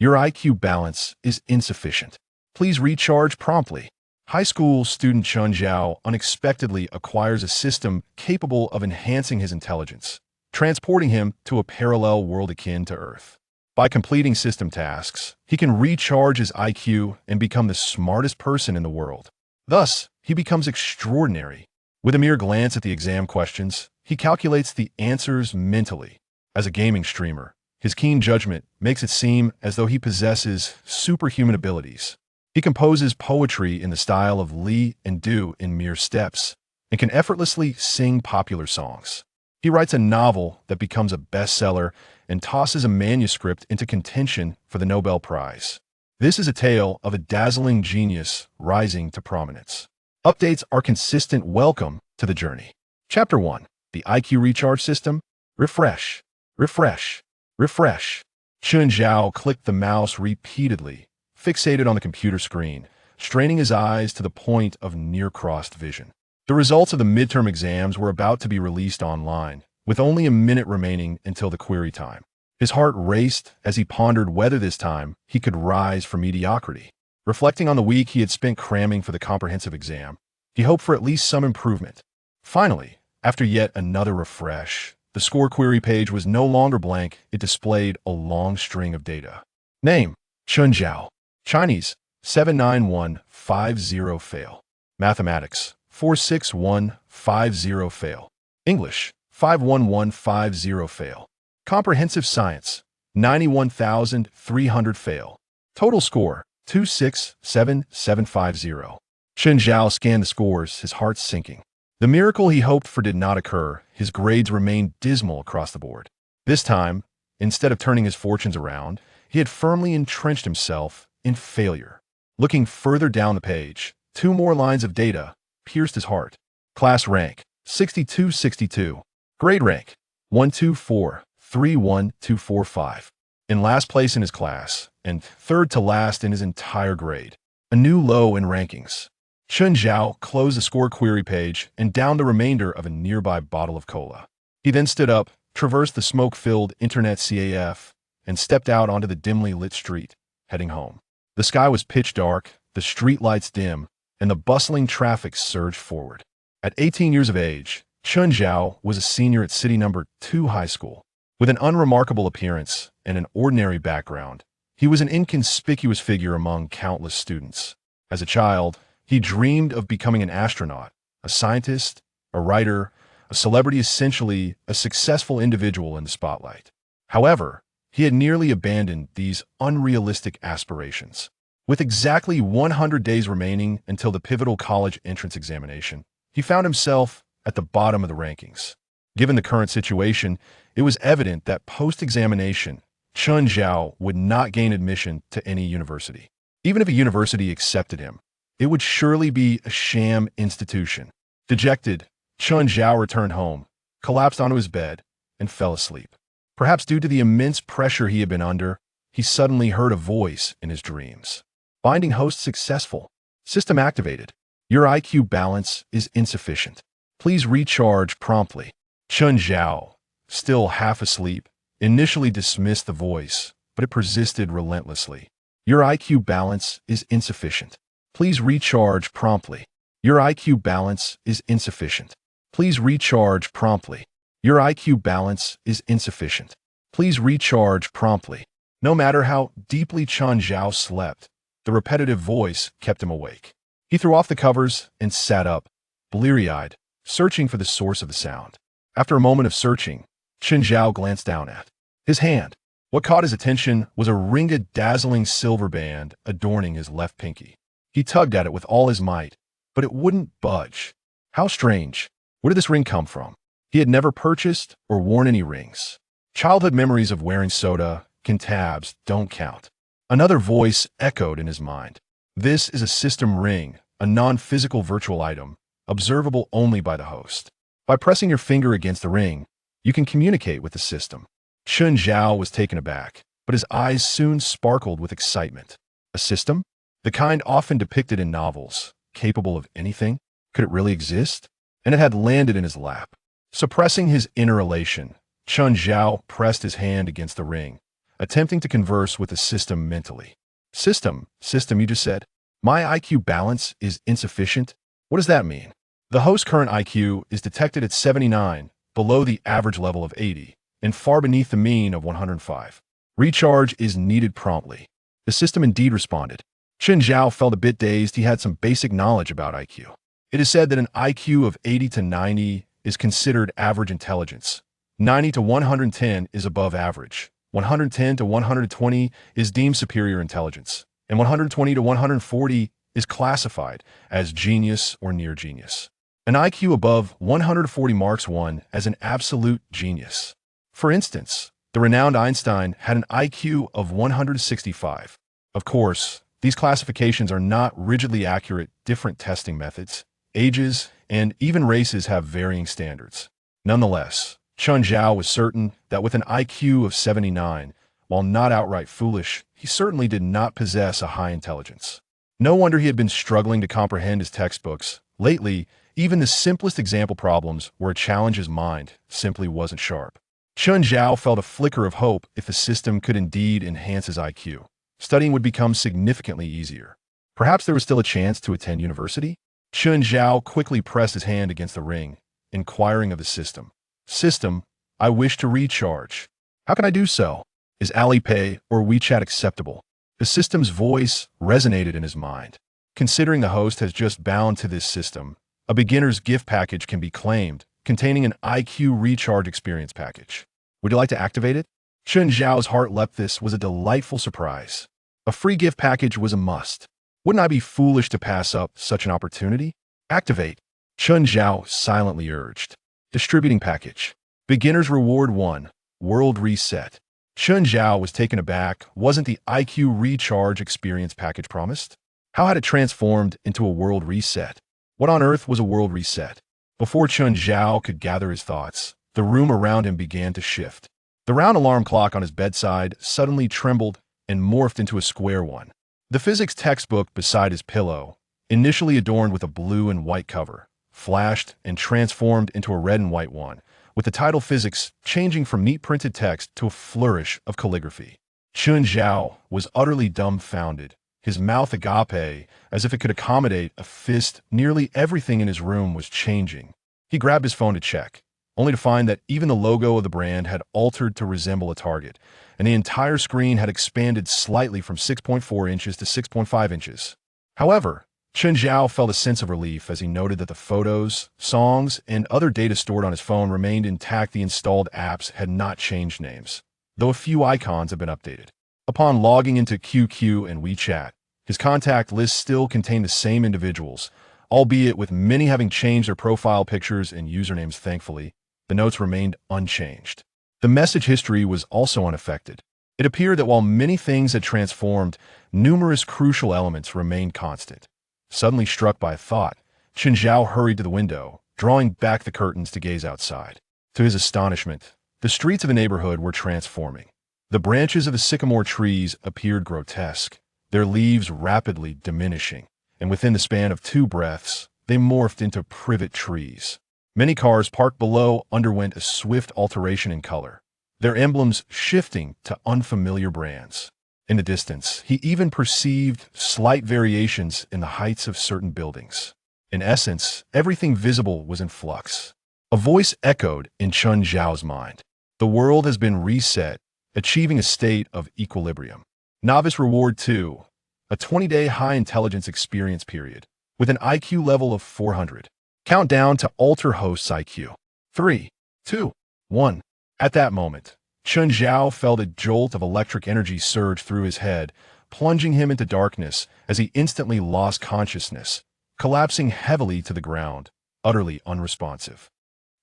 Your IQ balance is insufficient. Please recharge promptly. High school student Chun Zhao unexpectedly acquires a system capable of enhancing his intelligence, transporting him to a parallel world akin to Earth. By completing system tasks, he can recharge his IQ and become the smartest person in the world. Thus, he becomes extraordinary. With a mere glance at the exam questions, he calculates the answers mentally. As a gaming streamer, his keen judgment makes it seem as though he possesses superhuman abilities. He composes poetry in the style of Li and Du in mere steps, and can effortlessly sing popular songs. He writes a novel that becomes a bestseller and tosses a manuscript into contention for the Nobel Prize. This is a tale of a dazzling genius rising to prominence. Updates are consistent. Welcome to the journey. Chapter 1. The IQ Recharge System. Refresh. Refresh. Refresh. Chun Zhao clicked the mouse repeatedly, fixated on the computer screen, straining his eyes to the point of near-crossed vision. The results of the midterm exams were about to be released online, with only a minute remaining until the query time. His heart raced as he pondered whether this time he could rise from mediocrity. Reflecting on the week he had spent cramming for the comprehensive exam, he hoped for at least some improvement. Finally, after yet another refresh, the score query page was no longer blank. It displayed a long string of data. Name: Chun Zhao. Chinese: 79150 fail. Mathematics: 46150 fail. English: 51150 fail. Comprehensive science: 91,300 fail. Total score: 267750. Chun Zhao scanned the scores, his heart sinking. The miracle he hoped for did not occur. His grades remained dismal across the board. This time, instead of turning his fortunes around, he had firmly entrenched himself in failure. Looking further down the page, two more lines of data pierced his heart. Class rank: 6262. Grade rank: 124,31245. In last place in his class, and third to last in his entire grade. A new low in rankings. Chun Zhao closed the score query page and downed the remainder of a nearby bottle of cola. He then stood up, traversed the smoke-filled internet CAF, and stepped out onto the dimly lit street, heading home. The sky was pitch dark, the street lights dim, and the bustling traffic surged forward. At 18 years of age, Chun Zhao was a senior at City No. 2 High School. With an unremarkable appearance and an ordinary background, he was an inconspicuous figure among countless students. As a child, he dreamed of becoming an astronaut, a scientist, a writer, a celebrity, essentially a successful individual in the spotlight. However, he had nearly abandoned these unrealistic aspirations. With exactly 100 days remaining until the pivotal college entrance examination, he found himself at the bottom of the rankings. Given the current situation, it was evident that post-examination, Chun Zhao would not gain admission to any university. Even if a university accepted him, it would surely be a sham institution. Dejected, Chun Zhao returned home, collapsed onto his bed, and fell asleep. Perhaps due to the immense pressure he had been under, he suddenly heard a voice in his dreams. Finding host successful. System activated. Your IQ balance is insufficient. Please recharge promptly. Chun Zhao, still half asleep, initially dismissed the voice, but it persisted relentlessly. Your IQ balance is insufficient. Please recharge promptly. Your IQ balance is insufficient. Please recharge promptly. Your IQ balance is insufficient. Please recharge promptly. No matter how deeply Chun Zhao slept, the repetitive voice kept him awake. He threw off the covers and sat up, bleary-eyed, searching for the source of the sound. After a moment of searching, Chun Zhao glanced down at his hand. What caught his attention was a ringed, dazzling silver band adorning his left pinky. He tugged at it with all his might, but it wouldn't budge. How strange. Where did this ring come from? He had never purchased or worn any rings. Childhood memories of wearing soda, tabs don't count. Another voice echoed in his mind. This is a system ring, a non-physical virtual item, observable only by the host. By pressing your finger against the ring, you can communicate with the system. Chun Zhao was taken aback, but his eyes soon sparkled with excitement. A system? The kind often depicted in novels, capable of anything? Could it really exist? And it had landed in his lap. Suppressing his inner elation, Chun Zhao pressed his hand against the ring, attempting to converse with the system mentally. System, you just said? My IQ balance is insufficient? What does that mean? The host's current IQ is detected at 79, below the average level of 80, and far beneath the mean of 105. Recharge is needed promptly. The system indeed responded. Chen Zhao felt a bit dazed. He had some basic knowledge about IQ. It is said that an IQ of 80 to 90 is considered average intelligence. 90 to 110 is above average. 110 to 120 is deemed superior intelligence. And 120 to 140 is classified as genius or near genius. An IQ above 140 marks one as an absolute genius. For instance, the renowned Einstein had an IQ of 165. Of course, these classifications are not rigidly accurate. Different testing methods, ages, and even races have varying standards. Nonetheless, Chen Zhao was certain that with an IQ of 79, while not outright foolish, he certainly did not possess a high intelligence. No wonder he had been struggling to comprehend his textbooks. Lately, even the simplest example problems were a challenge. His mind simply wasn't sharp. Chen Zhao felt a flicker of hope. If the system could indeed enhance his IQ, studying would become significantly easier. Perhaps there was still a chance to attend university? Chen Zhao quickly pressed his hand against the ring, inquiring of the system. System, I wish to recharge. How can I do so? Is Alipay or WeChat acceptable? The system's voice resonated in his mind. Considering the host has just bound to this system, a beginner's gift package can be claimed, containing an IQ recharge experience package. Would you like to activate it? Chen Zhao's heart leapt. This was a delightful surprise. A free gift package was a must. Wouldn't I be foolish to pass up such an opportunity? Activate. Chen Zhao silently urged. Distributing package. Beginner's reward 1. World reset. Chen Zhao was taken aback. Wasn't the IQ recharge experience package promised? How had it transformed into a world reset? What on earth was a world reset? Before Chen Zhao could gather his thoughts, the room around him began to shift. The round alarm clock on his bedside suddenly trembled and morphed into a square one. The physics textbook beside his pillow, initially adorned with a blue and white cover, flashed and transformed into a red and white one, with the title Physics changing from neat printed text to a flourish of calligraphy. Chen Zhao was utterly dumbfounded, his mouth agape, as if it could accommodate a fist. Nearly everything in his room was changing. He grabbed his phone to check, only to find that even the logo of the brand had altered to resemble a target, and the entire screen had expanded slightly from 6.4 inches to 6.5 inches. However, Chen Zhao felt a sense of relief as he noted that the photos, songs, and other data stored on his phone remained intact. The installed apps had not changed names, though a few icons had been updated. Upon logging into QQ and WeChat, his contact list still contained the same individuals, albeit with many having changed their profile pictures and usernames. Thankfully, the notes remained unchanged. The message history was also unaffected. It appeared that while many things had transformed, numerous crucial elements remained constant. Suddenly struck by a thought, Chen Zhao hurried to the window, drawing back the curtains to gaze outside. To his astonishment, the streets of the neighborhood were transforming. The branches of the sycamore trees appeared grotesque, their leaves rapidly diminishing, and within the span of 2 breaths, they morphed into privet trees. Many cars parked below underwent a swift alteration in color, their emblems shifting to unfamiliar brands. In the distance, he even perceived slight variations in the heights of certain buildings. In essence, everything visible was in flux. A voice echoed in Chen Zhao's mind. The world has been reset, achieving a state of equilibrium. Novice Reward 2, a 20-day high intelligence experience period, with an IQ level of 400. Countdown to alter host's IQ. 3, 2, 1. At that moment, Chen Zhao felt a jolt of electric energy surge through his head, plunging him into darkness as he instantly lost consciousness, collapsing heavily to the ground, utterly unresponsive.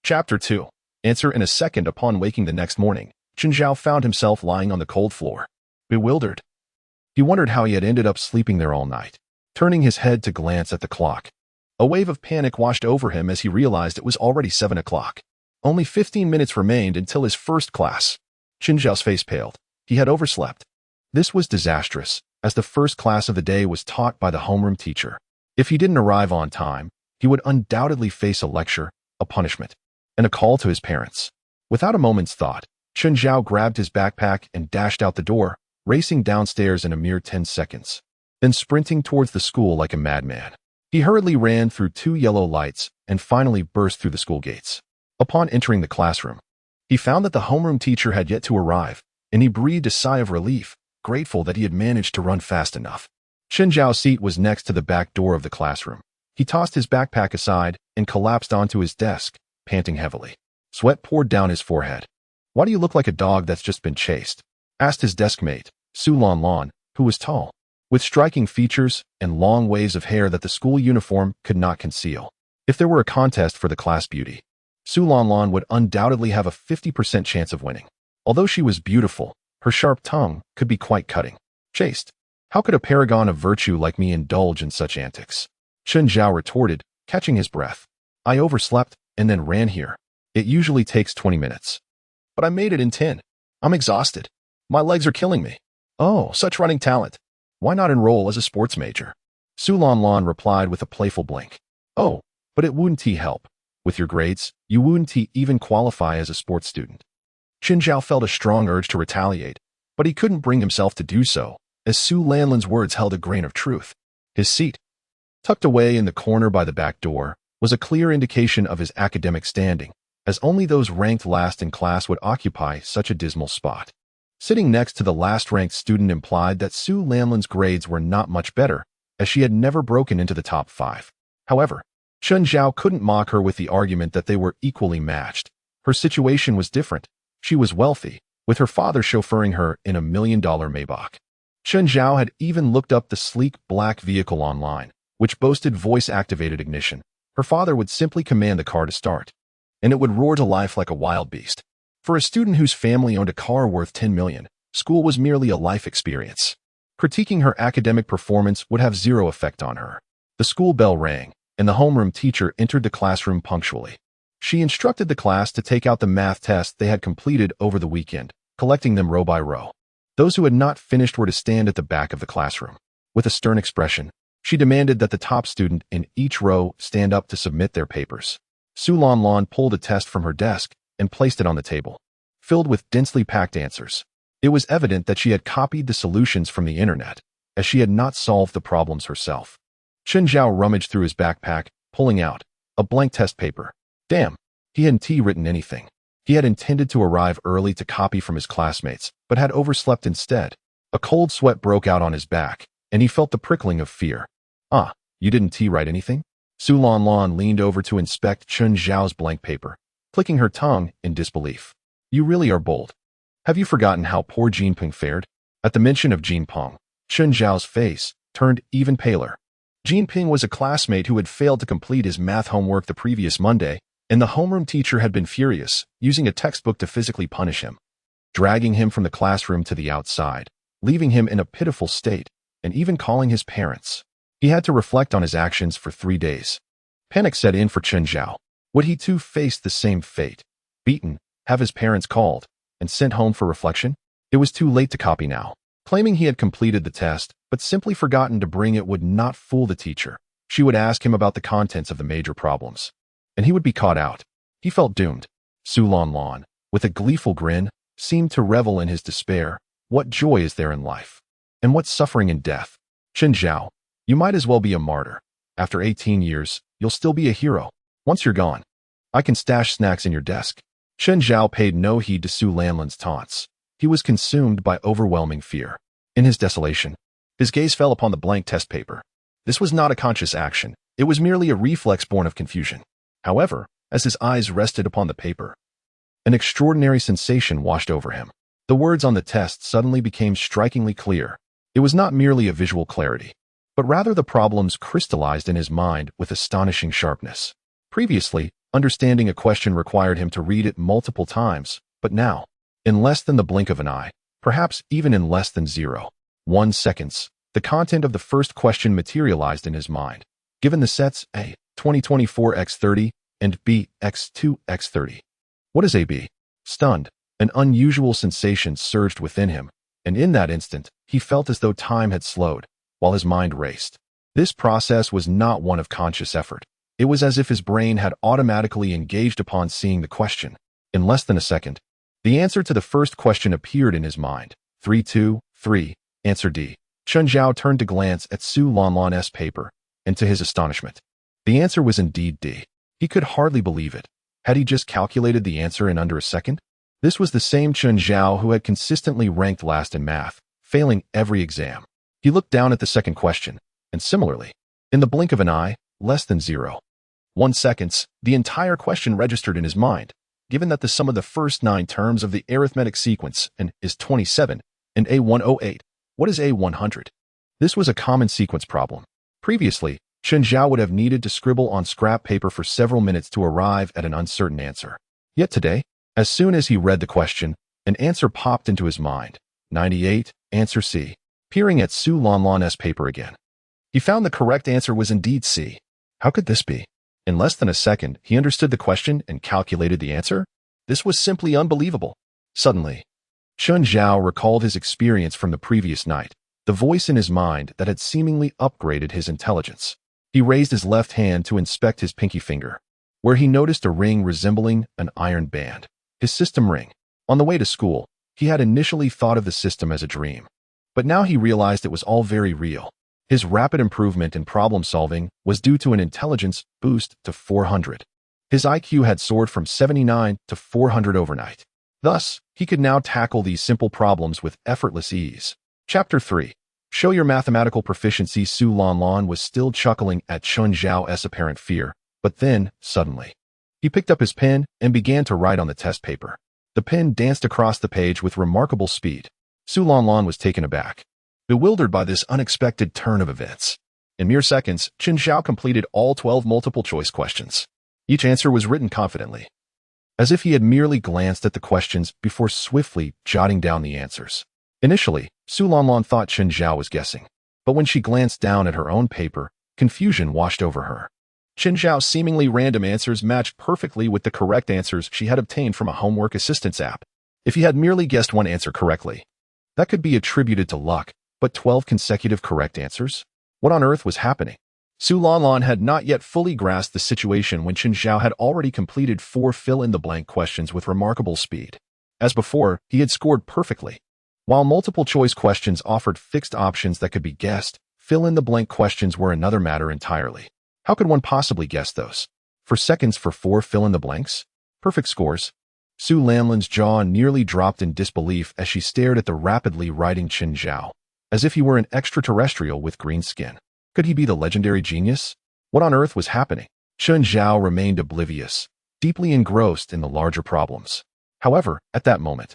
Chapter 2. Answer in a second. Upon waking the next morning, Chen Zhao found himself lying on the cold floor. Bewildered, he wondered how he had ended up sleeping there all night. Turning his head to glance at the clock, a wave of panic washed over him as he realized it was already 7 o'clock. Only 15 minutes remained until his first class. Chen Zhao's face paled. He had overslept. This was disastrous, as the first class of the day was taught by the homeroom teacher. If he didn't arrive on time, he would undoubtedly face a lecture, a punishment, and a call to his parents. Without a moment's thought, Chen Zhao grabbed his backpack and dashed out the door, racing downstairs in a mere 10 seconds, then sprinting towards the school like a madman. He hurriedly ran through 2 yellow lights and finally burst through the school gates. Upon entering the classroom, he found that the homeroom teacher had yet to arrive, and he breathed a sigh of relief, grateful that he had managed to run fast enough. Chen Zhao's seat was next to the back door of the classroom. He tossed his backpack aside and collapsed onto his desk, panting heavily. Sweat poured down his forehead. "Why do you look like a dog that's just been chased?" asked his desk mate, Su Lan, who was tall, with striking features and long waves of hair that the school uniform could not conceal. If there were a contest for the class beauty, Su Lan would undoubtedly have a 50% chance of winning. Although she was beautiful, her sharp tongue could be quite cutting. "Chased? How could a paragon of virtue like me indulge in such antics?" Chen Zhao retorted, catching his breath. "I overslept and then ran here. It usually takes 20 minutes. But I made it in 10. I'm exhausted. My legs are killing me." "Oh, such running talent. Why not enroll as a sports major?" Su Lan replied with a playful blink. "Oh, but it wouldn't help. With your grades, you wouldn't even qualify as a sports student." Chen Zhao felt a strong urge to retaliate, but he couldn't bring himself to do so, as Su Lanlin's words held a grain of truth. His seat, tucked away in the corner by the back door, was a clear indication of his academic standing, as only those ranked last in class would occupy such a dismal spot. Sitting next to the last-ranked student implied that Su Lanlin's grades were not much better, as she had never broken into the top 5. However, Chen Zhao couldn't mock her with the argument that they were equally matched. Her situation was different. She was wealthy, with her father chauffeuring her in a $1 million Maybach. Chen Zhao had even looked up the sleek black vehicle online, which boasted voice-activated ignition. Her father would simply command the car to start, and it would roar to life like a wild beast. For a student whose family owned a car worth $10 million, school was merely a life experience. Critiquing her academic performance would have zero effect on her. The school bell rang, and the homeroom teacher entered the classroom punctually. She instructed the class to take out the math test they had completed over the weekend, collecting them row by row. Those who had not finished were to stand at the back of the classroom. With a stern expression, she demanded that the top student in each row stand up to submit their papers. Su Lan pulled a test from her desk and placed it on the table, filled with densely packed answers. It was evident that she had copied the solutions from the internet, as she had not solved the problems herself. Chen Zhao rummaged through his backpack, pulling out a blank test paper. Damn, he hadn't written anything. He had intended to arrive early to copy from his classmates, but had overslept instead. A cold sweat broke out on his back, and he felt the prickling of fear. "Ah, you didn't write anything?" Su Lan leaned over to inspect Chen Zhao's blank paper, clicking her tongue in disbelief. "You really are bold. Have you forgotten how poor Jinping fared?" At the mention of Jinping, Chen Zhao's face turned even paler. Jinping was a classmate who had failed to complete his math homework the previous Monday, and the homeroom teacher had been furious, using a textbook to physically punish him, dragging him from the classroom to the outside, leaving him in a pitiful state, and even calling his parents. He had to reflect on his actions for 3 days. Panic set in for Chen Zhao. Would he too face the same fate? Beaten, have his parents called, and sent home for reflection? It was too late to copy now. Claiming he had completed the test, but simply forgotten to bring it would not fool the teacher. She would ask him about the contents of the major problems, and he would be caught out. He felt doomed. Su Lan, with a gleeful grin, seemed to revel in his despair. What joy is there in life? And what suffering in death? Chen Zhao, you might as well be a martyr. After 18 years, you'll still be a hero. Once you're gone, I can stash snacks in your desk. Chen Zhao paid no heed to Su Lanlin's taunts. He was consumed by overwhelming fear. In his desolation, his gaze fell upon the blank test paper. This was not a conscious action. It was merely a reflex born of confusion. However, as his eyes rested upon the paper, an extraordinary sensation washed over him. The words on the test suddenly became strikingly clear. It was not merely a visual clarity, but rather the problems crystallized in his mind with astonishing sharpness. Previously, understanding a question required him to read it multiple times, but now, in less than the blink of an eye, perhaps even in less than 0.1 seconds, the content of the first question materialized in his mind. Given the sets A, 2024x30, and B, x2x30. What is AB? Stunned, an unusual sensation surged within him, and in that instant, he felt as though time had slowed, while his mind raced. This process was not one of conscious effort. It was as if his brain had automatically engaged upon seeing the question. In less than a second, The answer to the first question appeared in his mind. 3-2-3, answer D. Chen Zhao turned to glance at Su Lanlan's paper, and to his astonishment, the answer was indeed D. He could hardly believe it. Had he just calculated the answer in under a second? This was the same Chen Zhao who had consistently ranked last in math, failing every exam. He looked down at the second question, and similarly, in the blink of an eye, less than 0.1 seconds, the entire question registered in his mind. Given that the sum of the first 9 terms of the arithmetic sequence is 27 and A108, what is A100? This was a common sequence problem. Previously, Chen Zhao would have needed to scribble on scrap paper for several minutes to arrive at an uncertain answer. Yet today, as soon as he read the question, an answer popped into his mind. 98, answer C. Peering at Su Lanlan's paper again, he found the correct answer was indeed C. How could this be? In less than a second, he understood the question and calculated the answer? This was simply unbelievable. Suddenly, Chen Zhao recalled his experience from the previous night, the voice in his mind that had seemingly upgraded his intelligence. He raised his left hand to inspect his pinky finger, where he noticed a ring resembling an iron band. His system ring. On the way to school, he had initially thought of the system as a dream, but now he realized it was all very real. His rapid improvement in problem-solving was due to an intelligence boost to 400. His IQ had soared from 79 to 400 overnight. Thus, he could now tackle these simple problems with effortless ease. Chapter 3. Show your mathematical proficiency. Su Lanlan was still chuckling at Chen Zhao's apparent fear, but then, suddenly, he picked up his pen and began to write on the test paper. The pen danced across the page with remarkable speed. Su Lanlan was taken aback, bewildered by this unexpected turn of events. In mere seconds, Chen Zhao completed all 12 multiple-choice questions. Each answer was written confidently, as if he had merely glanced at the questions before swiftly jotting down the answers. Initially, Su Lanlan thought Chen Zhao was guessing, but when she glanced down at her own paper, confusion washed over her. Chen Zhao's seemingly random answers matched perfectly with the correct answers she had obtained from a homework assistance app. If he had merely guessed one answer correctly, that could be attributed to luck, but 12 consecutive correct answers? What on earth was happening? Su Lanlan had not yet fully grasped the situation when Chen Zhao had already completed 4 fill-in-the-blank questions with remarkable speed. As before, he had scored perfectly. While multiple-choice questions offered fixed options that could be guessed, fill-in-the-blank questions were another matter entirely. How could one possibly guess those? For seconds for 4 fill-in-the-blanks? Perfect scores. Su Lanlan's jaw nearly dropped in disbelief as she stared at the rapidly writing Chen Zhao, as if he were an extraterrestrial with green skin. Could he be the legendary genius? What on earth was happening? Chen Zhao remained oblivious, deeply engrossed in the larger problems. However, at that moment,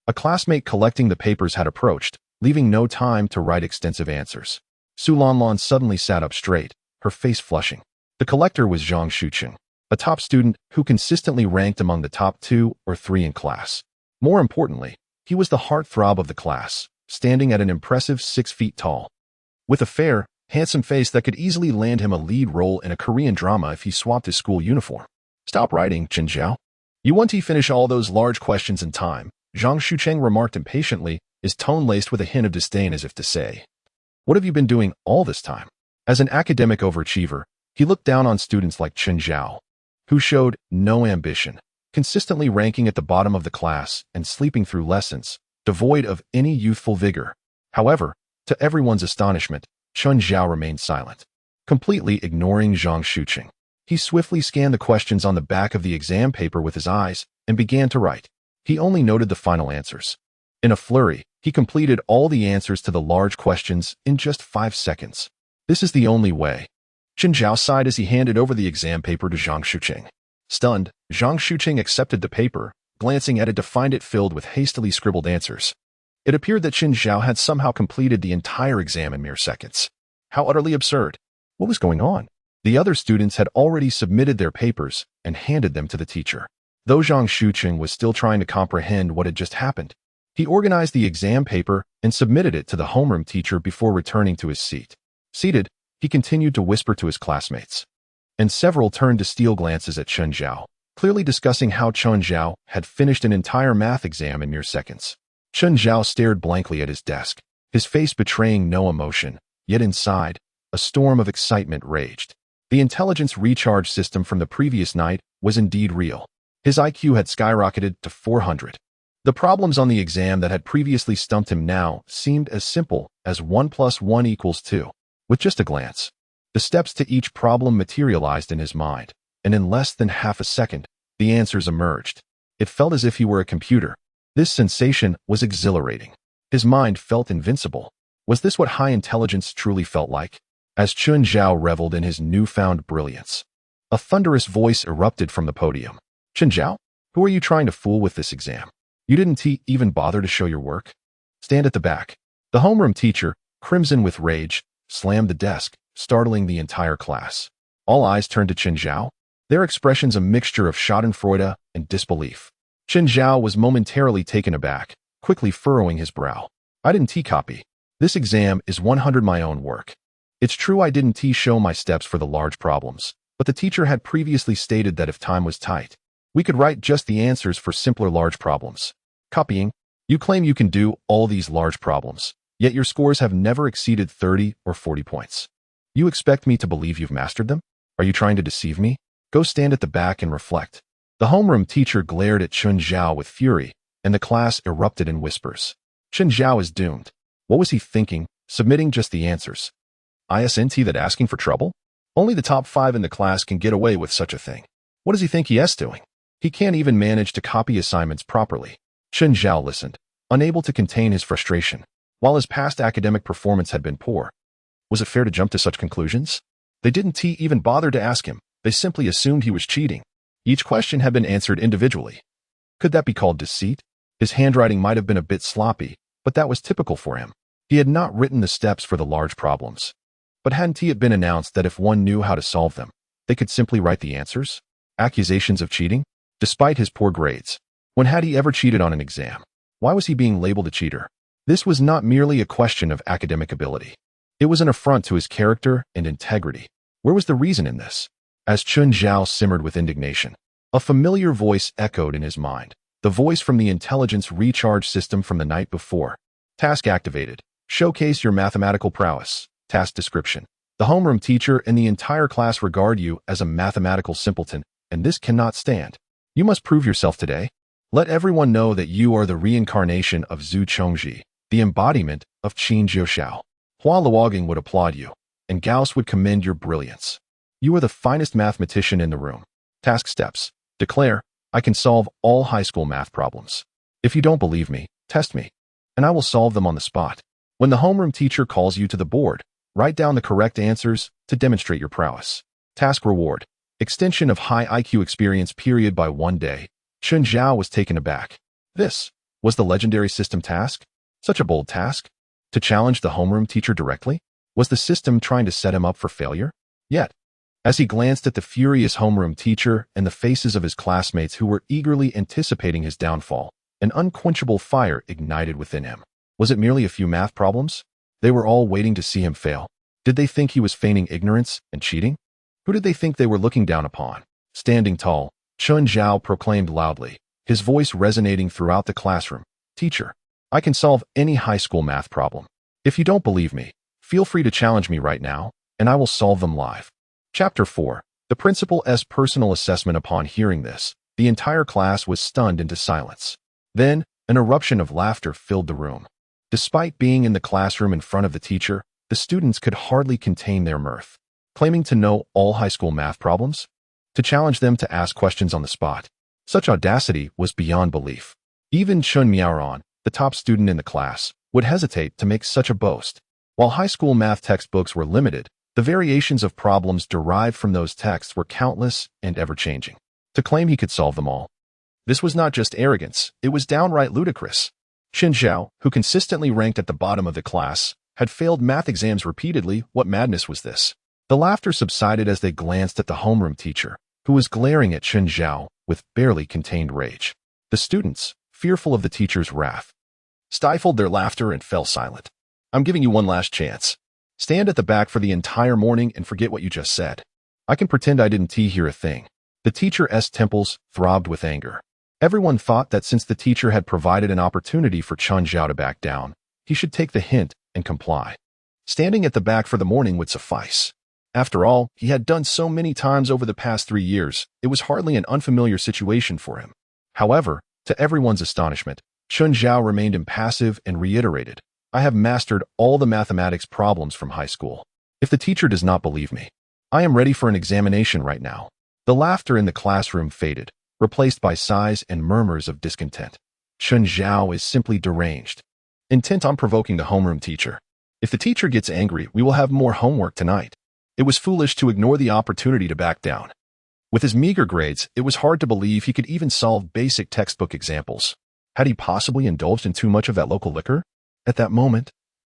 a classmate collecting the papers had approached, leaving no time to write extensive answers. Su Lanlan suddenly sat up straight, her face flushing. The collector was Zhang Shuqing, a top student who consistently ranked among the top 2 or 3 in class. More importantly, he was the heartthrob of the class, standing at an impressive 6 feet tall, with a fair, handsome face that could easily land him a lead role in a Korean drama if he swapped his school uniform. Stop writing, Chen Zhao. You want to finish all those large questions in time, Zhang Shuqing remarked impatiently, his tone laced with a hint of disdain as if to say, what have you been doing all this time? As an academic overachiever, he looked down on students like Chen Zhao, who showed no ambition, consistently ranking at the bottom of the class and sleeping through lessons, devoid of any youthful vigor. However, to everyone's astonishment, Chen Zhao remained silent, completely ignoring Zhang Shuqing. He swiftly scanned the questions on the back of the exam paper with his eyes and began to write. He only noted the final answers. In a flurry, he completed all the answers to the large questions in just 5 seconds. This is the only way. Chen Zhao sighed as he handed over the exam paper to Zhang Shuqing. Stunned, Zhang Shuqing accepted the paper, glancing at it to find it filled with hastily scribbled answers. It appeared that Chen Zhao had somehow completed the entire exam in mere seconds. How utterly absurd. What was going on? The other students had already submitted their papers and handed them to the teacher. Though Zhang Shuqing was still trying to comprehend what had just happened, he organized the exam paper and submitted it to the homeroom teacher before returning to his seat. Seated, he continued to whisper to his classmates, and several turned to steal glances at Chen Zhao, clearly discussing how Chen Zhao had finished an entire math exam in mere seconds. Chen Zhao stared blankly at his desk, his face betraying no emotion, yet inside, a storm of excitement raged. The intelligence recharge system from the previous night was indeed real. His IQ had skyrocketed to 400. The problems on the exam that had previously stumped him now seemed as simple as 1 plus 1 equals 2. With just a glance, the steps to each problem materialized in his mind, and in less than half a second, the answers emerged. It felt as if he were a computer. This sensation was exhilarating. His mind felt invincible. Was this what high intelligence truly felt like? As Chun Zhao reveled in his newfound brilliance, a thunderous voice erupted from the podium. Chun Zhao, who are you trying to fool with this exam? You didn't even bother to show your work? Stand at the back. The homeroom teacher, crimson with rage, slammed the desk, startling the entire class. All eyes turned to Chun Zhao, their expressions a mixture of schadenfreude and disbelief. Chun Zhao was momentarily taken aback, quickly furrowing his brow. I didn't copy. This exam is 100 my own work. It's true I didn't show my steps for the large problems, but the teacher had previously stated that if time was tight, we could write just the answers for simpler large problems. Copying? You claim you can do all these large problems, yet your scores have never exceeded 30 or 40 points. You expect me to believe you've mastered them? Are you trying to deceive me? Go stand at the back and reflect. The homeroom teacher glared at Chun Zhao with fury, and the class erupted in whispers. Chun Zhao is doomed. What was he thinking, submitting just the answers? Isn't that asking for trouble? Only the top 5 in the class can get away with such a thing. What does he think he is doing? He can't even manage to copy assignments properly. Chun Zhao listened, unable to contain his frustration. While his past academic performance had been poor, was it fair to jump to such conclusions? They didn't even bother to ask him. They simply assumed he was cheating. Each question had been answered individually. Could that be called deceit? His handwriting might have been a bit sloppy, but that was typical for him. He had not written the steps for the large problems. But hadn't it been announced that if one knew how to solve them, they could simply write the answers? Accusations of cheating? Despite his poor grades, when had he ever cheated on an exam? Why was he being labeled a cheater? This was not merely a question of academic ability. It was an affront to his character and integrity. Where was the reason in this? As Chun Zhao simmered with indignation, a familiar voice echoed in his mind, the voice from the intelligence recharge system from the night before. Task activated. Showcase your mathematical prowess. Task description. The homeroom teacher and the entire class regard you as a mathematical simpleton, and this cannot stand. You must prove yourself today. Let everyone know that you are the reincarnation of Zhu Chongji, the embodiment of Qin Jiuxiao. Hua Luogang would applaud you, and Gauss would commend your brilliance. You are the finest mathematician in the room. Task steps. Declare, I can solve all high school math problems. If you don't believe me, test me, and I will solve them on the spot. When the homeroom teacher calls you to the board, write down the correct answers to demonstrate your prowess. Task reward. Extension of high IQ experience period by 1 day. Chun Zhao was taken aback. This was the legendary system task? Such a bold task? To challenge the homeroom teacher directly? Was the system trying to set him up for failure? Yet, as he glanced at the furious homeroom teacher and the faces of his classmates who were eagerly anticipating his downfall, an unquenchable fire ignited within him. Was it merely a few math problems? They were all waiting to see him fail. Did they think he was feigning ignorance and cheating? Who did they think they were looking down upon? Standing tall, Chun Zhao proclaimed loudly, his voice resonating throughout the classroom. Teacher, I can solve any high school math problem. If you don't believe me, feel free to challenge me right now, and I will solve them live. Chapter 4. The principal's personal assessment. Upon hearing this, the entire class was stunned into silence. Then, an eruption of laughter filled the room. Despite being in the classroom in front of the teacher, the students could hardly contain their mirth. Claiming to know all high school math problems? To challenge them to ask questions on the spot. Such audacity was beyond belief. Even Chun Miaoran, the top student in the class, would hesitate to make such a boast. While high school math textbooks were limited, the variations of problems derived from those texts were countless and ever-changing. To claim he could solve them all. This was not just arrogance, it was downright ludicrous. Qin Zhao, who consistently ranked at the bottom of the class, had failed math exams repeatedly. What madness was this? The laughter subsided as they glanced at the homeroom teacher, who was glaring at Qin Zhao with barely contained rage. The students, fearful of the teacher's wrath, stifled their laughter and fell silent. I'm giving you one last chance. Stand at the back for the entire morning and forget what you just said. I can pretend I didn't hear a thing. The teacher's temples throbbed with anger. Everyone thought that since the teacher had provided an opportunity for Chun Zhao to back down, he should take the hint and comply. Standing at the back for the morning would suffice. After all, he had done so many times over the past 3 years, it was hardly an unfamiliar situation for him. However, to everyone's astonishment, Chun Zhao remained impassive and reiterated, I have mastered all the mathematics problems from high school. If the teacher does not believe me, I am ready for an examination right now. The laughter in the classroom faded, replaced by sighs and murmurs of discontent. Chun Zhao is simply deranged, intent on provoking the homeroom teacher. If the teacher gets angry, we will have more homework tonight. It was foolish to ignore the opportunity to back down. With his meager grades, it was hard to believe he could even solve basic textbook examples. Had he possibly indulged in too much of that local liquor? At that moment,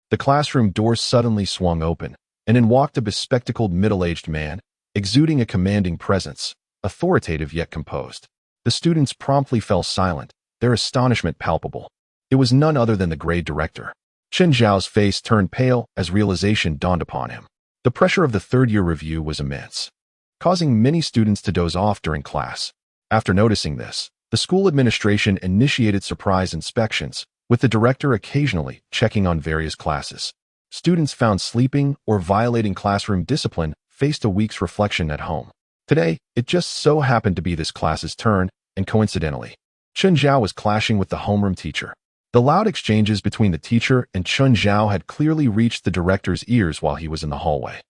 the classroom door suddenly swung open, and in walked a bespectacled middle-aged man, exuding a commanding presence, authoritative yet composed. The students promptly fell silent, their astonishment palpable. It was none other than the grade director. Chun Zhao's face turned pale as realization dawned upon him. The pressure of the third-year review was immense, causing many students to doze off during class. After noticing this, the school administration initiated surprise inspections, with the director occasionally checking on various classes. Students found sleeping or violating classroom discipline faced a week's reflection at home. Today, it just so happened to be this class's turn, and coincidentally, Chun Zhao was clashing with the homeroom teacher. The loud exchanges between the teacher and Chun Zhao had clearly reached the director's ears while he was in the hallway.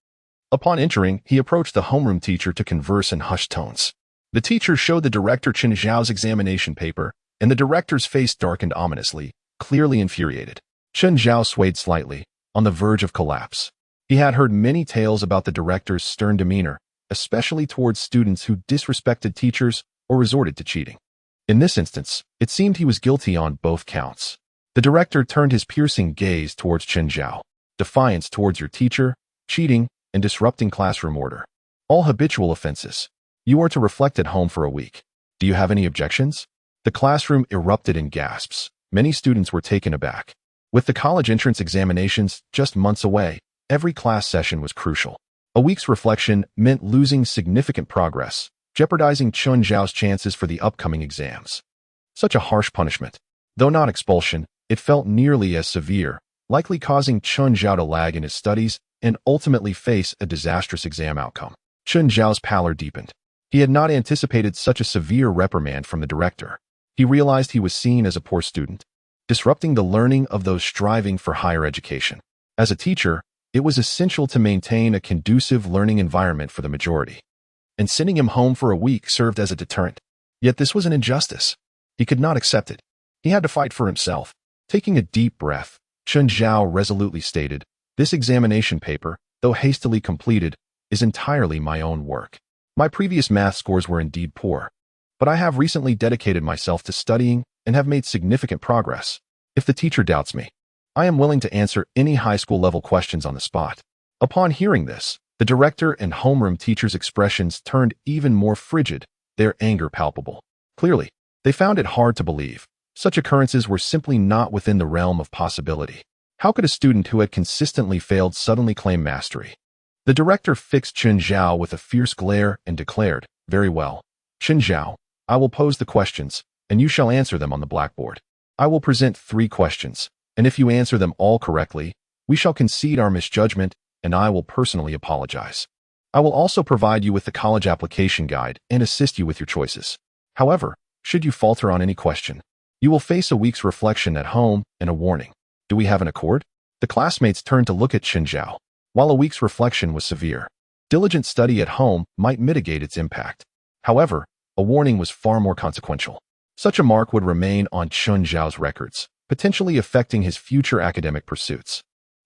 Upon entering, he approached the homeroom teacher to converse in hushed tones. The teacher showed the director Chun Zhao's examination paper, and the director's face darkened ominously, clearly infuriated. Chun Zhao swayed slightly, on the verge of collapse. He had heard many tales about the director's stern demeanor, especially towards students who disrespected teachers or resorted to cheating. In this instance, it seemed he was guilty on both counts. The director turned his piercing gaze towards Chun Zhao. Defiance towards your teacher, cheating, and disrupting classroom order. All habitual offenses. You are to reflect at home for a week. Do you have any objections? The classroom erupted in gasps. Many students were taken aback. With the college entrance examinations just months away, every class session was crucial. A week's reflection meant losing significant progress, jeopardizing Chun Zhao's chances for the upcoming exams. Such a harsh punishment. Though not expulsion, it felt nearly as severe, likely causing Chun Zhao to lag in his studies and ultimately face a disastrous exam outcome. Chun Zhao's pallor deepened. He had not anticipated such a severe reprimand from the director. He realized he was seen as a poor student, disrupting the learning of those striving for higher education. As a teacher, it was essential to maintain a conducive learning environment for the majority, and sending him home for a week served as a deterrent. Yet this was an injustice. He could not accept it. He had to fight for himself. Taking a deep breath, Chun Zhao resolutely stated, this examination paper, though hastily completed, is entirely my own work. My previous math scores were indeed poor, but I have recently dedicated myself to studying and have made significant progress. If the teacher doubts me, I am willing to answer any high school level questions on the spot. Upon hearing this, the director and homeroom teacher's expressions turned even more frigid, their anger palpable. Clearly, they found it hard to believe. Such occurrences were simply not within the realm of possibility. How could a student who had consistently failed suddenly claim mastery? The director fixed Chun Zhao with a fierce glare and declared, very well. Chun Zhao, I will pose the questions, and you shall answer them on the blackboard. I will present 3 questions, and if you answer them all correctly, we shall concede our misjudgment, and I will personally apologize. I will also provide you with the college application guide and assist you with your choices. However, should you falter on any question, you will face a week's reflection at home and a warning. Do we have an accord? The classmates turned to look at Chun Zhao. While a week's reflection was severe, diligent study at home might mitigate its impact. However, a warning was far more consequential. Such a mark would remain on Chun Zhao's records, potentially affecting his future academic pursuits,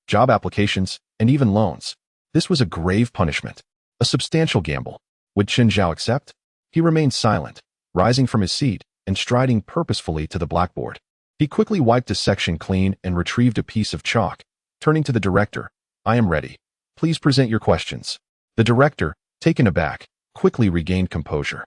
job applications, and even loans. This was a grave punishment, a substantial gamble. Would Chun Zhao accept? He remained silent, rising from his seat and striding purposefully to the blackboard. He quickly wiped a section clean and retrieved a piece of chalk. Turning to the director, I am ready. Please present your questions. The director, taken aback, quickly regained composure,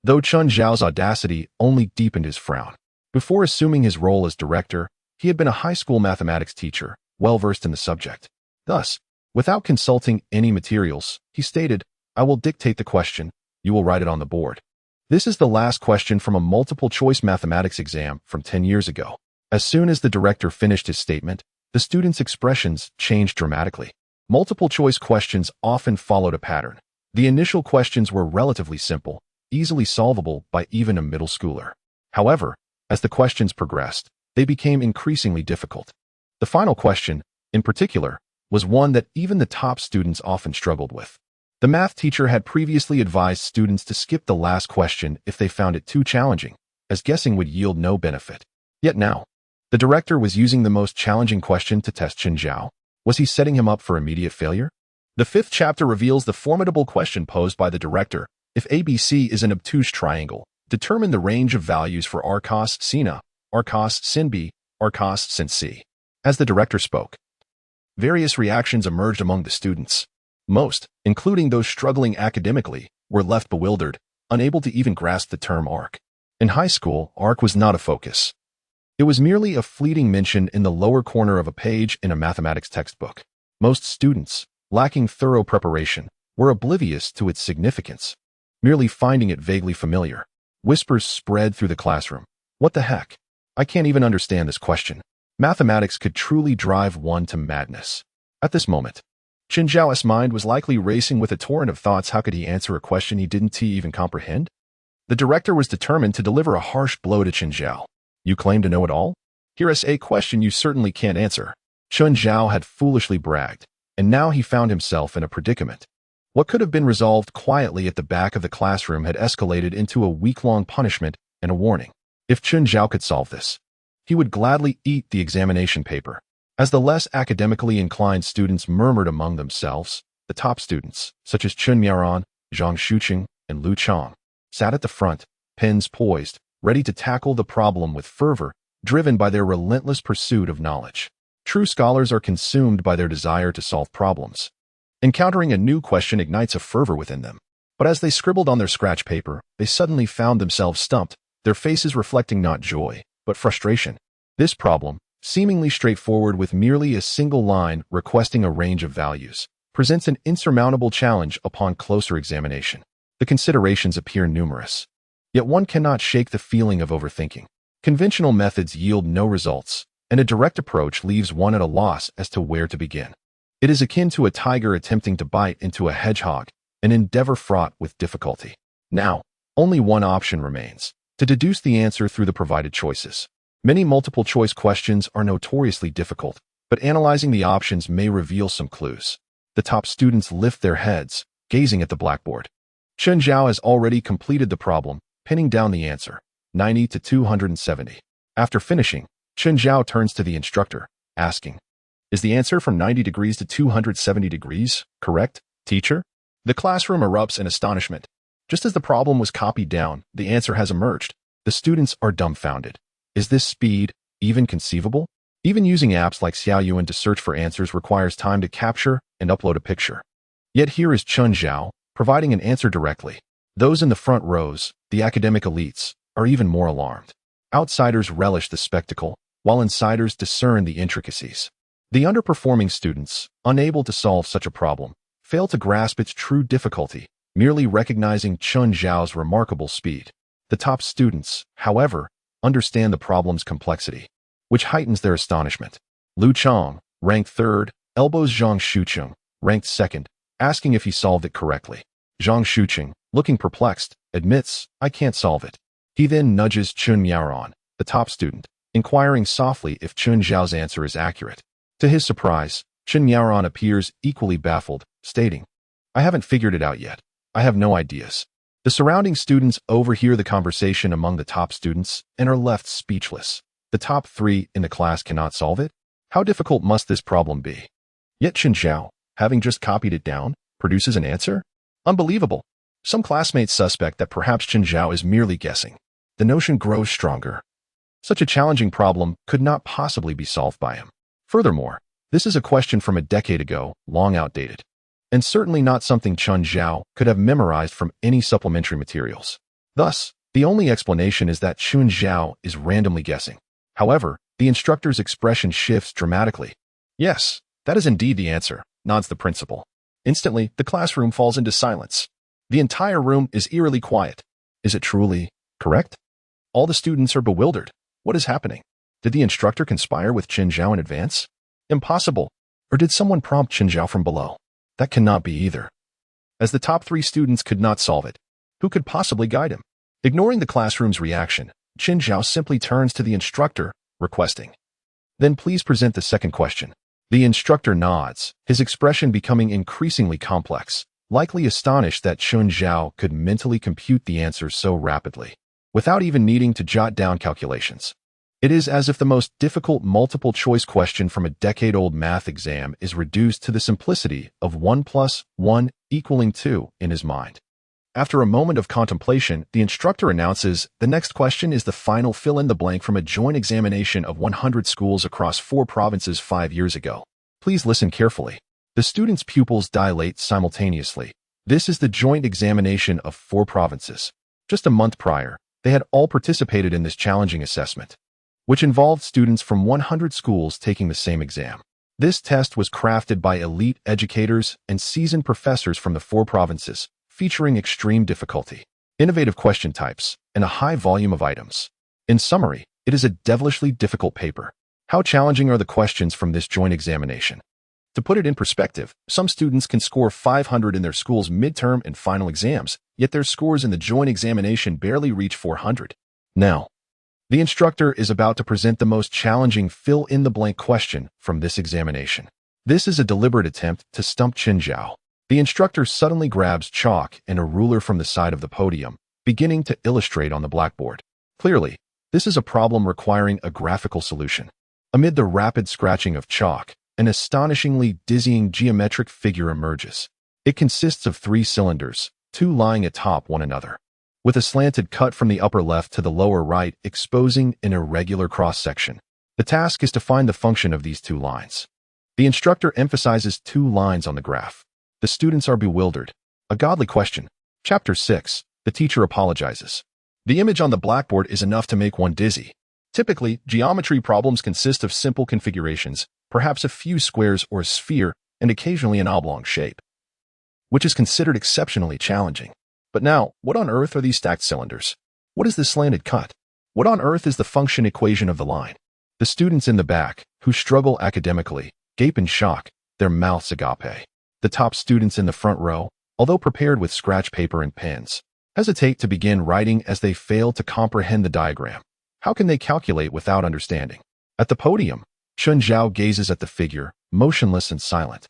though Chun Zhao's audacity only deepened his frown. Before assuming his role as director, he had been a high school mathematics teacher, well-versed in the subject. Thus, without consulting any materials, he stated, I will dictate the question, you will write it on the board. This is the last question from a multiple-choice mathematics exam from 10 years ago. As soon as the director finished his statement, the students' expressions changed dramatically. Multiple-choice questions often followed a pattern. The initial questions were relatively simple, easily solvable by even a middle schooler. However, as the questions progressed, they became increasingly difficult. The final question, in particular, was one that even the top students often struggled with. The math teacher had previously advised students to skip the last question if they found it too challenging, as guessing would yield no benefit. Yet now, the director was using the most challenging question to test Chen Zhao. Was he setting him up for immediate failure? The fifth chapter reveals the formidable question posed by the director. If ABC is an obtuse triangle, determine the range of values for R cos sin A, R cos sin B, R cos sin C. As the director spoke, various reactions emerged among the students. Most, including those struggling academically, were left bewildered, unable to even grasp the term arc. In high school, arc was not a focus. It was merely a fleeting mention in the lower corner of a page in a mathematics textbook. Most students, lacking thorough preparation, were oblivious to its significance, merely finding it vaguely familiar. Whispers spread through the classroom. What the heck? I can't even understand this question. Mathematics could truly drive one to madness. At this moment, Chen Zhao's mind was likely racing with a torrent of thoughts. How could he answer a question he didn't even comprehend? The director was determined to deliver a harsh blow to Chen Zhao. You claim to know it all? Here is a question you certainly can't answer. Chen Zhao had foolishly bragged, and now he found himself in a predicament. What could have been resolved quietly at the back of the classroom had escalated into a week-long punishment and a warning. If Chen Zhao could solve this, he would gladly eat the examination paper. As the less academically inclined students murmured among themselves, the top students, such as Chen Miaoran, Zhang Shuqing, and Lu Chang, sat at the front, pens poised, ready to tackle the problem with fervor, driven by their relentless pursuit of knowledge. True scholars are consumed by their desire to solve problems. Encountering a new question ignites a fervor within them. But as they scribbled on their scratch paper, they suddenly found themselves stumped, their faces reflecting not joy, but frustration. This problem, seemingly straightforward with merely a single line requesting a range of values, presents an insurmountable challenge upon closer examination. The considerations appear numerous. Yet one cannot shake the feeling of overthinking. Conventional methods yield no results, and a direct approach leaves one at a loss as to where to begin. It is akin to a tiger attempting to bite into a hedgehog, an endeavor fraught with difficulty. Now, only one option remains: to deduce the answer through the provided choices. Many multiple-choice questions are notoriously difficult, but analyzing the options may reveal some clues. The top students lift their heads, gazing at the blackboard. Chen Zhao has already completed the problem, pinning down the answer, 90 to 270. After finishing, Chen Zhao turns to the instructor, asking, "Is the answer from 90 degrees to 270 degrees correct, teacher?" The classroom erupts in astonishment. Just as the problem was copied down, the answer has emerged. The students are dumbfounded. Is this speed even conceivable? Even using apps like Xiaoyuan to search for answers requires time to capture and upload a picture. Yet here is Chen Zhao, providing an answer directly. Those in the front rows, the academic elites, are even more alarmed. Outsiders relish the spectacle, while insiders discern the intricacies. The underperforming students, unable to solve such a problem, fail to grasp its true difficulty, merely recognizing Chen Zhao's remarkable speed. The top students, however, understand the problem's complexity, which heightens their astonishment. Lu Chang, ranked third, elbows Zhang Shuqing, ranked second, asking if he solved it correctly. Zhang Shuqing, looking perplexed, admits, "I can't solve it." He then nudges Chen Miaoran, the top student, inquiring softly if Chen Zhao's answer is accurate. To his surprise, Chen Miaoran appears equally baffled, stating, "I haven't figured it out yet. I have no ideas." The surrounding students overhear the conversation among the top students and are left speechless. The top three in the class cannot solve it? How difficult must this problem be? Yet Chen Zhao, having just copied it down, produces an answer? Unbelievable. Some classmates suspect that perhaps Chen Zhao is merely guessing. The notion grows stronger. Such a challenging problem could not possibly be solved by him. Furthermore, this is a question from a decade ago, long outdated, and certainly not something Chen Zhao could have memorized from any supplementary materials. Thus, the only explanation is that Chen Zhao is randomly guessing. However, the instructor's expression shifts dramatically. "Yes, that is indeed the answer," nods the principal. Instantly, the classroom falls into silence. The entire room is eerily quiet. Is it truly correct? All the students are bewildered. What is happening? Did the instructor conspire with Chen Zhao in advance? Impossible. Or did someone prompt Chen Zhao from below? That cannot be either. As the top three students could not solve it, who could possibly guide him? Ignoring the classroom's reaction, Chen Zhao simply turns to the instructor, requesting. Then please present the second question. The instructor nods, his expression becoming increasingly complex, likely astonished that Chun Zhao could mentally compute the answers so rapidly, without even needing to jot down calculations. It is as if the most difficult multiple-choice question from a decade-old math exam is reduced to the simplicity of 1 plus 1 equaling 2 in his mind. After a moment of contemplation, the instructor announces, the next question is the final fill-in-the-blank from a joint examination of 100 schools across 4 provinces 5 years ago. Please listen carefully. The students' pupils dilate simultaneously. This is the joint examination of 4 provinces. Just a month prior, they had all participated in this challenging assessment, which involved students from 100 schools taking the same exam. This test was crafted by elite educators and seasoned professors from the 4 provinces, featuring extreme difficulty, innovative question types, and a high volume of items. In summary, it is a devilishly difficult paper. How challenging are the questions from this joint examination? To put it in perspective, some students can score 500 in their school's midterm and final exams, yet their scores in the joint examination barely reach 400. Now, the instructor is about to present the most challenging fill-in-the-blank question from this examination. This is a deliberate attempt to stump Chun Zhao. The instructor suddenly grabs chalk and a ruler from the side of the podium, beginning to illustrate on the blackboard. Clearly, this is a problem requiring a graphical solution. Amid the rapid scratching of chalk, an astonishingly dizzying geometric figure emerges. It consists of 3 cylinders, 2 lying atop one another, with a slanted cut from the upper left to the lower right exposing an irregular cross-section. The task is to find the function of these 2 lines. The instructor emphasizes 2 lines on the graph. The students are bewildered. A godly question. Chapter 6. The teacher apologizes. The image on the blackboard is enough to make one dizzy. Typically, geometry problems consist of simple configurations, perhaps a few squares or a sphere, and occasionally an oblong shape, which is considered exceptionally challenging. But now, what on earth are these stacked cylinders? What is this slanted cut? What on earth is the function equation of the line? The students in the back, who struggle academically, gape in shock, their mouths agape. The top students in the front row, although prepared with scratch paper and pens, hesitate to begin writing as they fail to comprehend the diagram. How can they calculate without understanding? At the podium, Chun Zhao gazes at the figure, motionless and silent,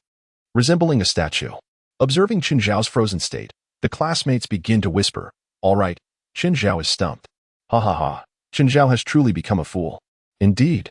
resembling a statue. Observing Chun Zhao's frozen state, the classmates begin to whisper, "All right, Chun Zhao is stumped. Ha ha ha, Chun Zhao has truly become a fool." Indeed,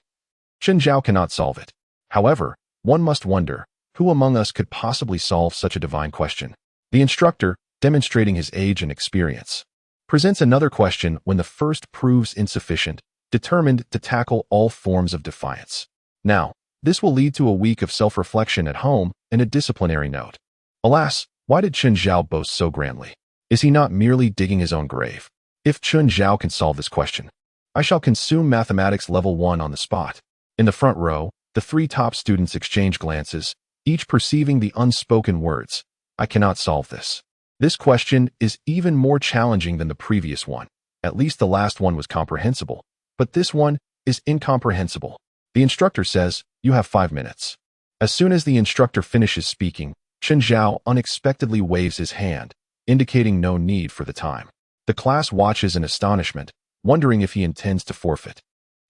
Chun Zhao cannot solve it. However, one must wonder, who among us could possibly solve such a divine question? The instructor, demonstrating his age and experience, presents another question when the first proves insufficient, determined to tackle all forms of defiance. Now, this will lead to a week of self-reflection at home and a disciplinary note. Alas, why did Chun Zhao boast so grandly? Is he not merely digging his own grave? If Chun Zhao can solve this question, I shall consume mathematics level 1 on the spot. In the front row, the 3 top students exchange glances, each perceiving the unspoken words, "I cannot solve this." This question is even more challenging than the previous one. At least the last one was comprehensible, but this one is incomprehensible. The instructor says, "You have 5 minutes." As soon as the instructor finishes speaking, Chun Zhao unexpectedly waves his hand, indicating no need for the time. The class watches in astonishment, wondering if he intends to forfeit.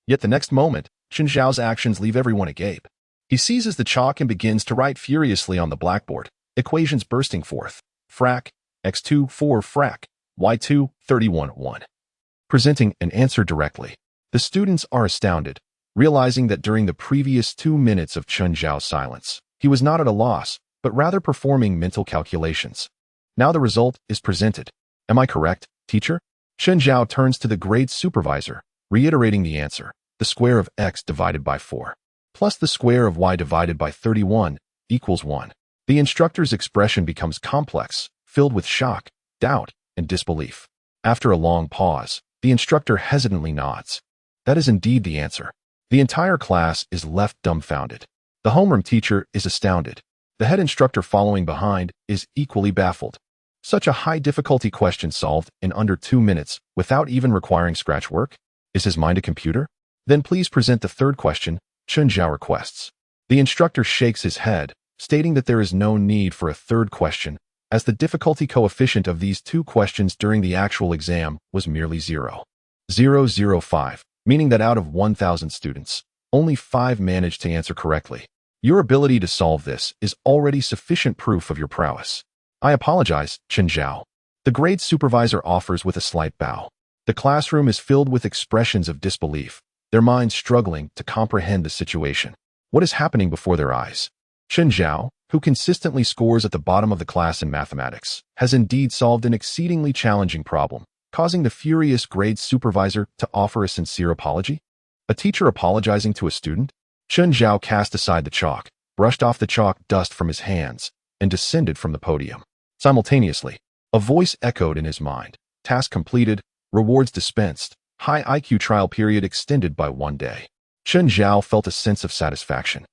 Yet the next moment, Chun Zhao's actions leave everyone agape. He seizes the chalk and begins to write furiously on the blackboard, equations bursting forth. Frac, x2, 4 frac, y2, 31, 1. Presenting an answer directly. The students are astounded, realizing that during the previous 2 minutes of Chun Zhao's silence, he was not at a loss, but rather performing mental calculations. Now the result is presented. Am I correct, teacher? Chun Zhao turns to the grade supervisor, reiterating the answer. The square of x divided by 4 plus the square of y divided by 31 equals 1. The instructor's expression becomes complex, filled with shock, doubt, and disbelief. After a long pause, the instructor hesitantly nods. That is indeed the answer. The entire class is left dumbfounded. The homeroom teacher is astounded. The head instructor following behind is equally baffled. Such a high-difficulty question solved in under 2 minutes without even requiring scratch work? Is his mind a computer? Then please present the third question, Chun Zhao requests. The instructor shakes his head, stating that there is no need for a third question, as the difficulty coefficient of these 2 questions during the actual exam was merely 0.005. meaning that out of 1,000 students, only 5 managed to answer correctly. Your ability to solve this is already sufficient proof of your prowess. I apologize, Chen Zhao. The grade supervisor offers with a slight bow. The classroom is filled with expressions of disbelief, their minds struggling to comprehend the situation. What is happening before their eyes? Chen Zhao, who consistently scores at the bottom of the class in mathematics, has indeed solved an exceedingly challenging problem, causing the furious grade supervisor to offer a sincere apology? A teacher apologizing to a student? Chen Zhao cast aside the chalk, brushed off the chalk dust from his hands, and descended from the podium. Simultaneously, a voice echoed in his mind. Task completed, rewards dispensed, high IQ trial period extended by 1 day. Chen Zhao felt a sense of satisfaction.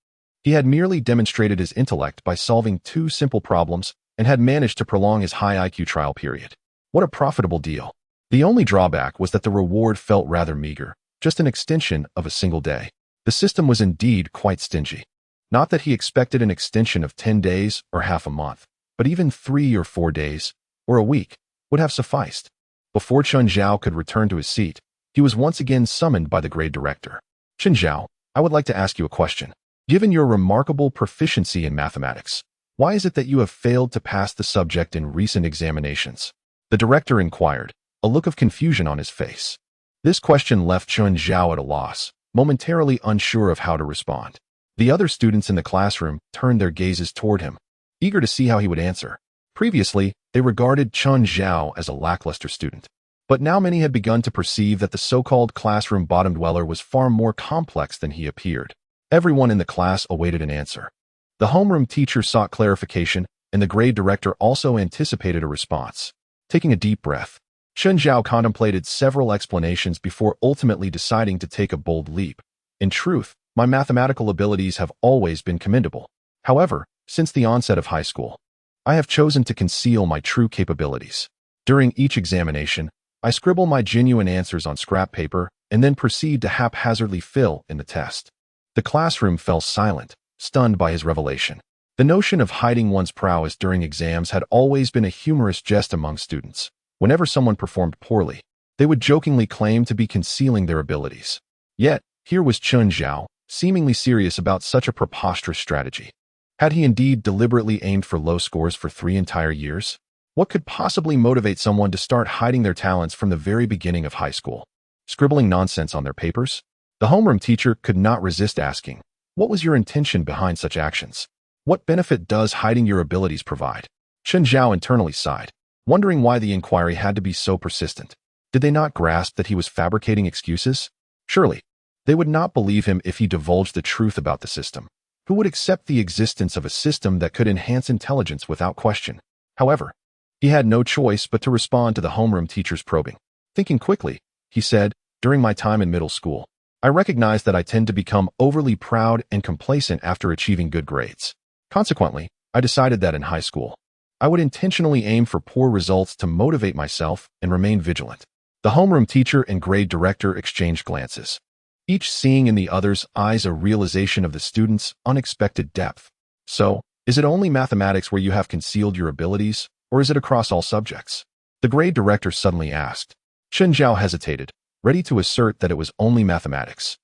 He had merely demonstrated his intellect by solving 2 simple problems and had managed to prolong his high IQ trial period. What a profitable deal. The only drawback was that the reward felt rather meager, just an extension of a single day. The system was indeed quite stingy. Not that he expected an extension of 10 days or half a month, but even 3 or 4 days, or a week, would have sufficed. Before Chen Zhao could return to his seat, he was once again summoned by the grade director. Chen Zhao, I would like to ask you a question. Given your remarkable proficiency in mathematics, why is it that you have failed to pass the subject in recent examinations? The director inquired, a look of confusion on his face. This question left Chen Zhao at a loss, momentarily unsure of how to respond. The other students in the classroom turned their gazes toward him, eager to see how he would answer. Previously, they regarded Chen Zhao as a lackluster student. But now many had begun to perceive that the so-called classroom bottom dweller was far more complex than he appeared. Everyone in the class awaited an answer. The homeroom teacher sought clarification, and the grade director also anticipated a response. Taking a deep breath, Chen Zhao contemplated several explanations before ultimately deciding to take a bold leap. In truth, my mathematical abilities have always been commendable. However, since the onset of high school, I have chosen to conceal my true capabilities. During each examination, I scribble my genuine answers on scrap paper and then proceed to haphazardly fill in the test. The classroom fell silent, stunned by his revelation. The notion of hiding one's prowess during exams had always been a humorous jest among students. Whenever someone performed poorly, they would jokingly claim to be concealing their abilities. Yet, here was Chen Zhao, seemingly serious about such a preposterous strategy. Had he indeed deliberately aimed for low scores for 3 entire years? What could possibly motivate someone to start hiding their talents from the very beginning of high school? Scribbling nonsense on their papers? The homeroom teacher could not resist asking, what was your intention behind such actions? What benefit does hiding your abilities provide? Chen Zhao internally sighed, wondering why the inquiry had to be so persistent. Did they not grasp that he was fabricating excuses? Surely, they would not believe him if he divulged the truth about the system. Who would accept the existence of a system that could enhance intelligence without question? However, he had no choice but to respond to the homeroom teacher's probing. Thinking quickly, he said, during my time in middle school, I recognized that I tend to become overly proud and complacent after achieving good grades. Consequently, I decided that in high school, I would intentionally aim for poor results to motivate myself and remain vigilant. The homeroom teacher and grade director exchanged glances, each seeing in the other's eyes a realization of the student's unexpected depth. So, is it only mathematics where you have concealed your abilities, or is it across all subjects? The grade director suddenly asked. Chen Zhao hesitated, ready to assert that it was only mathematics.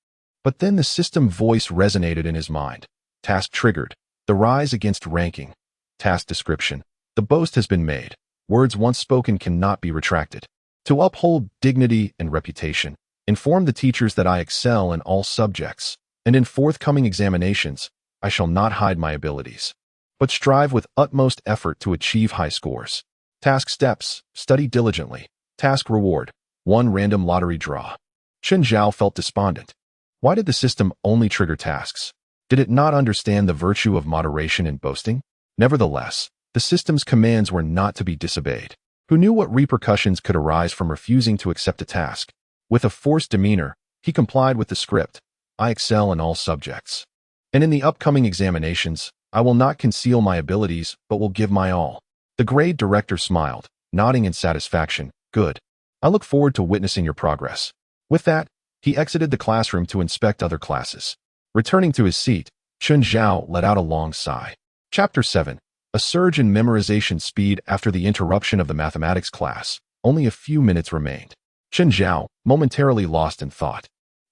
But then the system voice resonated in his mind. Task triggered. The rise against ranking. Task description. The boast has been made. Words once spoken cannot be retracted. To uphold dignity and reputation, inform the teachers that I excel in all subjects, and in forthcoming examinations, I shall not hide my abilities, but strive with utmost effort to achieve high scores. Task steps. Study diligently. Task reward. 1 random lottery draw. Chen Zhao felt despondent. Why did the system only trigger tasks? Did it not understand the virtue of moderation in boasting? Nevertheless, the system's commands were not to be disobeyed. Who knew what repercussions could arise from refusing to accept a task? With a forced demeanor, he complied with the script. I excel in all subjects. And in the upcoming examinations, I will not conceal my abilities, but will give my all. The grade director smiled, nodding in satisfaction. Good. I look forward to witnessing your progress. With that, he exited the classroom to inspect other classes. Returning to his seat, Chen Zhao let out a long sigh. Chapter 7. A surge in memorization speed after the interruption of the mathematics class. Only a few minutes remained. Chen Zhao, momentarily lost in thought.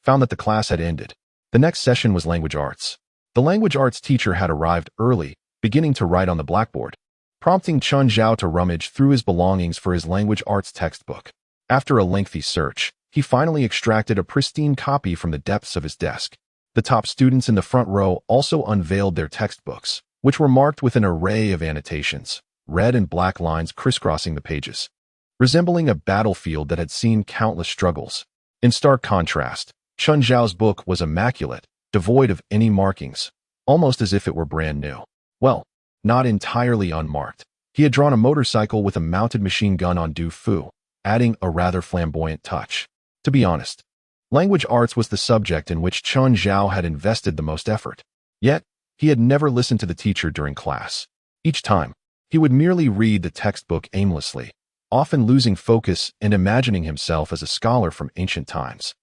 found that the class had ended. The next session was language arts. The language arts teacher had arrived early, beginning to write on the blackboard, prompting Chun Zhao to rummage through his belongings for his language arts textbook. After a lengthy search, he finally extracted a pristine copy from the depths of his desk. The top students in the front row also unveiled their textbooks, which were marked with an array of annotations, red and black lines crisscrossing the pages, resembling a battlefield that had seen countless struggles. In stark contrast, Chun Zhao's book was immaculate, devoid of any markings, almost as if it were brand new. Well, not entirely unmarked. He had drawn a motorcycle with a mounted machine gun on Du Fu, adding a rather flamboyant touch. To be honest, language arts was the subject in which Chun Zhao had invested the most effort. Yet, he had never listened to the teacher during class. Each time, he would merely read the textbook aimlessly, often losing focus and imagining himself as a scholar from ancient times,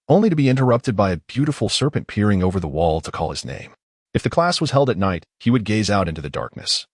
only to be interrupted by a beautiful serpent peering over the wall to call his name. If the class was held at night, he would gaze out into the darkness,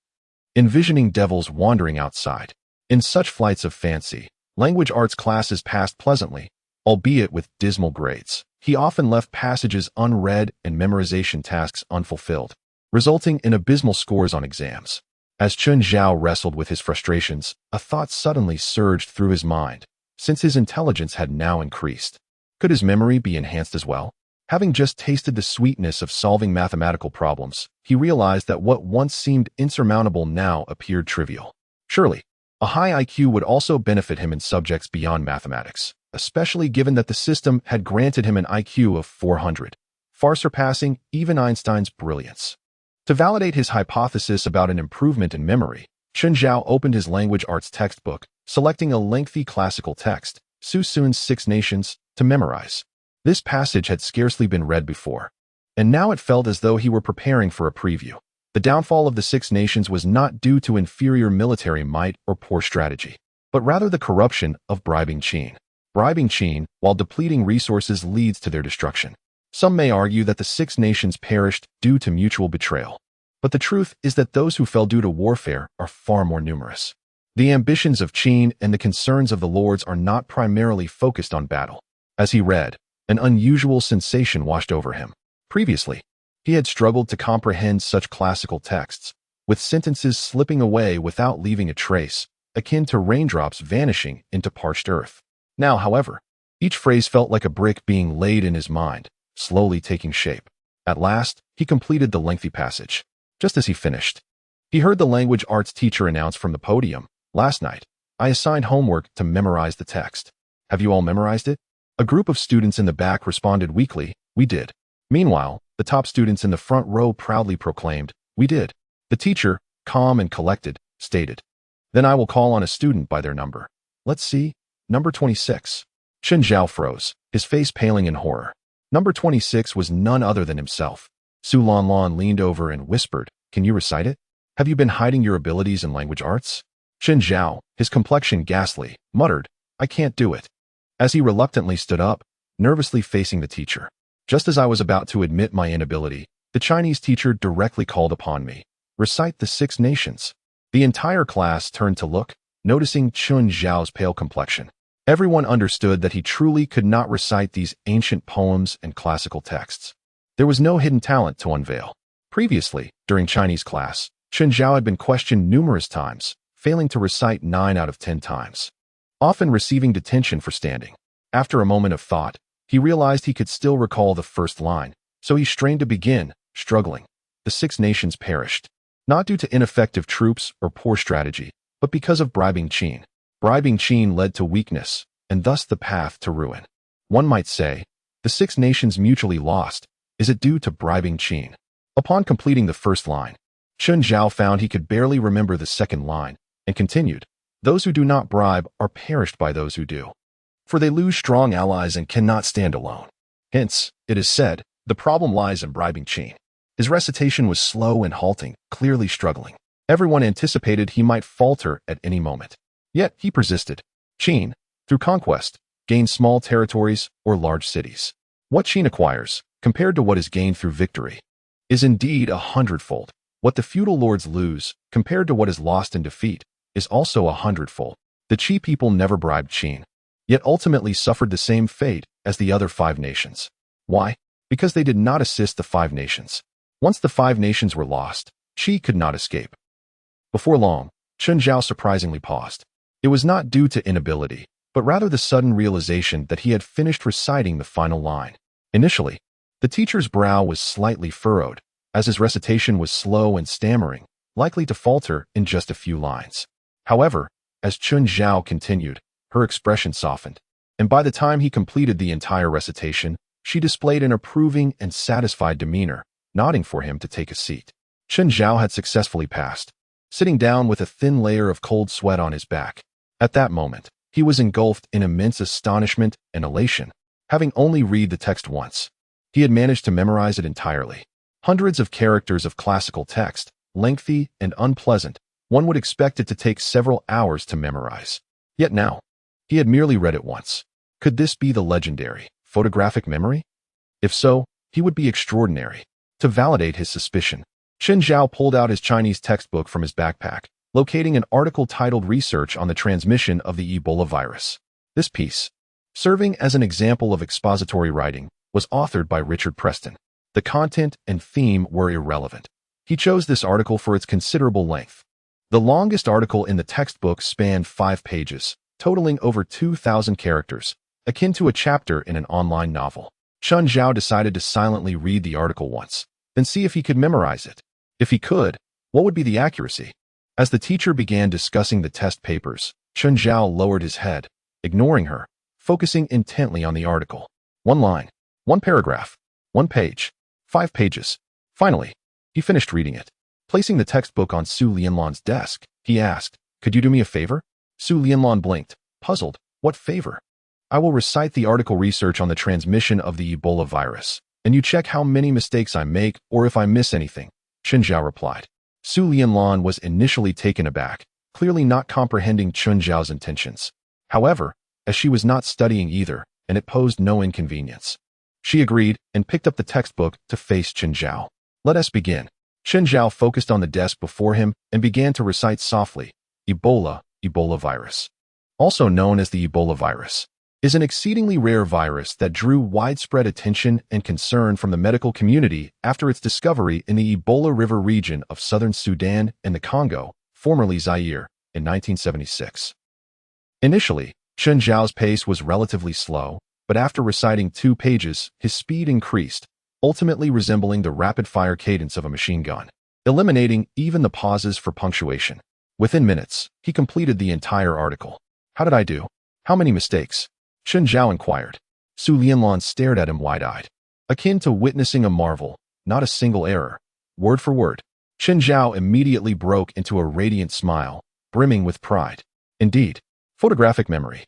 envisioning devils wandering outside. In such flights of fancy, language arts classes passed pleasantly, albeit with dismal grades. He often left passages unread and memorization tasks unfulfilled, resulting in abysmal scores on exams. As Chun Zhao wrestled with his frustrations, a thought suddenly surged through his mind. Since his intelligence had now increased, could his memory be enhanced as well? Having just tasted the sweetness of solving mathematical problems, he realized that what once seemed insurmountable now appeared trivial. Surely, a high IQ would also benefit him in subjects beyond mathematics, especially given that the system had granted him an IQ of 400, far surpassing even Einstein's brilliance. To validate his hypothesis about an improvement in memory, Chun Zhao opened his language arts textbook, selecting a lengthy classical text, Su Sun's Six Nations, to memorize. This passage had scarcely been read before, and now it felt as though he were preparing for a preview. The downfall of the Six Nations was not due to inferior military might or poor strategy, but rather the corruption of bribing Qin. Bribing Qin, while depleting resources, leads to their destruction. Some may argue that the Six Nations perished due to mutual betrayal, but the truth is that those who fell due to warfare are far more numerous. The ambitions of Qin and the concerns of the lords are not primarily focused on battle. As he read, an unusual sensation washed over him. Previously, he had struggled to comprehend such classical texts, with sentences slipping away without leaving a trace, akin to raindrops vanishing into parched earth. Now, however, each phrase felt like a brick being laid in his mind, slowly taking shape. At last, he completed the lengthy passage. Just as he finished, he heard the language arts teacher announce from the podium, "Last night, I assigned homework to memorize the text. Have you all memorized it?" A group of students in the back responded weakly, "We did." Meanwhile, the top students in the front row proudly proclaimed, "We did." The teacher, calm and collected, stated, "Then I will call on a student by their number. Let's see, number 26. Chun Zhao froze, his face paling in horror. Number 26 was none other than himself. Su Lanlan leaned over and whispered, "Can you recite it? Have you been hiding your abilities in language arts?" Chun Zhao, his complexion ghastly, muttered, "I can't do it." As he reluctantly stood up, nervously facing the teacher. Just as I was about to admit my inability, the Chinese teacher directly called upon me, "Recite the Six Nations." The entire class turned to look, noticing Chun Zhao's pale complexion. Everyone understood that he truly could not recite these ancient poems and classical texts. There was no hidden talent to unveil. Previously, during Chinese class, Chun Zhao had been questioned numerous times, failing to recite 9 out of 10 times, often receiving detention for standing. After a moment of thought, he realized he could still recall the first line, so he strained to begin, struggling. The Six Nations perished, not due to ineffective troops or poor strategy, but because of bribing Qin. Bribing Qin led to weakness, and thus the path to ruin. One might say, the Six Nations mutually lost. Is it due to bribing Qin? Upon completing the first line, Chun Zhao found he could barely remember the second line, and continued, "Those who do not bribe are perished by those who do, for they lose strong allies and cannot stand alone." Hence, it is said, the problem lies in bribing Qin. His recitation was slow and halting, clearly struggling. Everyone anticipated he might falter at any moment. Yet he persisted. Qin, through conquest, gains small territories or large cities. What Qin acquires, compared to what is gained through victory, is indeed 100-fold. What the feudal lords lose, compared to what is lost in defeat, is also 100-fold. The Qi people never bribed Qin, yet ultimately suffered the same fate as the other 5 nations. Why? Because they did not assist the Five Nations. Once the Five Nations were lost, she could not escape. Before long, Chen Zhao surprisingly paused. It was not due to inability, but rather the sudden realization that he had finished reciting the final line. Initially, the teacher's brow was slightly furrowed, as his recitation was slow and stammering, likely to falter in just a few lines. However, as Chen Zhao continued, her expression softened, and by the time he completed the entire recitation, she displayed an approving and satisfied demeanor, nodding for him to take a seat. Chen Zhao had successfully passed, sitting down with a thin layer of cold sweat on his back. At that moment, he was engulfed in immense astonishment and elation, having only read the text once. He had managed to memorize it entirely. Hundreds of characters of classical text, lengthy and unpleasant, one would expect it to take several hours to memorize. Yet now, he had merely read it once. Could this be the legendary photographic memory? If so, he would be extraordinary. To validate his suspicion, Chen Zhao pulled out his Chinese textbook from his backpack, locating an article titled Research on the Transmission of the Ebola Virus. This piece, serving as an example of expository writing, was authored by Richard Preston. The content and theme were irrelevant. He chose this article for its considerable length. The longest article in the textbook spanned 5 pages, totaling over 2,000 characters, akin to a chapter in an online novel. Chen Zhao decided to silently read the article once, then see if he could memorize it. If he could, what would be the accuracy? As the teacher began discussing the test papers, Chen Zhao lowered his head, ignoring her, focusing intently on the article. 1 line, 1 paragraph, 1 page, 5 pages. Finally, he finished reading it. Placing the textbook on Su Lianlan's desk, he asked, "Could you do me a favor?" Su Lianlan blinked, puzzled. "What favor?" "I will recite the article Research on the Transmission of the Ebola Virus, and you check how many mistakes I make or if I miss anything," Chen Zhao replied. Su Lianlan was initially taken aback, clearly not comprehending Chen Zhao's intentions. However, as she was not studying either, and it posed no inconvenience, she agreed and picked up the textbook to face Chen Zhao. "Let us begin." Chen Zhao focused on the desk before him and began to recite softly. Ebola virus, also known as the Ebola virus, is an exceedingly rare virus that drew widespread attention and concern from the medical community after its discovery in the Ebola River region of southern Sudan and the Congo, formerly Zaire, in 1976. Initially, Chen Zhao's pace was relatively slow, but after reciting 2 pages, his speed increased, ultimately resembling the rapid-fire cadence of a machine gun, eliminating even the pauses for punctuation. Within minutes, he completed the entire article. "How did I do? How many mistakes?" Chen Zhao inquired. Su Lianlan stared at him wide-eyed, akin to witnessing a marvel, not a single error. Word for word. Chen Zhao immediately broke into a radiant smile, brimming with pride. Indeed, photographic memory.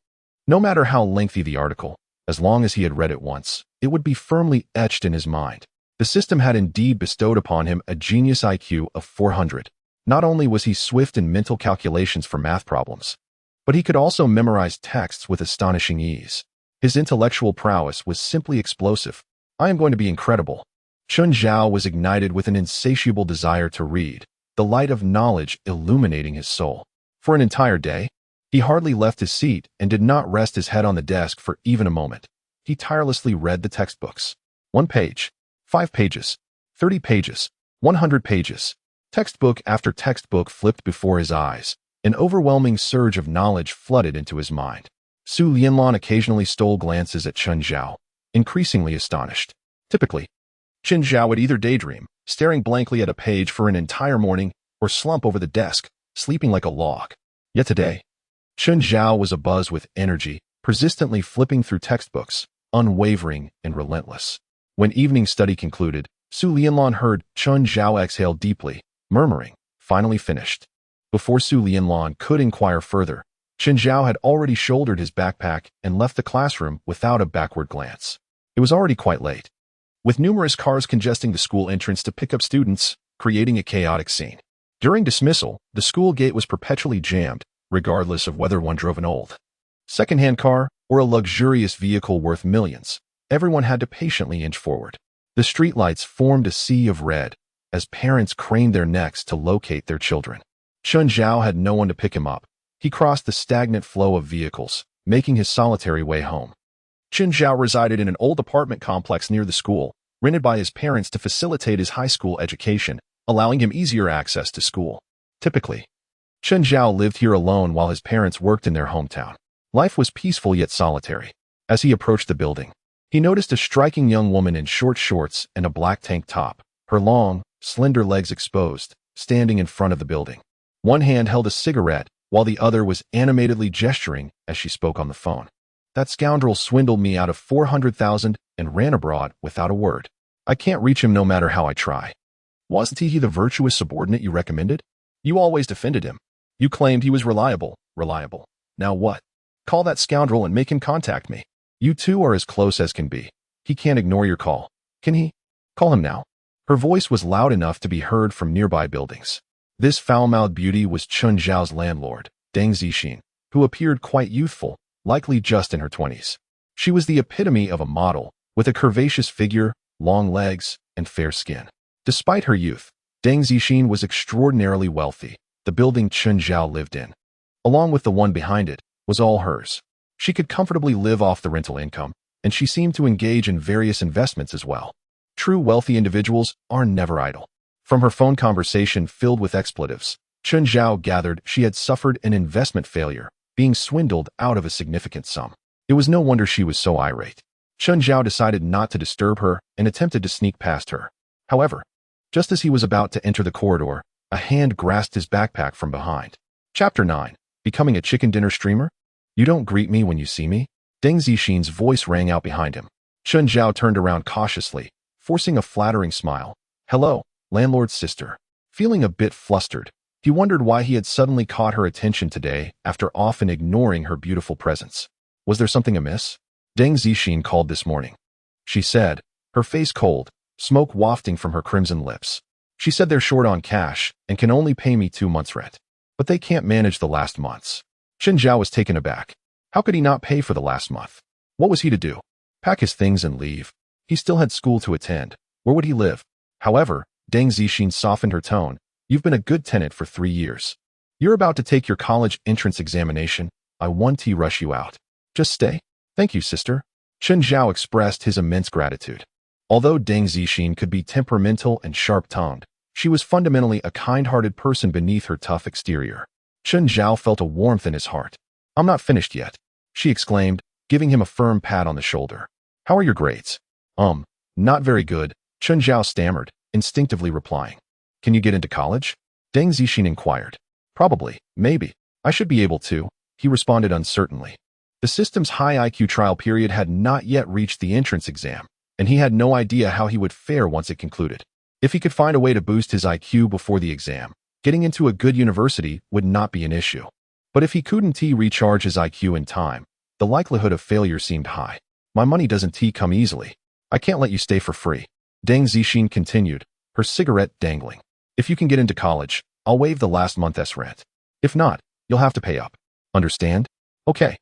No matter how lengthy the article, as long as he had read it once, it would be firmly etched in his mind. The system had indeed bestowed upon him a genius IQ of 400. Not only was he swift in mental calculations for math problems, but he could also memorize texts with astonishing ease. His intellectual prowess was simply explosive. "I am going to be incredible." Chen Zhao was ignited with an insatiable desire to read, the light of knowledge illuminating his soul. For an entire day, he hardly left his seat and did not rest his head on the desk for even a moment. He tirelessly read the textbooks. 1 page, 5 pages, 30 pages, 100 pages. Textbook after textbook flipped before his eyes. An overwhelming surge of knowledge flooded into his mind. Su Lianlan occasionally stole glances at Chen Zhao, increasingly astonished. Typically, Chen Zhao would either daydream, staring blankly at a page for an entire morning, or slump over the desk, sleeping like a log. Yet today, Chen Zhao was abuzz with energy, persistently flipping through textbooks, unwavering and relentless. When evening study concluded, Su Lianlan heard Chen Zhao exhale deeply, murmuring, "Finally finished." Before Su Lianlan could inquire further, Chen Zhao had already shouldered his backpack and left the classroom without a backward glance. It was already quite late, with numerous cars congesting the school entrance to pick up students, creating a chaotic scene. During dismissal, the school gate was perpetually jammed, regardless of whether one drove an old second-hand car or a luxurious vehicle worth millions. Everyone had to patiently inch forward. The streetlights formed a sea of red as parents craned their necks to locate their children. Chen Zhao had no one to pick him up. He crossed the stagnant flow of vehicles, making his solitary way home. Chen Zhao resided in an old apartment complex near the school, rented by his parents to facilitate his high school education, allowing him easier access to school. Typically, Chen Zhao lived here alone while his parents worked in their hometown. Life was peaceful yet solitary. As he approached the building, he noticed a striking young woman in short shorts and a black tank top, her long, slender legs exposed, standing in front of the building. One hand held a cigarette, while the other was animatedly gesturing as she spoke on the phone. That scoundrel swindled me out of 400,000 and ran abroad without a word. I can't reach him no matter how I try. Wasn't he the virtuous subordinate you recommended? You always defended him. You claimed he was reliable. Now what? Call that scoundrel and make him contact me. You two are as close as can be. He can't ignore your call. Can he? Call him now. Her voice was loud enough to be heard from nearby buildings. This foul-mouthed beauty was Chen Zhao's landlord, Deng Zixin, who appeared quite youthful, likely just in her 20s. She was the epitome of a model, with a curvaceous figure, long legs, and fair skin. Despite her youth, Deng Zixin was extraordinarily wealthy. The building Chen Zhao lived in, along with the one behind it, was all hers. She could comfortably live off the rental income, and she seemed to engage in various investments as well. True wealthy individuals are never idle. From her phone conversation filled with expletives, Chen Zhao gathered she had suffered an investment failure, being swindled out of a significant sum. It was no wonder she was so irate. Chen Zhao decided not to disturb her and attempted to sneak past her. However, just as he was about to enter the corridor, a hand grasped his backpack from behind. Chapter 9. Becoming a chicken dinner streamer? You don't greet me when you see me? Deng Zixin's voice rang out behind him. Chen Zhao turned around cautiously, forcing a flattering smile. Hello, landlord's sister. Feeling a bit flustered, he wondered why he had suddenly caught her attention today after often ignoring her beautiful presence. Was there something amiss? Deng Zixin called this morning, she said, her face cold, smoke wafting from her crimson lips. She said they're short on cash and can only pay me 2 months' rent. But they can't manage the last months. Chen Zhao was taken aback. How could he not pay for the last month? What was he to do? Pack his things and leave? He still had school to attend. Where would he live? However, Deng Zixin softened her tone. You've been a good tenant for 3 years. You're about to take your college entrance examination. I won't rush you out. Just stay. Thank you, sister. Chen Zhao expressed his immense gratitude. Although Deng Zixin could be temperamental and sharp-tongued, she was fundamentally a kind-hearted person beneath her tough exterior. Chen Zhao felt a warmth in his heart. I'm not finished yet, she exclaimed, giving him a firm pat on the shoulder. How are your grades? Not very good, Chen Zhao stammered, instinctively replying. Can you get into college? Deng Zixin inquired. Probably, maybe. I should be able to, he responded uncertainly. The system's high IQ trial period had not yet reached the entrance exam, and he had no idea how he would fare once it concluded. If he could find a way to boost his IQ before the exam, getting into a good university would not be an issue. But if he couldn't recharge his IQ in time, the likelihood of failure seemed high. My money doesn't come easily. I can't let you stay for free. Deng Zixin continued, her cigarette dangling. If you can get into college, I'll waive the last month's rent. If not, you'll have to pay up. Understand? Okay.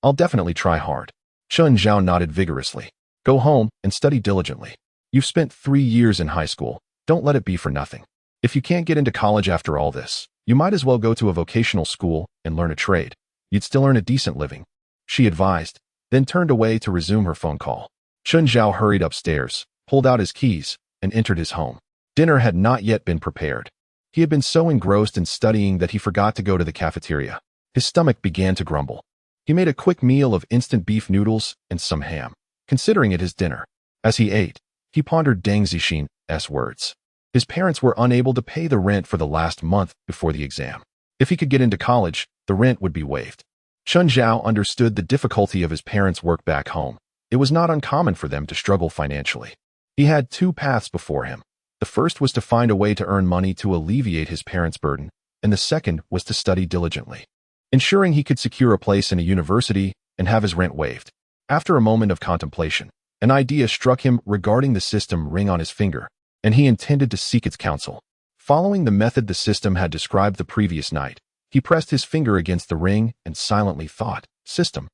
I'll definitely try hard. Chen Zhao nodded vigorously. Go home and study diligently. You've spent 3 years in high school. Don't let it be for nothing. If you can't get into college after all this, you might as well go to a vocational school and learn a trade. You'd still earn a decent living, she advised, then turned away to resume her phone call. Chen Zhao hurried upstairs, pulled out his keys, and entered his home. Dinner had not yet been prepared. He had been so engrossed in studying that he forgot to go to the cafeteria. His stomach began to grumble. He made a quick meal of instant beef noodles and some ham, considering it his dinner. As he ate, he pondered Deng Zixin's words. His parents were unable to pay the rent for the last month before the exam. If he could get into college, the rent would be waived. Chen Zhao understood the difficulty of his parents' work back home. It was not uncommon for them to struggle financially. He had 2 paths before him. The first was to find a way to earn money to alleviate his parents' burden, and the second was to study diligently, ensuring he could secure a place in a university and have his rent waived. After a moment of contemplation, an idea struck him regarding the system ring on his finger, and he intended to seek its counsel. Following the method the system had described the previous night, he pressed his finger against the ring and silently thought, System,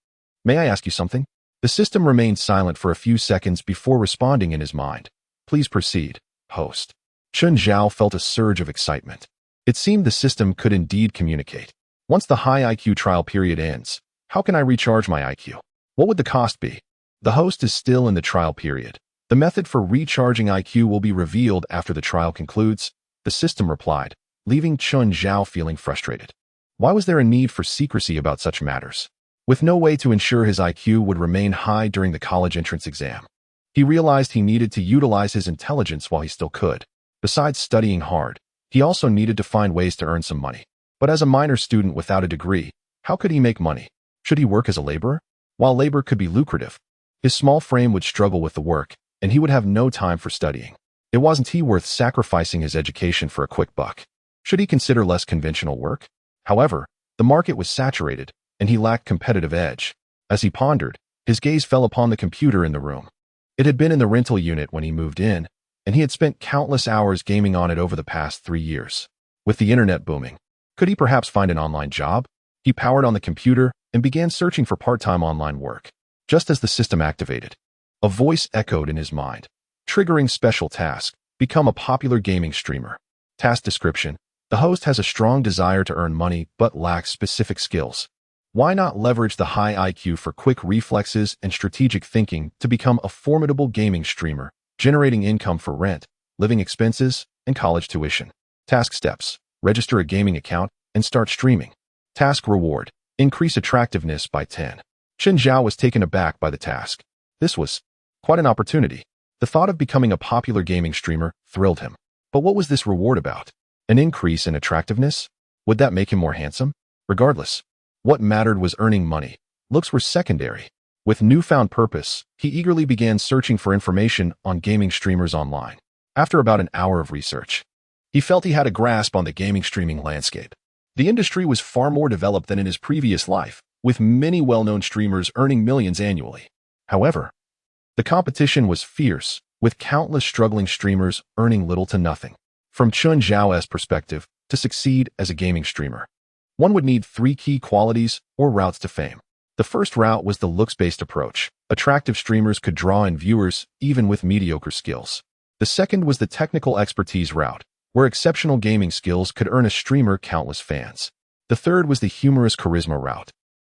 may I ask you something? The system remained silent for a few seconds before responding in his mind. Please proceed, host. Chen Zhao felt a surge of excitement. It seemed the system could indeed communicate. Once the high IQ trial period ends, how can I recharge my IQ? What would the cost be? The host is still in the trial period. The method for recharging IQ will be revealed after the trial concludes, the system replied, leaving Chun Zhao feeling frustrated. Why was there a need for secrecy about such matters? With no way to ensure his IQ would remain high during the college entrance exam, he realized he needed to utilize his intelligence while he still could. Besides studying hard, he also needed to find ways to earn some money. But as a minor student without a degree, how could he make money? Should he work as a laborer? While labor could be lucrative, his small frame would struggle with the work, and he would have no time for studying. It wasn't he worth sacrificing his education for a quick buck. Should he consider less conventional work? However, the market was saturated, and he lacked competitive edge. As he pondered, his gaze fell upon the computer in the room. It had been in the rental unit when he moved in, and he had spent countless hours gaming on it over the past 3 years. With the internet booming, could he perhaps find an online job? He powered on the computer and began searching for part-time online work. Just as the system activated, a voice echoed in his mind, triggering special task, become a popular gaming streamer. Task description: the host has a strong desire to earn money but lacks specific skills. Why not leverage the high IQ for quick reflexes and strategic thinking to become a formidable gaming streamer, generating income for rent, living expenses, and college tuition? Task steps: register a gaming account and start streaming. Task reward: increase attractiveness by 10. Chen Zhao was taken aback by the task. This was quite an opportunity. The thought of becoming a popular gaming streamer thrilled him. But what was this reward about? An increase in attractiveness? Would that make him more handsome? Regardless, what mattered was earning money. Looks were secondary. With newfound purpose, he eagerly began searching for information on gaming streamers online. After about an hour of research, he felt he had a grasp on the gaming streaming landscape. The industry was far more developed than in his previous life, with many well-known streamers earning millions annually. However, the competition was fierce, with countless struggling streamers earning little to nothing. From Chun Zhao's perspective, to succeed as a gaming streamer, one would need 3 key qualities or routes to fame. The first route was the looks-based approach. Attractive streamers could draw in viewers even with mediocre skills. The second was the technical expertise route, where exceptional gaming skills could earn a streamer countless fans. The third was the humorous charisma route,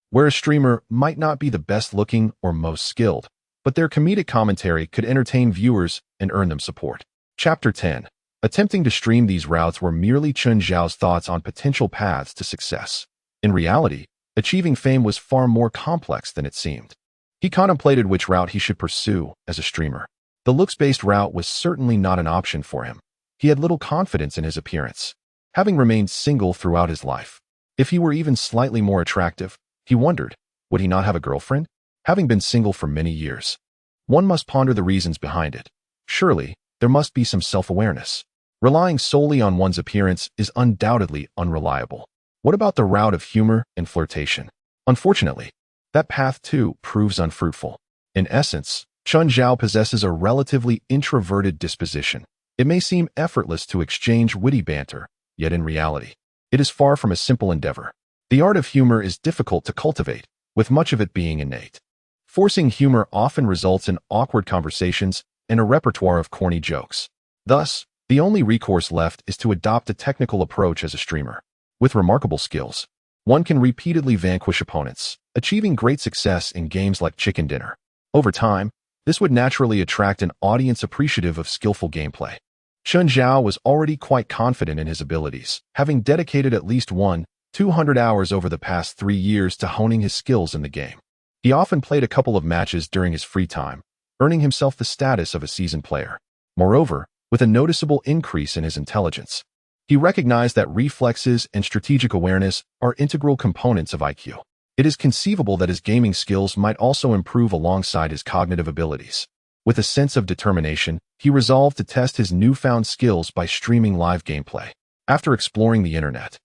where a streamer might not be the best-looking or most skilled, but their comedic commentary could entertain viewers and earn them support. Chapter 10. Attempting to stream these routes were merely Chun Zhao's thoughts on potential paths to success. In reality, achieving fame was far more complex than it seemed. He contemplated which route he should pursue as a streamer. The looks-based route was certainly not an option for him. He had little confidence in his appearance, having remained single throughout his life. If he were even slightly more attractive, he wondered, would he not have a girlfriend? Having been single for many years, one must ponder the reasons behind it. Surely, there must be some self-awareness. Relying solely on one's appearance is undoubtedly unreliable. What about the route of humor and flirtation? Unfortunately, that path too proves unfruitful. In essence, Chun Zhao possesses a relatively introverted disposition. It may seem effortless to exchange witty banter, yet in reality, it is far from a simple endeavor. The art of humor is difficult to cultivate, with much of it being innate. Forcing humor often results in awkward conversations and a repertoire of corny jokes. Thus, the only recourse left is to adopt a technical approach as a streamer. With remarkable skills, one can repeatedly vanquish opponents, achieving great success in games like Chicken Dinner. Over time, this would naturally attract an audience appreciative of skillful gameplay. Chun Zhao was already quite confident in his abilities, having dedicated at least 200 hours over the past 3 years to honing his skills in the game. He often played a couple of matches during his free time, earning himself the status of a seasoned player. Moreover, with a noticeable increase in his intelligence, he recognized that reflexes and strategic awareness are integral components of IQ. It is conceivable that his gaming skills might also improve alongside his cognitive abilities. With a sense of determination, he resolved to test his newfound skills by streaming live gameplay. After exploring the internet,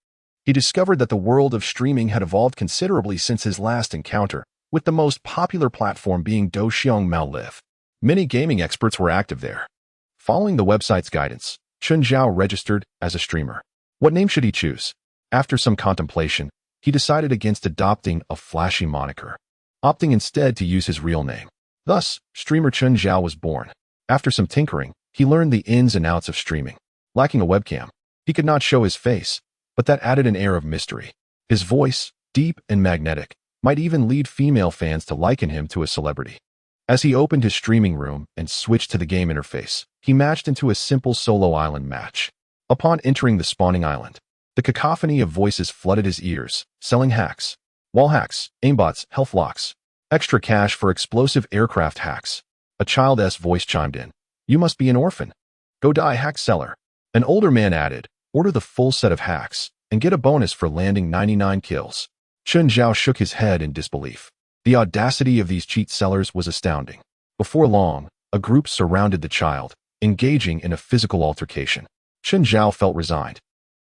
he discovered that the world of streaming had evolved considerably since his last encounter, with the most popular platform being Douxiong Mao Live. Many gaming experts were active there. Following the website's guidance, Chun Zhao registered as a streamer. What name should he choose? After some contemplation, he decided against adopting a flashy moniker, opting instead to use his real name. Thus, streamer Chun Zhao was born. After some tinkering, he learned the ins and outs of streaming. Lacking a webcam, he could not show his face, but that added an air of mystery. His voice, deep and magnetic, might even lead female fans to liken him to a celebrity. As he opened his streaming room and switched to the game interface, he matched into a simple solo island match. Upon entering the spawning island, the cacophony of voices flooded his ears, selling hacks, wall hacks, aimbots, health locks, extra cash for explosive aircraft hacks. A child's voice chimed in. You must be an orphan. Go die, hack seller. An older man added, order the full set of hacks and get a bonus for landing 99 kills. Chen Zhao shook his head in disbelief. The audacity of these cheat sellers was astounding. Before long, a group surrounded the child, engaging in a physical altercation. Chen Zhao felt resigned.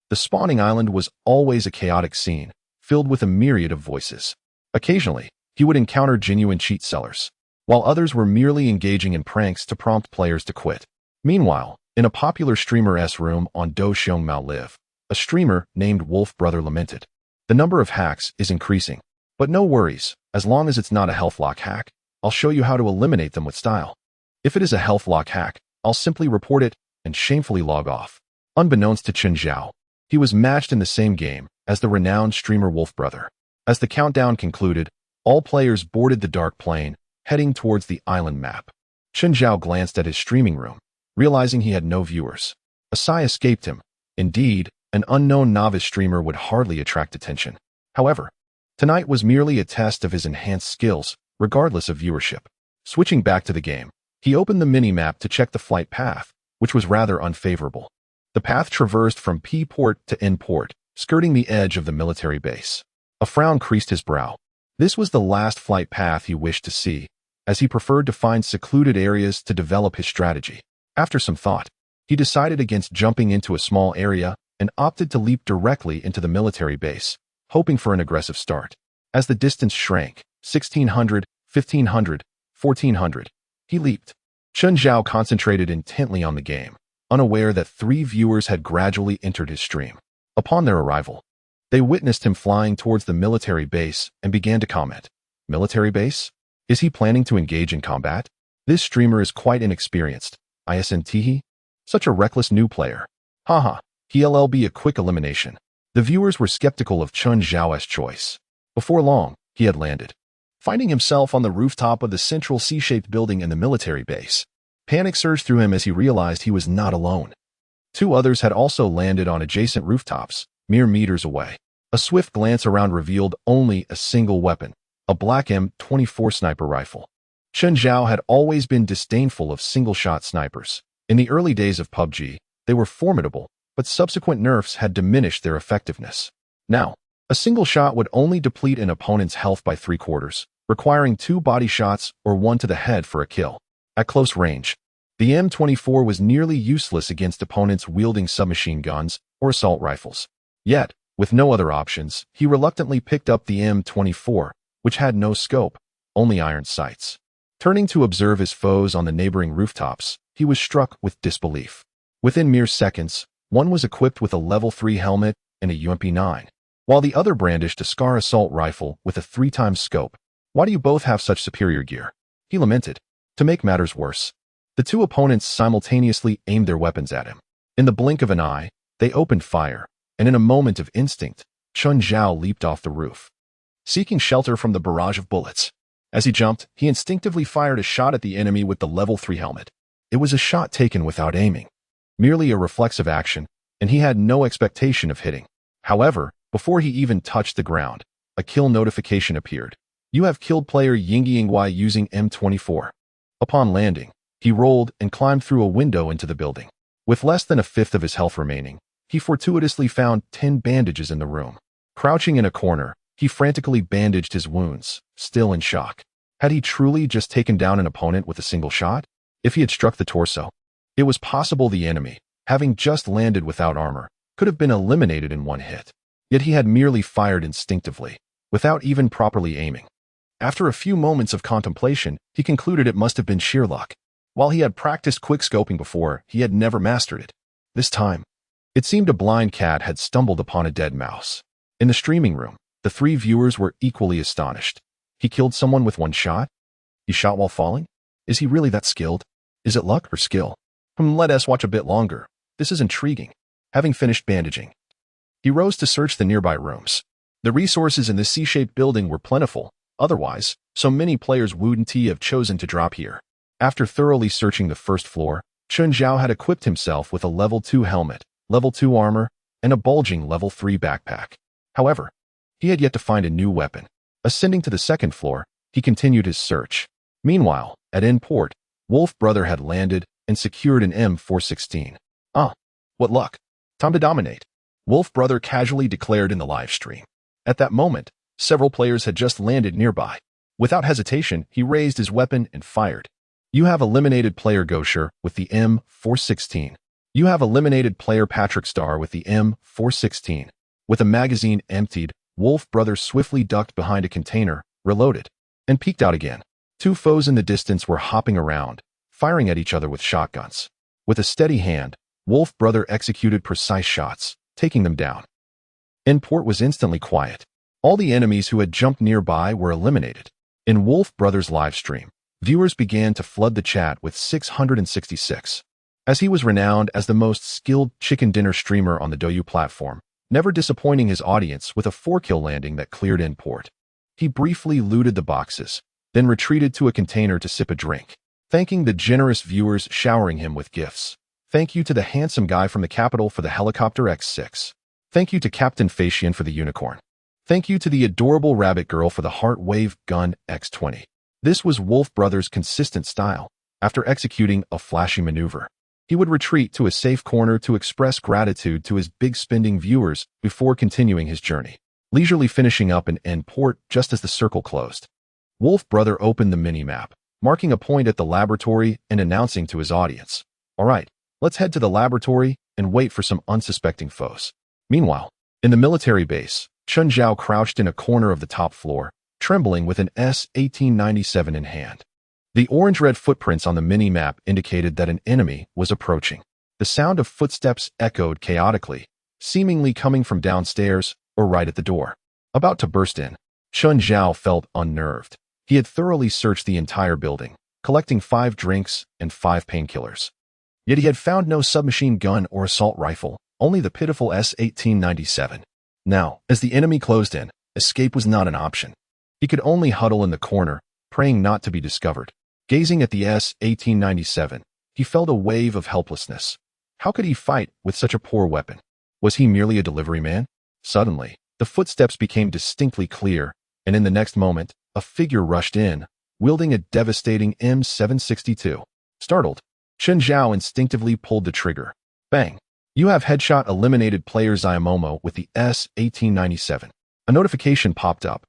The spawning island was always a chaotic scene, filled with a myriad of voices. Occasionally, he would encounter genuine cheat sellers, while others were merely engaging in pranks to prompt players to quit. Meanwhile, in a popular streamer's room on Do Xiong Mao Live, a streamer named Wolf Brother lamented. The number of hacks is increasing, but no worries, as long as it's not a health lock hack, I'll show you how to eliminate them with style. If it is a health lock hack, I'll simply report it and shamefully log off. Unbeknownst to Chen Zhao, he was matched in the same game as the renowned streamer Wolf Brother. As the countdown concluded, all players boarded the dark plane, heading towards the island map. Chen Zhao glanced at his streaming room, realizing he had no viewers. A sigh escaped him. Indeed, an unknown novice streamer would hardly attract attention. However, tonight was merely a test of his enhanced skills, regardless of viewership. Switching back to the game, he opened the mini-map to check the flight path, which was rather unfavorable. The path traversed from P port to N port, skirting the edge of the military base. A frown creased his brow. This was the last flight path he wished to see, as he preferred to find secluded areas to develop his strategy. After some thought, he decided against jumping into a small area and opted to leap directly into the military base, hoping for an aggressive start. As the distance shrank, 1600, 1500, 1400, he leaped. Chen Zhao concentrated intently on the game, unaware that 3 viewers had gradually entered his stream. Upon their arrival, they witnessed him flying towards the military base and began to comment. Military base? Is he planning to engage in combat? This streamer is quite inexperienced. Isn't such a reckless new player. Haha, he'll be a quick elimination. The viewers were skeptical of Chen Zhao's choice. Before long, he had landed. Finding himself on the rooftop of the central C-shaped building in the military base, panic surged through him as he realized he was not alone. 2 others had also landed on adjacent rooftops, mere meters away. A swift glance around revealed only a single weapon, a black M24 sniper rifle. Chen Zhao had always been disdainful of single-shot snipers. In the early days of PUBG, they were formidable, but subsequent nerfs had diminished their effectiveness. Now, a single shot would only deplete an opponent's health by 3/4, requiring 2 body shots or 1 to the head for a kill. At close range, the M24 was nearly useless against opponents wielding submachine guns or assault rifles. Yet, with no other options, he reluctantly picked up the M24, which had no scope, only iron sights. Turning to observe his foes on the neighboring rooftops, he was struck with disbelief. Within mere seconds, one was equipped with a level 3 helmet and a UMP-9, while the other brandished a Scar assault rifle with a 3x scope. Why do you both have such superior gear? He lamented. To make matters worse, the 2 opponents simultaneously aimed their weapons at him. In the blink of an eye, they opened fire, and in a moment of instinct, Chen Zhao leaped off the roof, seeking shelter from the barrage of bullets. As he jumped, he instinctively fired a shot at the enemy with the level 3 helmet. It was a shot taken without aiming, merely a reflexive action, and he had no expectation of hitting. However, before he even touched the ground, a kill notification appeared. You have killed player Yingyingwei using M24. Upon landing, he rolled and climbed through a window into the building. With less than a fifth of his health remaining, he fortuitously found 10 bandages in the room. Crouching in a corner, he frantically bandaged his wounds, still in shock. Had he truly just taken down an opponent with a single shot? If he had struck the torso, it was possible the enemy, having just landed without armor, could have been eliminated in one hit. Yet he had merely fired instinctively, without even properly aiming. After a few moments of contemplation, he concluded it must have been sheer luck. While he had practiced quickscoping before, he had never mastered it. This time, it seemed a blind cat had stumbled upon a dead mouse. In the streaming room, the 3 viewers were equally astonished. He killed someone with 1 shot? He shot while falling? Is he really that skilled? Is it luck or skill? Let us watch a bit longer. This is intriguing. Having finished bandaging, he rose to search the nearby rooms. The resources in this C-shaped building were plentiful. Otherwise, so many players wouldn't have chosen to drop here. After thoroughly searching the first floor, Chun Zhao had equipped himself with a level 2 helmet, level 2 armor, and a bulging level 3 backpack. However, he had yet to find a new weapon. Ascending to the second floor, he continued his search. Meanwhile, at End Port, Wolf Brother had landed and secured an M416. Ah, what luck. Time to dominate, Wolf Brother casually declared in the live stream. At that moment, several players had just landed nearby. Without hesitation, he raised his weapon and fired. You have eliminated player Gosher with the M416. You have eliminated player Patrick Star with the M416. With a magazine emptied, Wolf Brother swiftly ducked behind a container, reloaded, and peeked out again. Two foes in the distance were hopping around, firing at each other with shotguns. With a steady hand, Wolf Brother executed precise shots, taking them down. End Port was instantly quiet. All the enemies who had jumped nearby were eliminated. In Wolf Brother's livestream, viewers began to flood the chat with 666. As he was renowned as the most skilled chicken dinner streamer on the Douyu platform, never disappointing his audience with a 4-kill landing that cleared End Port. He briefly looted the boxes, then retreated to a container to sip a drink, thanking the generous viewers showering him with gifts. Thank you to the handsome guy from the capital for the helicopter X6. Thank you to Captain Facian for the unicorn. Thank you to the adorable rabbit girl for the heart wave gun X20. This was Wolf Brother's consistent style. After executing a flashy maneuver, he would retreat to a safe corner to express gratitude to his big-spending viewers before continuing his journey, leisurely finishing up in End Port just as the circle closed. Wolf Brother opened the mini-map, marking a point at the laboratory and announcing to his audience, "All right, let's head to the laboratory and wait for some unsuspecting foes." Meanwhile, in the military base, Chun Zhao crouched in a corner of the top floor, trembling with an S-1897 in hand. The orange-red footprints on the mini-map indicated that an enemy was approaching. The sound of footsteps echoed chaotically, seemingly coming from downstairs or right at the door. About to burst in, Chun Zhao felt unnerved. He had thoroughly searched the entire building, collecting 5 drinks and 5 painkillers. Yet he had found no submachine gun or assault rifle, only the pitiful S-1897. Now, as the enemy closed in, escape was not an option. He could only huddle in the corner, praying not to be discovered. Gazing at the S-1897, he felt a wave of helplessness. How could he fight with such a poor weapon? Was he merely a delivery man? Suddenly, the footsteps became distinctly clear, and in the next moment, a figure rushed in, wielding a devastating M762. Startled, Chun Zhao instinctively pulled the trigger. Bang! You have headshot eliminated player Xiaomomo with the S-1897. A notification popped up.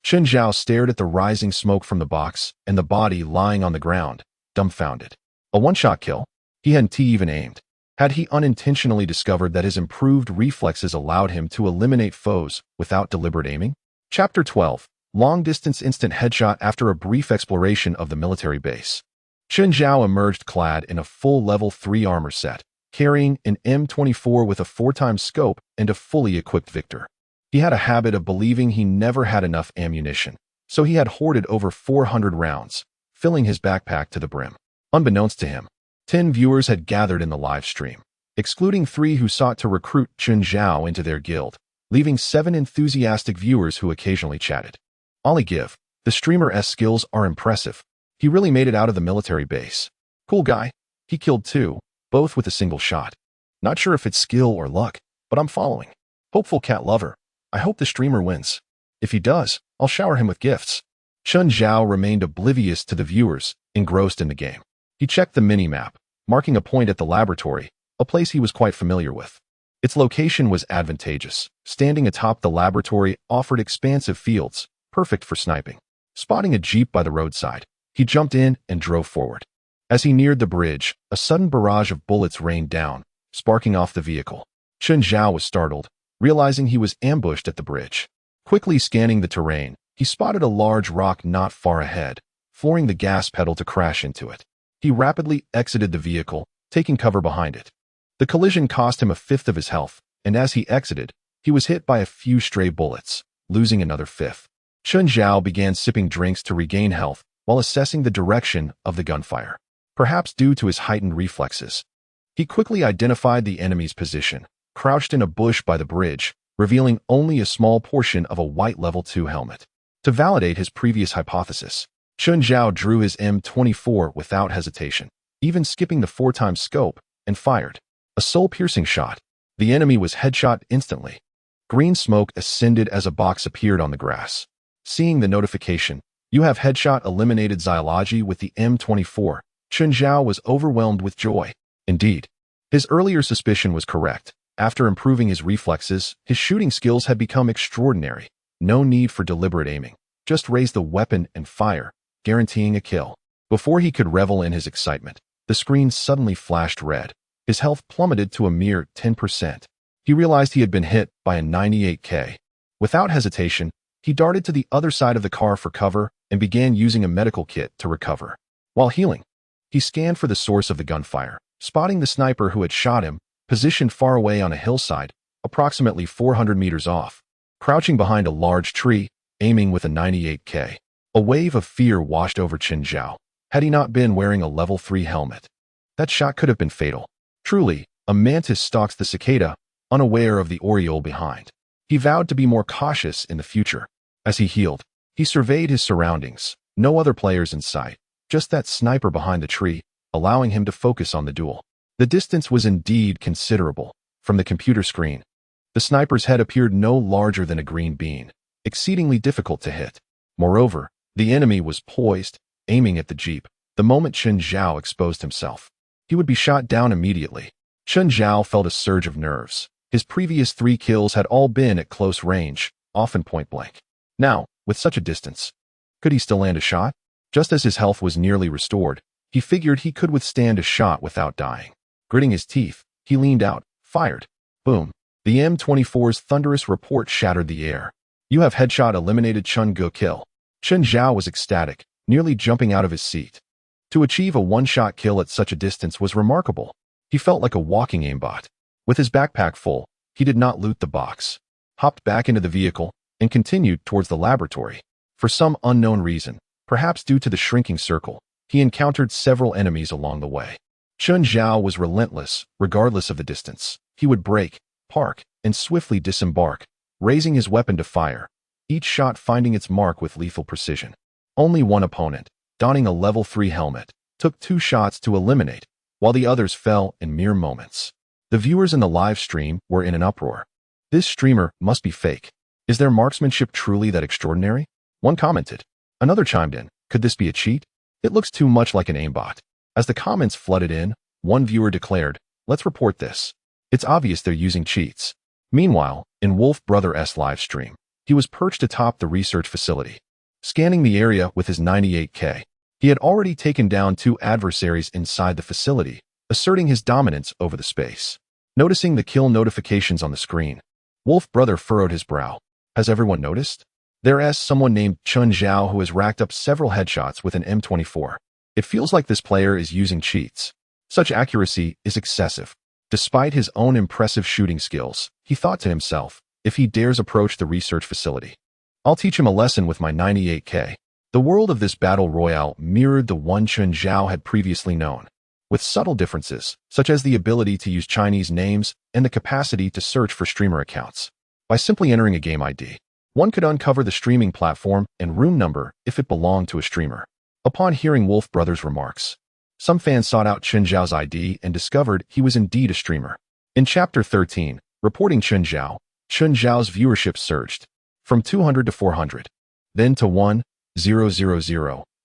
Chun Zhao stared at the rising smoke from the box and the body lying on the ground, dumbfounded. A one-shot kill? He hadn't even aimed. Had he unintentionally discovered that his improved reflexes allowed him to eliminate foes without deliberate aiming? Chapter 12. Long-distance instant headshot after a brief exploration of the military base. Chun Zhao emerged clad in a full level 3 armor set, carrying an M24 with a 4x scope and a fully equipped Victor. He had a habit of believing he never had enough ammunition, so he had hoarded over 400 rounds, filling his backpack to the brim. Unbeknownst to him, 10 viewers had gathered in the live stream, excluding 3 who sought to recruit Chun Zhao into their guild, leaving 7 enthusiastic viewers who occasionally chatted. Ollie give, the streamer's skills are impressive. He really made it out of the military base. Cool guy. He killed 2, both with a single shot. Not sure if it's skill or luck, but I'm following. Hopeful cat lover. I hope the streamer wins. If he does, I'll shower him with gifts. Chun Zhao remained oblivious to the viewers, engrossed in the game. He checked the mini-map, marking a point at the laboratory, a place he was quite familiar with. Its location was advantageous. Standing atop the laboratory offered expansive fields, perfect for sniping. Spotting a jeep by the roadside, he jumped in and drove forward. As he neared the bridge, a sudden barrage of bullets rained down, sparking off the vehicle. Chun Zhao was startled, realizing he was ambushed at the bridge. Quickly scanning the terrain, he spotted a large rock not far ahead, flooring the gas pedal to crash into it. He rapidly exited the vehicle, taking cover behind it. The collision cost him a fifth of his health, and as he exited, he was hit by a few stray bullets, losing another fifth. Chun Zhao began sipping drinks to regain health while assessing the direction of the gunfire. Perhaps due to his heightened reflexes, he quickly identified the enemy's position, crouched in a bush by the bridge, revealing only a small portion of a white level 2 helmet. To validate his previous hypothesis, Chun Zhao drew his M24 without hesitation, even skipping the 4x scope, and fired. A soul-piercing shot. The enemy was headshot instantly. Green smoke ascended as a box appeared on the grass. Seeing the notification, "You have headshot eliminated Zyology with the M24, Chun Zhao was overwhelmed with joy. Indeed, his earlier suspicion was correct. After improving his reflexes, his shooting skills had become extraordinary. No need for deliberate aiming. Just raise the weapon and fire, guaranteeing a kill. Before he could revel in his excitement, the screen suddenly flashed red. His health plummeted to a mere 10%. He realized he had been hit by a 98K. Without hesitation, he darted to the other side of the car for cover and began using a medical kit to recover. While healing, he scanned for the source of the gunfire, spotting the sniper who had shot him, positioned far away on a hillside, approximately 400 meters off, crouching behind a large tree, aiming with a 98K. A wave of fear washed over Chun Zhao. Had he not been wearing a level 3 helmet, that shot could have been fatal. Truly, a mantis stalks the cicada, unaware of the oriole behind. He vowed to be more cautious in the future. As he healed, he surveyed his surroundings. No other players in sight, just that sniper behind the tree, allowing him to focus on the duel. The distance was indeed considerable. From the computer screen, the sniper's head appeared no larger than a green bean, exceedingly difficult to hit. Moreover, the enemy was poised, aiming at the jeep. The moment Chun Zhao exposed himself, he would be shot down immediately. Chun Zhao felt a surge of nerves. His previous 3 kills had all been at close range, often point blank. Now, with such a distance, could he still land a shot? Just as his health was nearly restored, he figured he could withstand a shot without dying. Gritting his teeth, he leaned out, fired. Boom. The M24's thunderous report shattered the air. "You have headshot eliminated Chun Go kill." Chun Zhao was ecstatic, nearly jumping out of his seat. To achieve a one-shot kill at such a distance was remarkable. He felt like a walking aimbot. With his backpack full, he did not loot the box, hopped back into the vehicle, and continued towards the laboratory. For some unknown reason, perhaps due to the shrinking circle, he encountered several enemies along the way. Chun Zhao was relentless, regardless of the distance. He would brake, park, and swiftly disembark, raising his weapon to fire, each shot finding its mark with lethal precision. Only one opponent, donning a level 3 helmet, took 2 shots to eliminate, while the others fell in mere moments. The viewers in the live stream were in an uproar. This streamer must be fake. Is their marksmanship truly that extraordinary? One commented. Another chimed in. Could this be a cheat? It looks too much like an aimbot. As the comments flooded in, one viewer declared, "Let's report this. It's obvious they're using cheats." Meanwhile, in Wolf Brother's live stream, he was perched atop the research facility, scanning the area with his 98K. He had already taken down 2 adversaries inside the facility, asserting his dominance over the space. Noticing the kill notifications on the screen, Wolf Brother furrowed his brow. Has everyone noticed? There's someone named Chun Zhao who has racked up several headshots with an M24. It feels like this player is using cheats. Such accuracy is excessive. Despite his own impressive shooting skills, he thought to himself, if he dares approach the research facility, I'll teach him a lesson with my 98K. The world of this battle royale mirrored the one Chun Zhao had previously known, with subtle differences, such as the ability to use Chinese names and the capacity to search for streamer accounts. By simply entering a game ID, one could uncover the streaming platform and room number if it belonged to a streamer. Upon hearing Wolf Brothers' remarks, some fans sought out Chun Zhao's ID and discovered he was indeed a streamer. In Chapter 13, reporting Chun Zhao's viewership surged from 200 to 400, then to 1,000,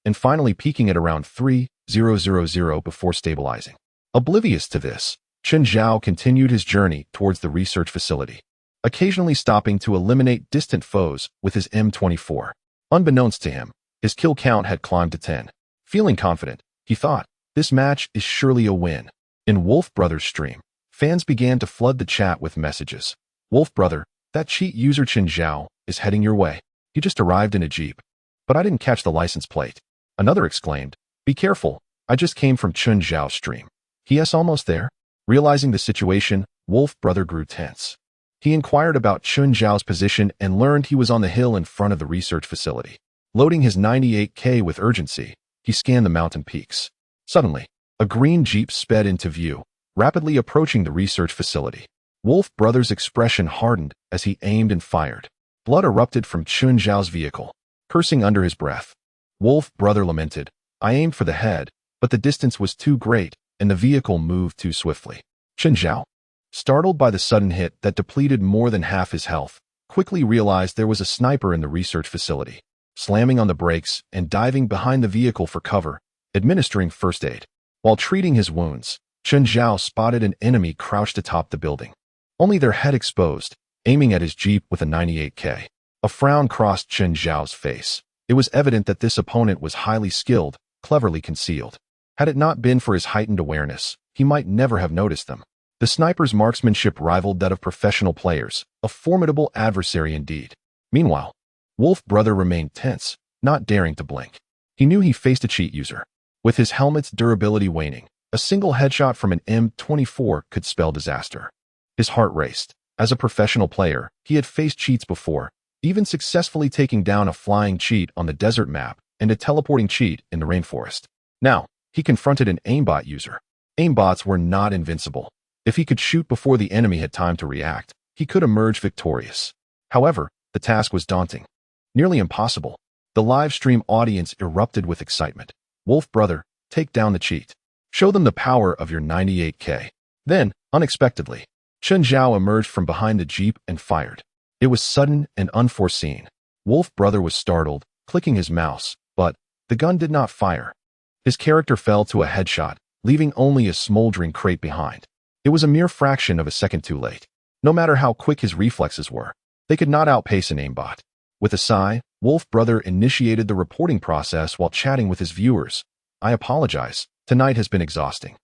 and finally peaking at around 3,000 before stabilizing. Oblivious to this, Chun Zhao continued his journey towards the research facility, occasionally stopping to eliminate distant foes with his M24. Unbeknownst to him, his kill count had climbed to 10. Feeling confident, he thought, this match is surely a win. In Wolf Brothers' stream, fans began to flood the chat with messages. Wolf Brother, that cheat user Chun Zhao is heading your way. He just arrived in a jeep. But I didn't catch the license plate. Another exclaimed, be careful, I just came from Chun Zhao's stream. He is almost there. Realizing the situation, Wolf Brother grew tense. He inquired about Chun Zhao's position and learned he was on the hill in front of the research facility. Loading his 98K with urgency, he scanned the mountain peaks. Suddenly, a green jeep sped into view, rapidly approaching the research facility. Wolf Brother's expression hardened as he aimed and fired. Blood erupted from Chun Zhao's vehicle. Cursing under his breath, Wolf Brother lamented, "I aimed for the head, but the distance was too great, and the vehicle moved too swiftly." Chun Zhao, startled by the sudden hit that depleted more than half his health, quickly realized there was a sniper in the research facility. Slamming on the brakes and diving behind the vehicle for cover, administering first aid. While treating his wounds, Chun Zhao spotted an enemy crouched atop the building, only their head exposed, aiming at his jeep with a 98K. A frown crossed Chun Zhao's face. It was evident that this opponent was highly skilled, cleverly concealed. Had it not been for his heightened awareness, he might never have noticed them. The sniper's marksmanship rivaled that of professional players, a formidable adversary indeed. Meanwhile, Wolf Brother remained tense, not daring to blink. He knew he faced a cheat user. With his helmet's durability waning, a single headshot from an M24 could spell disaster. His heart raced. As a professional player, he had faced cheats before, even successfully taking down a flying cheat on the desert map and a teleporting cheat in the rainforest. Now, he confronted an aimbot user. Aimbots were not invincible. If he could shoot before the enemy had time to react, he could emerge victorious. However, the task was daunting. Nearly impossible. The live stream audience erupted with excitement. Wolf Brother, take down the cheat. Show them the power of your 98K. Then, unexpectedly, Chun Zhao emerged from behind the jeep and fired. It was sudden and unforeseen. Wolf Brother was startled, clicking his mouse, but the gun did not fire. His character fell to a headshot, leaving only a smoldering crate behind. It was a mere fraction of a second too late. No matter how quick his reflexes were, they could not outpace an aimbot. With a sigh, Wolf Brother initiated the reporting process while chatting with his viewers. "I apologize. Tonight has been exhausting.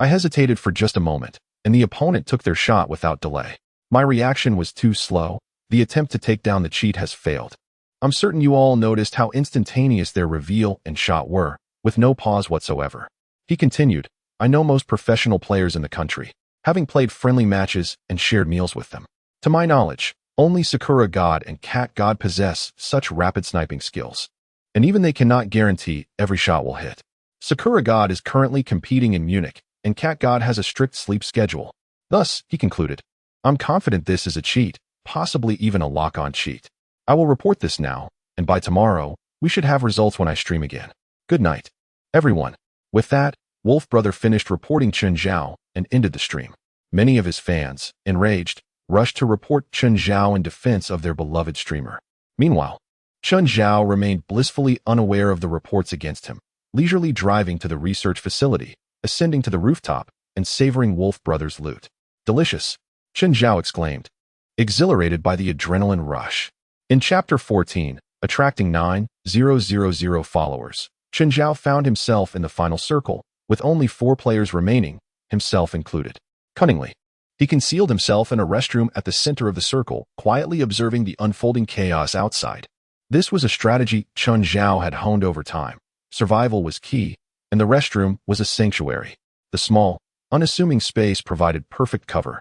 I hesitated for just a moment, and the opponent took their shot without delay. My reaction was too slow. The attempt to take down the cheat has failed. I'm certain you all noticed how instantaneous their reveal and shot were, with no pause whatsoever." He continued, "I know most professional players in the country, having played friendly matches and shared meals with them. To my knowledge, only Sakura God and Cat God possess such rapid sniping skills. And even they cannot guarantee every shot will hit. Sakura God is currently competing in Munich, and Cat God has a strict sleep schedule. Thus, he concluded, I'm confident this is a cheat, possibly even a lock-on cheat. I will report this now, and by tomorrow, we should have results when I stream again. Good night, everyone." With that, Wolf Brother finished reporting Chun Zhao and ended the stream. Many of his fans, enraged, rushed to report Chun Zhao in defense of their beloved streamer. Meanwhile, Chun Zhao remained blissfully unaware of the reports against him, leisurely driving to the research facility, ascending to the rooftop, and savoring Wolf Brother's loot. "Delicious," Chun Zhao exclaimed, exhilarated by the adrenaline rush. In Chapter 14, attracting 9,000 followers, Chun Zhao found himself in the final circle, with only 4 players remaining, himself included. Cunningly, he concealed himself in a restroom at the center of the circle, quietly observing the unfolding chaos outside. This was a strategy Chun Zhao had honed over time. Survival was key, and the restroom was a sanctuary. The small, unassuming space provided perfect cover,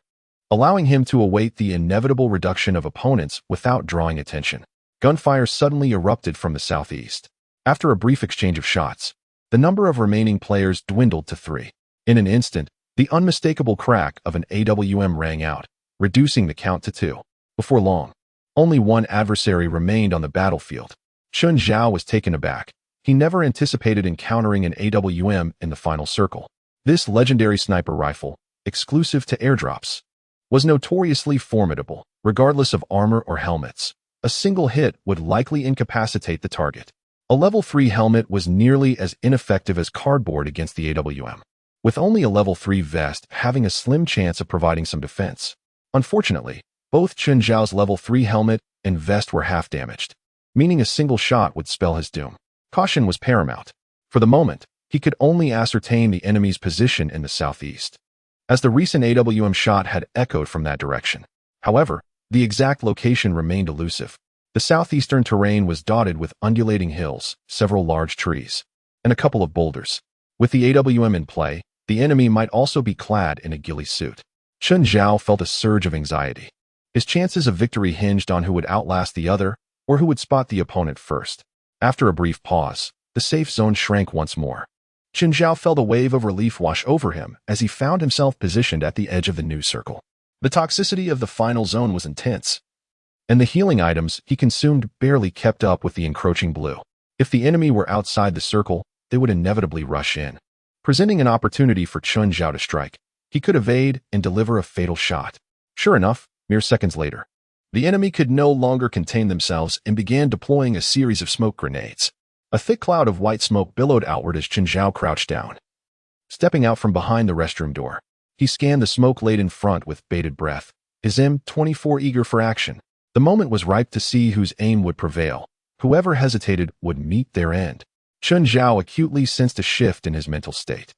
allowing him to await the inevitable reduction of opponents without drawing attention. Gunfire suddenly erupted from the southeast. After a brief exchange of shots, the number of remaining players dwindled to 3. In an instant, the unmistakable crack of an AWM rang out, reducing the count to 2. Before long, only one adversary remained on the battlefield. Chun Zhao was taken aback. He never anticipated encountering an AWM in the final circle. This legendary sniper rifle, exclusive to airdrops, was notoriously formidable, regardless of armor or helmets. A single hit would likely incapacitate the target. A level 3 helmet was nearly as ineffective as cardboard against the AWM, with only a level 3 vest having a slim chance of providing some defense. Unfortunately, both Chun Zhao's level 3 helmet and vest were half damaged, meaning a single shot would spell his doom. Caution was paramount. For the moment, he could only ascertain the enemy's position in the southeast, as the recent AWM shot had echoed from that direction. However, the exact location remained elusive. The southeastern terrain was dotted with undulating hills, several large trees, and a couple of boulders. With the AWM in play, the enemy might also be clad in a ghillie suit. Chun Zhao felt a surge of anxiety. His chances of victory hinged on who would outlast the other, or who would spot the opponent first. After a brief pause, the safe zone shrank once more. Chun Zhao felt a wave of relief wash over him as he found himself positioned at the edge of the new circle. The toxicity of the final zone was intense, and the healing items he consumed barely kept up with the encroaching blue. If the enemy were outside the circle, they would inevitably rush in, presenting an opportunity for Chun Zhao to strike. He could evade and deliver a fatal shot. Sure enough, mere seconds later, the enemy could no longer contain themselves and began deploying a series of smoke grenades. A thick cloud of white smoke billowed outward as Chun Zhao crouched down. Stepping out from behind the restroom door, he scanned the smoke-laden front with bated breath, his M24 eager for action. The moment was ripe to see whose aim would prevail. Whoever hesitated would meet their end. Chun Zhao acutely sensed a shift in his mental state.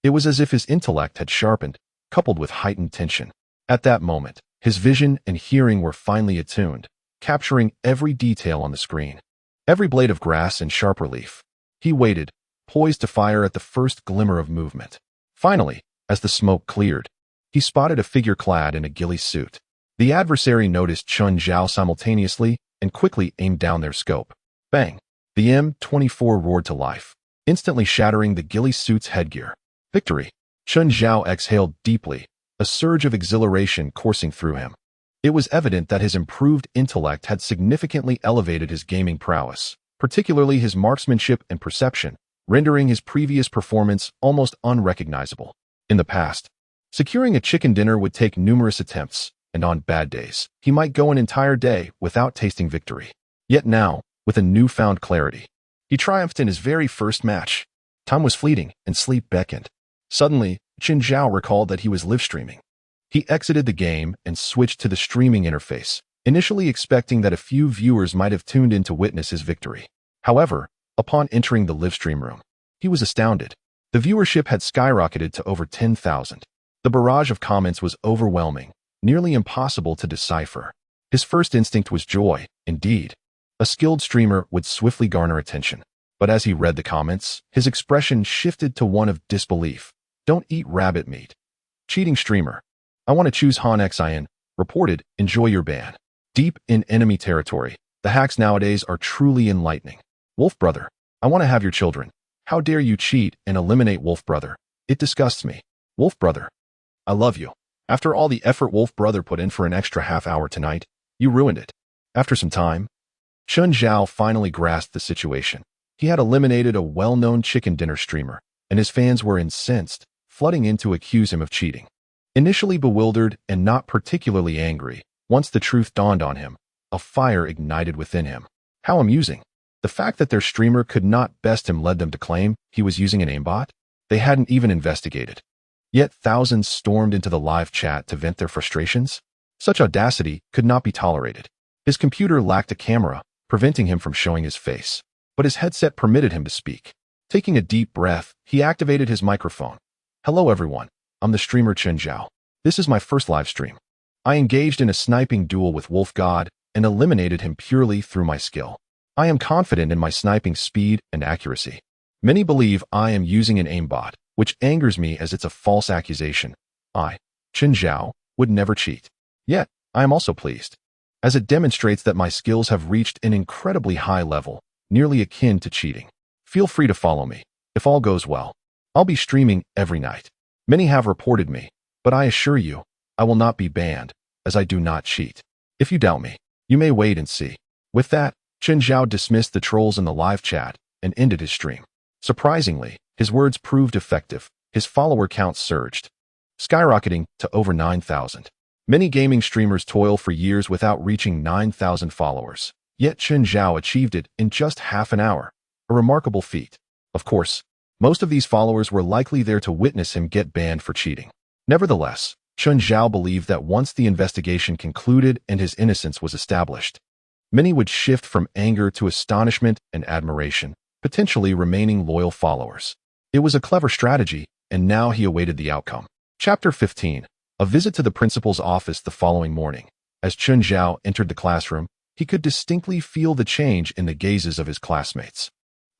It was as if his intellect had sharpened, coupled with heightened tension. At that moment, his vision and hearing were finely attuned, capturing every detail on the screen. Every blade of grass in sharp relief. He waited, poised to fire at the first glimmer of movement. Finally, as the smoke cleared, he spotted a figure clad in a ghillie suit. The adversary noticed Chun Zhao simultaneously and quickly aimed down their scope. Bang! The M24 roared to life, instantly shattering the ghillie suit's headgear. Victory! Chun Zhao exhaled deeply, a surge of exhilaration coursing through him. It was evident that his improved intellect had significantly elevated his gaming prowess, particularly his marksmanship and perception, rendering his previous performance almost unrecognizable. In the past, securing a chicken dinner would take numerous attempts, and on bad days, he might go an entire day without tasting victory. Yet now, with a newfound clarity, he triumphed in his very first match. Time was fleeting, and sleep beckoned. Suddenly, Chun Zhao recalled that he was live-streaming. He exited the game and switched to the streaming interface, initially expecting that a few viewers might have tuned in to witness his victory. However, upon entering the live-stream room, he was astounded. The viewership had skyrocketed to over 10,000. The barrage of comments was overwhelming, nearly impossible to decipher. His first instinct was joy, indeed. A skilled streamer would swiftly garner attention. But as he read the comments, his expression shifted to one of disbelief. Don't eat rabbit meat. Cheating streamer. I want to choose Han Xin, reported, enjoy your ban. Deep in enemy territory, the hacks nowadays are truly enlightening. Wolf Brother. I want to have your children. How dare you cheat and eliminate Wolf Brother? It disgusts me. Wolf Brother. I love you. After all the effort Wolf Brother put in for an extra half hour tonight, you ruined it. After some time, Chun Zhao finally grasped the situation. He had eliminated a well-known chicken dinner streamer, and his fans were incensed, flooding in to accuse him of cheating. Initially bewildered and not particularly angry, once the truth dawned on him, a fire ignited within him. How amusing. The fact that their streamer could not best him led them to claim he was using an aimbot. They hadn't even investigated. Yet thousands stormed into the live chat to vent their frustrations. Such audacity could not be tolerated. His computer lacked a camera, preventing him from showing his face, but his headset permitted him to speak. Taking a deep breath, he activated his microphone. Hello everyone, I'm the streamer Chun Zhao. This is my first live stream. I engaged in a sniping duel with Wolf God and eliminated him purely through my skill. I am confident in my sniping speed and accuracy. Many believe I am using an aimbot, which angers me as it's a false accusation. I, Chun Zhao, would never cheat. Yet, I am also pleased, as it demonstrates that my skills have reached an incredibly high level, nearly akin to cheating. Feel free to follow me. If all goes well, I'll be streaming every night. Many have reported me, but I assure you, I will not be banned, as I do not cheat. If you doubt me, you may wait and see. With that, Chun Zhao dismissed the trolls in the live chat and ended his stream. Surprisingly, his words proved effective. His follower count surged, skyrocketing to over 9,000. Many gaming streamers toil for years without reaching 9,000 followers. Yet Chun Zhao achieved it in just half an hour. A remarkable feat. Of course, most of these followers were likely there to witness him get banned for cheating. Nevertheless, Chun Zhao believed that once the investigation concluded and his innocence was established, many would shift from anger to astonishment and admiration, potentially remaining loyal followers. It was a clever strategy, and now he awaited the outcome. Chapter 15. A visit to the principal's office the following morning. As Chun Zhao entered the classroom, he could distinctly feel the change in the gazes of his classmates.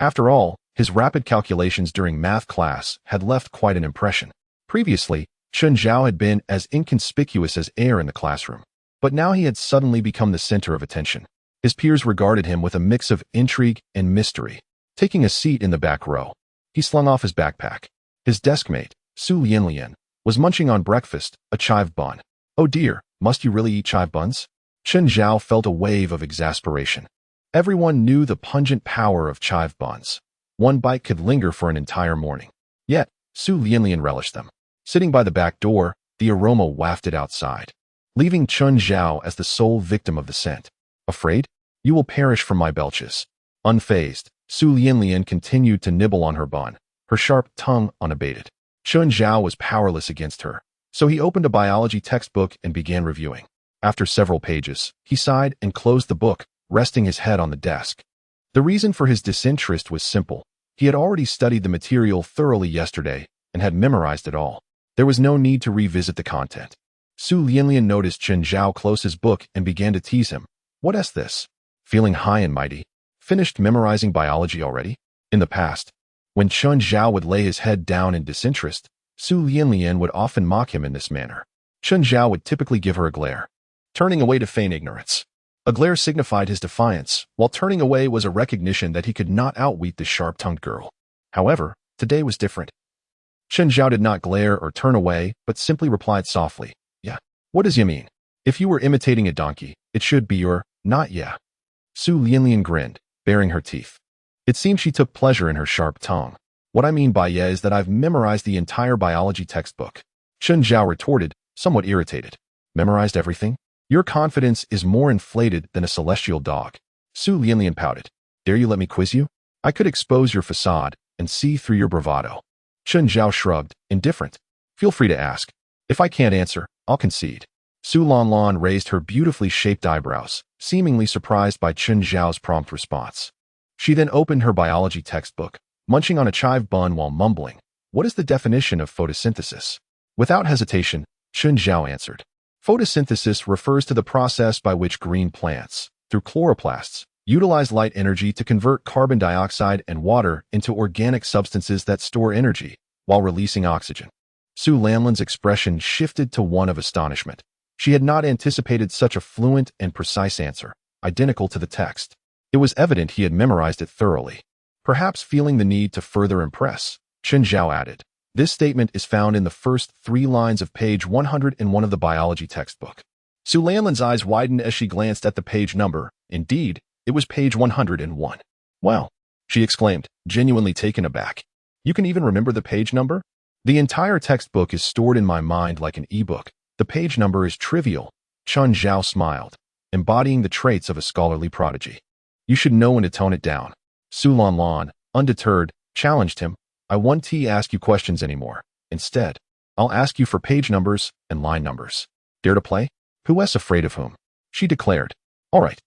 After all, his rapid calculations during math class had left quite an impression. Previously, Chun Zhao had been as inconspicuous as air in the classroom, but now he had suddenly become the center of attention. His peers regarded him with a mix of intrigue and mystery. Taking a seat in the back row, he slung off his backpack. His deskmate, Su Lianlian, was munching on breakfast, a chive bun. Oh dear, must you really eat chive buns? Chen Zhao felt a wave of exasperation. Everyone knew the pungent power of chive buns. One bite could linger for an entire morning. Yet, Su Lianlian relished them. Sitting by the back door, the aroma wafted outside, leaving Chen Zhao as the sole victim of the scent. Afraid? You will perish from my belches. Unfazed, Su Lianlian continued to nibble on her bun, her sharp tongue unabated. Chen Zhao was powerless against her, so he opened a biology textbook and began reviewing. After several pages, he sighed and closed the book, resting his head on the desk. The reason for his disinterest was simple. He had already studied the material thoroughly yesterday and had memorized it all. There was no need to revisit the content. Su Lianlian noticed Chen Zhao close his book and began to tease him. What is this? Feeling high and mighty? Finished memorizing biology already? In the past, when Chen Zhao would lay his head down in disinterest, Su Lianlian would often mock him in this manner. Chen Zhao would typically give her a glare, turning away to feign ignorance. A glare signified his defiance, while turning away was a recognition that he could not outwit this sharp-tongued girl. However, today was different. Chen Zhao did not glare or turn away, but simply replied softly, "Yeah. What does you mean? If you were imitating a donkey, it should be your, not yeah." Su Lianlian grinned, baring her teeth. It seemed she took pleasure in her sharp tongue. What I mean by yeah is that I've memorized the entire biology textbook. Chen Zhao retorted, somewhat irritated. Memorized everything? Your confidence is more inflated than a celestial dog. Su Lianlian pouted. Dare you let me quiz you? I could expose your facade and see through your bravado. Chen Zhao shrugged, indifferent. Feel free to ask. If I can't answer, I'll concede. Su Lanlan raised her beautifully shaped eyebrows, seemingly surprised by Chen Zhao's prompt response. She then opened her biology textbook, munching on a chive bun while mumbling, "What is the definition of photosynthesis?" Without hesitation, Chen Zhao answered. Photosynthesis refers to the process by which green plants, through chloroplasts, utilize light energy to convert carbon dioxide and water into organic substances that store energy, while releasing oxygen. Su Lanlan's expression shifted to one of astonishment. She had not anticipated such a fluent and precise answer, identical to the text. It was evident he had memorized it thoroughly. Perhaps feeling the need to further impress, Chen Zhao added, "This statement is found in the first 3 lines of page 101 of the biology textbook." Su Lanlan's eyes widened as she glanced at the page number. Indeed, it was page 101. "Wow," she exclaimed, genuinely taken aback. "You can even remember the page number?" "The entire textbook is stored in my mind like an e-book. The page number is trivial." Chen Zhao smiled, embodying the traits of a scholarly prodigy. "You should know when to tone it down." Su Lanlan, undeterred, challenged him. "I won't ask you questions anymore. Instead, I'll ask you for page numbers and line numbers. Dare to play? Who is afraid of whom?" she declared. "All right."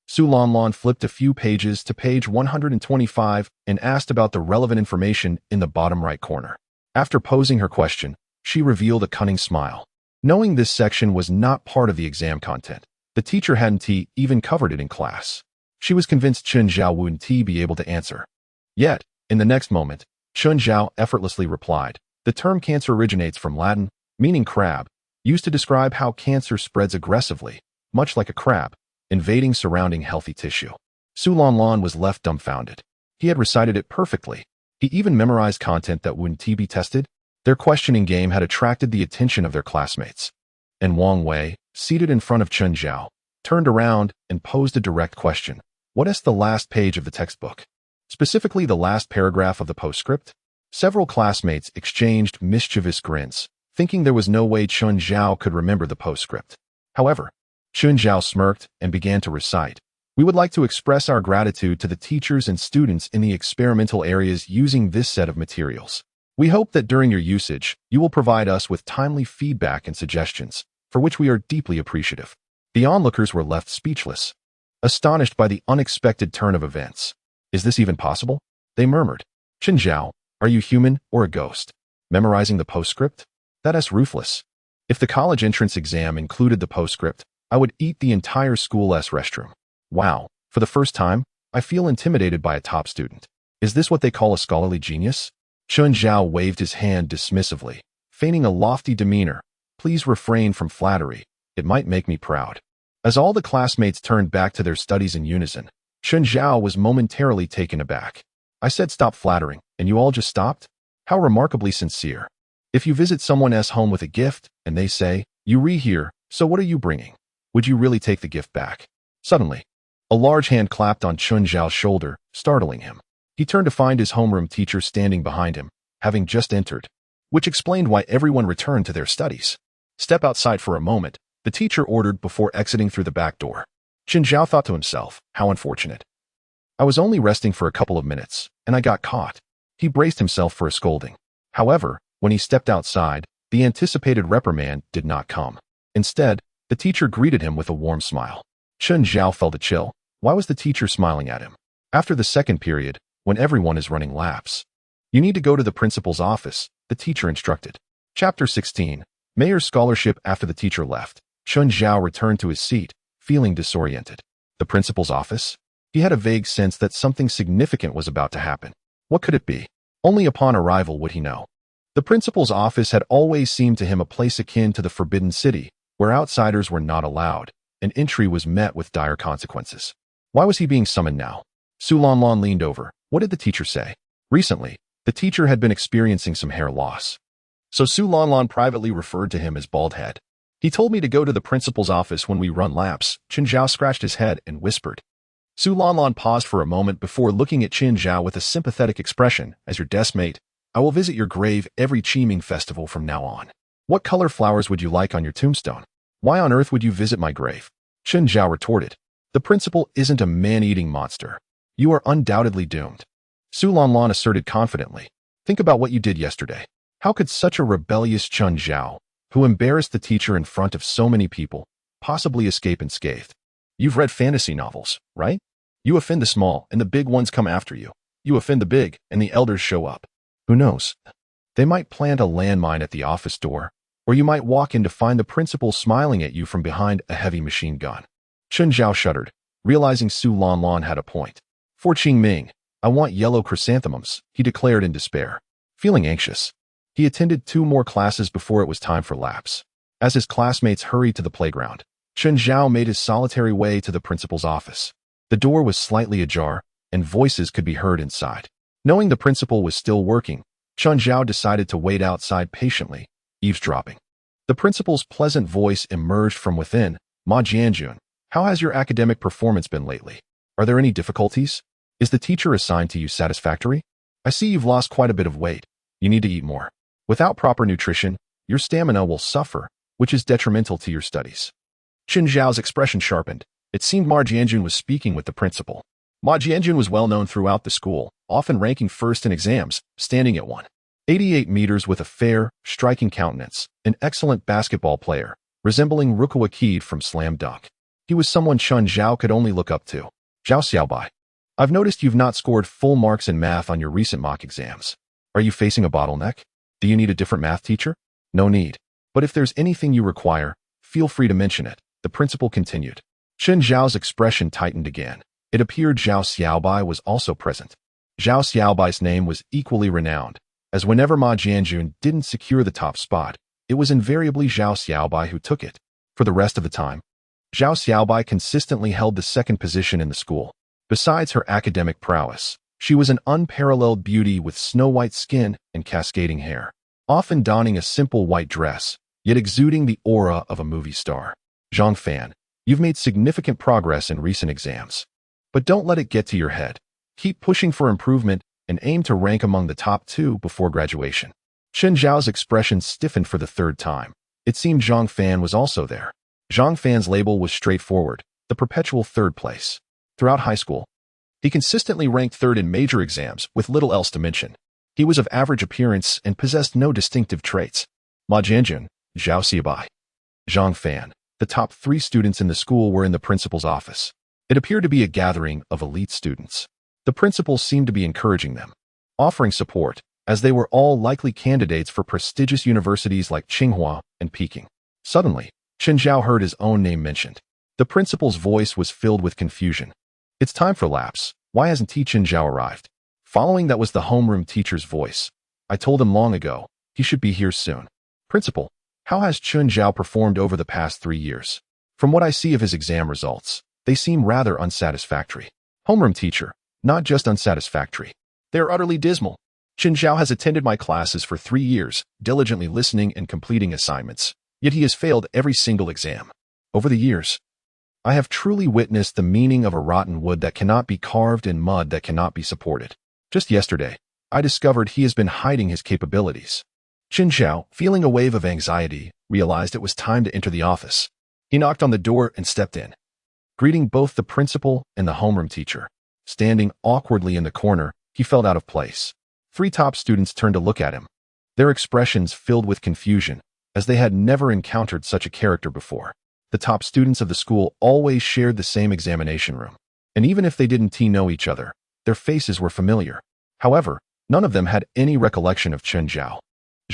Su Lanlan flipped a few pages to page 125 and asked about the relevant information in the bottom right corner. After posing her question, she revealed a cunning smile. Knowing this section was not part of the exam content, the teacher hadn't even covered it in class. She was convinced Chen Zhao wouldn't be able to answer. Yet, in the next moment, Chen Zhao effortlessly replied, "The term cancer originates from Latin, meaning crab, used to describe how cancer spreads aggressively, much like a crab, invading surrounding healthy tissue." Su Lanlan was left dumbfounded. He had recited it perfectly. He even memorized content that wouldn't be tested. Their questioning game had attracted the attention of their classmates. And Wang Wei, seated in front of Chen Zhao, turned around and posed a direct question. "What is the last page of the textbook? Specifically the last paragraph of the postscript?" Several classmates exchanged mischievous grins, thinking there was no way Chen Zhao could remember the postscript. However, Chen Zhao smirked and began to recite. "We would like to express our gratitude to the teachers and students in the experimental areas using this set of materials. We hope that during your usage, you will provide us with timely feedback and suggestions, for which we are deeply appreciative." The onlookers were left speechless, astonished by the unexpected turn of events. "Is this even possible?" they murmured. "Chen Zhao, are you human or a ghost? Memorizing the postscript? That is ruthless. If the college entrance exam included the postscript, I would eat the entire school's restroom. Wow, for the first time, I feel intimidated by a top student. Is this what they call a scholarly genius?" Chen Zhao waved his hand dismissively, feigning a lofty demeanor. "Please refrain from flattery. It might make me proud." As all the classmates turned back to their studies in unison, Chen Zhao was momentarily taken aback. "I said stop flattering, and you all just stopped? How remarkably sincere. If you visit someone's home with a gift, and they say, 'You re here, So what are you bringing? Would you really take the gift back? Suddenly, a large hand clapped on Chun Zhao's shoulder, startling him. He turned to find his homeroom teacher standing behind him, having just entered, which explained why everyone returned to their studies. Step outside for a moment, the teacher ordered before exiting through the back door. Chun Zhao thought to himself, how unfortunate. I was only resting for a couple of minutes, and I got caught. He braced himself for a scolding. However, when he stepped outside, the anticipated reprimand did not come. Instead, the teacher greeted him with a warm smile. Chun Zhao felt a chill. Why was the teacher smiling at him? After the second period, when everyone is running laps, you need to go to the principal's office, the teacher instructed. Chapter 16. Mayor's Scholarship. After the teacher left, Chun Zhao returned to his seat, feeling disoriented. The principal's office? He had a vague sense that something significant was about to happen. What could it be? Only upon arrival would he know. The principal's office had always seemed to him a place akin to the Forbidden City, where outsiders were not allowed, and entry was met with dire consequences. Why was he being summoned now? Su Lanlan leaned over. What did the teacher say? Recently, the teacher had been experiencing some hair loss. So Su Lanlan privately referred to him as Bald Head. He told me to go to the principal's office when we run laps. Chun Zhao scratched his head and whispered. Su Lanlan paused for a moment before looking at Chun Zhao with a sympathetic expression. As your desk mate, I will visit your grave every Qiming festival from now on. What color flowers would you like on your tombstone? Why on earth would you visit my grave? Chun Zhao retorted. The principal isn't a man-eating monster. You are undoubtedly doomed. Su Lanlan asserted confidently. Think about what you did yesterday. How could such a rebellious Chun Zhao, who embarrassed the teacher in front of so many people, possibly escape unscathed? You've read fantasy novels, right? You offend the small, and the big ones come after you. You offend the big, and the elders show up. Who knows? They might plant a landmine at the office door, or you might walk in to find the principal smiling at you from behind a heavy machine gun. Chun Zhao shuddered, realizing Su Lanlan had a point. For Qingming, I want yellow chrysanthemums, he declared in despair. Feeling anxious, he attended 2 more classes before it was time for laps. As his classmates hurried to the playground, Chun Zhao made his solitary way to the principal's office. The door was slightly ajar, and voices could be heard inside. Knowing the principal was still working, Chun Zhao decided to wait outside patiently, eavesdropping. The principal's pleasant voice emerged from within. Ma Jianjun, how has your academic performance been lately? Are there any difficulties? Is the teacher assigned to you satisfactory? I see you've lost quite a bit of weight. You need to eat more. Without proper nutrition, your stamina will suffer, which is detrimental to your studies. Chun Zhao's expression sharpened. It seemed Ma Jianjun was speaking with the principal. Ma Jianjun was well known throughout the school, often ranking first in exams, standing at 188 meters with a fair, striking countenance, an excellent basketball player, resembling Rukawa Kid from Slam Dunk. He was someone Chun Zhao could only look up to. Zhao Xiaobai. I've noticed you've not scored full marks in math on your recent mock exams. Are you facing a bottleneck? Do you need a different math teacher? No need. But if there's anything you require, feel free to mention it, the principal continued. Chun Zhao's expression tightened again. It appeared Zhao Xiaobai was also present. Zhao Xiaobai's name was equally renowned, as whenever Ma Jianjun didn't secure the top spot, it was invariably Zhao Xiaobai who took it. For the rest of the time, Zhao Xiaobai consistently held the second position in the school. Besides her academic prowess, she was an unparalleled beauty with snow-white skin and cascading hair, often donning a simple white dress, yet exuding the aura of a movie star. Lin Fan, you've made significant progress in recent exams. But don't let it get to your head. Keep pushing for improvement and aim to rank among the top 2 before graduation. Chun Zhao's expression stiffened for the 3rd time. It seemed Lin Fan was also there. Lin Fan's label was straightforward, the perpetual 3rd place. Throughout high school, he consistently ranked 3rd in major exams with little else to mention. He was of average appearance and possessed no distinctive traits. Ma Jianjun, Zhao Xiaobai, Lin Fan, the top 3 students in the school were in the principal's office. It appeared to be a gathering of elite students. The principal seemed to be encouraging them, offering support, as they were all likely candidates for prestigious universities like Tsinghua and Peking. Suddenly, Chun Zhao heard his own name mentioned. The principal's voice was filled with confusion. It's time for laps. Why hasn't Chun Zhao arrived? Following that was the homeroom teacher's voice. I told him long ago, he should be here soon. Principal, how has Chun Zhao performed over the past 3 years? From what I see of his exam results, they seem rather unsatisfactory. Homeroom teacher, not just unsatisfactory. They are utterly dismal. Chun Zhao has attended my classes for 3 years, diligently listening and completing assignments. yet he has failed every single exam. Over the years, I have truly witnessed the meaning of a rotten wood that cannot be carved and mud that cannot be supported. Just yesterday, I discovered he has been hiding his capabilities. Chen Zhao, feeling a wave of anxiety, realized it was time to enter the office. He knocked on the door and stepped in, greeting both the principal and the homeroom teacher. Standing awkwardly in the corner, he felt out of place. 3 top students turned to look at him, their expressions filled with confusion, as they had never encountered such a character before. The top students of the school always shared the same examination room, and even if they didn't know each other, their faces were familiar. However, none of them had any recollection of Chen Zhao.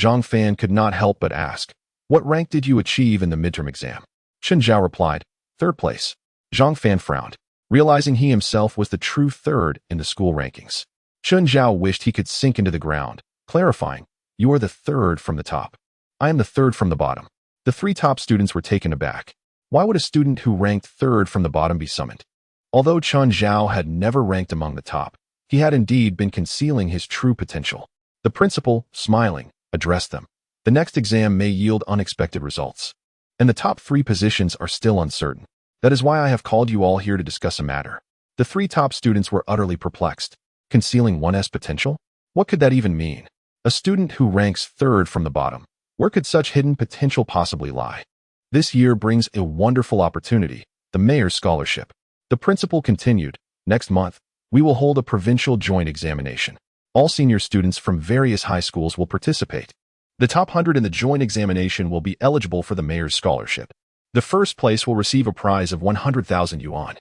Lin Fan could not help but ask, "What rank did you achieve in the midterm exam?" Chen Zhao replied, "3rd place." Lin Fan frowned, realizing he himself was the true 3rd in the school rankings. Chen Zhao wished he could sink into the ground, clarifying, "You are the 3rd from the top. I am the 3rd from the bottom." The 3 top students were taken aback. Why would a student who ranked 3rd from the bottom be summoned? Although Chen Zhao had never ranked among the top, he had indeed been concealing his true potential. The principal, smiling, addressed them. "The next exam may yield unexpected results, and the top 3 positions are still uncertain. That is why I have called you all here to discuss a matter." The 3 top students were utterly perplexed. Concealing one's potential? What could that even mean? A student who ranks 3rd from the bottom. Where could such hidden potential possibly lie? This year brings a wonderful opportunity, the mayor's scholarship. The principal continued, "Next month, we will hold a provincial joint examination. All senior students from various high schools will participate. The top 100 in the joint examination will be eligible for the mayor's scholarship. The 1st place will receive a prize of 100,000 yuan.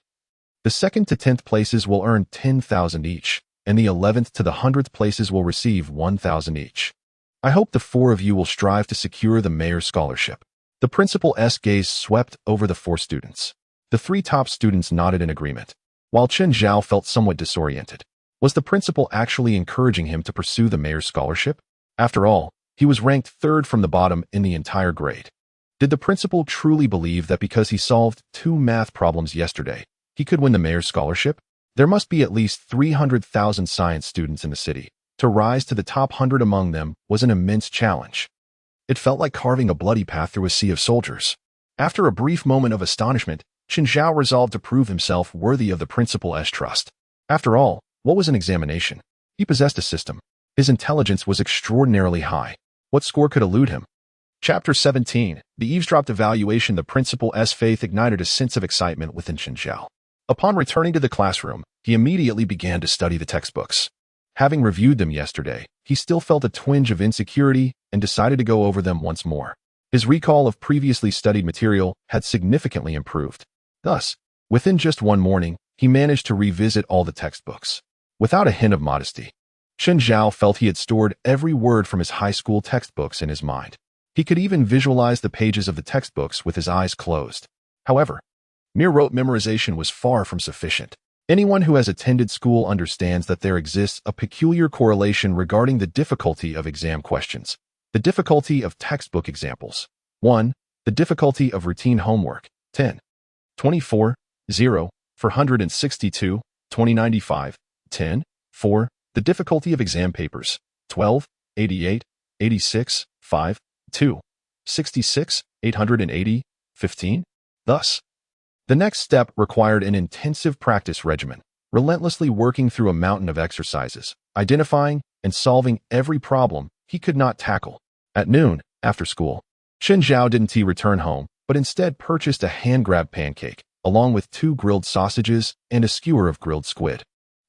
The 2nd to 10th places will earn 10,000 each, and the 11th to the 100th places will receive 1,000 each. I hope the 4 of you will strive to secure the mayor's scholarship." The principal's gaze swept over the 4 students. The 3 top students nodded in agreement, while Chen Zhao felt somewhat disoriented. Was the principal actually encouraging him to pursue the mayor's scholarship? After all, he was ranked 3rd from the bottom in the entire grade. Did the principal truly believe that because he solved 2 math problems yesterday, he could win the mayor's scholarship? There must be at least 300,000 science students in the city. To rise to the top 100 among them was an immense challenge. It felt like carving a bloody path through a sea of soldiers. After a brief moment of astonishment, Chen Zhao resolved to prove himself worthy of the principal's trust. After all, what was an examination? He possessed a system. His intelligence was extraordinarily high. What score could elude him? Chapter 17. The eavesdropped evaluation. The principal's faith ignited a sense of excitement within Chen Zhao. Upon returning to the classroom, he immediately began to study the textbooks. Having reviewed them yesterday, he still felt a twinge of insecurity and decided to go over them once more. His recall of previously studied material had significantly improved. Thus, within just one morning, he managed to revisit all the textbooks. Without a hint of modesty, Chen Zhao felt he had stored every word from his high school textbooks in his mind. He could even visualize the pages of the textbooks with his eyes closed. However, mere rote memorization was far from sufficient. Anyone who has attended school understands that there exists a peculiar correlation regarding the difficulty of exam questions. The difficulty of textbook examples. 1. The difficulty of routine homework. 10. 24. 0. 462. 2095. 10. 4. The difficulty of exam papers. 12. 88. 86. 5. 2. 66. 880. 15. Thus, the next step required an intensive practice regimen, relentlessly working through a mountain of exercises, identifying and solving every problem he could not tackle. At noon, after school, Chen Zhao didn't return home, but instead purchased a hand-grabbed pancake, along with 2 grilled sausages and a skewer of grilled squid,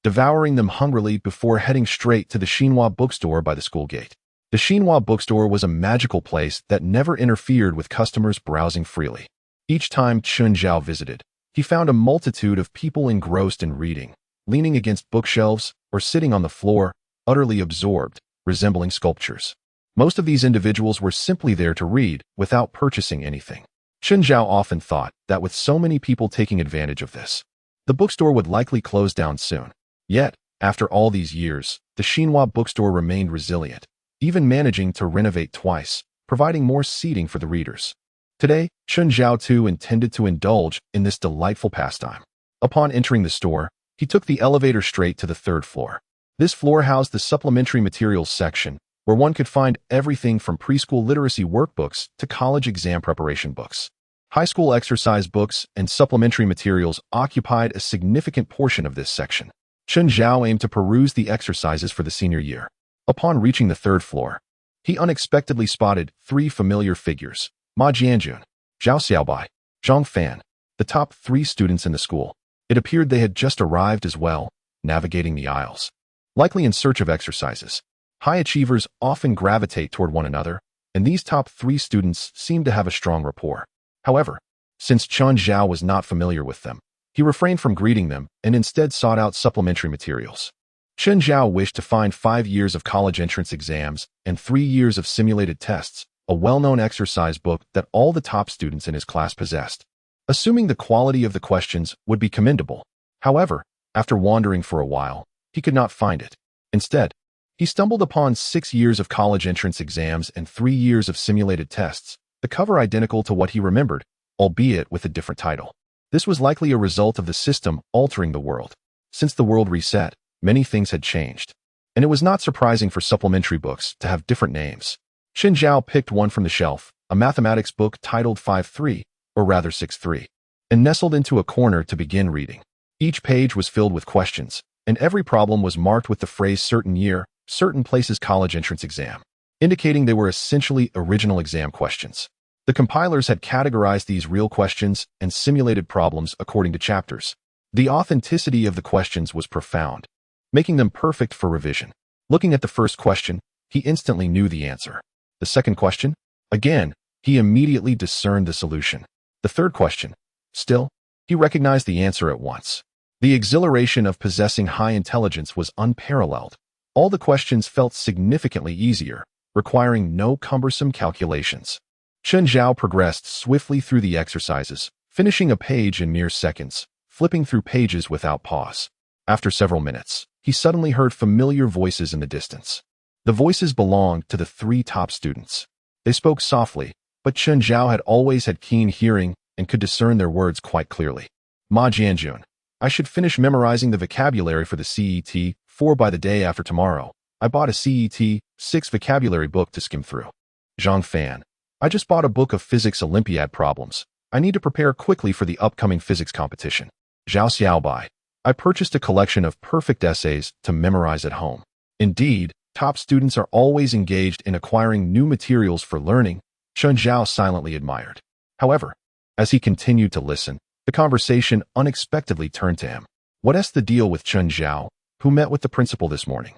devouring them hungrily before heading straight to the Xinhua bookstore by the school gate. The Xinhua bookstore was a magical place that never interfered with customers browsing freely. Each time Chen Zhao visited, he found a multitude of people engrossed in reading, leaning against bookshelves or sitting on the floor, utterly absorbed, resembling sculptures. Most of these individuals were simply there to read without purchasing anything. Chen Zhao often thought that with so many people taking advantage of this, the bookstore would likely close down soon. Yet, after all these years, the Xinhua bookstore remained resilient, even managing to renovate twice, providing more seating for the readers. Today, Chen Zhao too intended to indulge in this delightful pastime. Upon entering the store, he took the elevator straight to the 3rd floor. This floor housed the supplementary materials section, where one could find everything from preschool literacy workbooks to college exam preparation books. High school exercise books and supplementary materials occupied a significant portion of this section. Chen Zhao aimed to peruse the exercises for the senior year. Upon reaching the third floor, he unexpectedly spotted three familiar figures: Ma Jianjun, Zhao Xiaobai, Zhang Fan, the top 3 students in the school. It appeared they had just arrived as well, navigating the aisles, likely in search of exercises. High achievers often gravitate toward one another, and these top 3 students seemed to have a strong rapport. However, since Chen Zhao was not familiar with them, he refrained from greeting them and instead sought out supplementary materials. Chen Zhao wished to find 5 years of college entrance exams and 3 years of simulated tests, a well-known exercise book that all the top students in his class possessed, assuming the quality of the questions would be commendable. However, after wandering for a while, he could not find it. Instead, he stumbled upon 6 years of college entrance exams and 3 years of simulated tests, the cover identical to what he remembered, albeit with a different title. This was likely a result of the system altering the world. Since the world reset, many things had changed, and it was not surprising for supplementary books to have different names. Chen Zhao picked one from the shelf, a mathematics book titled 5-3, or rather 6-3, and nestled into a corner to begin reading. Each page was filled with questions, and every problem was marked with the phrase certain year, certain places college entrance exam, indicating they were essentially original exam questions. The compilers had categorized these real questions and simulated problems according to chapters. The authenticity of the questions was profound, making them perfect for revision. Looking at the first question, he instantly knew the answer. The second question? Again, he immediately discerned the solution. The third question? Still, he recognized the answer at once. The exhilaration of possessing high intelligence was unparalleled. All the questions felt significantly easier, requiring no cumbersome calculations. Chen Zhao progressed swiftly through the exercises, finishing a page in mere seconds, flipping through pages without pause. After several minutes, he suddenly heard familiar voices in the distance. The voices belonged to the 3 top students. They spoke softly, but Chen Zhao had always had keen hearing and could discern their words quite clearly. Ma Jianjun, I should finish memorizing the vocabulary for the CET 4 by the day after tomorrow. I bought a CET 6 vocabulary book to skim through. Zhang Fan, I just bought a book of physics Olympiad problems. I need to prepare quickly for the upcoming physics competition. Zhao Xiaobai, I purchased a collection of perfect essays to memorize at home. Indeed, top students are always engaged in acquiring new materials for learning, Chen Zhao silently admired. However, as he continued to listen, the conversation unexpectedly turned to him. What's the deal with Chen Zhao, who met with the principal this morning?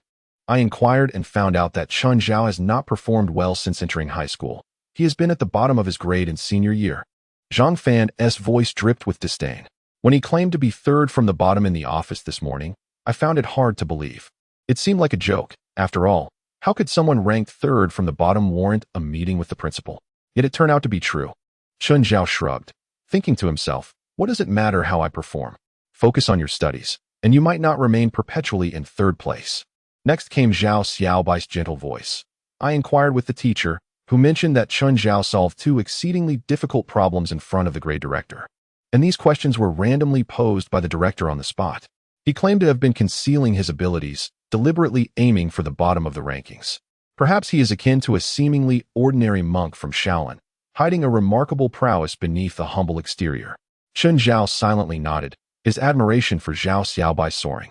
I inquired and found out that Chen Zhao has not performed well since entering high school. He has been at the bottom of his grade in senior year. Zhang Fan's voice dripped with disdain. When he claimed to be 3rd from the bottom in the office this morning, I found it hard to believe. It seemed like a joke. After all, how could someone ranked 3rd from the bottom warrant a meeting with the principal? Yet it turned out to be true. Chen Zhao shrugged, thinking to himself, what does it matter how I perform? Focus on your studies, and you might not remain perpetually in 3rd place. Next came Zhao Xiaobai's gentle voice. I inquired with the teacher, who mentioned that Chen Zhao solved 2 exceedingly difficult problems in front of the grade director. And these questions were randomly posed by the director on the spot. He claimed to have been concealing his abilities, deliberately aiming for the bottom of the rankings. Perhaps he is akin to a seemingly ordinary monk from Shaolin, hiding a remarkable prowess beneath a humble exterior. Chen Zhao silently nodded, his admiration for Zhao Xiaobai soaring.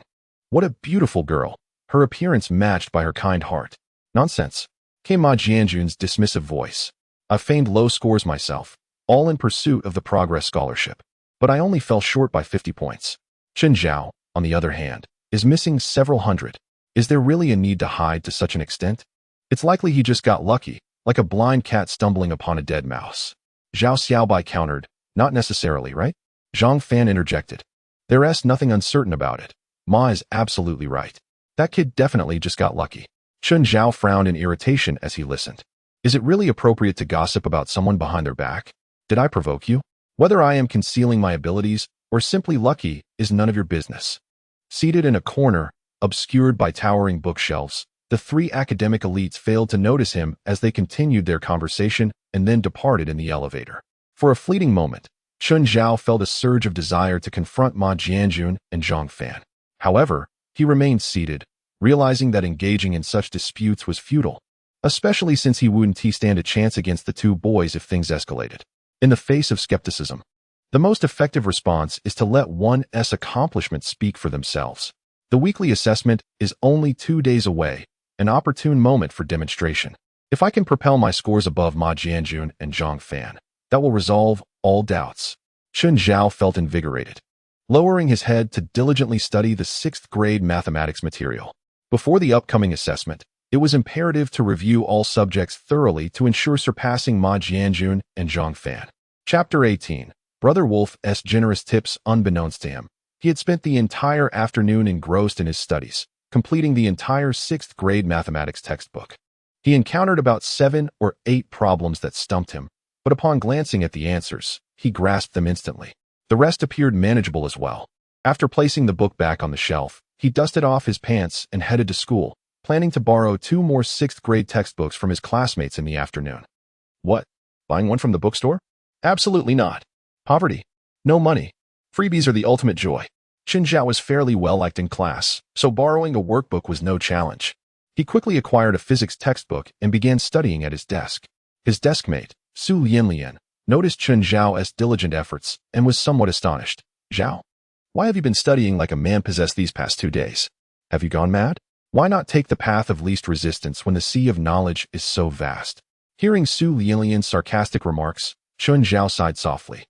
What a beautiful girl, her appearance matched by her kind heart. Nonsense, came Ma Jianjun's dismissive voice. I've feigned low scores myself, all in pursuit of the progress scholarship, but I only fell short by 50 points. Chen Zhao, on the other hand, is missing several hundred. Is there really a need to hide to such an extent? It's likely he just got lucky, like a blind cat stumbling upon a dead mouse. Zhao Xiaobai countered, not necessarily, right? Zhang Fan interjected. There's nothing uncertain about it. Ma is absolutely right. That kid definitely just got lucky. Chen Zhao frowned in irritation as he listened. Is it really appropriate to gossip about someone behind their back? Did I provoke you? Whether I am concealing my abilities or simply lucky is none of your business. Seated in a corner, obscured by towering bookshelves, the 3 academic elites failed to notice him as they continued their conversation and then departed in the elevator. For a fleeting moment, Chen Zhao felt a surge of desire to confront Ma Jianjun and Zhang Fan. However, he remained seated, realizing that engaging in such disputes was futile. especially since he wouldn't stand a chance against the two boys if things escalated. In the face of skepticism, the most effective response is to let one's accomplishments speak for themselves. The weekly assessment is only 2 days away, an opportune moment for demonstration. If I can propel my scores above Ma Jianjun and Zhang Fan, that will resolve all doubts. Chun Zhao felt invigorated, lowering his head to diligently study the 6th grade mathematics material. Before the upcoming assessment, it was imperative to review all subjects thoroughly to ensure surpassing Ma Jianjun and Zhang Fan. Chapter 18. Brother Wolf's generous tips. Unbeknownst to him, he had spent the entire afternoon engrossed in his studies, completing the entire 6th grade mathematics textbook. He encountered about 7 or 8 problems that stumped him, but upon glancing at the answers, he grasped them instantly. The rest appeared manageable as well. After placing the book back on the shelf, he dusted off his pants and headed to school, planning to borrow 2 more 6th grade textbooks from his classmates in the afternoon. What? Buying one from the bookstore? Absolutely not. Poverty. No money. Freebies are the ultimate joy. Chun Zhao was fairly well liked in class, so borrowing a workbook was no challenge. He quickly acquired a physics textbook and began studying at his desk. His deskmate, Su Lianlian, noticed Chun Zhao's diligent efforts and was somewhat astonished. Zhao, why have you been studying like a man possessed these past 2 days? Have you gone mad? Why not take the path of least resistance when the sea of knowledge is so vast? Hearing Su Lianlian's sarcastic remarks, Chun Zhao sighed softly.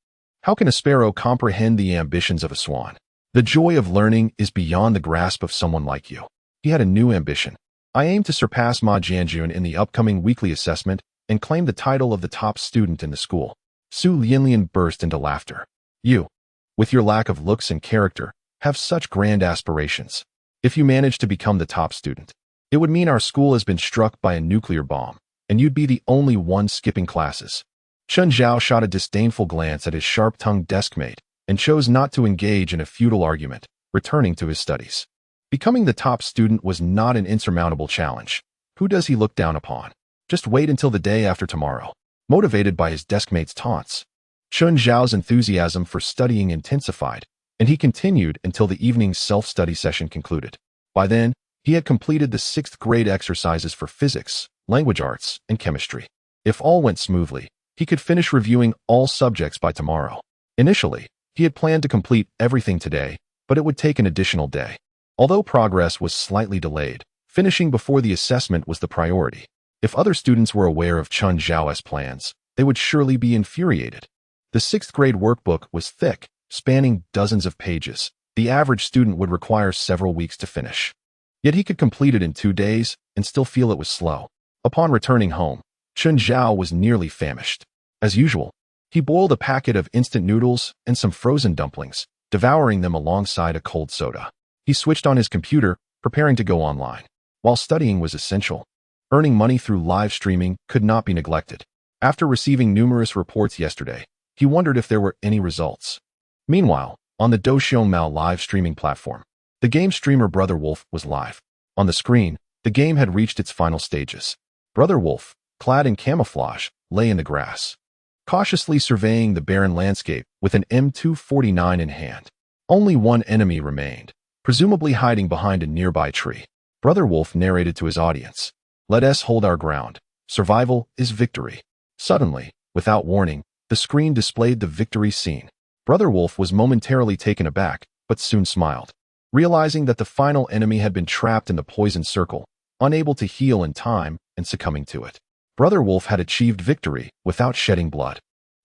How can a sparrow comprehend the ambitions of a swan? The joy of learning is beyond the grasp of someone like you. He had a new ambition. I aim to surpass Ma Jianjun in the upcoming weekly assessment and claim the title of the top student in the school. Su Lianlian burst into laughter. You, with your lack of looks and character, have such grand aspirations. If you manage to become the top student, it would mean our school has been struck by a nuclear bomb, and you'd be the only one skipping classes. Chun Zhao shot a disdainful glance at his sharp-tongued deskmate and chose not to engage in a futile argument, returning to his studies. Becoming the top student was not an insurmountable challenge. Who does he look down upon? Just wait until the day after tomorrow. Motivated by his deskmate's taunts, Chun Zhao's enthusiasm for studying intensified, and he continued until the evening's self-study session concluded. By then, he had completed the 6th grade exercises for physics, language arts, and chemistry. If all went smoothly, he could finish reviewing all subjects by tomorrow. Initially, he had planned to complete everything today, but it would take an additional day. Although progress was slightly delayed, finishing before the assessment was the priority. If other students were aware of Chun Zhao's plans, they would surely be infuriated. The 6th grade workbook was thick, spanning dozens of pages. The average student would require several weeks to finish. Yet he could complete it in 2 days and still feel it was slow. Upon returning home, Chun Zhao was nearly famished. As usual, he boiled a packet of instant noodles and some frozen dumplings, devouring them alongside a cold soda. He switched on his computer, preparing to go online. While studying was essential, earning money through live streaming could not be neglected. After receiving numerous reports yesterday, he wondered if there were any results. Meanwhile, on the Douxiongmao live streaming platform, the game streamer Brother Wolf was live. On the screen, the game had reached its final stages. Brother Wolf, clad in camouflage, lay in the grass, cautiously surveying the barren landscape with an M249 in hand. Only one enemy remained, presumably hiding behind a nearby tree. Brother Wolf narrated to his audience, "Let us hold our ground. Survival is victory." Suddenly, without warning, the screen displayed the victory scene. Brother Wolf was momentarily taken aback, but soon smiled, realizing that the final enemy had been trapped in the poison circle, unable to heal in time and succumbing to it. Brother Wolf had achieved victory without shedding blood.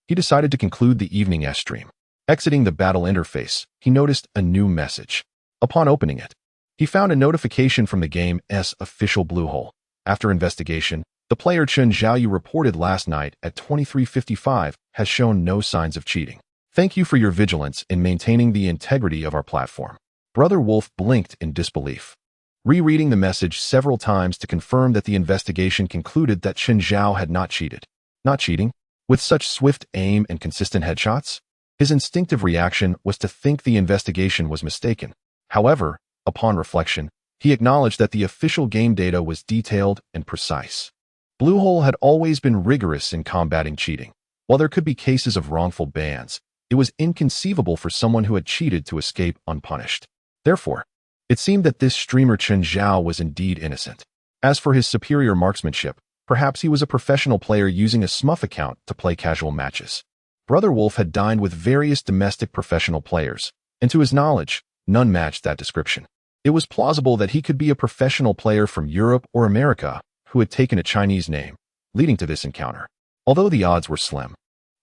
He decided to conclude the evening stream. Exiting the battle interface, he noticed a new message. Upon opening it, he found a notification from the game's official Bluehole. After investigation, the player Chun Zhao you reported last night at 23:55 has shown no signs of cheating. Thank you for your vigilance in maintaining the integrity of our platform. Brother Wolf blinked in disbelief, rereading the message several times to confirm that the investigation concluded that Chun Zhao had not cheated. Not cheating? With such swift aim and consistent headshots? His instinctive reaction was to think the investigation was mistaken. However, upon reflection, he acknowledged that the official game data was detailed and precise. Bluehole had always been rigorous in combating cheating. While there could be cases of wrongful bans, it was inconceivable for someone who had cheated to escape unpunished. Therefore, it seemed that this streamer Chun Zhao was indeed innocent. As for his superior marksmanship, Perhaps he was a professional player using a smurf account to play casual matches. Brother Wolf had dined with various domestic professional players, and to his knowledge, none matched that description. It was plausible that he could be a professional player from Europe or America who had taken a Chinese name, leading to this encounter. Although the odds were slim,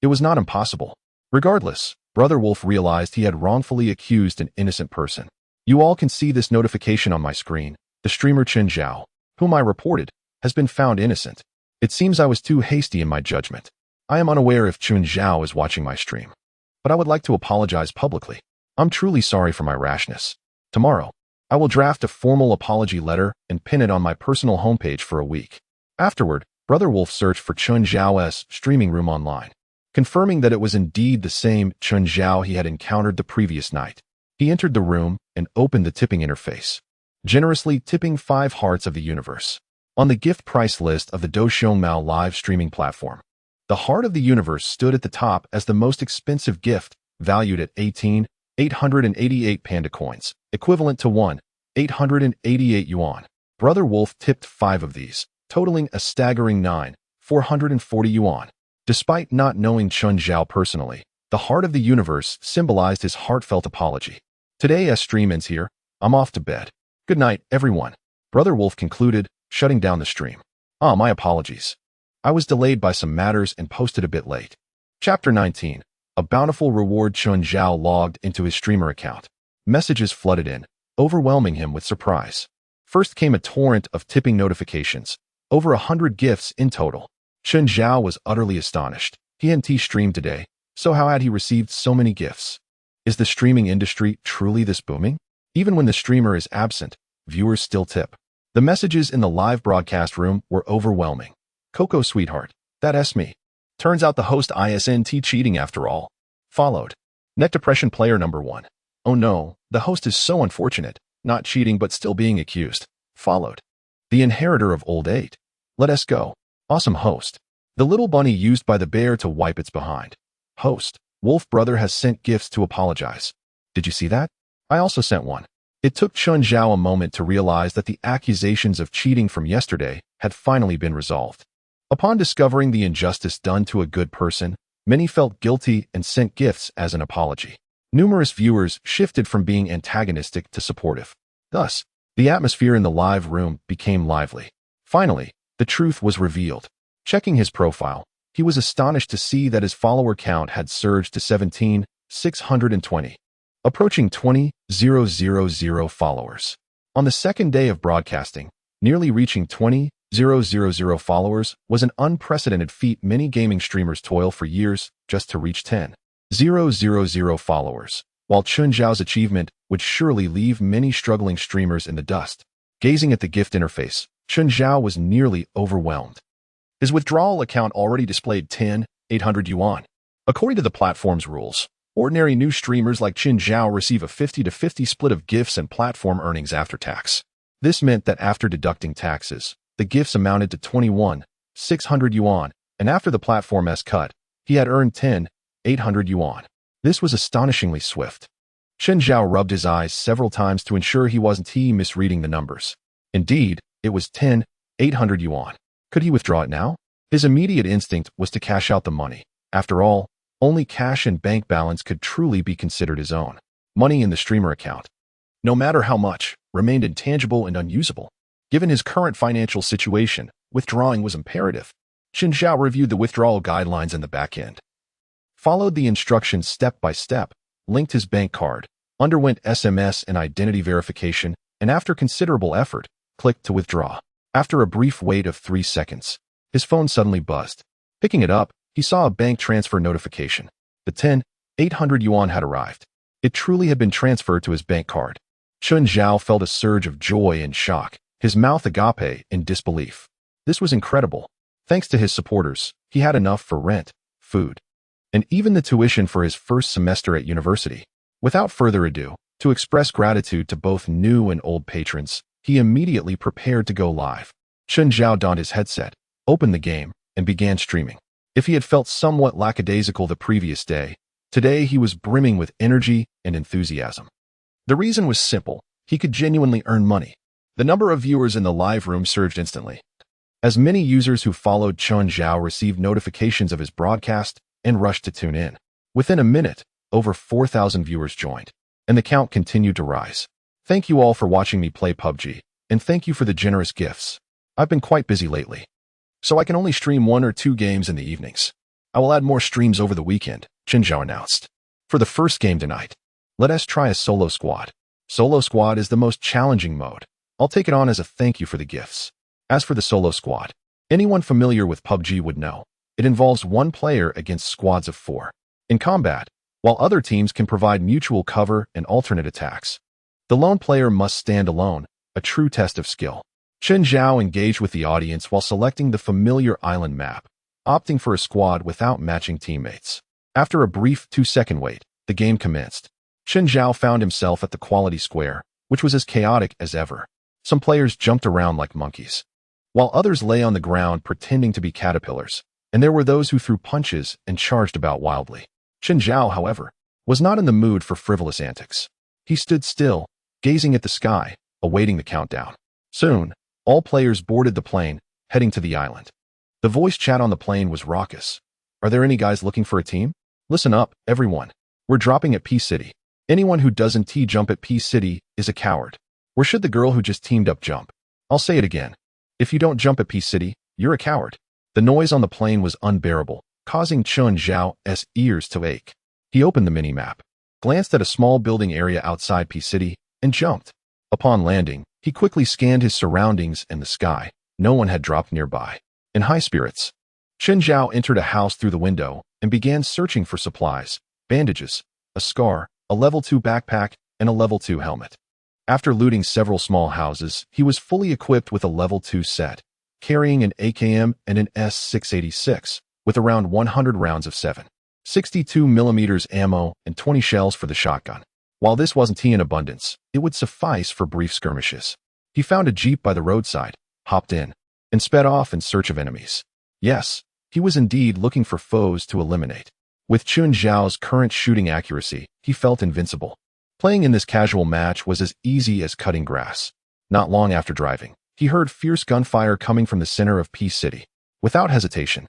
it was not impossible. Regardless, Brother Wolf realized he had wrongfully accused an innocent person. You all can see this notification on my screen. The streamer Chen Zhao, whom I reported, has been found innocent. It seems I was too hasty in my judgment. I am unaware if Chen Zhao is watching my stream, but I would like to apologize publicly. I'm truly sorry for my rashness. Tomorrow, I will draft a formal apology letter and pin it on my personal homepage for a week. Afterward, Brother Wolf searched for Chen Zhao's streaming room online, confirming that it was indeed the same Chen Zhao he had encountered the previous night. He entered the room and opened the tipping interface, generously tipping 5 hearts of the universe. On the gift price list of the Doushengmao live streaming platform, the Heart of the Universe stood at the top as the most expensive gift, valued at 18,888 Panda coins, equivalent to 1,888 yuan. Brother Wolf tipped 5 of these, totaling a staggering 9,440 yuan. Despite not knowing Chen Zhao personally, the Heart of the Universe symbolized his heartfelt apology. Today's stream ends here. I'm off to bed. Good night, everyone. Brother Wolf concluded, shutting down the stream. My apologies. I was delayed by some matters and posted a bit late. Chapter 19. A bountiful reward. Chen Zhao logged into his streamer account. Messages flooded in, overwhelming him with surprise. First came a torrent of tipping notifications, over 100 gifts in total. Chen Zhao was utterly astonished. He hadn't streamed today, so how had he received so many gifts? Is the streaming industry truly this booming? Even when the streamer is absent, viewers still tip. The messages in the live broadcast room were overwhelming. Coco sweetheart, that's me. Turns out the host isn't cheating after all. Followed. Net depression player number 1. Oh no, the host is so unfortunate, not cheating but still being accused. Followed. The inheritor of old age. Let us go. Awesome host. The little bunny used by the bear to wipe its behind. Host. Wolf brother has sent gifts to apologize. Did you see that? I also sent one. It took Chen Zhao a moment to realize that the accusations of cheating from yesterday had finally been resolved. Upon discovering the injustice done to a good person, many felt guilty and sent gifts as an apology. Numerous viewers shifted from being antagonistic to supportive. Thus, the atmosphere in the live room became lively. Finally, the truth was revealed. Checking his profile, he was astonished to see that his follower count had surged to 17,620, approaching 20,000 followers. On the second day of broadcasting, nearly reaching 20,000 followers was an unprecedented feat. Many gaming streamers toil for years just to reach 10,000 followers, while Chen Zhao's achievement would surely leave many struggling streamers in the dust. Gazing at the gift interface, Chen Zhao was nearly overwhelmed. His withdrawal account already displayed 10,800 yuan. According to the platform's rules, ordinary new streamers like Chen Zhao receive a 50-50 split of gifts and platform earnings after tax. This meant that after deducting taxes, the gifts amounted to 21,600 yuan, and after the platform's cut, he had earned 10,800 yuan. This was astonishingly swift. Chen Zhao rubbed his eyes several times to ensure he wasn't misreading the numbers. Indeed, it was 10,800 yuan. Could he withdraw it now? His immediate instinct was to cash out the money. After all, only cash and bank balance could truly be considered his own. Money in the streamer account, no matter how much, remained intangible and unusable. Given his current financial situation, withdrawing was imperative. Chen Zhao reviewed the withdrawal guidelines in the back end, followed the instructions step by step, linked his bank card, underwent SMS and identity verification, and after considerable effort, clicked to withdraw. After a brief wait of 3 seconds, his phone suddenly buzzed. Picking it up, he saw a bank transfer notification. The 10,800 yuan had arrived. It truly had been transferred to his bank card. Chen Zhao felt a surge of joy and shock, his mouth agape in disbelief. This was incredible. Thanks to his supporters, he had enough for rent, food, and even the tuition for his first semester at university. Without further ado, to express gratitude to both new and old patrons, he immediately prepared to go live. Chen Zhao donned his headset, opened the game, and began streaming. If he had felt somewhat lackadaisical the previous day, today he was brimming with energy and enthusiasm. The reason was simple. He could genuinely earn money. The number of viewers in the live room surged instantly. as many users who followed Chun Zhao received notifications of his broadcast and rushed to tune in. Within a minute, over 4,000 viewers joined, and the count continued to rise. Thank you all for watching me play PUBG, and thank you for the generous gifts. I've been quite busy lately, so I can only stream 1 or 2 games in the evenings. I will add more streams over the weekend, Chun Zhao announced. For the first game tonight, let us try a solo squad. Solo squad is the most challenging mode. I'll take it on as a thank you for the gifts. As for the solo squad, anyone familiar with PUBG would know. It involves 1 player against squads of 4. In combat, while other teams can provide mutual cover and alternate attacks, the lone player must stand alone, a true test of skill. Chun Zhao engaged with the audience while selecting the familiar island map, opting for a squad without matching teammates. After a brief 2-second wait, the game commenced. Chun Zhao found himself at the quality square, which was as chaotic as ever. Some players jumped around like monkeys, while others lay on the ground pretending to be caterpillars, and there were those who threw punches and charged about wildly. Chun Zhao, however, was not in the mood for frivolous antics. He stood still, gazing at the sky, awaiting the countdown. Soon, all players boarded the plane, heading to the island. The voice chat on the plane was raucous. Are there any guys looking for a team? Listen up, everyone. We're dropping at P City. Anyone who doesn't jump at P City is a coward. Where should the girl who just teamed up jump? I'll say it again. If you don't jump at P City, you're a coward. The noise on the plane was unbearable, causing Chun Zhao's ears to ache. He opened the mini-map, glanced at a small building area outside P City, and jumped. Upon landing, he quickly scanned his surroundings and the sky. No one had dropped nearby. In high spirits, Chun Zhao entered a house through the window and began searching for supplies, bandages, a scar, a level 2 backpack, and a level 2 helmet. After looting several small houses, he was fully equipped with a level 2 set, carrying an AKM and an S686, with around 100 rounds of 7.62mm ammo and 20 shells for the shotgun. While this wasn't in abundance, it would suffice for brief skirmishes. He found a jeep by the roadside, hopped in, and sped off in search of enemies. Yes, he was indeed looking for foes to eliminate. With Chun Zhao's current shooting accuracy, he felt invincible. Playing in this casual match was as easy as cutting grass. Not long after driving, he heard fierce gunfire coming from the center of P City. Without hesitation,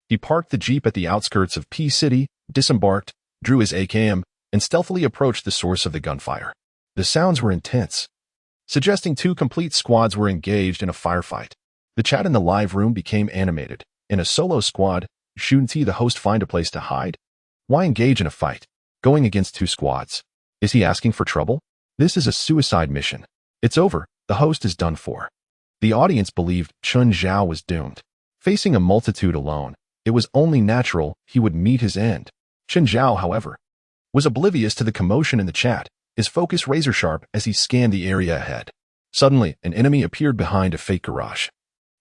he parked the jeep at the outskirts of P City, disembarked, drew his AKM, and stealthily approached the source of the gunfire. The sounds were intense, suggesting 2 complete squads were engaged in a firefight. The chat in the live room became animated. In a solo squad, shouldn't the host find a place to hide? Why engage in a fight, going against 2 squads? Is he asking for trouble? This is a suicide mission. It's over. The host is done for. The audience believed Chun Zhao was doomed. Facing a multitude alone, it was only natural he would meet his end. Chun Zhao, however, was oblivious to the commotion in the chat, his focus razor-sharp as he scanned the area ahead. Suddenly, an enemy appeared behind a fake garage,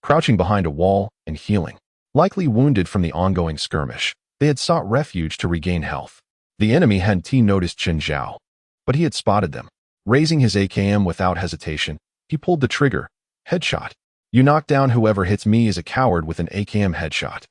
crouching behind a wall and healing. Likely wounded from the ongoing skirmish, they had sought refuge to regain health. The enemy hadn't noticed Chun Zhao, but he had spotted them. Raising his AKM without hesitation, he pulled the trigger. Headshot. You knock down whoever hits me as a coward with an AKM headshot.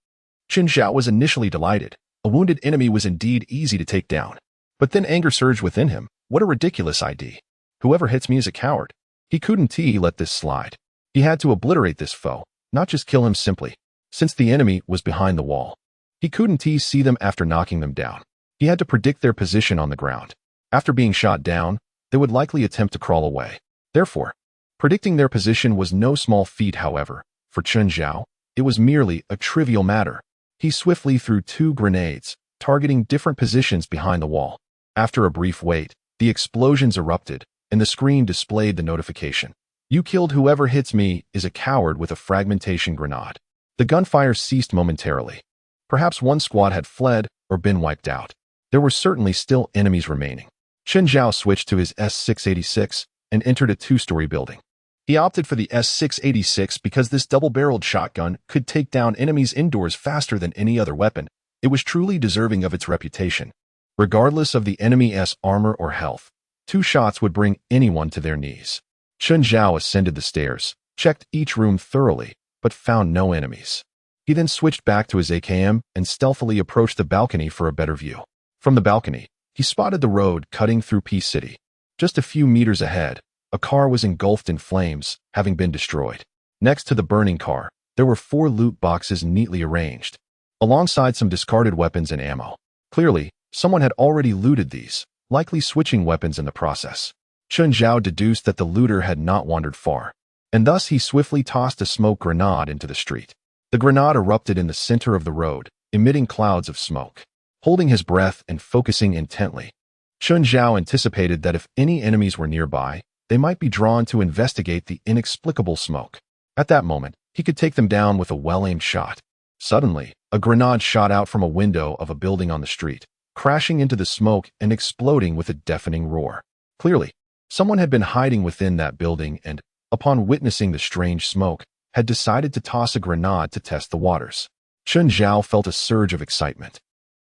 Chun Zhao was initially delighted. A wounded enemy was indeed easy to take down. But then anger surged within him. What a ridiculous idea. Whoever hits me is a coward. He couldn't let this slide. He had to obliterate this foe, not just kill him simply. Since the enemy was behind the wall, he couldn't see them after knocking them down. He had to predict their position on the ground. After being shot down, they would likely attempt to crawl away. Therefore, predicting their position was no small feat. However, for Chun Zhao, it was merely a trivial matter. He swiftly threw 2 grenades, targeting different positions behind the wall. After a brief wait, the explosions erupted, and the screen displayed the notification. You killed whoever hits me is a coward with a fragmentation grenade. The gunfire ceased momentarily. Perhaps 1 squad had fled or been wiped out. There were certainly still enemies remaining. Chun Zhao switched to his S686 and entered a 2-story building. He opted for the S686 because this double-barreled shotgun could take down enemies indoors faster than any other weapon. It was truly deserving of its reputation. Regardless of the enemy's armor or health, 2 shots would bring anyone to their knees. Chun Zhao ascended the stairs, checked each room thoroughly, but found no enemies. He then switched back to his AKM and stealthily approached the balcony for a better view. From the balcony, he spotted the road cutting through P City. Just a few meters ahead, a car was engulfed in flames, having been destroyed. Next to the burning car, There were 4 loot boxes neatly arranged, alongside some discarded weapons and ammo. Clearly, someone had already looted these, likely switching weapons in the process. Chun Zhao deduced that the looter had not wandered far, and thus he swiftly tossed a smoke grenade into the street. The grenade erupted in the center of the road, emitting clouds of smoke. Holding his breath and focusing intently, Chun Zhao anticipated that if any enemies were nearby, they might be drawn to investigate the inexplicable smoke. At that moment, he could take them down with a well-aimed shot. Suddenly, a grenade shot out from a window of a building on the street, crashing into the smoke and exploding with a deafening roar. Clearly, someone had been hiding within that building and, upon witnessing the strange smoke, had decided to toss a grenade to test the waters. Chun Zhao felt a surge of excitement.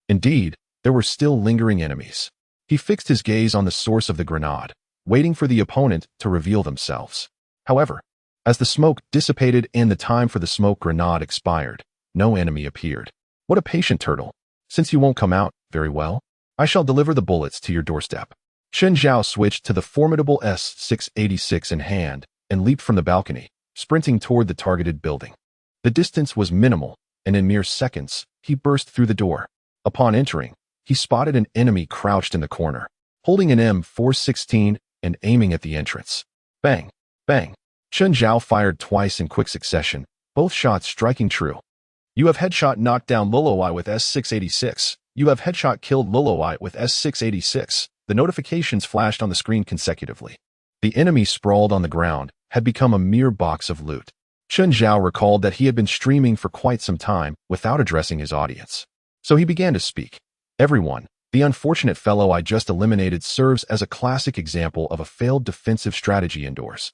Indeed, there were still lingering enemies. He fixed his gaze on the source of the grenade, waiting for the opponent to reveal themselves. However, as the smoke dissipated and the time for the smoke grenade expired, no enemy appeared. What a patient turtle. Since you won't come out, very well. I shall deliver the bullets to your doorstep. Chun Zhao switched to the formidable S-686 in hand and leaped from the balcony, sprinting toward the targeted building. The distance was minimal, and in mere seconds, he burst through the door. Upon entering, he spotted an enemy crouched in the corner, holding an M416 and aiming at the entrance. Bang! Bang! Chun Zhao fired twice in quick succession, both shots striking true. You have headshot knocked down Luloi with S-686. You have headshot killed Luloi with S-686. The notifications flashed on the screen consecutively. The enemy sprawled on the ground had become a mere box of loot. Chun Zhao recalled that he had been streaming for quite some time without addressing his audience. So he began to speak. Everyone, the unfortunate fellow I just eliminated serves as a classic example of a failed defensive strategy indoors.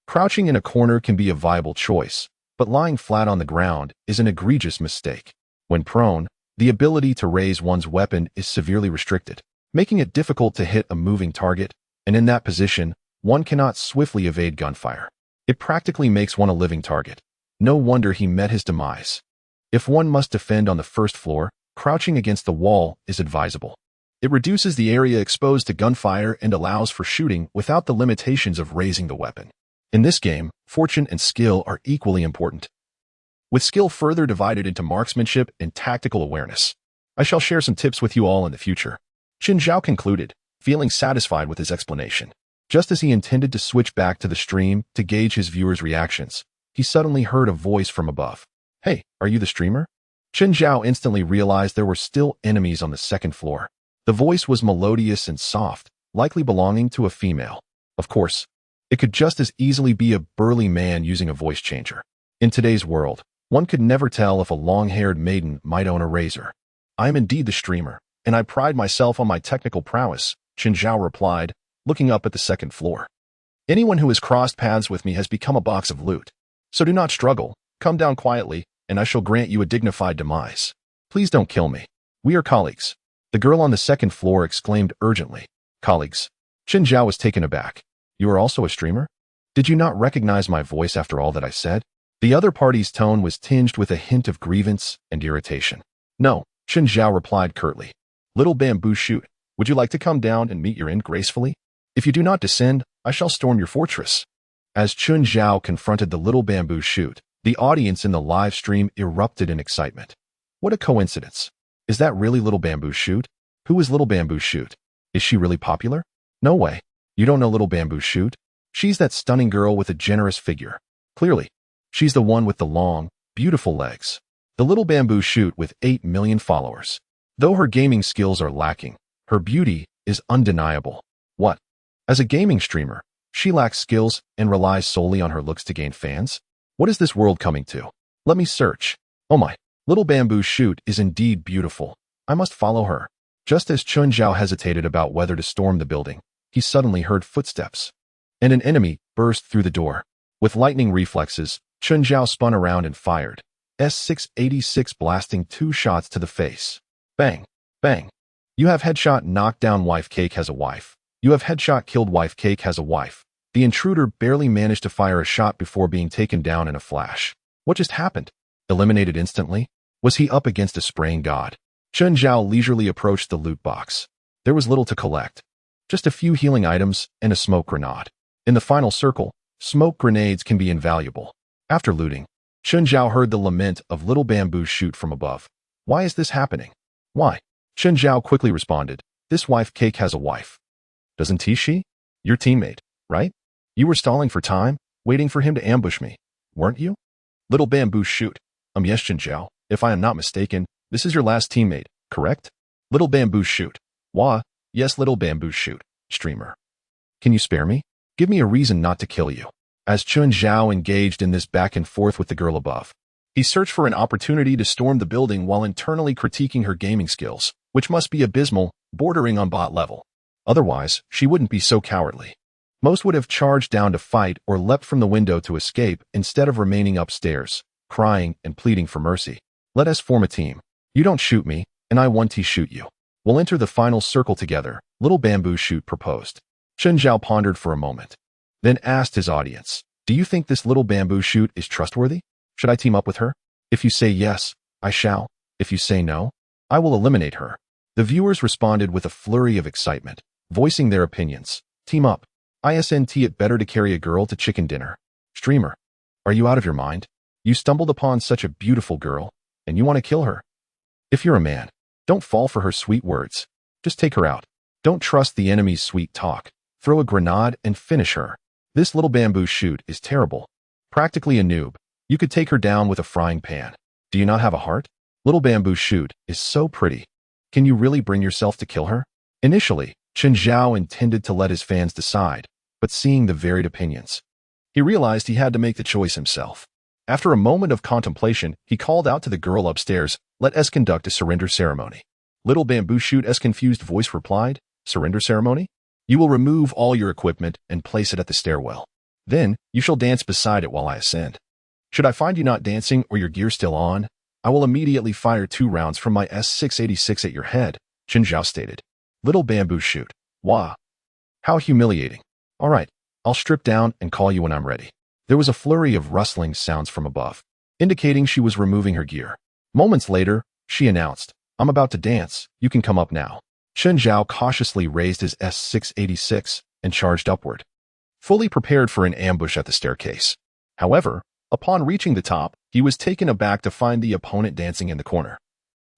Crouching in a corner can be a viable choice, but lying flat on the ground is an egregious mistake. When prone, the ability to raise one's weapon is severely restricted, making it difficult to hit a moving target, and in that position, one cannot swiftly evade gunfire. It practically makes one a living target. No wonder he met his demise. If one must defend on the first floor, crouching against the wall is advisable. It reduces the area exposed to gunfire and allows for shooting without the limitations of raising the weapon. In this game, fortune and skill are equally important, with skill further divided into marksmanship and tactical awareness. I shall share some tips with you all in the future. Chun Zhao concluded, feeling satisfied with his explanation. Just as he intended to switch back to the stream to gauge his viewers' reactions, he suddenly heard a voice from above. Hey, are you the streamer? Chun Zhao instantly realized there were still enemies on the second floor. The voice was melodious and soft, likely belonging to a female. Of course, it could just as easily be a burly man using a voice changer. In today's world, one could never tell if a long-haired maiden might own a razor. I am indeed the streamer, and I pride myself on my technical prowess, Chun Zhao replied, looking up at the second floor. Anyone who has crossed paths with me has become a box of loot. So do not struggle, come down quietly, and I shall grant you a dignified demise. Please don't kill me. We are colleagues. The girl on the second floor exclaimed urgently. Colleagues. Chun Zhao was taken aback. You are also a streamer? Did you not recognize my voice after all that I said? The other party's tone was tinged with a hint of grievance and irritation. No, Chun Zhao replied curtly. Little bamboo shoot, would you like to come down and meet your end gracefully? If you do not descend, I shall storm your fortress. As Chun Zhao confronted the little bamboo shoot, the audience in the live stream erupted in excitement. What a coincidence. Is that really little bamboo shoot? Who is little bamboo shoot? Is she really popular? No way. You don't know little bamboo shoot? She's that stunning girl with a generous figure. Clearly, she's the one with the long, beautiful legs. The little bamboo shoot with 8 million followers. Though her gaming skills are lacking, her beauty is undeniable. What? As a gaming streamer, she lacks skills and relies solely on her looks to gain fans? What is this world coming to? Let me search. Oh my, little bamboo shoot is indeed beautiful. I must follow her. Just as Chun Zhao hesitated about whether to storm the building, he suddenly heard footsteps, and an enemy burst through the door. With lightning reflexes, Chun Zhao spun around and fired, S-686 blasting 2 shots to the face. Bang! Bang! You have headshot knocked down wife cake has a wife. You have headshot killed wife cake has a wife. The intruder barely managed to fire a shot before being taken down in a flash. What just happened? Eliminated instantly? Was he up against a spraying god? Chun Zhao leisurely approached the loot box. There was little to collect. Just a few healing items and a smoke grenade. In the final circle, smoke grenades can be invaluable. After looting, Chun Zhao heard the lament of little bamboo shoot from above. Why is this happening? Why? Chun Zhao quickly responded, this wife cake has a wife. Doesn't she? Your teammate, right? You were stalling for time, waiting for him to ambush me, weren't you? Little bamboo shoot. Yes, Chun Zhao, if I am not mistaken, this is your last teammate, correct? Little bamboo shoot. Wah, yes, little bamboo shoot, streamer. Can you spare me? Give me a reason not to kill you. As Chun Zhao engaged in this back and forth with the girl above, he searched for an opportunity to storm the building while internally critiquing her gaming skills, which must be abysmal, bordering on bot level. Otherwise, she wouldn't be so cowardly. Most would have charged down to fight or leapt from the window to escape instead of remaining upstairs, crying and pleading for mercy. Let us form a team. You don't shoot me, and I want to shoot you. We'll enter the final circle together, little bamboo shoot proposed. Chun Zhao pondered for a moment, then asked his audience, do you think this little bamboo shoot is trustworthy? Should I team up with her? If you say yes, I shall. If you say no, I will eliminate her. The viewers responded with a flurry of excitement, voicing their opinions. Team up. Isn't it better to carry a girl to chicken dinner? Streamer, are you out of your mind? You stumbled upon such a beautiful girl, and you want to kill her. If you're a man, don't fall for her sweet words. Just take her out. Don't trust the enemy's sweet talk. Throw a grenade and finish her. This little bamboo shoot is terrible. Practically a noob. You could take her down with a frying pan. Do you not have a heart? Little bamboo shoot is so pretty. Can you really bring yourself to kill her? Initially, Chun Zhao intended to let his fans decide, but seeing the varied opinions, he realized he had to make the choice himself. After a moment of contemplation, he called out to the girl upstairs, let us conduct a surrender ceremony. Little bamboo shoot's confused voice replied, surrender ceremony? You will remove all your equipment and place it at the stairwell. Then, you shall dance beside it while I ascend. Should I find you not dancing or your gear still on, I will immediately fire 2 rounds from my S686 at your head, Chun Zhao stated. Little bamboo shoot. Wah. How humiliating. All right, I'll strip down and call you when I'm ready. There was a flurry of rustling sounds from above, indicating she was removing her gear. Moments later, she announced, I'm about to dance, you can come up now. Chun Zhao cautiously raised his S686 and charged upward, fully prepared for an ambush at the staircase. However, upon reaching the top, he was taken aback to find the opponent dancing in the corner,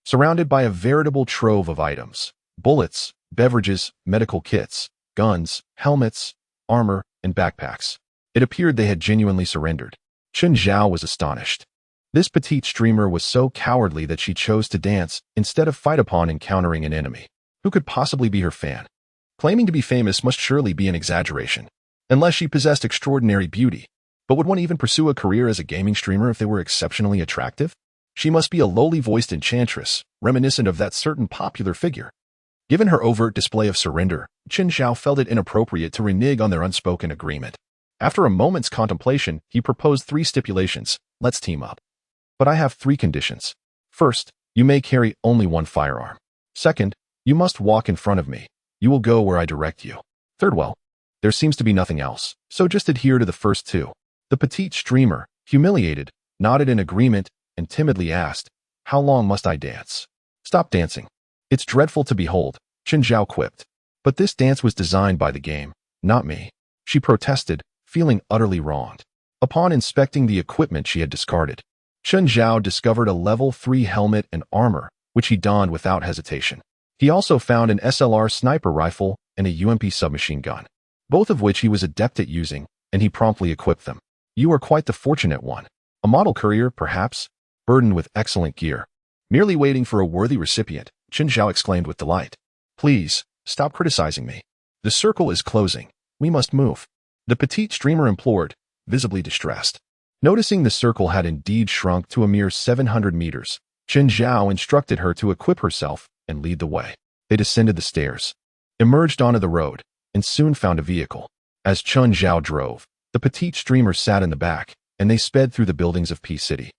surrounded by a veritable trove of items. Bullets, beverages, medical kits, guns, helmets, armor, and backpacks. It appeared they had genuinely surrendered. Chun Zhao was astonished. This petite streamer was so cowardly that she chose to dance instead of fight upon encountering an enemy. Who could possibly be her fan? Claiming to be famous must surely be an exaggeration, unless she possessed extraordinary beauty. But would one even pursue a career as a gaming streamer if they were exceptionally attractive? She must be a lowly-voiced enchantress, reminiscent of that certain popular figure. Given her overt display of surrender, Chun Zhao felt it inappropriate to renege on their unspoken agreement. After a moment's contemplation, he proposed 3 stipulations. Let's team up. But I have 3 conditions. First, you may carry only 1 firearm. Second, you must walk in front of me. You will go where I direct you. Third, well, there seems to be nothing else, so just adhere to the first 2. The petite streamer, humiliated, nodded in agreement and timidly asked, how long must I dance? Stop dancing. It's dreadful to behold, Chun Zhao quipped. But this dance was designed by the game, not me. She protested, feeling utterly wronged. Upon inspecting the equipment she had discarded, Chun Zhao discovered a level 3 helmet and armor, which he donned without hesitation. He also found an SLR sniper rifle and a UMP submachine gun, both of which he was adept at using, and he promptly equipped them. You are quite the fortunate one. A model courier, perhaps, burdened with excellent gear. Merely waiting for a worthy recipient, Chun Zhao exclaimed with delight. Please, stop criticizing me. The circle is closing. We must move. The petite streamer implored, visibly distressed. Noticing the circle had indeed shrunk to a mere 700 meters, Chun Zhao instructed her to equip herself and lead the way. They descended the stairs, emerged onto the road, and soon found a vehicle. As Chun Zhao drove, the petite streamer sat in the back, and they sped through the buildings of P City,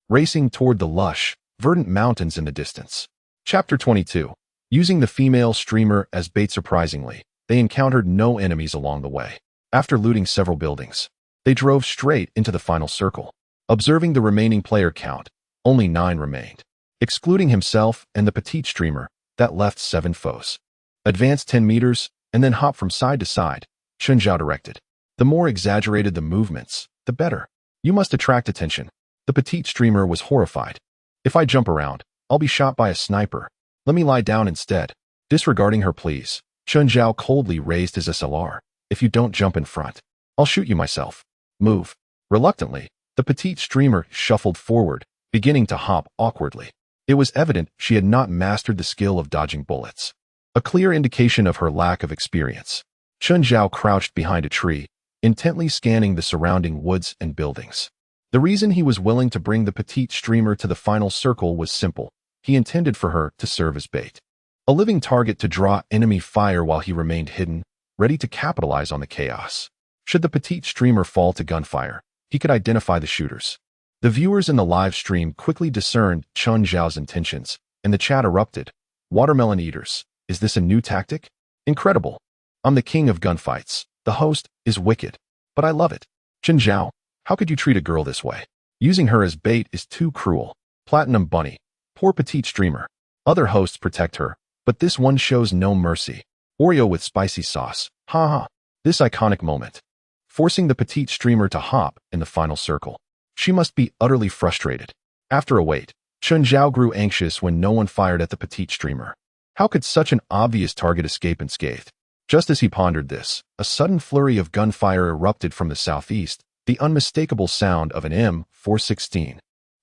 racing toward the lush, verdant mountains in the distance. Chapter 22. Using the female streamer as bait. Surprisingly, they encountered no enemies along the way. After looting several buildings, they drove straight into the final circle. Observing the remaining player count, only 9 remained. Excluding himself and the petite streamer, that left 7 foes. Advance 10 meters, and then hop from side to side, Chun Zhao directed. The more exaggerated the movements, the better. You must attract attention. The The petite streamer was horrified. If I jump around, I'll be shot by a sniper. Let me lie down instead. Disregarding her pleas, Chen Zhao coldly raised his SLR. If you don't jump in front, I'll shoot you myself. Move. Reluctantly, the petite streamer shuffled forward, beginning to hop awkwardly. It was evident she had not mastered the skill of dodging bullets, a clear indication of her lack of experience. Chen Zhao crouched behind a tree, intently scanning the surrounding woods and buildings. The reason he was willing to bring the petite streamer to the final circle was simple. He intended for her to serve as bait, a living target to draw enemy fire while he remained hidden, ready to capitalize on the chaos. Should the petite streamer fall to gunfire, he could identify the shooters. The viewers in the live stream quickly discerned Chen Zhao's intentions, and the chat erupted. Watermelon eaters, is this a new tactic? Incredible. I'm the king of gunfights. The host is wicked, but I love it. Chen Zhao, how could you treat a girl this way? Using her as bait is too cruel. Platinum Bunny, poor petite streamer. Other hosts protect her, but this one shows no mercy. Oreo with spicy sauce. Haha. This iconic moment, forcing the petite streamer to hop in the final circle. She must be utterly frustrated. After a wait, Chen Zhao grew anxious when no one fired at the petite streamer. How could such an obvious target escape unscathed? Just as he pondered this, a sudden flurry of gunfire erupted from the southeast, the unmistakable sound of an M416.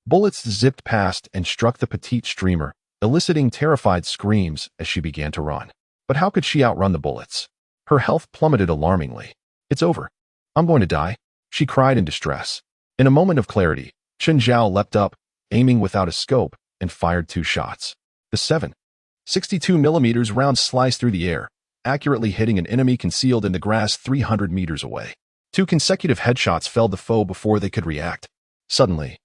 Bullets zipped past and struck the petite streamer, eliciting terrified screams as she began to run. But how could she outrun the bullets? Her health plummeted alarmingly. It's over. I'm going to die, she cried in distress. In a moment of clarity, Chen Zhao leapt up, aiming without a scope, and fired 2 shots. The 7.62mm round sliced through the air, accurately hitting an enemy concealed in the grass 300 meters away. 2 consecutive headshots felled the foe before they could react. Suddenly,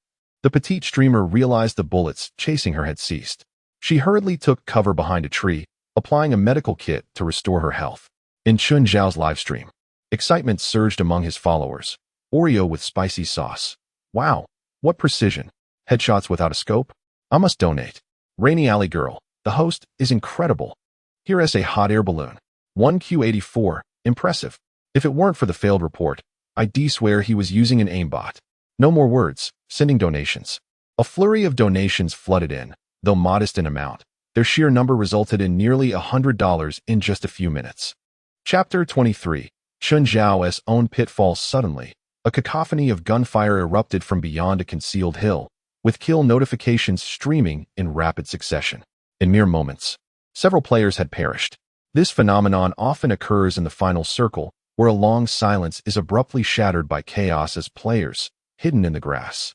the petite streamer realized the bullets chasing her had ceased. She hurriedly took cover behind a tree, applying a medical kit to restore her health. In Chen Zhao's livestream, excitement surged among his followers. Oreo with spicy sauce. Wow, what precision. Headshots without a scope? I must donate. Rainy Alley Girl, the host, is incredible. Here is a hot air balloon. 1Q84, impressive. If it weren't for the failed report, I'd swear he was using an aimbot. No more words, sending donations. A flurry of donations flooded in, though modest in amount. Their sheer number resulted in nearly $100 in just a few minutes. Chapter 23. Chen Zhao's own pitfall. Suddenly, a cacophony of gunfire erupted from beyond a concealed hill, with kill notifications streaming in rapid succession. In mere moments, several players had perished. This phenomenon often occurs in the final circle, where a long silence is abruptly shattered by chaos as players, hidden in the grass,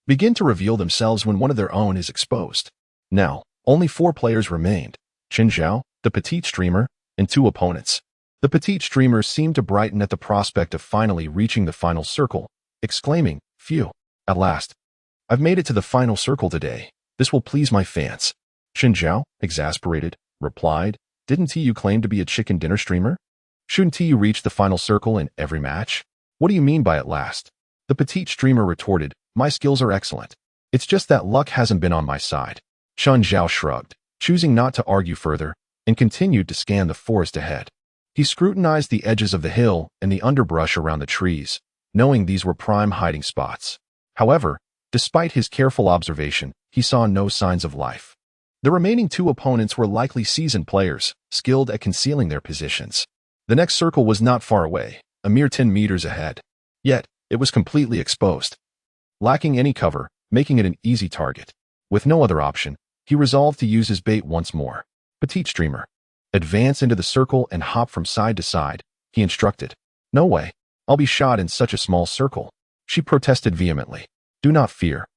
begin to reveal themselves when one of their own is exposed. Now, only 4 players remained: Chen Zhao, the petite streamer, and 2 opponents. The petite streamer seemed to brighten at the prospect of finally reaching the final circle, exclaiming, "Phew, at last. I've made it to the final circle today. This will please my fans." Chen Zhao, exasperated, replied, "Didn't you claim to be a chicken dinner streamer? Shouldn't you reach the final circle in every match? What do you mean by at last?" The petite streamer retorted, "My skills are excellent. It's just that luck hasn't been on my side." Chen Zhao shrugged, choosing not to argue further, and continued to scan the forest ahead. He scrutinized the edges of the hill and the underbrush around the trees, knowing these were prime hiding spots. However, despite his careful observation, he saw no signs of life. The remaining 2 opponents were likely seasoned players, skilled at concealing their positions. The next circle was not far away, a mere 10 meters ahead. Yet, it was completely exposed, lacking any cover, making it an easy target. With no other option, he resolved to use his bait once more. "Petite streamer, advance into the circle and hop from side to side," he instructed. "No way. I'll be shot in such a small circle," she protested vehemently. "Do not fear.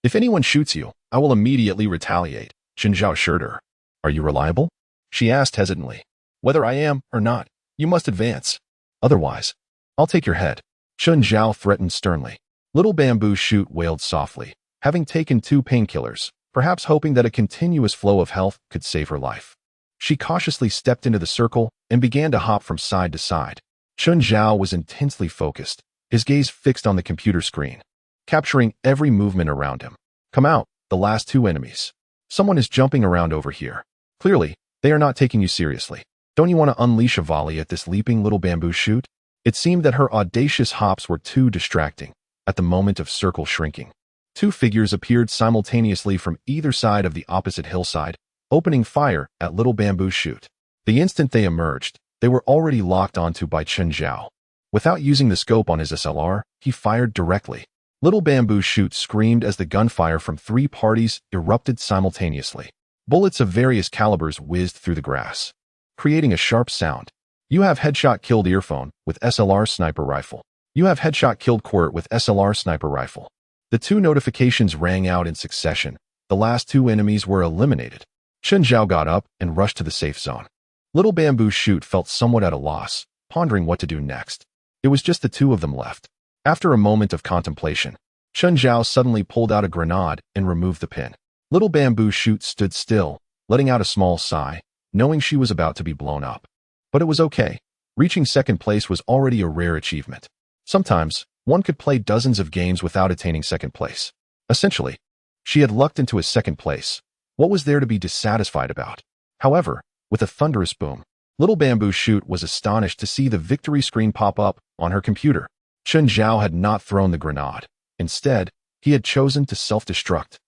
If anyone shoots you, I will immediately retaliate," Chen Zhao assured her. "Are you reliable?" she asked hesitantly. "Whether I am or not, you must advance. Otherwise, I'll take your head," Chen Zhao threatened sternly. Little Bamboo Shoot wailed softly, having taken 2 painkillers, perhaps hoping that a continuous flow of health could save her life. She cautiously stepped into the circle and began to hop from side to side. Chen Zhao was intensely focused, his gaze fixed on the computer screen, capturing every movement around him. "Come out, the last 2 enemies. Someone is jumping around over here. Clearly, they are not taking you seriously. Don't you want to unleash a volley at this leaping little Bamboo Shoot?" It seemed that her audacious hops were too distracting at the moment of circle shrinking. Two figures appeared simultaneously from either side of the opposite hillside, opening fire at Little Bamboo Shoot. The instant they emerged, they were already locked onto by Chen Zhao. Without using the scope on his SLR, he fired directly. Little Bamboo Shoot screamed as the gunfire from three parties erupted simultaneously. Bullets of various calibers whizzed through the grass, creating a sharp sound. You have headshot killed earphone with SLR sniper rifle. You have headshot killed Quirt with SLR sniper rifle. The two notifications rang out in succession. The last two enemies were eliminated. Chen Zhao got up and rushed to the safe zone. Little Bamboo Shoot felt somewhat at a loss, pondering what to do next. It was just the two of them left. After a moment of contemplation, Chen Zhao suddenly pulled out a grenade and removed the pin. Little Bamboo Shoot stood still, letting out a small sigh, knowing she was about to be blown up. But it was okay. Reaching second place was already a rare achievement. Sometimes, one could play dozens of games without attaining second place. Essentially, she had lucked into a second place. What was there to be dissatisfied about? However, with a thunderous boom, Little Bamboo Shoot was astonished to see the victory screen pop up on her computer. Chen Zhao had not thrown the grenade. Instead, he had chosen to self-destruct.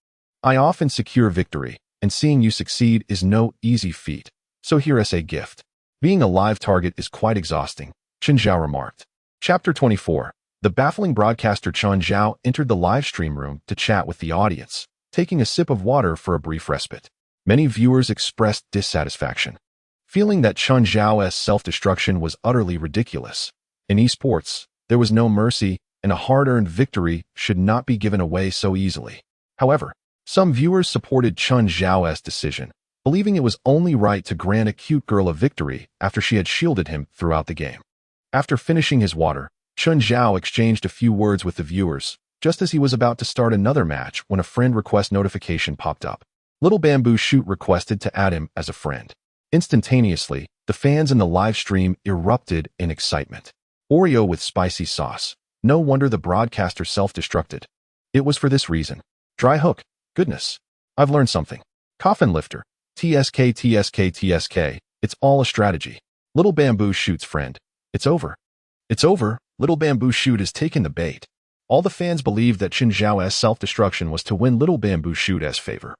I often secure victory, and seeing you succeed is no easy feat. So here is a gift. Being a live target is quite exhausting, Chen Zhao remarked. Chapter 24. The baffling broadcaster Chen Zhao entered the live stream room to chat with the audience, taking a sip of water for a brief respite. Many viewers expressed dissatisfaction, feeling that Chen Zhao's self-destruction was utterly ridiculous. In esports, there was no mercy, and a hard-earned victory should not be given away so easily. However, some viewers supported Chen Zhao's decision, believing it was only right to grant a cute girl a victory after she had shielded him throughout the game. After finishing his water, Chen Zhao exchanged a few words with the viewers, just as he was about to start another match when a friend request notification popped up. Little Bamboo Shoot requested to add him as a friend. Instantaneously, the fans in the live stream erupted in excitement. Oreo with spicy sauce. No wonder the broadcaster self-destructed. It was for this reason. Dry hook. Goodness. I've learned something. Coffin lifter. TSK TSK TSK. It's all a strategy. Little Bamboo Shoot's friend. It's over. It's over. Little Bamboo Shoot has taken the bait. All the fans believed that Chen Zhao's self-destruction was to win Little Bamboo Shoot's favor.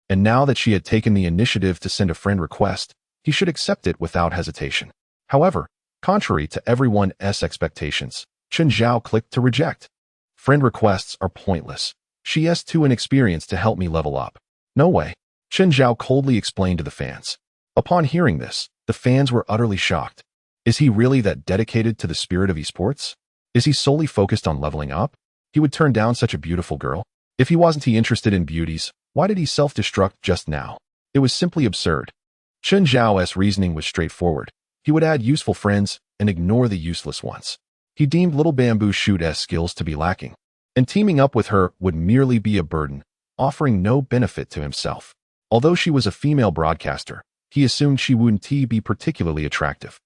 And now that she had taken the initiative to send a friend request, he should accept it without hesitation. However, contrary to everyone's expectations, Chen Zhao clicked to reject. Friend requests are pointless. She is too inexperienced to help me level up. No way. Chen Zhao coldly explained to the fans. Upon hearing this, the fans were utterly shocked. Is he really that dedicated to the spirit of esports? Is he solely focused on leveling up? He would turn down such a beautiful girl? If he wasn't interested in beauties, why did he self-destruct just now? It was simply absurd. Chen Zhao's reasoning was straightforward. He would add useful friends and ignore the useless ones. He deemed Little Bamboo Shoot's skills to be lacking, and teaming up with her would merely be a burden, offering no benefit to himself. Although she was a female broadcaster, he assumed she wouldn't be particularly attractive.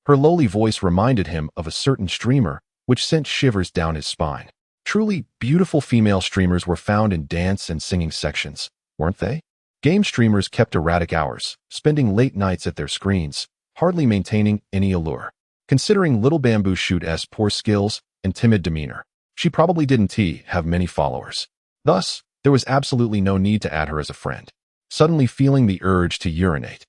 Her lowly voice reminded him of a certain streamer, which sent shivers down his spine. Truly beautiful female streamers were found in dance and singing sections, weren't they? Game streamers kept erratic hours, spending late nights at their screens, hardly maintaining any allure. Considering Little Bamboo Shoot's poor skills and timid demeanor, she probably didn't have many followers. Thus, there was absolutely no need to add her as a friend. Suddenly feeling the urge to urinate,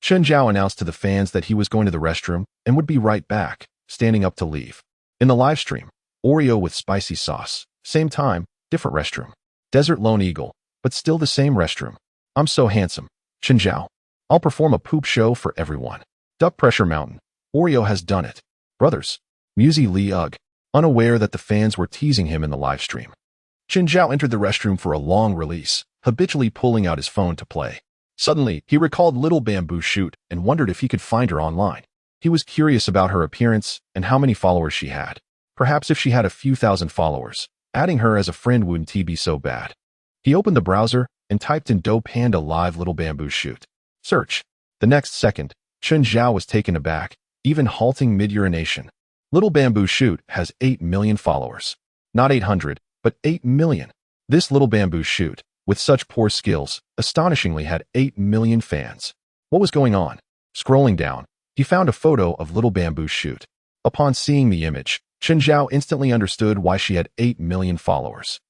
Chen Zhao announced to the fans that he was going to the restroom and would be right back, standing up to leave. In the live stream, Oreo with spicy sauce. Same time, different restroom. Desert Lone Eagle, but still the same restroom. I'm so handsome. Chen Zhao. I'll perform a poop show for everyone. Duck Pressure Mountain. Oreo has done it. Brothers. Musi Li Ugh. Unaware that the fans were teasing him in the live stream. Chen Zhao entered the restroom for a long release, habitually pulling out his phone to play. Suddenly, he recalled Little Bamboo Shoot and wondered if he could find her online. He was curious about her appearance and how many followers she had. Perhaps if she had a few thousand followers, adding her as a friend wouldn't be so bad. He opened the browser and typed in Do Panda Live Little Bamboo Shoot. Search. The next second, Chen Zhao was taken aback, even halting mid-urination. Little Bamboo Shoot has 8 million followers. Not 800, but 8 million. This Little Bamboo Shoot, with such poor skills, astonishingly had 8 million fans. What was going on? Scrolling down, he found a photo of Little Bamboo Shoot. Upon seeing the image, Chen Zhao instantly understood why she had 8 million followers.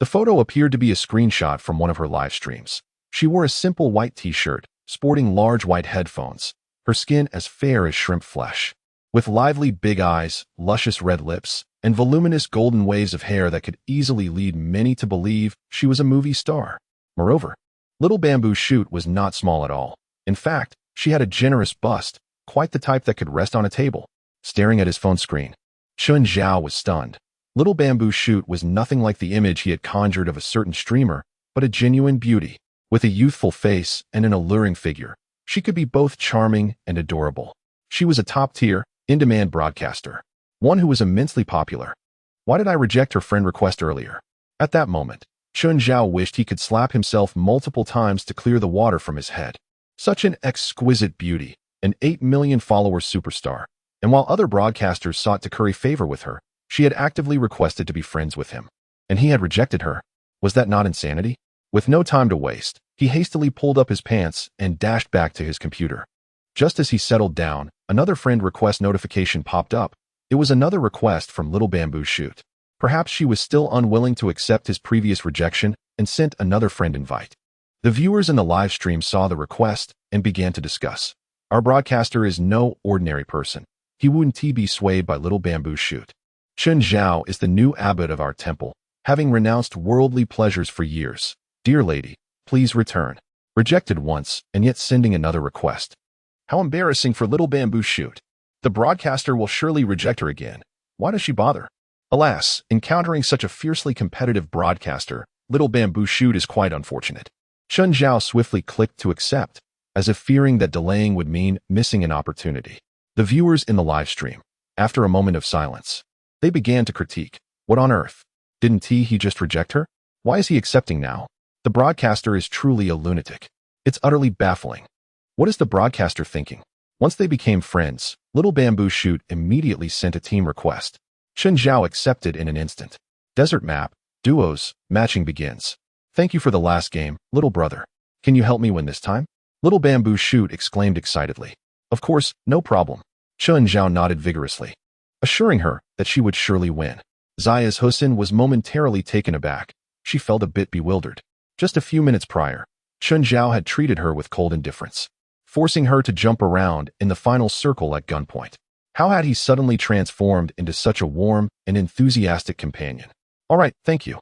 The photo appeared to be a screenshot from one of her live streams. She wore a simple white t-shirt, sporting large white headphones, her skin as fair as shrimp flesh. With lively big eyes, luscious red lips, and voluminous golden waves of hair that could easily lead many to believe she was a movie star. Moreover, Little Bamboo Shoot was not small at all. In fact, she had a generous bust, quite the type that could rest on a table. Staring at his phone screen, Chun Zhao was stunned. Little Bamboo Shoot was nothing like the image he had conjured of a certain streamer, but a genuine beauty. With a youthful face and an alluring figure, she could be both charming and adorable. She was a top-tier, in-demand broadcaster, one who was immensely popular. Why did I reject her friend request earlier? At that moment, Chun Zhao wished he could slap himself multiple times to clear the water from his head. Such an exquisite beauty, an 8 million follower superstar, and while other broadcasters sought to curry favor with her, she had actively requested to be friends with him. And he had rejected her. Was that not insanity? With no time to waste, he hastily pulled up his pants and dashed back to his computer. Just as he settled down, another friend request notification popped up. It was another request from Little Bamboo Shoot. Perhaps she was still unwilling to accept his previous rejection and sent another friend invite. The viewers in the live stream saw the request and began to discuss. Our broadcaster is no ordinary person. He wouldn't be swayed by Little Bamboo Shoot. Chun Zhao is the new abbot of our temple, having renounced worldly pleasures for years. Dear lady, please return. Rejected once, and yet sending another request. How embarrassing for Little Bamboo Shoot. The broadcaster will surely reject her again. Why does she bother? Alas, encountering such a fiercely competitive broadcaster, Little Bamboo Shoot is quite unfortunate. Chun Zhao swiftly clicked to accept, as if fearing that delaying would mean missing an opportunity. The viewers in the live stream, after a moment of silence, they began to critique. What on earth? Didn't he just reject her? Why is he accepting now? The broadcaster is truly a lunatic. It's utterly baffling. What is the broadcaster thinking? Once they became friends, Little Bamboo Shoot immediately sent a team request. Chun Zhao accepted in an instant. Desert map, duos, matching begins. Thank you for the last game, little brother. Can you help me win this time? Little Bamboo Shoot exclaimed excitedly. Of course, no problem. Chun Zhao nodded vigorously, assuring her that she would surely win. Zaya's Hussein was momentarily taken aback. She felt a bit bewildered. Just a few minutes prior, Chun Zhao had treated her with cold indifference, forcing her to jump around in the final circle at gunpoint. How had he suddenly transformed into such a warm and enthusiastic companion? All right, thank you.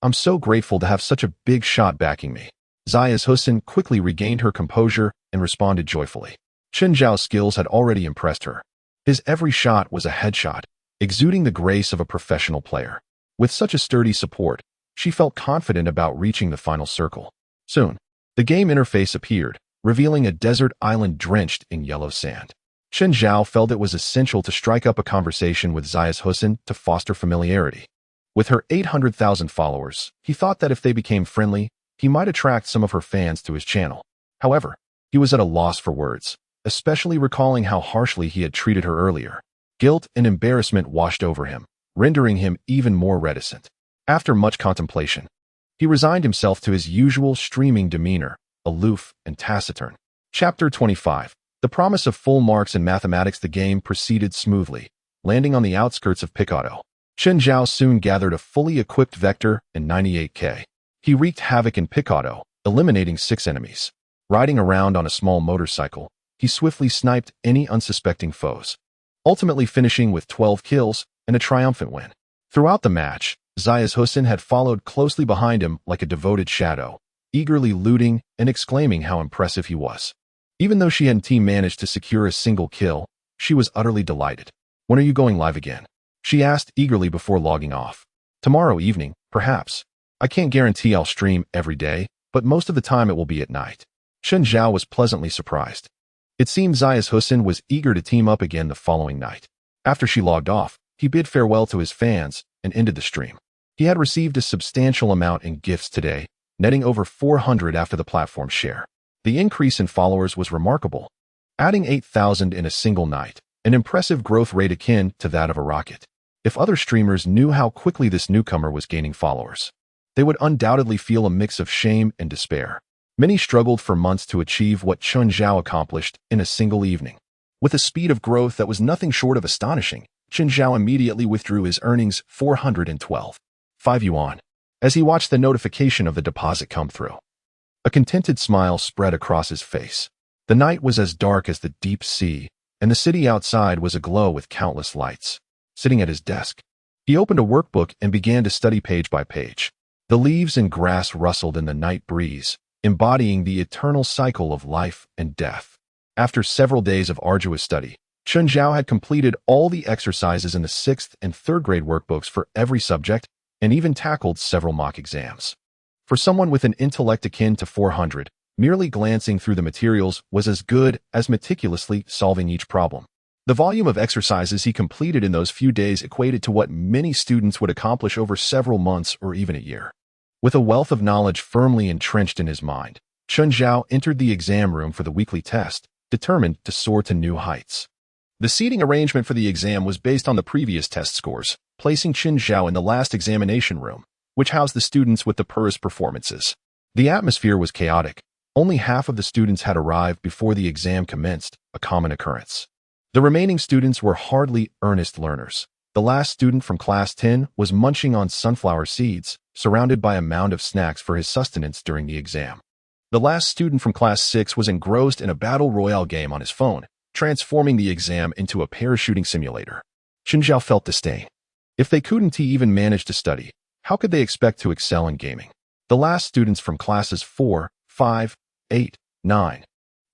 I'm so grateful to have such a big shot backing me. Zaya's Hussein quickly regained her composure and responded joyfully. Chun Zhao's skills had already impressed her. His every shot was a headshot, exuding the grace of a professional player. With such a sturdy support, she felt confident about reaching the final circle. Soon, the game interface appeared, revealing a desert island drenched in yellow sand. Chun Zhao felt it was essential to strike up a conversation with Zaya's Hussein to foster familiarity. With her 800,000 followers, he thought that if they became friendly, he might attract some of her fans to his channel. However, he was at a loss for words, especially recalling how harshly he had treated her earlier. Guilt and embarrassment washed over him, rendering him even more reticent. After much contemplation, he resigned himself to his usual streaming demeanor, aloof and taciturn. Chapter 25. The promise of full marks in mathematics. The game proceeded smoothly, landing on the outskirts of Picado. Chun Zhao soon gathered a fully equipped Vector and 98K. He wreaked havoc in Picado, eliminating 6 enemies. Riding around on a small motorcycle, he swiftly sniped any unsuspecting foes, ultimately finishing with 12 kills and a triumphant win. Throughout the match, Zaya's Hussein had followed closely behind him like a devoted shadow, eagerly looting and exclaiming how impressive he was. Even though she hadn't managed to secure a single kill, she was utterly delighted. When are you going live again? She asked eagerly before logging off. Tomorrow evening, perhaps. I can't guarantee I'll stream every day, but most of the time it will be at night. Chun Zhao was pleasantly surprised. It seemed Zaya's Hussein was eager to team up again the following night. After she logged off, he bid farewell to his fans and ended the stream. He had received a substantial amount in gifts today, netting over 400 after the platform share. The increase in followers was remarkable, adding 8,000 in a single night, an impressive growth rate akin to that of a rocket. If other streamers knew how quickly this newcomer was gaining followers, they would undoubtedly feel a mix of shame and despair. Many struggled for months to achieve what Chun Zhao accomplished in a single evening. With a speed of growth that was nothing short of astonishing, Chun Zhao immediately withdrew his earnings 412. 5 yuan. as he watched the notification of the deposit come through. A contented smile spread across his face. The night was as dark as the deep sea, and the city outside was aglow with countless lights. Sitting at his desk, he opened a workbook and began to study page by page. The leaves and grass rustled in the night breeze, embodying the eternal cycle of life and death. After several days of arduous study, Chun Zhao had completed all the exercises in the 6th and 3rd grade workbooks for every subject and even tackled several mock exams. For someone with an intellect akin to 400, merely glancing through the materials was as good as meticulously solving each problem. The volume of exercises he completed in those few days equated to what many students would accomplish over several months or even a year. With a wealth of knowledge firmly entrenched in his mind, Chun Zhao entered the exam room for the weekly test, determined to soar to new heights. The seating arrangement for the exam was based on the previous test scores, placing Chun Zhao in the last examination room, which housed the students with the poorest performances. The atmosphere was chaotic. Only half of the students had arrived before the exam commenced, a common occurrence. The remaining students were hardly earnest learners. The last student from Class 10 was munching on sunflower seeds, surrounded by a mound of snacks for his sustenance during the exam. The last student from Class 6 was engrossed in a battle royale game on his phone, transforming the exam into a parachuting simulator. Chun Zhao felt disdain. If they couldn't even manage to study, how could they expect to excel in gaming? The last students from classes 4, 5, 8, 9,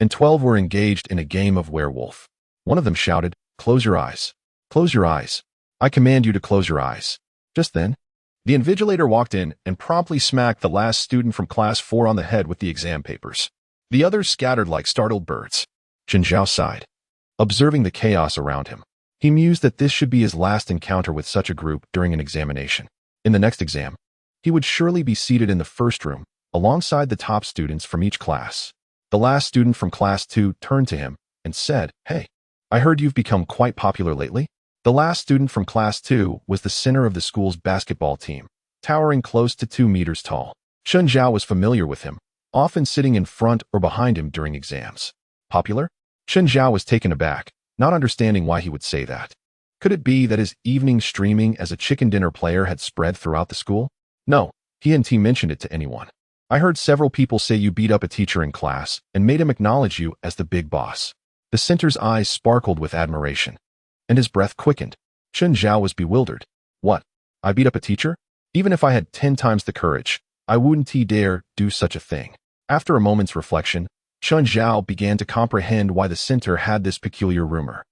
and 12 were engaged in a game of werewolf. One of them shouted, "Close your eyes. Close your eyes. I command you to close your eyes." Just then, the invigilator walked in and promptly smacked the last student from class 4 on the head with the exam papers. The others scattered like startled birds. Chun Zhao sighed. Observing the chaos around him, he mused that this should be his last encounter with such a group during an examination. In the next exam, he would surely be seated in the first room, alongside the top students from each class. The last student from class 2 turned to him and said, "Hey, I heard you've become quite popular lately." The last student from class 2 was the center of the school's basketball team, towering close to 2 meters tall. Chun Zhao was familiar with him, often sitting in front or behind him during exams. Popular? Chun Zhao was taken aback, not understanding why he would say that. Could it be that his evening streaming as a chicken dinner player had spread throughout the school? No, he hadn't mentioned it to anyone. "I heard several people say you beat up a teacher in class and made him acknowledge you as the big boss." The center's eyes sparkled with admiration, and his breath quickened. Chun Zhao was bewildered. "What? I beat up a teacher? Even if I had 10 times the courage, I wouldn't dare do such a thing." After a moment's reflection, Chun Zhao began to comprehend why the center had this peculiar rumor.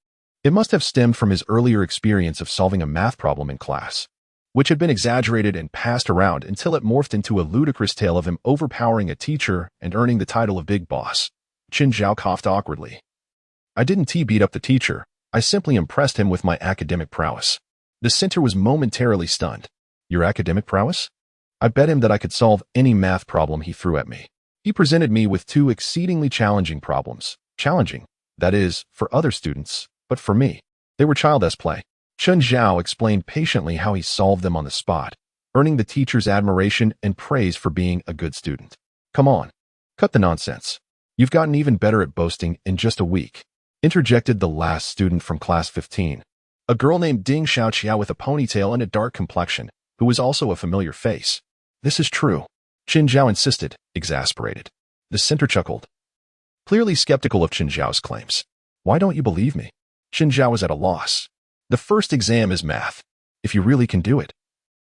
It must have stemmed from his earlier experience of solving a math problem in class, which had been exaggerated and passed around until it morphed into a ludicrous tale of him overpowering a teacher and earning the title of Big Boss. Chun Zhao coughed awkwardly. "I didn't beat up the teacher. I simply impressed him with my academic prowess." The center was momentarily stunned. "Your academic prowess?" "I bet him that I could solve any math problem he threw at me. He presented me with 2 exceedingly challenging problems. Challenging, that is, for other students, but for me, they were child's play." Chun Zhao explained patiently how he solved them on the spot, earning the teacher's admiration and praise for being a good student. "Come on, cut the nonsense. You've gotten even better at boasting in just a week," interjected the last student from class 15, a girl named Ding Xiaoqiao with a ponytail and a dark complexion, who was also a familiar face. "This is true," Chun Zhao insisted, exasperated. The center chuckled, clearly skeptical of Chun Zhao's claims. "Why don't you believe me?" Chun Zhao was at a loss. "The first exam is math. If you really can do it,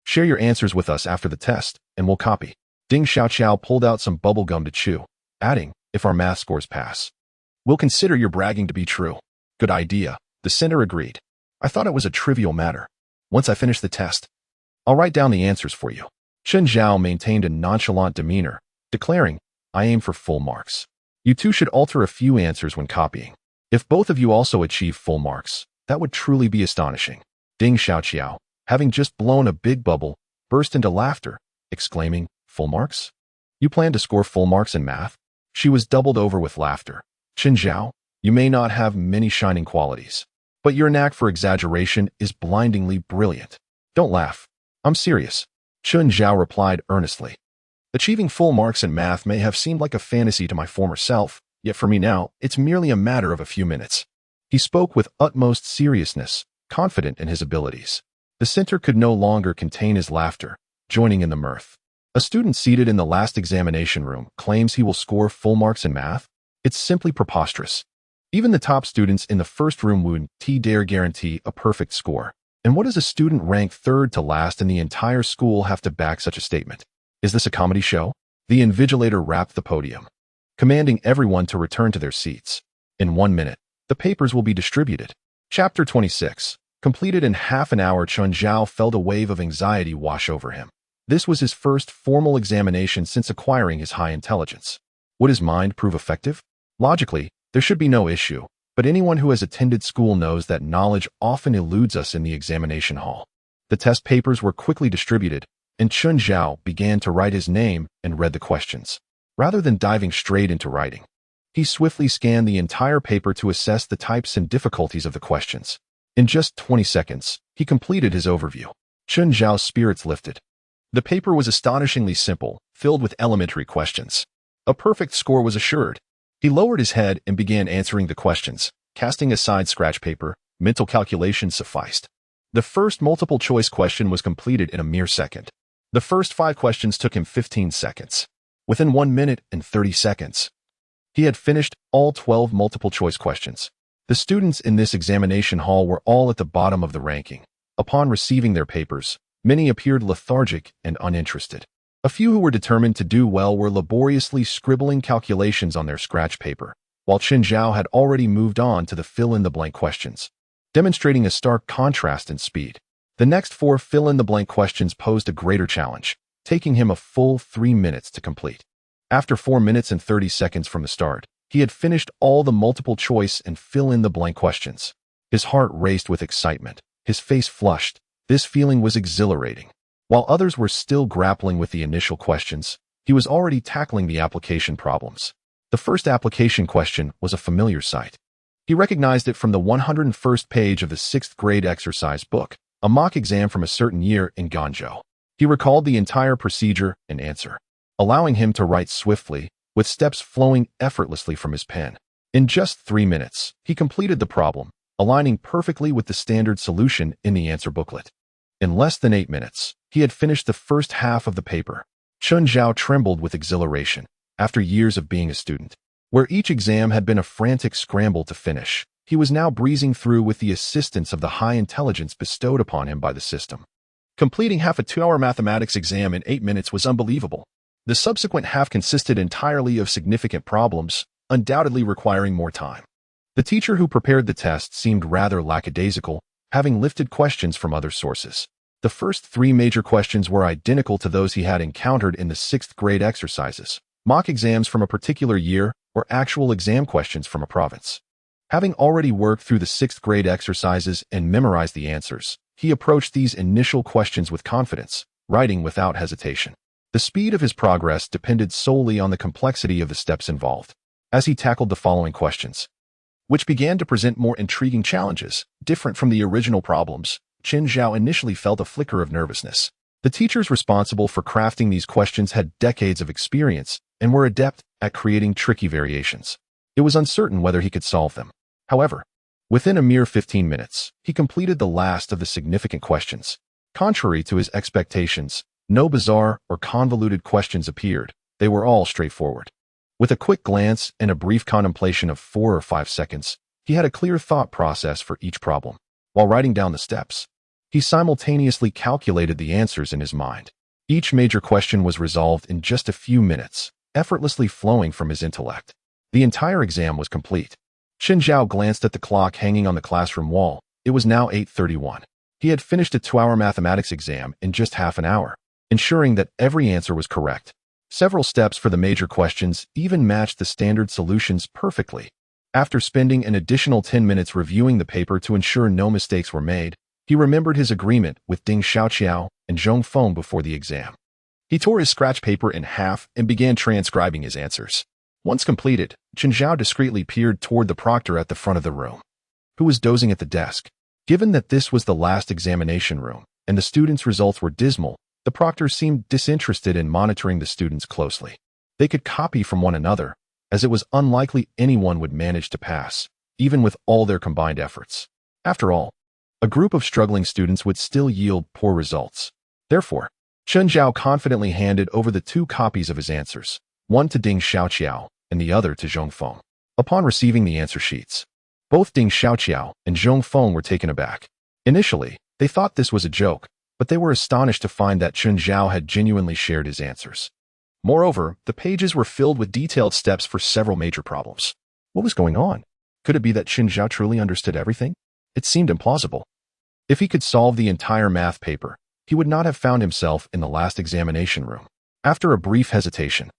share your answers with us after the test, and we'll copy." Ding Xiaoqiao pulled out some bubble gum to chew, adding, "If our math scores pass, we'll consider your bragging to be true." "Good idea," the center agreed. "I thought it was a trivial matter. Once I finish the test, I'll write down the answers for you." Chun Zhao maintained a nonchalant demeanor, declaring, "I aim for full marks. You two should alter a few answers when copying. If both of you also achieve full marks, that would truly be astonishing." Ding Xiaoqiao, having just blown a big bubble, burst into laughter, exclaiming, "Full marks? You plan to score full marks in math?" She was doubled over with laughter. "Chun Zhao, you may not have many shining qualities, but your knack for exaggeration is blindingly brilliant. Don't laugh. I'm serious." Chun Zhao replied earnestly. "Achieving full marks in math may have seemed like a fantasy to my former self, yet for me now, it's merely a matter of a few minutes." He spoke with utmost seriousness, confident in his abilities. The center could no longer contain his laughter, joining in the mirth. A student seated in the last examination room claims he will score full marks in math? It's simply preposterous. Even the top students in the first room wouldn't dare guarantee a perfect score. And what does a student ranked third to last in the entire school have to back such a statement? Is this a comedy show? The invigilator rapped the podium, commanding everyone to return to their seats. In 1 minute, the papers will be distributed. Chapter 26. Completed in half an hour. Chun Zhao felt a wave of anxiety wash over him. This was his first formal examination since acquiring his high intelligence. Would his mind prove effective? Logically, there should be no issue, but anyone who has attended school knows that knowledge often eludes us in the examination hall. The test papers were quickly distributed, and Chun Zhao began to write his name and read the questions. Rather than diving straight into writing, he swiftly scanned the entire paper to assess the types and difficulties of the questions. In just 20 seconds, he completed his overview. Chun Zhao's spirits lifted. The paper was astonishingly simple, filled with elementary questions. A perfect score was assured. He lowered his head and began answering the questions. Casting aside scratch paper, mental calculations sufficed. The first multiple-choice question was completed in a mere second. The first 5 questions took him 15 seconds. Within 1 minute and 30 seconds, he had finished all 12 multiple-choice questions. The students in this examination hall were all at the bottom of the ranking. Upon receiving their papers, many appeared lethargic and uninterested. A few who were determined to do well were laboriously scribbling calculations on their scratch paper, while Chun Zhao had already moved on to the fill-in-the-blank questions, demonstrating a stark contrast in speed. The next 4 fill-in-the-blank questions posed a greater challenge, taking him a full 3 minutes to complete. After 4 minutes and 30 seconds from the start, he had finished all the multiple-choice and fill-in-the-blank questions. His heart raced with excitement. His face flushed. This feeling was exhilarating. While others were still grappling with the initial questions, he was already tackling the application problems. The first application question was a familiar sight. He recognized it from the 101st page of the 6th grade exercise book, a mock exam from a certain year in Guangzhou. He recalled the entire procedure and answer, allowing him to write swiftly, with steps flowing effortlessly from his pen. In just 3 minutes, he completed the problem, aligning perfectly with the standard solution in the answer booklet. In less than 8 minutes, he had finished the first half of the paper. Chun Zhao trembled with exhilaration. After years of being a student, where each exam had been a frantic scramble to finish, he was now breezing through with the assistance of the high intelligence bestowed upon him by the system. Completing half a 2-hour mathematics exam in 8 minutes was unbelievable. The subsequent half consisted entirely of significant problems, undoubtedly requiring more time. The teacher who prepared the test seemed rather lackadaisical, having lifted questions from other sources. The first 3 major questions were identical to those he had encountered in the 6th grade exercises, mock exams from a particular year or actual exam questions from a province. Having already worked through the 6th grade exercises and memorized the answers, he approached these initial questions with confidence, writing without hesitation. The speed of his progress depended solely on the complexity of the steps involved. As he tackled the following questions, which began to present more intriguing challenges, different from the original problems, Chun Zhao initially felt a flicker of nervousness. The teachers responsible for crafting these questions had decades of experience and were adept at creating tricky variations. It was uncertain whether he could solve them. However, within a mere 15 minutes, he completed the last of the significant questions. Contrary to his expectations, no bizarre or convoluted questions appeared. They were all straightforward. With a quick glance and a brief contemplation of 4 or 5 seconds, he had a clear thought process for each problem. While writing down the steps, he simultaneously calculated the answers in his mind. Each major question was resolved in just a few minutes, effortlessly flowing from his intellect. The entire exam was complete. Chun Zhao glanced at the clock hanging on the classroom wall. It was now 8:31. He had finished a 2-hour mathematics exam in just half an hour, ensuring that every answer was correct. Several steps for the major questions even matched the standard solutions perfectly. After spending an additional 10 minutes reviewing the paper to ensure no mistakes were made, he remembered his agreement with Ding Xiaoqiao and Zhong Feng before the exam. He tore his scratch paper in half and began transcribing his answers. Once completed, Chun Zhao discreetly peered toward the proctor at the front of the room, who was dozing at the desk. Given that this was the last examination room, and the students' results were dismal, the proctor seemed disinterested in monitoring the students closely. They could copy from one another, as it was unlikely anyone would manage to pass, even with all their combined efforts. After all, a group of struggling students would still yield poor results. Therefore, Chen Zhao confidently handed over the 2 copies of his answers, one to Ding Xiaoqiao and the other to Zhong Feng. Upon receiving the answer sheets, both Ding Xiaoqiao and Zhong Feng were taken aback. Initially, they thought this was a joke, but they were astonished to find that Chen Zhao had genuinely shared his answers. Moreover, the pages were filled with detailed steps for several major problems. What was going on? Could it be that Chen Zhao truly understood everything? It seemed implausible. If he could solve the entire math paper, he would not have found himself in the last examination room. After a brief hesitation,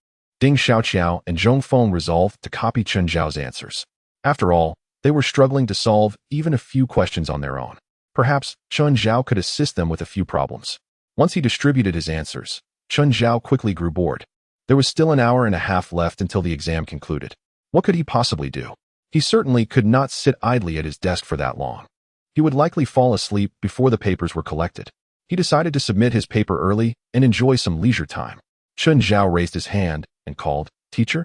Ding Xiaoqiao and Zhong Feng resolved to copy Chen Zhao's answers. After all, they were struggling to solve even a few questions on their own. Perhaps Chen Zhao could assist them with a few problems. Once he distributed his answers, Chen Zhao quickly grew bored. There was still an hour and a half left until the exam concluded. What could he possibly do? He certainly could not sit idly at his desk for that long. He would likely fall asleep before the papers were collected. He decided to submit his paper early and enjoy some leisure time. Chen Zhao raised his hand and called, "Teacher?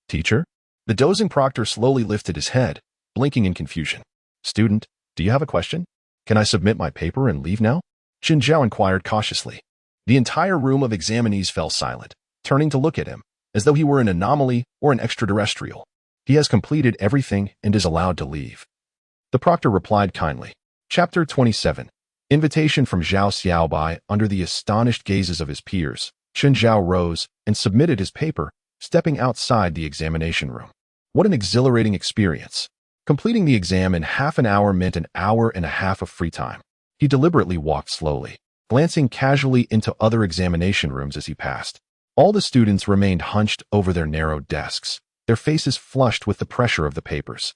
Teacher?" The dozing proctor slowly lifted his head, blinking in confusion. "Student, do you have a question? Can I submit my paper and leave now?" Chen Zhao inquired cautiously. The entire room of examinees fell silent, turning to look at him, as though he were an anomaly or an extraterrestrial. "He has completed everything and is allowed to leave." The proctor replied kindly. Chapter 27. Invitation from Zhao Xiaobai. Under the astonished gazes of his peers, Chen Zhao rose and submitted his paper, stepping outside the examination room. What an exhilarating experience. Completing the exam in half an hour meant an hour and a half of free time. He deliberately walked slowly, glancing casually into other examination rooms as he passed. All the students remained hunched over their narrow desks, their faces flushed with the pressure of the papers.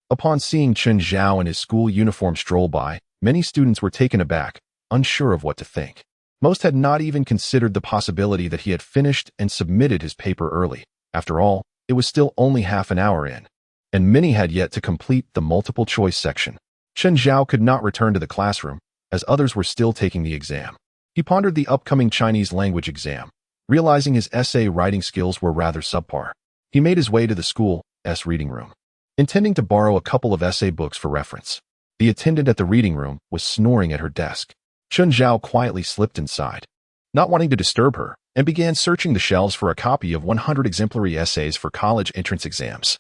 Upon seeing Chen Zhao in his school uniform stroll by, many students were taken aback, unsure of what to think. Most had not even considered the possibility that he had finished and submitted his paper early. After all, it was still only half an hour in, and many had yet to complete the multiple-choice section. Chen Zhao could not return to the classroom, as others were still taking the exam. He pondered the upcoming Chinese language exam, realizing his essay writing skills were rather subpar. He made his way to the school's reading room, intending to borrow a couple of essay books for reference. The attendant at the reading room was snoring at her desk. Chen Zhao quietly slipped inside, not wanting to disturb her, and began searching the shelves for a copy of 100 exemplary essays for college entrance exams.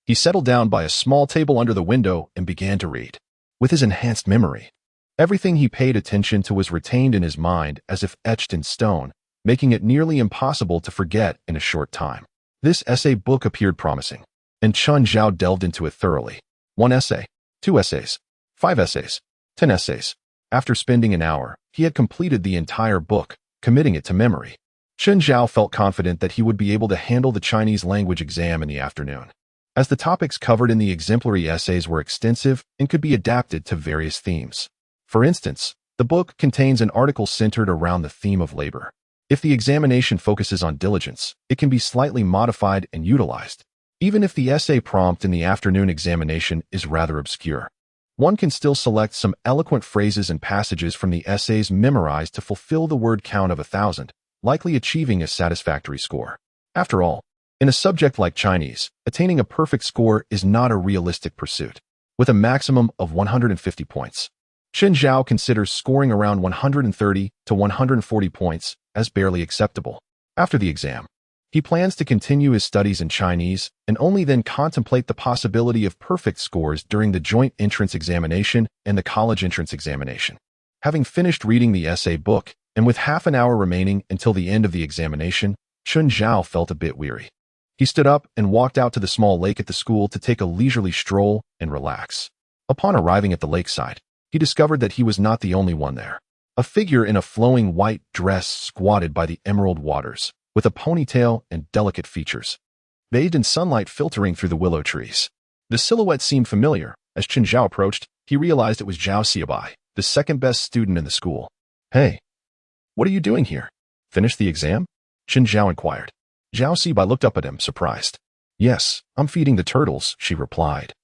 He settled down by a small table under the window and began to read. With his enhanced memory, everything he paid attention to was retained in his mind as if etched in stone, making it nearly impossible to forget in a short time. This essay book appeared promising, and Chen Zhao delved into it thoroughly. 1 essay, 2 essays, 5 essays, 10 essays. After spending an hour, he had completed the entire book, committing it to memory. Chen Zhao felt confident that he would be able to handle the Chinese language exam in the afternoon, as the topics covered in the exemplary essays were extensive and could be adapted to various themes. For instance, the book contains an article centered around the theme of labor. If the examination focuses on diligence, it can be slightly modified and utilized, even if the essay prompt in the afternoon examination is rather obscure. One can still select some eloquent phrases and passages from the essays memorized to fulfill the word count of 1,000, likely achieving a satisfactory score. After all, in a subject like Chinese, attaining a perfect score is not a realistic pursuit. With a maximum of 150 points, Chen Zhao considers scoring around 130 to 140 points as barely acceptable. After the exam, he plans to continue his studies in Chinese and only then contemplate the possibility of perfect scores during the joint entrance examination and the college entrance examination. Having finished reading the essay book, and with half an hour remaining until the end of the examination, Chen Zhao felt a bit weary. He stood up and walked out to the small lake at the school to take a leisurely stroll and relax. Upon arriving at the lakeside, he discovered that he was not the only one there. A figure in a flowing white dress squatted by the emerald waters, with a ponytail and delicate features, bathed in sunlight filtering through the willow trees. The silhouette seemed familiar. As Chen Zhao approached, he realized it was Zhao Xiaobai, the second-best student in the school. "Hey, what are you doing here? Finished the exam?" Chen Zhao inquired. Zhao Xiaobai looked up at him, surprised. "Yes, I'm feeding the turtles," she replied,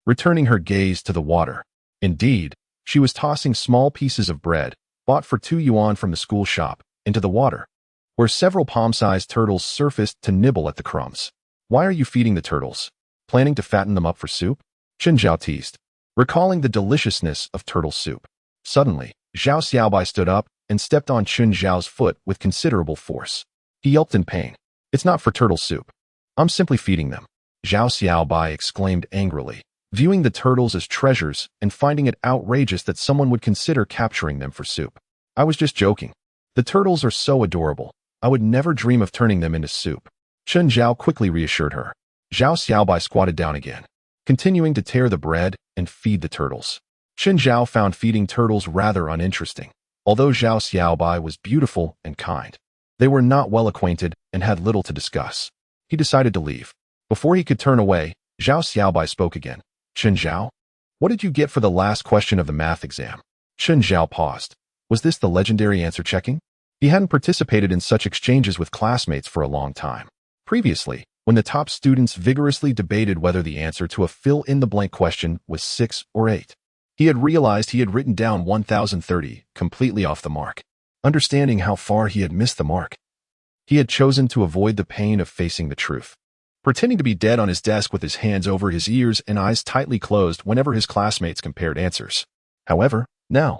returning her gaze to the water. Indeed, she was tossing small pieces of bread, bought for 2 yuan from the school shop, into the water, where several palm-sized turtles surfaced to nibble at the crumbs. "Why are you feeding the turtles? Planning to fatten them up for soup?" Chen Zhao teased, recalling the deliciousness of turtle soup. Suddenly, Zhao Xiaobai stood up and stepped on Chun Zhao's foot with considerable force. He yelped in pain. "It's not for turtle soup. I'm simply feeding them," Zhao Xiaobai exclaimed angrily, viewing the turtles as treasures and finding it outrageous that someone would consider capturing them for soup. "I was just joking. The turtles are so adorable. I would never dream of turning them into soup," Chun Zhao quickly reassured her. Zhao Xiaobai squatted down again, continuing to tear the bread and feed the turtles. Chun Zhao found feeding turtles rather uninteresting, although Zhao Xiaobai was beautiful and kind. They were not well acquainted and had little to discuss. He decided to leave. Before he could turn away, Zhao Xiaobai spoke again. "Chun Zhao, what did you get for the last question of the math exam?" Chun Zhao paused. Was this the legendary answer checking? He hadn't participated in such exchanges with classmates for a long time. Previously, when the top students vigorously debated whether the answer to a fill-in-the-blank question was 6 or 8, he had realized he had written down 1030, completely off the mark. Understanding how far he had missed the mark, he had chosen to avoid the pain of facing the truth, pretending to be dead on his desk with his hands over his ears and eyes tightly closed whenever his classmates compared answers. However, now,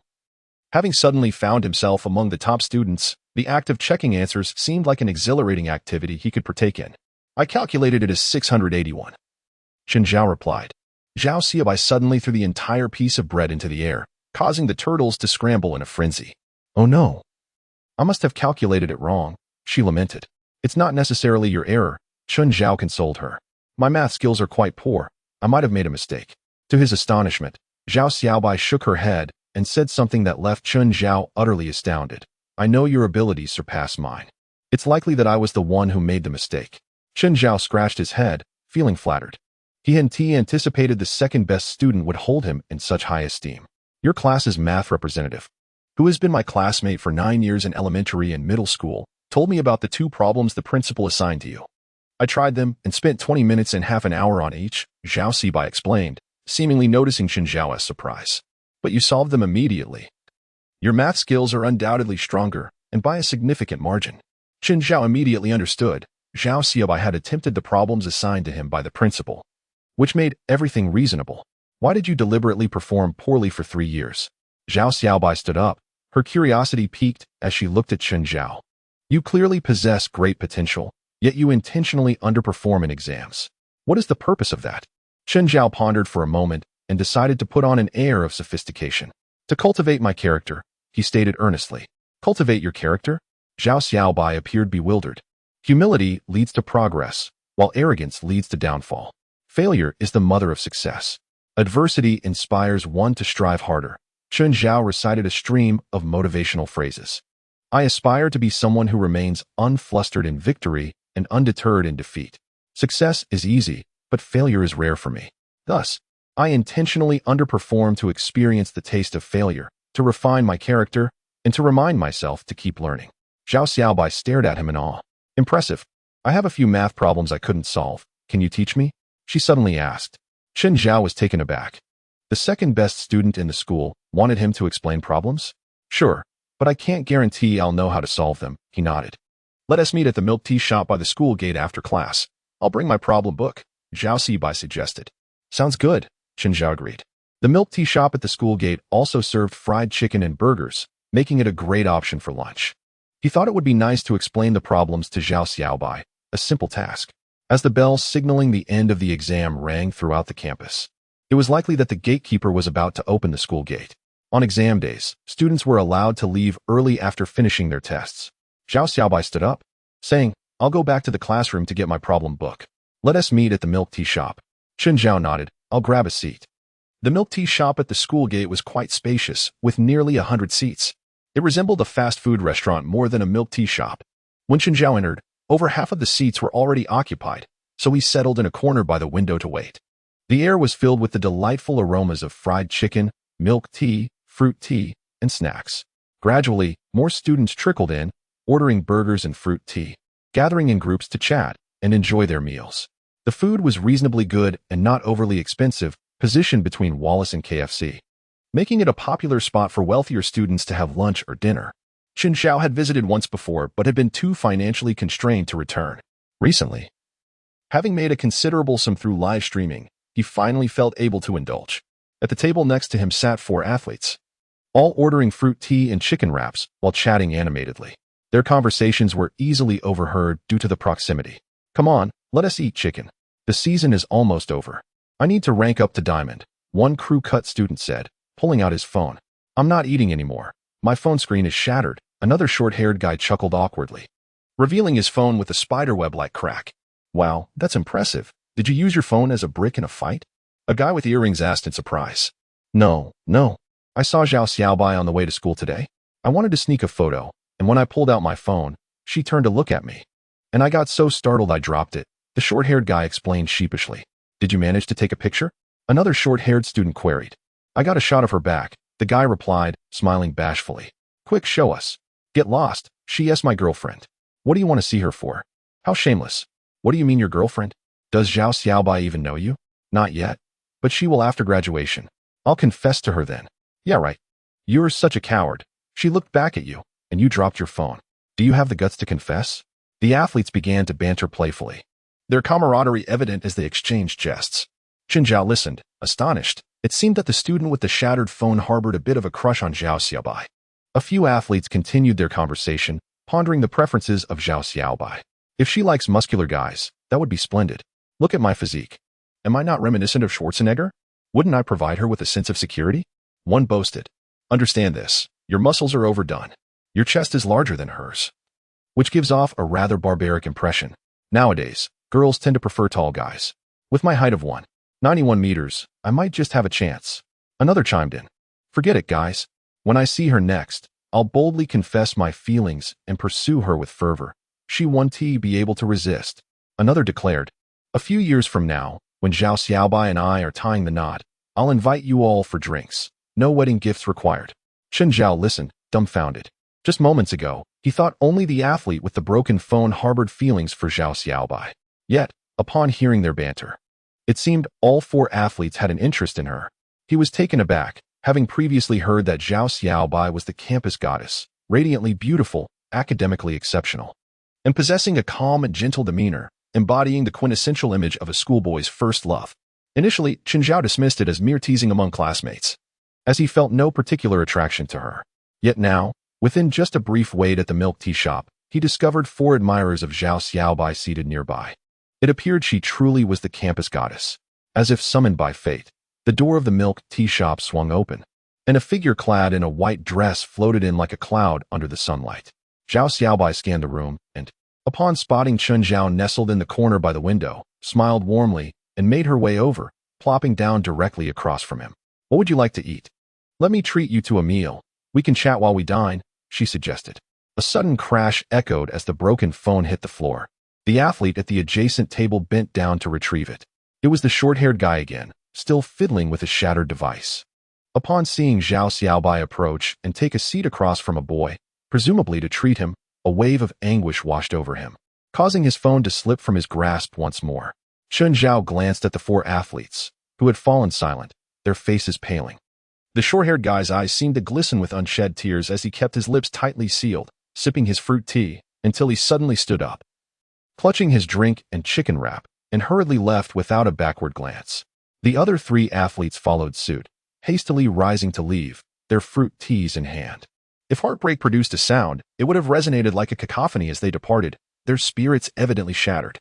having suddenly found himself among the top students, the act of checking answers seemed like an exhilarating activity he could partake in. "I calculated it as 681. Chun Zhao replied. Zhao Xiaobai suddenly threw the entire piece of bread into the air, causing the turtles to scramble in a frenzy. "Oh no! I must have calculated it wrong," she lamented. "It's not necessarily your error," Chun Zhao consoled her. "My math skills are quite poor. I might have made a mistake." To his astonishment, Zhao Xiaobai shook her head and said something that left Chun Zhao utterly astounded. "I know your abilities surpass mine. It's likely that I was the one who made the mistake." Chun Zhao scratched his head, feeling flattered. He anticipated the second-best student would hold him in such high esteem. "Your class's math representative, who has been my classmate for 9 years in elementary and middle school, told me about the 2 problems the principal assigned to you. I tried them and spent 20 minutes and half an hour on each," Zhao Xiaobai explained, seemingly noticing Chun Zhao's surprise. "But you solved them immediately. Your math skills are undoubtedly stronger, and by a significant margin." Chun Zhao immediately understood. Zhao Xiaobai had attempted the problems assigned to him by the principal, which made everything reasonable. "Why did you deliberately perform poorly for 3 years?" Zhao Xiaobai stood up. Her curiosity piqued as she looked at Chun Zhao. "You clearly possess great potential, yet you intentionally underperform in exams. What is the purpose of that?" Chun Zhao pondered for a moment and decided to put on an air of sophistication. "To cultivate my character," he stated earnestly. "Cultivate your character?" Zhao Xiaobai appeared bewildered. "Humility leads to progress, while arrogance leads to downfall. Failure is the mother of success. Adversity inspires one to strive harder." Chun Zhao recited a stream of motivational phrases. "I aspire to be someone who remains unflustered in victory and undeterred in defeat. Success is easy, but failure is rare for me. Thus, I intentionally underperform to experience the taste of failure, to refine my character, and to remind myself to keep learning." Zhao Xiaobai stared at him in awe. "Impressive. I have a few math problems I couldn't solve. Can you teach me?" she suddenly asked. Chun Zhao was taken aback. The second-best student in the school wanted him to explain problems? "Sure, but I can't guarantee I'll know how to solve them," he nodded. "Let us meet at the milk tea shop by the school gate after class. I'll bring my problem book," Zhao Xiaobai suggested. "Sounds good," Chun Zhao agreed. The milk tea shop at the school gate also served fried chicken and burgers, making it a great option for lunch. He thought it would be nice to explain the problems to Zhao Xiaobai, a simple task. As the bell signaling the end of the exam rang throughout the campus, it was likely that the gatekeeper was about to open the school gate. On exam days, students were allowed to leave early after finishing their tests. Zhao Xiaobai stood up, saying, "I'll go back to the classroom to get my problem book. Let us meet at the milk tea shop." Chun Zhao nodded. "I'll grab a seat." The milk tea shop at the school gate was quite spacious, with nearly 100 seats. It resembled a fast food restaurant more than a milk tea shop. When Chun Zhao entered, over half of the seats were already occupied, so he settled in a corner by the window to wait. The air was filled with the delightful aromas of fried chicken, milk tea, fruit tea, and snacks. Gradually, more students trickled in, ordering burgers and fruit tea, gathering in groups to chat and enjoy their meals. The food was reasonably good and not overly expensive, positioned between Wallace and KFC, making it a popular spot for wealthier students to have lunch or dinner. Chun Zhao had visited once before but had been too financially constrained to return. Recently, having made a considerable sum through live streaming, he finally felt able to indulge. At the table next to him sat 4 athletes. all ordering fruit tea and chicken wraps while chatting animatedly. Their conversations were easily overheard due to the proximity. Come on, let us eat chicken. The season is almost over. I need to rank up to diamond, one crew cut student said, pulling out his phone. I'm not eating anymore. My phone screen is shattered, another short-haired guy chuckled awkwardly, revealing his phone with a spiderweb-like crack. Wow, that's impressive. Did you use your phone as a brick in a fight? A guy with earrings asked in surprise. No. I saw Zhao Xiaobai on the way to school today. I wanted to sneak a photo, and when I pulled out my phone, she turned to look at me. And I got so startled I dropped it, the short-haired guy explained sheepishly. Did you manage to take a picture? Another short-haired student queried. I got a shot of her back, the guy replied, smiling bashfully. Quick, show us. Get lost, she's my girlfriend. What do you want to see her for? How shameless. What do you mean your girlfriend? Does Zhao Xiaobai even know you? Not yet. But she will after graduation. I'll confess to her then. Yeah, right. You're such a coward. She looked back at you, and you dropped your phone. Do you have the guts to confess? The athletes began to banter playfully, their camaraderie evident as they exchanged jests. Chen Zhao listened, astonished. It seemed that the student with the shattered phone harbored a bit of a crush on Zhao Xiaobai. A few athletes continued their conversation, pondering the preferences of Zhao Xiaobai. If she likes muscular guys, that would be splendid. Look at my physique. Am I not reminiscent of Schwarzenegger? Wouldn't I provide her with a sense of security? One boasted. Understand this. Your muscles are overdone. Your chest is larger than hers, which gives off a rather barbaric impression. Nowadays, girls tend to prefer tall guys. With my height of 191 meters, I might just have a chance. Another chimed in. Forget it, guys. When I see her next, I'll boldly confess my feelings and pursue her with fervor. She won't be able to resist. Another declared. A few years from now, when Zhao Xiaobai and I are tying the knot, I'll invite you all for drinks. No wedding gifts required. Chen Zhao listened, dumbfounded. Just moments ago, he thought only the athlete with the broken phone harbored feelings for Zhao Xiaobai. Yet, upon hearing their banter, it seemed all four athletes had an interest in her. He was taken aback, having previously heard that Zhao Xiaobai was the campus goddess, radiantly beautiful, academically exceptional, and possessing a calm and gentle demeanor, embodying the quintessential image of a schoolboy's first love. Initially, Chen Zhao dismissed it as mere teasing among classmates, as he felt no particular attraction to her. Yet now, within just a brief wait at the milk tea shop, he discovered four admirers of Zhao Xiaobai seated nearby. It appeared she truly was the campus goddess. As if summoned by fate, the door of the milk tea shop swung open, and a figure clad in a white dress floated in like a cloud under the sunlight. Zhao Xiaobai scanned the room, and, upon spotting Chen Zhao nestled in the corner by the window, smiled warmly and made her way over, plopping down directly across from him. What would you like to eat? Let me treat you to a meal. We can chat while we dine, she suggested. A sudden crash echoed as the broken phone hit the floor. The athlete at the adjacent table bent down to retrieve it. It was the short-haired guy again, still fiddling with his shattered device. Upon seeing Zhao Xiaobai approach and take a seat across from a boy, presumably to treat him, a wave of anguish washed over him, causing his phone to slip from his grasp once more. Chen Zhao glanced at the four athletes, who had fallen silent, their faces paling. The short-haired guy's eyes seemed to glisten with unshed tears as he kept his lips tightly sealed, sipping his fruit tea, until he suddenly stood up, clutching his drink and chicken wrap, and hurriedly left without a backward glance. The other three athletes followed suit, hastily rising to leave, their fruit teas in hand. If heartbreak produced a sound, it would have resonated like a cacophony as they departed, their spirits evidently shattered.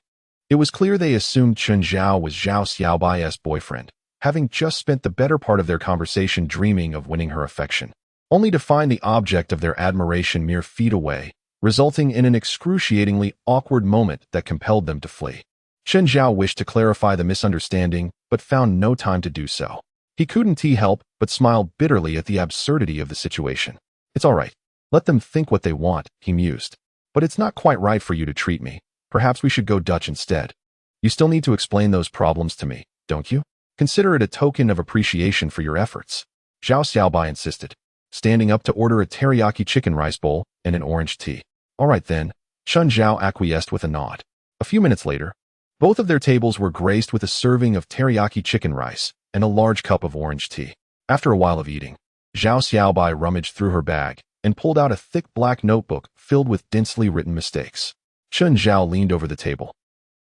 It was clear they assumed Chen Zhao was Zhao Xiaobai's boyfriend, having just spent the better part of their conversation dreaming of winning her affection, only to find the object of their admiration mere feet away, resulting in an excruciatingly awkward moment that compelled them to flee. Chen Zhao wished to clarify the misunderstanding, but found no time to do so. He couldn't help but smile bitterly at the absurdity of the situation. It's all right. Let them think what they want, he mused. But it's not quite right for you to treat me. Perhaps we should go Dutch instead. You still need to explain those problems to me, don't you? Consider it a token of appreciation for your efforts. Zhao Xiaobai insisted, standing up to order a teriyaki chicken rice bowl and an orange tea. All right then, Chen Zhao acquiesced with a nod. A few minutes later, both of their tables were graced with a serving of teriyaki chicken rice and a large cup of orange tea. After a while of eating, Zhao Xiaobai rummaged through her bag and pulled out a thick black notebook filled with densely written mistakes. Chen Zhao leaned over the table,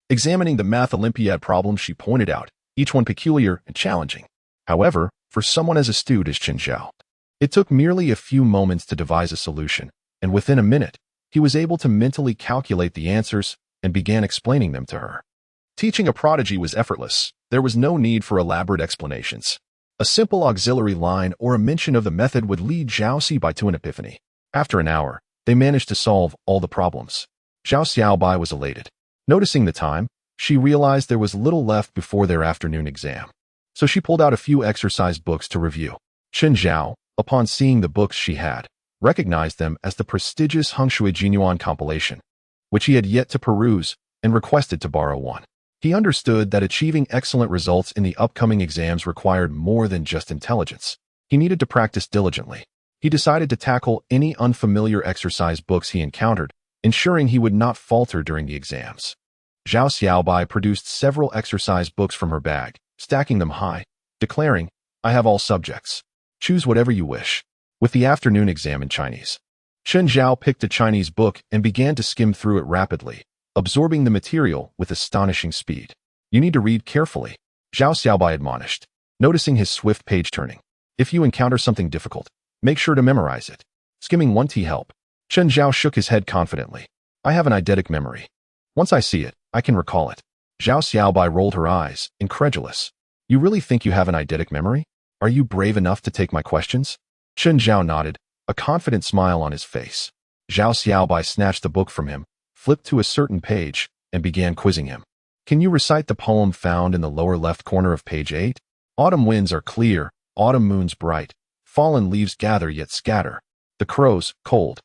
examining the math Olympiad problems she pointed out, each one peculiar and challenging. However, for someone as astute as Chen Zhao, It took merely a few moments to devise a solution, and within a minute, he was able to mentally calculate the answers and began explaining them to her. Teaching a prodigy was effortless. There was no need for elaborate explanations. A simple auxiliary line or a mention of the method would lead Zhao Xiaobai to an epiphany. After an hour, they managed to solve all the problems. Zhao Xiaobai was elated. Noticing the time, she realized there was little left before their afternoon exam. So she pulled out a few exercise books to review. Chen Zhao, upon seeing the books she had, recognized them as the prestigious Hengshui Jinyuan compilation, which he had yet to peruse, and requested to borrow one. He understood that achieving excellent results in the upcoming exams required more than just intelligence. He needed to practice diligently. He decided to tackle any unfamiliar exercise books he encountered, ensuring he would not falter during the exams. Zhao Xiaobai produced several exercise books from her bag, stacking them high, declaring, "I have all subjects. Choose whatever you wish." With the afternoon exam in Chinese, Chen Zhao picked a Chinese book and began to skim through it rapidly, absorbing the material with astonishing speed. "You need to read carefully," Zhao Xiaobai admonished, noticing his swift page-turning. "If you encounter something difficult, make sure to memorize it. Skimming won't help." Chen Zhao shook his head confidently. "I have an eidetic memory. Once I see it, I can recall it." Zhao Xiaobai rolled her eyes, incredulous. "You really think you have an eidetic memory? Are you brave enough to take my questions?" Chen Zhao nodded, a confident smile on his face. Zhao Xiaobai snatched the book from him, flipped to a certain page, and began quizzing him. "Can you recite the poem found in the lower left corner of page 8? Autumn winds are clear, autumn moons bright, fallen leaves gather yet scatter. The crows, cold,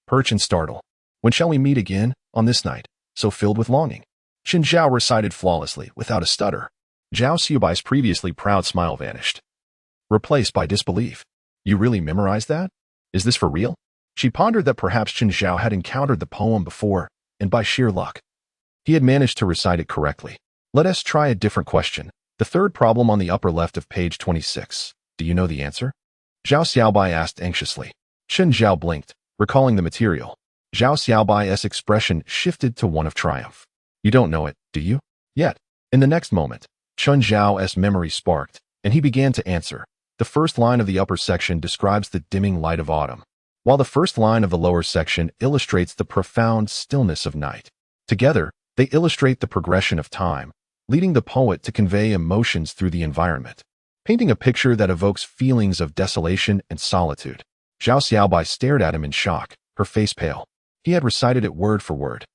perch and startle. When shall we meet again, on this night, so filled with longing?" Chen Zhao recited flawlessly, without a stutter. Zhao Xiaobai's previously proud smile vanished, replaced by disbelief. "You really memorized that? Is this for real?" She pondered that perhaps Chen Zhao had encountered the poem before, and by sheer luck, he had managed to recite it correctly. Let us try a different question. The third problem on the upper left of page 26. Do you know the answer? Zhao Xiaobai asked anxiously. Chen Zhao blinked, recalling the material. Zhao Xiaobai's expression shifted to one of triumph. "You don't know it, do you? Yet." In the next moment, Chen Zhao's memory sparked, and he began to answer. The first line of the upper section describes the dimming light of autumn, while the first line of the lower section illustrates the profound stillness of night. Together, they illustrate the progression of time, leading the poet to convey emotions through the environment, painting a picture that evokes feelings of desolation and solitude. Zhao Xiaobai stared at him in shock, her face pale. He had recited it word for word.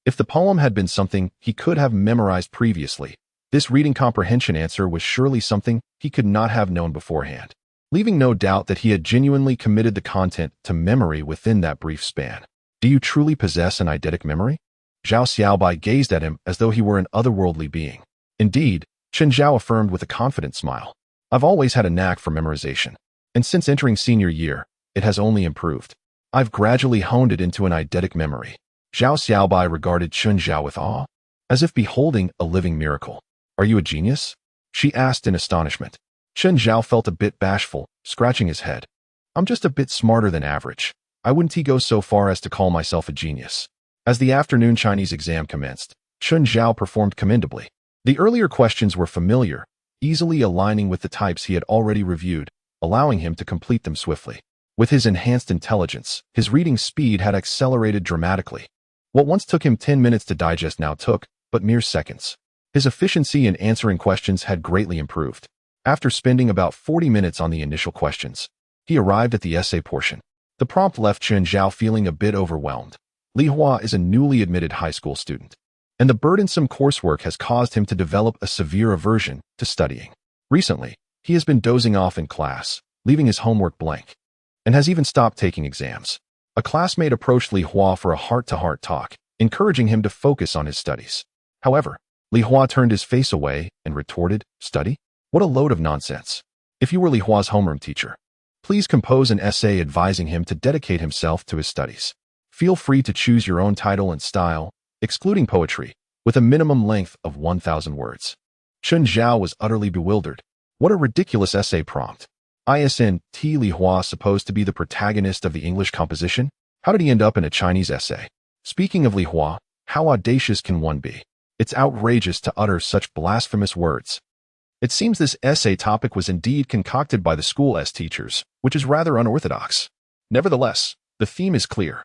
If the poem had been something he could have memorized previously, this reading comprehension answer was surely something he could not have known beforehand, leaving no doubt that he had genuinely committed the content to memory within that brief span. "Do you truly possess an eidetic memory?" Zhao Xiaobai gazed at him as though he were an otherworldly being. "Indeed," Chen Zhao affirmed with a confident smile. "I've always had a knack for memorization, and since entering senior year, it has only improved. I've gradually honed it into an eidetic memory." Zhao Xiaobai regarded Chen Zhao with awe, as if beholding a living miracle. "Are you a genius?" she asked in astonishment. Chen Zhao felt a bit bashful, scratching his head. "I'm just a bit smarter than average. I wouldn't go so far as to call myself a genius." As the afternoon Chinese exam commenced, Chen Zhao performed commendably. The earlier questions were familiar, easily aligning with the types he had already reviewed, allowing him to complete them swiftly. With his enhanced intelligence, his reading speed had accelerated dramatically. What once took him 10 minutes to digest now took but mere seconds. His efficiency in answering questions had greatly improved. After spending about 40 minutes on the initial questions, he arrived at the essay portion. The prompt left Chen Zhao feeling a bit overwhelmed. Li Hua is a newly admitted high school student, and the burdensome coursework has caused him to develop a severe aversion to studying. Recently, he has been dozing off in class, leaving his homework blank, and has even stopped taking exams. A classmate approached Li Hua for a heart-to-heart talk, encouraging him to focus on his studies. However, Li Hua turned his face away and retorted, "Study? What a load of nonsense. If you were Li Hua's homeroom teacher, please compose an essay advising him to dedicate himself to his studies. Feel free to choose your own title and style, excluding poetry, with a minimum length of 1,000 words." Chen Zhao was utterly bewildered. What a ridiculous essay prompt. Isn't Li Hua supposed to be the protagonist of the English composition? How did he end up in a Chinese essay? Speaking of Li Hua, how audacious can one be? It's outrageous to utter such blasphemous words. It seems this essay topic was indeed concocted by the school's teachers, which is rather unorthodox. Nevertheless, the theme is clear,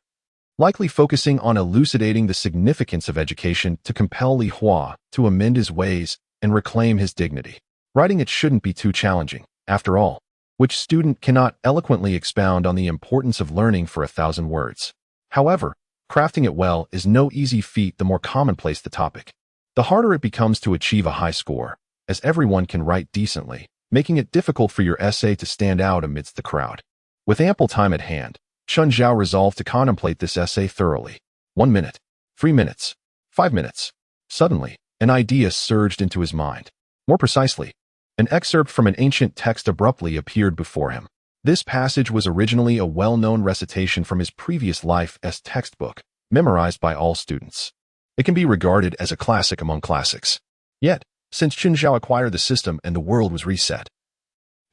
likely focusing on elucidating the significance of education to compel Li Hua to amend his ways and reclaim his dignity. Writing it shouldn't be too challenging, after all. Which student cannot eloquently expound on the importance of learning for 1,000 words? However, crafting it well is no easy feat the more commonplace the topic. The harder it becomes to achieve a high score, as everyone can write decently, making it difficult for your essay to stand out amidst the crowd. With ample time at hand, Chen Zhao resolved to contemplate this essay thoroughly. 1 minute, 3 minutes, 5 minutes. Suddenly, an idea surged into his mind. More precisely, an excerpt from an ancient text abruptly appeared before him. This passage was originally a well-known recitation from his previous life as textbook, memorized by all students. It can be regarded as a classic among classics. Yet, since Chen Zhao acquired the system and the world was reset,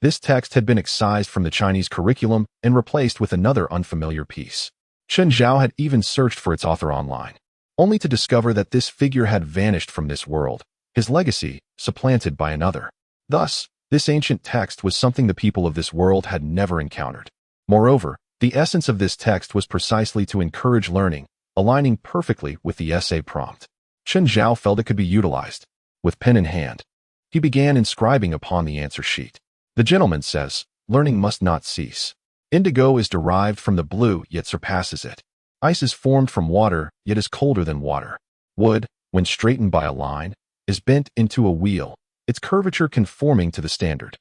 this text had been excised from the Chinese curriculum and replaced with another unfamiliar piece. Chen Zhao had even searched for its author online, only to discover that this figure had vanished from this world, his legacy supplanted by another. Thus, this ancient text was something the people of this world had never encountered. Moreover, the essence of this text was precisely to encourage learning, aligning perfectly with the essay prompt. Chen Zhao felt it could be utilized. With pen in hand, he began inscribing upon the answer sheet. The gentleman says, learning must not cease. Indigo is derived from the blue, yet surpasses it. Ice is formed from water, yet is colder than water. Wood, when straightened by a line, is bent into a wheel, its curvature conforming to the standard.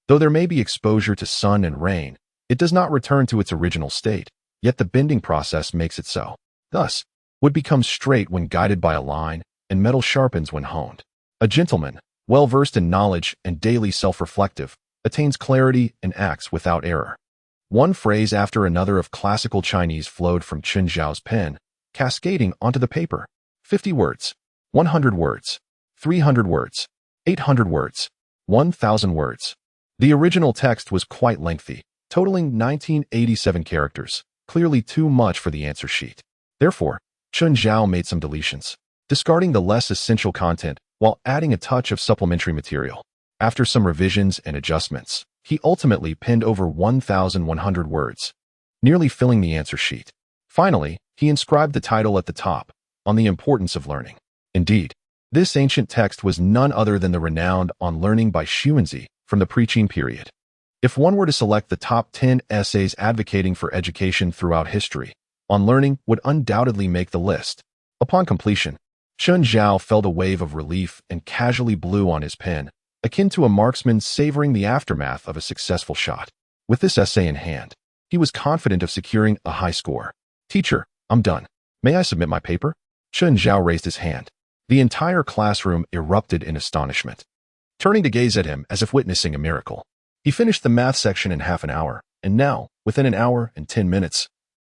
Though there may be exposure to sun and rain, it does not return to its original state, yet the bending process makes it so. Thus, wood becomes straight when guided by a line, and metal sharpens when honed. A gentleman, well-versed in knowledge and daily self-reflective, attains clarity and acts without error. One phrase after another of classical Chinese flowed from Chen Zhao's pen, cascading onto the paper. 50 words, 100 words, 300 words, 800 words, 1,000 words. The original text was quite lengthy, totaling 1987 characters, clearly too much for the answer sheet. Therefore, Chen Zhao made some deletions, discarding the less essential content while adding a touch of supplementary material. After some revisions and adjustments, he ultimately penned over 1,100 words, nearly filling the answer sheet. Finally, he inscribed the title at the top, On the Importance of Learning. Indeed, this ancient text was none other than the renowned On Learning by Xuanzi from the Preqin period. If one were to select the top 10 essays advocating for education throughout history, On Learning would undoubtedly make the list. Upon completion, Chen Zhao felt a wave of relief and casually blew on his pen, akin to a marksman savoring the aftermath of a successful shot. With this essay in hand, he was confident of securing a high score. Teacher, I'm done. May I submit my paper? Chen Zhao raised his hand. The entire classroom erupted in astonishment, turning to gaze at him as if witnessing a miracle. He finished the math section in half an hour, and now, within an hour and 10 minutes,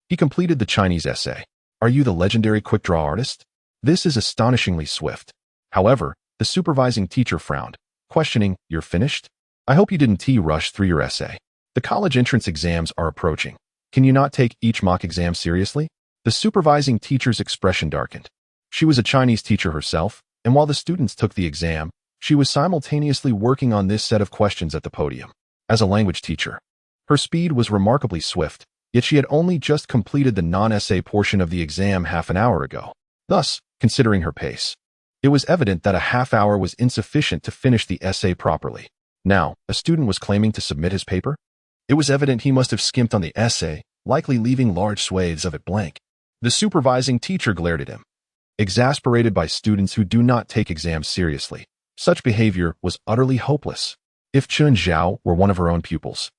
he completed the Chinese essay. Are you the legendary quick-draw artist? This is astonishingly swift. However, the supervising teacher frowned, questioning, You're finished? I hope you didn't rush through your essay. The college entrance exams are approaching. Can you not take each mock exam seriously? The supervising teacher's expression darkened. She was a Chinese teacher herself, and while the students took the exam, she was simultaneously working on this set of questions at the podium. As a language teacher, her speed was remarkably swift, yet she had only just completed the non-essay portion of the exam half an hour ago. Thus, considering her pace, it was evident that a half hour was insufficient to finish the essay properly. Now, a student was claiming to submit his paper? It was evident he must have skimped on the essay, likely leaving large swathes of it blank. The supervising teacher glared at him. Exasperated by students who do not take exams seriously, such behavior was utterly hopeless. If Chen Zhao were one of her own pupils,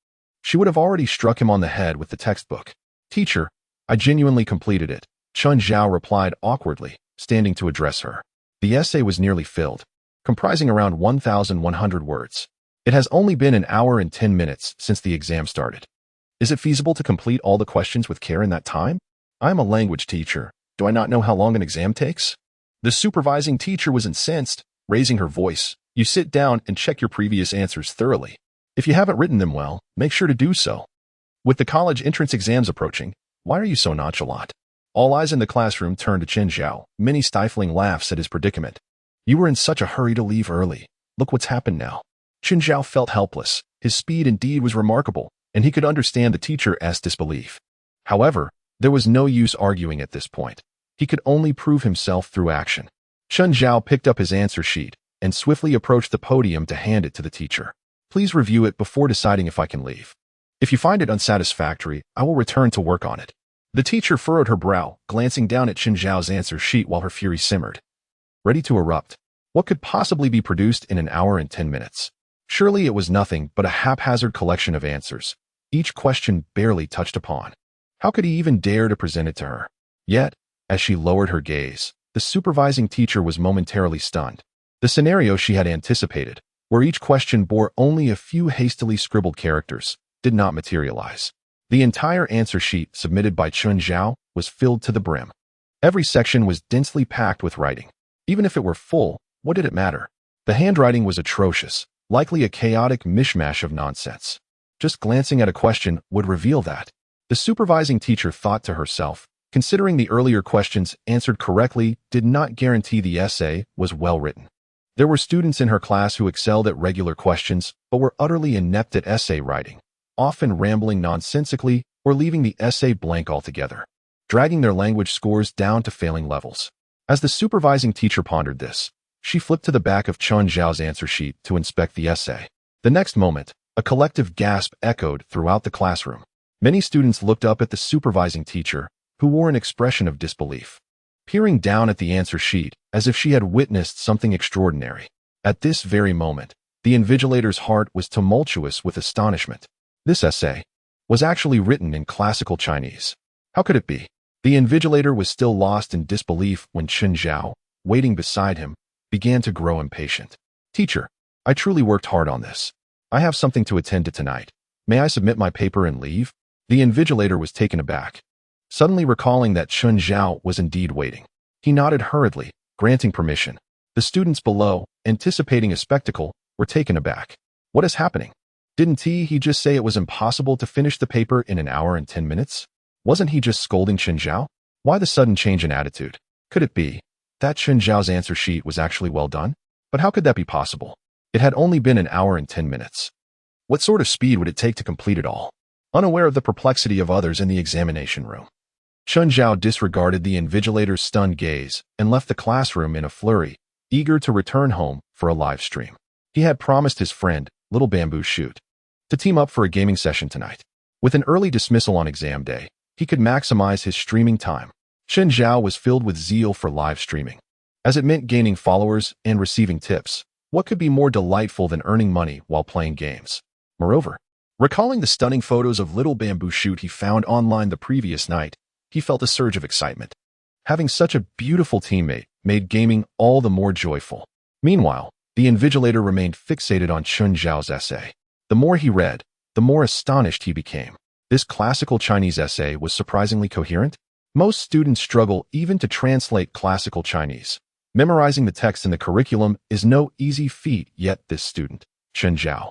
she would have already struck him on the head with the textbook. Teacher, I genuinely completed it, Chen Zhao replied awkwardly, standing to address her. The essay was nearly filled, comprising around 1,100 words. It has only been an hour and 10 minutes since the exam started. Is it feasible to complete all the questions with care in that time? I am a language teacher. Do I not know how long an exam takes? The supervising teacher was incensed, raising her voice. You sit down and check your previous answers thoroughly. If you haven't written them well, make sure to do so. With the college entrance exams approaching, why are you so nonchalant? All eyes in the classroom turned to Chen Zhao, many stifling laughs at his predicament. You were in such a hurry to leave early. Look what's happened now. Chen Zhao felt helpless. His speed indeed was remarkable, and he could understand the teacher's disbelief. However, there was no use arguing at this point. He could only prove himself through action. Chen Zhao picked up his answer sheet and swiftly approached the podium to hand it to the teacher. Please review it before deciding if I can leave. If you find it unsatisfactory, I will return to work on it. The teacher furrowed her brow, glancing down at Chen Zhao's answer sheet while her fury simmered. Ready to erupt. What could possibly be produced in an hour and 10 minutes? Surely it was nothing but a haphazard collection of answers, each question barely touched upon. How could he even dare to present it to her? Yet, as she lowered her gaze, the supervising teacher was momentarily stunned. The scenario she had anticipated, where each question bore only a few hastily scribbled characters, did not materialize. The entire answer sheet submitted by Chen Zhao was filled to the brim. Every section was densely packed with writing. Even if it were full, what did it matter? The handwriting was atrocious, likely a chaotic mishmash of nonsense. Just glancing at a question would reveal that. The supervising teacher thought to herself, considering the earlier questions answered correctly did not guarantee the essay was well written. There were students in her class who excelled at regular questions but were utterly inept at essay writing, often rambling nonsensically or leaving the essay blank altogether, dragging their language scores down to failing levels. As the supervising teacher pondered this, she flipped to the back of Chen Zhao's answer sheet to inspect the essay. The next moment, a collective gasp echoed throughout the classroom. Many students looked up at the supervising teacher, who wore an expression of disbelief, peering down at the answer sheet as if she had witnessed something extraordinary. At this very moment, the invigilator's heart was tumultuous with astonishment. This essay was actually written in classical Chinese. How could it be? The invigilator was still lost in disbelief when Chen Zhao, waiting beside him, began to grow impatient. Teacher, I truly worked hard on this. I have something to attend to tonight. May I submit my paper and leave? The invigilator was taken aback, suddenly recalling that Chen Zhao was indeed waiting. He nodded hurriedly, granting permission. The students below, anticipating a spectacle, were taken aback. What is happening? Didn't he just say it was impossible to finish the paper in an hour and 10 minutes? Wasn't he just scolding Chen Zhao? Why the sudden change in attitude? Could it be that Chen Zhao's answer sheet was actually well done? But how could that be possible? It had only been an hour and 10 minutes. What sort of speed would it take to complete it all? Unaware of the perplexity of others in the examination room, Chen Zhao disregarded the invigilator's stunned gaze and left the classroom in a flurry, eager to return home for a live stream. He had promised his friend, Little Bamboo Shoot, to team up for a gaming session tonight. With an early dismissal on exam day, he could maximize his streaming time. Chen Zhao was filled with zeal for live streaming, as it meant gaining followers and receiving tips. What could be more delightful than earning money while playing games? Moreover, recalling the stunning photos of Little Bamboo Shoot he found online the previous night, he felt a surge of excitement. Having such a beautiful teammate made gaming all the more joyful. Meanwhile, the invigilator remained fixated on Chen Zhao's essay. The more he read, the more astonished he became. This classical Chinese essay was surprisingly coherent. Most students struggle even to translate classical Chinese. Memorizing the text in the curriculum is no easy feat, yet this student, Chen Zhao,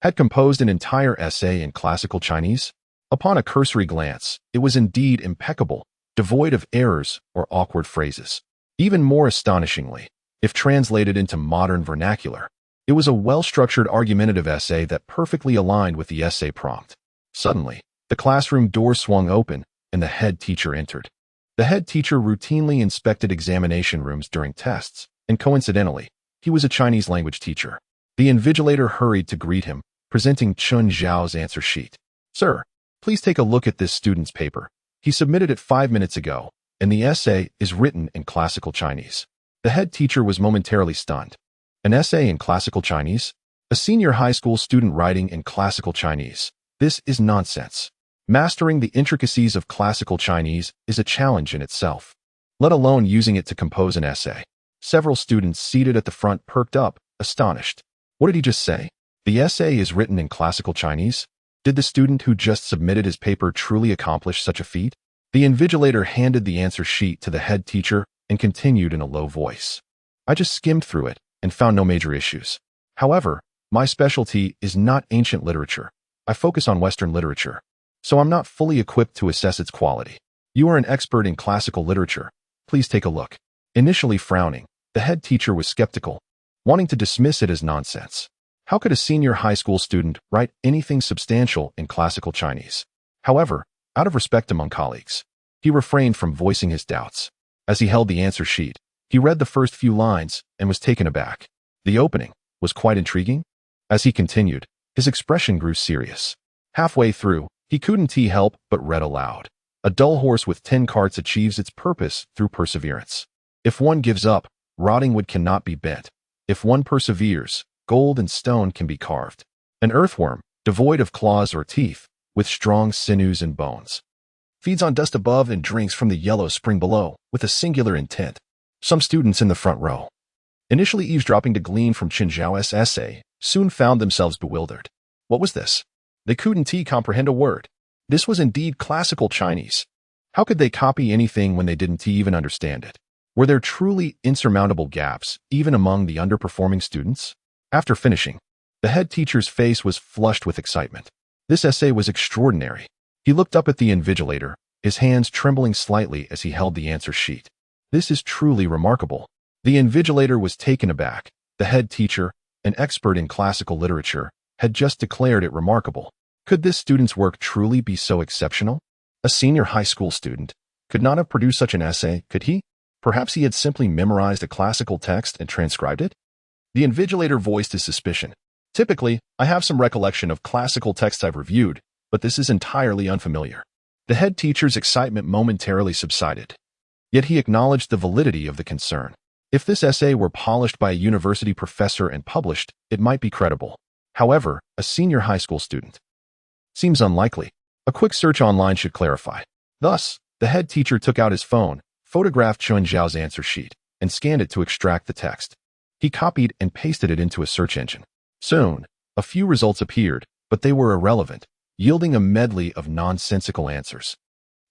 had composed an entire essay in classical Chinese. Upon a cursory glance, it was indeed impeccable, devoid of errors or awkward phrases. Even more astonishingly, if translated into modern vernacular, it was a well-structured argumentative essay that perfectly aligned with the essay prompt. Suddenly, the classroom door swung open and the head teacher entered. The head teacher routinely inspected examination rooms during tests, and coincidentally, he was a Chinese language teacher. The invigilator hurried to greet him, presenting Chen Zhao's answer sheet. Sir, please take a look at this student's paper. He submitted it 5 minutes ago, and the essay is written in classical Chinese. The head teacher was momentarily stunned. An essay in classical Chinese? A senior high school student writing in classical Chinese. This is nonsense. Mastering the intricacies of classical Chinese is a challenge in itself, let alone using it to compose an essay. Several students seated at the front perked up, astonished. What did he just say? The essay is written in classical Chinese? Did the student who just submitted his paper truly accomplish such a feat? The invigilator handed the answer sheet to the head teacher and continued in a low voice. I just skimmed through it and found no major issues. However, my specialty is not ancient literature. I focus on Western literature, so I'm not fully equipped to assess its quality. You are an expert in classical literature. Please take a look. Initially frowning, the head teacher was skeptical, wanting to dismiss it as nonsense. How could a senior high school student write anything substantial in classical Chinese? However, out of respect among colleagues, he refrained from voicing his doubts. As he held the answer sheet, he read the first few lines and was taken aback. The opening was quite intriguing. As he continued, his expression grew serious. Halfway through, he couldn't help but read aloud. A dull horse with 10 carts achieves its purpose through perseverance. If one gives up, rotting wood cannot be bent. If one perseveres, gold and stone can be carved. An earthworm, devoid of claws or teeth, with strong sinews and bones, feeds on dust above and drinks from the yellow spring below, with a singular intent. Some students in the front row, initially eavesdropping to glean from Qin Zhao's essay, soon found themselves bewildered. What was this? They couldn't comprehend a word. This was indeed classical Chinese. How could they copy anything when they didn't even understand it? Were there truly insurmountable gaps, even among the underperforming students? After finishing, the head teacher's face was flushed with excitement. This essay was extraordinary. He looked up at the invigilator, his hands trembling slightly as he held the answer sheet. This is truly remarkable. The invigilator was taken aback. The head teacher, an expert in classical literature, had just declared it remarkable. Could this student's work truly be so exceptional? A senior high school student could not have produced such an essay, could he? Perhaps he had simply memorized a classical text and transcribed it? The invigilator voiced his suspicion. Typically, I have some recollection of classical texts I've reviewed, but this is entirely unfamiliar. The head teacher's excitement momentarily subsided. Yet he acknowledged the validity of the concern. If this essay were polished by a university professor and published, it might be credible. However, a senior high school student seems unlikely. A quick search online should clarify. Thus, the head teacher took out his phone, photographed Chun Zhao's answer sheet, and scanned it to extract the text. He copied and pasted it into a search engine. Soon, a few results appeared, but they were irrelevant, yielding a medley of nonsensical answers.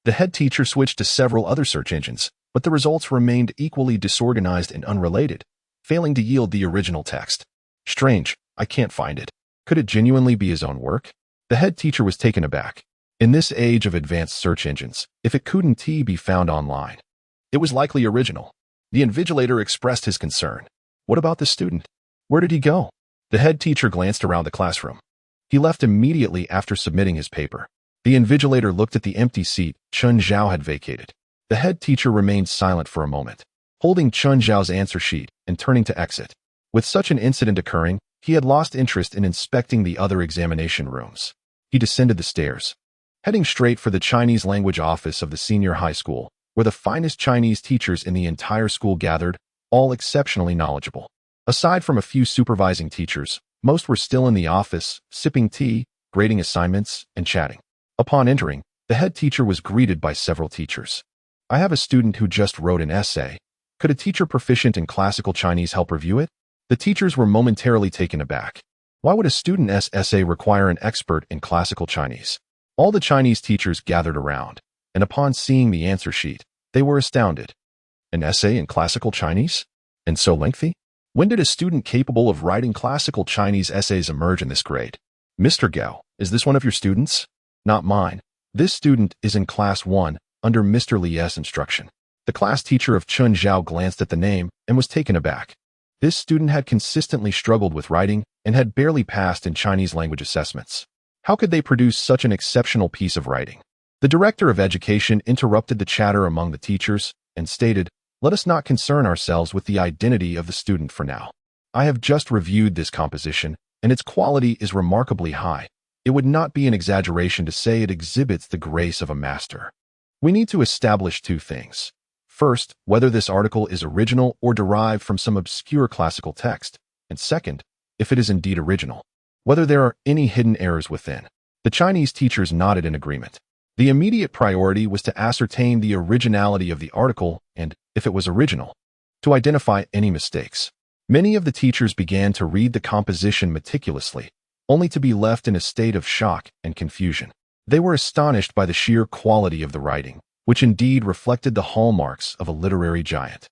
The head teacher switched to several other search engines, but the results remained equally disorganized and unrelated, failing to yield the original text. Strange, I can't find it. Could it genuinely be his own work? The head teacher was taken aback. In this age of advanced search engines, if it couldn't be found online, it was likely original. The invigilator expressed his concern. What about the student? Where did he go? The head teacher glanced around the classroom. He left immediately after submitting his paper. The invigilator looked at the empty seat Chun Zhao had vacated. The head teacher remained silent for a moment, holding Chun Zhao's answer sheet and turning to exit. With such an incident occurring, he had lost interest in inspecting the other examination rooms. He descended the stairs, heading straight for the Chinese language office of the senior high school, where the finest Chinese teachers in the entire school gathered, all exceptionally knowledgeable. Aside from a few supervising teachers, most were still in the office, sipping tea, grading assignments, and chatting. Upon entering, the head teacher was greeted by several teachers. I have a student who just wrote an essay. Could a teacher proficient in classical Chinese help review it? The teachers were momentarily taken aback. Why would a student's essay require an expert in classical Chinese? All the Chinese teachers gathered around, and upon seeing the answer sheet, they were astounded. An essay in classical Chinese? And so lengthy? When did a student capable of writing classical Chinese essays emerge in this grade? Mr. Gao, is this one of your students? Not mine. This student is in class 1, under Mr. Li's instruction. The class teacher of Chun Zhao glanced at the name and was taken aback. This student had consistently struggled with writing and had barely passed in Chinese language assessments. How could they produce such an exceptional piece of writing? The director of education interrupted the chatter among the teachers and stated, "Let us not concern ourselves with the identity of the student for now. I have just reviewed this composition, and its quality is remarkably high. It would not be an exaggeration to say it exhibits the grace of a master. We need to establish two things. First, whether this article is original or derived from some obscure classical text, and second, if it is indeed original, whether there are any hidden errors within." The Chinese teachers nodded in agreement. The immediate priority was to ascertain the originality of the article and, if it was original, to identify any mistakes. Many of the teachers began to read the composition meticulously, only to be left in a state of shock and confusion. They were astonished by the sheer quality of the writing, which indeed reflected the hallmarks of a literary giant.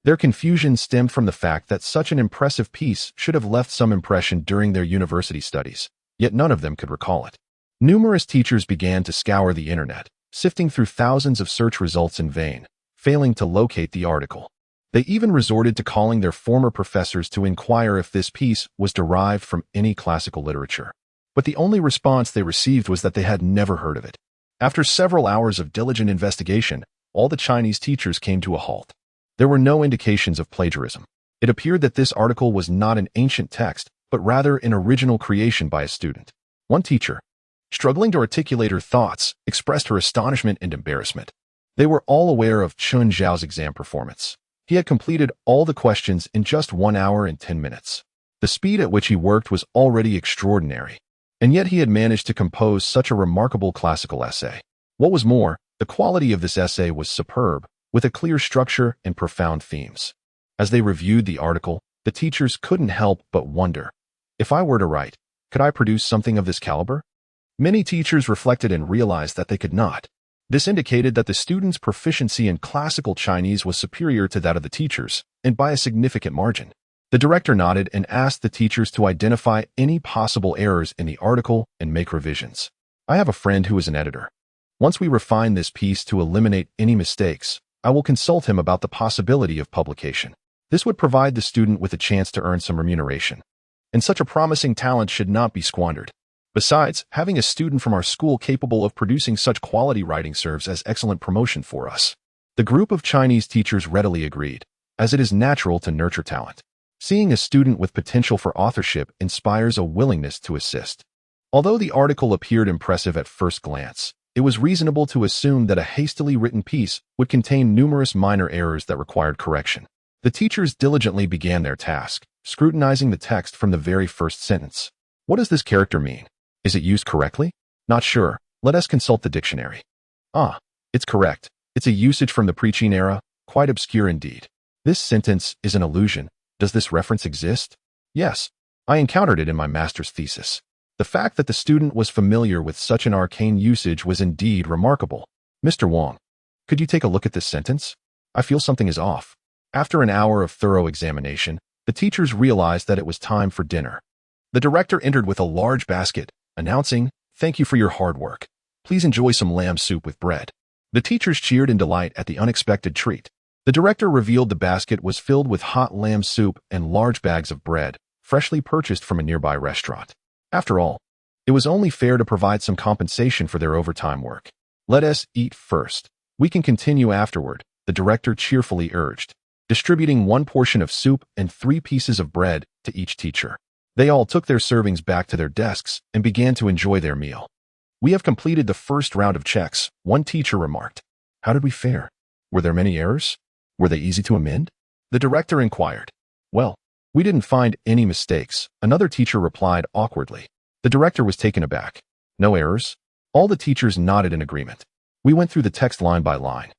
Their confusion stemmed from the fact that such an impressive piece should have left some impression during their university studies, yet none of them could recall it. Numerous teachers began to scour the internet, sifting through thousands of search results in vain, failing to locate the article. They even resorted to calling their former professors to inquire if this piece was derived from any classical literature. But the only response they received was that they had never heard of it. After several hours of diligent investigation, all the Chinese teachers came to a halt. There were no indications of plagiarism. It appeared that this article was not an ancient text, but rather an original creation by a student. One teacher, struggling to articulate her thoughts, expressed her astonishment and embarrassment. They were all aware of Chun Zhao's exam performance. He had completed all the questions in just 1 hour and 10 minutes. The speed at which he worked was already extraordinary, and yet he had managed to compose such a remarkable classical essay. What was more, the quality of this essay was superb, with a clear structure and profound themes. As they reviewed the article, the teachers couldn't help but wonder, if I were to write, could I produce something of this caliber? Many teachers reflected and realized that they could not. This indicated that the students' proficiency in classical Chinese was superior to that of the teachers, and by a significant margin. The director nodded and asked the teachers to identify any possible errors in the article and make revisions. I have a friend who is an editor. Once we refine this piece to eliminate any mistakes, I will consult him about the possibility of publication. This would provide the student with a chance to earn some remuneration. And such a promising talent should not be squandered. Besides, having a student from our school capable of producing such quality writing serves as excellent promotion for us. The group of Chinese teachers readily agreed, as it is natural to nurture talent. Seeing a student with potential for authorship inspires a willingness to assist. Although the article appeared impressive at first glance, it was reasonable to assume that a hastily written piece would contain numerous minor errors that required correction. The teachers diligently began their task, scrutinizing the text from the very first sentence. What does this character mean? Is it used correctly? Not sure. Let us consult the dictionary. Ah, it's correct. It's a usage from the preaching era, quite obscure indeed. This sentence is an allusion. Does this reference exist? Yes, I encountered it in my master's thesis. The fact that the student was familiar with such an arcane usage was indeed remarkable. Mr. Wang, could you take a look at this sentence? I feel something is off. After an hour of thorough examination, the teachers realized that it was time for dinner. The director entered with a large basket, announcing, "Thank you for your hard work. Please enjoy some lamb soup with bread." The teachers cheered in delight at the unexpected treat. The director revealed the basket was filled with hot lamb soup and large bags of bread, freshly purchased from a nearby restaurant. After all, it was only fair to provide some compensation for their overtime work. Let us eat first. We can continue afterward, the director cheerfully urged, distributing 1 portion of soup and 3 pieces of bread to each teacher. They all took their servings back to their desks and began to enjoy their meal. We have completed the first round of checks, one teacher remarked. How did we fare? Were there many errors? Were they easy to amend? The director inquired. Well, we didn't find any mistakes, another teacher replied awkwardly. The director was taken aback. No errors? All the teachers nodded in agreement. We went through the text line by line,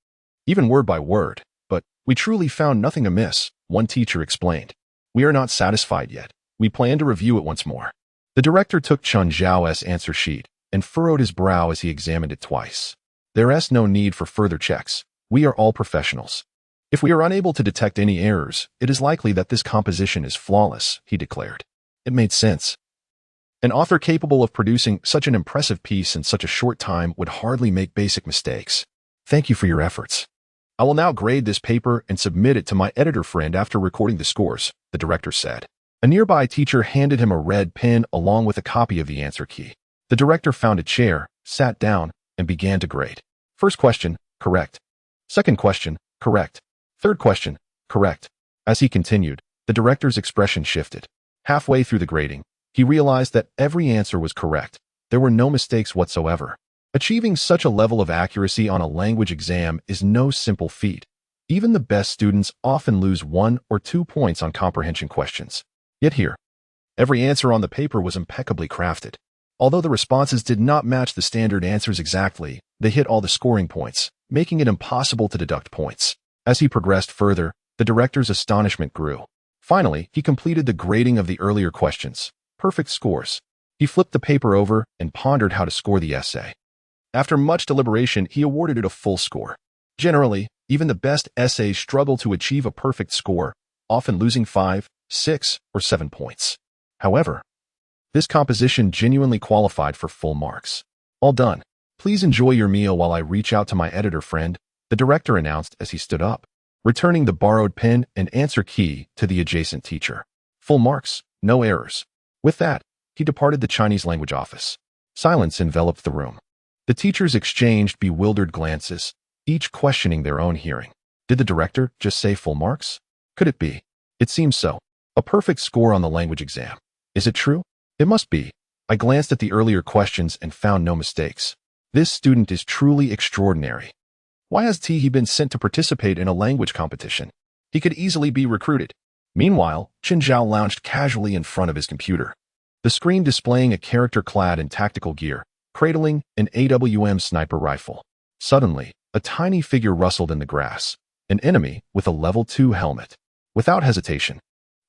even word by word, but we truly found nothing amiss, one teacher explained. We are not satisfied yet. We plan to review it once more. The director took Chun Zhao's answer sheet and furrowed his brow as he examined it twice. There is no need for further checks. We are all professionals. If we are unable to detect any errors, it is likely that this composition is flawless, he declared. It made sense. An author capable of producing such an impressive piece in such a short time would hardly make basic mistakes. Thank you for your efforts. I will now grade this paper and submit it to my editor friend after recording the scores, the director said. A nearby teacher handed him a red pen along with a copy of the answer key. The director found a chair, sat down, and began to grade. First question, correct. Second question, correct. Third question, correct. As he continued, the director's expression shifted. Halfway through the grading, he realized that every answer was correct. There were no mistakes whatsoever. Achieving such a level of accuracy on a language exam is no simple feat. Even the best students often lose 1 or 2 points on comprehension questions. Yet here, every answer on the paper was impeccably crafted. Although the responses did not match the standard answers exactly, they hit all the scoring points, making it impossible to deduct points. As he progressed further, the director's astonishment grew. Finally, he completed the grading of the earlier questions. Perfect scores. He flipped the paper over and pondered how to score the essay. After much deliberation, he awarded it a full score. Generally, even the best essays struggle to achieve a perfect score, often losing 5, 6, or 7 points. However, this composition genuinely qualified for full marks. All done. Please enjoy your meal while I reach out to my editor friend, the director announced as he stood up. returning the borrowed pen and answer key to the adjacent teacher. Full marks, no errors. With that, he departed the Chinese language office. Silence enveloped the room. The teachers exchanged bewildered glances, each questioning their own hearing. Did the director just say full marks? Could it be? It seems so. A perfect score on the language exam. Is it true? It must be. I glanced at the earlier questions and found no mistakes. This student is truly extraordinary. Why has he been sent to participate in a language competition? He could easily be recruited. Meanwhile, Chen Zhao lounged casually in front of his computer, the screen displaying a character clad in tactical gear, cradling an AWM sniper rifle. Suddenly, a tiny figure rustled in the grass, an enemy with a level 2 helmet. Without hesitation,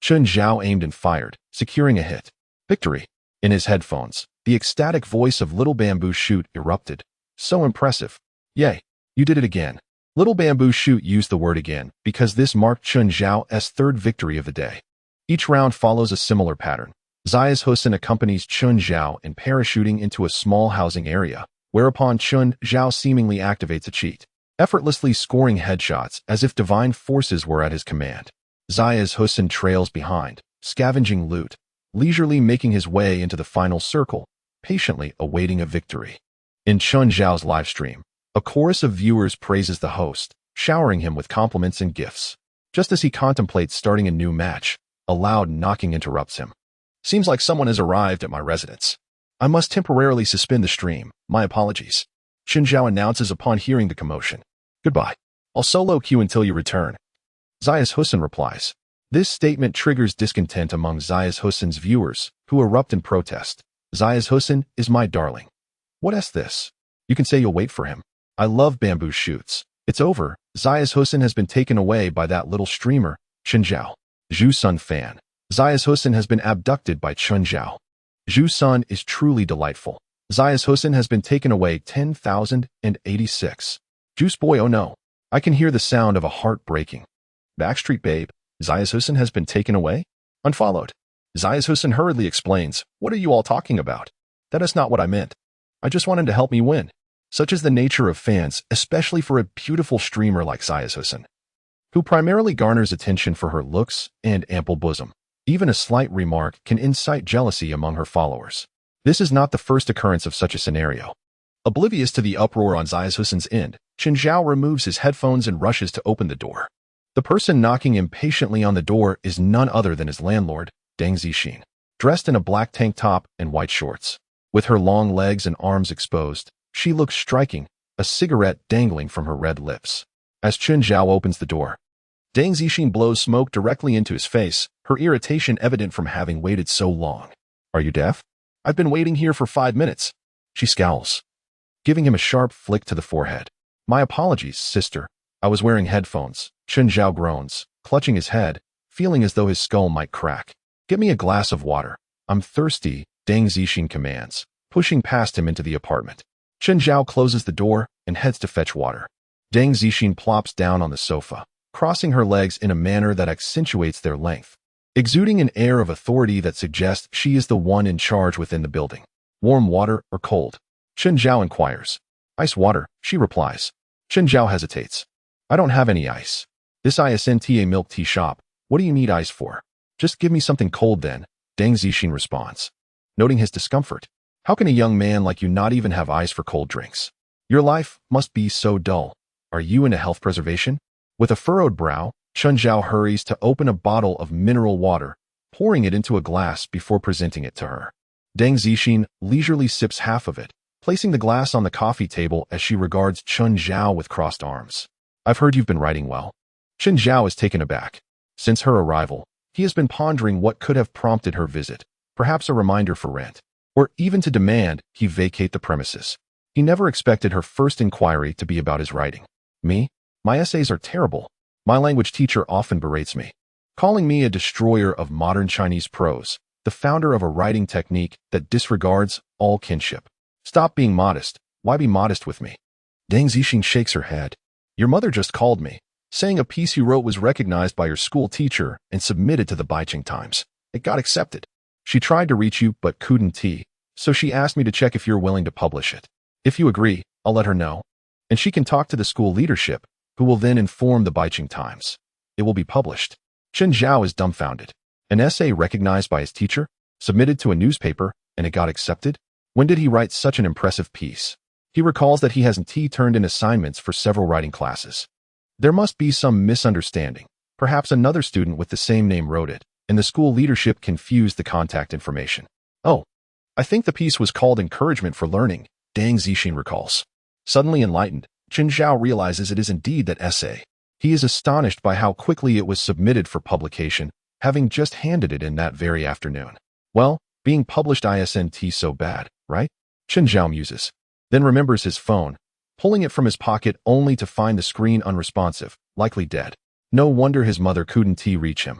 Chen Zhao aimed and fired, securing a hit. Victory! In his headphones, the ecstatic voice of Little Bamboo Shoot erupted. So impressive. Yay! You did it again. Little Bamboo Shoot used the word again because this marked Chen Zhao's third victory of the day. Each round follows a similar pattern. Zayas Hussein accompanies Chen Zhao in parachuting into a small housing area, whereupon Chen Zhao seemingly activates a cheat, effortlessly scoring headshots as if divine forces were at his command. Zayas Hussein trails behind, scavenging loot, leisurely making his way into the final circle, patiently awaiting a victory. In Chen Zhao's livestream, a chorus of viewers praises the host, showering him with compliments and gifts. Just as he contemplates starting a new match, a loud knocking interrupts him. Seems like someone has arrived at my residence. I must temporarily suspend the stream. My apologies. Chen Zhao announces upon hearing the commotion. Goodbye. I'll solo queue until you return. Zayas Hussein replies. This statement triggers discontent among Zayas Hussein's viewers, who erupt in protest. Zayas Hussein is my darling. What is this? You can say you'll wait for him. I love Bamboo Shoots. It's over. Zayas Hussein has been taken away by that little streamer, Chen Zhao. Zhu Sun Fan. Zayas Hussein has been abducted by Chen Zhao. Zhu Sun is truly delightful. Zayas Hussein has been taken away 10,086. Juice boy, oh no. I can hear the sound of a heart breaking. Backstreet babe. Zayas Hussein has been taken away? Unfollowed. Zayas Hussein hurriedly explains, what are you all talking about? That is not what I meant. I just wanted to help me win. Such is the nature of fans, especially for a beautiful streamer like Zayas Hussein, who primarily garners attention for her looks and ample bosom. Even a slight remark can incite jealousy among her followers. This is not the first occurrence of such a scenario. Oblivious to the uproar on Zayas Hussein's end, Chen Zhao removes his headphones and rushes to open the door. The person knocking impatiently on the door is none other than his landlord, Deng Zixin, dressed in a black tank top and white shorts. With her long legs and arms exposed, she looks striking, a cigarette dangling from her red lips. As Chen Zhao opens the door, Deng Zixin blows smoke directly into his face, her irritation evident from having waited so long. Are you deaf? I've been waiting here for 5 minutes. She scowls, giving him a sharp flick to the forehead. My apologies, sister. I was wearing headphones. Chen Zhao groans, clutching his head, feeling as though his skull might crack. Get me a glass of water. I'm thirsty, Deng Zixin commands, pushing past him into the apartment. Chen Zhao closes the door and heads to fetch water. Deng Zixin plops down on the sofa, crossing her legs in a manner that accentuates their length, exuding an air of authority that suggests she is the one in charge within the building. Warm water or cold? Chen Zhao inquires. Ice water, she replies. Chen Zhao hesitates. I don't have any ice. This isn't a milk tea shop. What do you need ice for? Just give me something cold then, Deng Zixin responds, noting his discomfort. How can a young man like you not even have ice for cold drinks? Your life must be so dull. Are you into health preservation? With a furrowed brow, Chen Zhao hurries to open a bottle of mineral water, pouring it into a glass before presenting it to her. Deng Zixin leisurely sips half of it, placing the glass on the coffee table as she regards Chen Zhao with crossed arms. I've heard you've been writing well. Chen Zhao is taken aback. Since her arrival, he has been pondering what could have prompted her visit, perhaps a reminder for rent, or even to demand he vacate the premises. He never expected her first inquiry to be about his writing. Me? My essays are terrible. My language teacher often berates me, calling me a destroyer of modern Chinese prose, the founder of a writing technique that disregards all kinship. Stop being modest. Why be modest with me? Deng Zixin shakes her head. Your mother just called me, saying a piece you wrote was recognized by your school teacher and submitted to the Baiqing Times. It got accepted. She tried to reach you but couldn't, so she asked me to check if you're willing to publish it. If you agree, I'll let her know. And she can talk to the school leadership. who will then inform the Beijing Times. It will be published. Chen Zhao is dumbfounded. An essay recognized by his teacher, submitted to a newspaper, and it got accepted? When did he write such an impressive piece? He recalls that he hasn't turned in assignments for several writing classes. There must be some misunderstanding. Perhaps another student with the same name wrote it, and the school leadership confused the contact information. Oh, I think the piece was called Encouragement for Learning, Deng Zixin recalls. Suddenly enlightened, Chen Zhao realizes it is indeed that essay. He is astonished by how quickly it was submitted for publication, having just handed it in that very afternoon. Well, being published isn't so bad, right? Chen Zhao muses. Then remembers his phone, pulling it from his pocket only to find the screen unresponsive, likely dead. No wonder his mother couldn't reach him.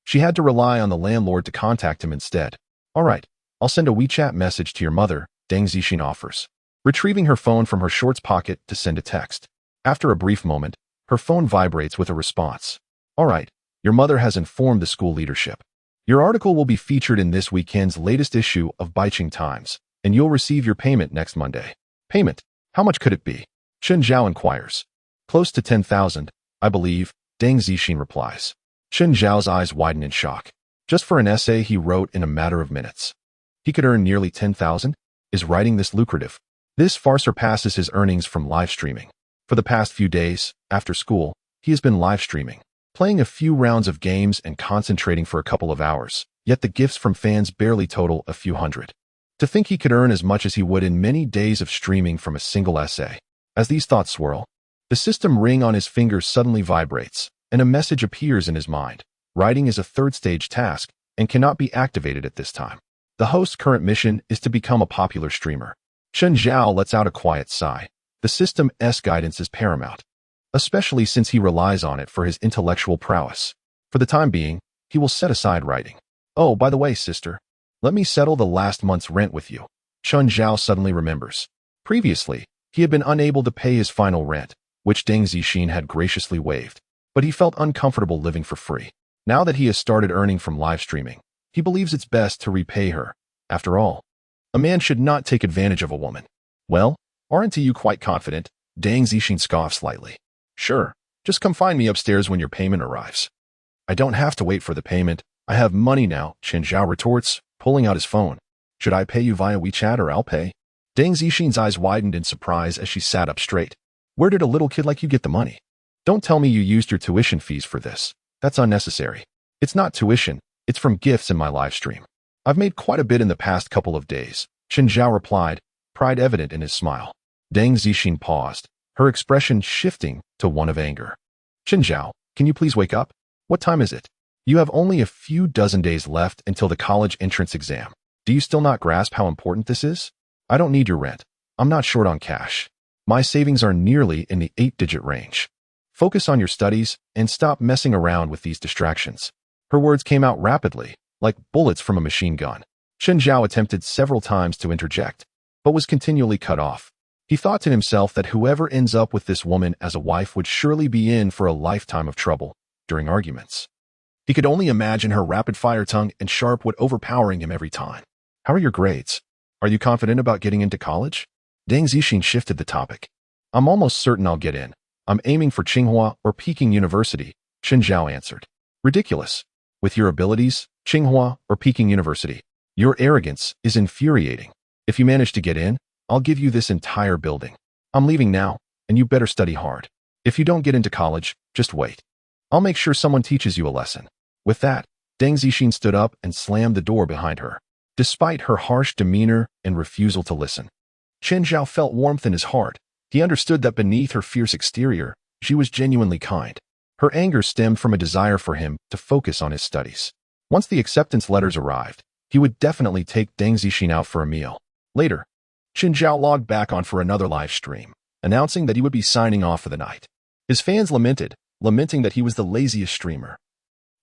She had to rely on the landlord to contact him instead. All right, I'll send a WeChat message to your mother, Deng Zixin offers, retrieving her phone from her shorts pocket to send a text. After a brief moment, her phone vibrates with a response. All right, your mother has informed the school leadership. Your article will be featured in this weekend's latest issue of Beijing Times, and you'll receive your payment next Monday. Payment? How much could it be? Chen Zhao inquires. Close to 10,000, I believe, Deng Zixin replies. Chen Zhao's eyes widen in shock. Just for an essay he wrote in a matter of minutes. He could earn nearly 10,000? Is writing this lucrative? This far surpasses his earnings from live streaming. For the past few days, after school, he has been live streaming, playing a few rounds of games and concentrating for a couple of hours, yet the gifts from fans barely total a few hundred. To think he could earn as much as he would in many days of streaming from a single essay. As these thoughts swirl, the system ring on his fingers suddenly vibrates, and a message appears in his mind. Writing is a third-stage task and cannot be activated at this time. The host's current mission is to become a popular streamer. Chen Zhao lets out a quiet sigh. The system's guidance is paramount, especially since he relies on it for his intellectual prowess. For the time being, he will set aside writing. Oh, by the way, sister, let me settle the last month's rent with you. Chen Zhao suddenly remembers. Previously, he had been unable to pay his final rent, which Deng Zixin had graciously waived, but he felt uncomfortable living for free. Now that he has started earning from live streaming, he believes it's best to repay her. After all, a man should not take advantage of a woman. Well, aren't you quite confident? Deng Zixin scoffs slightly. Sure, just come find me upstairs when your payment arrives. I don't have to wait for the payment. I have money now, Chen Zhao retorts, pulling out his phone. Should I pay you via WeChat or I'll pay? Deng Zixin's eyes widened in surprise as she sat up straight. Where did a little kid like you get the money? Don't tell me you used your tuition fees for this. That's unnecessary. It's not tuition, it's from gifts in my live stream. I've made quite a bit in the past couple of days, Chen Zhao replied, pride evident in his smile. Deng Zixin paused, her expression shifting to one of anger. Chen Zhao, can you please wake up? What time is it? You have only a few dozen days left until the college entrance exam. Do you still not grasp how important this is? I don't need your rent. I'm not short on cash. My savings are nearly in the 8-digit range. Focus on your studies and stop messing around with these distractions. Her words came out rapidly, like bullets from a machine gun. Chen Zhao attempted several times to interject, but was continually cut off. He thought to himself that whoever ends up with this woman as a wife would surely be in for a lifetime of trouble during arguments. He could only imagine her rapid-fire tongue and sharp wit overpowering him every time. How are your grades? Are you confident about getting into college? Deng Zixin shifted the topic. I'm almost certain I'll get in. I'm aiming for Tsinghua or Peking University, Chen Zhao answered. Ridiculous. With your abilities, Tsinghua or Peking University. Your arrogance is infuriating. If you manage to get in, I'll give you this entire building. I'm leaving now, and you better study hard. If you don't get into college, just wait. I'll make sure someone teaches you a lesson. With that, Deng Zixin stood up and slammed the door behind her. Despite her harsh demeanor and refusal to listen, Chen Zhao felt warmth in his heart. He understood that beneath her fierce exterior, she was genuinely kind. Her anger stemmed from a desire for him to focus on his studies. Once the acceptance letters arrived, he would definitely take Deng Zixin out for a meal. Later, Chen Zhao logged back on for another live stream, announcing that he would be signing off for the night. His fans lamenting that he was the laziest streamer,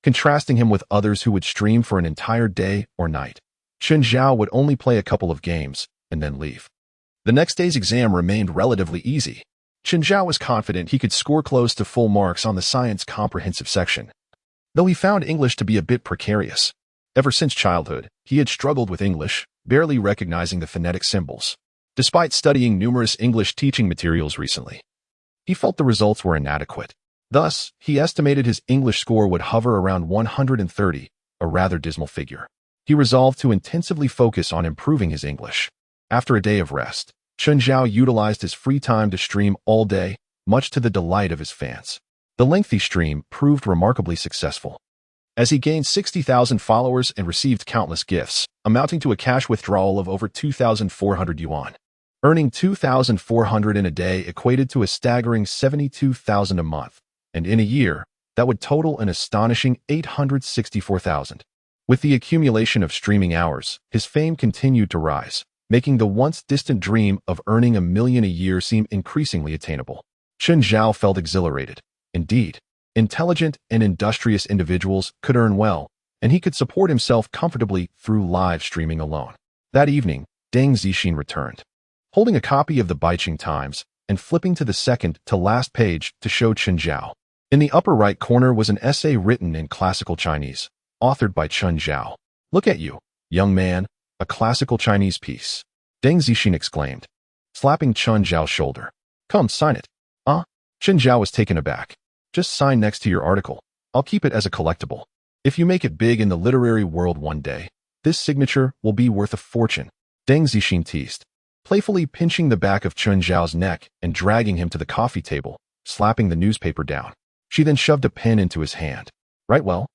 contrasting him with others who would stream for an entire day or night. Chen Zhao would only play a couple of games and then leave. The next day's exam remained relatively easy. Chen Zhao was confident he could score close to full marks on the science comprehensive section, though he found English to be a bit precarious. Ever since childhood, he had struggled with English, barely recognizing the phonetic symbols. Despite studying numerous English teaching materials recently, He felt the results were inadequate. Thus, he estimated his English score would hover around 130, a rather dismal figure. He resolved to intensively focus on improving his English. After a day of rest, Chen Zhao utilized his free time to stream all day, much to the delight of his fans. The lengthy stream proved remarkably successful, as he gained 60,000 followers and received countless gifts, amounting to a cash withdrawal of over 2,400 yuan. Earning 2,400 in a day equated to a staggering 72,000 a month, and in a year, that would total an astonishing 864,000. With the accumulation of streaming hours, his fame continued to rise, making the once distant dream of earning 1 million a year seem increasingly attainable. Chen Zhao felt exhilarated. Indeed, intelligent and industrious individuals could earn well, and he could support himself comfortably through live streaming alone. That evening, Deng Zixin returned, holding a copy of the Beijing Times and flipping to the second to last page to show Chen Zhao. In the upper right corner was an essay written in classical Chinese, authored by Chen Zhao. "Look at you, young man, a classical Chinese piece," Deng Zixin exclaimed, slapping Chen Zhao's shoulder. "Come, sign it." Chen Zhao was taken aback. "Just sign next to your article. I'll keep it as a collectible. If you make it big in the literary world one day, this signature will be worth a fortune," Deng Zixin teased, playfully pinching the back of Chen Zhao's neck and dragging him to the coffee table, slapping the newspaper down. She then shoved a pen into his hand. "Write well.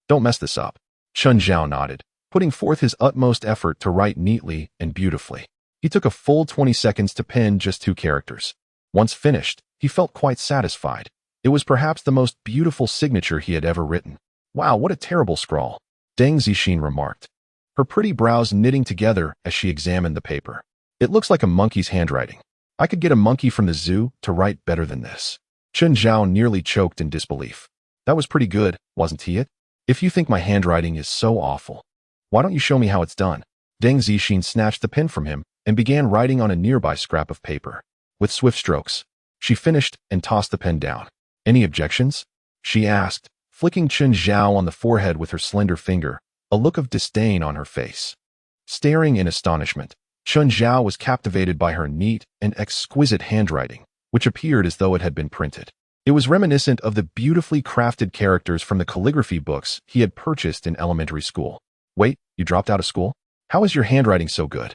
Don't mess this up." Chen Zhao nodded, putting forth his utmost effort to write neatly and beautifully. He took a full 20 seconds to pen just 2 characters. Once finished, he felt quite satisfied. It was perhaps the most beautiful signature he had ever written. "Wow, what a terrible scrawl," Deng Zixin remarked, her pretty brows knitting together as she examined the paper. "It looks like a monkey's handwriting. I could get a monkey from the zoo to write better than this." Chen Zhao nearly choked in disbelief. "That was pretty good, wasn't he it? If you think my handwriting is so awful, why don't you show me how it's done?" Deng Zixin snatched the pen from him and began writing on a nearby scrap of paper. With swift strokes, she finished and tossed the pen down. "Any objections?" she asked, flicking Chen Zhao on the forehead with her slender finger, a look of disdain on her face. Staring in astonishment, Chen Zhao was captivated by her neat and exquisite handwriting, which appeared as though it had been printed. It was reminiscent of the beautifully crafted characters from the calligraphy books he had purchased in elementary school. "Wait, you dropped out of school? How is your handwriting so good?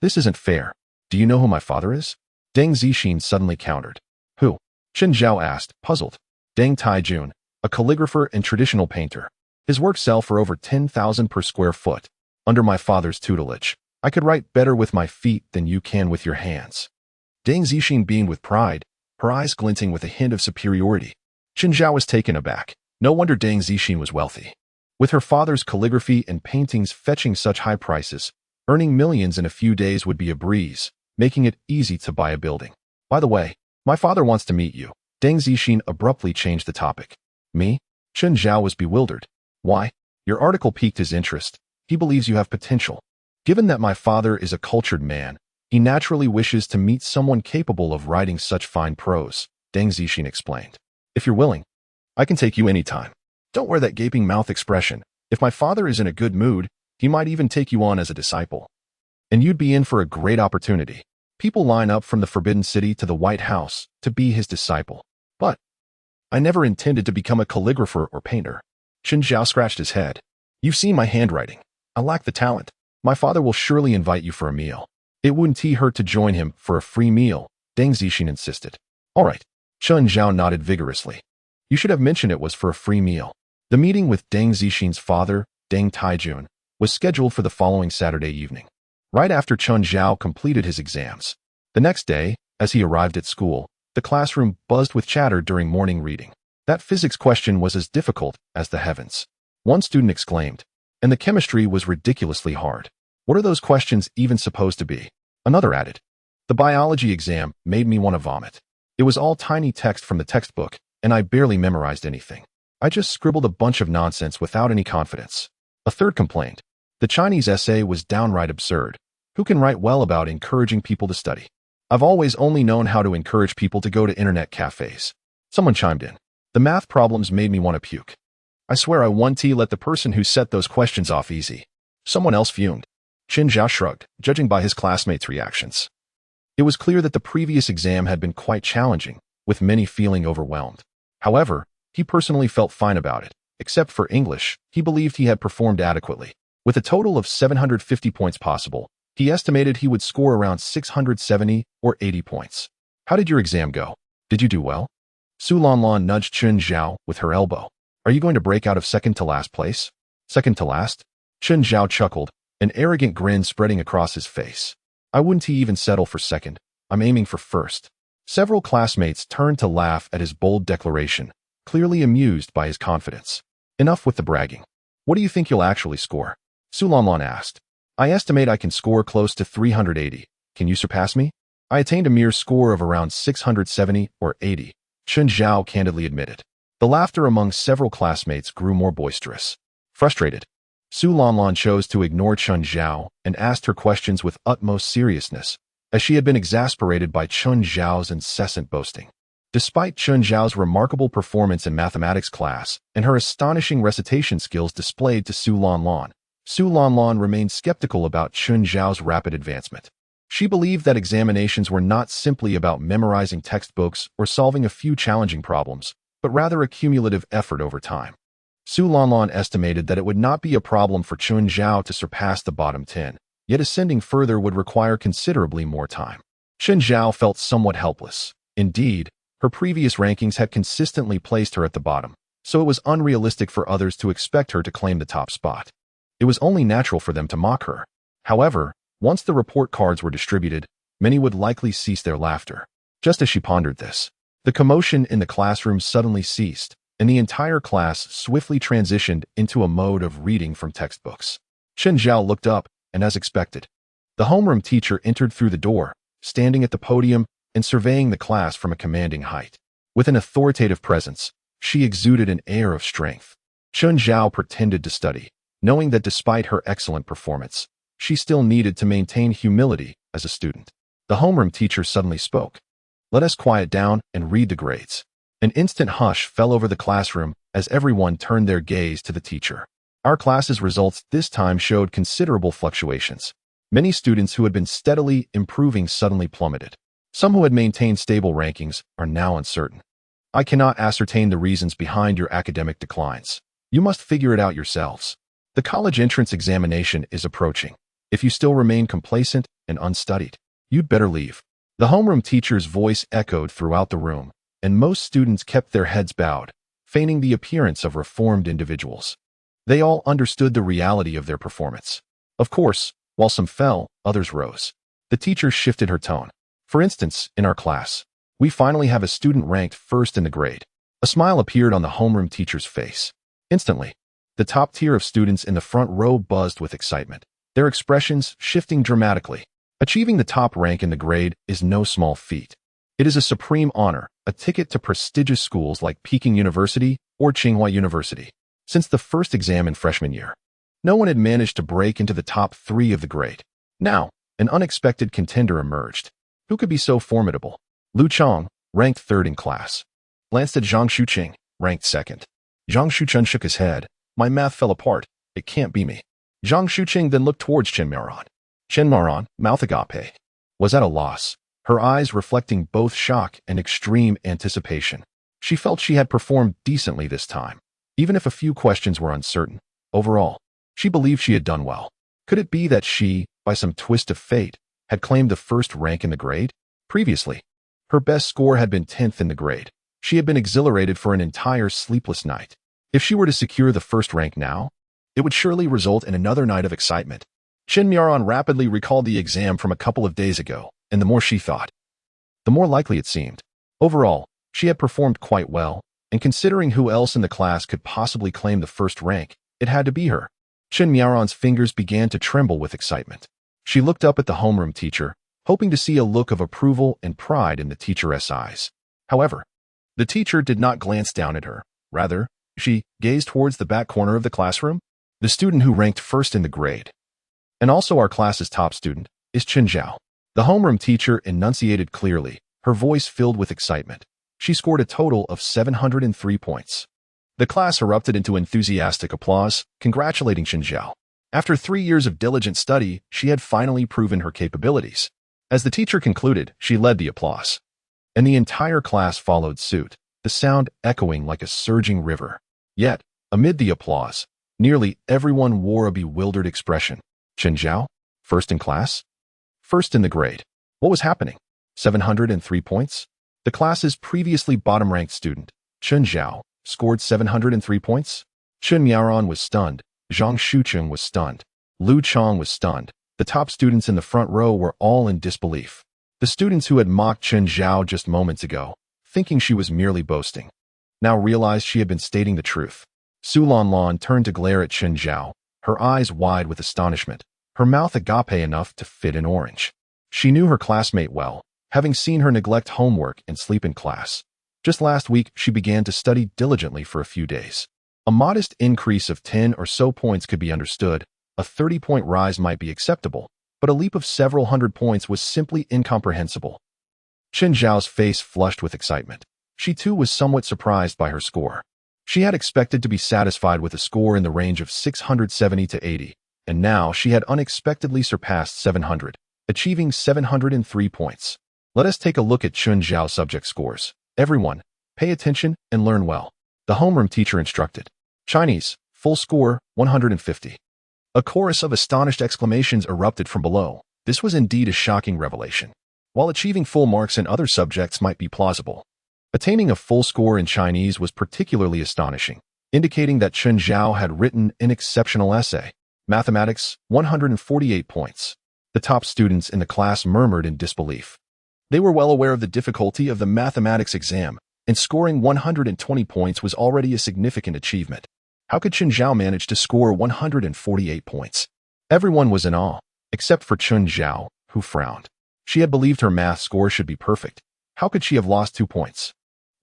This isn't fair. Do you know who my father is?" Deng Zixin suddenly countered. "Who?" Chen Zhao asked, puzzled. "Deng Taijun, a calligrapher and traditional painter. His works sell for over 10,000 per square foot. Under my father's tutelage, I could write better with my feet than you can with your hands." Deng Zixin beamed with pride, her eyes glinting with a hint of superiority. Chen Zhao was taken aback. No wonder Deng Zixin was wealthy. With her father's calligraphy and paintings fetching such high prices, earning millions in a few days would be a breeze, making it easy to buy a building. "By the way, my father wants to meet you." Deng Zixin abruptly changed the topic. "Me?" Chen Zhao was bewildered. "Why? Your article piqued his interest. He believes you have potential. Given that my father is a cultured man, he naturally wishes to meet someone capable of writing such fine prose," Deng Zixin explained. "If you're willing, I can take you anytime. Don't wear that gaping mouth expression. If my father is in a good mood, he might even take you on as a disciple. And you'd be in for a great opportunity. People line up from the Forbidden City to the White House to be his disciple. But I never intended to become a calligrapher or painter." Chen Zhao scratched his head. "You've seen my handwriting. I lack the talent. My father will surely invite you for a meal." "It wouldn't hurt to join him for a free meal," Deng Zixin insisted. "All right." Chen Zhao nodded vigorously. "You should have mentioned it was for a free meal." The meeting with Deng Zixin's father, Deng Taijun, was scheduled for the following Saturday evening, right after Chen Zhao completed his exams. The next day, as he arrived at school, the classroom buzzed with chatter during morning reading. That physics question was as difficult as the heavens, one student exclaimed, and the chemistry was ridiculously hard. "What are those questions even supposed to be?" Another added. "The biology exam made me want to vomit. It was all tiny text from the textbook, and I barely memorized anything. I just scribbled a bunch of nonsense without any confidence." A third complained. "The Chinese essay was downright absurd. Who can write well about encouraging people to study? I've always only known how to encourage people to go to internet cafes." Someone chimed in. "The math problems made me want to puke. I swear I won to let the person who set those questions off easy." Someone else fumed. Chen Zhao shrugged, judging by his classmates' reactions. It was clear that the previous exam had been quite challenging, with many feeling overwhelmed. However, he personally felt fine about it. Except for English, he believed he had performed adequately. With a total of 750 points possible, he estimated he would score around 670 or 80 points. How did your exam go? Did you do well? Su Lanlan nudged Chen Zhao with her elbow. Are you going to break out of second to last place? Second to last? Chen Zhao chuckled, an arrogant grin spreading across his face. I wouldn't even settle for second. I'm aiming for first. Several classmates turned to laugh at his bold declaration, clearly amused by his confidence. Enough with the bragging. What do you think you'll actually score? Su Lanlan asked. I estimate I can score close to 380. Can you surpass me? I attained a mere score of around 670 or 80, Chen Zhao candidly admitted. The laughter among several classmates grew more boisterous. Frustrated, Su Lanlan chose to ignore Chen Zhao and asked her questions with utmost seriousness, as she had been exasperated by Chen Zhao's incessant boasting. Despite Chen Zhao's remarkable performance in mathematics class and her astonishing recitation skills displayed to Su Lanlan remained skeptical about Chen Zhao's rapid advancement. She believed that examinations were not simply about memorizing textbooks or solving a few challenging problems, but rather a cumulative effort over time. Su Lanlan estimated that it would not be a problem for Chen Zhao to surpass the bottom 10, yet ascending further would require considerably more time. Chen Zhao felt somewhat helpless. Indeed, her previous rankings had consistently placed her at the bottom, so it was unrealistic for others to expect her to claim the top spot. It was only natural for them to mock her. However, once the report cards were distributed, many would likely cease their laughter. Just as she pondered this, the commotion in the classroom suddenly ceased, and the entire class swiftly transitioned into a mode of reading from textbooks. Chen Zhao looked up, and as expected, the homeroom teacher entered through the door, standing at the podium and surveying the class from a commanding height. With an authoritative presence, she exuded an air of strength. Chen Zhao pretended to study, knowing that despite her excellent performance, she still needed to maintain humility as a student. The homeroom teacher suddenly spoke. Let us quiet down and read the grades. An instant hush fell over the classroom as everyone turned their gaze to the teacher. Our class's results this time showed considerable fluctuations. Many students who had been steadily improving suddenly plummeted. Some who had maintained stable rankings are now uncertain. I cannot ascertain the reasons behind your academic declines. You must figure it out yourselves. The college entrance examination is approaching. If you still remain complacent and unstudied, you'd better leave. The homeroom teacher's voice echoed throughout the room, and most students kept their heads bowed, feigning the appearance of reformed individuals. They all understood the reality of their performance. Of course, while some fell, others rose. The teacher shifted her tone. For instance, in our class, we finally have a student ranked first in the grade. A smile appeared on the homeroom teacher's face. Instantly, the top tier of students in the front row buzzed with excitement, their expressions shifting dramatically. Achieving the top rank in the grade is no small feat. It is a supreme honor, a ticket to prestigious schools like Peking University or Tsinghua University. Since the first exam in freshman year, no one had managed to break into the top 3 of the grade. Now, an unexpected contender emerged. Who could be so formidable? Lu Chang, ranked 3rd in class, glanced at Zhang Shuqing, ranked 2nd. Zhang Shuchun shook his head. My math fell apart. It can't be me. Zhang Shuqing then looked towards Chen Miaoran. Chen Miaoran, mouth agape, was at a loss, her eyes reflecting both shock and extreme anticipation. She felt she had performed decently this time, even if a few questions were uncertain. Overall, she believed she had done well. Could it be that she, by some twist of fate, had claimed the first rank in the grade? Previously, her best score had been 10th in the grade. She had been exhilarated for an entire sleepless night. If she were to secure the first rank now, it would surely result in another night of excitement. Chen Miaoran rapidly recalled the exam from a couple of days ago, and the more she thought, the more likely it seemed. Overall, she had performed quite well, and considering who else in the class could possibly claim the first rank, it had to be her. Chen Miaoran's fingers began to tremble with excitement. She looked up at the homeroom teacher, hoping to see a look of approval and pride in the teacher's eyes. However, the teacher did not glance down at her. Rather, she gazed towards the back corner of the classroom. The student who ranked first in the grade, and also our class's top student, is Chen Zhao. The homeroom teacher enunciated clearly, her voice filled with excitement. She scored a total of 703 points. The class erupted into enthusiastic applause, congratulating Chen Zhao. After 3 years of diligent study, she had finally proven her capabilities. As the teacher concluded, she led the applause. and the entire class followed suit, the sound echoing like a surging river. Yet, amid the applause, nearly everyone wore a bewildered expression. Chen Zhao? First in class? First in the grade. What was happening? 703 points? The class's previously bottom-ranked student, Chen Zhao, scored 703 points? Chen Miaoran was stunned. Zhang Shucheng was stunned. Lu Chong was stunned. The top students in the front row were all in disbelief. The students who had mocked Chen Zhao just moments ago, thinking she was merely boasting, now realized she had been stating the truth. Su Lanlan turned to glare at Chen Zhao, her eyes wide with astonishment, her mouth agape enough to fit an orange. She knew her classmate well, having seen her neglect homework and sleep in class. Just last week, she began to study diligently for a few days. A modest increase of 10 or so points could be understood. A 30-point rise might be acceptable, but a leap of several hundred points was simply incomprehensible. Chen Zhao's face flushed with excitement. She too was somewhat surprised by her score. She had expected to be satisfied with a score in the range of 670 to 80, and now she had unexpectedly surpassed 700, achieving 703 points. Let us take a look at Chen Zhao's subject scores. Everyone, pay attention and learn well. The homeroom teacher instructed. Chinese, full score, 150. A chorus of astonished exclamations erupted from below. This was indeed a shocking revelation. While achieving full marks in other subjects might be plausible, attaining a full score in Chinese was particularly astonishing, indicating that Chen Zhao had written an exceptional essay. Mathematics, 148 points. The top students in the class murmured in disbelief. They were well aware of the difficulty of the mathematics exam, and scoring 120 points was already a significant achievement. How could Chen Zhao manage to score 148 points? Everyone was in awe, except for Chen Zhao, who frowned. She had believed her math score should be perfect. How could she have lost 2 points?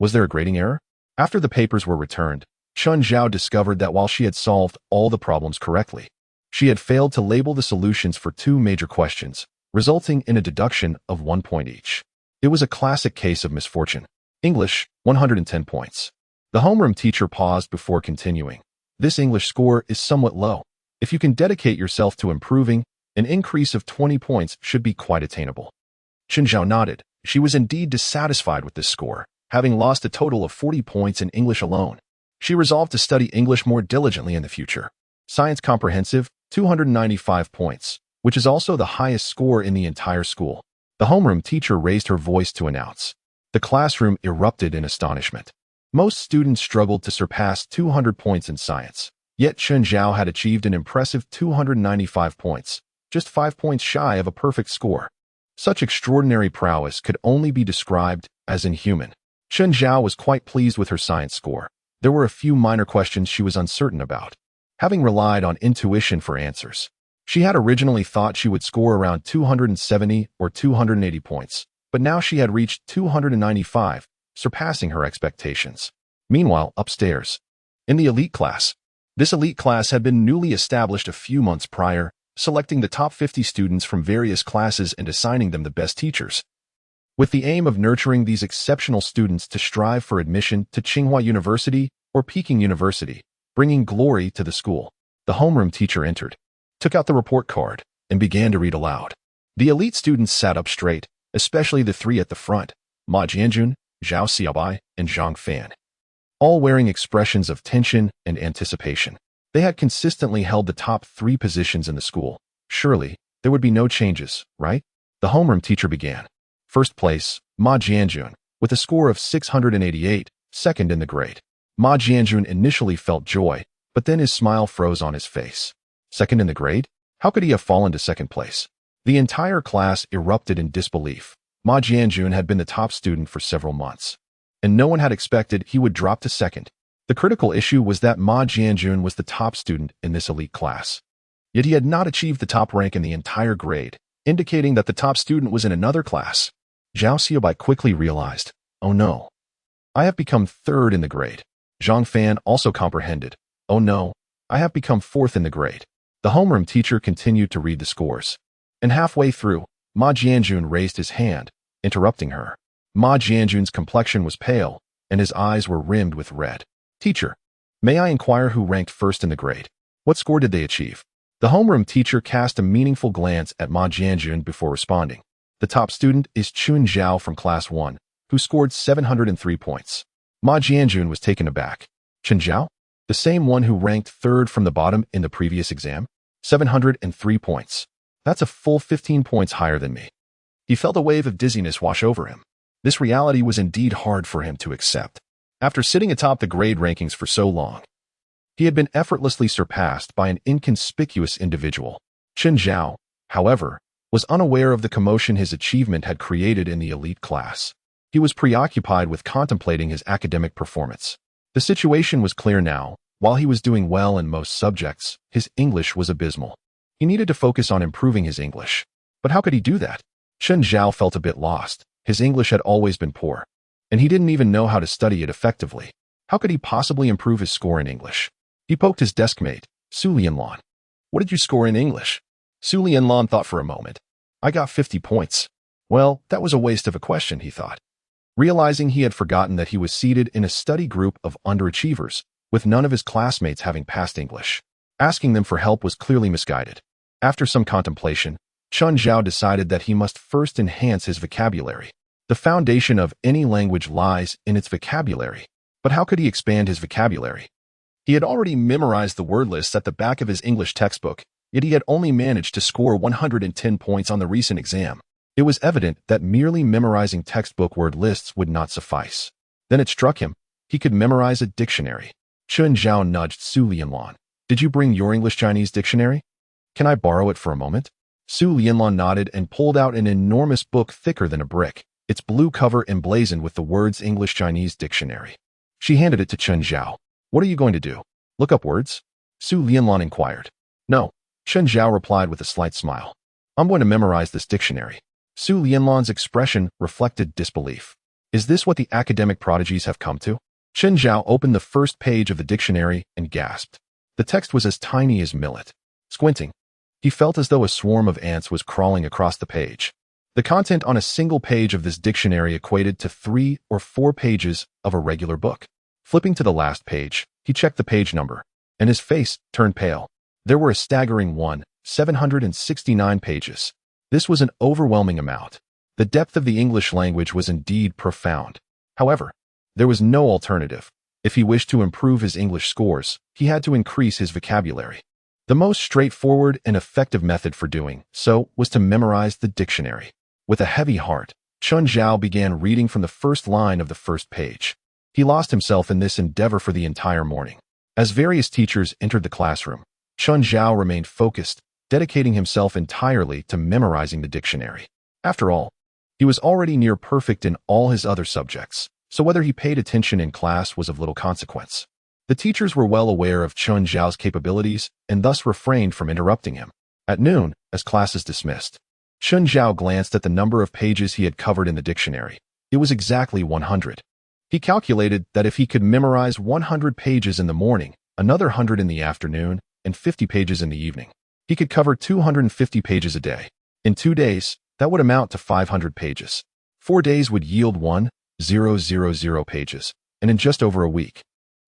Was there a grading error? After the papers were returned, Chen Zhao discovered that while she had solved all the problems correctly, she had failed to label the solutions for 2 major questions, resulting in a deduction of 1 point each. It was a classic case of misfortune. English, 110 points. The homeroom teacher paused before continuing. This English score is somewhat low. If you can dedicate yourself to improving, an increase of 20 points should be quite attainable. Chen Zhao nodded. She was indeed dissatisfied with this score, having lost a total of 40 points in English alone. She resolved to study English more diligently in the future. Science comprehensive, 295 points, which is also the highest score in the entire school. The homeroom teacher raised her voice to announce. The classroom erupted in astonishment. Most students struggled to surpass 200 points in science, yet Chen Zhao had achieved an impressive 295 points, just 5 points shy of a perfect score. Such extraordinary prowess could only be described as inhuman. Chen Zhao was quite pleased with her science score. There were a few minor questions she was uncertain about, having relied on intuition for answers. She had originally thought she would score around 270 or 280 points, but now she had reached 295, surpassing her expectations. Meanwhile, upstairs, in the elite class, this elite class had been newly established a few months prior, selecting the top 50 students from various classes and assigning them the best teachers, with the aim of nurturing these exceptional students to strive for admission to Tsinghua University or Peking University, bringing glory to the school. The homeroom teacher entered, took out the report card, and began to read aloud. The elite students sat up straight, especially the 3 at the front, Ma Jianjun, Zhao Xiaobai, and Zhang Fan, all wearing expressions of tension and anticipation. They had consistently held the top 3 positions in the school. Surely, there would be no changes, right? The homeroom teacher began. First place, Ma Jianjun, with a score of 688, second in the grade. Ma Jianjun initially felt joy, but then his smile froze on his face. Second in the grade? How could he have fallen to second place? The entire class erupted in disbelief. Ma Jianjun had been the top student for several months, and no one had expected he would drop to second. The critical issue was that Ma Jianjun was the top student in this elite class. Yet he had not achieved the top rank in the entire grade, indicating that the top student was in another class. Zhao Xiaobai quickly realized, oh no, I have become third in the grade. Zhang Fan also comprehended, oh no, I have become fourth in the grade. The homeroom teacher continued to read the scores, and halfway through, Ma Jianjun raised his hand, interrupting her. Ma Jianjun's complexion was pale, and his eyes were rimmed with red. Teacher, may I inquire who ranked first in the grade? What score did they achieve? The homeroom teacher cast a meaningful glance at Ma Jianjun before responding. The top student is Chun Zhao from class 1, who scored 703 points. Ma Jianjun was taken aback. Chen Zhao? The same one who ranked third from the bottom in the previous exam? 703 points. That's a full 15 points higher than me. He felt a wave of dizziness wash over him. This reality was indeed hard for him to accept. After sitting atop the grade rankings for so long, he had been effortlessly surpassed by an inconspicuous individual. Chen Zhao, however, was unaware of the commotion his achievement had created in the elite class. He was preoccupied with contemplating his academic performance. The situation was clear now. While he was doing well in most subjects, his English was abysmal. He needed to focus on improving his English. But how could he do that? Chen Zhao felt a bit lost. His English had always been poor, and he didn't even know how to study it effectively. How could he possibly improve his score in English? He poked his deskmate, Su Lianlan. What did you score in English? Su Lianlan thought for a moment. I got 50 points. Well, that was a waste of a question, he thought. Realizing he had forgotten that he was seated in a study group of underachievers, with none of his classmates having passed English. Asking them for help was clearly misguided. After some contemplation, Chen Zhao decided that he must first enhance his vocabulary. The foundation of any language lies in its vocabulary. But how could he expand his vocabulary? He had already memorized the word lists at the back of his English textbook, yet he had only managed to score 110 points on the recent exam. It was evident that merely memorizing textbook word lists would not suffice. Then it struck him. He could memorize a dictionary. Chen Zhao nudged Su Lianlan. Did you bring your English-Chinese dictionary? Can I borrow it for a moment? Su Lianlan nodded and pulled out an enormous book thicker than a brick, its blue cover emblazoned with the words English-Chinese dictionary. She handed it to Chen Zhao. What are you going to do? Look up words? Su Lianlan inquired. No, Chen Zhao replied with a slight smile. I'm going to memorize this dictionary. Su Lianlan's expression reflected disbelief. Is this what the academic prodigies have come to? Chen Zhao opened the first page of the dictionary and gasped. The text was as tiny as millet. Squinting, he felt as though a swarm of ants was crawling across the page. The content on a single page of this dictionary equated to 3 or 4 pages of a regular book. Flipping to the last page, he checked the page number, and his face turned pale. There were a staggering 769 pages. This was an overwhelming amount. The depth of the English language was indeed profound. However, there was no alternative. If he wished to improve his English scores, he had to increase his vocabulary. The most straightforward and effective method for doing so was to memorize the dictionary. With a heavy heart, Chen Zhao began reading from the first line of the first page. He lost himself in this endeavor for the entire morning. As various teachers entered the classroom, Chen Zhao remained focused, dedicating himself entirely to memorizing the dictionary. After all, he was already near perfect in all his other subjects, so whether he paid attention in class was of little consequence. The teachers were well aware of Chen Zhao's capabilities and thus refrained from interrupting him. At noon, as classes dismissed, Chen Zhao glanced at the number of pages he had covered in the dictionary. It was exactly 100. He calculated that if he could memorize 100 pages in the morning, another 100 in the afternoon, and 50 pages in the evening, he could cover 250 pages a day. In 2 days, that would amount to 500 pages. 4 days would yield 1,000 pages, and in just over a week,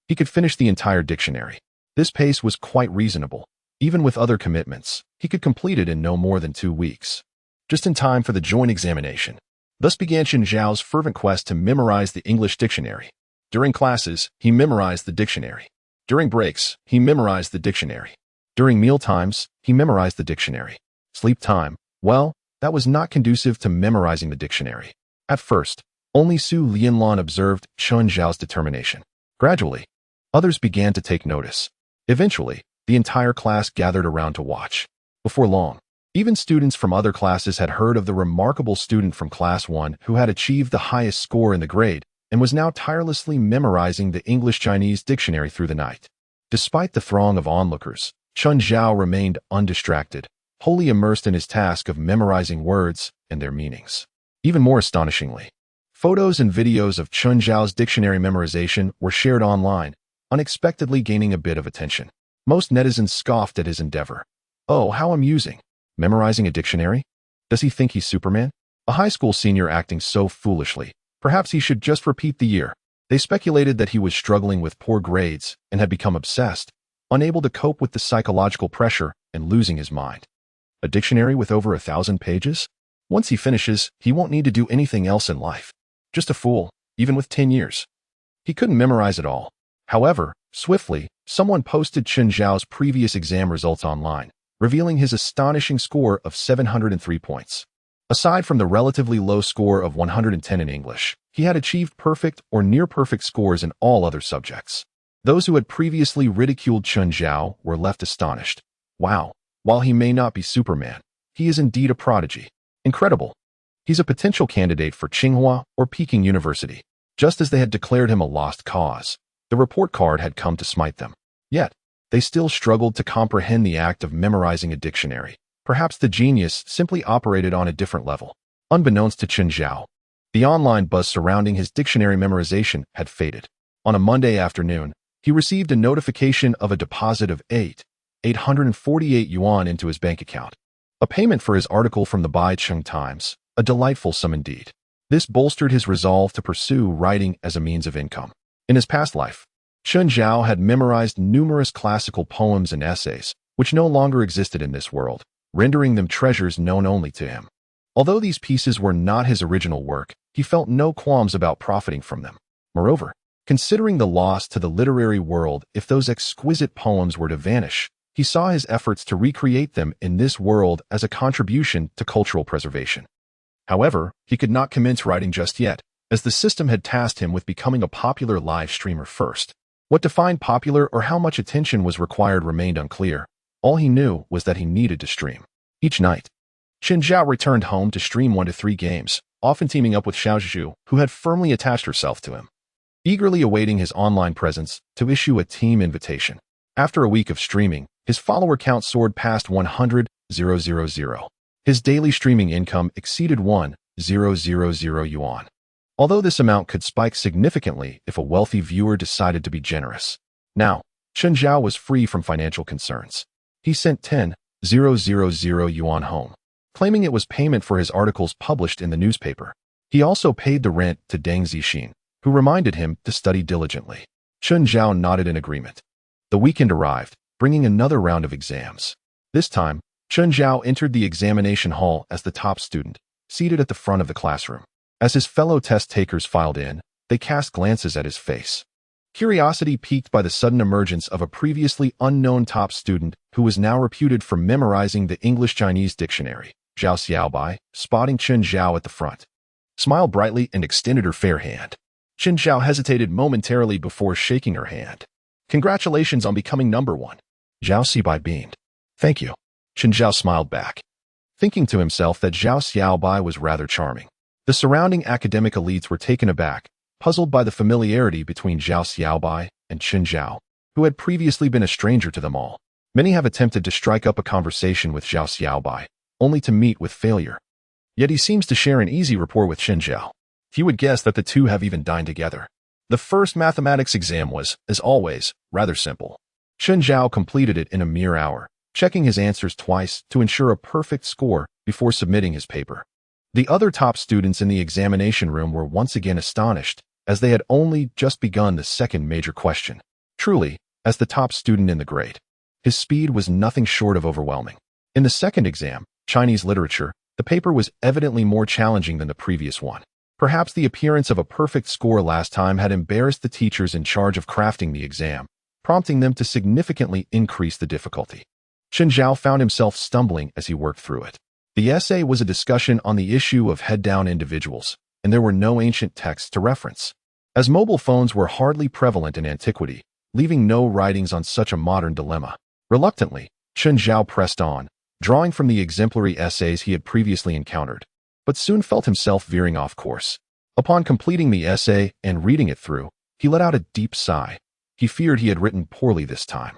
he could finish the entire dictionary. This pace was quite reasonable. Even with other commitments, he could complete it in no more than 2 weeks, just in time for the joint examination. Thus began Chen Zhao's fervent quest to memorize the English dictionary. During classes, he memorized the dictionary. During breaks, he memorized the dictionary. During meal times, he memorized the dictionary. Sleep time, well, that was not conducive to memorizing the dictionary. At first, only Su Lianlan observed Chen Zhao's determination. Gradually, others began to take notice. Eventually, the entire class gathered around to watch. Before long, even students from other classes had heard of the remarkable student from Class 1 who had achieved the highest score in the grade and was now tirelessly memorizing the English-Chinese dictionary through the night. Despite the throng of onlookers, Chen Zhao remained undistracted, wholly immersed in his task of memorizing words and their meanings. Even more astonishingly, photos and videos of Chen Zhao's dictionary memorization were shared online, unexpectedly gaining a bit of attention. Most netizens scoffed at his endeavor. Oh, how amusing. Memorizing a dictionary? Does he think he's Superman? A high school senior acting so foolishly. Perhaps he should just repeat the year. They speculated that he was struggling with poor grades and had become obsessed, unable to cope with the psychological pressure and losing his mind. A dictionary with over 1,000 pages? Once he finishes, he won't need to do anything else in life. Just a fool, even with 10 years. He couldn't memorize it all. However, swiftly, someone posted Chen Zhao's previous exam results online, revealing his astonishing score of 703 points. Aside from the relatively low score of 110 in English, he had achieved perfect or near-perfect scores in all other subjects. Those who had previously ridiculed Chen Zhao were left astonished. Wow, while he may not be Superman, he is indeed a prodigy. Incredible. He's a potential candidate for Tsinghua or Peking University. Just as they had declared him a lost cause, the report card had come to smite them. Yet, they still struggled to comprehend the act of memorizing a dictionary. Perhaps the genius simply operated on a different level. Unbeknownst to Chen Zhao, the online buzz surrounding his dictionary memorization had faded. On a Monday afternoon, he received a notification of a deposit of 848 yuan into his bank account. A payment for his article from the Baicheng Times, a delightful sum indeed. This bolstered his resolve to pursue writing as a means of income. In his past life, Chen Zhao had memorized numerous classical poems and essays, which no longer existed in this world, rendering them treasures known only to him. Although these pieces were not his original work, he felt no qualms about profiting from them. Moreover, considering the loss to the literary world if those exquisite poems were to vanish, he saw his efforts to recreate them in this world as a contribution to cultural preservation. However, he could not commence writing just yet, as the system had tasked him with becoming a popular live streamer first. What defined popular or how much attention was required remained unclear. All he knew was that he needed to stream. Each night, Chen Zhao returned home to stream 1 to 3 games, often teaming up with Xiaozhu, who had firmly attached herself to him, eagerly awaiting his online presence to issue a team invitation. After a week of streaming, his follower count soared past 100,000. His daily streaming income exceeded 1,000 yuan. Although this amount could spike significantly if a wealthy viewer decided to be generous. Now, Chen Zhao was free from financial concerns. He sent 10,000 yuan home, claiming it was payment for his articles published in the newspaper. He also paid the rent to Deng Zixin, who reminded him to study diligently. Chen Zhao nodded in agreement. The weekend arrived, bringing another round of exams. This time, Chen Zhao entered the examination hall as the top student, seated at the front of the classroom. As his fellow test-takers filed in, they cast glances at his face. Curiosity piqued by the sudden emergence of a previously unknown top student who was now reputed for memorizing the English-Chinese dictionary. Zhao Xiaobai, spotting Chen Zhao at the front, smiled brightly and extended her fair hand. Chen Zhao hesitated momentarily before shaking her hand. Congratulations on becoming number 1. Zhao Xiaobai beamed. Thank you. Chen Zhao smiled back, thinking to himself that Zhao Xiaobai was rather charming. The surrounding academic elites were taken aback, puzzled by the familiarity between Zhao Xiaobai and Chen Zhao, who had previously been a stranger to them all. Many have attempted to strike up a conversation with Zhao Xiaobai, only to meet with failure. Yet he seems to share an easy rapport with Chen Zhao. Few would guess that the two have even dined together. The first mathematics exam was, as always, rather simple. Chen Zhao completed it in a mere hour, checking his answers twice to ensure a perfect score before submitting his paper. The other top students in the examination room were once again astonished, as they had only just begun the second major question. Truly, as the top student in the grade, his speed was nothing short of overwhelming. In the second exam, Chinese literature, the paper was evidently more challenging than the previous one. Perhaps the appearance of a perfect score last time had embarrassed the teachers in charge of crafting the exam, prompting them to significantly increase the difficulty. Chen Zhao found himself stumbling as he worked through it. The essay was a discussion on the issue of head-down individuals, and there were no ancient texts to reference. As mobile phones were hardly prevalent in antiquity, leaving no writings on such a modern dilemma. Reluctantly, Chen Zhao pressed on, drawing from the exemplary essays he had previously encountered, but soon felt himself veering off course. Upon completing the essay and reading it through, he let out a deep sigh. He feared he had written poorly this time.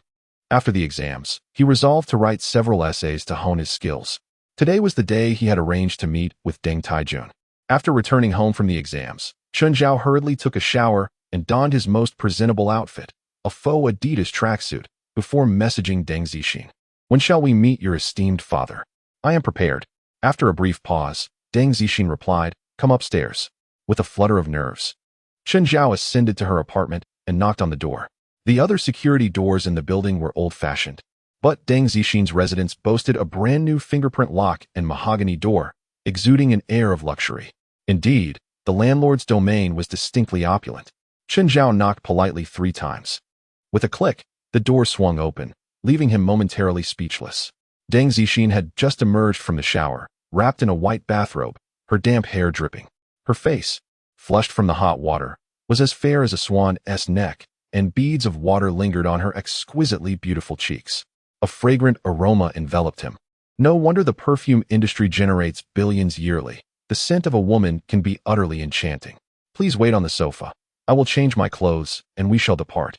After the exams, he resolved to write several essays to hone his skills. Today was the day he had arranged to meet with Deng Taijun. After returning home from the exams, Chen Zhao hurriedly took a shower and donned his most presentable outfit, a faux Adidas tracksuit, before messaging Deng Zixin. When shall we meet your esteemed father? I am prepared. After a brief pause, Deng Zixin replied, come upstairs. With a flutter of nerves, Chen Zhao ascended to her apartment and knocked on the door. The other security doors in the building were old-fashioned, but Deng Zixin's residence boasted a brand-new fingerprint lock and mahogany door, exuding an air of luxury. Indeed, The landlord's domain was distinctly opulent. Chen Zhao knocked politely 3 times. With a click, the door swung open, leaving him momentarily speechless. Deng Zixin had just emerged from the shower, wrapped in a white bathrobe, her damp hair dripping. Her face, flushed from the hot water, was as fair as a swan's neck, and beads of water lingered on her exquisitely beautiful cheeks. A fragrant aroma enveloped him. No wonder the perfume industry generates billions yearly. The scent of a woman can be utterly enchanting. Please wait on the sofa. I will change my clothes, and we shall depart.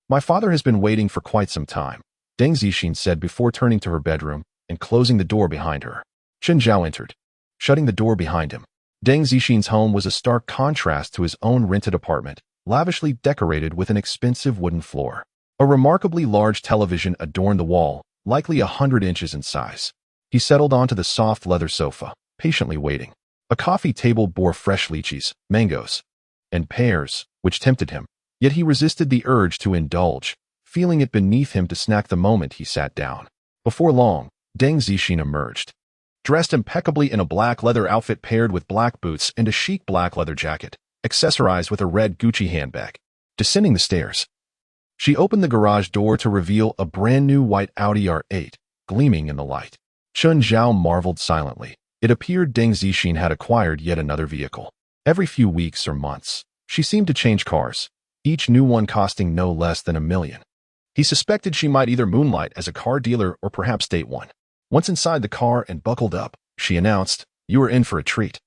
My father has been waiting for quite some time, Deng Zixin said before turning to her bedroom and closing the door behind her. Chen Zhao entered, shutting the door behind him. Deng Zixin's home was a stark contrast to his own rented apartment, lavishly decorated with an expensive wooden floor. A remarkably large television adorned the wall, likely 100 inches in size. He settled onto the soft leather sofa, patiently waiting. A coffee table bore fresh lychees, mangoes, and pears, which tempted him. Yet he resisted the urge to indulge, feeling it beneath him to snack the moment he sat down. Before long, Deng Zixin emerged, dressed impeccably in a black leather outfit paired with black boots and a chic black leather jacket, accessorized with a red Gucci handbag. Descending the stairs, she opened the garage door to reveal a brand-new white Audi R8, gleaming in the light. Chen Zhao marveled silently. It appeared Deng Zixin had acquired yet another vehicle. Every few weeks or months, she seemed to change cars, each new one costing no less than $1 million. He suspected she might either moonlight as a car dealer or perhaps date one. Once inside the car and buckled up, she announced, "You are in for a treat.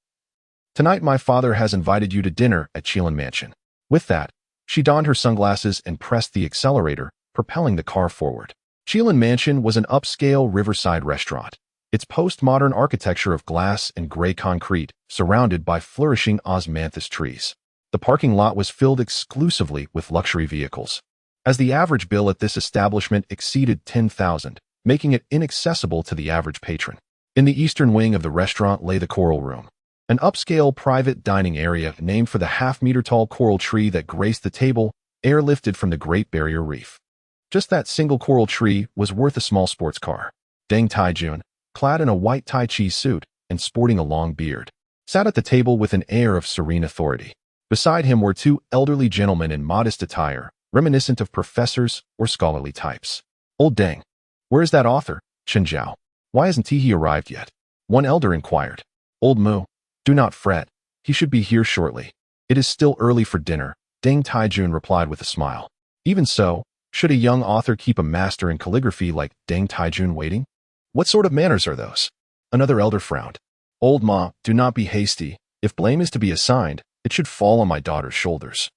Tonight my father has invited you to dinner at Lin Mansion." With that, she donned her sunglasses and pressed the accelerator, propelling the car forward. Lin Mansion was an upscale riverside restaurant, its postmodern architecture of glass and gray concrete, surrounded by flourishing osmanthus trees. The parking lot was filled exclusively with luxury vehicles, as the average bill at this establishment exceeded $10,000, making it inaccessible to the average patron. In the eastern wing of the restaurant lay the Coral Room, an upscale private dining area named for the half-meter-tall coral tree that graced the table, airlifted from the Great Barrier Reef. Just that single coral tree was worth a small sports car. Deng Taijun, clad in a white Tai Chi suit and sporting a long beard, sat at the table with an air of serene authority. Beside him were 2 elderly gentlemen in modest attire, reminiscent of professors or scholarly types. "Old Deng, where is that author, Chen Zhao? Why hasn't he arrived yet?" one elder inquired. "Old Mu, do not fret. He should be here shortly. It is still early for dinner," Deng Taijun replied with a smile. Even so, should a young author keep a master in calligraphy like Deng Taijun waiting? What sort of manners are those? Another elder frowned. "Old Ma, do not be hasty. If blame is to be assigned, it should fall on my daughter's shoulders."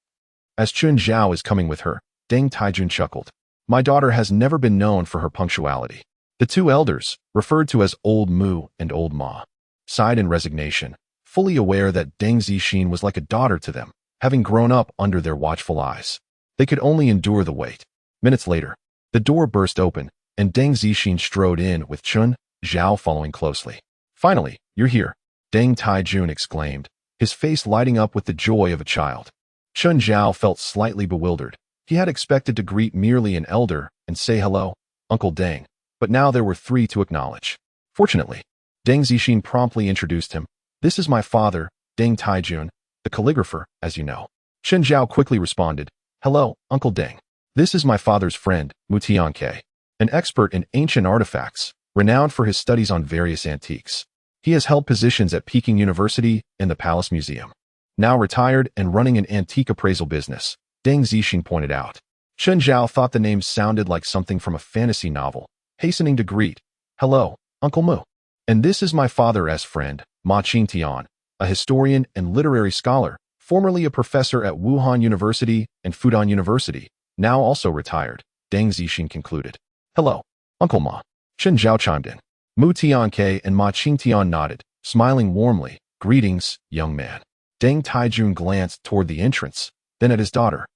As Chen Zhao is coming with her, Deng Taijun chuckled. "My daughter has never been known for her punctuality." The 2 elders, referred to as Old Mu and Old Ma, sighed in resignation, fully aware that Deng Zixin was like a daughter to them, having grown up under their watchful eyes. They could only endure the wait. Minutes later, the door burst open, and Deng Zixin strode in with Chen Zhao following closely. "Finally, you're here," Deng Taijun exclaimed, his face lighting up with the joy of a child. Chen Zhao felt slightly bewildered. He had expected to greet merely an elder and say hello, Uncle Deng, but now there were 3 to acknowledge. Fortunately, Deng Zixin promptly introduced him. "This is my father, Deng Taijun, the calligrapher, as you know." Chen Zhao quickly responded, "Hello, Uncle Deng. This is my father's friend, Meat-Eating, an expert in ancient artifacts, renowned for his studies on various antiques. He has held positions at Peking University and the Palace Museum. Now retired and running an antique appraisal business," Deng Zixin pointed out. Chen Zhao thought the name sounded like something from a fantasy novel, hastening to greet, "Hello, Uncle Mu. And this is my father's friend, Ma Qingtian, a historian and literary scholar, formerly a professor at Wuhan University and Fudan University, now also retired," Deng Zixin concluded. "Hello, Uncle Ma," Chen Zhao chimed in. Meat-Eating and Ma Qingtian nodded, smiling warmly. "Greetings, young man." Deng Taijun glanced toward the entrance, then at his daughter.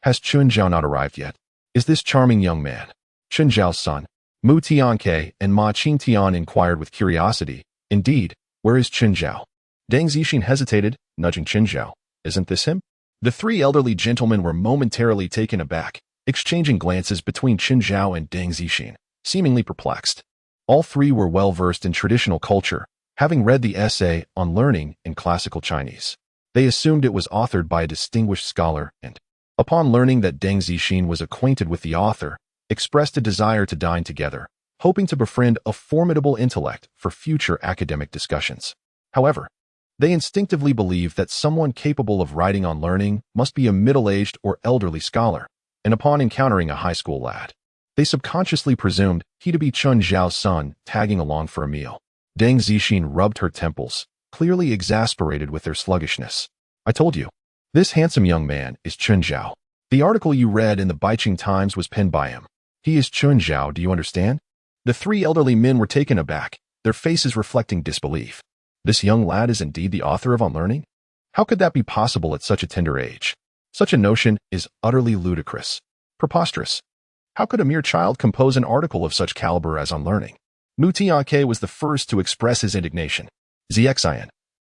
"Has Chen Zhao not arrived yet? Is this charming young man Chen Zhao's son?" Meat-Eating and Ma Qingtian inquired with curiosity. "Indeed, where is Chen Zhao?" Deng Zixin hesitated, nudging Chen Zhao. "Isn't this him?" The 3 elderly gentlemen were momentarily taken aback, exchanging glances between Chen Zhao and Deng Zixin, seemingly perplexed. All 3 were well versed in traditional culture, having read the essay on learning in classical Chinese. They assumed it was authored by a distinguished scholar and, upon learning that Deng Zixin was acquainted with the author, expressed a desire to dine together, hoping to befriend a formidable intellect for future academic discussions. However, they instinctively believed that someone capable of writing on learning must be a middle-aged or elderly scholar, and upon encountering a high school lad, they subconsciously presumed he to be Chun Zhao's son tagging along for a meal. Deng Zixin rubbed her temples, clearly exasperated with their sluggishness. I told you, this handsome young man is Chun Zhao. The article you read in the Beijing Times was penned by him. He is Chun Zhao, do you understand? The three elderly men were taken aback, their faces reflecting disbelief. This young lad is indeed the author of On Learning? How could that be possible at such a tender age? Such a notion is utterly ludicrous, preposterous. How could a mere child compose an article of such caliber as On Learning? Mu Tianke was the first to express his indignation. Zxian,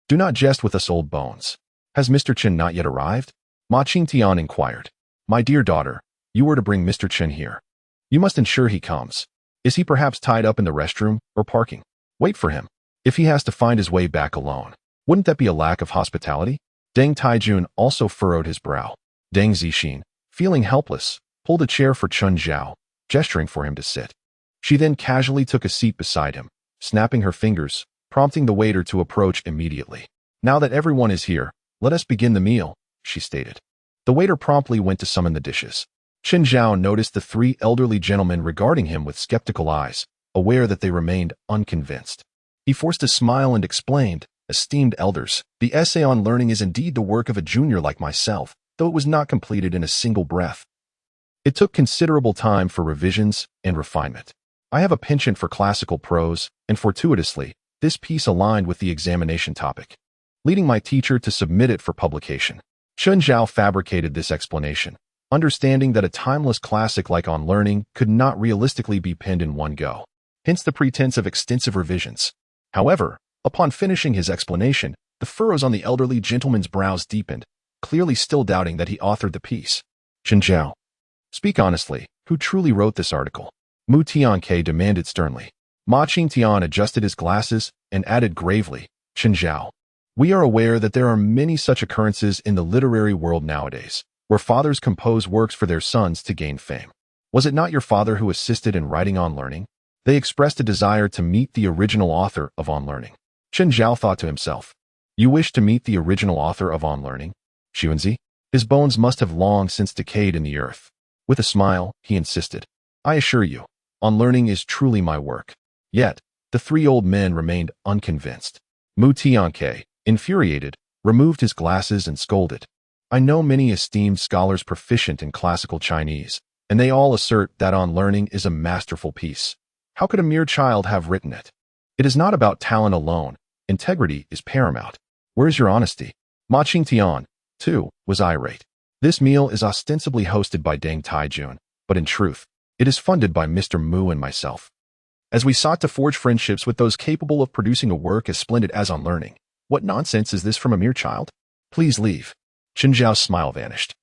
do not jest with us old bones. Has Mr. Chen not yet arrived? Ma Qingtian inquired. My dear daughter, you were to bring Mr. Chen here. You must ensure he comes. Is he perhaps tied up in the restroom or parking? Wait for him. If he has to find his way back alone, wouldn't that be a lack of hospitality? Deng Taijun also furrowed his brow. Deng Zixin, feeling helpless, pulled a chair for Chun Zhao, gesturing for him to sit. She then casually took a seat beside him, snapping her fingers, prompting the waiter to approach immediately. Now that everyone is here, let us begin the meal, she stated. The waiter promptly went to summon the dishes. Chun Zhao noticed the three elderly gentlemen regarding him with skeptical eyes, aware that they remained unconvinced. He forced a smile and explained, esteemed elders, the essay on learning is indeed the work of a junior like myself, though it was not completed in a single breath. It took considerable time for revisions and refinement. I have a penchant for classical prose, and fortuitously, this piece aligned with the examination topic, leading my teacher to submit it for publication. Chun Zhao fabricated this explanation, understanding that a timeless classic like On Learning could not realistically be penned in one go, hence the pretense of extensive revisions. However, upon finishing his explanation, the furrows on the elderly gentleman's brows deepened, clearly still doubting that he authored the piece. Chun Zhao, speak honestly, who truly wrote this article? Mu Tianke demanded sternly. Ma Qingtian adjusted his glasses and added gravely, Chun Zhao, we are aware that there are many such occurrences in the literary world nowadays, where fathers compose works for their sons to gain fame. Was it not your father who assisted in writing On Learning? They expressed a desire to meet the original author of On Learning. Chun Zhao thought to himself, you wish to meet the original author of On Learning? Xuanzi? His bones must have long since decayed in the earth. With a smile, he insisted, I assure you, On Learning is truly my work. Yet, the three old men remained unconvinced. Mu Tianke, infuriated, removed his glasses and scolded. I know many esteemed scholars proficient in classical Chinese, and they all assert that On Learning is a masterful piece. How could a mere child have written it? It is not about talent alone. Integrity is paramount. Where is your honesty? Ma Qingtian, too, was irate. This meal is ostensibly hosted by Deng Taijun, but in truth, it is funded by Mr. Mu and myself. As we sought to forge friendships with those capable of producing a work as splendid as On Learning, what nonsense is this from a mere child? Please leave. Chun Zhao's smile vanished,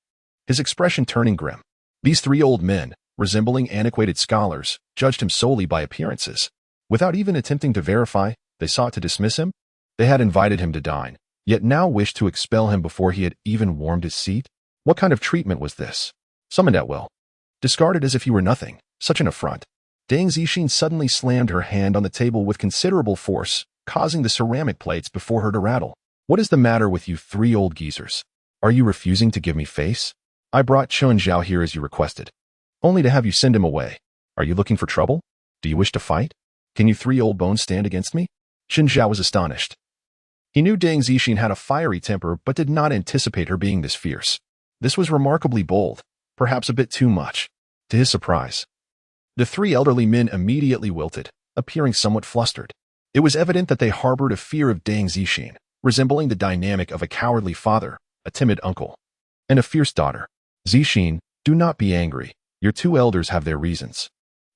his expression turning grim. These three old men, resembling antiquated scholars, judged him solely by appearances. Without even attempting to verify, they sought to dismiss him. They had invited him to dine, yet now wished to expel him before he had even warmed his seat. What kind of treatment was this? Summoned at will, discarded as if he were nothing. Such an affront. Deng Zixin suddenly slammed her hand on the table with considerable force, causing the ceramic plates before her to rattle. What is the matter with you three old geezers? Are you refusing to give me face? I brought Chun Zhao here as you requested, only to have you send him away. Are you looking for trouble? Do you wish to fight? Can you three old bones stand against me? Chun Zhao was astonished. He knew Deng Zixin had a fiery temper, but did not anticipate her being this fierce. This was remarkably bold, perhaps a bit too much. To his surprise, the three elderly men immediately wilted, appearing somewhat flustered. It was evident that they harbored a fear of Deng Zixin, resembling the dynamic of a cowardly father, a timid uncle, and a fierce daughter. Zixin, do not be angry. Your two elders have their reasons.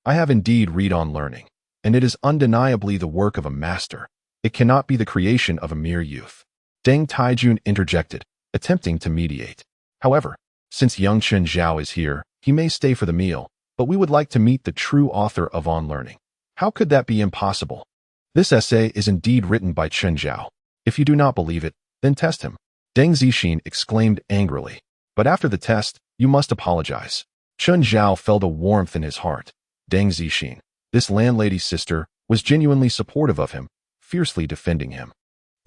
I have indeed read On Learning, and it is undeniably the work of a master. It cannot be the creation of a mere youth. Deng Taijun interjected, attempting to mediate. However, since young Chun Zhao is here, he may stay for the meal, but we would like to meet the true author of On Learning. How could that be impossible? This essay is indeed written by Chun Zhao. If you do not believe it, then test him. Deng Zixin exclaimed angrily. But after the test, you must apologize. Chen Zhao felt a warmth in his heart. Deng Zixin, this landlady's sister, was genuinely supportive of him, fiercely defending him.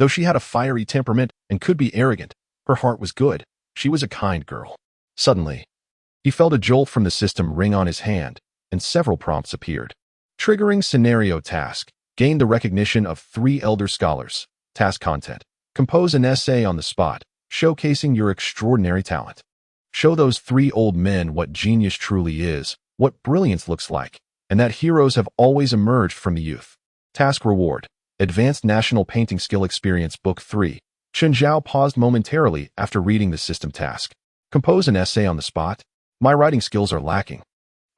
Though she had a fiery temperament and could be arrogant, her heart was good. She was a kind girl. Suddenly, he felt a jolt from the system ring on his hand, and several prompts appeared. Triggering scenario task. Gain the recognition of 3 elder scholars. Task content. Compose an essay on the spot, showcasing your extraordinary talent. Show those 3 old men what genius truly is, what brilliance looks like, and that heroes have always emerged from the youth. Task reward. Advanced National Painting Skill Experience Book 3. Chen Zhao paused momentarily after reading the system task. Compose an essay on the spot. My writing skills are lacking.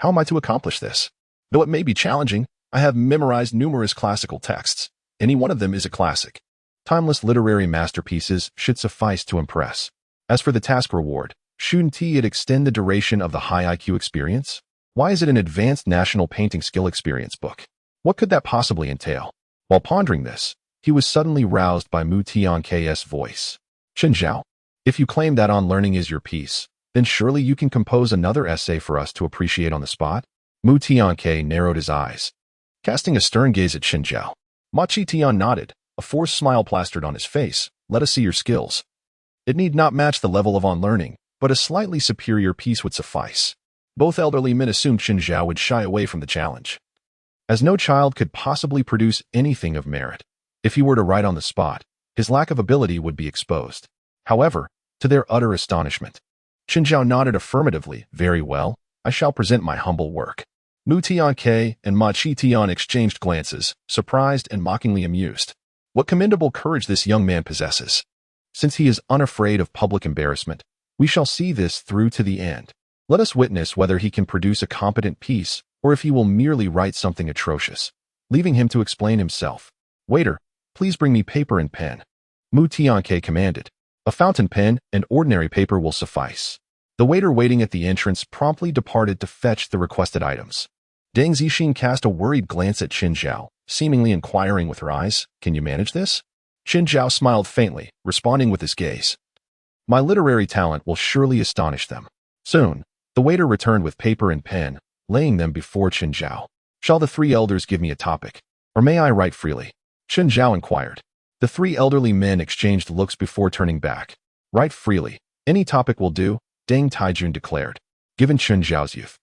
How am I to accomplish this? Though it may be challenging, I have memorized numerous classical texts. Any one of them is a classic. Timeless literary masterpieces should suffice to impress. As for the task reward, shouldn't it extend the duration of the high IQ experience? Why is it an Advanced National Painting Skill Experience book? What could that possibly entail? While pondering this, he was suddenly roused by Mu Tiank's voice. Chen Zhao, if you claim that on learning is your piece, then surely you can compose another essay for us to appreciate on the spot? Mu Tianke narrowed his eyes, casting a stern gaze at Chen Zhao. Ma Tian nodded, a forced smile plastered on his face. Let us see your skills. It need not match the level of on learning, but a slightly superior piece would suffice. Both elderly men assumed Chen Zhao would shy away from the challenge, as no child could possibly produce anything of merit. If he were to write on the spot, his lack of ability would be exposed. However, to their utter astonishment, Chen Zhao nodded affirmatively. Very well, I shall present my humble work. Mu Tianke and Ma Tian exchanged glances, surprised and mockingly amused. What commendable courage this young man possesses. Since he is unafraid of public embarrassment, we shall see this through to the end. Let us witness whether he can produce a competent piece or if he will merely write something atrocious. Leaving him to explain himself. Waiter, please bring me paper and pen. Mu Tianke commanded. A fountain pen and ordinary paper will suffice. The waiter waiting at the entrance promptly departed to fetch the requested items. Deng Zixin cast a worried glance at Chen Zhao, seemingly inquiring with her eyes, Can you manage this? Chen Zhao smiled faintly, responding with his gaze. My literary talent will surely astonish them. Soon, the waiter returned with paper and pen, laying them before Chen Zhao. Shall the 3 elders give me a topic, or may I write freely? Chen Zhao inquired. The 3 elderly men exchanged looks before turning back. Write freely. Any topic will do, Deng Taijun declared. Given Chen Zhao's youth,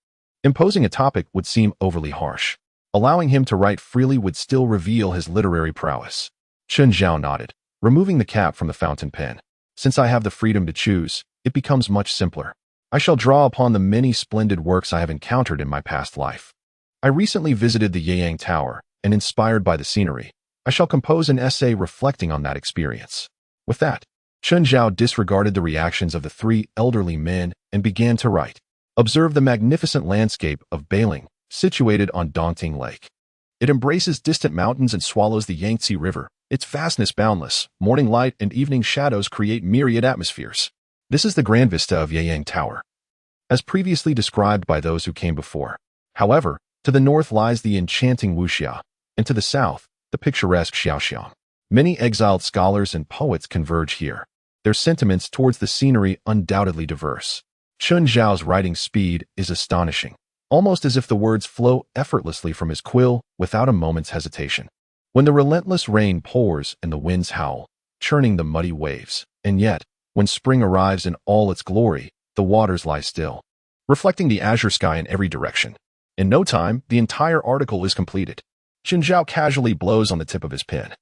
imposing a topic would seem overly harsh. Allowing him to write freely would still reveal his literary prowess. Chen Zhao nodded, removing the cap from the fountain pen. Since I have the freedom to choose, it becomes much simpler. I shall draw upon the many splendid works I have encountered in my past life. I recently visited the Yayang Tower, and inspired by the scenery, I shall compose an essay reflecting on that experience. With that, Chen Zhao disregarded the reactions of the 3 elderly men and began to write. Observe the magnificent landscape of Bailing, situated on Dongting Lake. It embraces distant mountains and swallows the Yangtze River. Its vastness boundless, morning light and evening shadows create myriad atmospheres. This is the grand vista of Yayang Tower, as previously described by those who came before. However, to the north lies the enchanting Wuxia, and to the south, the picturesque Xiaoxiang. Many exiled scholars and poets converge here, their sentiments towards the scenery undoubtedly diverse. Chen Zhao's writing speed is astonishing, almost as if the words flow effortlessly from his quill without a moment's hesitation. When the relentless rain pours and the winds howl, churning the muddy waves, and yet, when spring arrives in all its glory, the waters lie still, reflecting the azure sky in every direction. In no time, the entire article is completed. Chen Zhao casually blows on the tip of his pen,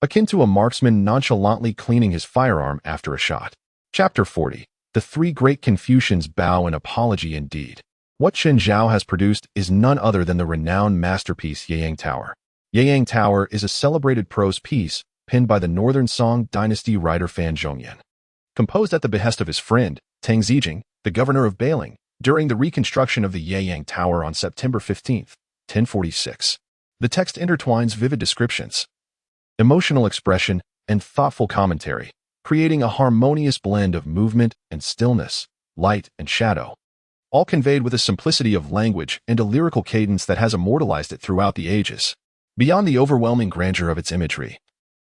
akin to a marksman nonchalantly cleaning his firearm after a shot. Chapter 40. The 3 Great Confucians bow in apology indeed. What Chen Zhao has produced is none other than the renowned masterpiece Yayang Tower. Yayang Tower is a celebrated prose piece penned by the Northern Song Dynasty writer Fan Zhongyan. Composed at the behest of his friend, Teng Zijing, the governor of Bailing, during the reconstruction of the Yayang Tower on September 15, 1046. The text intertwines vivid descriptions, emotional expression, and thoughtful commentary, creating a harmonious blend of movement and stillness, light and shadow, all conveyed with a simplicity of language and a lyrical cadence that has immortalized it throughout the ages. Beyond the overwhelming grandeur of its imagery,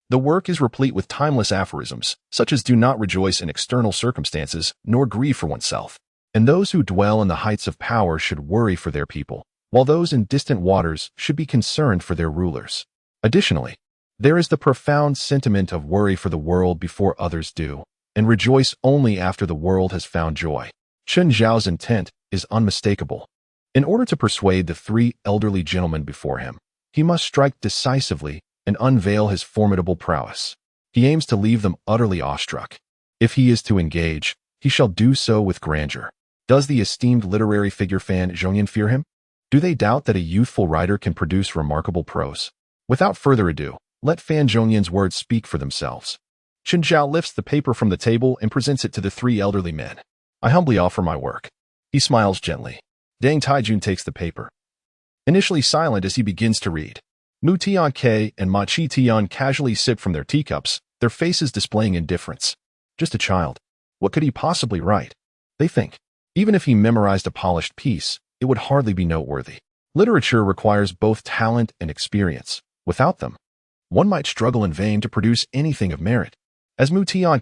The work is replete with timeless aphorisms, such as do not rejoice in external circumstances, nor grieve for oneself. And those who dwell in the heights of power should worry for their people, while those in distant waters should be concerned for their rulers. Additionally, there is the profound sentiment of worry for the world before others do, and rejoice only after the world has found joy. Chen Zhao's intent is unmistakable. In order to persuade the three elderly gentlemen before him, he must strike decisively and unveil his formidable prowess. He aims to leave them utterly awestruck. If he is to engage, he shall do so with grandeur. Does the esteemed literary figure Fan Zhongyan fear him? Do they doubt that a youthful writer can produce remarkable prose? Without further ado, let Fan Zhongyan's words speak for themselves. Chen Zhao lifts the paper from the table and presents it to the three elderly men. I humbly offer my work. He smiles gently. Deng Taijun takes the paper. Initially silent as he begins to read, Mu Tian and Ma Chi Tian casually sip from their teacups, their faces displaying indifference. Just a child. What could he possibly write? They think. Even if he memorized a polished piece, it would hardly be noteworthy. Literature requires both talent and experience. Without them, one might struggle in vain to produce anything of merit. As Mu Tian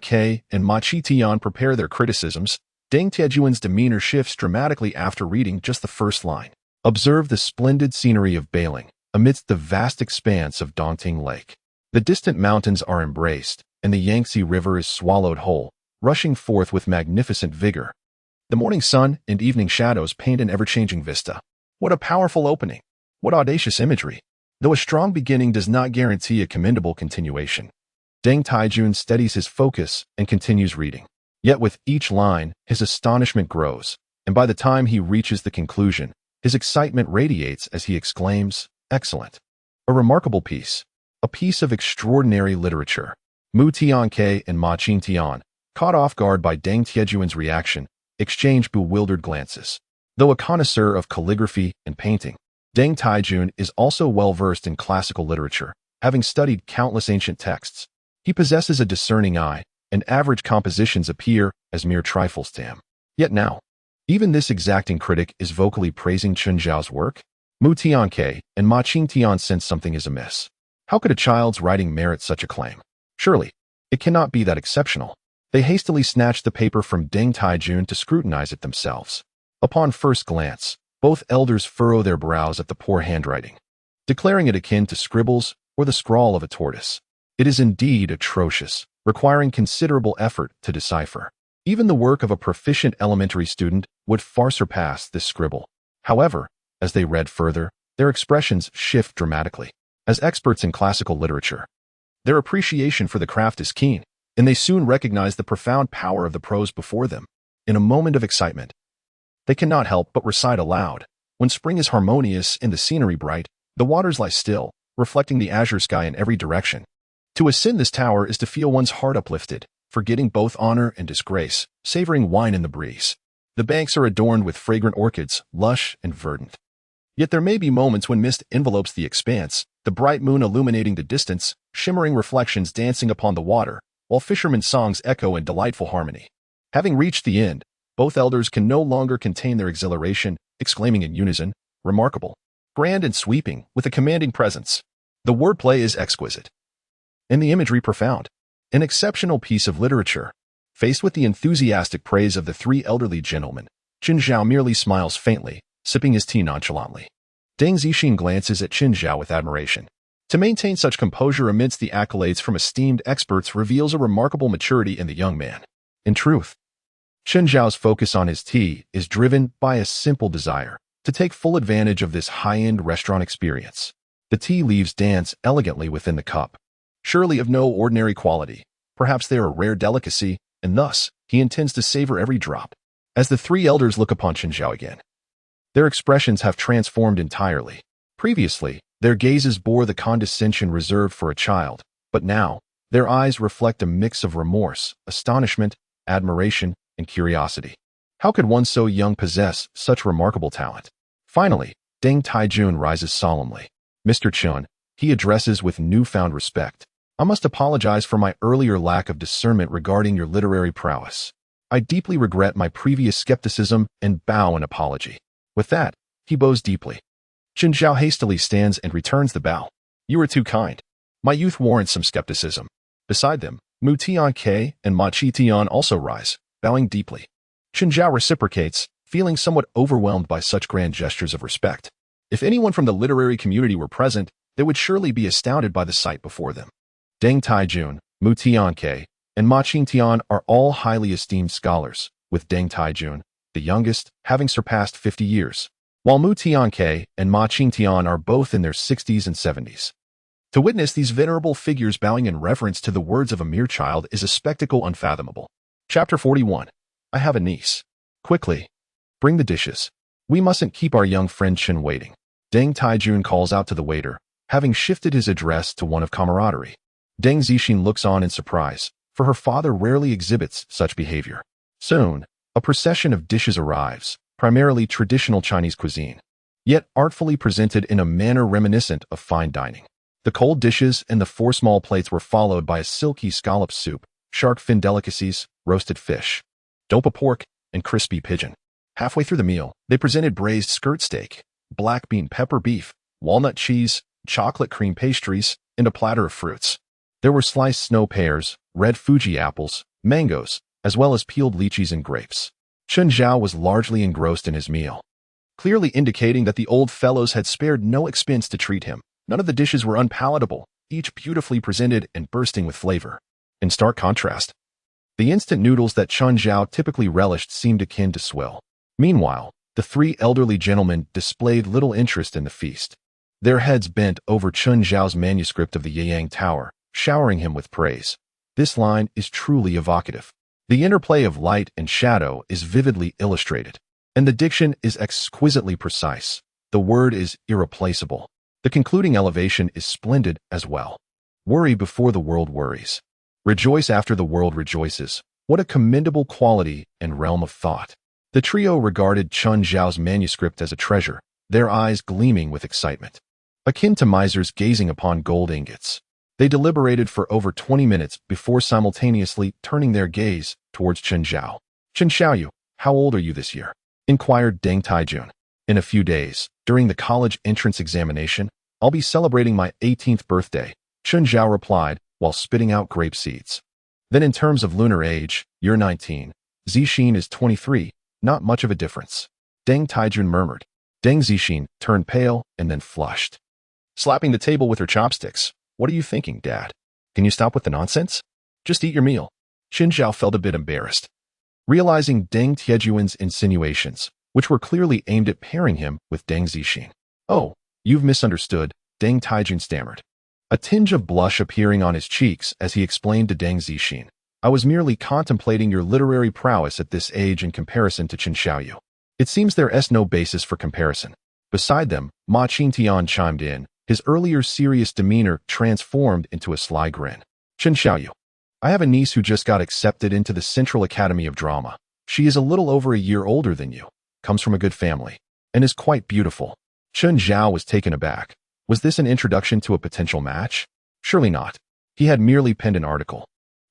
and Ma Chi Tian prepare their criticisms, Deng Taijun's demeanor shifts dramatically after reading just the first line. Observe the splendid scenery of Bailing, amidst the vast expanse of Dongting Lake. The distant mountains are embraced, and the Yangtze River is swallowed whole, rushing forth with magnificent vigor. The morning sun and evening shadows paint an ever-changing vista. What a powerful opening! What audacious imagery! Though a strong beginning does not guarantee a commendable continuation. Deng Taijun steadies his focus and continues reading. Yet with each line, his astonishment grows, and by the time he reaches the conclusion, his excitement radiates as he exclaims, "Excellent! A remarkable piece! A piece of extraordinary literature." Mu Tianke and Ma Qingtian, caught off guard by Deng Taijun's reaction, exchange bewildered glances. Though a connoisseur of calligraphy and painting, Deng Taijun is also well-versed in classical literature, having studied countless ancient texts. He possesses a discerning eye, and average compositions appear as mere trifles to him. Yet now, even this exacting critic is vocally praising Chen Zhao's work? Mu Tianke and Ma Qingtian sense something is amiss. How could a child's writing merit such a claim? Surely, it cannot be that exceptional. They hastily snatch the paper from Deng Taijun to scrutinize it themselves. Upon first glance, both elders furrow their brows at the poor handwriting, declaring it akin to scribbles or the scrawl of a tortoise. It is indeed atrocious, requiring considerable effort to decipher. Even the work of a proficient elementary student would far surpass this scribble. However, as they read further, their expressions shift dramatically. As experts in classical literature, their appreciation for the craft is keen, and they soon recognize the profound power of the prose before them. In a moment of excitement, they cannot help but recite aloud. When spring is harmonious and the scenery bright, the waters lie still, reflecting the azure sky in every direction. To ascend this tower is to feel one's heart uplifted, forgetting both honor and disgrace, savoring wine in the breeze. The banks are adorned with fragrant orchids, lush and verdant. Yet there may be moments when mist envelopes the expanse, the bright moon illuminating the distance, shimmering reflections dancing upon the water, while fishermen's songs echo in delightful harmony. Having reached the end, both elders can no longer contain their exhilaration, exclaiming in unison, "Remarkable! Grand and sweeping, with a commanding presence." The wordplay is exquisite, and the imagery profound. An exceptional piece of literature. Faced with the enthusiastic praise of the three elderly gentlemen, Chen Zhao merely smiles faintly, sipping his tea nonchalantly. Deng Zixing glances at Chen Zhao with admiration. To maintain such composure amidst the accolades from esteemed experts reveals a remarkable maturity in the young man. In truth, Chen Zhao's focus on his tea is driven by a simple desire to take full advantage of this high-end restaurant experience. The tea leaves dance elegantly within the cup, surely of no ordinary quality. Perhaps they are a rare delicacy, and thus, he intends to savor every drop. As the three elders look upon Chen Zhao again, their expressions have transformed entirely. Previously, their gazes bore the condescension reserved for a child, but now, their eyes reflect a mix of remorse, astonishment, admiration, and curiosity. How could one so young possess such remarkable talent? Finally, Deng Taijun rises solemnly. "Mr. Chen," he addresses with newfound respect, "I must apologize for my earlier lack of discernment regarding your literary prowess. I deeply regret my previous skepticism and bow in apology." With that, he bows deeply. Chen Zhao hastily stands and returns the bow. "You are too kind." My youth warrants some skepticism. Beside them, Mu Tianke and Ma Qitian also rise, bowing deeply. Chen Zhao reciprocates, feeling somewhat overwhelmed by such grand gestures of respect. If anyone from the literary community were present, they would surely be astounded by the sight before them. Deng Taijun, Mu Tianke, and Ma Qingtian are all highly esteemed scholars, with Deng Taijun, the youngest, having surpassed 50 years, while Mu Tianke and Ma Qingtian are both in their 60s and 70s. To witness these venerable figures bowing in reverence to the words of a mere child is a spectacle unfathomable. Chapter 41. I have a niece. Quickly, bring the dishes. We mustn't keep our young friend Chen waiting. Deng Taijun calls out to the waiter, having shifted his address to one of camaraderie. Deng Zixin looks on in surprise, for her father rarely exhibits such behavior. Soon, a procession of dishes arrives, primarily traditional Chinese cuisine, yet artfully presented in a manner reminiscent of fine dining. The cold dishes and the 4 small plates were followed by a silky scallop soup, shark fin delicacies, roasted fish, dopa pork, and crispy pigeon. Halfway through the meal, they presented braised skirt steak, black bean pepper beef, walnut cheese, chocolate cream pastries, and a platter of fruits. There were sliced snow pears, red Fuji apples, mangoes, as well as peeled lychees and grapes. Chen Zhao was largely engrossed in his meal, clearly indicating that the old fellows had spared no expense to treat him. None of the dishes were unpalatable, each beautifully presented and bursting with flavor. In stark contrast, the instant noodles that Chen Zhao typically relished seemed akin to swill. Meanwhile, the 3 elderly gentlemen displayed little interest in the feast, their heads bent over Chen Zhao's manuscript of the Yiyang Tower, showering him with praise. This line is truly evocative. The interplay of light and shadow is vividly illustrated, and the diction is exquisitely precise. The word is irreplaceable. The concluding elevation is splendid as well. Worry before the world worries. Rejoice after the world rejoices. What a commendable quality and realm of thought. The trio regarded Chen Zhao's manuscript as a treasure, their eyes gleaming with excitement, akin to misers gazing upon gold ingots. They deliberated for over 20 minutes before simultaneously turning their gaze towards Chen Zhao. Chen Xiaoyu, how old are you this year? Inquired Deng Taijun. In a few days, during the college entrance examination, I'll be celebrating my 18th birthday, Chen Zhao replied, while spitting out grape seeds. Then in terms of lunar age, you're 19. Zixin is 23, not much of a difference. Deng Taijun murmured. Deng Zixin turned pale and then flushed, slapping the table with her chopsticks. What are you thinking, Dad? Can you stop with the nonsense? Just eat your meal. Chen Zhao felt a bit embarrassed, realizing Deng Tiejuan's insinuations, which were clearly aimed at pairing him with Deng Zixin. Oh, you've misunderstood, Deng Taijun stammered, a tinge of blush appearing on his cheeks as he explained to Deng Zixin. I was merely contemplating your literary prowess at this age in comparison to Chen Xiaoyu. It seems there is no basis for comparison. Beside them, Ma Qingtian chimed in, his earlier serious demeanor transformed into a sly grin. Chen Xiaoyu, I have a niece who just got accepted into the Central Academy of Drama. She is a little over a year older than you, comes from a good family, and is quite beautiful. Chen Zhao was taken aback. Was this an introduction to a potential match? Surely not. He had merely penned an article.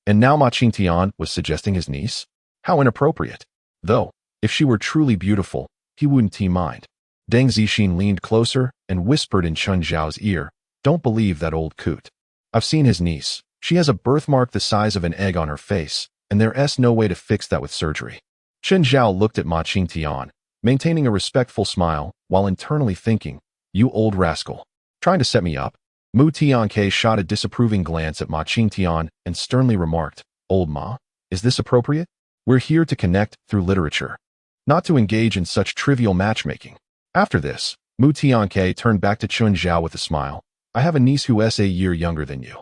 And now Ma Qingtian was suggesting his niece? How inappropriate. Though, if she were truly beautiful, he wouldn't mind. Deng Zixin leaned closer and whispered in Chen Zhao's ear, don't believe that old coot. I've seen his niece. She has a birthmark the size of an egg on her face, and there's no way to fix that with surgery. Chen Zhao looked at Ma Qingtian, maintaining a respectful smile, while internally thinking, you old rascal. Trying to set me up? Mu Tianke shot a disapproving glance at Ma Qingtian and sternly remarked, Old Ma, is this appropriate? We're here to connect through literature, not to engage in such trivial matchmaking. After this, Mu Tianke turned back to Chen Zhao with a smile. I have a niece who is a year younger than you.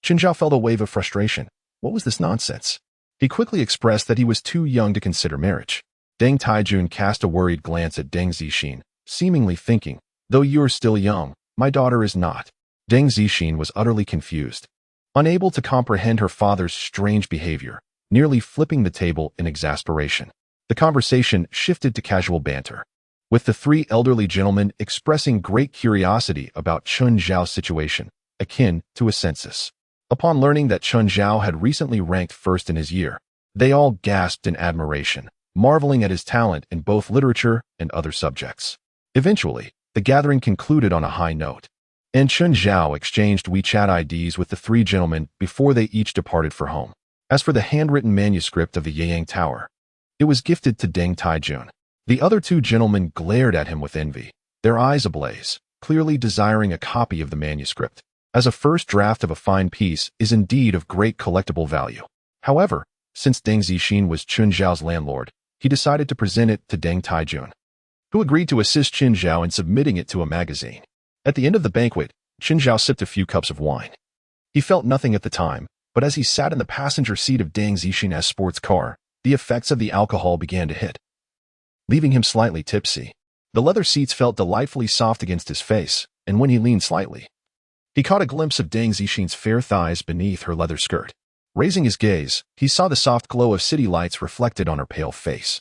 Chen Zhao felt a wave of frustration. What was this nonsense? He quickly expressed that he was too young to consider marriage. Deng Taijun cast a worried glance at Deng Zixin, seemingly thinking, though you're still young, my daughter is not. Deng Zixin was utterly confused, unable to comprehend her father's strange behavior, nearly flipping the table in exasperation. The conversation shifted to casual banter, with the 3 elderly gentlemen expressing great curiosity about Chen Zhao's situation, akin to a census. Upon learning that Chen Zhao had recently ranked first in his year, they all gasped in admiration, marveling at his talent in both literature and other subjects. Eventually, the gathering concluded on a high note. and Chen Zhao exchanged WeChat IDs with the three gentlemen before they each departed for home. As for the handwritten manuscript of the Yayang Tower, it was gifted to Deng Taijun. The other two gentlemen glared at him with envy, their eyes ablaze, clearly desiring a copy of the manuscript, as a first draft of a fine piece is indeed of great collectible value. However, since Deng Zixin was Chen Zhao's landlord, he decided to present it to Deng Taijun, who agreed to assist Chen Zhao in submitting it to a magazine. At the end of the banquet, Chen Zhao sipped a few cups of wine. He felt nothing at the time, but as he sat in the passenger seat of Deng Zixin's sports car, the effects of the alcohol began to hit, leaving him slightly tipsy. The leather seats felt delightfully soft against his face, and when he leaned slightly, he caught a glimpse of Deng Zixin's fair thighs beneath her leather skirt. Raising his gaze, he saw the soft glow of city lights reflected on her pale face,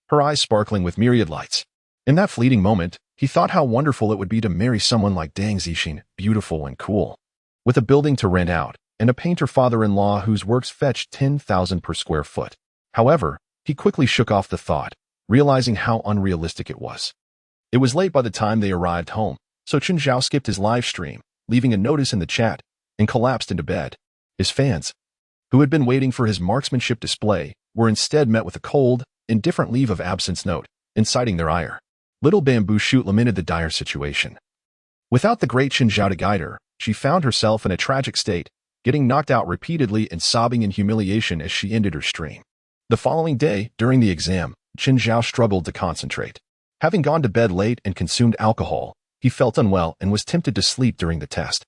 her eyes sparkling with myriad lights. In that fleeting moment, he thought how wonderful it would be to marry someone like Deng Zixin, beautiful and cool, with a building to rent out, and a painter father-in-law whose works fetched 10,000 per square foot. However, he quickly shook off the thought, realizing how unrealistic it was. It was late by the time they arrived home, so Chen Zhao skipped his live stream, leaving a notice in the chat, and collapsed into bed. His fans, who had been waiting for his marksmanship display, were instead met with a cold, indifferent leave of absence note, inciting their ire. Little Bamboo Shoot lamented the dire situation. Without the great Chen Zhao to guide her, she found herself in a tragic state, getting knocked out repeatedly and sobbing in humiliation as she ended her stream. The following day, during the exam, Chen Zhao struggled to concentrate. Having gone to bed late and consumed alcohol, he felt unwell and was tempted to sleep during the test.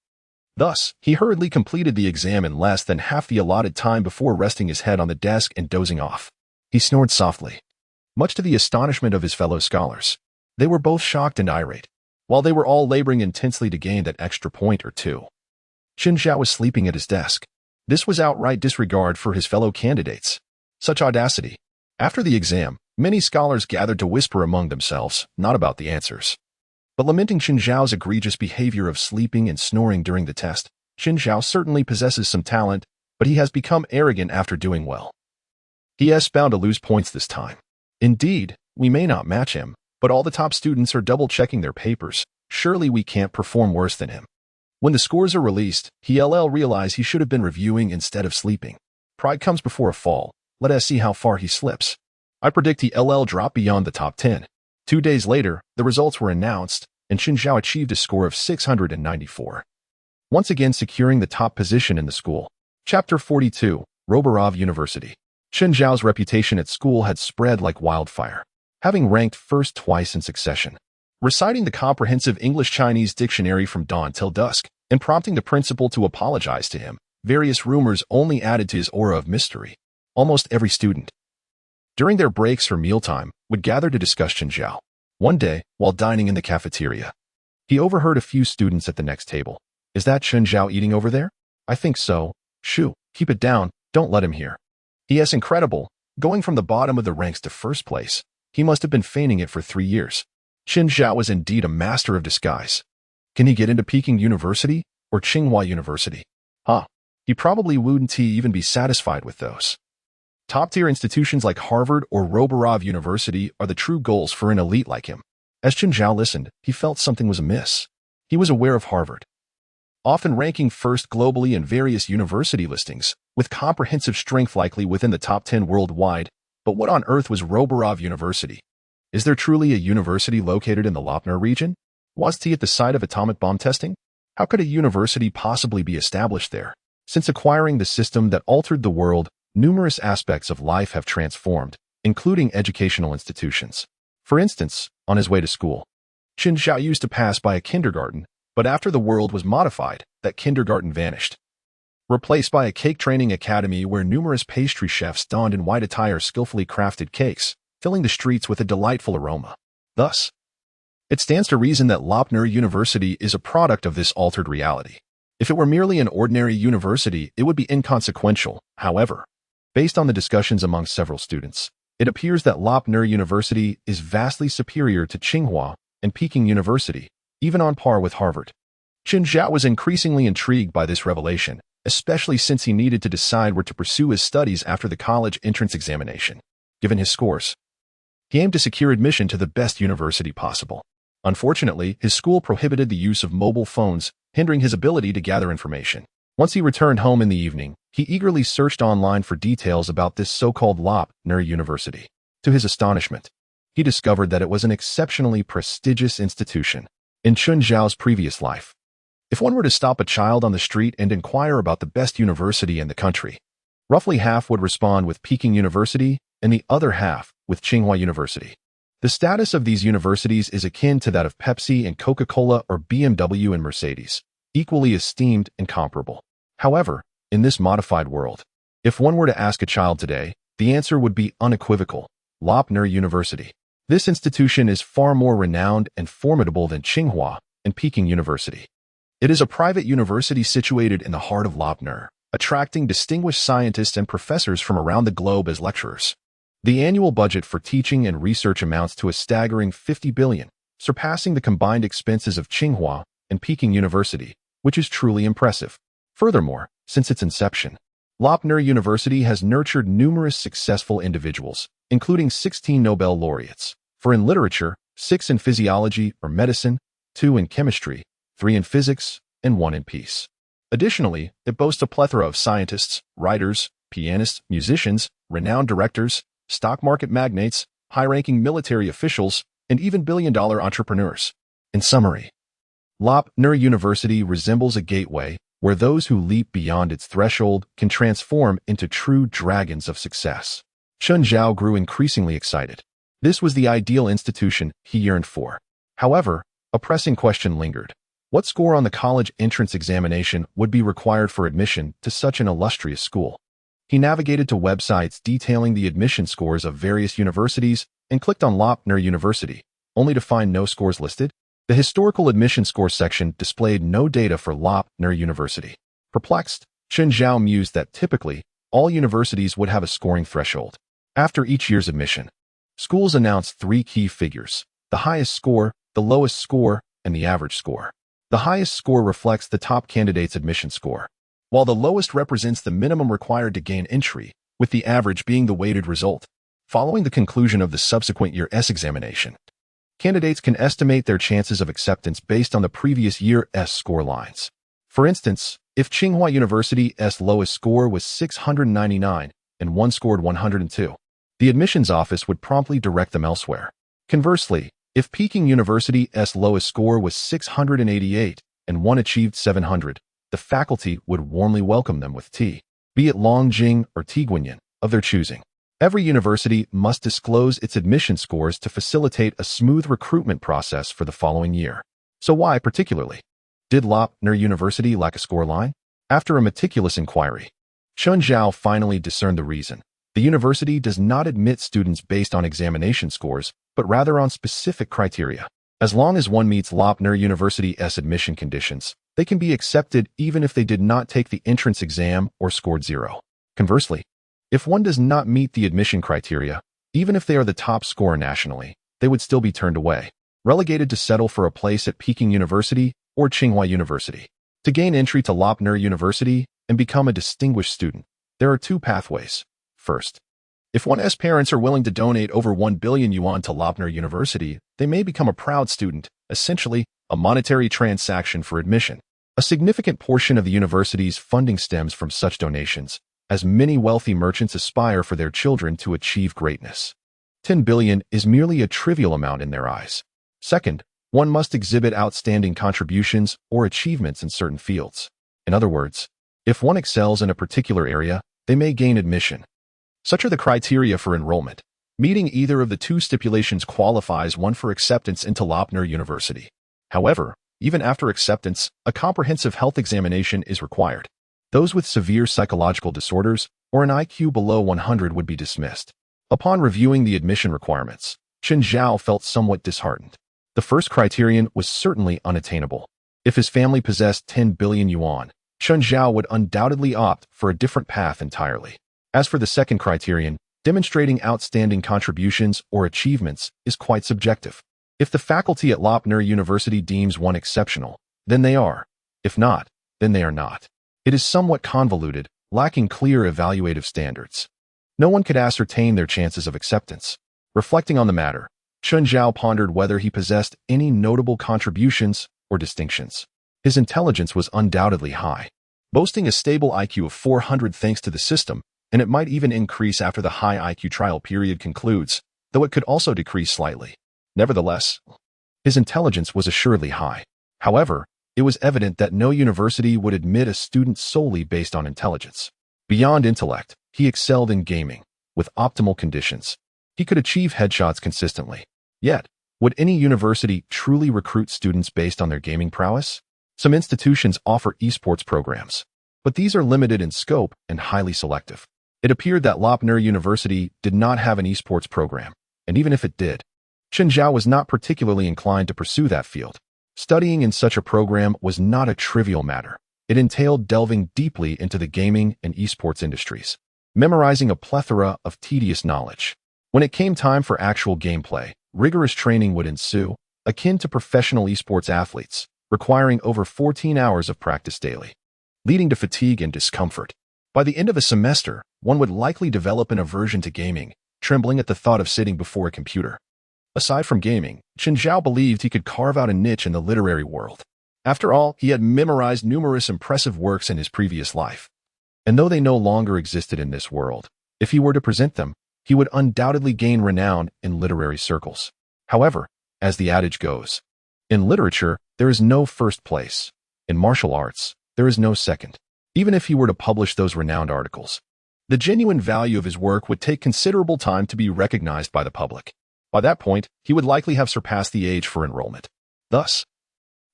Thus, he hurriedly completed the exam in less than half the allotted time before resting his head on the desk and dozing off. He snored softly, much to the astonishment of his fellow scholars. They were both shocked and irate, while they were all laboring intensely to gain that extra point or two. Chen Zhao was sleeping at his desk. This was outright disregard for his fellow candidates. Such audacity. After the exam, many scholars gathered to whisper among themselves, not about the answers, but lamenting Chen Zhao's egregious behavior of sleeping and snoring during the test. Chen Zhao certainly possesses some talent, but he has become arrogant after doing well. He is bound to lose points this time. Indeed, we may not match him, but all the top students are double-checking their papers. Surely we can't perform worse than him. When the scores are released, he'll realize he should have been reviewing instead of sleeping. Pride comes before a fall. Let us see how far he slips. I predict he'll drop beyond the top 10. 2 days later, the results were announced, and Chen Zhao achieved a score of 694, once again securing the top position in the school. Chapter 42, Roborov University. Chen Zhao's reputation at school had spread like wildfire, having ranked first twice in succession, reciting the comprehensive English-Chinese dictionary from dawn till dusk, and prompting the principal to apologize to him. Various rumors only added to his aura of mystery. Almost every student, during their breaks or mealtime, would gather to discuss Chen Zhao. One day, while dining in the cafeteria, he overheard a few students at the next table. Is that Chen Zhao eating over there? I think so. Shoo, keep it down, don't let him hear. He is incredible, going from the bottom of the ranks to first place. He must have been feigning it for 3 years. Chen Zhao was indeed a master of disguise. Can he get into Peking University or Tsinghua University? He probably wouldn't even be satisfied with those. Top-tier institutions like Harvard or Roborov University are the true goals for an elite like him. As Chen Zhao listened, he felt something was amiss. He was aware of Harvard, often ranking first globally in various university listings, with comprehensive strength likely within the top 10 worldwide. But what on earth was Roborov University? Is there truly a university located in the Lopner region? Was he at the site of atomic bomb testing? How could a university possibly be established there? Since acquiring the system that altered the world, numerous aspects of life have transformed, including educational institutions. For instance, on his way to school, Chen Zhao used to pass by a kindergarten, but after the world was modified, that kindergarten vanished, replaced by a cake training academy where numerous pastry chefs donned in white attire skillfully crafted cakes, filling the streets with a delightful aroma. Thus, it stands to reason that Lopner University is a product of this altered reality. If it were merely an ordinary university, it would be inconsequential. However, based on the discussions among several students, it appears that Lopner University is vastly superior to Tsinghua and Peking University, even on par with Harvard. Chen Zhao was increasingly intrigued by this revelation, especially since he needed to decide where to pursue his studies after the college entrance examination. Given his scores, he aimed to secure admission to the best university possible. Unfortunately, his school prohibited the use of mobile phones, hindering his ability to gather information. Once he returned home in the evening, he eagerly searched online for details about this so-called Lop-Ner University. To his astonishment, he discovered that it was an exceptionally prestigious institution. In Chun Zhao's previous life, if one were to stop a child on the street and inquire about the best university in the country, roughly half would respond with Peking University and the other half with Tsinghua University. The status of these universities is akin to that of Pepsi and Coca-Cola or BMW and Mercedes, equally esteemed and comparable. However, in this modified world, if one were to ask a child today, the answer would be unequivocal: Lop-Ner University. This institution is far more renowned and formidable than Tsinghua and Peking University. It is a private university situated in the heart of Lop-Ner, attracting distinguished scientists and professors from around the globe as lecturers. The annual budget for teaching and research amounts to a staggering 50 billion, surpassing the combined expenses of Tsinghua and Peking University, which is truly impressive. Furthermore, since its inception, Lop-Ner University has nurtured numerous successful individuals, including 16 Nobel laureates, 4 in literature, 6 in physiology or medicine, 2 in chemistry, 3 in physics, and 1 in peace. Additionally, it boasts a plethora of scientists, writers, pianists, musicians, renowned directors, stock market magnates, high-ranking military officials, and even billion-dollar entrepreneurs. In summary, Lop-Ner University resembles a gateway where those who leap beyond its threshold can transform into true dragons of success. Chun Zhao grew increasingly excited. This was the ideal institution he yearned for. However, a pressing question lingered. What score on the college entrance examination would be required for admission to such an illustrious school? He navigated to websites detailing the admission scores of various universities and clicked on Lop-Ner University, only to find no scores listed. The historical admission score section displayed no data for Lop-Ner University. Perplexed, Chun Zhao mused that typically, all universities would have a scoring threshold. After each year's admission, schools announced 3 key figures: the highest score, the lowest score, and the average score. The highest score reflects the top candidate's admission score, while the lowest represents the minimum required to gain entry, with the average being the weighted result. Following the conclusion of the subsequent year's examination, candidates can estimate their chances of acceptance based on the previous year's score lines. For instance, if Tsinghua University's lowest score was 699 and one scored 102, the admissions office would promptly direct them elsewhere. Conversely, if Peking University's lowest score was 688 and one achieved 700, the faculty would warmly welcome them with tea, be it Longjing or Tiguanyin, of their choosing. Every university must disclose its admission scores to facilitate a smooth recruitment process for the following year. So why particularly did Lop-Ner University lack a score line? After a meticulous inquiry, Chun Zhao finally discerned the reason. The university does not admit students based on examination scores, but rather on specific criteria. As long as one meets Lop-Ner University's admission conditions, they can be accepted even if they did not take the entrance exam or scored 0. Conversely, if one does not meet the admission criteria, even if they are the top scorer nationally, they would still be turned away, relegated to settle for a place at Peking University or Tsinghua University. To gain entry to Lop-Ner University and become a distinguished student, there are 2 pathways. First, if one's parents are willing to donate over 1 billion yuan to Lop-Ner University, they may become a proud student, essentially a monetary transaction for admission. A significant portion of the university's funding stems from such donations, as many wealthy merchants aspire for their children to achieve greatness. 10 billion is merely a trivial amount in their eyes. Second, one must exhibit outstanding contributions or achievements in certain fields. In other words, if one excels in a particular area, they may gain admission. Such are the criteria for enrollment. Meeting either of the 2 stipulations qualifies one for acceptance into Lop-Ner University. However, even after acceptance, a comprehensive health examination is required. Those with severe psychological disorders or an IQ below 100 would be dismissed. Upon reviewing the admission requirements, Chun Zhao felt somewhat disheartened. The first criterion was certainly unattainable. If his family possessed 10 billion yuan, Chun Zhao would undoubtedly opt for a different path entirely. As for the second criterion, demonstrating outstanding contributions or achievements is quite subjective. If the faculty at Lop-Ner University deems one exceptional, then they are. If not, then they are not. It is somewhat convoluted, lacking clear evaluative standards. No one could ascertain their chances of acceptance. Reflecting on the matter, Chen Zhao pondered whether he possessed any notable contributions or distinctions. His intelligence was undoubtedly high, boasting a stable IQ of 400 thanks to the system, and it might even increase after the high IQ trial period concludes, though it could also decrease slightly. Nevertheless, his intelligence was assuredly high. However, it was evident that no university would admit a student solely based on intelligence. Beyond intellect, he excelled in gaming. With optimal conditions, he could achieve headshots consistently. Yet, would any university truly recruit students based on their gaming prowess? Some institutions offer esports programs, but these are limited in scope and highly selective. It appeared that Lopner University did not have an esports program, and even if it did, Chen Zhao was not particularly inclined to pursue that field. Studying in such a program was not a trivial matter. It entailed delving deeply into the gaming and esports industries, memorizing a plethora of tedious knowledge. When it came time for actual gameplay, rigorous training would ensue, akin to professional esports athletes, requiring over 14 hours of practice daily, leading to fatigue and discomfort. By the end of a semester, one would likely develop an aversion to gaming, trembling at the thought of sitting before a computer. Aside from gaming, Chen Zhao believed he could carve out a niche in the literary world. After all, he had memorized numerous impressive works in his previous life. And though they no longer existed in this world, if he were to present them, he would undoubtedly gain renown in literary circles. However, as the adage goes, in literature, there is no first place. In martial arts, there is no second. Even if he were to publish those renowned articles, the genuine value of his work would take considerable time to be recognized by the public. By that point, he would likely have surpassed the age for enrollment. Thus,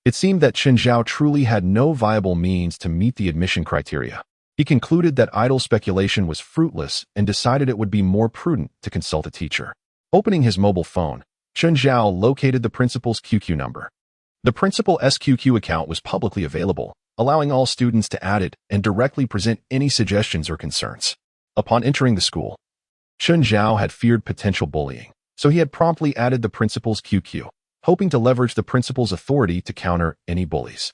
it seemed that Chen Zhao truly had no viable means to meet the admission criteria. He concluded that idle speculation was fruitless and decided it would be more prudent to consult a teacher. Opening his mobile phone, Chen Zhao located the principal's QQ number. The principal's QQ account was publicly available, allowing all students to add it and directly present any suggestions or concerns. Upon entering the school, Chen Zhao had feared potential bullying, so he had promptly added the principal's QQ, hoping to leverage the principal's authority to counter any bullies.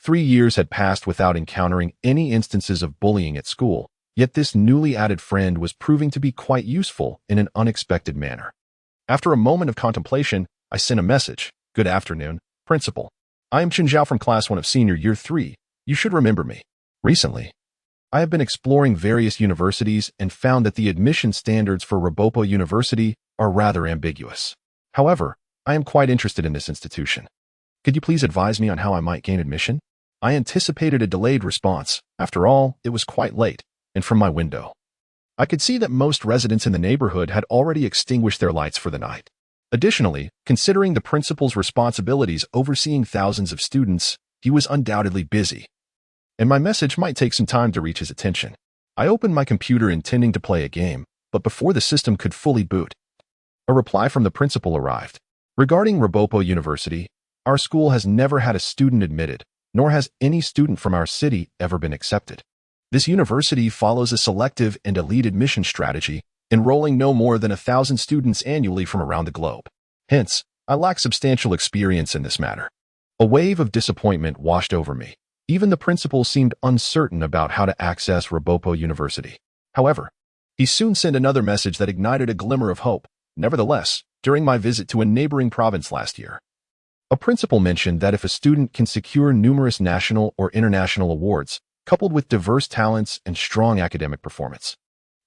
3 years had passed without encountering any instances of bullying at school, yet this newly added friend was proving to be quite useful in an unexpected manner. After a moment of contemplation, I sent a message. Good afternoon, Principal. I am Chen Zhao from Class 1 of Senior Year 3. You should remember me. Recently, I have been exploring various universities and found that the admission standards for Robopo University are rather ambiguous. However, I am quite interested in this institution. Could you please advise me on how I might gain admission? I anticipated a delayed response. After all, it was quite late, and from my window, I could see that most residents in the neighborhood had already extinguished their lights for the night. Additionally, considering the principal's responsibilities overseeing thousands of students, he was undoubtedly busy, and my message might take some time to reach his attention. I opened my computer intending to play a game, but before the system could fully boot, a reply from the principal arrived. Regarding Robopo University, our school has never had a student admitted, nor has any student from our city ever been accepted. This university follows a selective and elite admission strategy, enrolling no more than 1,000 students annually from around the globe. Hence, I lack substantial experience in this matter. A wave of disappointment washed over me. Even the principal seemed uncertain about how to access Robopo University. However, he soon sent another message that ignited a glimmer of hope. Nevertheless, during my visit to a neighboring province last year, a principal mentioned that if a student can secure numerous national or international awards, coupled with diverse talents and strong academic performance,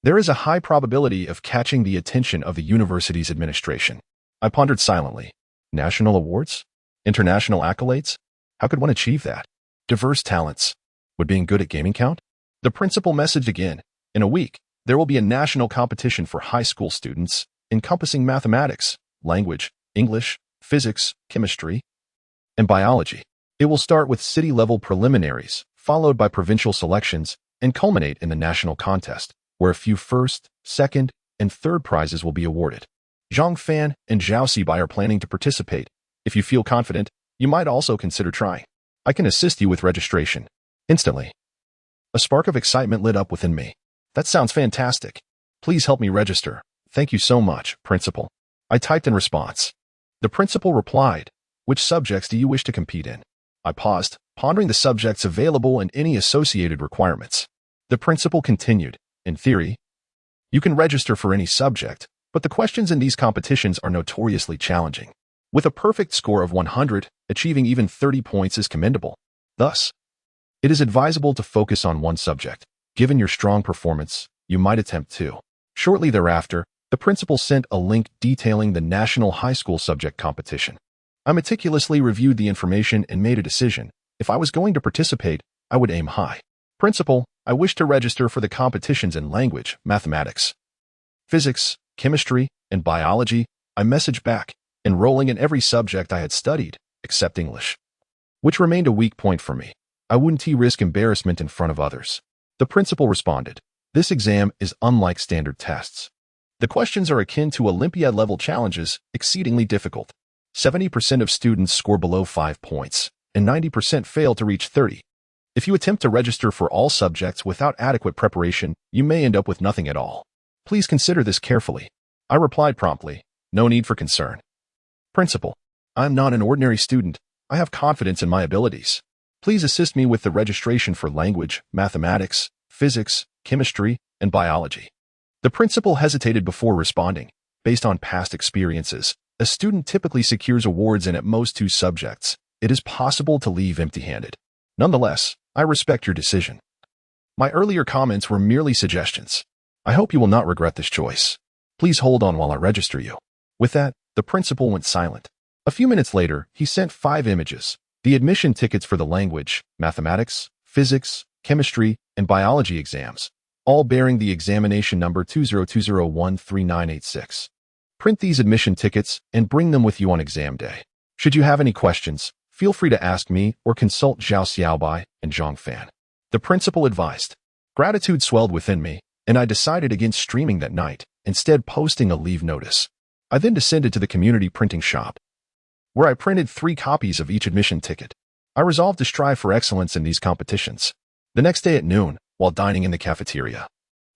there is a high probability of catching the attention of the university's administration. I pondered silently. National awards? International accolades? How could one achieve that? Diverse talents. Would being good at gaming count? The principal messaged again. In a week, there will be a national competition for high school students, encompassing mathematics, language, English, physics, chemistry, and biology. It will start with city-level preliminaries, followed by provincial selections, and culminate in the national contest, where a few first, second, and third prizes will be awarded. Lin Fan and Zhao Sibai are planning to participate. If you feel confident, you might also consider trying. I can assist you with registration. Instantly, a spark of excitement lit up within me. That sounds fantastic. Please help me register. Thank you so much, Principal. I typed in response. The principal replied, which subjects do you wish to compete in? I paused, pondering the subjects available and any associated requirements. The principal continued, in theory, you can register for any subject, But the questions in these competitions are notoriously challenging. With a perfect score of 100, achieving even 30 points is commendable. Thus, it is advisable to focus on one subject. Given your strong performance, you might attempt two. Shortly thereafter, the principal sent a link detailing the National High School Subject Competition. I meticulously reviewed the information and made a decision. If I was going to participate, I would aim high. Principal, I wish to register for the competitions in language, mathematics, physics, chemistry, and biology. I messaged back, enrolling in every subject I had studied, except English, which remained a weak point for me. I wouldn't risk embarrassment in front of others. The principal responded, "This exam is unlike standard tests. The questions are akin to Olympiad-level challenges, exceedingly difficult. 70% of students score below 5 points, and 90% fail to reach 30. If you attempt to register for all subjects without adequate preparation, you may end up with nothing at all. Please consider this carefully." I replied promptly, "No need for concern. Principal, I am not an ordinary student. I have confidence in my abilities. Please assist me with the registration for language, mathematics, physics, chemistry, and biology." The principal hesitated before responding. Based on past experiences, a student typically secures awards in at most 2 subjects. It is possible to leave empty-handed. Nonetheless, I respect your decision. My earlier comments were merely suggestions. I hope you will not regret this choice. Please hold on while I register you. With that, the principal went silent. A few minutes later, he sent 5 images, the admission tickets for the language, mathematics, physics, chemistry, and biology exams, all bearing the examination number 2020139886. Print these admission tickets and bring them with you on exam day. Should you have any questions, feel free to ask me or consult Zhao Xiaobai and Lin Fan. The principal advised. Gratitude swelled within me, and I decided against streaming that night, instead posting a leave notice. I then descended to the community printing shop, where I printed 3 copies of each admission ticket. I resolved to strive for excellence in these competitions. The next day at noon, while dining in the cafeteria,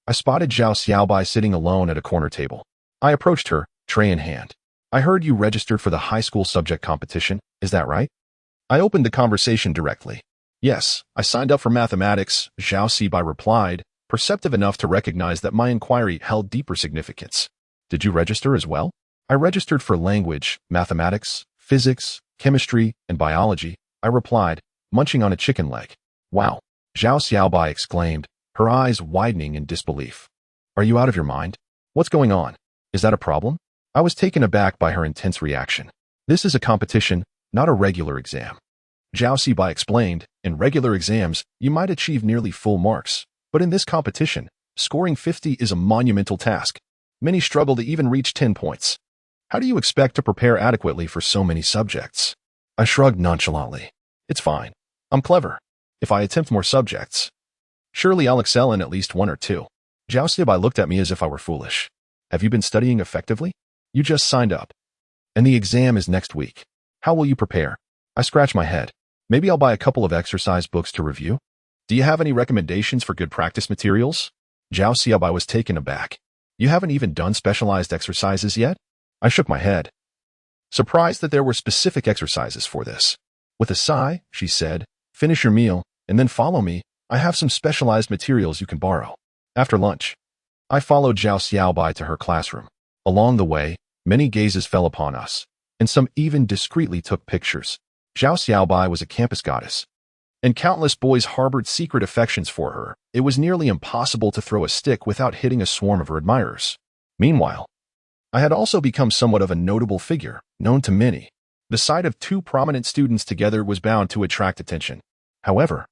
I spotted Zhao Xiaobai sitting alone at a corner table. I approached her, tray in hand. "I heard you registered for the high school subject competition, is that right?" I opened the conversation directly. "Yes, I signed up for mathematics," Zhao Xiaobai replied, perceptive enough to recognize that my inquiry held deeper significance. "Did you register as well?" "I registered for language, mathematics, physics, chemistry, and biology," I replied, munching on a chicken leg. "Wow," Zhao Xiaobai exclaimed, her eyes widening in disbelief. "Are you out of your mind? What's going on? Is that a problem?" I was taken aback by her intense reaction. "This is a competition, not a regular exam." Zhao Xiaobai explained, "In regular exams, you might achieve nearly full marks, but in this competition, scoring 50 is a monumental task. Many struggle to even reach 10 points. How do you expect to prepare adequately for so many subjects?" I shrugged nonchalantly. "It's fine. I'm clever. If I attempt more subjects, surely I'll excel in at least 1 or 2. Zhao Xiaobai looked at me as if I were foolish. "Have you been studying effectively? You just signed up. And the exam is next week. How will you prepare?" I scratched my head. "Maybe I'll buy a couple of exercise books to review." "Do you have any recommendations for good practice materials?" Zhao Xiaobai was taken aback. "You haven't even done specialized exercises yet?" I shook my head, surprised that there were specific exercises for this. With a sigh, she said, "Finish your meal, and then follow me. I have some specialized materials you can borrow." After lunch, I followed Zhao Xiaobai to her classroom. Along the way, many gazes fell upon us, and some even discreetly took pictures. Zhao Xiaobai was a campus goddess, and countless boys harbored secret affections for her. It was nearly impossible to throw a stick without hitting a swarm of her admirers. Meanwhile, I had also become somewhat of a notable figure, known to many. The sight of 2 prominent students together was bound to attract attention. However,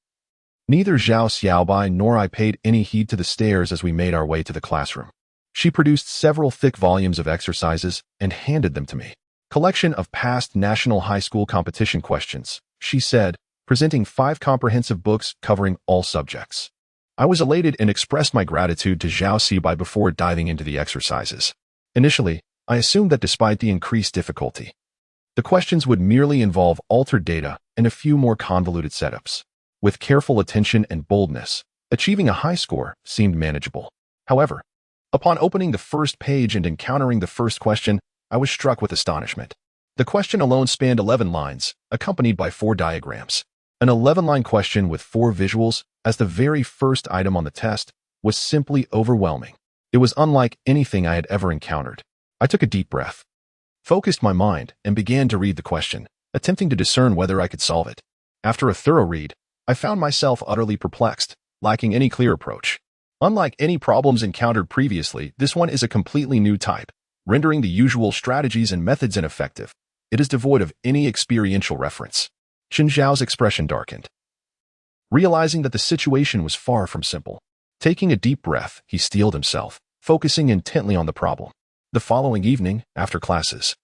neither Zhao Xiaobai nor I paid any heed to the stares as we made our way to the classroom. She produced several thick volumes of exercises and handed them to me. "Collection of past national high school competition questions," she said, presenting 5 comprehensive books covering all subjects. I was elated and expressed my gratitude to Zhao Xiaobai before diving into the exercises. Initially, I assumed that despite the increased difficulty, the questions would merely involve altered data and a few more convoluted setups. With careful attention and boldness, achieving a high score seemed manageable. However, upon opening the first page and encountering the first question, I was struck with astonishment. The question alone spanned 11 lines, accompanied by 4 diagrams. An 11-line question with 4 visuals as the very first item on the test was simply overwhelming. It was unlike anything I had ever encountered. I took a deep breath, focused my mind, and began to read the question, attempting to discern whether I could solve it. After a thorough read, I found myself utterly perplexed, lacking any clear approach. Unlike any problems encountered previously, this one is a completely new type, rendering the usual strategies and methods ineffective. It is devoid of any experiential reference. Chen Zhao's expression darkened, realizing that the situation was far from simple. Taking a deep breath, he steeled himself, focusing intently on the problem. The following evening, after classes,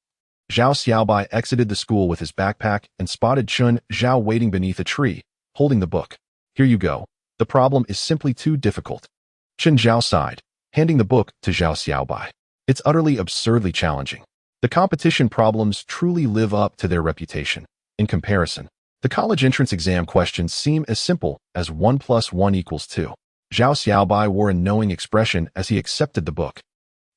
Zhao Xiaobai exited the school with his backpack and spotted Chen Zhao waiting beneath a tree, holding the book. Here you go. The problem is simply too difficult. Chen Zhao sighed, handing the book to Zhao Xiaobai. It's utterly absurdly challenging. The competition problems truly live up to their reputation. In comparison, the college entrance exam questions seem as simple as 1 + 1 = 2. Zhao Xiaobai wore a knowing expression as he accepted the book.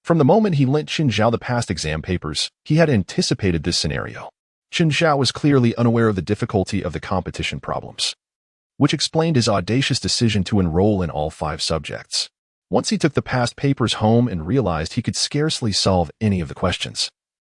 From the moment he lent Chen Zhao the past exam papers, he had anticipated this scenario. Chen Zhao was clearly unaware of the difficulty of the competition problems, which explained his audacious decision to enroll in all 5 subjects. Once he took the past papers home and realized he could scarcely solve any of the questions,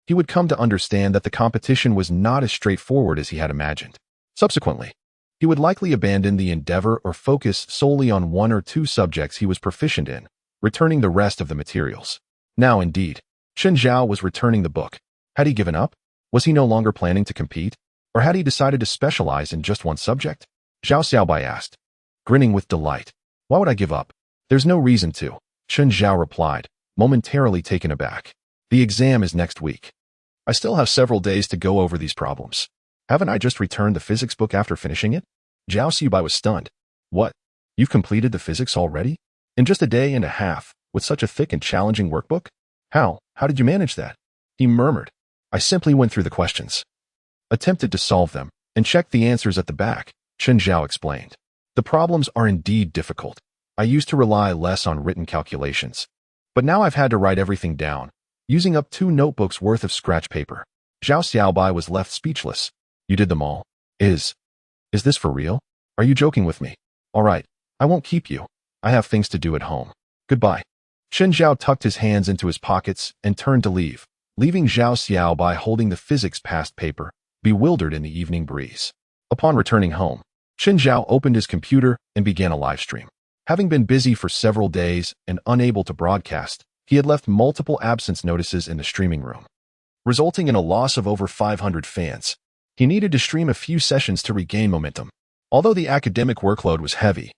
he would come to understand that the competition was not as straightforward as he had imagined. Subsequently, he would likely abandon the endeavor or focus solely on 1 or 2 subjects he was proficient in, returning the rest of the materials. Now, indeed, Chen Zhao was returning the book. Had he given up? Was he no longer planning to compete? Or had he decided to specialize in just one subject? Zhao Xiaobai asked, grinning with delight. Why would I give up? There's no reason to, Chen Zhao replied, momentarily taken aback. The exam is next week. I still have several days to go over these problems. Haven't I just returned the physics book after finishing it? Zhao Xiaobai was stunned. What? You've completed the physics already? In just a day and a half, with such a thick and challenging workbook? How did you manage that? He murmured. I simply went through the questions, attempted to solve them, and checked the answers at the back, Chen Zhao explained. The problems are indeed difficult. I used to rely less on written calculations, but now I've had to write everything down, using up 2 notebooks worth of scratch paper. Zhao Xiaobai was left speechless. You did them all? Is this for real? Are you joking with me? All right, I won't keep you. I have things to do at home. Goodbye. Chen Zhao tucked his hands into his pockets and turned to leave, leaving Zhao Xiaobai holding the physics past paper, bewildered in the evening breeze. Upon returning home, Chen Zhao opened his computer and began a live stream. Having been busy for several days and unable to broadcast, he had left multiple absence notices in the streaming room, resulting in a loss of over 500 fans. He needed to stream a few sessions to regain momentum. Although the academic workload was heavy,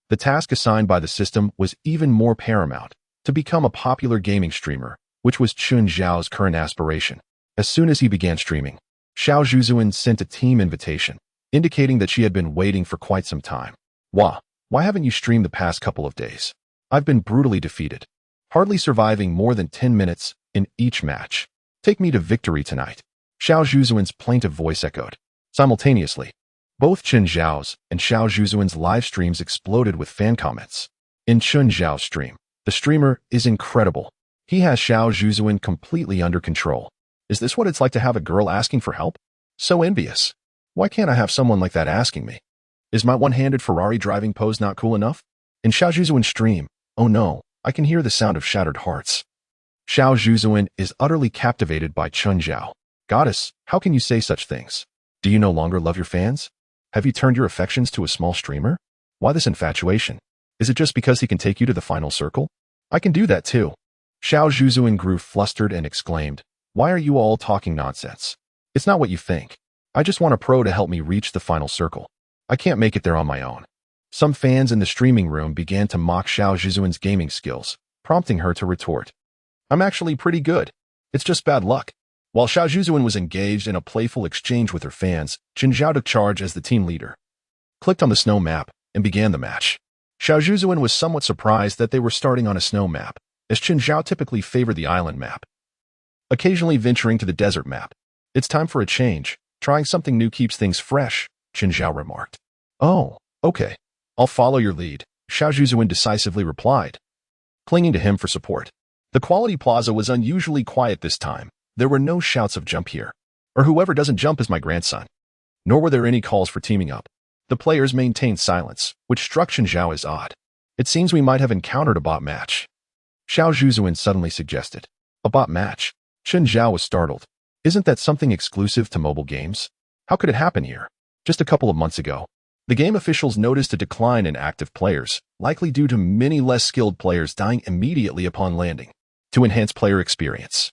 the task assigned by the system was even more paramount: to become a popular gaming streamer, which was Chen Zhao's current aspiration. As soon as he began streaming, Xiao Zhuzuan sent a team invitation, indicating that she had been waiting for quite some time. Why haven't you streamed the past couple of days? I've been brutally defeated, hardly surviving more than 10 minutes in each match. Take me to victory tonight. Xiao Zhuzuan's plaintive voice echoed. Simultaneously, both Chen Zhao's and Xiao Zhuzuan's live streams exploded with fan comments. In Chen Zhao's stream, the streamer is incredible. He has Xiao Zhuzuan completely under control. Is this what it's like to have a girl asking for help? So envious. Why can't I have someone like that asking me? Is my one-handed Ferrari driving pose not cool enough? In Xiao Zhuzuan's stream, oh no, I can hear the sound of shattered hearts. Xiao Zhuzuan is utterly captivated by Chen Zhao. Goddess, how can you say such things? Do you no longer love your fans? Have you turned your affections to a small streamer? Why this infatuation? Is it just because he can take you to the final circle? I can do that too. Xiao Zhuzuan grew flustered and exclaimed, why are you all talking nonsense? It's not what you think. I just want a pro to help me reach the final circle. I can't make it there on my own. Some fans in the streaming room began to mock Xiao Zhuzuan's gaming skills, prompting her to retort. I'm actually pretty good. It's just bad luck. While Xiao Zhuzuan was engaged in a playful exchange with her fans, Chen Zhao took charge as the team leader, clicked on the snow map, and began the match. Xiao Zhuzuan was somewhat surprised that they were starting on a snow map, as Chen Zhao typically favored the island map, occasionally venturing to the desert map. It's time for a change. Trying something new keeps things fresh, Chen Zhao remarked. Oh, okay. I'll follow your lead, Xiao Zhuzuan decisively replied, clinging to him for support. The Quality Plaza was unusually quiet this time. There were no shouts of jump here, or whoever doesn't jump is my grandson. Nor were there any calls for teaming up. The players maintained silence, which struck Chen Zhao as odd. It seems we might have encountered a bot match, Xiao Zhuzuan suddenly suggested. A bot match? Chen Zhao was startled. Isn't that something exclusive to mobile games? How could it happen here? Just a couple of months ago, the game officials noticed a decline in active players, likely due to many less skilled players dying immediately upon landing. To enhance player experience,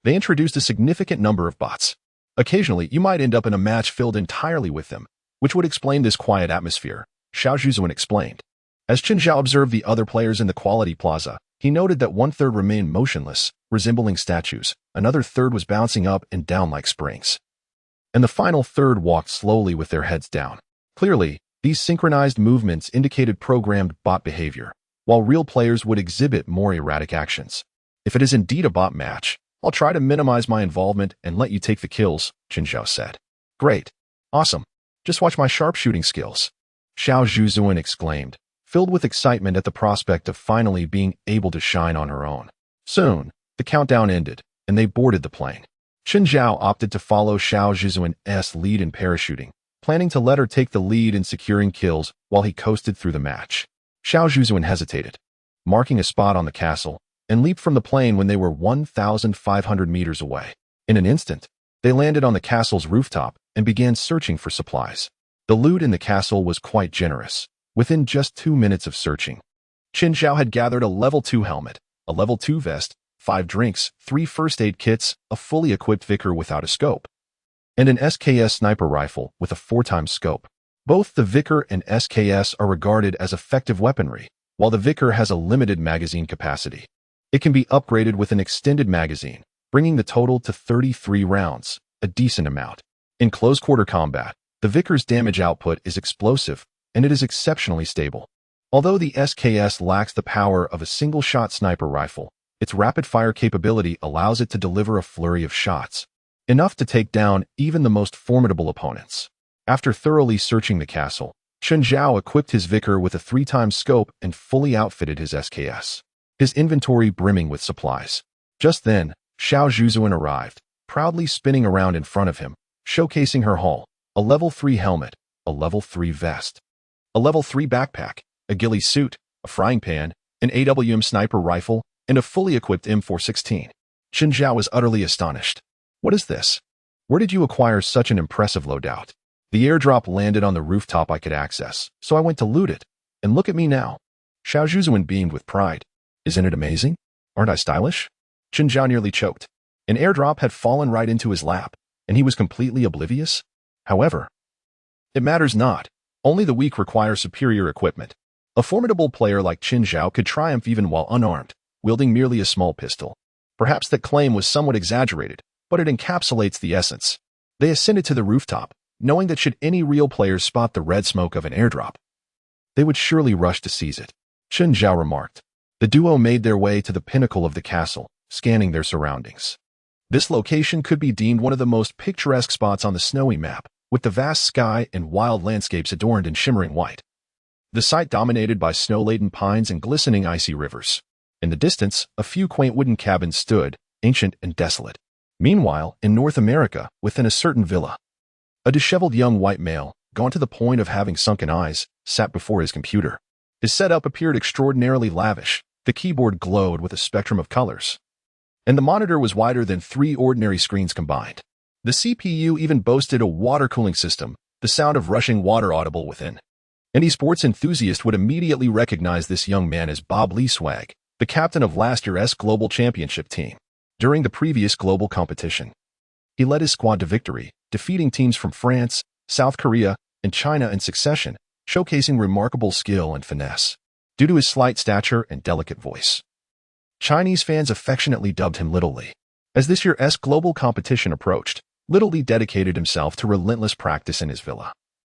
they introduced a significant number of bots. Occasionally, you might end up in a match filled entirely with them, which would explain this quiet atmosphere, Xiao Zhuzuan explained. As Chen Zhao observed the other players in the quality plaza, he noted that one-third remained motionless, resembling statues, another third was bouncing up and down like springs, and the final third walked slowly with their heads down. Clearly, these synchronized movements indicated programmed bot behavior, while real players would exhibit more erratic actions. If it is indeed a bot match, I'll try to minimize my involvement and let you take the kills, Chen Zhao said. Great. Awesome. Just watch my sharpshooting skills, Xiao Zhuzuan exclaimed, filled with excitement at the prospect of finally being able to shine on her own. Soon, the countdown ended, and they boarded the plane. Chen Zhao opted to follow Xiao Zhuzuan's lead in parachuting, planning to let her take the lead in securing kills while he coasted through the match. Xiao Zhuzuan hesitated, marking a spot on the castle, and leaped from the plane when they were 1,500 meters away. In an instant, they landed on the castle's rooftop and began searching for supplies. The loot in the castle was quite generous. Within just 2 minutes of searching, Chen Zhao had gathered a level 2 helmet, a level 2 vest, 5 drinks, 3 first aid kits, a fully equipped Vickr without a scope, and an SKS sniper rifle with a 4x scope. Both the Vickr and SKS are regarded as effective weaponry, while the Vickr has a limited magazine capacity. It can be upgraded with an extended magazine, bringing the total to 33 rounds, a decent amount. In close-quarter combat, the Vickr's damage output is explosive, and it is exceptionally stable. Although the SKS lacks the power of a single-shot sniper rifle, its rapid-fire capability allows it to deliver a flurry of shots, enough to take down even the most formidable opponents. After thoroughly searching the castle, Chen Zhao equipped his Vickr with a 3x scope and fully outfitted his SKS, his inventory brimming with supplies. Just then, Xiao Zhuzuan arrived, proudly spinning around in front of him, showcasing her haul: a level 3 helmet, a level 3 vest, a level 3 backpack, a ghillie suit, a frying pan, an AWM sniper rifle, and a fully equipped M416. Chen Zhao was utterly astonished. What is this? Where did you acquire such an impressive loadout? The airdrop landed on the rooftop I could access, so I went to loot it. And look at me now. Xiao Zhuzuan beamed with pride. Isn't it amazing? Aren't I stylish? Chen Zhao nearly choked. An airdrop had fallen right into his lap, and he was completely oblivious. However, it matters not. Only the weak require superior equipment. A formidable player like Chen Zhao could triumph even while unarmed, wielding merely a small pistol. Perhaps that claim was somewhat exaggerated, but it encapsulates the essence. They ascended to the rooftop, knowing that should any real players spot the red smoke of an airdrop, they would surely rush to seize it. Chen Zhao remarked. The duo made their way to the pinnacle of the castle, scanning their surroundings. This location could be deemed one of the most picturesque spots on the snowy map, with the vast sky and wild landscapes adorned in shimmering white. The site dominated by snow-laden pines and glistening icy rivers. In the distance, a few quaint wooden cabins stood, ancient and desolate. Meanwhile, in North America, within a certain villa, a disheveled young white male, gone to the point of having sunken eyes, sat before his computer. His setup appeared extraordinarily lavish. The keyboard glowed with a spectrum of colors, and the monitor was wider than 3 ordinary screens combined. The CPU even boasted a water cooling system, the sound of rushing water audible within. Any sports enthusiast would immediately recognize this young man as Bob Lee Swag, the captain of last year's Global Championship team. During the previous global competition, he led his squad to victory, defeating teams from France, South Korea, and China in succession, showcasing remarkable skill and finesse. Due to his slight stature and delicate voice, Chinese fans affectionately dubbed him Little Lee. As this year's global competition approached, Little Lee dedicated himself to relentless practice in his villa,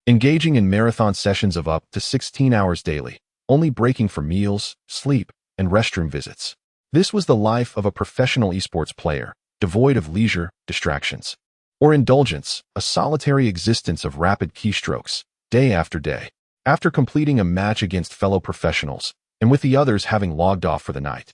engaging in marathon sessions of up to 16 hours daily, only breaking for meals, sleep, and restroom visits. This was the life of a professional esports player, devoid of leisure, distractions, or indulgence, a solitary existence of rapid keystrokes, day after day. After completing a match against fellow professionals, and with the others having logged off for the night,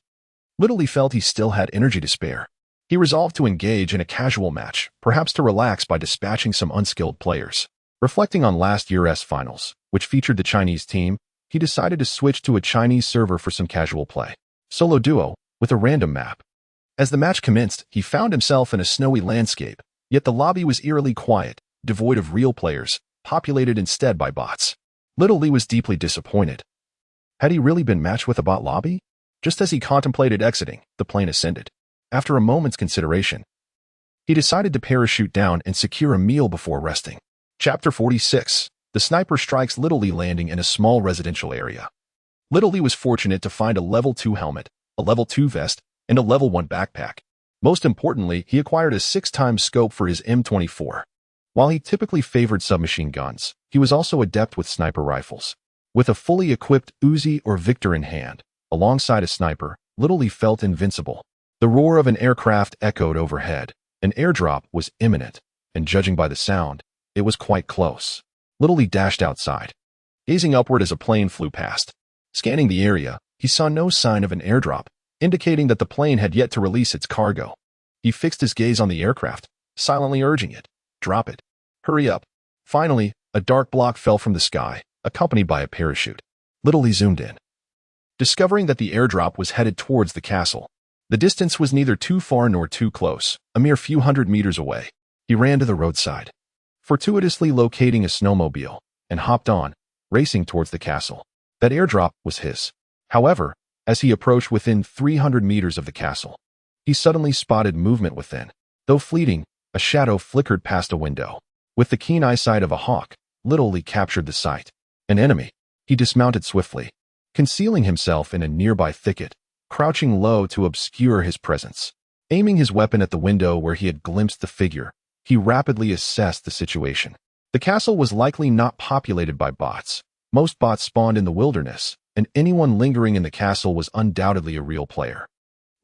Little Lee felt he still had energy to spare. He resolved to engage in a casual match, perhaps to relax by dispatching some unskilled players. Reflecting on last year's finals, which featured the Chinese team, he decided to switch to a Chinese server for some casual play. Solo duo, with a random map. As the match commenced, he found himself in a snowy landscape, yet the lobby was eerily quiet, devoid of real players, populated instead by bots. Little Lee was deeply disappointed. Had he really been matched with a bot lobby? Just as he contemplated exiting, the plane ascended. After a moment's consideration, he decided to parachute down and secure a meal before resting. Chapter 46. The sniper strikes Little Lee landing in a small residential area. Little Lee was fortunate to find a level 2 helmet, a level 2 vest, and a level 1 backpack. Most importantly, he acquired a 6x scope for his M24. While he typically favored submachine guns, he was also adept with sniper rifles. With a fully equipped Uzi or Victor in hand, alongside a sniper, Little Lee felt invincible. The roar of an aircraft echoed overhead. An airdrop was imminent, and judging by the sound, it was quite close. Little Lee dashed outside, gazing upward as a plane flew past. Scanning the area, he saw no sign of an airdrop, indicating that the plane had yet to release its cargo. He fixed his gaze on the aircraft, silently urging it, "Drop it. Hurry up." Finally, a dark block fell from the sky, accompanied by a parachute. Little Lee zoomed in, discovering that the airdrop was headed towards the castle. The distance was neither too far nor too close, a mere few hundred meters away. He ran to the roadside, fortuitously locating a snowmobile, and hopped on, racing towards the castle. That airdrop was his. However, as he approached within 300 meters of the castle, he suddenly spotted movement within. Though fleeting, a shadow flickered past a window. With the keen eyesight of a hawk, Little Lee captured the sight. An enemy. He dismounted swiftly, concealing himself in a nearby thicket, crouching low to obscure his presence. Aiming his weapon at the window where he had glimpsed the figure, he rapidly assessed the situation. The castle was likely not populated by bots. Most bots spawned in the wilderness, and anyone lingering in the castle was undoubtedly a real player,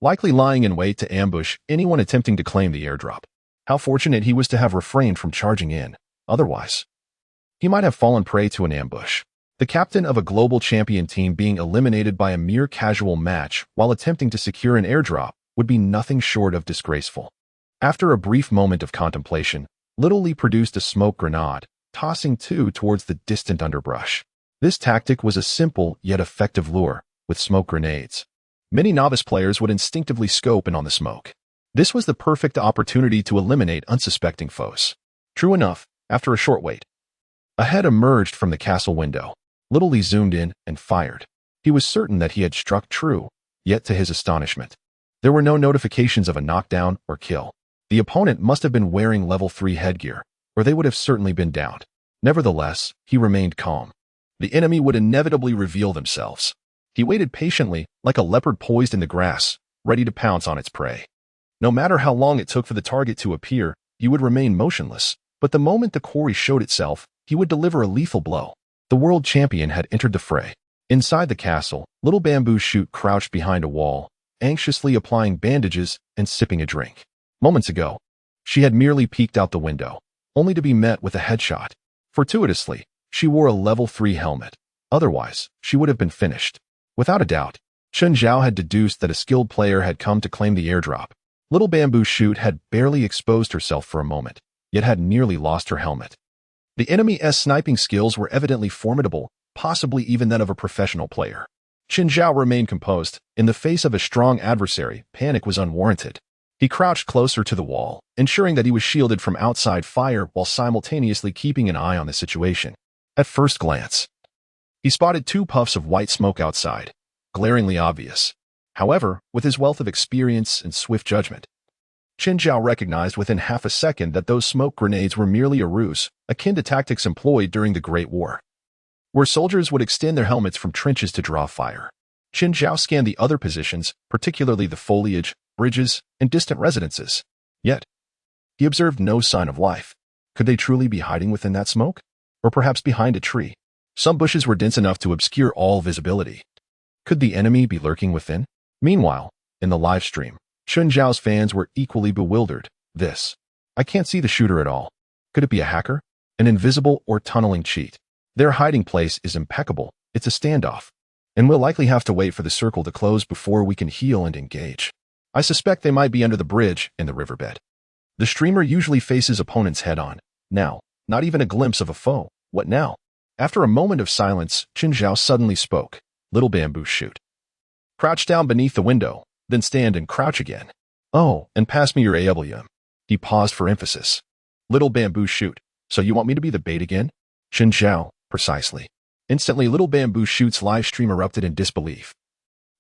likely lying in wait to ambush anyone attempting to claim the airdrop. How fortunate he was to have refrained from charging in. Otherwise, he might have fallen prey to an ambush. The captain of a global champion team being eliminated by a mere casual match while attempting to secure an airdrop would be nothing short of disgraceful. After a brief moment of contemplation, Little Lee produced a smoke grenade, tossing two towards the distant underbrush. This tactic was a simple yet effective lure. With smoke grenades, many novice players would instinctively scope in on the smoke. This was the perfect opportunity to eliminate unsuspecting foes. True enough, after a short wait, a head emerged from the castle window. Little Lee zoomed in and fired. He was certain that he had struck true, yet to his astonishment, there were no notifications of a knockdown or kill. The opponent must have been wearing level 3 headgear, or they would have certainly been downed. Nevertheless, he remained calm. The enemy would inevitably reveal themselves. He waited patiently, like a leopard poised in the grass, ready to pounce on its prey. No matter how long it took for the target to appear, he would remain motionless, but the moment the quarry showed itself, he would deliver a lethal blow. The world champion had entered the fray. Inside the castle, Little Bamboo Shoot crouched behind a wall, anxiously applying bandages and sipping a drink. Moments ago, she had merely peeked out the window, only to be met with a headshot. Fortuitously, she wore a level 3 helmet. Otherwise, she would have been finished. Without a doubt, Chen Zhao had deduced that a skilled player had come to claim the airdrop. Little Bamboo Shoot had barely exposed herself for a moment, yet had nearly lost her helmet. The enemy's sniping skills were evidently formidable, possibly even that of a professional player. Chen Zhao remained composed. In the face of a strong adversary, panic was unwarranted. He crouched closer to the wall, ensuring that he was shielded from outside fire while simultaneously keeping an eye on the situation. At first glance, he spotted 2 puffs of white smoke outside, glaringly obvious. However, with his wealth of experience and swift judgment, Chen Zhao recognized within half a second that those smoke grenades were merely a ruse, akin to tactics employed during the Great War, where soldiers would extend their helmets from trenches to draw fire. Chen Zhao scanned the other positions, particularly the foliage, bridges, and distant residences. Yet, he observed no sign of life. Could they truly be hiding within that smoke? Or perhaps behind a tree? Some bushes were dense enough to obscure all visibility. Could the enemy be lurking within? Meanwhile, in the live stream, Chen Zhao's fans were equally bewildered. I can't see the shooter at all. Could it be a hacker? An invisible or tunneling cheat? Their hiding place is impeccable. It's a standoff. And we'll likely have to wait for the circle to close before we can heal and engage. I suspect they might be under the bridge in the riverbed. The streamer usually faces opponents head-on. Now, not even a glimpse of a foe. What now? After a moment of silence, Chen Zhao suddenly spoke. Little Bamboo Shoot, crouch down beneath the window, then stand and crouch again. Oh, and pass me your AWM. He paused for emphasis. Little Bamboo Shoot. So you want me to be the bait again? Chen Zhao, precisely. Instantly, Little Bamboo Shoot's live stream erupted in disbelief.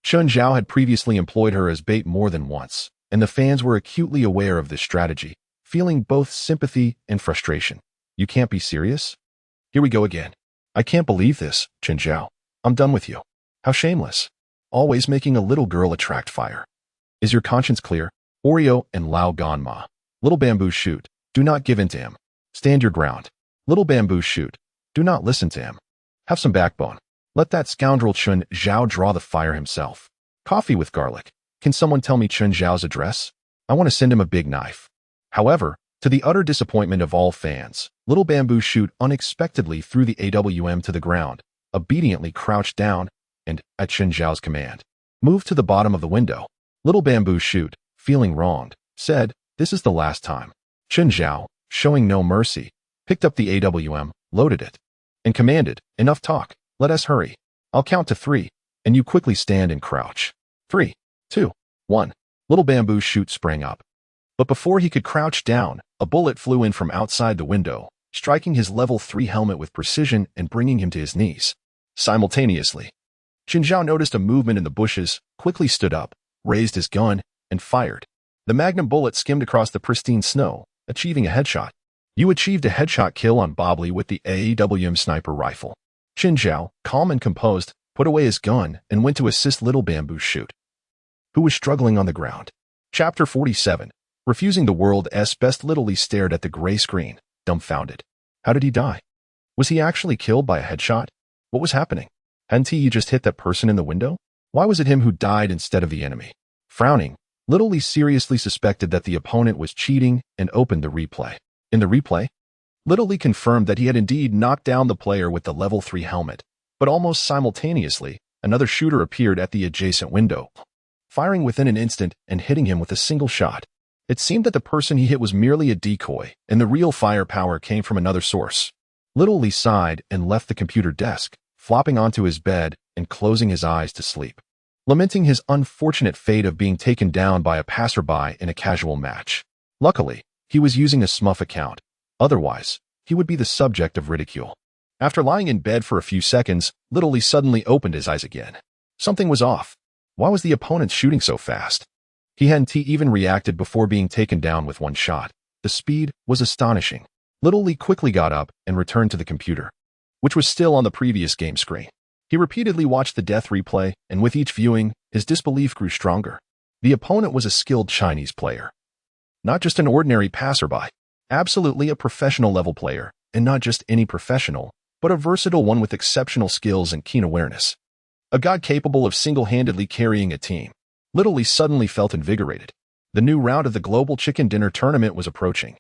Chen Zhao had previously employed her as bait more than once, and the fans were acutely aware of this strategy, feeling both sympathy and frustration. You can't be serious? Here we go again. I can't believe this, Chen Zhao. I'm done with you. How shameless. Always making a little girl attract fire. Is your conscience clear? Oreo and Lao Ganma. Little Bamboo Shoot. Do not give in to him. Stand your ground. Little Bamboo Shoot. Do not listen to him. Have some backbone. Let that scoundrel Chen Zhao draw the fire himself. Coffee with garlic. Can someone tell me Chen Zhao's address? I want to send him a big knife. However, to the utter disappointment of all fans, Little Bamboo Shoot unexpectedly threw the AWM to the ground, obediently crouched down, and, at Chen Zhao's command, moved to the bottom of the window. Little Bamboo Shoot, feeling wronged, said, "This is the last time." Chen Zhao, showing no mercy, picked up the AWM, loaded it, and commanded, "Enough talk. Let us hurry. I'll count to 3, and you quickly stand and crouch. 3, 2, 1. Little Bamboo Shoot sprang up. But before he could crouch down, a bullet flew in from outside the window, striking his level 3 helmet with precision and bringing him to his knees. Simultaneously, Chen Zhao noticed a movement in the bushes, quickly stood up, raised his gun, and fired. The magnum bullet skimmed across the pristine snow, achieving a headshot. You achieved a headshot kill on Bobley with the AWM sniper rifle. Chen Zhao, calm and composed, put away his gun and went to assist Little Bamboo Shoot, who was struggling on the ground. Chapter 47. Refusing the world's best. Little Lee stared at the gray screen, dumbfounded. How did he die? Was he actually killed by a headshot? What was happening? Hadn't he just hit that person in the window? Why was it him who died instead of the enemy? Frowning, Little Lee seriously suspected that the opponent was cheating and opened the replay. In the replay, Little Lee confirmed that he had indeed knocked down the player with the level 3 helmet, but almost simultaneously, another shooter appeared at the adjacent window, firing within an instant and hitting him with a single shot. It seemed that the person he hit was merely a decoy, and the real firepower came from another source. Little Lee sighed and left the computer desk, flopping onto his bed and closing his eyes to sleep, lamenting his unfortunate fate of being taken down by a passerby in a casual match. Luckily, he was using a smurf account. Otherwise, he would be the subject of ridicule. After lying in bed for a few seconds, Little Lee suddenly opened his eyes again. Something was off. Why was the opponent shooting so fast? He hadn't even reacted before being taken down with one shot. The speed was astonishing. Little Lee quickly got up and returned to the computer, which was still on the previous game screen. He repeatedly watched the death replay, and with each viewing, his disbelief grew stronger. The opponent was a skilled Chinese player. Not just an ordinary passerby. Absolutely a professional level player, and not just any professional, but a versatile one with exceptional skills and keen awareness. A god capable of single-handedly carrying a team. Little Lee suddenly felt invigorated. The new round of the Global Chicken Dinner Tournament was approaching,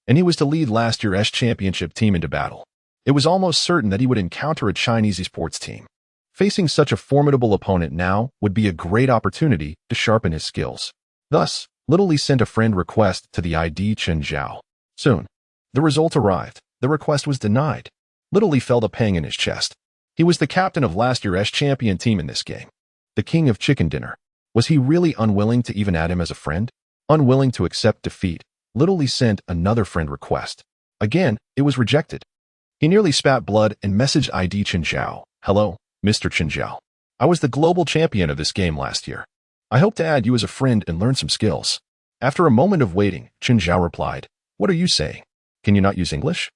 and he was to lead last year's championship team into battle. It was almost certain that he would encounter a Chinese esports team. Facing such a formidable opponent now would be a great opportunity to sharpen his skills. Thus, Little Lee sent a friend request to the ID Chen Zhao. Soon, the result arrived. The request was denied. Little Lee felt a pang in his chest. He was the captain of last year's champion team in this game. The king of chicken dinner. Was he really unwilling to even add him as a friend? Unwilling to accept defeat, Little Lee sent another friend request. Again, it was rejected. He nearly spat blood and messaged ID Chen Zhao. Hello, Mr. Chen Zhao. I was the global champion of this game last year. I hope to add you as a friend and learn some skills. After a moment of waiting, Chen Zhao replied, What are you saying? Can you not use English?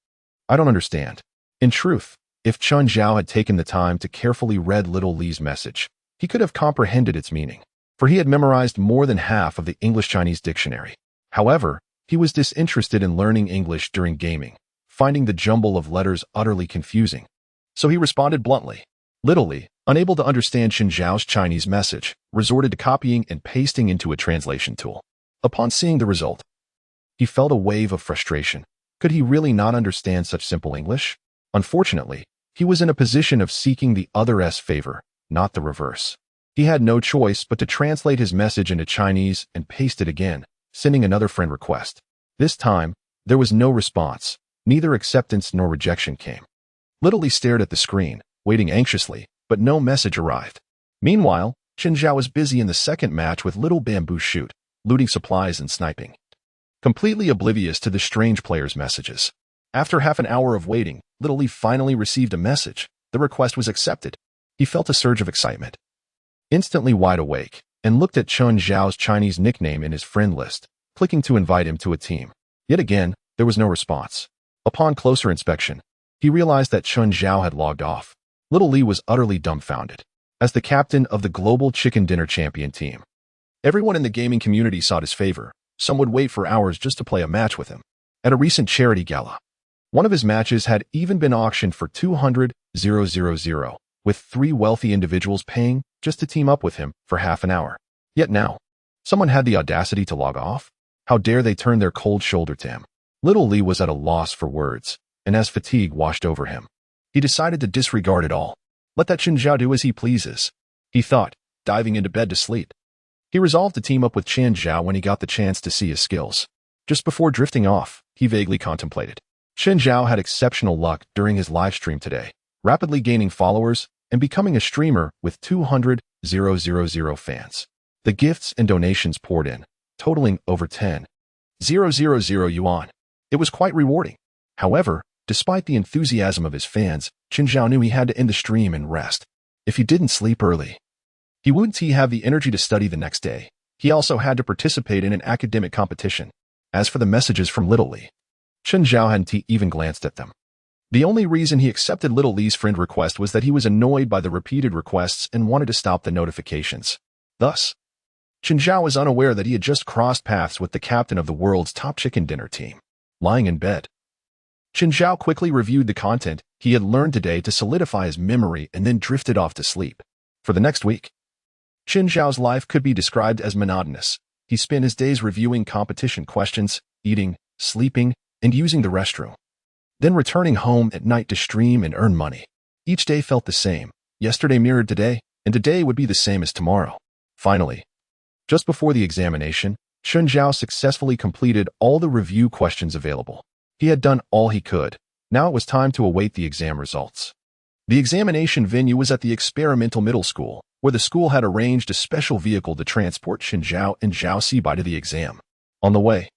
I don't understand. In truth, if Chen Zhao had taken the time to carefully read Little Lee's message, he could have comprehended its meaning, for he had memorized more than half of the English-Chinese dictionary. However, he was disinterested in learning English during gaming, finding the jumble of letters utterly confusing. So he responded bluntly. Little Lee, unable to understand Chen Zhao's Chinese message, resorted to copying and pasting into a translation tool. Upon seeing the result, he felt a wave of frustration. Could he really not understand such simple English? Unfortunately, he was in a position of seeking the other's favor, not the reverse. He had no choice but to translate his message into Chinese and paste it again, sending another friend request. This time, there was no response. Neither acceptance nor rejection came. Little Lee stared at the screen, waiting anxiously, but no message arrived. Meanwhile, Chen Zhao was busy in the second match with Little Bamboo Shoot. looting supplies and sniping. Completely oblivious to the strange player's messages. After half an hour of waiting, Little Lee finally received a message. The request was accepted. He felt a surge of excitement. Instantly wide awake, and looked at Chun Zhao's Chinese nickname in his friend list, clicking to invite him to a team. Yet again, there was no response. Upon closer inspection, he realized that Chun Zhao had logged off. Little Lee was utterly dumbfounded. As the captain of the global chicken dinner champion team, everyone in the gaming community sought his favor. Some would wait for hours just to play a match with him. At a recent charity gala, one of his matches had even been auctioned for 200,000, with 3 wealthy individuals paying just to team up with him for half an hour. Yet now, someone had the audacity to log off? How dare they turn their cold shoulder to him? Little Lee was at a loss for words, and as fatigue washed over him, he decided to disregard it all. Let that Chen Zhao do as he pleases, he thought, diving into bed to sleep. He resolved to team up with Chen Zhao when he got the chance to see his skills. Just before drifting off, he vaguely contemplated. Chen Zhao had exceptional luck during his live stream today, rapidly gaining followers and becoming a streamer with 200,000 fans. The gifts and donations poured in, totaling over 10,000 yuan. It was quite rewarding. However, despite the enthusiasm of his fans, Chen Zhao knew he had to end the stream and rest. If he didn't sleep early, he wouldn't have the energy to study the next day. He also had to participate in an academic competition. As for the messages from Little Lee, Chen Zhao hadn't even glanced at them. The only reason he accepted Little Lee's friend request was that he was annoyed by the repeated requests and wanted to stop the notifications. Thus, Chen Zhao was unaware that he had just crossed paths with the captain of the world's top chicken dinner team. Lying in bed, Chen Zhao quickly reviewed the content he had learned today to solidify his memory and then drifted off to sleep. For the next week, Chen Zhao's life could be described as monotonous. He spent his days reviewing competition questions, eating, sleeping, and using the restroom, then returning home at night to stream and earn money. Each day felt the same. Yesterday mirrored today, and today would be the same as tomorrow. Finally, just before the examination, Chen Zhao successfully completed all the review questions available. He had done all he could. Now it was time to await the exam results. The examination venue was at the experimental middle school, where the school had arranged a special vehicle to transport Chen Zhao and Zhao Sibai to the exam. On the way,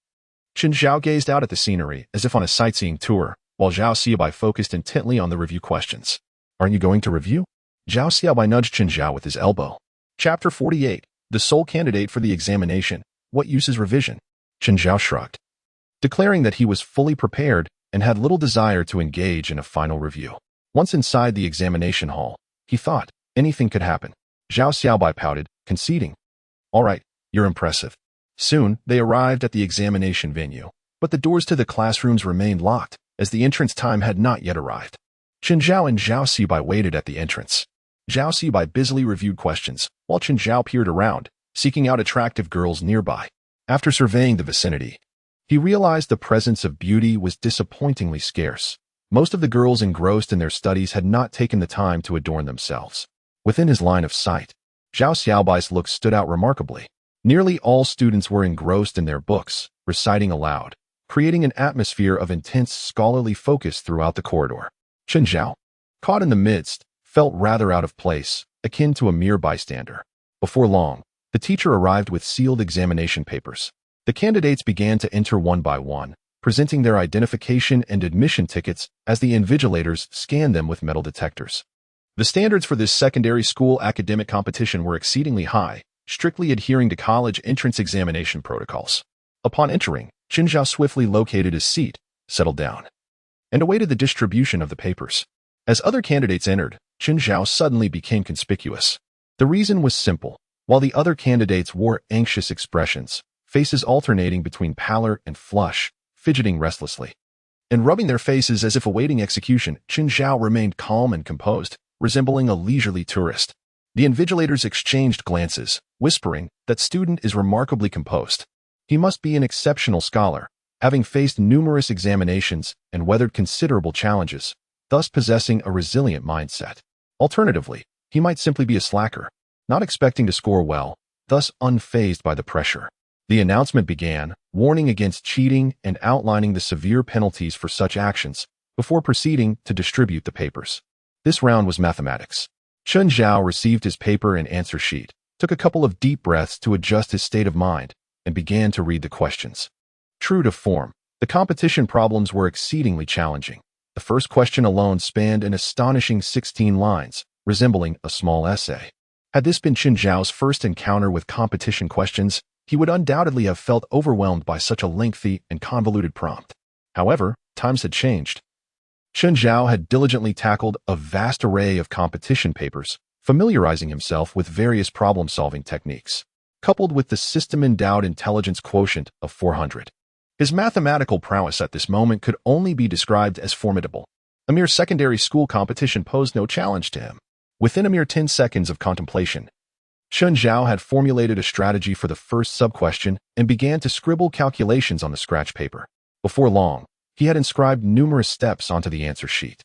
Chen Zhao gazed out at the scenery as if on a sightseeing tour, while Zhao Sibai focused intently on the review questions. Aren't you going to review? Zhao Sibai nudged Chen Zhao with his elbow. Chapter 48. The sole candidate for the examination. What use is revision? Chen Zhao shrugged, declaring that he was fully prepared and had little desire to engage in a final review. Once inside the examination hall, he thought anything could happen. Zhao Xiaobai pouted, conceding. All right, you're impressive. Soon, they arrived at the examination venue, but the doors to the classrooms remained locked, as the entrance time had not yet arrived. Chen Zhao and Zhao Sibai waited at the entrance. Zhao Sibai busily reviewed questions, while Chen Zhao peered around, seeking out attractive girls nearby. After surveying the vicinity, he realized the presence of beauty was disappointingly scarce. Most of the girls engrossed in their studies had not taken the time to adorn themselves. Within his line of sight, Zhao Xiaobai's look stood out remarkably. Nearly all students were engrossed in their books, reciting aloud, creating an atmosphere of intense scholarly focus throughout the corridor. Chen Zhao, caught in the midst, felt rather out of place, akin to a mere bystander. Before long, the teacher arrived with sealed examination papers. The candidates began to enter one by one, presenting their identification and admission tickets as the invigilators scanned them with metal detectors. The standards for this secondary school academic competition were exceedingly high, strictly adhering to college entrance examination protocols. Upon entering, Chen Zhao swiftly located his seat, settled down, and awaited the distribution of the papers. As other candidates entered, Chen Zhao suddenly became conspicuous. The reason was simple. While the other candidates wore anxious expressions, faces alternating between pallor and flush, fidgeting restlessly, and rubbing their faces as if awaiting execution, Chen Zhao remained calm and composed, resembling a leisurely tourist. The invigilators exchanged glances, whispering, "That student is remarkably composed. He must be an exceptional scholar, having faced numerous examinations and weathered considerable challenges, thus possessing a resilient mindset. Alternatively, he might simply be a slacker, not expecting to score well, thus unfazed by the pressure." The announcement began, warning against cheating and outlining the severe penalties for such actions, before proceeding to distribute the papers. This round was mathematics. Chen Zhao received his paper and answer sheet, took a couple of deep breaths to adjust his state of mind, and began to read the questions. True to form, the competition problems were exceedingly challenging. The first question alone spanned an astonishing 16 lines, resembling a small essay. Had this been Chen Zhao's first encounter with competition questions, he would undoubtedly have felt overwhelmed by such a lengthy and convoluted prompt. However, times had changed. Chen Zhao had diligently tackled a vast array of competition papers, familiarizing himself with various problem-solving techniques, coupled with the system-endowed intelligence quotient of 400. His mathematical prowess at this moment could only be described as formidable. A mere secondary school competition posed no challenge to him. Within a mere 10 seconds of contemplation, Chen Zhao had formulated a strategy for the first sub-question and began to scribble calculations on the scratch paper. Before long, he had inscribed numerous steps onto the answer sheet.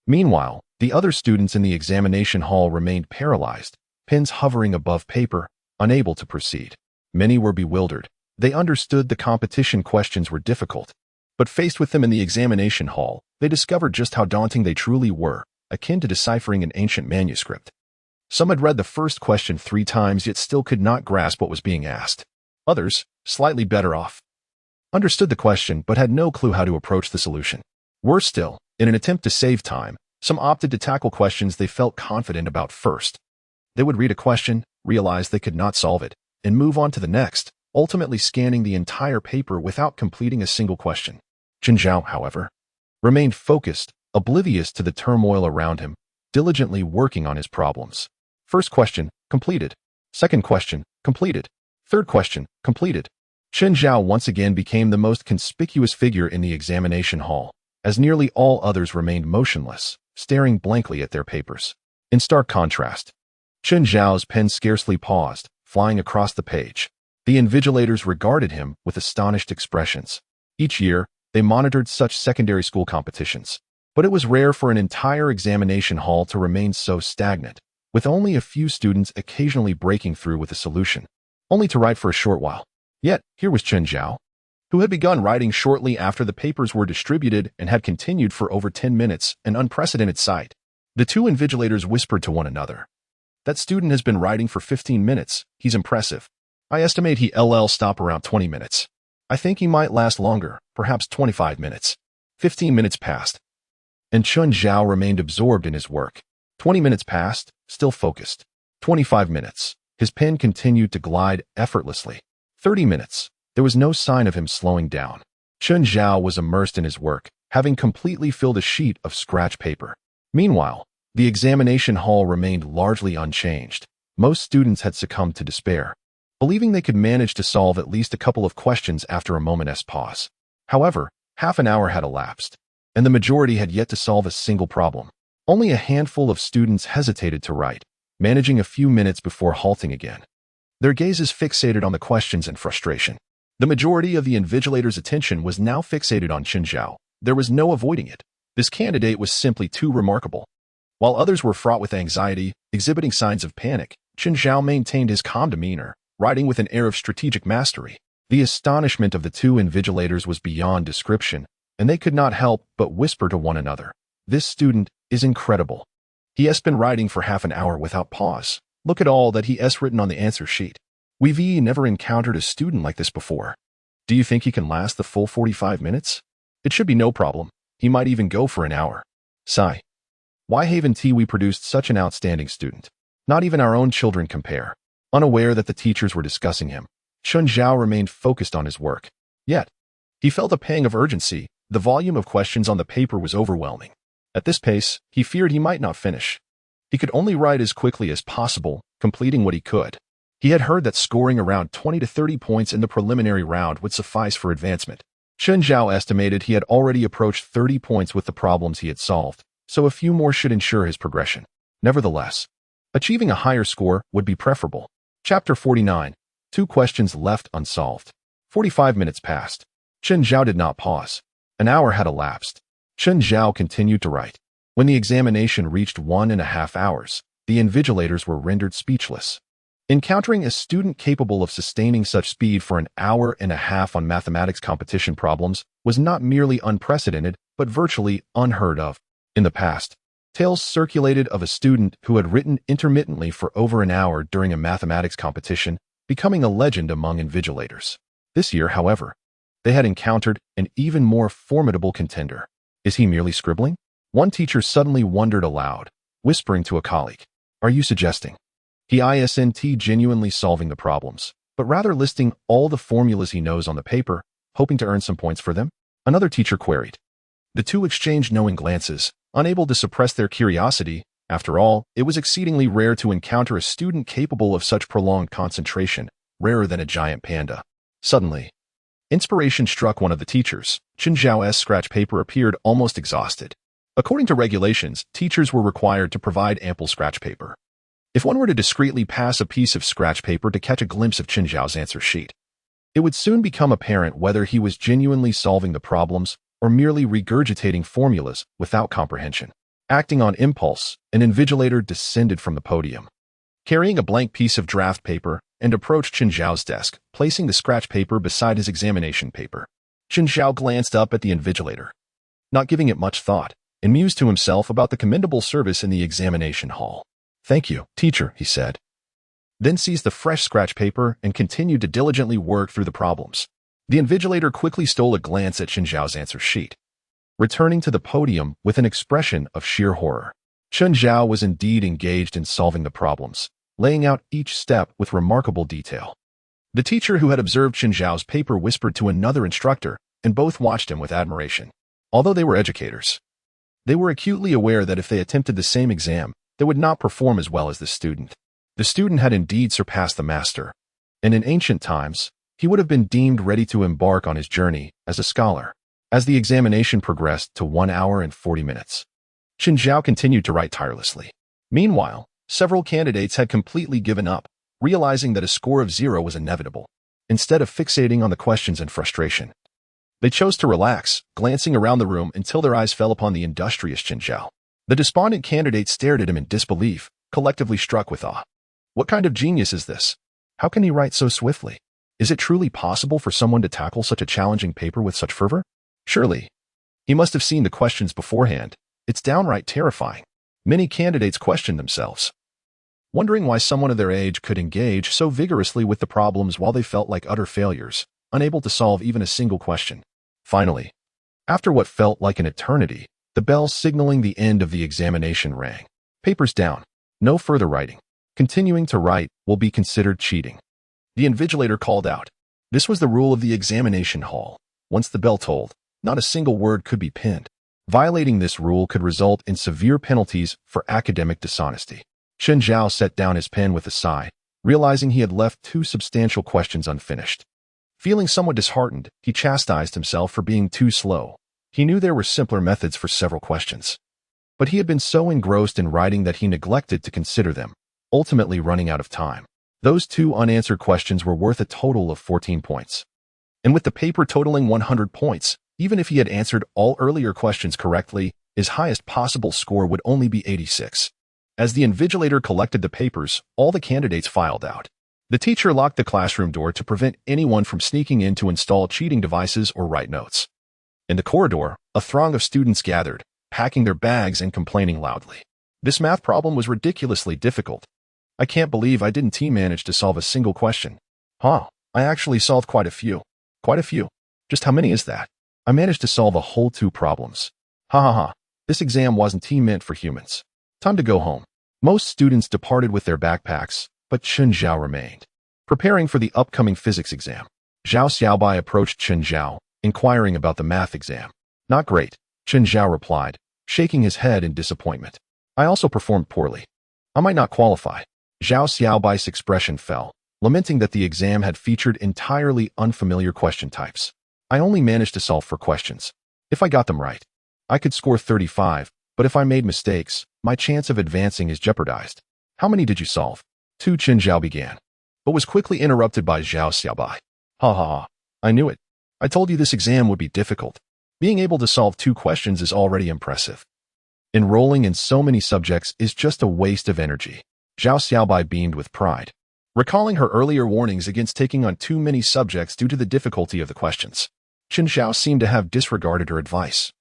Meanwhile, the other students in the examination hall remained paralyzed, pens hovering above paper, unable to proceed. Many were bewildered. They understood the competition questions were difficult, but faced with them in the examination hall, they discovered just how daunting they truly were, akin to deciphering an ancient manuscript. Some had read the first question 3 times yet still could not grasp what was being asked. Others, slightly better off, understood the question but had no clue how to approach the solution. Worse still, in an attempt to save time, some opted to tackle questions they felt confident about first. They would read a question, realize they could not solve it, and move on to the next, ultimately scanning the entire paper without completing a single question. Chen Zhao, however, remained focused, oblivious to the turmoil around him, diligently working on his problems. First question, completed. Second question, completed. Third question, completed. Chen Zhao once again became the most conspicuous figure in the examination hall, as nearly all others remained motionless, staring blankly at their papers. In stark contrast, Chen Zhao's pen scarcely paused, flying across the page. The invigilators regarded him with astonished expressions. Each year, they monitored such secondary school competitions, but it was rare for an entire examination hall to remain so stagnant, with only a few students occasionally breaking through with a solution, only to write for a short while. Yet, here was Chen Zhao, who had begun writing shortly after the papers were distributed and had continued for over 10 minutes, an unprecedented sight. The two invigilators whispered to one another. That student has been writing for 15 minutes. He's impressive. I estimate he'll stop around 20 minutes. I think he might last longer, perhaps 25 minutes. 15 minutes passed, and Chen Zhao remained absorbed in his work. 20 minutes passed, still focused. 25 minutes. His pen continued to glide effortlessly. 30 minutes. There was no sign of him slowing down. Chen Zhao was immersed in his work, having completely filled a sheet of scratch paper. Meanwhile, the examination hall remained largely unchanged. Most students had succumbed to despair, believing they could manage to solve at least a couple of questions after a moment's pause. However, half an hour had elapsed, and the majority had yet to solve a single problem. Only a handful of students hesitated to write, managing a few minutes before halting again. Their gazes fixated on the questions in frustration. The majority of the invigilators' attention was now fixated on Chen Zhao. There was no avoiding it. This candidate was simply too remarkable. While others were fraught with anxiety, exhibiting signs of panic, Chen Zhao maintained his calm demeanor, writing with an air of strategic mastery. The astonishment of the two invigilators was beyond description, and they could not help but whisper to one another. This student is incredible. He has been writing for half an hour without pause. Look at all that he has written on the answer sheet. We've never encountered a student like this before. Do you think he can last the full 45 minutes? It should be no problem. He might even go for an hour. Sigh. Why haven't we produced such an outstanding student? Not even our own children compare. Unaware that the teachers were discussing him, Chen Zhao remained focused on his work. Yet, he felt a pang of urgency. The volume of questions on the paper was overwhelming. At this pace, he feared he might not finish. He could only write as quickly as possible, completing what he could. He had heard that scoring around 20 to 30 points in the preliminary round would suffice for advancement. Chen Zhao estimated he had already approached 30 points with the problems he had solved, so a few more should ensure his progression. Nevertheless, achieving a higher score would be preferable. Chapter 49. 2 questions left unsolved. 45 minutes passed. Chen Zhao did not pause. An hour had elapsed. Chen Zhao continued to write. When the examination reached 1.5 hours, the invigilators were rendered speechless. Encountering a student capable of sustaining such speed for an hour and a half on mathematics competition problems was not merely unprecedented, but virtually unheard of. In the past, tales circulated of a student who had written intermittently for over an hour during a mathematics competition becoming a legend among invigilators. This year, however, they had encountered an even more formidable contender. Is he merely scribbling? One teacher suddenly wondered aloud, whispering to a colleague. Are you suggesting he isn't genuinely solving the problems, but rather listing all the formulas he knows on the paper, hoping to earn some points for them? Another teacher queried. The two exchanged knowing glances, unable to suppress their curiosity. After all, it was exceedingly rare to encounter a student capable of such prolonged concentration, rarer than a giant panda. Suddenly, inspiration struck one of the teachers. Chen Zhao's scratch paper appeared almost exhausted. According to regulations, teachers were required to provide ample scratch paper. If one were to discreetly pass a piece of scratch paper to catch a glimpse of Chen Zhao's answer sheet, it would soon become apparent whether he was genuinely solving the problems or merely regurgitating formulas without comprehension. Acting on impulse, an invigilator descended from the podium, carrying a blank piece of draft paper, and approached Chen Zhao's desk, placing the scratch paper beside his examination paper. Chen Zhao glanced up at the invigilator, not giving it much thought, and mused to himself about the commendable service in the examination hall. Thank you, teacher, he said. Then seized the fresh scratch paper and continued to diligently work through the problems. The invigilator quickly stole a glance at Chen Zhao's answer sheet, returning to the podium with an expression of sheer horror. Chen Zhao was indeed engaged in solving the problems, laying out each step with remarkable detail. The teacher who had observed Chen Zhao's paper whispered to another instructor, and both watched him with admiration. Although they were educators, they were acutely aware that if they attempted the same exam, they would not perform as well as the student. The student had indeed surpassed the master, and in ancient times, he would have been deemed ready to embark on his journey as a scholar. As the examination progressed to 1 hour and 40 minutes, Chen Zhao continued to write tirelessly. Meanwhile, several candidates had completely given up, realizing that a score of 0 was inevitable. Instead of fixating on the questions in frustration, they chose to relax, glancing around the room until their eyes fell upon the industrious Chen Zhao. The despondent candidates stared at him in disbelief, collectively struck with awe. What kind of genius is this? How can he write so swiftly? Is it truly possible for someone to tackle such a challenging paper with such fervor? Surely, he must have seen the questions beforehand. It's downright terrifying. Many candidates questioned themselves, wondering why someone of their age could engage so vigorously with the problems while they felt like utter failures, unable to solve even a single question. Finally, after what felt like an eternity, the bell signaling the end of the examination rang. Papers down. No further writing. Continuing to write will be considered cheating. The invigilator called out. This was the rule of the examination hall. Once the bell tolled, not a single word could be pinned. Violating this rule could result in severe penalties for academic dishonesty. Chen Zhao set down his pen with a sigh, realizing he had left 2 substantial questions unfinished. Feeling somewhat disheartened, he chastised himself for being too slow. He knew there were simpler methods for several questions, but he had been so engrossed in writing that he neglected to consider them, ultimately running out of time. Those 2 unanswered questions were worth a total of 14 points. And with the paper totaling 100 points, even if he had answered all earlier questions correctly, his highest possible score would only be 86. As the invigilator collected the papers, all the candidates filed out. The teacher locked the classroom door to prevent anyone from sneaking in to install cheating devices or write notes. In the corridor, a throng of students gathered, packing their bags and complaining loudly. This math problem was ridiculously difficult. I can't believe I didn't manage to solve a single question. I actually solved quite a few. Quite a few. Just how many is that? I managed to solve a whole 2 problems. This exam wasn't meant for humans. Time to go home. Most students departed with their backpacks, but Chen Zhao remained, preparing for the upcoming physics exam. Zhao Xiaobai approached Chen Zhao, inquiring about the math exam. Not great, Chen Zhao replied, shaking his head in disappointment. I also performed poorly. I might not qualify. Zhao Xiaobai's expression fell, lamenting that the exam had featured entirely unfamiliar question types. I only managed to solve 4 questions. If I got them right, I could score 35, but if I made mistakes, my chance of advancing is jeopardized. How many did you solve? 2, Chen Zhao began, but was quickly interrupted by Zhao Xiaobai. I knew it. I told you this exam would be difficult. Being able to solve 2 questions is already impressive. Enrolling in so many subjects is just a waste of energy. Zhao Xiaobai beamed with pride, recalling her earlier warnings against taking on too many subjects due to the difficulty of the questions. Chen Zhao seemed to have disregarded her advice,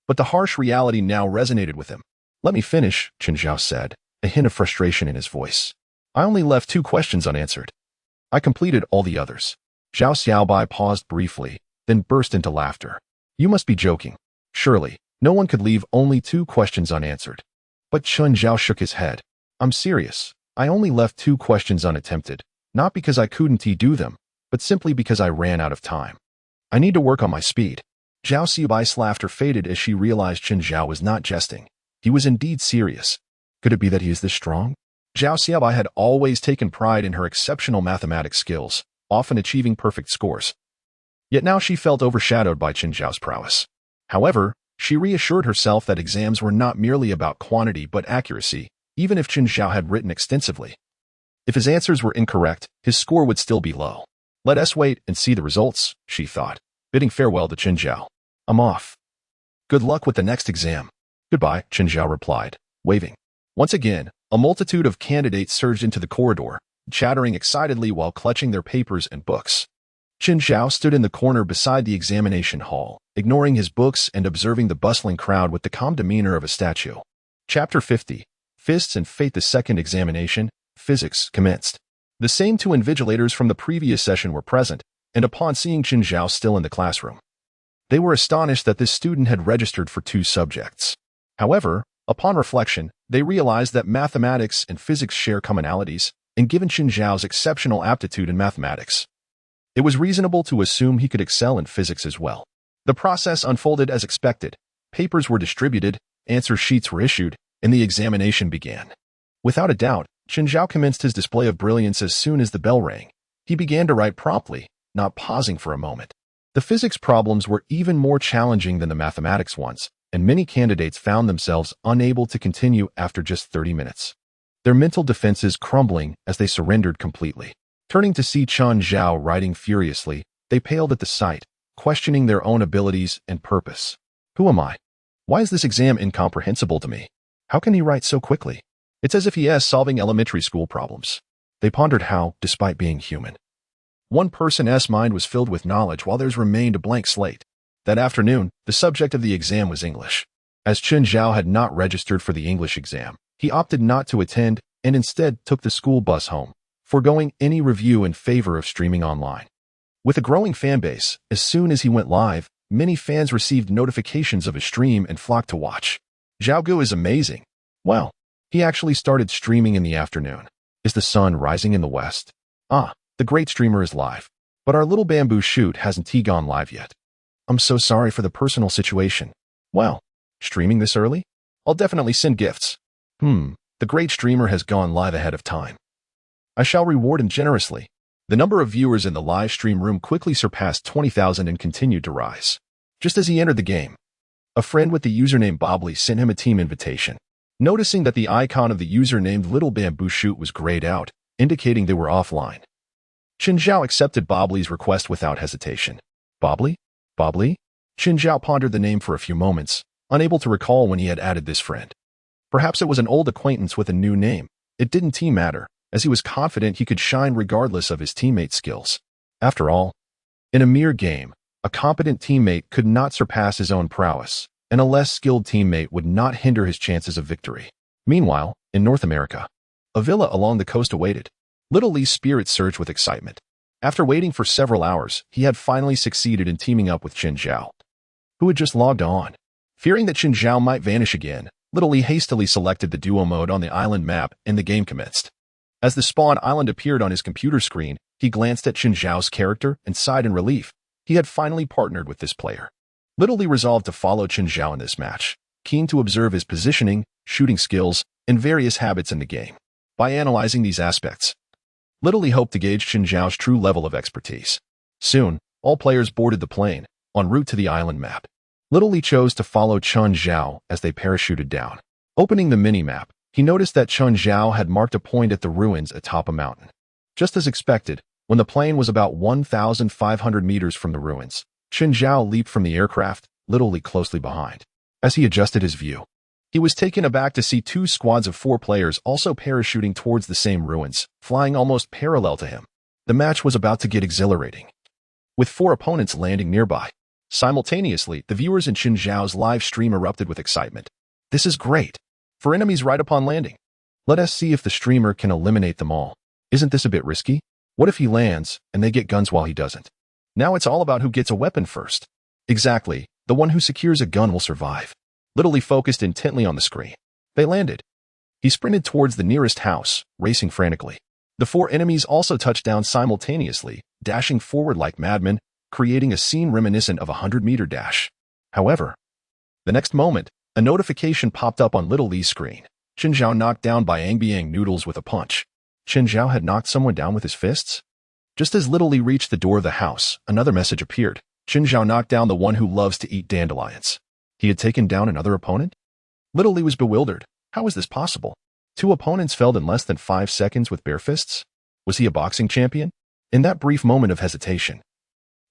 but the harsh reality now resonated with him. Let me finish, Chen Zhao said, a hint of frustration in his voice. I only left 2 questions unanswered. I completed all the others. Zhao Xiaobai paused briefly, then burst into laughter. You must be joking. Surely, no one could leave only 2 questions unanswered. But Chun Zhao shook his head. I'm serious. I only left 2 questions unattempted, not because I couldn't do them, but simply because I ran out of time. I need to work on my speed. Zhao Xiaobai's laughter faded as she realized Chun Zhao was not jesting. He was indeed serious. Could it be that he is this strong? Zhao Xiaobai had always taken pride in her exceptional mathematics skills, often achieving perfect scores. Yet now she felt overshadowed by Chun Zhao's prowess. However, she reassured herself that exams were not merely about quantity but accuracy, even if Chun Zhao had written extensively. If his answers were incorrect, his score would still be low. Let us wait and see the results, she thought, bidding farewell to Chun Zhao. I'm off. Good luck with the next exam. Goodbye, Chun Zhao replied, waving. Once again, a multitude of candidates surged into the corridor, chattering excitedly while clutching their papers and books. Chun Zhao stood in the corner beside the examination hall, ignoring his books and observing the bustling crowd with the calm demeanor of a statue. Chapter 50. Fists and Fate. The second examination, Physics, commenced. The same 2 invigilators from the previous session were present, and upon seeing Chun Zhao still in the classroom, they were astonished that this student had registered for 2 subjects. However, upon reflection, they realized that mathematics and physics share commonalities, and given Chun Zhao's exceptional aptitude in mathematics, it was reasonable to assume he could excel in physics as well. The process unfolded as expected. Papers were distributed, answer sheets were issued, and the examination began. Without a doubt, Chun Zhao commenced his display of brilliance as soon as the bell rang. He began to write promptly, not pausing for a moment. The physics problems were even more challenging than the mathematics ones, and many candidates found themselves unable to continue after just 30 minutes. Their mental defenses crumbling as they surrendered completely. Turning to see Chun Zhao writing furiously, they paled at the sight, questioning their own abilities and purpose. Who am I? Why is this exam incomprehensible to me? How can he write so quickly? It's as if he is solving elementary school problems. They pondered how, despite being human, one person's mind was filled with knowledge while theirs remained a blank slate. That afternoon, the subject of the exam was English. As Chun Zhao had not registered for the English exam, he opted not to attend and instead took the school bus home, foregoing any review in favor of streaming online. With a growing fanbase, as soon as he went live, many fans received notifications of his stream and flocked to watch. Zhao Gu is amazing. Well, he actually started streaming in the afternoon. Is the sun rising in the west? Ah, the great streamer is live. But our little bamboo shoot hasn't gone live yet. I'm so sorry for the personal situation. Well, streaming this early? I'll definitely send gifts. The great streamer has gone live ahead of time. I shall reward him generously. The number of viewers in the live stream room quickly surpassed 20,000 and continued to rise. Just as he entered the game, a friend with the username Bobbly sent him a team invitation. Noticing that the icon of the user named Little Bamboo Shoot was grayed out, indicating they were offline, Chun Zhao accepted Bobbly's request without hesitation. Bobbly? Bobbly? Chun Zhao pondered the name for a few moments, unable to recall when he had added this friend. Perhaps it was an old acquaintance with a new name. It didn't matter, as he was confident he could shine regardless of his teammate's skills. After all, in a mere game, a competent teammate could not surpass his own prowess, and a less skilled teammate would not hinder his chances of victory. Meanwhile, in North America, a villa along the coast awaited. Little Lee's spirits surged with excitement. After waiting for several hours, he had finally succeeded in teaming up with Chun Zhao, who had just logged on. Fearing that Chun Zhao might vanish again, Little Lee hastily selected the duo mode on the island map and the game commenced. As the spawn island appeared on his computer screen, he glanced at Chun Zhao's character and sighed in relief. He had finally partnered with this player. Little Lee resolved to follow Chun Zhao in this match, keen to observe his positioning, shooting skills, and various habits in the game. By analyzing these aspects, Little Lee hoped to gauge Chun Zhao's true level of expertise. Soon, all players boarded the plane, en route to the island map. Little Lee chose to follow Chun Zhao as they parachuted down. Opening the mini-map, he noticed that Chun Zhao had marked a point at the ruins atop a mountain. Just as expected, when the plane was about 1,500 meters from the ruins, Chun Zhao leaped from the aircraft, Little Lee closely behind. As he adjusted his view, he was taken aback to see 2 squads of 4 players also parachuting towards the same ruins, flying almost parallel to him. The match was about to get exhilarating, with 4 opponents landing nearby. Simultaneously, the viewers in Chun Zhao's live stream erupted with excitement. This is great. For enemies right upon landing. Let us see if the streamer can eliminate them all. Isn't this a bit risky? What if he lands, and they get guns while he doesn't? Now it's all about who gets a weapon first. Exactly, the one who secures a gun will survive. Little Lee focused intently on the screen. They landed. He sprinted towards the nearest house, racing frantically. The 4 enemies also touched down simultaneously, dashing forward like madmen, creating a scene reminiscent of a 100-meter dash. However, the next moment, a notification popped up on Little Lee's screen. Chen Zhao knocked down by Angbiang noodles with a punch. Chen Zhao had knocked someone down with his fists? Just as Little Lee reached the door of the house, another message appeared. Chen Zhao knocked down the one who loves to eat dandelions. He had taken down another opponent? Little Lee was bewildered. How was this possible? 2 opponents felled in less than 5 seconds with bare fists? Was he a boxing champion? In that brief moment of hesitation,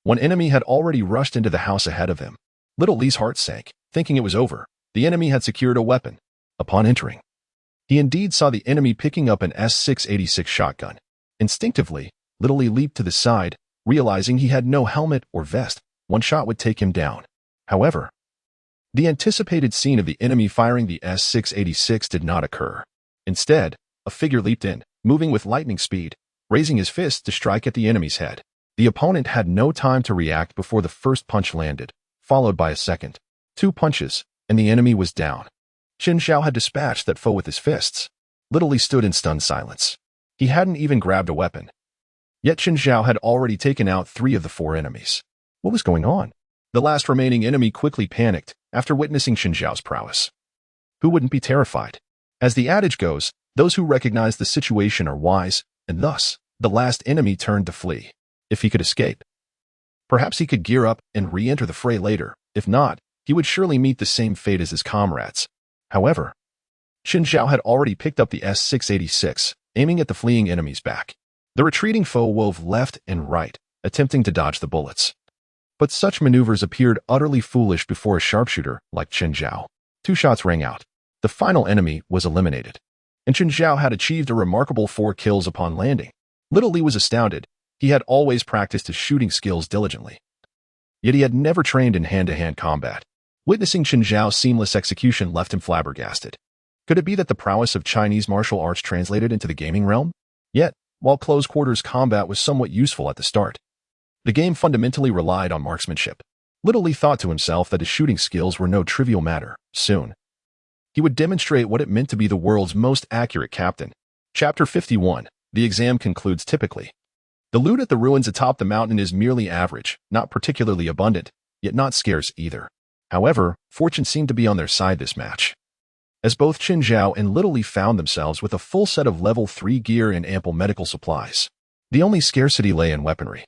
one enemy had already rushed into the house ahead of him. Little Lee's heart sank, thinking it was over. The enemy had secured a weapon. Upon entering, he indeed saw the enemy picking up an S686 shotgun. Instinctively, Little Lee leaped to the side, realizing he had no helmet or vest. One shot would take him down. However, the anticipated scene of the enemy firing the S686 did not occur. Instead, a figure leaped in, moving with lightning speed, raising his fist to strike at the enemy's head. The opponent had no time to react before the first punch landed, followed by a second. 2 punches, and the enemy was down. Chen Zhao had dispatched that foe with his fists. Little Lee stood in stunned silence. He hadn't even grabbed a weapon. Yet Chen Zhao had already taken out 3 of the 4 enemies. What was going on? The last remaining enemy quickly panicked after witnessing Chen Zhao's prowess. Who wouldn't be terrified? As the adage goes, those who recognize the situation are wise, and thus, the last enemy turned to flee. If he could escape, perhaps he could gear up and re-enter the fray later. If not, he would surely meet the same fate as his comrades. However, Chen Zhao had already picked up the S686, aiming at the fleeing enemy's back. The retreating foe wove left and right, attempting to dodge the bullets. But such maneuvers appeared utterly foolish before a sharpshooter like Chen Zhao. 2 shots rang out. The final enemy was eliminated, and Chen Zhao had achieved a remarkable 4 kills upon landing. Little Lee was astounded. He had always practiced his shooting skills diligently. Yet he had never trained in hand-to-hand combat. Witnessing Chen Zhao's seamless execution left him flabbergasted. Could it be that the prowess of Chinese martial arts translated into the gaming realm? Yet, while close-quarters combat was somewhat useful at the start, the game fundamentally relied on marksmanship. Little Lee thought to himself that his shooting skills were no trivial matter. Soon, he would demonstrate what it meant to be the world's most accurate captain. Chapter 51. The exam concludes typically. The loot at the ruins atop the mountain is merely average, not particularly abundant, yet not scarce either. However, fortune seemed to be on their side this match, as both Chen Zhao and Little Lee found themselves with a full set of level 3 gear and ample medical supplies. The only scarcity lay in weaponry.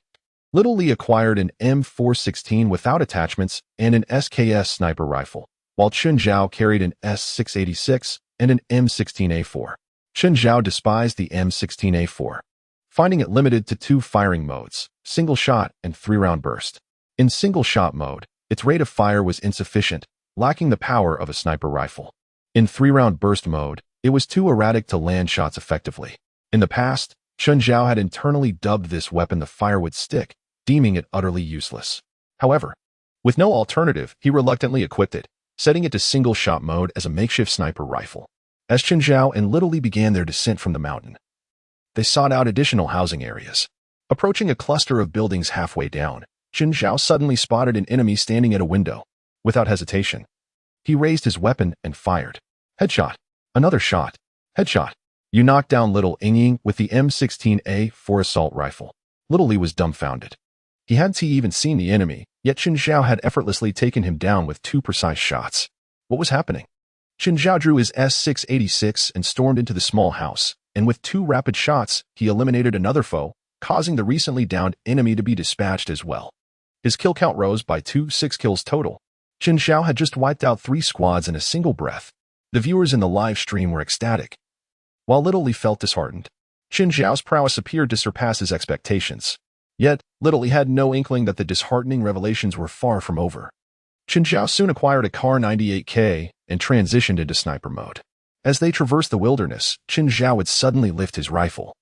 Little Lee acquired an M416 without attachments and an SKS sniper rifle, while Chen Zhao carried an S686 and an M16A4. Chen Zhao despised the M16A4, finding it limited to 2 firing modes, single shot and 3-round burst. In single shot mode, its rate of fire was insufficient, lacking the power of a sniper rifle. In 3-round burst mode, it was too erratic to land shots effectively. In the past, Chen Zhao had internally dubbed this weapon the firewood stick, deeming it utterly useless. However, with no alternative, he reluctantly equipped it, setting it to single shot mode as a makeshift sniper rifle. As Chen Zhao and Little Lee began their descent from the mountain, they sought out additional housing areas. Approaching a cluster of buildings halfway down, Chen Zhao suddenly spotted an enemy standing at a window. Without hesitation, he raised his weapon and fired. Headshot. Another shot. Headshot. You knocked down Little Ying with the M16A4 assault rifle. Little Lee was dumbfounded. He hadn't even seen the enemy, yet Chen Zhao had effortlessly taken him down with 2 precise shots. What was happening? Chen Zhao drew his S686 and stormed into the small house, and with 2 rapid shots, he eliminated another foe, causing the recently downed enemy to be dispatched as well. His kill count rose by 6 kills total. Chen Zhao had just wiped out 3 squads in a single breath. The viewers in the live stream were ecstatic, while Little Lee felt disheartened. Chen Zhao's prowess appeared to surpass his expectations. Yet, Little Lee had no inkling that the disheartening revelations were far from over. Chen Zhao soon acquired a Kar 98K and transitioned into sniper mode. As they traversed the wilderness, Chen Zhao would suddenly lift his rifle,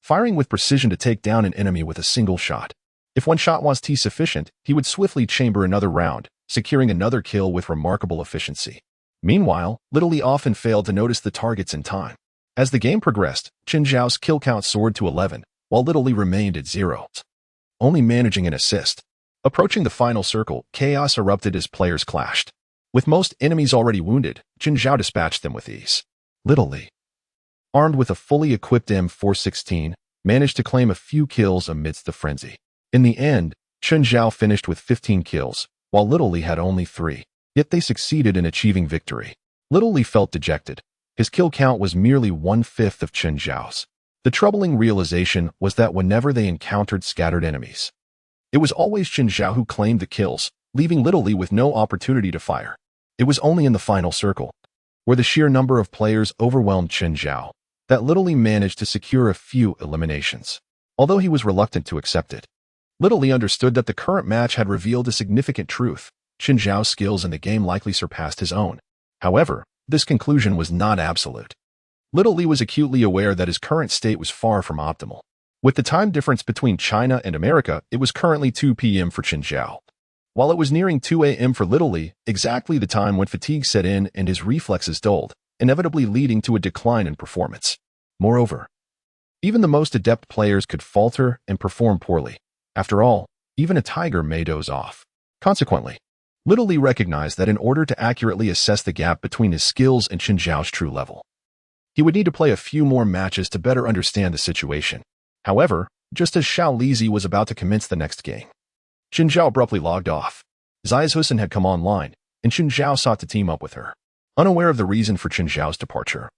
firing with precision to take down an enemy with a single shot. If one shot was sufficient, he would swiftly chamber another round, securing another kill with remarkable efficiency. Meanwhile, Little Lee often failed to notice the targets in time. As the game progressed, Chen Zhao's kill count soared to 11, while Little Lee remained at 0, only managing an assist. Approaching the final circle, chaos erupted as players clashed. With most enemies already wounded, Chen Zhao dispatched them with ease. Little Lee, armed with a fully equipped M416, managed to claim a few kills amidst the frenzy. In the end, Chen Zhao finished with 15 kills, while Little Lee had only 3. Yet they succeeded in achieving victory. Little Lee felt dejected. His kill count was merely 1/5 of Chen Zhao's. The troubling realization was that whenever they encountered scattered enemies, it was always Chen Zhao who claimed the kills, leaving Little Lee with no opportunity to fire. It was only in the final circle, where the sheer number of players overwhelmed Chen Zhao, that Little Lee managed to secure a few eliminations. Although he was reluctant to accept it, Little Lee understood that the current match had revealed a significant truth. Chen Zhao's skills in the game likely surpassed his own. However, this conclusion was not absolute. Little Lee was acutely aware that his current state was far from optimal. With the time difference between China and America, it was currently 2 p.m. for Chen Zhao, while it was nearing 2 a.m. for Little Lee, exactly the time when fatigue set in and his reflexes dulled, inevitably leading to a decline in performance. Moreover, even the most adept players could falter and perform poorly. After all, even a tiger may doze off. Consequently, Little Lee recognized that in order to accurately assess the gap between his skills and Chen Zhao's true level, he would need to play a few more matches to better understand the situation. However, just as Xiao Lizi was about to commence the next game, Chen Zhao abruptly logged off. Zayas had come online, and Chen Zhao sought to team up with her. Unaware of the reason for Chen Zhao's departure,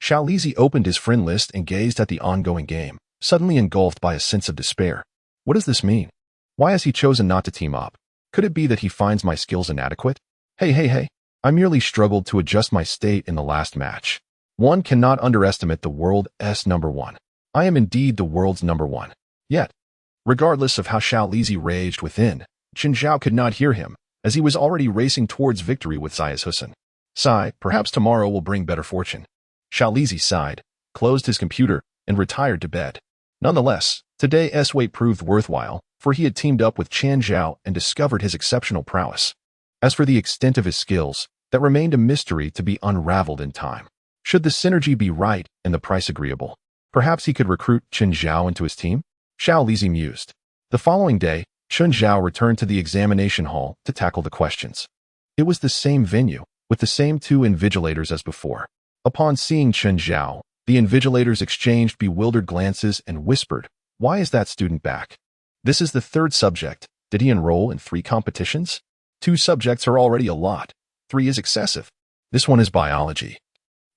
Xiao Lizi opened his friend list and gazed at the ongoing game, suddenly engulfed by a sense of despair. What does this mean? Why has he chosen not to team up? Could it be that he finds my skills inadequate? Hey, I merely struggled to adjust my state in the last match. One cannot underestimate the world's number 1. I am indeed the world's number 1. Yet, regardless of how Xiao Lizi raged within, Chen Zhao could not hear him, as he was already racing towards victory with Zayas. Sigh, perhaps tomorrow will bring better fortune. Xiao Lizi sighed, closed his computer, and retired to bed. Nonetheless, today's wait proved worthwhile, for he had teamed up with Chen Zhao and discovered his exceptional prowess. As for the extent of his skills, that remained a mystery to be unraveled in time. Should the synergy be right and the price agreeable, perhaps he could recruit Chen Zhao into his team? Xiao Lizi mused. The following day, Chen Zhao returned to the examination hall to tackle the questions. It was the same venue, with the same 2 invigilators as before. Upon seeing Chen Zhao, the invigilators exchanged bewildered glances and whispered, "Why is that student back? This is the 3rd subject. Did he enroll in 3 competitions? 2 subjects are already a lot. 3 is excessive. This one is biology,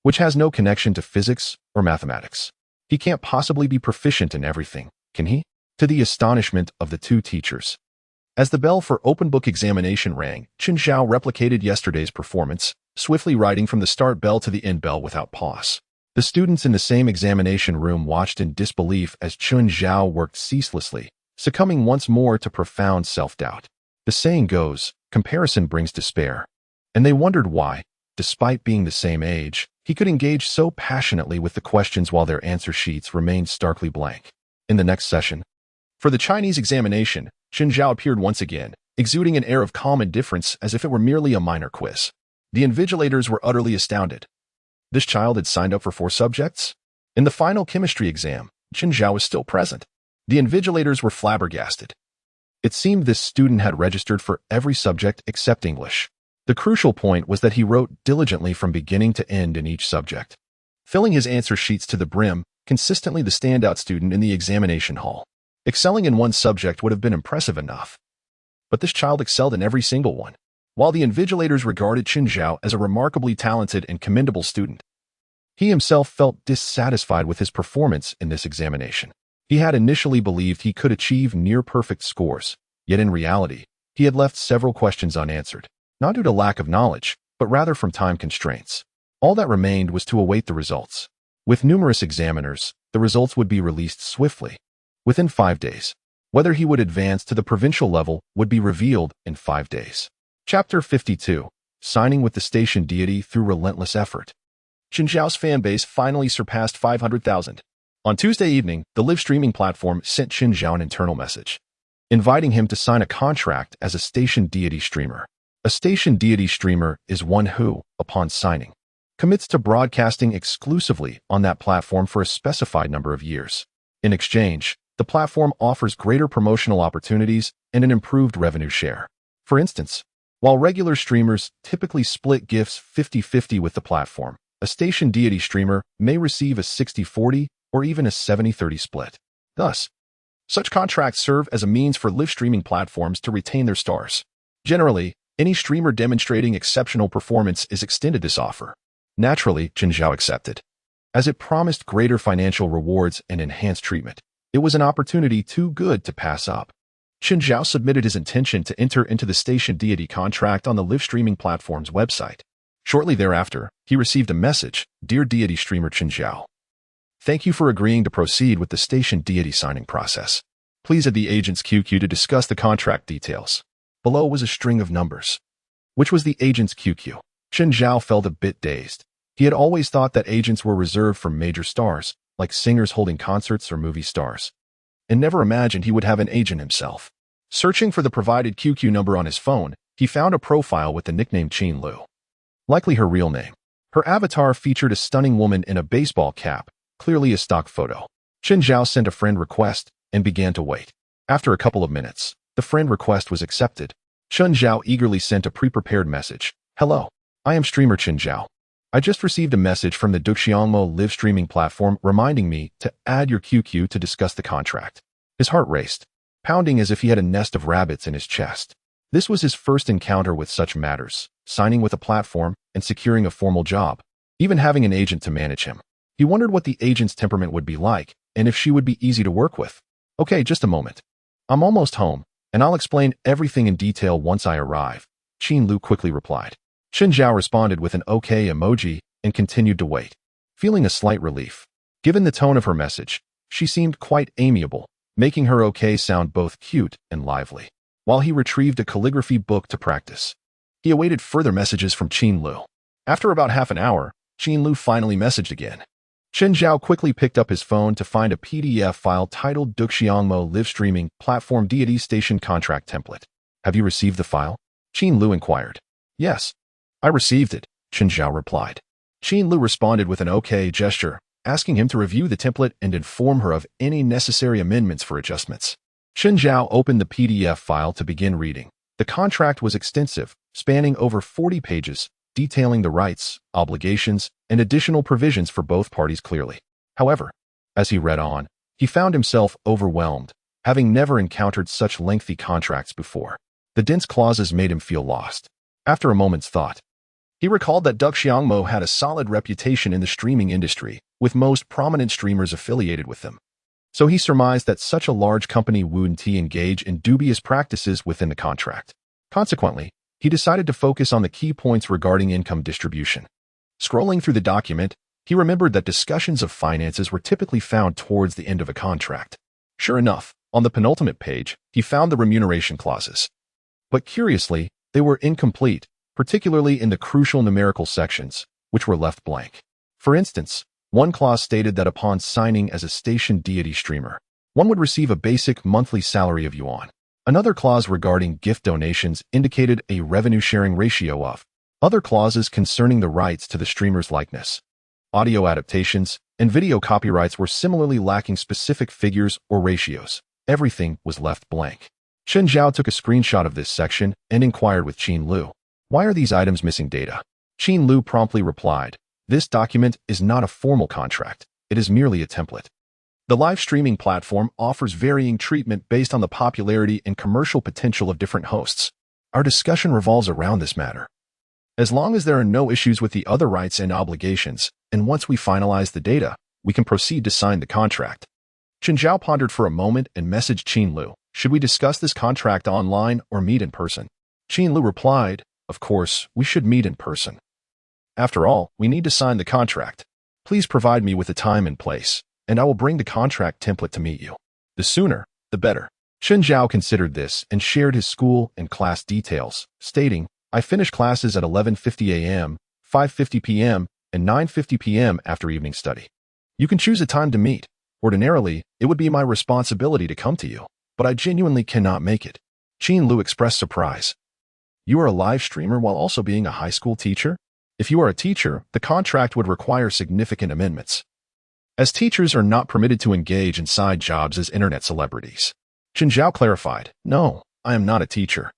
which has no connection to physics or mathematics. He can't possibly be proficient in everything, can he?" To the astonishment of the 2 teachers. As the bell for open book examination rang, Chen Zhao replicated yesterday's performance, swiftly writing from the start bell to the end bell without pause. The students in the same examination room watched in disbelief as Chen Zhao worked ceaselessly, succumbing once more to profound self-doubt. The saying goes, comparison brings despair. And they wondered why, despite being the same age, he could engage so passionately with the questions while their answer sheets remained starkly blank. In the next session, for the Chinese examination, Chen Zhao appeared once again, exuding an air of calm indifference as if it were merely a minor quiz. The invigilators were utterly astounded. This child had signed up for 4 subjects? In the final chemistry exam, Chen Zhao was still present. The invigilators were flabbergasted. It seemed this student had registered for every subject except English. The crucial point was that he wrote diligently from beginning to end in each subject, filling his answer sheets to the brim, consistently the standout student in the examination hall. Excelling in one subject would have been impressive enough, but this child excelled in every single one. While the invigilators regarded Chen Zhao as a remarkably talented and commendable student, he himself felt dissatisfied with his performance in this examination. He had initially believed he could achieve near-perfect scores, yet in reality, he had left several questions unanswered, not due to lack of knowledge, but rather from time constraints. All that remained was to await the results. With numerous examiners, the results would be released swiftly, within 5 days. Whether he would advance to the provincial level would be revealed in 5 days. Chapter 52. Signing with the station deity through relentless effort. Chen Zhao's fanbase finally surpassed 500,000. On Tuesday evening, the live streaming platform sent Chen Zhao an internal message, inviting him to sign a contract as a station deity streamer. A station deity streamer is one who, upon signing, commits to broadcasting exclusively on that platform for a specified number of years. In exchange, the platform offers greater promotional opportunities and an improved revenue share. For instance, while regular streamers typically split gifts 50-50 with the platform, a station deity streamer may receive a 60-40 or even a 70-30 split. Thus, such contracts serve as a means for live streaming platforms to retain their stars. Generally, any streamer demonstrating exceptional performance is extended this offer. Naturally, Chen Zhao accepted. As it promised greater financial rewards and enhanced treatment, it was an opportunity too good to pass up. Chen Zhao submitted his intention to enter into the station deity contract on the live streaming platform's website. Shortly thereafter, he received a message, "Dear deity streamer Chen Zhao, thank you for agreeing to proceed with the station deity signing process. Please add the agent's QQ to discuss the contract details." Below was a string of numbers. Which was the agent's QQ? Chen Zhao felt a bit dazed. He had always thought that agents were reserved for major stars, like singers holding concerts or movie stars, and never imagined he would have an agent himself. Searching for the provided QQ number on his phone, he found a profile with the nickname Qin Lu. Likely her real name. Her avatar featured a stunning woman in a baseball cap, clearly a stock photo. Chen Zhao sent a friend request and began to wait. After a couple of minutes, the friend request was accepted. Chen Zhao eagerly sent a pre-prepared message. "Hello, I am streamer Chen Zhao. I just received a message from the Duxiangmo live streaming platform reminding me to add your QQ to discuss the contract." His heart raced, pounding as if he had a nest of rabbits in his chest. This was his first encounter with such matters, signing with a platform and securing a formal job, even having an agent to manage him. He wondered what the agent's temperament would be like and if she would be easy to work with. "Okay, just a moment. I'm almost home, and I'll explain everything in detail once I arrive," Qin Lu quickly replied. Chen Zhao responded with an OK emoji and continued to wait, feeling a slight relief. Given the tone of her message, she seemed quite amiable, making her OK sound both cute and lively. While he retrieved a calligraphy book to practice, he awaited further messages from Qin Lu. After about half an hour, Qin Lu finally messaged again. Chen Zhao quickly picked up his phone to find a PDF file titled Duxiangmo Live Streaming Platform Deity Station Contract Template. "Have you received the file?" Qin Lu inquired. "Yes, I received it," Chen Zhao replied. Qin Lu responded with an OK gesture, asking him to review the template and inform her of any necessary amendments for adjustments. Chen Zhao opened the PDF file to begin reading. The contract was extensive, spanning over 40 pages, detailing the rights, obligations, and additional provisions for both parties clearly. However, as he read on, he found himself overwhelmed, having never encountered such lengthy contracts before. The dense clauses made him feel lost. After a moment's thought, he recalled that Duxiangmo had a solid reputation in the streaming industry, with most prominent streamers affiliated with them. So he surmised that such a large company wouldn't engage in dubious practices within the contract. Consequently, he decided to focus on the key points regarding income distribution. Scrolling through the document, he remembered that discussions of finances were typically found towards the end of a contract. Sure enough, on the penultimate page, he found the remuneration clauses. But curiously, they were incomplete, particularly in the crucial numerical sections, which were left blank. For instance, one clause stated that upon signing as a station deity streamer, one would receive a basic monthly salary of yuan. Another clause regarding gift donations indicated a revenue-sharing ratio of. Other clauses concerning the rights to the streamer's likeness, audio adaptations, and video copyrights were similarly lacking specific figures or ratios. Everything was left blank. Chen Zhao took a screenshot of this section and inquired with Qin Lu, "Why are these items missing data?" Qin Lu promptly replied, "This document is not a formal contract. It is merely a template. The live streaming platform offers varying treatment based on the popularity and commercial potential of different hosts. Our discussion revolves around this matter. As long as there are no issues with the other rights and obligations, and once we finalize the data, we can proceed to sign the contract." Chen Zhao pondered for a moment and messaged Qin Lu, "Should we discuss this contract online or meet in person?" Qin Lu replied, "Of course, we should meet in person. After all, we need to sign the contract. Please provide me with a time and place, and I will bring the contract template to meet you. The sooner, the better." Chen Zhao considered this and shared his school and class details, stating, "I finish classes at 11:50 a.m., 5:50 p.m., and 9:50 p.m. after evening study. You can choose a time to meet. Ordinarily, it would be my responsibility to come to you, but I genuinely cannot make it." Qin Lu expressed surprise. "You are a live streamer while also being a high school teacher? If you are a teacher, the contract would require significant amendments." as teachers are not permitted to engage in side jobs as internet celebrities. Chen Zhao clarified, "No, I am not a teacher.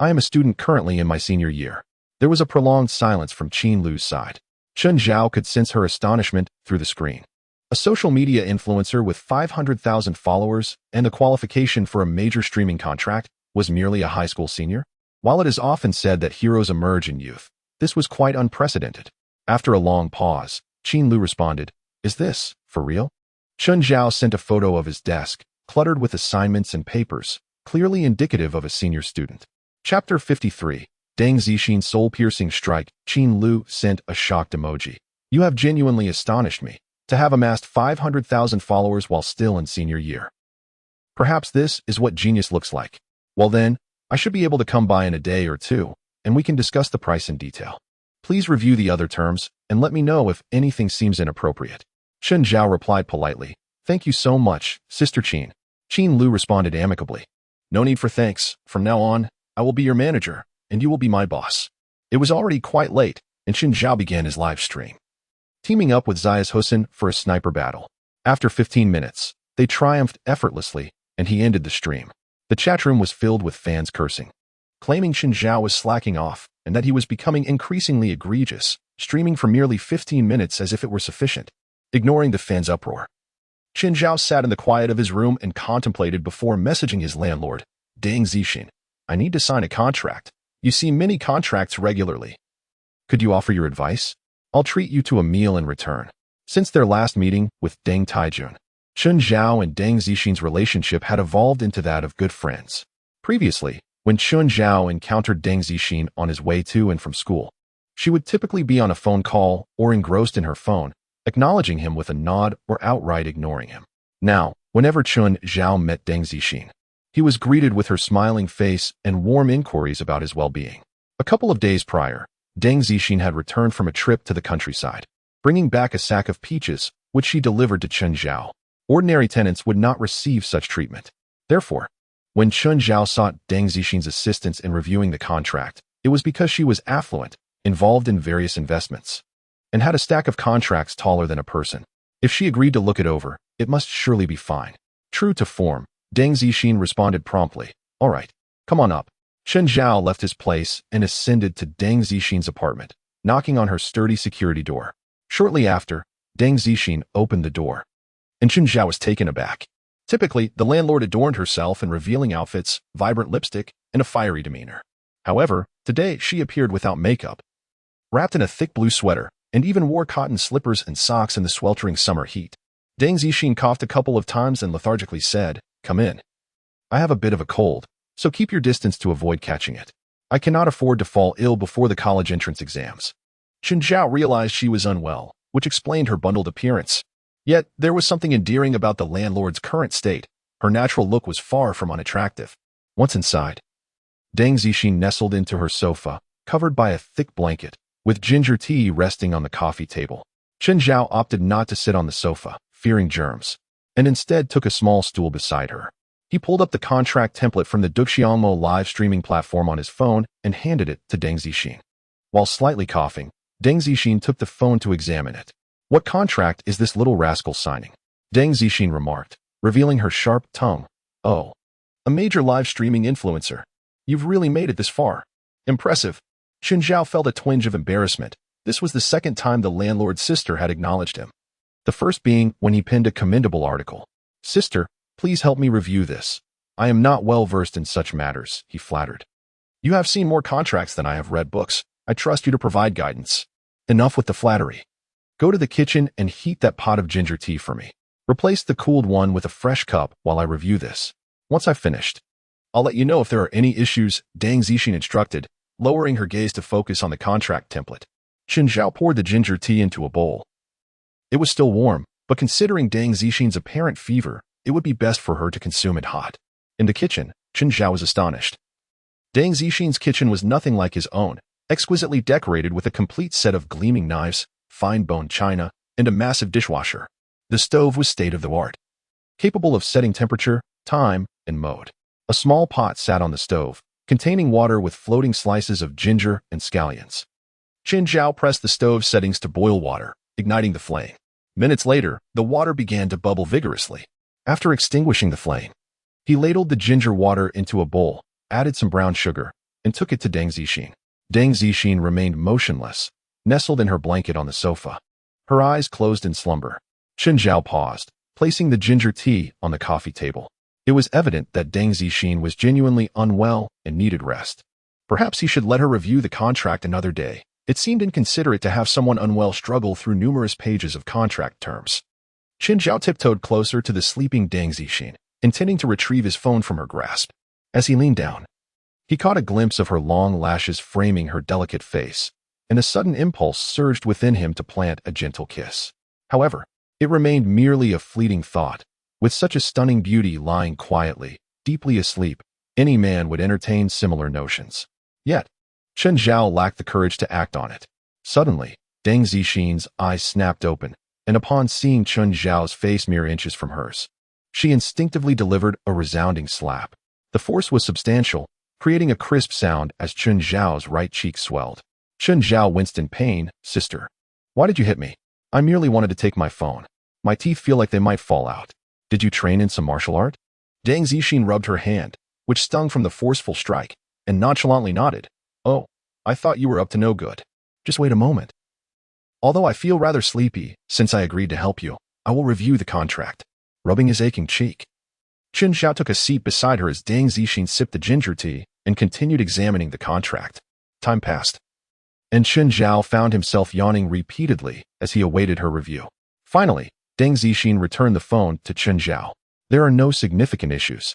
I am a student currently in my senior year." There was a prolonged silence from Qin Lu's side. Chen Zhao could sense her astonishment through the screen. A social media influencer with 500,000 followers and the qualification for a major streaming contract was merely a high school senior? While it is often said that heroes emerge in youth, this was quite unprecedented. After a long pause, Qin Lu responded, "Is this for real?" Chen Zhao sent a photo of his desk, cluttered with assignments and papers, clearly indicative of a senior student. Chapter 53, Deng Zixin's soul-piercing strike. Qin Lu sent a shocked emoji. "You have genuinely astonished me, to have amassed 500,000 followers while still in senior year. Perhaps this is what genius looks like. Well then, I should be able to come by in a day or two, and we can discuss the price in detail. Please review the other terms, and let me know if anything seems inappropriate." Chen Zhao replied politely, "Thank you so much, Sister Qin." Qin Lu responded amicably, "No need for thanks. From now on, I will be your manager, and you will be my boss." It was already quite late, and Chen Zhao began his live stream, teaming up with Zayas Hussein for a sniper battle. After 15 minutes, they triumphed effortlessly, and he ended the stream. The chatroom was filled with fans cursing, claiming Chen Zhao was slacking off and that he was becoming increasingly egregious, streaming for merely 15 minutes as if it were sufficient. Ignoring the fans' uproar, Chen Zhao sat in the quiet of his room and contemplated before messaging his landlord, "Deng Zixin, I need to sign a contract. You see many contracts regularly. Could you offer your advice? I'll treat you to a meal in return." Since their last meeting with Deng Taijun, Chen Zhao and Deng Zixin's relationship had evolved into that of good friends. Previously, when Chen Zhao encountered Deng Zixin on his way to and from school, she would typically be on a phone call or engrossed in her phone, acknowledging him with a nod or outright ignoring him. Now, whenever Chen Zhao met Deng Zixin, he was greeted with her smiling face and warm inquiries about his well-being. A couple of days prior, Deng Zixin had returned from a trip to the countryside, bringing back a sack of peaches, which she delivered to Chen Zhao. Ordinary tenants would not receive such treatment. Therefore, when Chen Zhao sought Deng Zixin's assistance in reviewing the contract, it was because she was affluent, involved in various investments, and had a stack of contracts taller than a person. If she agreed to look it over, it must surely be fine. True to form, Deng Zixin responded promptly, "All right, come on up." Chen Zhao left his place and ascended to Deng Zixin's apartment, knocking on her sturdy security door. Shortly after, Deng Zixin opened the door, and Chen Zhao was taken aback. Typically, the landlord adorned herself in revealing outfits, vibrant lipstick, and a fiery demeanor. However, today she appeared without makeup, wrapped in a thick blue sweater, and even wore cotton slippers and socks in the sweltering summer heat. Deng Zixin coughed a couple of times and lethargically said, "Come in. I have a bit of a cold, so keep your distance to avoid catching it. I cannot afford to fall ill before the college entrance exams." Chen Zhao realized she was unwell, which explained her bundled appearance. Yet, there was something endearing about the landlord's current state. Her natural look was far from unattractive. Once inside, Deng Zixin nestled into her sofa, covered by a thick blanket, with ginger tea resting on the coffee table. Chen Zhao opted not to sit on the sofa, fearing germs, and instead took a small stool beside her. He pulled up the contract template from the Duxiangmo live streaming platform on his phone and handed it to Deng Zixin. While slightly coughing, Deng Zixin took the phone to examine it. "What contract is this little rascal signing?" Deng Zixin remarked, revealing her sharp tongue. "Oh, a major live streaming influencer. You've really made it this far. Impressive." Chen Zhao felt a twinge of embarrassment. This was the second time the landlord's sister had acknowledged him. The first being when he penned a commendable article. "Sister, please help me review this. I am not well versed in such matters," he flattered. "You have seen more contracts than I have read books. I trust you to provide guidance." Enough with the flattery. Go to the kitchen and heat that pot of ginger tea for me. Replace the cooled one with a fresh cup while I review this. Once I've finished, I'll let you know if there are any issues, Deng Zixin instructed, lowering her gaze to focus on the contract template. Chen Zhao poured the ginger tea into a bowl. It was still warm, but considering Deng Zixin's apparent fever, it would be best for her to consume it hot. In the kitchen, Chen Zhao was astonished. Deng Zixin's kitchen was nothing like his own, exquisitely decorated with a complete set of gleaming knives, fine-boned china, and a massive dishwasher. The stove was state-of-the-art, capable of setting temperature, time, and mode. A small pot sat on the stove, containing water with floating slices of ginger and scallions. Chen Zhao pressed the stove settings to boil water, igniting the flame. Minutes later, the water began to bubble vigorously. After extinguishing the flame, he ladled the ginger water into a bowl, added some brown sugar, and took it to Deng Zixin. Deng Zixin remained motionless, nestled in her blanket on the sofa, her eyes closed in slumber. Chen Zhao paused, placing the ginger tea on the coffee table. It was evident that Deng Zixin was genuinely unwell and needed rest. Perhaps he should let her review the contract another day. It seemed inconsiderate to have someone unwell struggle through numerous pages of contract terms. Chen Zhao tiptoed closer to the sleeping Deng Zixin, intending to retrieve his phone from her grasp. As he leaned down, he caught a glimpse of her long lashes framing her delicate face, and a sudden impulse surged within him to plant a gentle kiss. However, it remained merely a fleeting thought. With such a stunning beauty lying quietly, deeply asleep, any man would entertain similar notions. Yet, Chen Zhao lacked the courage to act on it. Suddenly, Deng Zixin's eyes snapped open, and upon seeing Chen Zhao's face mere inches from hers, she instinctively delivered a resounding slap. The force was substantial, creating a crisp sound as Chen Zhao's right cheek swelled. Chen Zhao winced in pain. "Sister, why did you hit me? I merely wanted to take my phone. My teeth feel like they might fall out. Did you train in some martial art?" Deng Zixin rubbed her hand, which stung from the forceful strike, and nonchalantly nodded. "Oh, I thought you were up to no good. Just wait a moment. Although I feel rather sleepy, since I agreed to help you, I will review the contract." Rubbing his aching cheek, Chen Zhao took a seat beside her as Deng Zixin sipped the ginger tea and continued examining the contract. Time passed, and Chen Zhao found himself yawning repeatedly as he awaited her review. Finally, Deng Zixin returned the phone to Chen Zhao. "There are no significant issues.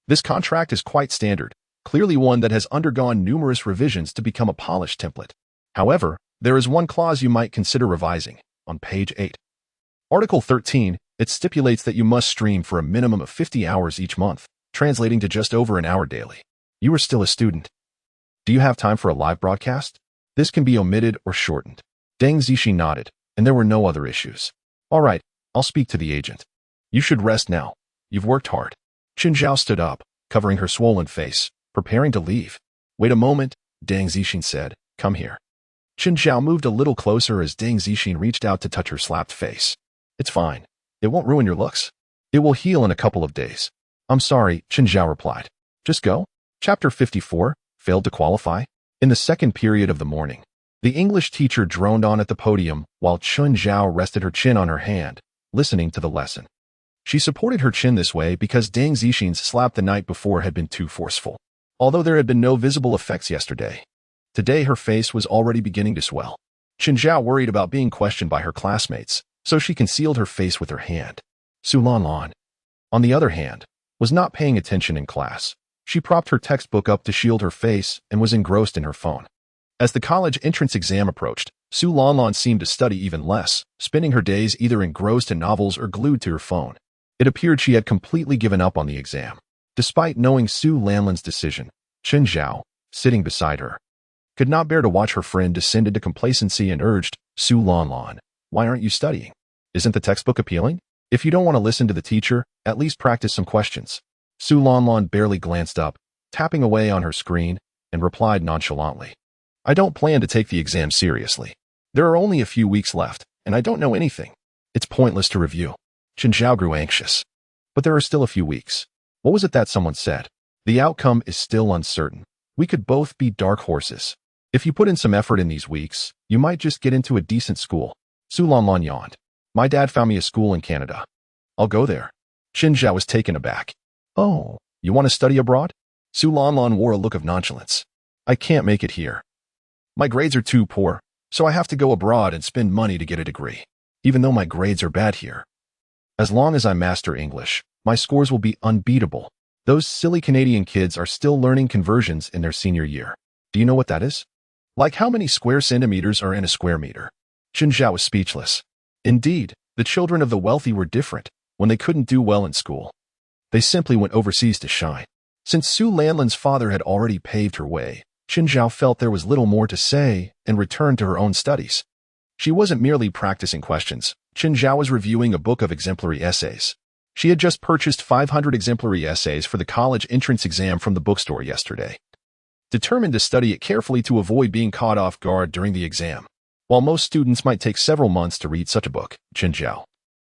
This contract is quite standard, clearly one that has undergone numerous revisions to become a polished template. However, there is one clause you might consider revising, on page 8. Article 13, it stipulates that you must stream for a minimum of 50 hours each month, translating to just over an hour daily. You are still a student. Do you have time for a live broadcast? This can be omitted or shortened." Deng Zixin nodded, and there were no other issues. "All right, I'll speak to the agent. You should rest now. You've worked hard." Chen Zhao stood up, covering her swollen face, preparing to leave. "Wait a moment," Deng Zixin said. "Come here." Chen Zhao moved a little closer as Deng Zixin reached out to touch her slapped face. "It's fine. It won't ruin your looks. It will heal in a couple of days." "I'm sorry," Chen Zhao replied. "Just go." Chapter 54, Failed to Qualify. In the second period of the morning, the English teacher droned on at the podium while Chen Zhao rested her chin on her hand, listening to the lesson. She supported her chin this way because Deng Zixin's slap the night before had been too forceful. Although there had been no visible effects yesterday, today her face was already beginning to swell. Chen Zhao worried about being questioned by her classmates, so she concealed her face with her hand. Su Lanlan, on the other hand, was not paying attention in class. She propped her textbook up to shield her face and was engrossed in her phone. As the college entrance exam approached, Su Lanlan seemed to study even less, spending her days either engrossed in novels or glued to her phone. It appeared she had completely given up on the exam. Despite knowing Su Lanlan's decision, Chen Zhao, sitting beside her, could not bear to watch her friend descend into complacency and urged, "Su Lanlan, why aren't you studying? Isn't the textbook appealing? If you don't want to listen to the teacher, at least practice some questions." Su Lanlan barely glanced up, tapping away on her screen, and replied nonchalantly, "I don't plan to take the exam seriously. There are only a few weeks left, and I don't know anything. It's pointless to review." Chen Zhao grew anxious. "But there are still a few weeks. What was it that someone said? The outcome is still uncertain. We could both be dark horses. If you put in some effort in these weeks, you might just get into a decent school." Su Lanlan yawned. "My dad found me a school in Canada. I'll go there." Chen Zhao was taken aback. "Oh, you want to study abroad?" Su Lanlan wore a look of nonchalance. "I can't make it here. My grades are too poor, so I have to go abroad and spend money to get a degree, even though my grades are bad here. As long as I master English, my scores will be unbeatable. Those silly Canadian kids are still learning conversions in their senior year. Do you know what that is? Like how many square centimeters are in a square meter?" Chen Zhao was speechless. Indeed, the children of the wealthy were different. When they couldn't do well in school, they simply went overseas to shine. Since Su Lanlan's father had already paved her way, Chen Zhao felt there was little more to say and returned to her own studies. She wasn't merely practicing questions. Chen Zhao was reviewing a book of exemplary essays. She had just purchased 500 exemplary essays for the college entrance exam from the bookstore yesterday, determined to study it carefully to avoid being caught off guard during the exam. While most students might take several months to read such a book, Chen Zhao,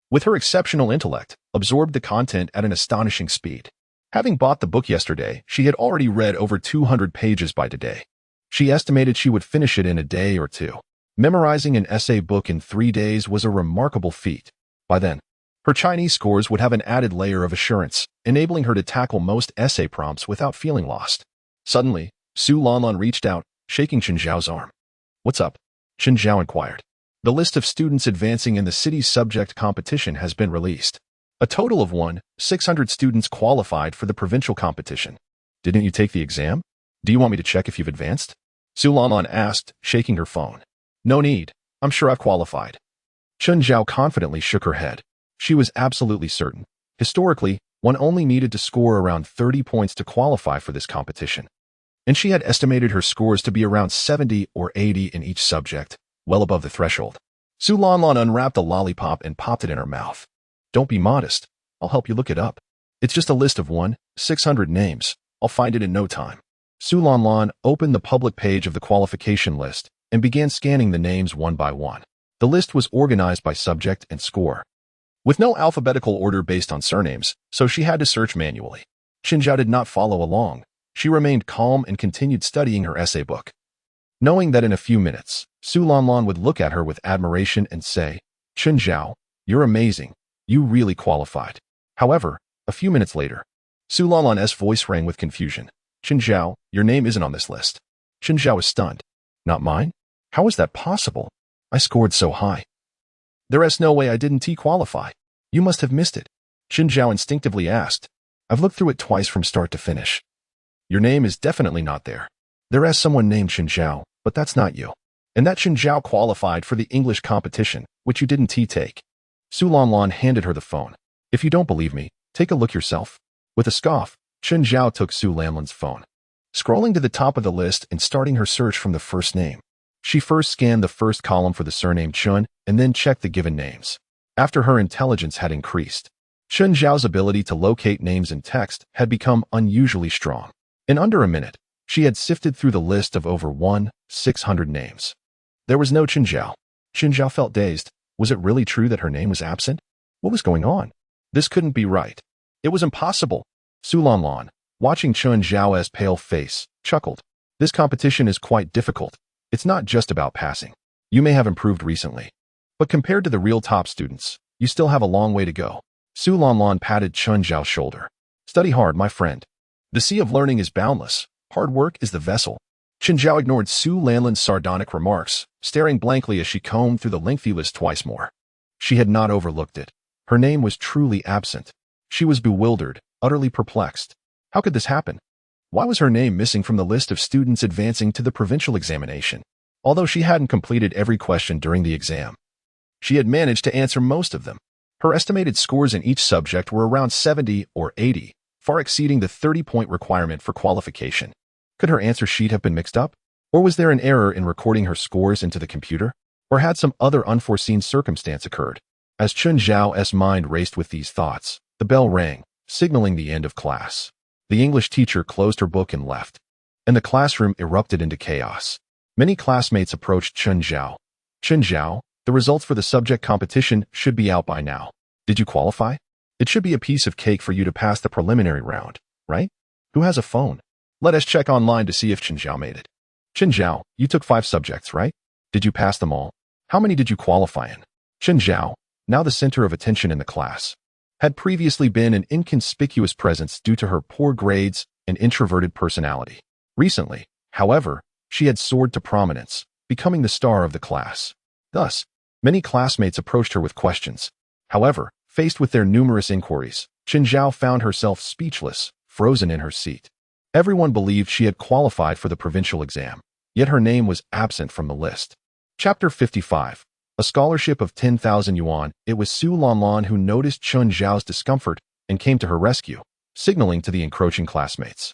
with her exceptional intellect, absorbed the content at an astonishing speed. Having bought the book yesterday, she had already read over 200 pages by today. She estimated she would finish it in a day or two. Memorizing an essay book in 3 days was a remarkable feat. By then, her Chinese scores would have an added layer of assurance, enabling her to tackle most essay prompts without feeling lost. Suddenly, Su Lanlan reached out, shaking Chen Zhao's arm. "What's up?" Chen Zhao inquired. "The list of students advancing in the city's subject competition has been released. A total of 600 students qualified for the provincial competition. Didn't you take the exam? Do you want me to check if you've advanced?" Su Lanlan asked, shaking her phone. "No need. I'm sure I've qualified." Chen Zhao confidently shook her head. She was absolutely certain. Historically, one only needed to score around 30 points to qualify for this competition. And she had estimated her scores to be around 70 or 80 in each subject, well above the threshold. Su Lanlan unwrapped a lollipop and popped it in her mouth. "Don't be modest. I'll help you look it up. It's just a list of 600 names. I'll find it in no time." Su Lanlan opened the public page of the qualification list and began scanning the names one by one. The list was organized by subject and score, with no alphabetical order based on surnames, so she had to search manually. Chen Zhao did not follow along. She remained calm and continued studying her essay book, knowing that in a few minutes, Su Lanlan would look at her with admiration and say, "Chen Zhao, you're amazing. You really qualified." However, a few minutes later, Su Lanlan's voice rang with confusion. "Chen Zhao, your name isn't on this list." Chen Zhao was stunned. "Not mine? How is that possible? I scored so high. There is no way I didn't qualify. You must have missed it." Chen Zhao instinctively asked. "I've looked through it twice from start to finish. Your name is definitely not there. There is someone named Chen Zhao, but that's not you. And that Chen Zhao qualified for the English competition, which you didn't take." Su Lanlan handed her the phone. "If you don't believe me, take a look yourself." With a scoff, Chen Zhao took Su Lanlan's phone, scrolling to the top of the list and starting her search from the first name. She first scanned the first column for the surname Chun and then checked the given names. After her intelligence had increased, Chen Zhao's ability to locate names in text had become unusually strong. In under a minute, she had sifted through the list of over 600 names. There was no Chen Zhao. Chen Zhao felt dazed. Was it really true that her name was absent? What was going on? This couldn't be right. It was impossible. Su Lanlan, watching Chen Zhao's pale face, chuckled. "This competition is quite difficult. It's not just about passing. You may have improved recently, but compared to the real top students, you still have a long way to go." Su Lanlan patted Chen Zhao's shoulder. "Study hard, my friend. The sea of learning is boundless. Hard work is the vessel." Chen Zhao ignored Su Lanlan's sardonic remarks, staring blankly as she combed through the lengthy list twice more. She had not overlooked it. Her name was truly absent. She was bewildered, utterly perplexed. How could this happen? Why was her name missing from the list of students advancing to the provincial examination? Although she hadn't completed every question during the exam, she had managed to answer most of them. Her estimated scores in each subject were around 70 or 80, far exceeding the 30-point requirement for qualification. Could her answer sheet have been mixed up? Or was there an error in recording her scores into the computer? Or had some other unforeseen circumstance occurred? As Chen Zhao's mind raced with these thoughts, the bell rang, signaling the end of class. The English teacher closed her book and left, and the classroom erupted into chaos. Many classmates approached Chen Zhao. "Chen Zhao, the results for the subject competition should be out by now. Did you qualify? It should be a piece of cake for you to pass the preliminary round, right? Who has a phone? Let us check online to see if Chen Zhao made it." "Chen Zhao, you took 5 subjects, right? Did you pass them all? How many did you qualify in?" Chen Zhao, now the center of attention in the class, had previously been an inconspicuous presence due to her poor grades and introverted personality. Recently, however, she had soared to prominence, becoming the star of the class. Thus, many classmates approached her with questions. However, faced with their numerous inquiries, Chen Zhao found herself speechless, frozen in her seat. Everyone believed she had qualified for the provincial exam, yet her name was absent from the list. Chapter 55. A scholarship of 10,000 yuan. It was Su Lanlan who noticed Chen Zhao's discomfort and came to her rescue, signaling to the encroaching classmates.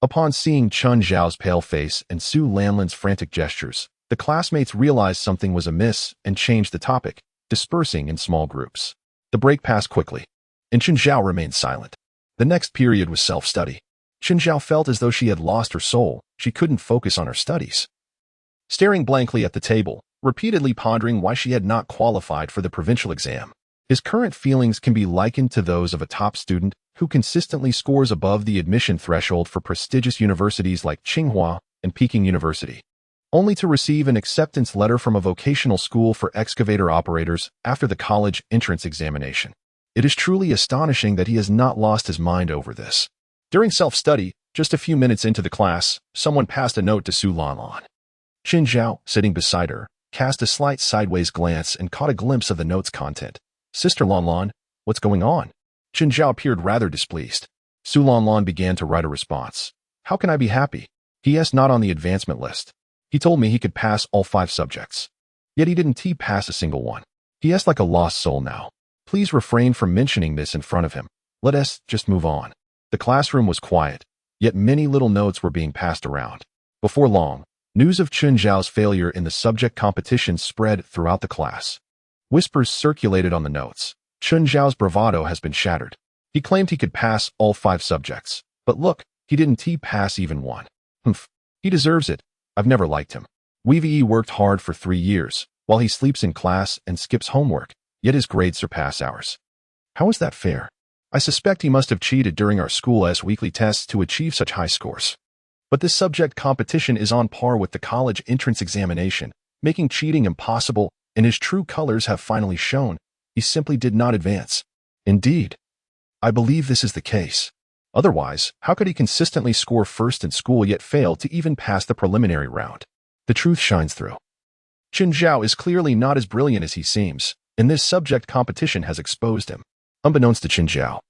Upon seeing Chen Zhao's pale face and Su Lanlan's frantic gestures, the classmates realized something was amiss and changed the topic, dispersing in small groups. The break passed quickly, and Chen Zhao remained silent. The next period was self-study. Chen Zhao felt as though she had lost her soul. She couldn't focus on her studies. Staring blankly at the table, repeatedly pondering why she had not qualified for the provincial exam. His current feelings can be likened to those of a top student who consistently scores above the admission threshold for prestigious universities like Tsinghua and Peking University, only to receive an acceptance letter from a vocational school for excavator operators after the college entrance examination. It is truly astonishing that he has not lost his mind over this. During self-study, just a few minutes into the class, someone passed a note to Su Lanlan. Qin Zhao, sitting beside her, cast a slight sideways glance and caught a glimpse of the note's content. "Sister Lanlan, what's going on?" Qin Zhao appeared rather displeased. Su Lanlan began to write a response. "How can I be happy? He is not on the advancement list. He told me he could pass all 5 subjects. Yet he didn't pass a single one. He is like a lost soul now. Please refrain from mentioning this in front of him. Let us just move on." The classroom was quiet, yet many little notes were being passed around. Before long, news of Qin Zhao's failure in the subject competition spread throughout the class. Whispers circulated on the notes. Qin Zhao's bravado has been shattered. He claimed he could pass all 5 subjects. But look, he didn't pass even one. Humph. He deserves it. I've never liked him. We've worked hard for 3 years, while he sleeps in class and skips homework, yet his grades surpass ours. How is that fair? I suspect he must have cheated during our school's weekly tests to achieve such high scores. But this subject competition is on par with the college entrance examination, making cheating impossible, and his true colors have finally shown. He simply did not advance. Indeed, I believe this is the case. Otherwise, how could he consistently score first in school yet fail to even pass the preliminary round? The truth shines through. Qin Zhao is clearly not as brilliant as he seems, and this subject competition has exposed him. Unbeknownst to Qin Zhao,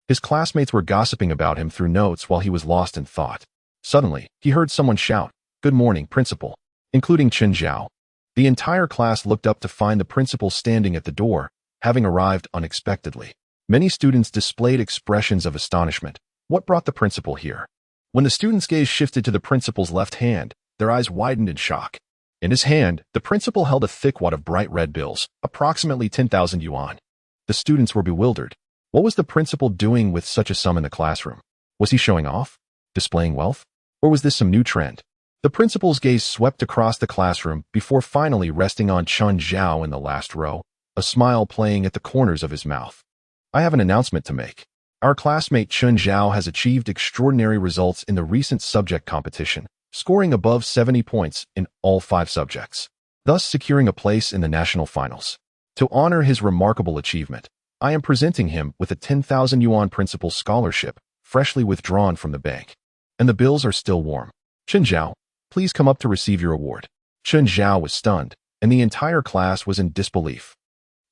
his classmates were gossiping about him through notes while he was lost in thought. Suddenly, he heard someone shout, "Good morning, principal," including Qin Zhao. The entire class looked up to find the principal standing at the door, having arrived unexpectedly. Many students displayed expressions of astonishment. What brought the principal here? When the students' gaze shifted to the principal's left hand, their eyes widened in shock. In his hand, the principal held a thick wad of bright red bills, approximately 10,000 yuan. The students were bewildered. What was the principal doing with such a sum in the classroom? Was he showing off? Displaying wealth? Or was this some new trend? The principal's gaze swept across the classroom before finally resting on Qin Zhao in the last row, a smile playing at the corners of his mouth. "I have an announcement to make. Our classmate Qin Zhao has achieved extraordinary results in the recent subject competition, scoring above 70 points in all 5 subjects, thus securing a place in the national finals. To honor his remarkable achievement, I am presenting him with a 10,000 yuan principal scholarship, freshly withdrawn from the bank. And the bills are still warm. Qin Zhao, please come up to receive your award." Qin Zhao was stunned, and the entire class was in disbelief.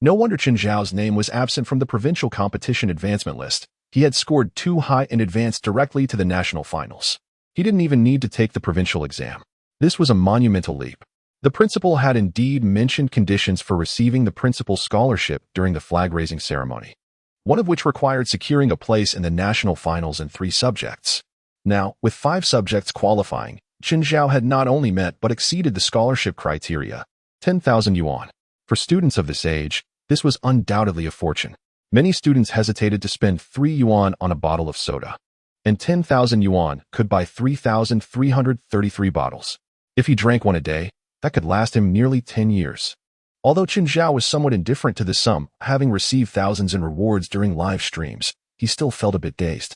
No wonder Qin Zhao's name was absent from the provincial competition advancement list. He had scored too high and advanced directly to the national finals. He didn't even need to take the provincial exam. This was a monumental leap. The principal had indeed mentioned conditions for receiving the principal scholarship during the flag-raising ceremony, one of which required securing a place in the national finals in 3 subjects. Now, with 5 subjects qualifying, Qin Zhao had not only met but exceeded the scholarship criteria, 10,000 yuan. For students of this age, this was undoubtedly a fortune. Many students hesitated to spend 3 yuan on a bottle of soda, and 10,000 yuan could buy 3,333 bottles. If he drank one a day, that could last him nearly 10 years. Although Qin Zhao was somewhat indifferent to the sum, having received thousands in rewards during live streams, he still felt a bit dazed,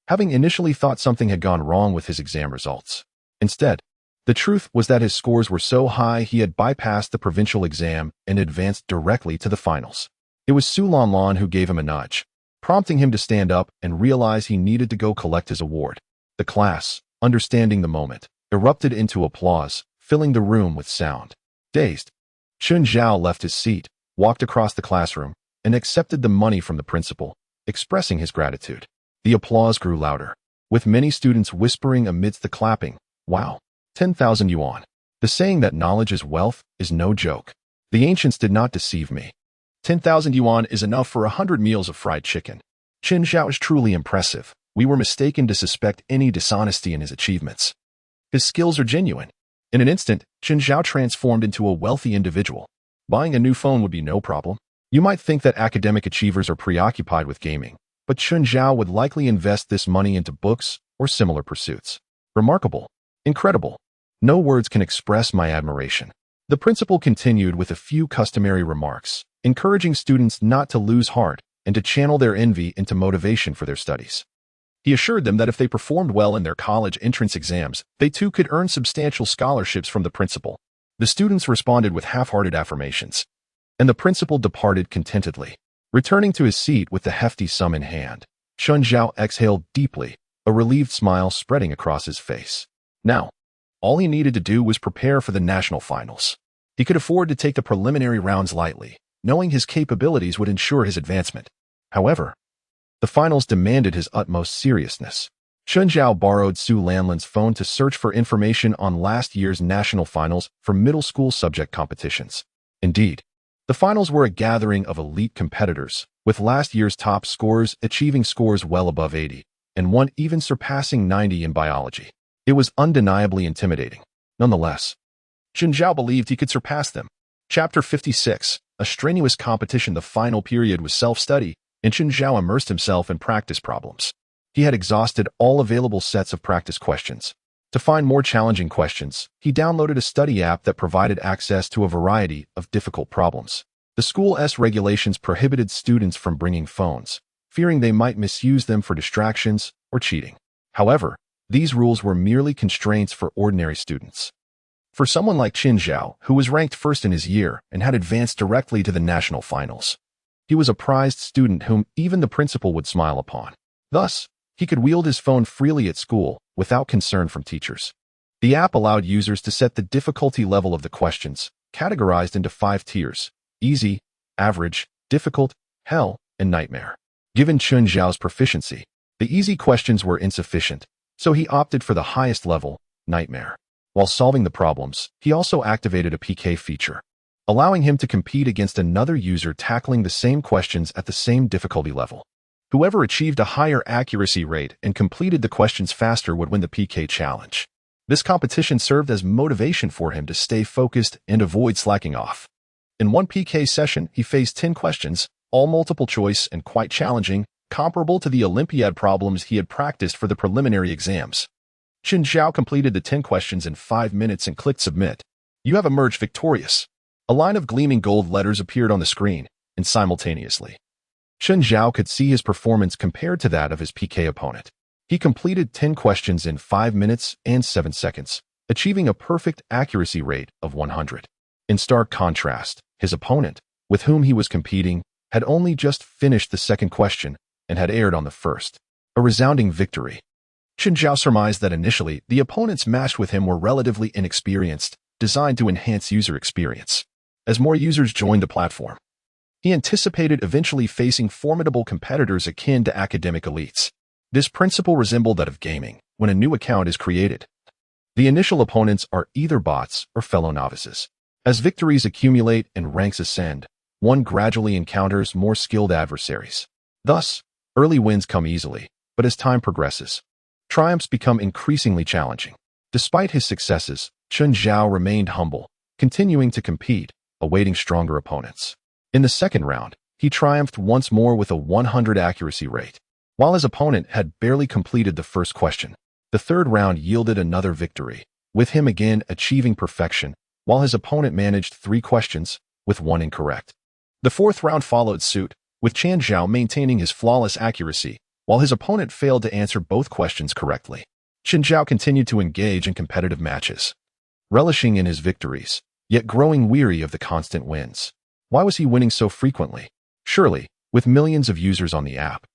having initially thought something had gone wrong with his exam results. Instead, the truth was that his scores were so high he had bypassed the provincial exam and advanced directly to the finals. It was Su Lanlan who gave him a nudge, prompting him to stand up and realize he needed to go collect his award. The class, understanding the moment, erupted into applause, filling the room with sound. Dazed, Qin Zhao left his seat, walked across the classroom, and accepted the money from the principal, expressing his gratitude. The applause grew louder, with many students whispering amidst the clapping, "Wow, 10,000 yuan. The saying that knowledge is wealth is no joke. The ancients did not deceive me. 10,000 yuan is enough for 100 meals of fried chicken." Qin Zhao is truly impressive. We were mistaken to suspect any dishonesty in his achievements. His skills are genuine. In an instant, Qin Zhao transformed into a wealthy individual. Buying a new phone would be no problem. You might think that academic achievers are preoccupied with gaming, but Qin Zhao would likely invest this money into books or similar pursuits. Remarkable. Incredible. No words can express my admiration. The principal continued with a few customary remarks, encouraging students not to lose heart and to channel their envy into motivation for their studies. He assured them that if they performed well in their college entrance exams, they too could earn substantial scholarships from the principal. The students responded with half-hearted affirmations, and the principal departed contentedly. Returning to his seat with the hefty sum in hand, Chun Zhao exhaled deeply, a relieved smile spreading across his face. Now, all he needed to do was prepare for the national finals. He could afford to take the preliminary rounds lightly, knowing his capabilities would ensure his advancement. However, the finals demanded his utmost seriousness. Chun Zhao borrowed Su Lanlin's phone to search for information on last year's national finals for middle school subject competitions. Indeed, the finals were a gathering of elite competitors, with last year's top scorers achieving scores well above 80, and one even surpassing 90 in biology. It was undeniably intimidating. Nonetheless, Chun Zhao believed he could surpass them. Chapter 56, a strenuous competition. The final period was self-study, and Chun Zhao immersed himself in practice problems. He had exhausted all available sets of practice questions. To find more challenging questions, he downloaded a study app that provided access to a variety of difficult problems. The school's regulations prohibited students from bringing phones, fearing they might misuse them for distractions or cheating. However, these rules were merely constraints for ordinary students. For someone like Chun Zhao, who was ranked first in his year and had advanced directly to the national finals, he was a prized student whom even the principal would smile upon. Thus, he could wield his phone freely at school without concern from teachers. The app allowed users to set the difficulty level of the questions, categorized into 5 tiers: easy, average, difficult, hell, and nightmare. Given Chun Zhao's proficiency, the easy questions were insufficient, so he opted for the highest level, nightmare. While solving the problems, he also activated a PK feature, allowing him to compete against another user tackling the same questions at the same difficulty level. Whoever achieved a higher accuracy rate and completed the questions faster would win the PK challenge. This competition served as motivation for him to stay focused and avoid slacking off. In one PK session, he faced 10 questions, all multiple choice and quite challenging, comparable to the Olympiad problems he had practiced for the preliminary exams. Chun Zhao completed the 10 questions in 5 minutes and clicked submit. You have emerged victorious. A line of gleaming gold letters appeared on the screen, and simultaneously, Chun Zhao could see his performance compared to that of his PK opponent. He completed 10 questions in 5 minutes and 7 seconds, achieving a perfect accuracy rate of 100. In stark contrast, his opponent, with whom he was competing, had only just finished the second question and had erred on the first. A resounding victory. Chun Zhao surmised that initially, the opponents matched with him were relatively inexperienced, designed to enhance user experience. As more users joined the platform, he anticipated eventually facing formidable competitors akin to academic elites. This principle resembled that of gaming, when a new account is created. The initial opponents are either bots or fellow novices. As victories accumulate and ranks ascend, one gradually encounters more skilled adversaries. Thus, early wins come easily, but as time progresses, triumphs become increasingly challenging. Despite his successes, Chun Zhao remained humble, continuing to compete, awaiting stronger opponents. In the second round, he triumphed once more with a 100 accuracy rate. While his opponent had barely completed the first question, the third round yielded another victory, with him again achieving perfection, while his opponent managed 3 questions, with 1 incorrect. The fourth round followed suit, with Chun Zhao maintaining his flawless accuracy, while his opponent failed to answer both questions correctly. Chun Zhao continued to engage in competitive matches, relishing in his victories, yet growing weary of the constant wins. Why was he winning so frequently? Surely, with millions of users on the app,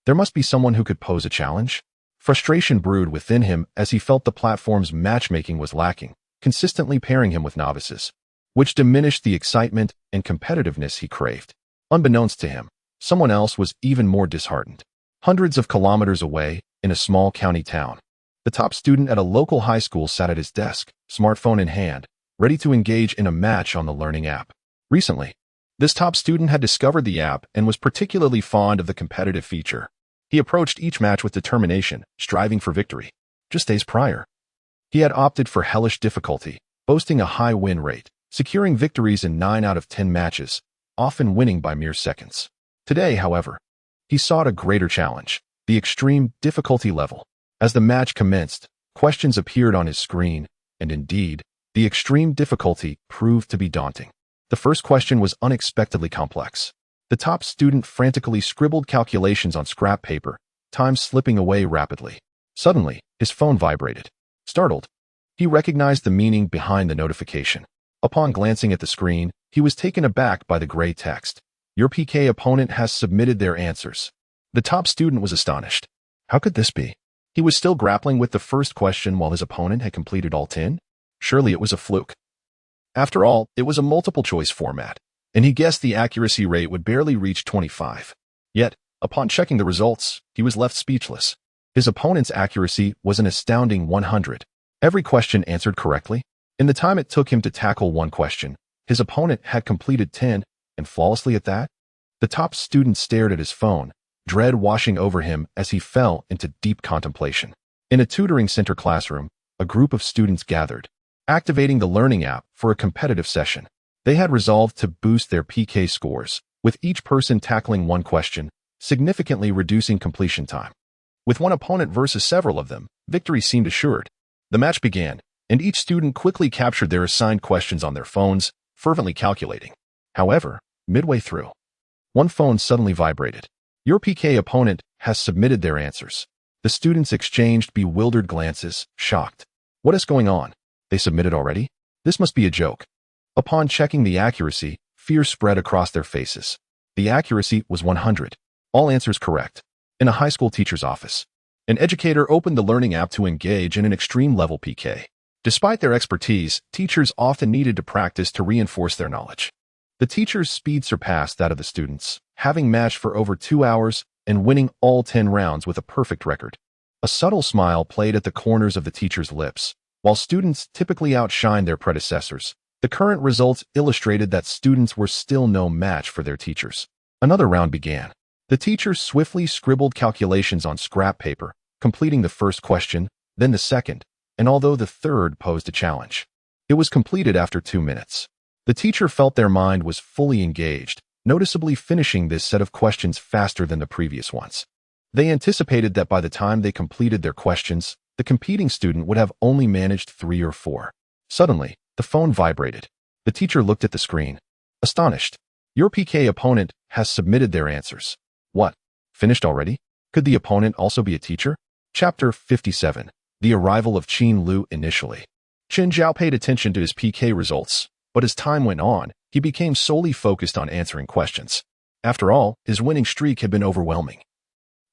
there must be someone who could pose a challenge? Frustration brewed within him as he felt the platform's matchmaking was lacking, consistently pairing him with novices, which diminished the excitement and competitiveness he craved. Unbeknownst to him, someone else was even more disheartened. Hundreds of kilometers away, in a small county town, the top student at a local high school sat at his desk, smartphone in hand, ready to engage in a match on the learning app. Recently, this top student had discovered the app and was particularly fond of the competitive feature. He approached each match with determination, striving for victory. Just days prior, he had opted for hellish difficulty, boasting a high win rate, securing victories in 9 out of 10 matches, often winning by mere seconds. Today, however, he sought a greater challenge, the extreme difficulty level. As the match commenced, questions appeared on his screen, and indeed, The extreme difficulty proved to be daunting. The first question was unexpectedly complex. The top student frantically scribbled calculations on scrap paper, time slipping away rapidly. Suddenly, his phone vibrated. Startled, he recognized the meaning behind the notification. Upon glancing at the screen, he was taken aback by the gray text. Your PK opponent has submitted their answers. The top student was astonished. How could this be? He was still grappling with the first question while his opponent had completed all 10? Surely it was a fluke. After all, it was a multiple-choice format, and he guessed the accuracy rate would barely reach 25. Yet, upon checking the results, he was left speechless. His opponent's accuracy was an astounding 100. Every question answered correctly. In the time it took him to tackle one question, his opponent had completed 10, and flawlessly at that. The top student stared at his phone, dread washing over him as he fell into deep contemplation. In a tutoring center classroom, a group of students gathered, activating the learning app for a competitive session. They had resolved to boost their PK scores, with each person tackling one question, significantly reducing completion time. With one opponent versus several of them, victory seemed assured. The match began, and each student quickly captured their assigned questions on their phones, fervently calculating. However, midway through, one phone suddenly vibrated. Your PK opponent has submitted their answers. The students exchanged bewildered glances, shocked. What is going on? They submitted already? This must be a joke. Upon checking the accuracy, fear spread across their faces. The accuracy was 100. All answers correct. In a high school teacher's office, an educator opened the learning app to engage in an extreme-level PK. Despite their expertise, teachers often needed to practice to reinforce their knowledge. The teacher's speed surpassed that of the students, having matched for over 2 hours and winning all 10 rounds with a perfect record. A subtle smile played at the corners of the teacher's lips. While students typically outshined their predecessors, the current results illustrated that students were still no match for their teachers. Another round began. The teacher swiftly scribbled calculations on scrap paper, completing the first question, then the second, and although the third posed a challenge, it was completed after 2 minutes. The teacher felt their mind was fully engaged, noticeably finishing this set of questions faster than the previous ones. They anticipated that by the time they completed their questions, the competing student would have only managed 3 or 4. Suddenly, the phone vibrated. The teacher looked at the screen, astonished. Your PK opponent has submitted their answers. What? Finished already? Could the opponent also be a teacher? Chapter 57. The arrival of Qin Lu initially. Chen Zhao paid attention to his PK results, but as time went on, he became solely focused on answering questions. After all, his winning streak had been overwhelming,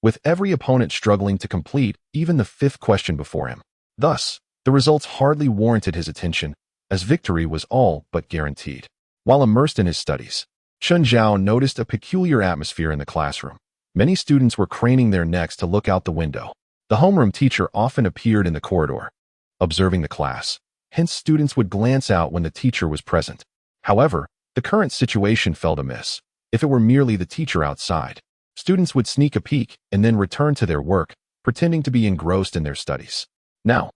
with every opponent struggling to complete even the 5th question before him. Thus, the results hardly warranted his attention, as victory was all but guaranteed. While immersed in his studies, Chen Zhao noticed a peculiar atmosphere in the classroom. Many students were craning their necks to look out the window. The homeroom teacher often appeared in the corridor, observing the class. Hence, students would glance out when the teacher was present. However, the current situation felt amiss. If it were merely the teacher outside, students would sneak a peek and then return to their work, pretending to be engrossed in their studies. Now,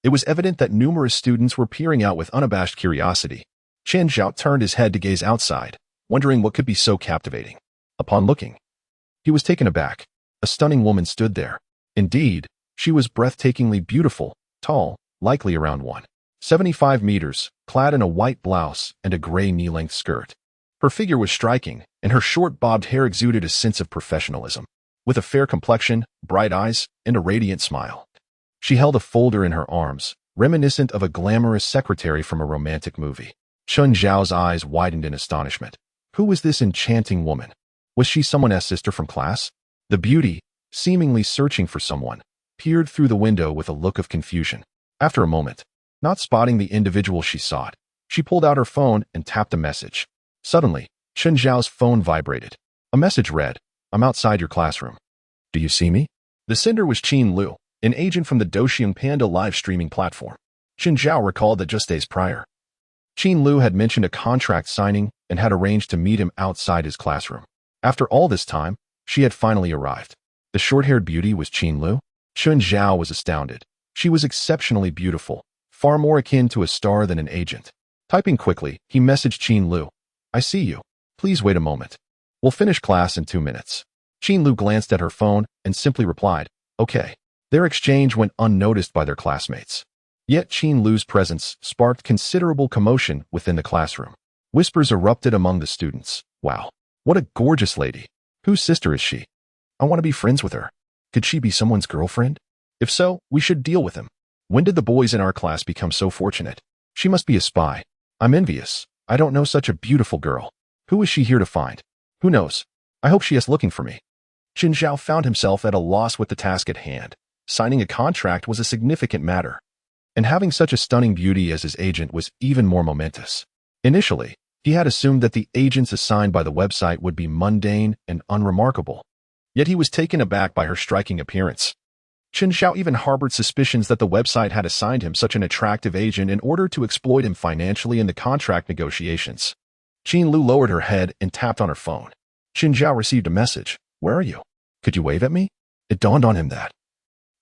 it was evident that numerous students were peering out with unabashed curiosity. Chen Zhao turned his head to gaze outside, wondering what could be so captivating. Upon looking, he was taken aback. A stunning woman stood there. Indeed, she was breathtakingly beautiful, tall, likely around 175 meters, clad in a white blouse and a gray knee-length skirt. Her figure was striking, and her short bobbed hair exuded a sense of professionalism. With a fair complexion, bright eyes, and a radiant smile, she held a folder in her arms, reminiscent of a glamorous secretary from a romantic movie. Chen Zhao's eyes widened in astonishment. Who was this enchanting woman? Was she someone's sister from class? The beauty, seemingly searching for someone, peered through the window with a look of confusion. After a moment, not spotting the individual she sought, she pulled out her phone and tapped a message. Suddenly, Chen Zhao's phone vibrated. A message read, "I'm outside your classroom. Do you see me?" The sender was Qin Lu, an agent from the Meat-Eating Panda live streaming platform. Chen Zhao recalled that just days prior, Qin Lu had mentioned a contract signing and had arranged to meet him outside his classroom. After all this time, she had finally arrived. The short-haired beauty was Qin Lu. Chen Zhao was astounded. She was exceptionally beautiful, far more akin to a star than an agent. Typing quickly, he messaged Qin Lu. "I see you. Please wait a moment. We'll finish class in 2 minutes." Qin Lu glanced at her phone and simply replied, "Okay." Their exchange went unnoticed by their classmates. Yet Qin Lu's presence sparked considerable commotion within the classroom. Whispers erupted among the students. Wow, what a gorgeous lady. Whose sister is she? I want to be friends with her. Could she be someone's girlfriend? If so, we should deal with him. When did the boys in our class become so fortunate? She must be a spy. I'm envious. I don't know such a beautiful girl. Who is she here to find? Who knows? I hope she is looking for me. Qin Zhao found himself at a loss with the task at hand. Signing a contract was a significant matter, and having such a stunning beauty as his agent was even more momentous. Initially, he had assumed that the agents assigned by the website would be mundane and unremarkable. Yet he was taken aback by her striking appearance. Qin Zhao even harbored suspicions that the website had assigned him such an attractive agent in order to exploit him financially in the contract negotiations. Qin Lu lowered her head and tapped on her phone. Qin Zhao received a message. Where are you? Could you wave at me? It dawned on him that,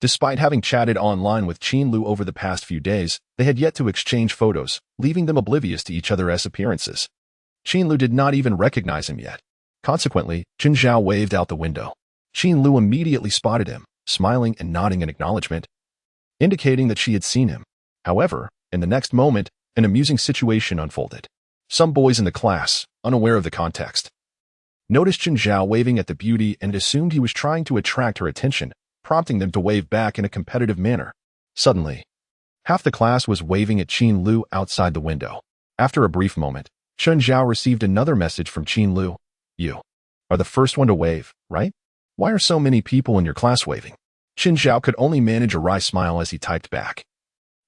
despite having chatted online with Qin Lu over the past few days, they had yet to exchange photos, leaving them oblivious to each other's appearances. Qin Lu did not even recognize him yet. Consequently, Qin Zhao waved out the window. Qin Lu immediately spotted him, smiling and nodding in acknowledgement, indicating that she had seen him. However, in the next moment, an amusing situation unfolded. Some boys in the class, unaware of the context, noticed Qin Zhao waving at the beauty and assumed he was trying to attract her attention, prompting them to wave back in a competitive manner. Suddenly, half the class was waving at Qin Lu outside the window. After a brief moment, Qin Zhao received another message from Qin Lu. You are the first one to wave, right? Why are so many people in your class waving? Qin Zhao could only manage a wry smile as he typed back,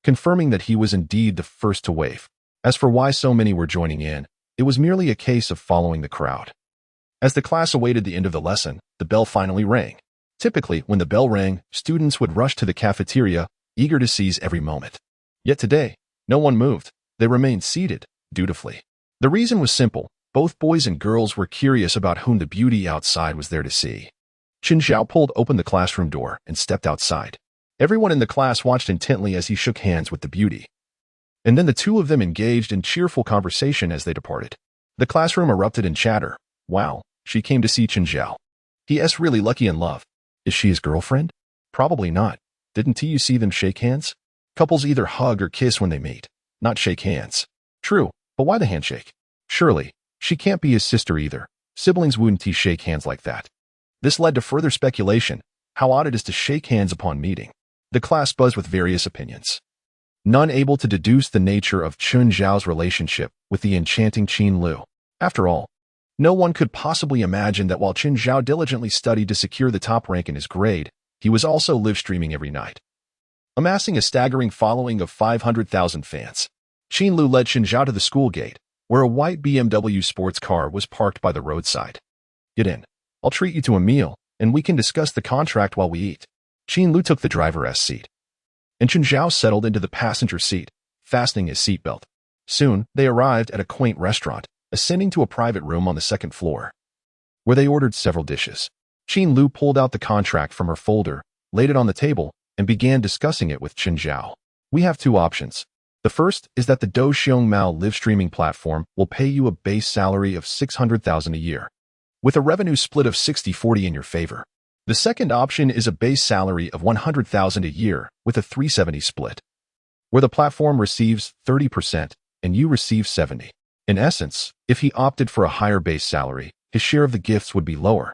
confirming that he was indeed the first to wave. As for why so many were joining in, it was merely a case of following the crowd. As the class awaited the end of the lesson, the bell finally rang. Typically, when the bell rang, students would rush to the cafeteria, eager to seize every moment. Yet today, no one moved. They remained seated, dutifully. The reason was simple. Both boys and girls were curious about whom the beauty outside was there to see. Qin Zhao pulled open the classroom door and stepped outside. Everyone in the class watched intently as he shook hands with the beauty. And then the two of them engaged in cheerful conversation as they departed. The classroom erupted in chatter. Wow, she came to see Qin Zhao. He is really lucky in love. Is she his girlfriend? Probably not. Didn't you see them shake hands? Couples either hug or kiss when they meet, not shake hands. True, but why the handshake? Surely, she can't be his sister either. Siblings wouldn't shake hands like that. This led to further speculation. How odd it is to shake hands upon meeting. The class buzzed with various opinions, none able to deduce the nature of Qin Zhao's relationship with the enchanting Qin Lu. After all, no one could possibly imagine that while Qin Zhao diligently studied to secure the top rank in his grade, he was also live-streaming every night, amassing a staggering following of 500,000 fans. Qin Lu led Qin Zhao to the school gate, where a white BMW sports car was parked by the roadside. Get in. I'll treat you to a meal, and we can discuss the contract while we eat. Qin Lu took the driver's seat, and Qin Zhao settled into the passenger seat, fastening his seatbelt. Soon, they arrived at a quaint restaurant, ascending to a private room on the second floor, where they ordered several dishes. Qin Lu pulled out the contract from her folder, laid it on the table, and began discussing it with Qin Zhao. We have two options. The first is that the Douxiong Mao live streaming platform will pay you a base salary of 600,000 a year, with a revenue split of 60-40 in your favor. The second option is a base salary of 100,000 a year with a 370 split, where the platform receives 30% and you receive 70%. In essence, if he opted for a higher base salary, his share of the gifts would be lower,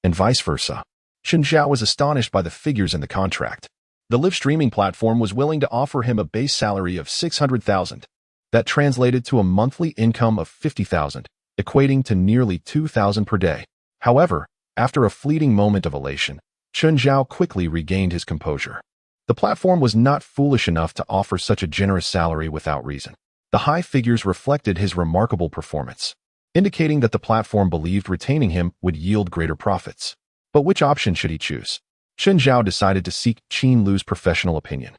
and vice versa. Qin Zhao was astonished by the figures in the contract. The live streaming platform was willing to offer him a base salary of 600,000. That translated to a monthly income of 50,000, equating to nearly 2,000 per day. However, after a fleeting moment of elation, Qin Zhao quickly regained his composure. The platform was not foolish enough to offer such a generous salary without reason. The high figures reflected his remarkable performance, indicating that the platform believed retaining him would yield greater profits. But which option should he choose? Qin Zhao decided to seek Qin Lu's professional opinion,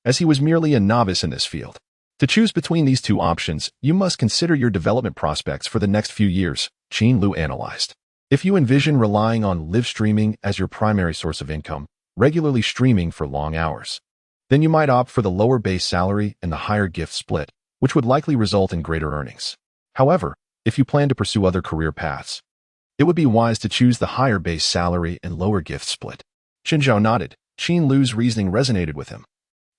as he was merely a novice in this field. To choose between these two options, you must consider your development prospects for the next few years, Qin Lu analyzed. If you envision relying on live streaming as your primary source of income, regularly streaming for long hours, then you might opt for the lower base salary and the higher gift split, which would likely result in greater earnings. However, if you plan to pursue other career paths, it would be wise to choose the higher base salary and lower gift split. Qin Zhao nodded. Qin Lu's reasoning resonated with him,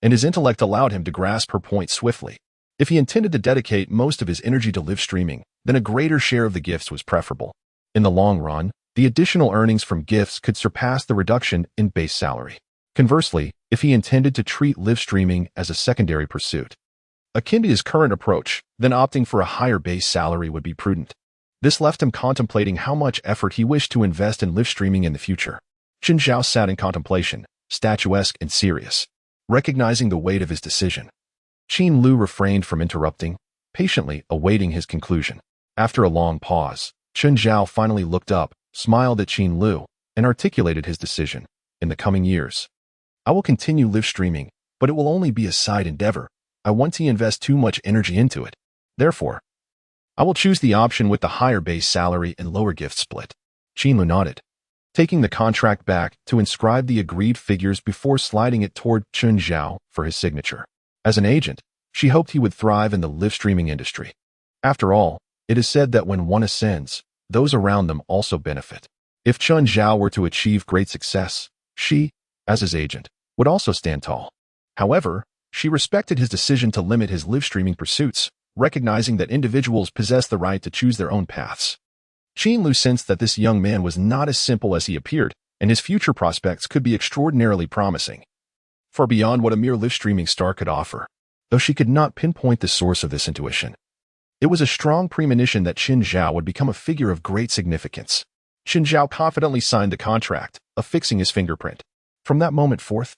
and his intellect allowed him to grasp her point swiftly. If he intended to dedicate most of his energy to live streaming, then a greater share of the gifts was preferable. In the long run, the additional earnings from gifts could surpass the reduction in base salary. Conversely, if he intended to treat live streaming as a secondary pursuit, akin to his current approach, then opting for a higher base salary would be prudent. This left him contemplating how much effort he wished to invest in live streaming in the future. Chen Zhao sat in contemplation, statuesque and serious, recognizing the weight of his decision. Qin Lu refrained from interrupting, patiently awaiting his conclusion. After a long pause, Chen Zhao finally looked up, smiled at Qin Lu, and articulated his decision. In the coming years, I will continue live streaming, but it will only be a side endeavor. I want to invest too much energy into it. Therefore, I will choose the option with the higher base salary and lower gift split. Qin Lu nodded, taking the contract back to inscribe the agreed figures before sliding it toward Chen Zhao for his signature. As an agent, she hoped he would thrive in the live streaming industry. After all, it is said that when one ascends, those around them also benefit. If Chen Zhao were to achieve great success, she, as his agent, would also stand tall. However, she respected his decision to limit his live streaming pursuits, recognizing that individuals possess the right to choose their own paths. Qin Lu sensed that this young man was not as simple as he appeared, and his future prospects could be extraordinarily promising, far beyond what a mere live streaming star could offer. Though she could not pinpoint the source of this intuition, it was a strong premonition that Chen Zhao would become a figure of great significance. Chen Zhao confidently signed the contract, affixing his fingerprint. From that moment forth,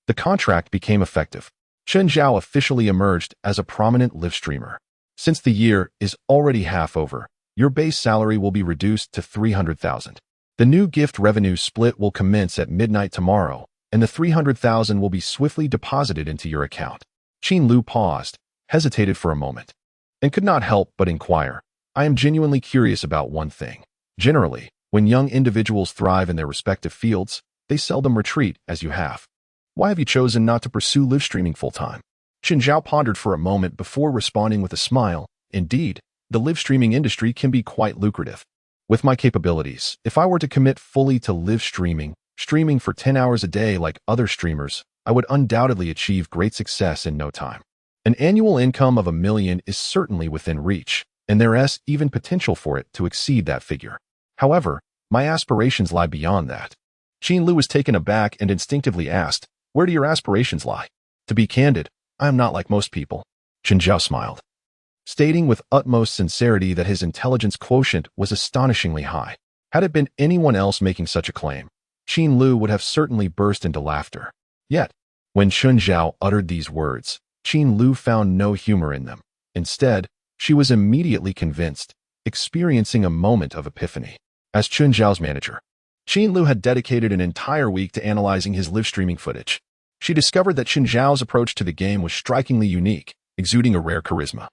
the contract became effective. Chen Zhao officially emerged as a prominent live streamer. Since the year is already half over, your base salary will be reduced to 300,000. The new gift revenue split will commence at midnight tomorrow, and the 300,000 will be swiftly deposited into your account. Qin Lu paused, hesitated for a moment, and could not help but inquire. I am genuinely curious about one thing. Generally, when young individuals thrive in their respective fields, they seldom retreat as you have. Why have you chosen not to pursue live streaming full-time? Chen Zhao pondered for a moment before responding with a smile. Indeed, the live streaming industry can be quite lucrative. With my capabilities, if I were to commit fully to live streaming for 10 hours a day like other streamers, I would undoubtedly achieve great success in no time. An annual income of $1 million is certainly within reach, and there is even potential for it to exceed that figure. However, my aspirations lie beyond that. Qin Lu was taken aback and instinctively asked, where do your aspirations lie? To be candid, I am not like most people. Chen Zhao smiled, stating with utmost sincerity that his intelligence quotient was astonishingly high. Had it been anyone else making such a claim, Qin Lu would have certainly burst into laughter. Yet, when Chen Zhao uttered these words, Qin Lu found no humor in them. Instead, she was immediately convinced, experiencing a moment of epiphany. As Chen Zhao's manager, Qin Lu had dedicated an entire week to analyzing his live streaming footage. She discovered that Chen Zhao's approach to the game was strikingly unique, exuding a rare charisma.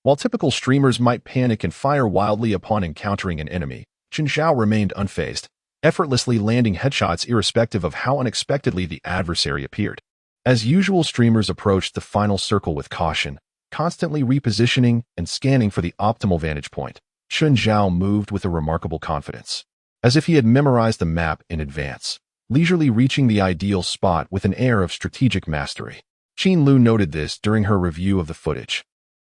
While typical streamers might panic and fire wildly upon encountering an enemy, Chen Zhao remained unfazed, effortlessly landing headshots irrespective of how unexpectedly the adversary appeared. As usual, streamers approached the final circle with caution, constantly repositioning and scanning for the optimal vantage point. Chen Zhao moved with a remarkable confidence, as if he had memorized the map in advance, leisurely reaching the ideal spot with an air of strategic mastery. Qin Lu noted this during her review of the footage,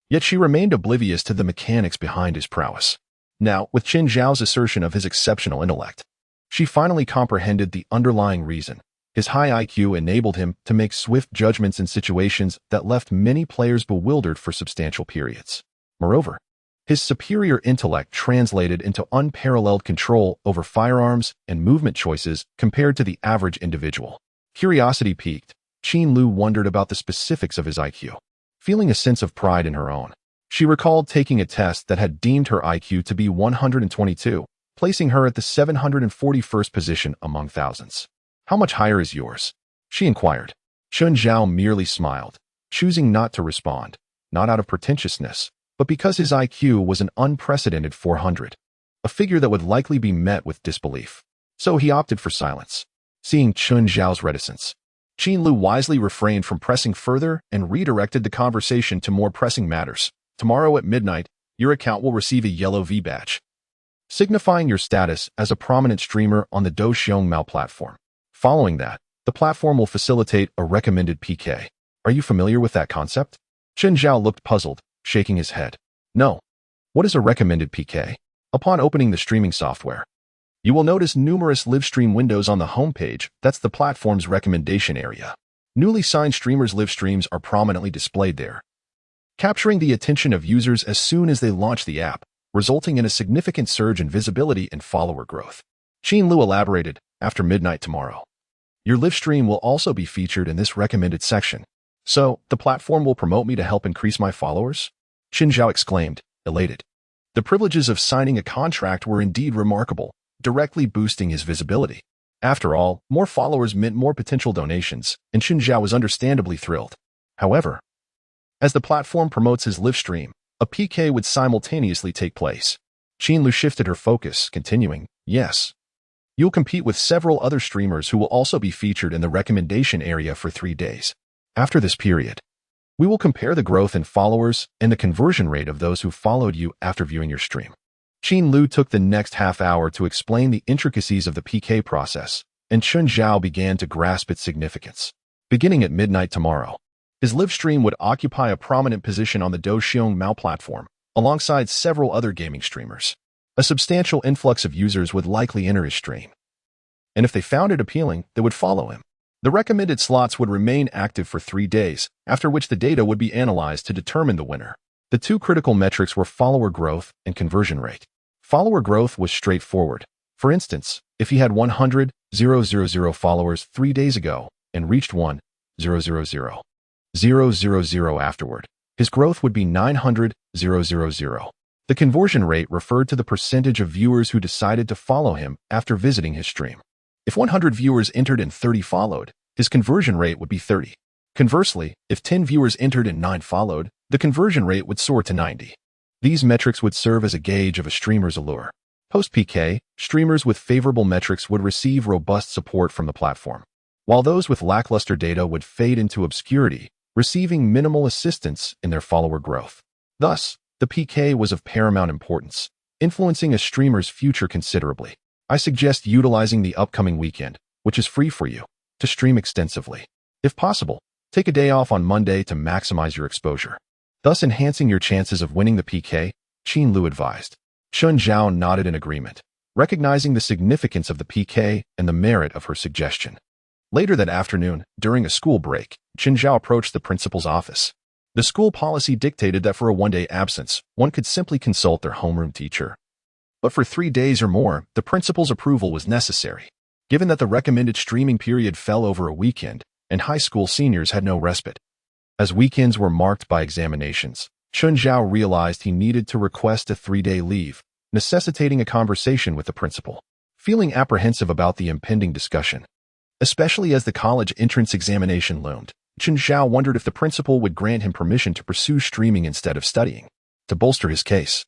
yet she remained oblivious to the mechanics behind his prowess. Now, with Chen Zhao's assertion of his exceptional intellect, she finally comprehended the underlying reason. His high IQ enabled him to make swift judgments in situations that left many players bewildered for substantial periods. Moreover, his superior intellect translated into unparalleled control over firearms and movement choices compared to the average individual. Curiosity piqued, Qin Lu wondered about the specifics of his IQ. Feeling a sense of pride in her own, she recalled taking a test that had deemed her IQ to be 122, placing her at the 741st position among thousands. How much higher is yours? She inquired. Chen Zhao merely smiled, choosing not to respond, not out of pretentiousness, but because his IQ was an unprecedented 400, a figure that would likely be met with disbelief. So he opted for silence. Seeing Chen Zhao's reticence, Qin Lu wisely refrained from pressing further and redirected the conversation to more pressing matters. Tomorrow at midnight, your account will receive a yellow V badge, signifying your status as a prominent streamer on the Douxiong Mao platform. Following that, the platform will facilitate a recommended PK. Are you familiar with that concept? Chen Zhao looked puzzled, shaking his head. No. What is a recommended PK? Upon opening the streaming software, you will notice numerous live stream windows on the homepage. That's the platform's recommendation area. Newly signed streamers' live streams are prominently displayed there, capturing the attention of users as soon as they launch the app, resulting in a significant surge in visibility and follower growth. Qin Lu elaborated, after midnight tomorrow, your live stream will also be featured in this recommended section. So, the platform will promote me to help increase my followers? Qin Zhao exclaimed, elated. The privileges of signing a contract were indeed remarkable, directly boosting his visibility. After all, more followers meant more potential donations, and Qin Zhao was understandably thrilled. However, as the platform promotes his live stream, a PK would simultaneously take place. Qin Lu shifted her focus, continuing, yes. You'll compete with several other streamers who will also be featured in the recommendation area for 3 days. After this period, we will compare the growth in followers and the conversion rate of those who followed you after viewing your stream. Qin Lu took the next half hour to explain the intricacies of the PK process, and Chen Zhao began to grasp its significance. Beginning at midnight tomorrow, his live stream would occupy a prominent position on the Douxiong Mao platform, alongside several other gaming streamers. A substantial influx of users would likely enter his stream, and if they found it appealing, they would follow him. The recommended slots would remain active for 3 days, after which the data would be analyzed to determine the winner. The two critical metrics were follower growth and conversion rate. Follower growth was straightforward. For instance, if he had 100,000 followers 3 days ago and reached 100,000 afterward, his growth would be 900,000. The conversion rate referred to the percentage of viewers who decided to follow him after visiting his stream. If 100 viewers entered and 30 followed, his conversion rate would be 30. Conversely, if 10 viewers entered and 9 followed, the conversion rate would soar to 90. These metrics would serve as a gauge of a streamer's allure. Post-PK, streamers with favorable metrics would receive robust support from the platform, while those with lackluster data would fade into obscurity, receiving minimal assistance in their follower growth. Thus, the PK was of paramount importance, influencing a streamer's future considerably. I suggest utilizing the upcoming weekend, which is free for you, to stream extensively. If possible, take a day off on Monday to maximize your exposure, thus enhancing your chances of winning the PK, Qin Lu advised. Chen Zhao nodded in agreement, recognizing the significance of the PK and the merit of her suggestion. Later that afternoon, during a school break, Chen Zhao approached the principal's office. The school policy dictated that for a one-day absence, one could simply consult their homeroom teacher. But for 3 days or more, the principal's approval was necessary, given that the recommended streaming period fell over a weekend, and high school seniors had no respite. As weekends were marked by examinations, Chen Zhao realized he needed to request a 3-day leave, necessitating a conversation with the principal. Feeling apprehensive about the impending discussion, especially as the college entrance examination loomed, Chen Zhao wondered if the principal would grant him permission to pursue streaming instead of studying. To bolster his case,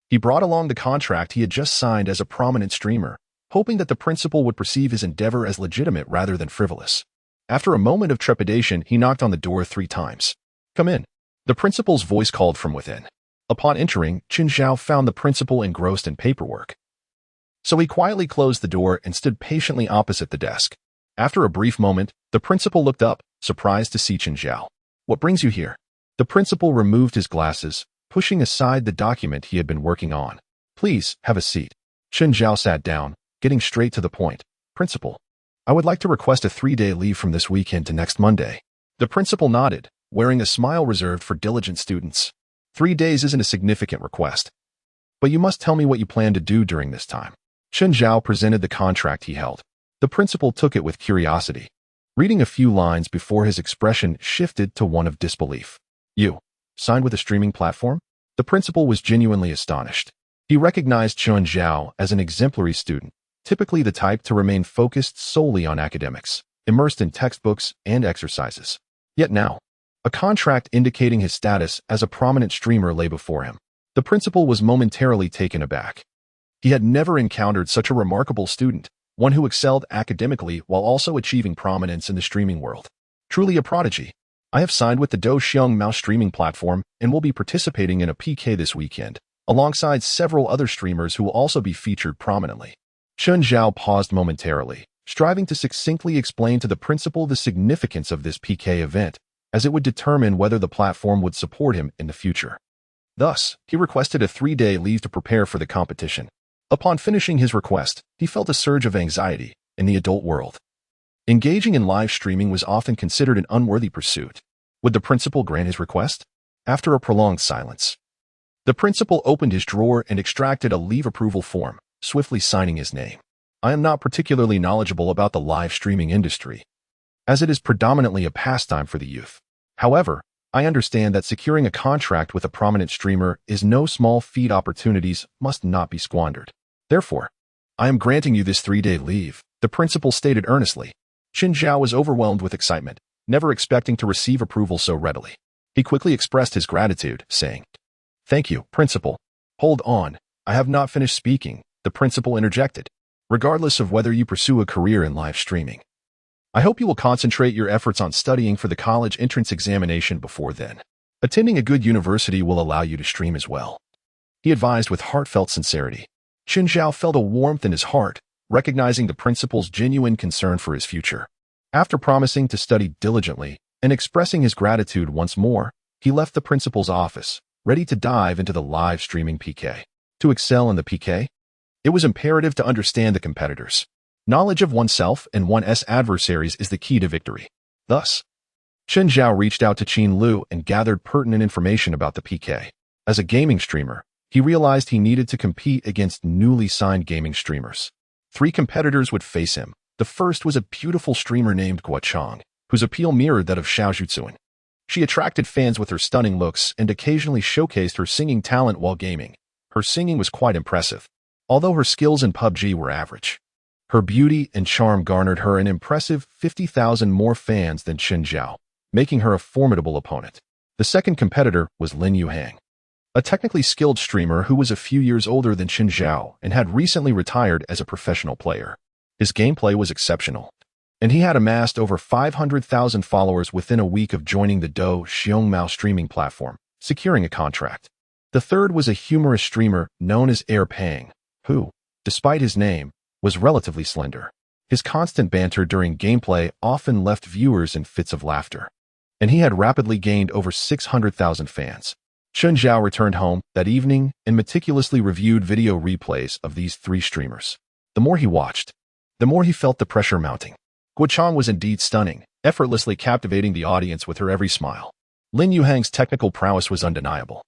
he brought along the contract he had just signed as a prominent streamer, hoping that the principal would perceive his endeavor as legitimate rather than frivolous. After a moment of trepidation, he knocked on the door 3 times. Come in. The principal's voice called from within. Upon entering, Chen Zhao found the principal engrossed in paperwork, so he quietly closed the door and stood patiently opposite the desk. After a brief moment, the principal looked up, surprised to see Chen Zhao. What brings you here? The principal removed his glasses, pushing aside the document he had been working on. Please, have a seat. Chen Zhao sat down, getting straight to the point. Principal, I would like to request a 3-day leave from this weekend to next Monday. The principal nodded, wearing a smile reserved for diligent students. 3 days isn't a significant request, but you must tell me what you plan to do during this time. Chen Zhao presented the contract he held. The principal took it with curiosity, reading a few lines before his expression shifted to one of disbelief. You signed with a streaming platform? The principal was genuinely astonished. He recognized Chen Zhao as an exemplary student, typically the type to remain focused solely on academics, immersed in textbooks and exercises. Yet now, a contract indicating his status as a prominent streamer lay before him. The principal was momentarily taken aback. He had never encountered such a remarkable student, one who excelled academically while also achieving prominence in the streaming world. Truly a prodigy. I have signed with the Douxiong Mao streaming platform and will be participating in a PK this weekend, alongside several other streamers who will also be featured prominently. Chen Zhao paused momentarily, striving to succinctly explain to the principal the significance of this PK event, as it would determine whether the platform would support him in the future. Thus, he requested a 3-day leave to prepare for the competition. Upon finishing his request, he felt a surge of anxiety in the adult world. Engaging in live streaming was often considered an unworthy pursuit. Would the principal grant his request? After a prolonged silence, the principal opened his drawer and extracted a leave approval form, swiftly signing his name. I am not particularly knowledgeable about the live streaming industry, as it is predominantly a pastime for the youth. However, I understand that securing a contract with a prominent streamer is no small feat. Opportunities must not be squandered. Therefore, I am granting you this 3-day leave, the principal stated earnestly. Qin Zhao was overwhelmed with excitement, never expecting to receive approval so readily. He quickly expressed his gratitude, saying, "Thank you, principal." "Hold on, I have not finished speaking," the principal interjected. "Regardless of whether you pursue a career in live streaming, I hope you will concentrate your efforts on studying for the college entrance examination before then. Attending a good university will allow you to stream as well," he advised with heartfelt sincerity. Qin Zhao felt a warmth in his heart, recognizing the principal's genuine concern for his future. After promising to study diligently and expressing his gratitude once more, he left the principal's office, ready to dive into the live streaming PK. To excel in the PK, it was imperative to understand the competitors. Knowledge of oneself and one's adversaries is the key to victory. Thus, Qin Zhao reached out to Qin Lu and gathered pertinent information about the PK. As a gaming streamer, he realized he needed to compete against newly signed gaming streamers. 3 competitors would face him. The first was a beautiful streamer named Guochang, whose appeal mirrored that of Xiao Zhuzuan. She attracted fans with her stunning looks and occasionally showcased her singing talent while gaming. Her singing was quite impressive, although her skills in PUBG were average. Her beauty and charm garnered her an impressive 50,000 more fans than Qin Zhao, making her a formidable opponent. The second competitor was Lin Fan, a technically skilled streamer who was a few years older than Qin Zhao and had recently retired as a professional player. His gameplay was exceptional, and he had amassed over 500,000 followers within a week of joining the Do Xiongmao streaming platform, securing a contract. The third was a humorous streamer known as Air Pang, who, despite his name, was relatively slender. His constant banter during gameplay often left viewers in fits of laughter, and he had rapidly gained over 600,000 fans. Qin Zhao returned home that evening and meticulously reviewed video replays of these 3 streamers. The more he watched, the more he felt the pressure mounting. Guochang was indeed stunning, effortlessly captivating the audience with her every smile. Lin Yuhang's technical prowess was undeniable.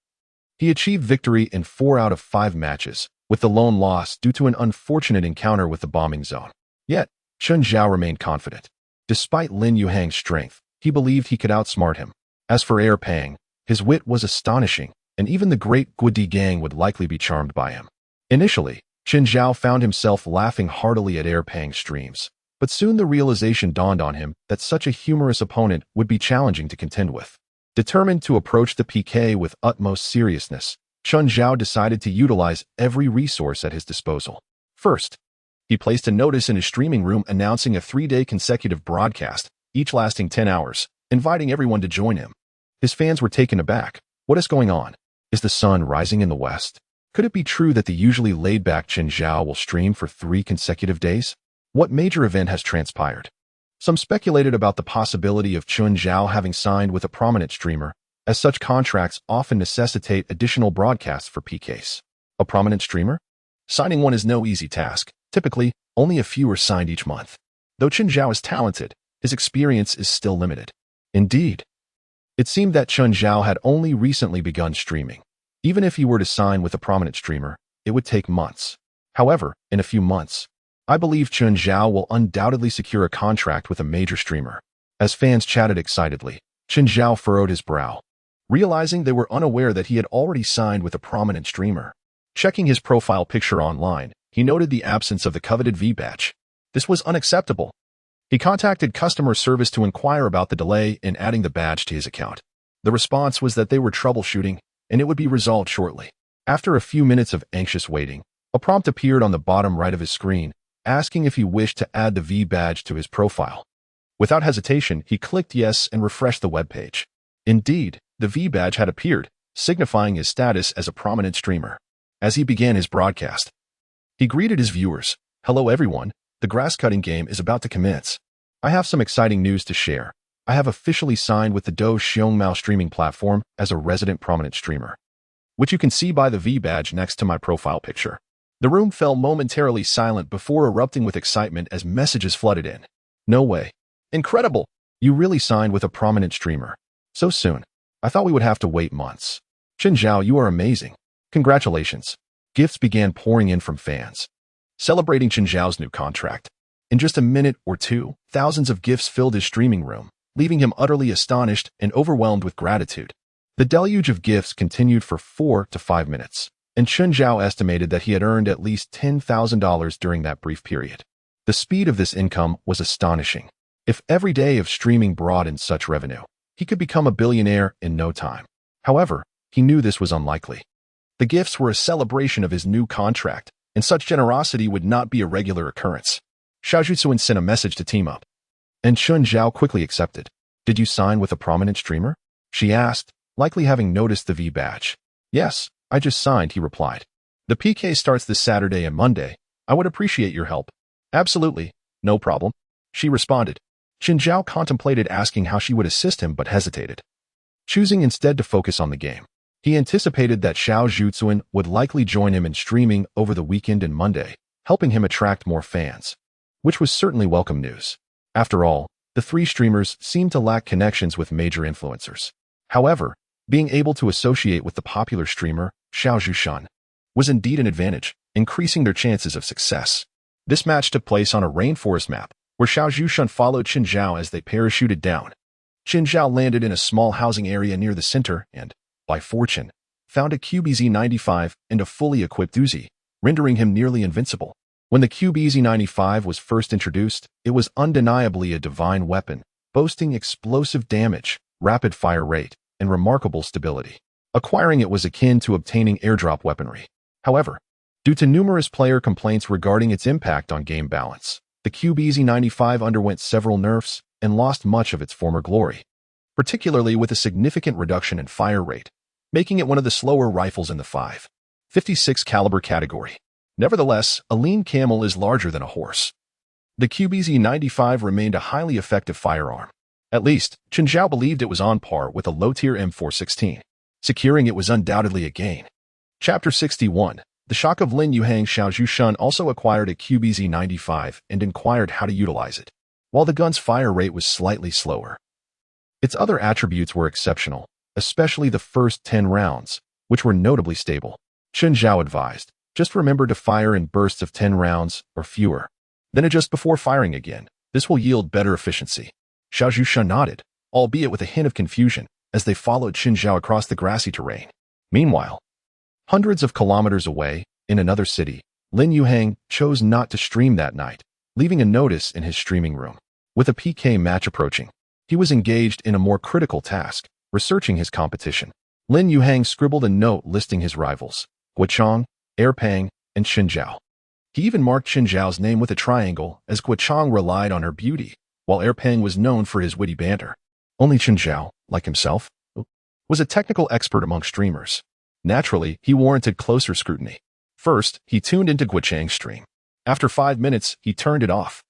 He achieved victory in 4 out of 5 matches, with the lone loss due to an unfortunate encounter with the bombing zone. Yet, Qin Zhao remained confident. Despite Lin Yuhang's strength, he believed he could outsmart him. As for Air Pang, his wit was astonishing, and even the great Guodi gang would likely be charmed by him. Initially, Qin Zhao found himself laughing heartily at Air Pang's streams, but soon the realization dawned on him that such a humorous opponent would be challenging to contend with. Determined to approach the PK with utmost seriousness, Qin Zhao decided to utilize every resource at his disposal. First, he placed a notice in his streaming room announcing a 3-day consecutive broadcast, each lasting 10 hours, inviting everyone to join him. His fans were taken aback. What is going on? Is the sun rising in the west? Could it be true that the usually laid-back Qin Zhao will stream for 3 consecutive days? What major event has transpired? Some speculated about the possibility of Qin Zhao having signed with a prominent streamer, as such contracts often necessitate additional broadcasts for PKs. A prominent streamer? Signing one is no easy task. Typically, only a few are signed each month. Though Qin Zhao is talented, his experience is still limited. Indeed, it seemed that Qin Zhao had only recently begun streaming. Even if he were to sign with a prominent streamer, it would take months. However, in a few months, I believe Qin Zhao will undoubtedly secure a contract with a major streamer. As fans chatted excitedly, Qin Zhao furrowed his brow, realizing they were unaware that he had already signed with a prominent streamer. Checking his profile picture online, he noted the absence of the coveted V badge. This was unacceptable. He contacted customer service to inquire about the delay in adding the badge to his account. The response was that they were troubleshooting, and it would be resolved shortly. After a few minutes of anxious waiting, a prompt appeared on the bottom right of his screen, asking if he wished to add the V badge to his profile. Without hesitation, he clicked yes and refreshed the web page. Indeed, the V badge had appeared, signifying his status as a prominent streamer. As he began his broadcast, he greeted his viewers. "Hello everyone, the grass cutting game is about to commence. I have some exciting news to share. I have officially signed with the Do Xiongmao streaming platform as a resident prominent streamer, which you can see by the V badge next to my profile picture. The room fell momentarily silent before erupting with excitement as messages flooded in. No way. Incredible! You really signed with a prominent streamer. So soon. I thought we would have to wait months. Chen Zhao, you are amazing. Congratulations. Gifts began pouring in from fans, celebrating Chen Zhao's new contract. In just a minute or two, thousands of gifts filled his streaming room, leaving him utterly astonished and overwhelmed with gratitude. The deluge of gifts continued for 4 to 5 minutes, and Chen Zhao estimated that he had earned at least $10,000 during that brief period. The speed of this income was astonishing. If every day of streaming brought in such revenue, he could become a billionaire in no time. However, he knew this was unlikely. The gifts were a celebration of his new contract, and such generosity would not be a regular occurrence. Xiao Zhuxuan sent a message to team up, and Chen Zhao quickly accepted. Did you sign with a prominent streamer? She asked, likely having noticed the V badge. Yes, I just signed, he replied. The PK starts this Saturday and Monday. I would appreciate your help. Absolutely, no problem, she responded. Chen Zhao contemplated asking how she would assist him but hesitated, choosing instead to focus on the game. He anticipated that Xiao Zhuxuan would likely join him in streaming over the weekend and Monday, helping him attract more fans, which was certainly welcome news. After all, the three streamers seemed to lack connections with major influencers. However, being able to associate with the popular streamer, Xiao Zhuxuan, was indeed an advantage, increasing their chances of success. This match took place on a rainforest map, where Xiao Zhuxuan followed Chen Zhao as they parachuted down. Chen Zhao landed in a small housing area near the center and, by fortune, found a QBZ-95 and a fully equipped Uzi, rendering him nearly invincible. When the QBZ-95 was first introduced, it was undeniably a divine weapon, boasting explosive damage, rapid fire rate, and remarkable stability. Acquiring it was akin to obtaining airdrop weaponry. However, due to numerous player complaints regarding its impact on game balance, the QBZ-95 underwent several nerfs and lost much of its former glory, particularly with a significant reduction in fire rate, making it one of the slower rifles in the .556 caliber category. Nevertheless, a lean camel is larger than a horse. The QBZ-95 remained a highly effective firearm. At least, Chen Zhao believed it was on par with a low-tier M416. Securing it was undoubtedly a gain. Chapter 61. The shock of Lin Yuhang. Xiao Zhuxuan also acquired a QBZ-95 and inquired how to utilize it. While the gun's fire rate was slightly slower, its other attributes were exceptional, especially the first 10 rounds, which were notably stable. Chen Zhao advised, just remember to fire in bursts of 10 rounds or fewer. Then adjust before firing again. This will yield better efficiency. Xiao Zhuxuan nodded, albeit with a hint of confusion, as they followed Chen Zhao across the grassy terrain. Meanwhile, hundreds of kilometers away, in another city, Lin Yuhang chose not to stream that night, leaving a notice in his streaming room. With a PK match approaching, he was engaged in a more critical task, researching his competition. Lin Yuhang scribbled a note listing his rivals, Guochang, Erpang, and Chen Zhao. He even marked Chen Zhao's name with a triangle, as Guochang relied on her beauty, while Erpang was known for his witty banter. Only Chen Zhao, like himself, was a technical expert among streamers. Naturally, he warranted closer scrutiny. First, he tuned into Guochang's stream. After 5 minutes, he turned it off,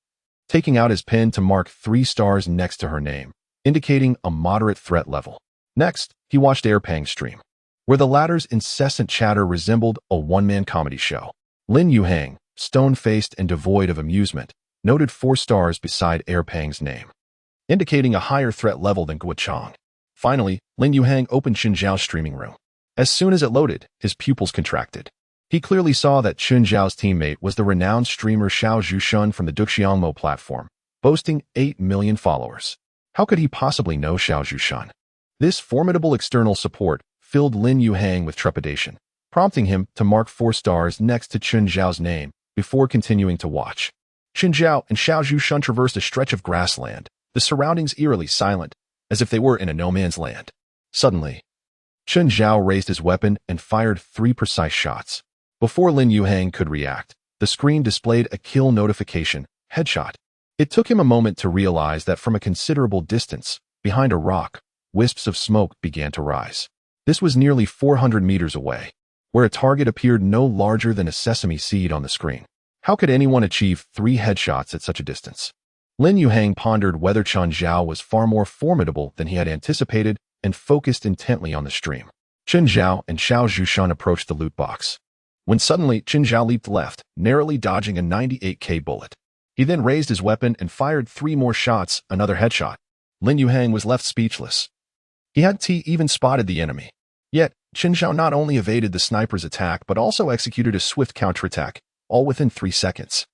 taking out his pen to mark 3 stars next to her name, indicating a moderate threat level. Next, he watched Erpang's stream, where the latter's incessant chatter resembled a one-man comedy show. Lin Yuhang, stone-faced and devoid of amusement, noted 4 stars beside Erpang's name, indicating a higher threat level than Guochang. Finally, Lin Yuhang opened Chen Zhao's streaming room. As soon as it loaded, his pupils contracted. He clearly saw that Chen Zhao's teammate was the renowned streamer Xiao Zhuxuan from the Duxiangmo platform, boasting 8 million followers. How could he possibly know Xiao Zhuxuan? This formidable external support filled Lin Yuhang with trepidation, prompting him to mark 4 stars next to Chen Zhao's name before continuing to watch. Chen Zhao and Xiao Zhuxuan traversed a stretch of grassland, the surroundings eerily silent, as if they were in a no-man's land. Suddenly, Chen Zhao raised his weapon and fired 3 precise shots. Before Lin Yuhang could react, the screen displayed a kill notification, headshot. It took him a moment to realize that from a considerable distance, behind a rock, wisps of smoke began to rise. This was nearly 400 meters away, where a target appeared no larger than a sesame seed on the screen. How could anyone achieve 3 headshots at such a distance? Lin Yuhang pondered whether Chen Zhao was far more formidable than he had anticipated and focused intently on the stream. Chen Zhao and Xiao Zhushun approached the loot box, when suddenly Chen Zhao leaped left, narrowly dodging a 98k bullet. He then raised his weapon and fired 3 more shots, another headshot. Lin Yuhang was left speechless. He hadn't even spotted the enemy. Yet, Chen Zhao not only evaded the sniper's attack but also executed a swift counterattack, all within 3 seconds.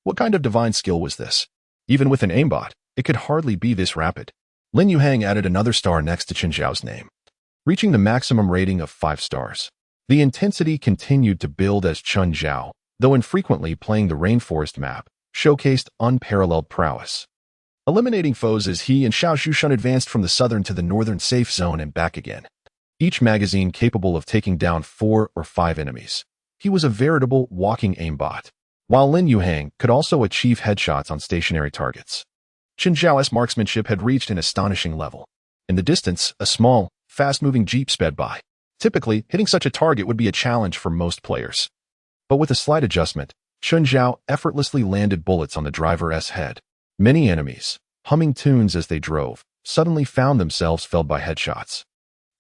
What kind of divine skill was this? Even with an aimbot, it could hardly be this rapid. Lin Yuhang added another star next to Chen Zhao's name, reaching the maximum rating of 5 stars. The intensity continued to build as Chen Zhao, though infrequently playing the rainforest map, showcased unparalleled prowess, eliminating foes as he and Xiao Zhushun advanced from the southern to the northern safe zone and back again, each magazine capable of taking down 4 or 5 enemies. He was a veritable walking aimbot, while Lin Yuhang could also achieve headshots on stationary targets. Chen Zhao's marksmanship had reached an astonishing level. In the distance, a small, fast-moving jeep sped by. Typically, hitting such a target would be a challenge for most players. But with a slight adjustment, Chen Zhao effortlessly landed bullets on the driver's head. Many enemies, humming tunes as they drove, suddenly found themselves felled by headshots.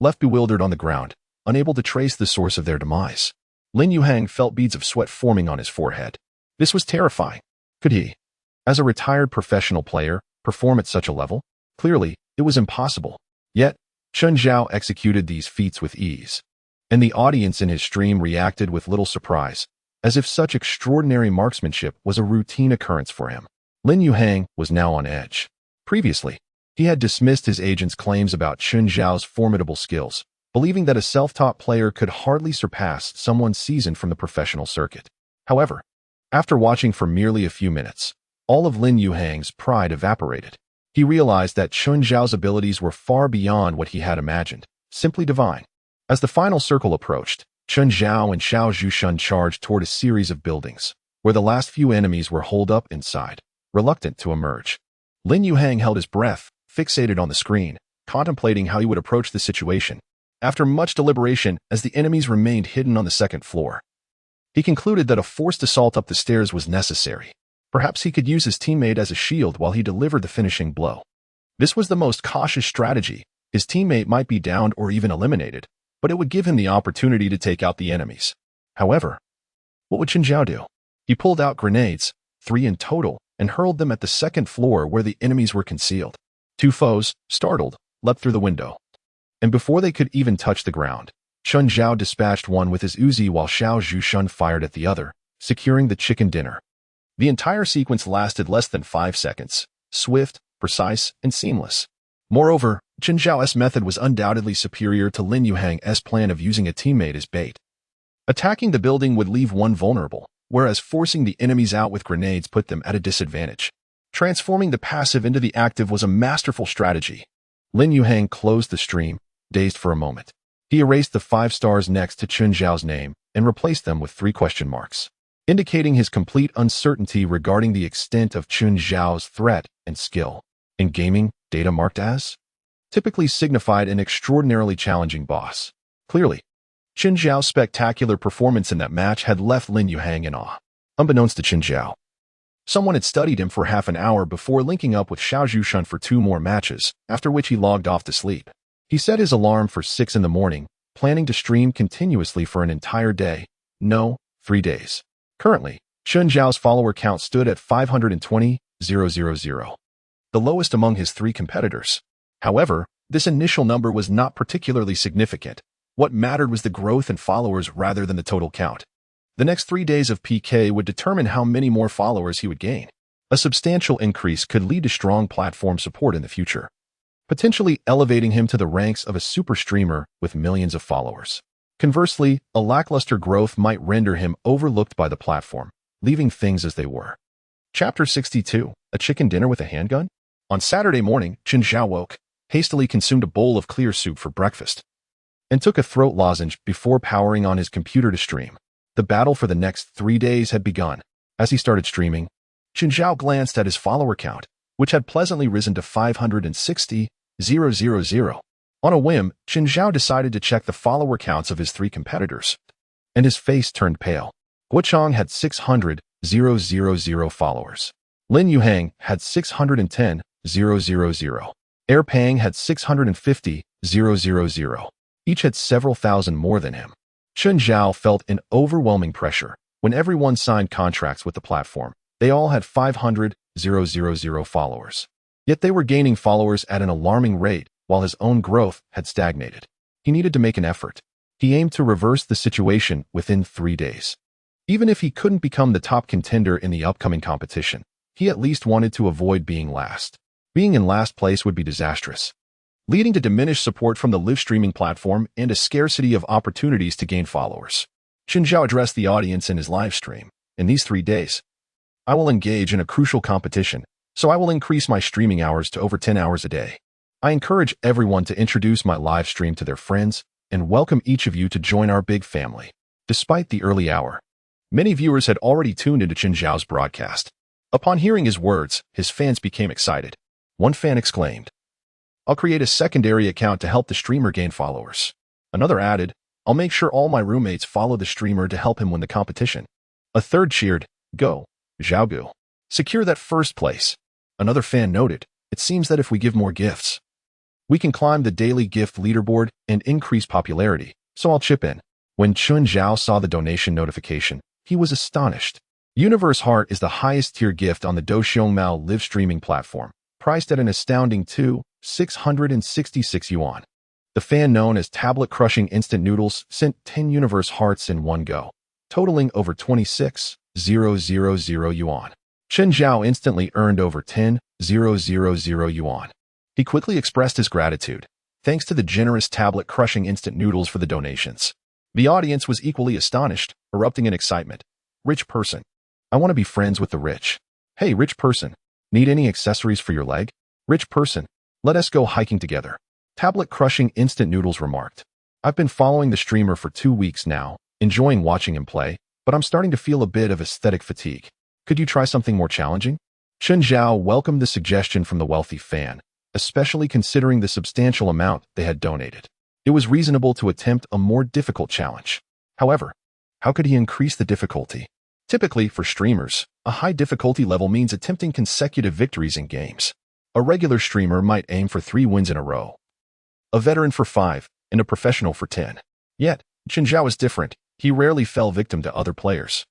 Left bewildered on the ground, unable to trace the source of their demise, Lin Yuhang felt beads of sweat forming on his forehead. This was terrifying. Could he, as a retired professional player, perform at such a level? Clearly, it was impossible. Yet, Chen Zhao executed these feats with ease, and the audience in his stream reacted with little surprise, as if such extraordinary marksmanship was a routine occurrence for him. Lin Yuhang was now on edge. Previously, he had dismissed his agent's claims about Chen Zhao's formidable skills, believing that a self-taught player could hardly surpass someone seasoned from the professional circuit. However, after watching for merely a few minutes, all of Lin Yuhang's pride evaporated. He realized that Chen Zhao's abilities were far beyond what he had imagined, simply divine. As the final circle approached, Chen Zhao and Xiao Zhushun charged toward a series of buildings, where the last few enemies were holed up inside, reluctant to emerge. Lin Yuhang held his breath, fixated on the screen, contemplating how he would approach the situation. After much deliberation, as the enemies remained hidden on the 2nd floor, he concluded that a forced assault up the stairs was necessary. Perhaps he could use his teammate as a shield while he delivered the finishing blow. This was the most cautious strategy. His teammate might be downed or even eliminated, but it would give him the opportunity to take out the enemies. However, what would Chen Zhao do? He pulled out grenades, 3 in total, and hurled them at the 2nd floor where the enemies were concealed. 2 foes, startled, leapt through the window. And before they could even touch the ground, Chen Zhao dispatched one with his Uzi while Xiao Zhushun fired at the other, securing the chicken dinner. The entire sequence lasted less than 5 seconds, swift, precise, and seamless. Moreover, Chen Zhao's method was undoubtedly superior to Lin Yuhang's plan of using a teammate as bait. Attacking the building would leave one vulnerable, whereas forcing the enemies out with grenades put them at a disadvantage. Transforming the passive into the active was a masterful strategy. Lin Yuhang closed the stream, dazed for a moment. He erased the 5 stars next to Chen Zhao's name and replaced them with 3 question marks, indicating his complete uncertainty regarding the extent of Chen Zhao's threat and skill. In gaming, data marked as typically signified an extraordinarily challenging boss. Clearly, Chen Zhao's spectacular performance in that match had left Lin Yuhang in awe. Unbeknownst to Chen Zhao, someone had studied him for half an hour before linking up with Xiao Zhushun for 2 more matches, after which he logged off to sleep. He set his alarm for 6 in the morning, planning to stream continuously for an entire day. No, 3 days. Currently, Chen Zhao's follower count stood at 520,000, the lowest among his 3 competitors. However, this initial number was not particularly significant. What mattered was the growth in followers rather than the total count. The next 3 days of PK would determine how many more followers he would gain. A substantial increase could lead to strong platform support in the future, potentially elevating him to the ranks of a super streamer with millions of followers. Conversely, a lackluster growth might render him overlooked by the platform, leaving things as they were. Chapter 62, A Chicken Dinner with a Handgun? On Saturday morning, Chen Zhao woke, hastily consumed a bowl of clear soup for breakfast, and took a throat lozenge before powering on his computer to stream. The battle for the next 3 days had begun. As he started streaming, Chen Zhao glanced at his follower count, which had pleasantly risen to 560,000. On a whim, Chen Zhao decided to check the follower counts of his 3 competitors, and his face turned pale. Guochang had 600,000 followers. Lin Yuhang had 610,000. Air Pang had 650,000. Each had several thousand more than him. Chen Zhao felt an overwhelming pressure. When everyone signed contracts with the platform, they all had 500,000 followers. Yet they were gaining followers at an alarming rate, while his own growth had stagnated. He needed to make an effort. He aimed to reverse the situation within 3 days. Even if he couldn't become the top contender in the upcoming competition, he at least wanted to avoid being last. Being in last place would be disastrous, leading to diminished support from the live streaming platform and a scarcity of opportunities to gain followers. Chen Zhao addressed the audience in his live stream. In these 3 days, I will engage in a crucial competition, so I will increase my streaming hours to over 10 hours a day. I encourage everyone to introduce my live stream to their friends and welcome each of you to join our big family. Despite the early hour, many viewers had already tuned into Chen Zhao's broadcast. Upon hearing his words, his fans became excited. One fan exclaimed, "I'll create a secondary account to help the streamer gain followers." Another added, "I'll make sure all my roommates follow the streamer to help him win the competition." A third cheered, "Go, Zhaogu. Secure that first place." Another fan noted, "It seems that if we give more gifts, we can climb the daily gift leaderboard and increase popularity, so I'll chip in." When Chen Zhao saw the donation notification, he was astonished. Universe Heart is the highest tier gift on the Douxiongmao live streaming platform, priced at an astounding 666 yuan. The fan known as Tablet Crushing Instant Noodles sent 10 Universe Hearts in one go, totaling over 26,000 yuan. Chen Zhao instantly earned over 10,000 yuan. He quickly expressed his gratitude, thanks to the generous Tablet Crushing Instant Noodles for the donations. The audience was equally astonished, erupting in excitement. "Rich person. I want to be friends with the rich. Hey, rich person. Need any accessories for your leg? Rich person. Let us go hiking together." Tablet Crushing Instant Noodles remarked, "I've been following the streamer for 2 weeks now, enjoying watching him play, but I'm starting to feel a bit of aesthetic fatigue. Could you try something more challenging?" Chen Zhao welcomed the suggestion from the wealthy fan, especially considering the substantial amount they had donated. It was reasonable to attempt a more difficult challenge. However, how could he increase the difficulty? Typically, for streamers, a high difficulty level means attempting consecutive victories in games. A regular streamer might aim for 3 wins in a row, a veteran for 5, and a professional for 10. Yet, Chen Zhao is different. He rarely fell victim to other players,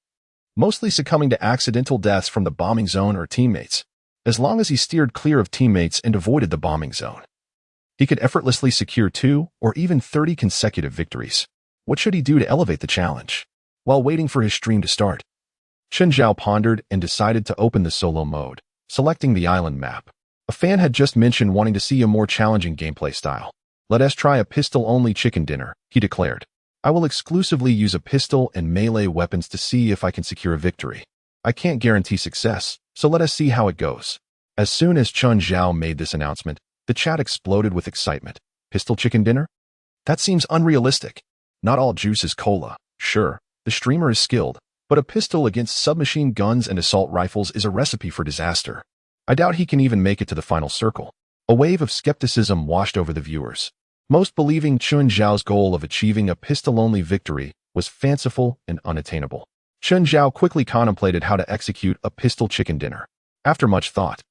mostly succumbing to accidental deaths from the bombing zone or teammates. As long as he steered clear of teammates and avoided the bombing zone, he could effortlessly secure 2 or even 30 consecutive victories. What should he do to elevate the challenge? While waiting for his stream to start, Chen Zhao pondered and decided to open the solo mode, selecting the island map. A fan had just mentioned wanting to see a more challenging gameplay style. "Let us try a pistol-only chicken dinner," he declared. "I will exclusively use a pistol and melee weapons to see if I can secure a victory. I can't guarantee success, so let us see how it goes." As soon as Chen Zhao made this announcement, the chat exploded with excitement. "Pistol chicken dinner? That seems unrealistic. Not all juice is cola." Sure, the streamer is skilled, but a pistol against submachine guns and assault rifles is a recipe for disaster. I doubt he can even make it to the final circle. A wave of skepticism washed over the viewers, most believing Chen Zhao's goal of achieving a pistol-only victory was fanciful and unattainable. Chen Zhao quickly contemplated how to execute a pistol chicken dinner. After much thought,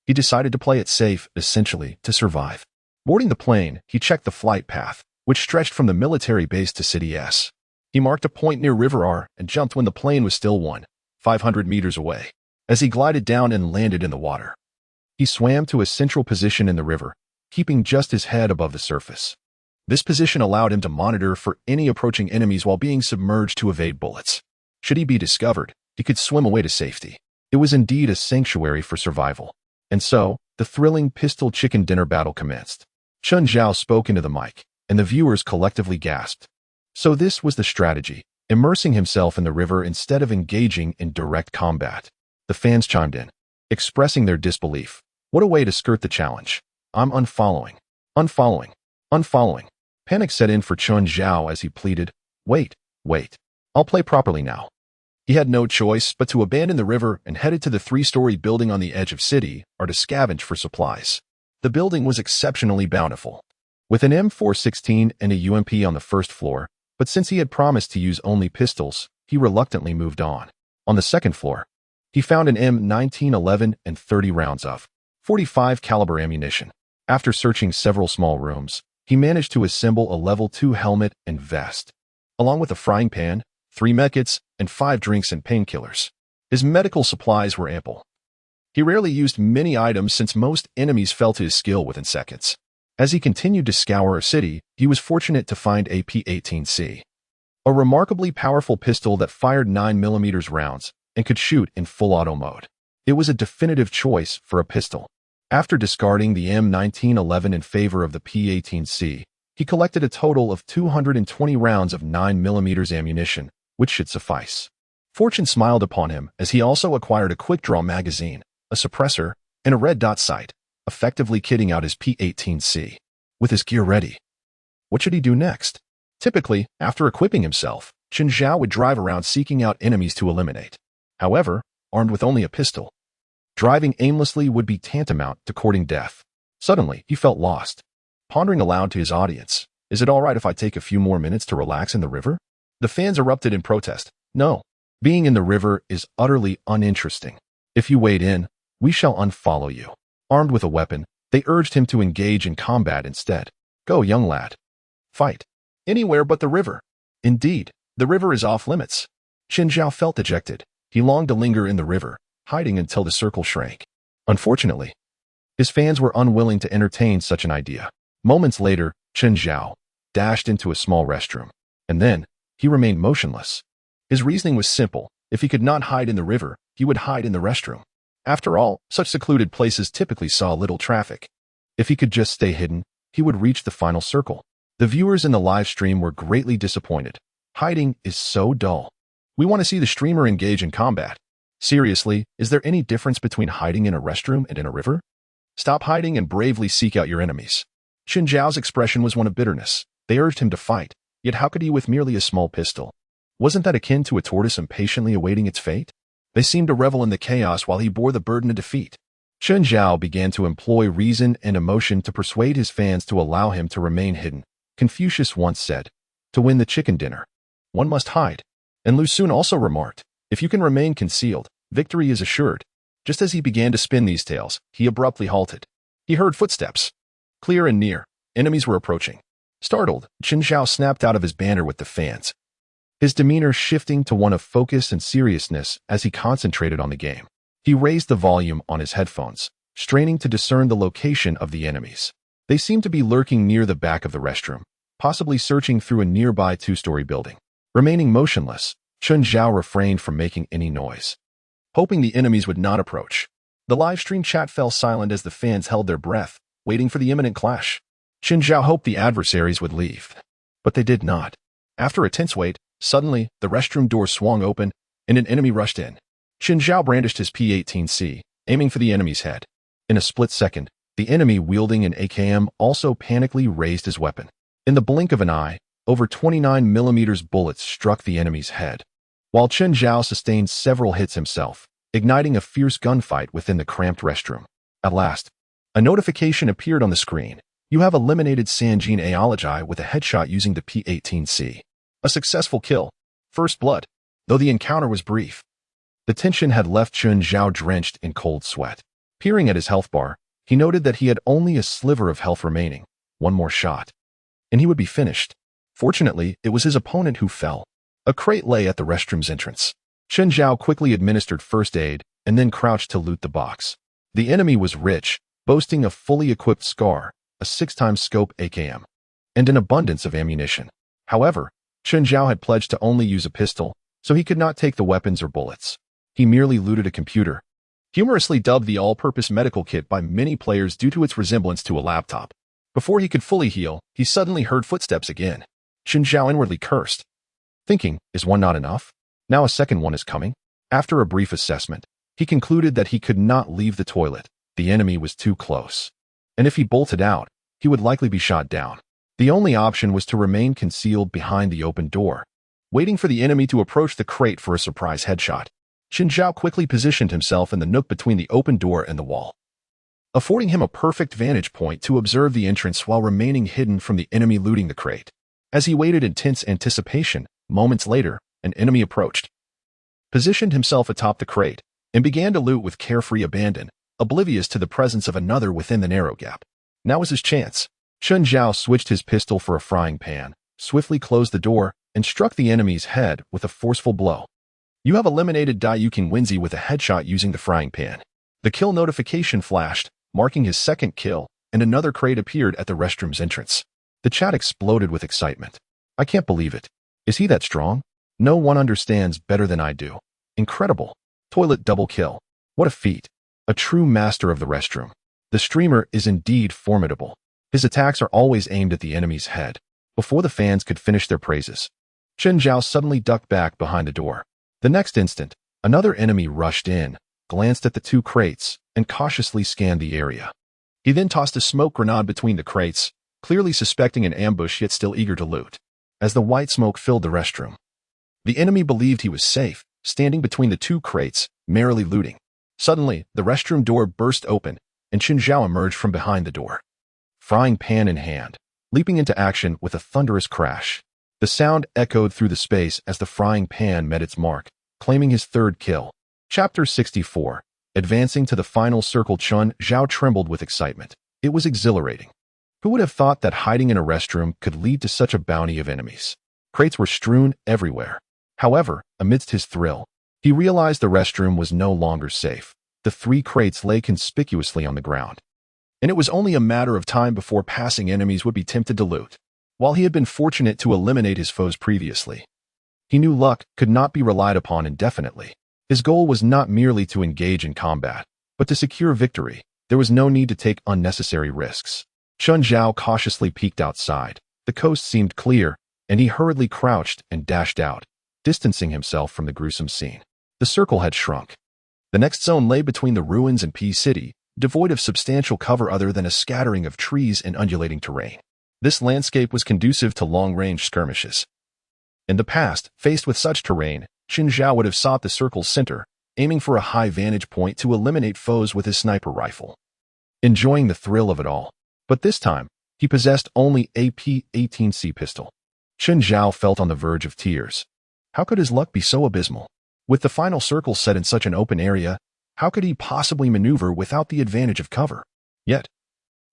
he decided to play it safe, essentially to survive. Boarding the plane, he checked the flight path, which stretched from the military base to City S. He marked a point near River R and jumped when the plane was still 500 meters away. As he glided down and landed in the water, he swam to a central position in the river, keeping just his head above the surface. This position allowed him to monitor for any approaching enemies while being submerged to evade bullets. Should he be discovered, he could swim away to safety. It was indeed a sanctuary for survival. And so, the thrilling pistol chicken dinner battle commenced. Chen Zhao spoke into the mic, and the viewers collectively gasped. So this was the strategy, immersing himself in the river instead of engaging in direct combat. The fans chimed in, expressing their disbelief. What a way to skirt the challenge. "I'm unfollowing. Unfollowing. Unfollowing." Panic set in for Chen Zhao as he pleaded, Wait. I'll play properly now." He had no choice but to abandon the river and headed to the 3-story building on the edge of City R to scavenge for supplies. The building was exceptionally bountiful, with an M416 and a UMP on the first floor, but since he had promised to use only pistols, he reluctantly moved on. On the second floor, He found an M1911 and 30 rounds of 45 caliber ammunition. After searching several small rooms, he managed to assemble a level 2 helmet and vest, along with a frying pan, 3 medkits, and 5 drinks and painkillers. His medical supplies were ample. He rarely used many items since most enemies fell to his skill within seconds. As he continued to scour a city, he was fortunate to find a P-18C, a remarkably powerful pistol that fired 9mm rounds and could shoot in full auto mode. It was a definitive choice for a pistol. After discarding the M1911 in favor of the P-18C, he collected a total of 220 rounds of 9mm ammunition, which should suffice. Fortune smiled upon him as he also acquired a quick-draw magazine, a suppressor, and a red dot sight, effectively kitting out his P-18C. With his gear ready, what should he do next? Typically, after equipping himself, Chen Zhao would drive around seeking out enemies to eliminate. However, armed with only a pistol, driving aimlessly would be tantamount to courting death. Suddenly, he felt lost. Pondering aloud to his audience, "Is it all right if I take a few more minutes to relax in the river?" The fans erupted in protest. "No, being in the river is utterly uninteresting. If you wade in, we shall unfollow you." Armed with a weapon, they urged him to engage in combat instead. "Go, young lad. Fight. Anywhere but the river." Indeed, the river is off limits. Chen Zhao felt dejected. He longed to linger in the river, hiding until the circle shrank. Unfortunately, his fans were unwilling to entertain such an idea. Moments later, Chen Zhao dashed into a small restroom, and then he remained motionless. His reasoning was simple. If he could not hide in the river, he would hide in the restroom. After all, such secluded places typically saw little traffic. If he could just stay hidden, he would reach the final circle. The viewers in the live stream were greatly disappointed. Hiding is so dull. We want to see the streamer engage in combat. Seriously, is there any difference between hiding in a restroom and in a river? Stop hiding and bravely seek out your enemies. Chen Zhao's expression was one of bitterness. They urged him to fight, yet how could he with merely a small pistol? Wasn't that akin to a tortoise impatiently awaiting its fate? They seemed to revel in the chaos while he bore the burden of defeat. Chen Zhao began to employ reason and emotion to persuade his fans to allow him to remain hidden. Confucius once said, "To win the chicken dinner, one must hide." And Lu Xun also remarked, "If you can remain concealed, victory is assured." Just as he began to spin these tales, he abruptly halted. He heard footsteps. Clear and near, enemies were approaching. Startled, Chen Zhao snapped out of his banter with the fans, his demeanor shifting to one of focus and seriousness as he concentrated on the game. He raised the volume on his headphones, straining to discern the location of the enemies. They seemed to be lurking near the back of the restroom, possibly searching through a nearby 2-story building. Remaining motionless, Chen Zhao refrained from making any noise, hoping the enemies would not approach. The live stream chat fell silent as the fans held their breath, waiting for the imminent clash. Chen Zhao hoped the adversaries would leave, but they did not. After a tense wait, suddenly, the restroom door swung open, and an enemy rushed in. Chen Zhao brandished his P-18C, aiming for the enemy's head. In a split second, the enemy wielding an AKM also panically raised his weapon. In the blink of an eye, over 29mm bullets struck the enemy's head, while Chen Zhao sustained several hits himself, igniting a fierce gunfight within the cramped restroom. At last, a notification appeared on the screen. "You have eliminated Sanjin Aology with a headshot using the P-18C. A successful kill. First blood." Though the encounter was brief, the tension had left Chen Zhao drenched in cold sweat. Peering at his health bar, he noted that he had only a sliver of health remaining. One more shot, and he would be finished. Fortunately, it was his opponent who fell. A crate lay at the restroom's entrance. Chen Zhao quickly administered first aid and then crouched to loot the box. The enemy was rich, boasting a fully equipped SCAR, a 6x scope AKM, and an abundance of ammunition. However, Chen Zhao had pledged to only use a pistol, so he could not take the weapons or bullets. He merely looted a computer, humorously dubbed the all-purpose medical kit by many players due to its resemblance to a laptop. Before he could fully heal, he suddenly heard footsteps again. Chen Zhao inwardly cursed, thinking, "Is one not enough? Now a second one is coming." After a brief assessment, he concluded that he could not leave the toilet. The enemy was too close, and if he bolted out, he would likely be shot down. The only option was to remain concealed behind the open door, waiting for the enemy to approach the crate for a surprise headshot. Chen Zhao quickly positioned himself in the nook between the open door and the wall, affording him a perfect vantage point to observe the entrance while remaining hidden from the enemy looting the crate. As he waited in tense anticipation, moments later, an enemy approached, positioned himself atop the crate, and began to loot with carefree abandon, oblivious to the presence of another within the narrow gap. Now was his chance. Chen Zhao switched his pistol for a frying pan, swiftly closed the door, and struck the enemy's head with a forceful blow. You have eliminated Daiyuking Wenzi with a headshot using the frying pan. The kill notification flashed, marking his second kill, and another crate appeared at the restroom's entrance. The chat exploded with excitement. I can't believe it. Is he that strong? No one understands better than I do. Incredible. Toilet double kill. What a feat. A true master of the restroom. The streamer is indeed formidable. His attacks are always aimed at the enemy's head. Before the fans could finish their praises, Chen Zhao suddenly ducked back behind the door. The next instant, another enemy rushed in, glanced at the two crates, and cautiously scanned the area. He then tossed a smoke grenade between the crates, clearly suspecting an ambush yet still eager to loot. As the white smoke filled the restroom, the enemy believed he was safe, standing between the two crates, merrily looting. Suddenly, the restroom door burst open, and Chen Zhao emerged from behind the door, frying pan in hand, leaping into action with a thunderous crash. The sound echoed through the space as the frying pan met its mark, claiming his third kill. Chapter 64. Advancing to the final circle. Chen Zhao trembled with excitement. It was exhilarating. Who would have thought that hiding in a restroom could lead to such a bounty of enemies? Crates were strewn everywhere. However, amidst his thrill, he realized the restroom was no longer safe. The three crates lay conspicuously on the ground, and it was only a matter of time before passing enemies would be tempted to loot. While he had been fortunate to eliminate his foes previously, he knew luck could not be relied upon indefinitely. His goal was not merely to engage in combat, but to secure victory. There was no need to take unnecessary risks. Chen Zhao cautiously peeked outside. The coast seemed clear, and he hurriedly crouched and dashed out, distancing himself from the gruesome scene. The circle had shrunk. The next zone lay between the ruins and P City, devoid of substantial cover other than a scattering of trees and undulating terrain. This landscape was conducive to long-range skirmishes. In the past, faced with such terrain, Chen Zhao would have sought the circle's center, aiming for a high vantage point to eliminate foes with his sniper rifle, enjoying the thrill of it all. But this time, he possessed only a P-18C pistol. Chen Zhao felt on the verge of tears. How could his luck be so abysmal? With the final circle set in such an open area, how could he possibly maneuver without the advantage of cover? Yet,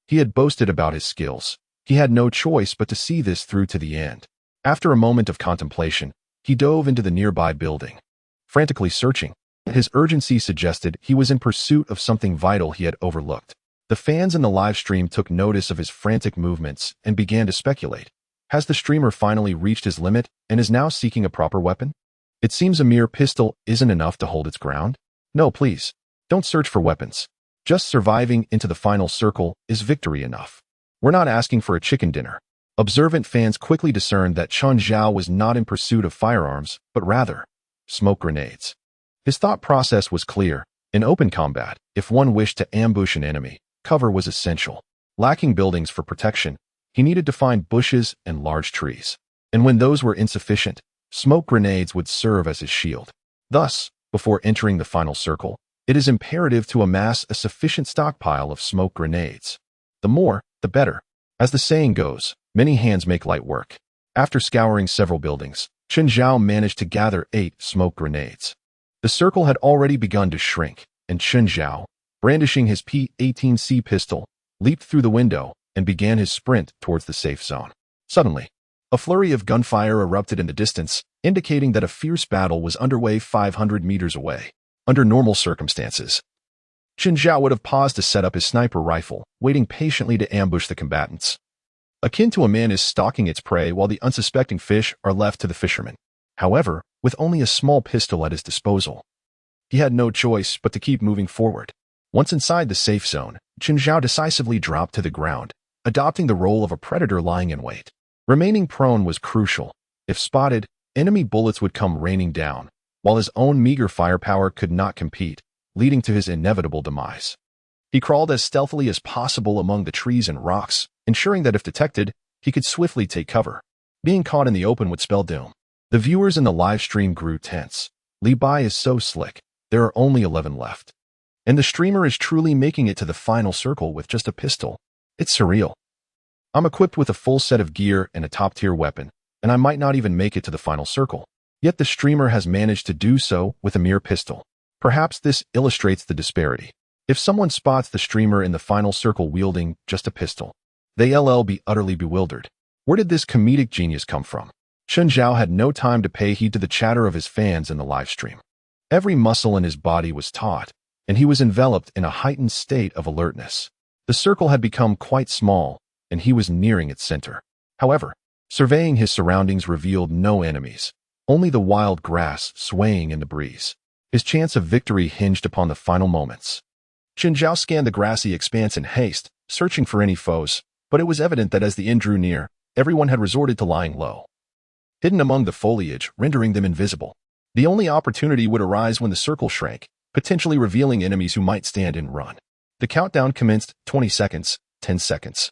he had boasted about his skills. He had no choice but to see this through to the end. After a moment of contemplation, he dove into the nearby building. Frantically searching, his urgency suggested he was in pursuit of something vital he had overlooked. The fans in the live stream took notice of his frantic movements and began to speculate. Has the streamer finally reached his limit and is now seeking a proper weapon? It seems a mere pistol isn't enough to hold its ground. No, please, don't search for weapons. Just surviving into the final circle is victory enough. We're not asking for a chicken dinner. Observant fans quickly discerned that Chen Zhao was not in pursuit of firearms, but rather smoke grenades. His thought process was clear. In open combat, if one wished to ambush an enemy, cover was essential. Lacking buildings for protection, he needed to find bushes and large trees. And when those were insufficient, smoke grenades would serve as his shield. Thus, before entering the final circle, it is imperative to amass a sufficient stockpile of smoke grenades. The more, the better. As the saying goes, many hands make light work. After scouring several buildings, Chen Zhao managed to gather 8 smoke grenades. The circle had already begun to shrink, and Chen Zhao, brandishing his P-18C pistol, leaped through the window and began his sprint towards the safe zone. Suddenly, a flurry of gunfire erupted in the distance, indicating that a fierce battle was underway 500 meters away. Under normal circumstances, Chen Zhao would have paused to set up his sniper rifle, waiting patiently to ambush the combatants. Akin to a man is stalking its prey while the unsuspecting fish are left to the fisherman. However, with only a small pistol at his disposal, he had no choice but to keep moving forward. Once inside the safe zone, Chen Zhao decisively dropped to the ground, adopting the role of a predator lying in wait. Remaining prone was crucial. If spotted, enemy bullets would come raining down, while his own meager firepower could not compete, leading to his inevitable demise. He crawled as stealthily as possible among the trees and rocks, ensuring that if detected, he could swiftly take cover. Being caught in the open would spell doom. The viewers in the live stream grew tense. Li Bai is so slick. There are only 11 left. And the streamer is truly making it to the final circle with just a pistol. It's surreal. I'm equipped with a full set of gear and a top-tier weapon, and I might not even make it to the final circle. Yet the streamer has managed to do so with a mere pistol. Perhaps this illustrates the disparity. If someone spots the streamer in the final circle wielding just a pistol, they'll be utterly bewildered. Where did this comedic genius come from? Chen Zhao had no time to pay heed to the chatter of his fans in the live stream. Every muscle in his body was taut, and he was enveloped in a heightened state of alertness. The circle had become quite small, and he was nearing its center. However, surveying his surroundings revealed no enemies, only the wild grass swaying in the breeze. His chance of victory hinged upon the final moments. Chen Zhao scanned the grassy expanse in haste, searching for any foes, but it was evident that as the end drew near, everyone had resorted to lying low, hidden among the foliage, rendering them invisible. The only opportunity would arise when the circle shrank, potentially revealing enemies who might stand and run. The countdown commenced. 20 seconds, 10 seconds,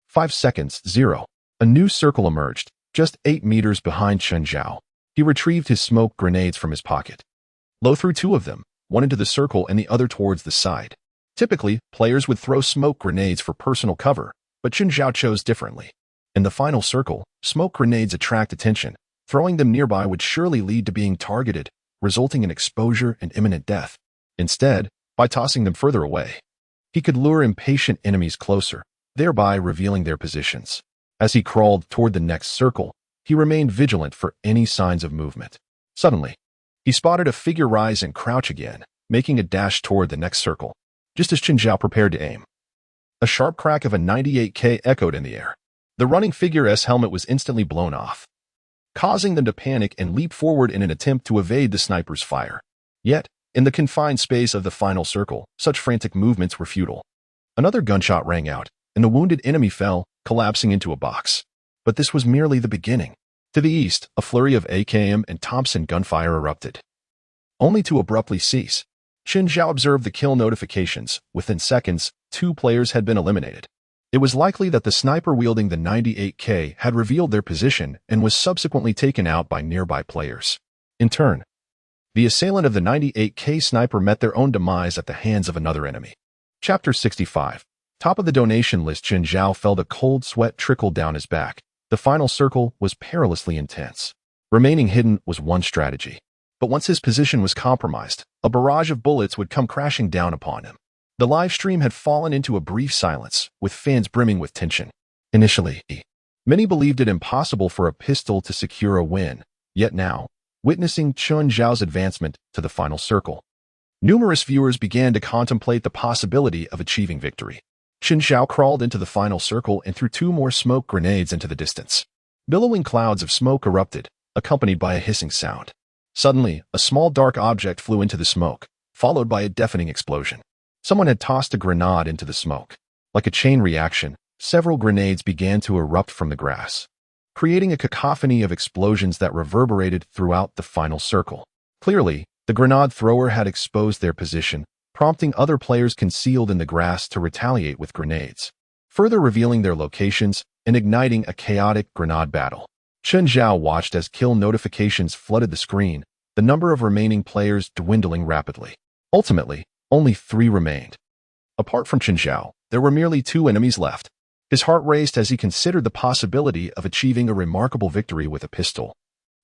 5 seconds, 0. A new circle emerged, just 8 meters behind Chen Zhao. He retrieved his smoke grenades from his pocket. Lo threw 2 of them, one into the circle and the other towards the side. Typically, players would throw smoke grenades for personal cover, but Chen Zhao chose differently. In the final circle, smoke grenades attract attention. Throwing them nearby would surely lead to being targeted, resulting in exposure and imminent death. Instead, by tossing them further away, he could lure impatient enemies closer, thereby revealing their positions. As he crawled toward the next circle, he remained vigilant for any signs of movement. Suddenly, he spotted a figure rise and crouch again, making a dash toward the next circle, just as Chen Zhao prepared to aim. A sharp crack of a 98K echoed in the air. The running figure's helmet was instantly blown off, causing them to panic and leap forward in an attempt to evade the sniper's fire. Yet, in the confined space of the final circle, such frantic movements were futile. Another gunshot rang out, and the wounded enemy fell, collapsing into a box. But this was merely the beginning. To the east, a flurry of AKM and Thompson gunfire erupted, only to abruptly cease. Chen Zhao observed the kill notifications. Within seconds, 2 players had been eliminated. It was likely that the sniper wielding the 98K had revealed their position and was subsequently taken out by nearby players. In turn, the assailant of the 98K sniper met their own demise at the hands of another enemy. Chapter 65. Top of the donation list. Chen Zhao felt a cold sweat trickle down his back. The final circle was perilously intense. Remaining hidden was one strategy. But once his position was compromised, a barrage of bullets would come crashing down upon him. The live stream had fallen into a brief silence, with fans brimming with tension. Initially, many believed it impossible for a pistol to secure a win, yet now, witnessing Chen Zhao's advancement to the final circle, numerous viewers began to contemplate the possibility of achieving victory. Chen Zhao crawled into the final circle and threw 2 more smoke grenades into the distance. Billowing clouds of smoke erupted, accompanied by a hissing sound. Suddenly, a small dark object flew into the smoke, followed by a deafening explosion. Someone had tossed a grenade into the smoke. Like a chain reaction, several grenades began to erupt from the grass, creating a cacophony of explosions that reverberated throughout the final circle. Clearly, the grenade thrower had exposed their position, prompting other players concealed in the grass to retaliate with grenades, further revealing their locations and igniting a chaotic grenade battle. Chen Zhao watched as kill notifications flooded the screen, the number of remaining players dwindling rapidly. Ultimately, only 3 remained. Apart from Chen Zhao, there were merely 2 enemies left. His heart raced as he considered the possibility of achieving a remarkable victory with a pistol.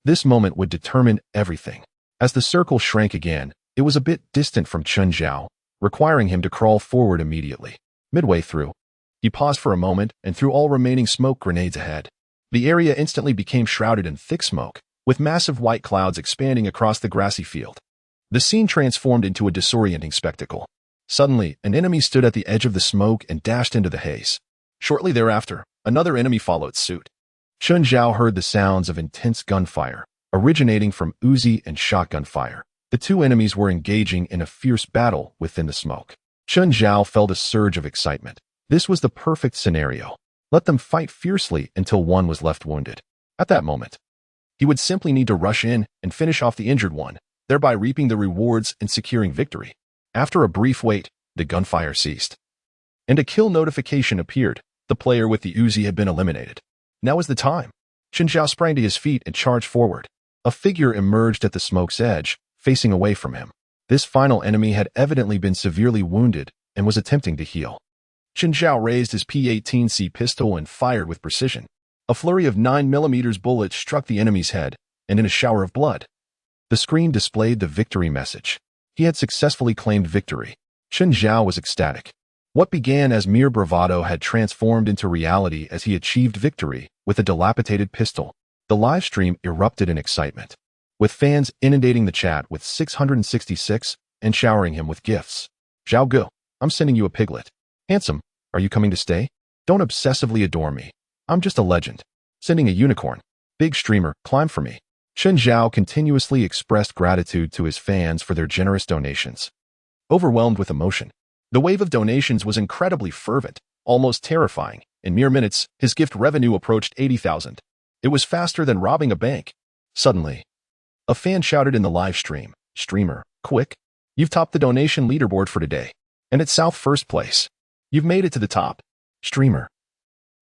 This moment would determine everything. As the circle shrank again, it was a bit distant from Chen Zhao, requiring him to crawl forward immediately. Midway through, he paused for a moment and threw all remaining smoke grenades ahead. The area instantly became shrouded in thick smoke, with massive white clouds expanding across the grassy field. The scene transformed into a disorienting spectacle. Suddenly, an enemy stood at the edge of the smoke and dashed into the haze. Shortly thereafter, another enemy followed suit. Chen Zhao heard the sounds of intense gunfire, originating from Uzi and shotgun fire. The 2 enemies were engaging in a fierce battle within the smoke. Chen Zhao felt a surge of excitement. This was the perfect scenario. Let them fight fiercely until one was left wounded. At that moment, he would simply need to rush in and finish off the injured one, thereby reaping the rewards and securing victory. After a brief wait, the gunfire ceased, and a kill notification appeared. The player with the Uzi had been eliminated. Now was the time. Chen Zhao sprang to his feet and charged forward. A figure emerged at the smoke's edge, facing away from him. This final enemy had evidently been severely wounded and was attempting to heal. Chen Zhao raised his P-18C pistol and fired with precision. A flurry of 9mm bullets struck the enemy's head, and in a shower of blood, the screen displayed the victory message. He had successfully claimed victory. Chen Zhao was ecstatic. What began as mere bravado had transformed into reality as he achieved victory with a dilapidated pistol. The live stream erupted in excitement, with fans inundating the chat with 666 and showering him with gifts. Zhao Gu, I'm sending you a piglet. Handsome, are you coming to stay? Don't obsessively adore me. I'm just a legend. Sending a unicorn. Big streamer, climb for me. Chen Zhao continuously expressed gratitude to his fans for their generous donations. Overwhelmed with emotion, the wave of donations was incredibly fervent, almost terrifying. In mere minutes, his gift revenue approached 80,000. It was faster than robbing a bank. Suddenly, a fan shouted in the live stream, "Streamer, quick! You've topped the donation leaderboard for today, and it's South first place. You've made it to the top. Streamer,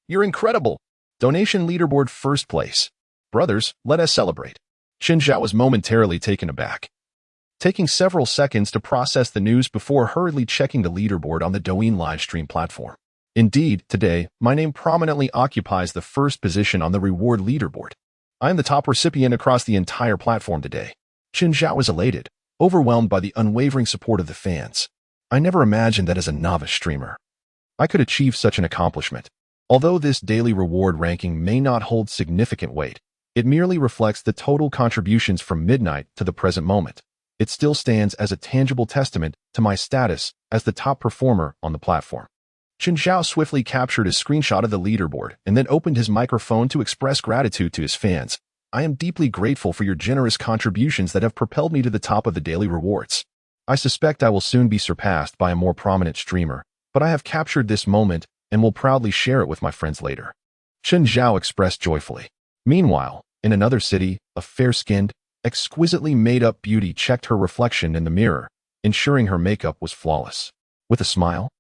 you're incredible! Donation leaderboard first place. Brothers, let us celebrate." Chen Zhao was momentarily taken aback, taking several seconds to process the news before hurriedly checking the leaderboard on the Douyin livestream platform. Indeed, today, my name prominently occupies the first position on the reward leaderboard. I am the top recipient across the entire platform today. Chen Zhao was elated, overwhelmed by the unwavering support of the fans. I never imagined that as a novice streamer, I could achieve such an accomplishment. Although this daily reward ranking may not hold significant weight, it merely reflects the total contributions from midnight to the present moment. It still stands as a tangible testament to my status as the top performer on the platform. Chen Zhao swiftly captured a screenshot of the leaderboard and then opened his microphone to express gratitude to his fans. I am deeply grateful for your generous contributions that have propelled me to the top of the daily rewards. I suspect I will soon be surpassed by a more prominent streamer, but I have captured this moment and will proudly share it with my friends later. Chen Zhao expressed joyfully. Meanwhile, in another city, a fair-skinned, exquisitely made-up beauty checked her reflection in the mirror, ensuring her makeup was flawless. With a smile,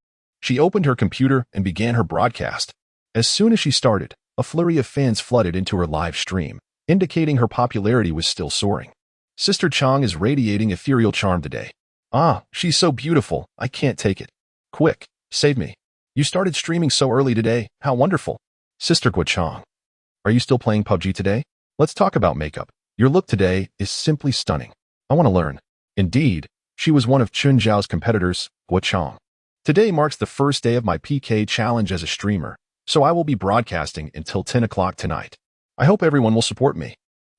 she opened her computer and began her broadcast. As soon as she started, a flurry of fans flooded into her live stream, indicating her popularity was still soaring. Sister Chang is radiating ethereal charm today. Ah, she's so beautiful, I can't take it. Quick, save me. You started streaming so early today, how wonderful. Sister Guo Chang, are you still playing PUBG today? Let's talk about makeup. Your look today is simply stunning. I want to learn. Indeed, she was one of Chen Zhao's competitors, Guo Chang. Today marks the first day of my PK challenge as a streamer, so I will be broadcasting until 10 o'clock tonight. I hope everyone will support me.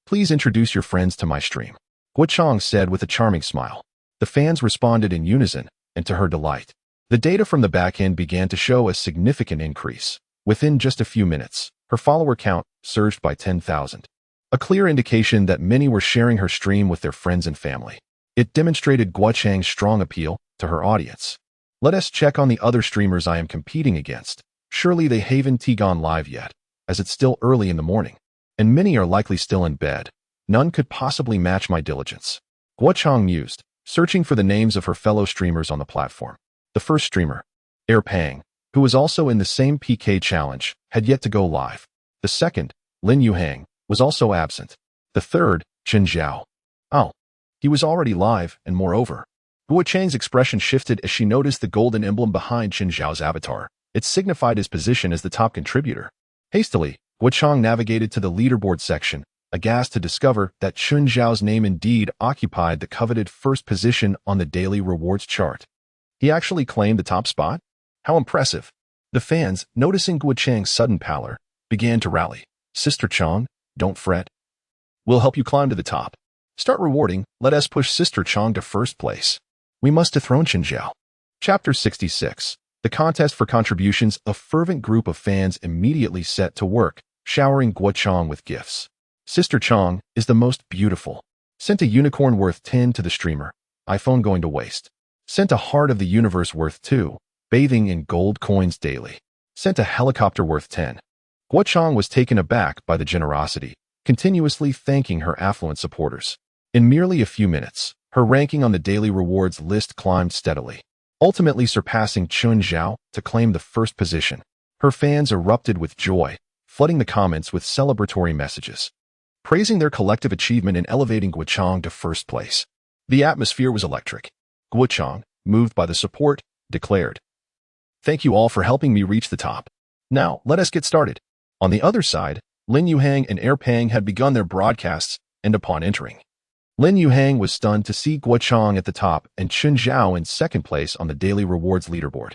Please introduce your friends to my stream. Guo Chang said with a charming smile. The fans responded in unison, and to her delight, the data from the backend began to show a significant increase. Within just a few minutes, her follower count surged by 10,000. A clear indication that many were sharing her stream with their friends and family. It demonstrated Guo Chang's strong appeal to her audience. Let us check on the other streamers I am competing against. Surely they haven't gone live yet, as it's still early in the morning, and many are likely still in bed. None could possibly match my diligence. Guo Chang mused, searching for the names of her fellow streamers on the platform. The first streamer, Air Pang, who was also in the same PK challenge, had yet to go live. The second, Lin Yuhang, was also absent. The third, Chen Zhao. Oh, he was already live, and moreover, Guo Chang's expression shifted as she noticed the golden emblem behind Chen Zhao's avatar. It signified his position as the top contributor. Hastily, Guo Chang navigated to the leaderboard section, aghast to discover that Chen Zhao's name indeed occupied the coveted first position on the daily rewards chart. He actually claimed the top spot? How impressive! The fans, noticing Guo Chang's sudden pallor, began to rally. Sister Chang, don't fret. We'll help you climb to the top. Start rewarding, let us push Sister Chang to first place. We must dethrone Chen Zhao. Chapter 66. The contest for contributions. A fervent group of fans immediately set to work, showering Guo Chang with gifts. Sister Chang is the most beautiful. Sent a unicorn worth 10 to the streamer. iPhone going to waste. Sent a heart of the universe worth 2. Bathing in gold coins daily. Sent a helicopter worth 10. Guo Chang was taken aback by the generosity, continuously thanking her affluent supporters. In merely a few minutes, her ranking on the daily rewards list climbed steadily, ultimately surpassing Chen Zhao to claim the first position. Her fans erupted with joy, flooding the comments with celebratory messages, praising their collective achievement in elevating Guo Chang to first place. The atmosphere was electric. Guo Chang, moved by the support, declared, "Thank you all for helping me reach the top. Now, let us get started." On the other side, Lin Yuhang and Air Pang had begun their broadcasts, and upon entering, Lin Yuhang was stunned to see Guo Chang at the top and Chen Zhao in second place on the daily rewards leaderboard.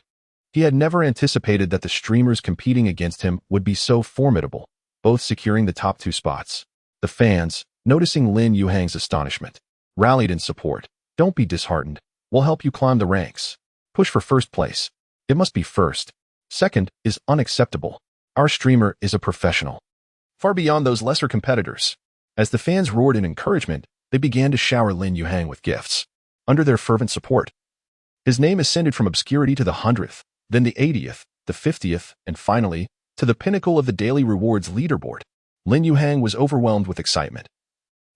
He had never anticipated that the streamers competing against him would be so formidable, both securing the top 2 spots. The fans, noticing Lin Yuhang's astonishment, rallied in support. Don't be disheartened. We'll help you climb the ranks. Push for first place. It must be first. Second is unacceptable. Our streamer is a professional. Far beyond those lesser competitors. As the fans roared in encouragement, they began to shower Lin Yuhang with gifts. Under their fervent support, his name ascended from obscurity to the 100th, then the 80th, the 50th, and finally, to the pinnacle of the daily rewards leaderboard. Lin Yuhang was overwhelmed with excitement.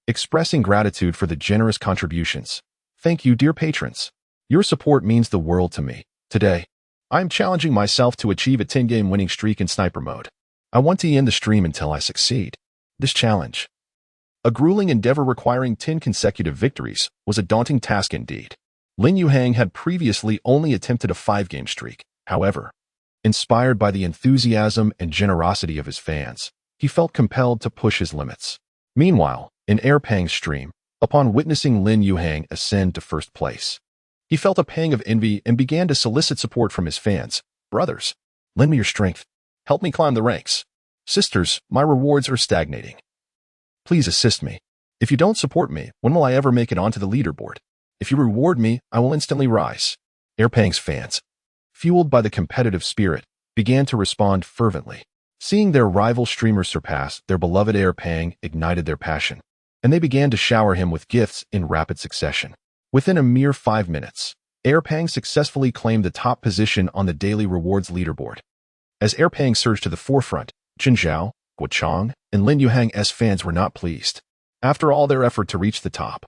Expressing gratitude for the generous contributions. Thank you, dear patrons. Your support means the world to me. Today, I am challenging myself to achieve a 10-game winning streak in sniper mode. I want to end the stream until I succeed. This challenge, a grueling endeavor requiring 10 consecutive victories, was a daunting task indeed. Lin Yuhang had previously only attempted a 5-game streak. However, inspired by the enthusiasm and generosity of his fans, he felt compelled to push his limits. Meanwhile, in Airpang's stream, upon witnessing Lin Yuhang ascend to first place, he felt a pang of envy and began to solicit support from his fans. Brothers, lend me your strength. Help me climb the ranks. Sisters, my rewards are stagnating. Please assist me. If you don't support me, when will I ever make it onto the leaderboard? If you reward me, I will instantly rise. Airpang's fans, fueled by the competitive spirit, began to respond fervently. Seeing their rival streamers surpass their beloved Airpang ignited their passion, and they began to shower him with gifts in rapid succession. Within a mere 5 minutes, Airpang successfully claimed the top position on the daily rewards leaderboard. As Airpang surged to the forefront, Chen Zhao, Guo Chang, and Lin Yuhang's fans were not pleased. After all their effort to reach the top,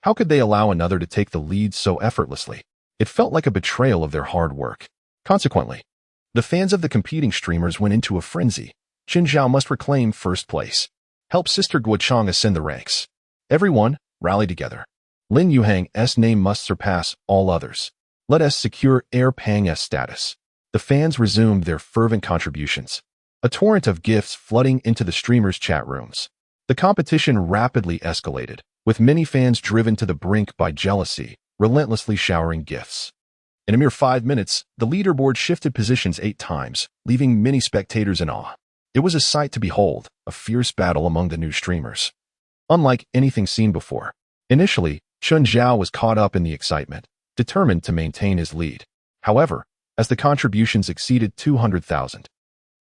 how could they allow another to take the lead so effortlessly? It felt like a betrayal of their hard work. Consequently, the fans of the competing streamers went into a frenzy. Chen Zhao must reclaim first place. Help Sister Guo Chang ascend the ranks. Everyone, rally together. Lin Yuhang's name must surpass all others. Let us secure Airpang's status. The fans resumed their fervent contributions, a torrent of gifts flooding into the streamers' chat rooms. The competition rapidly escalated, with many fans driven to the brink by jealousy, relentlessly showering gifts. In a mere 5 minutes, the leaderboard shifted positions 8 times, leaving many spectators in awe. It was a sight to behold, a fierce battle among the new streamers. Unlike anything seen before, initially, Chen Zhao was caught up in the excitement, determined to maintain his lead. However, as the contributions exceeded 200,000,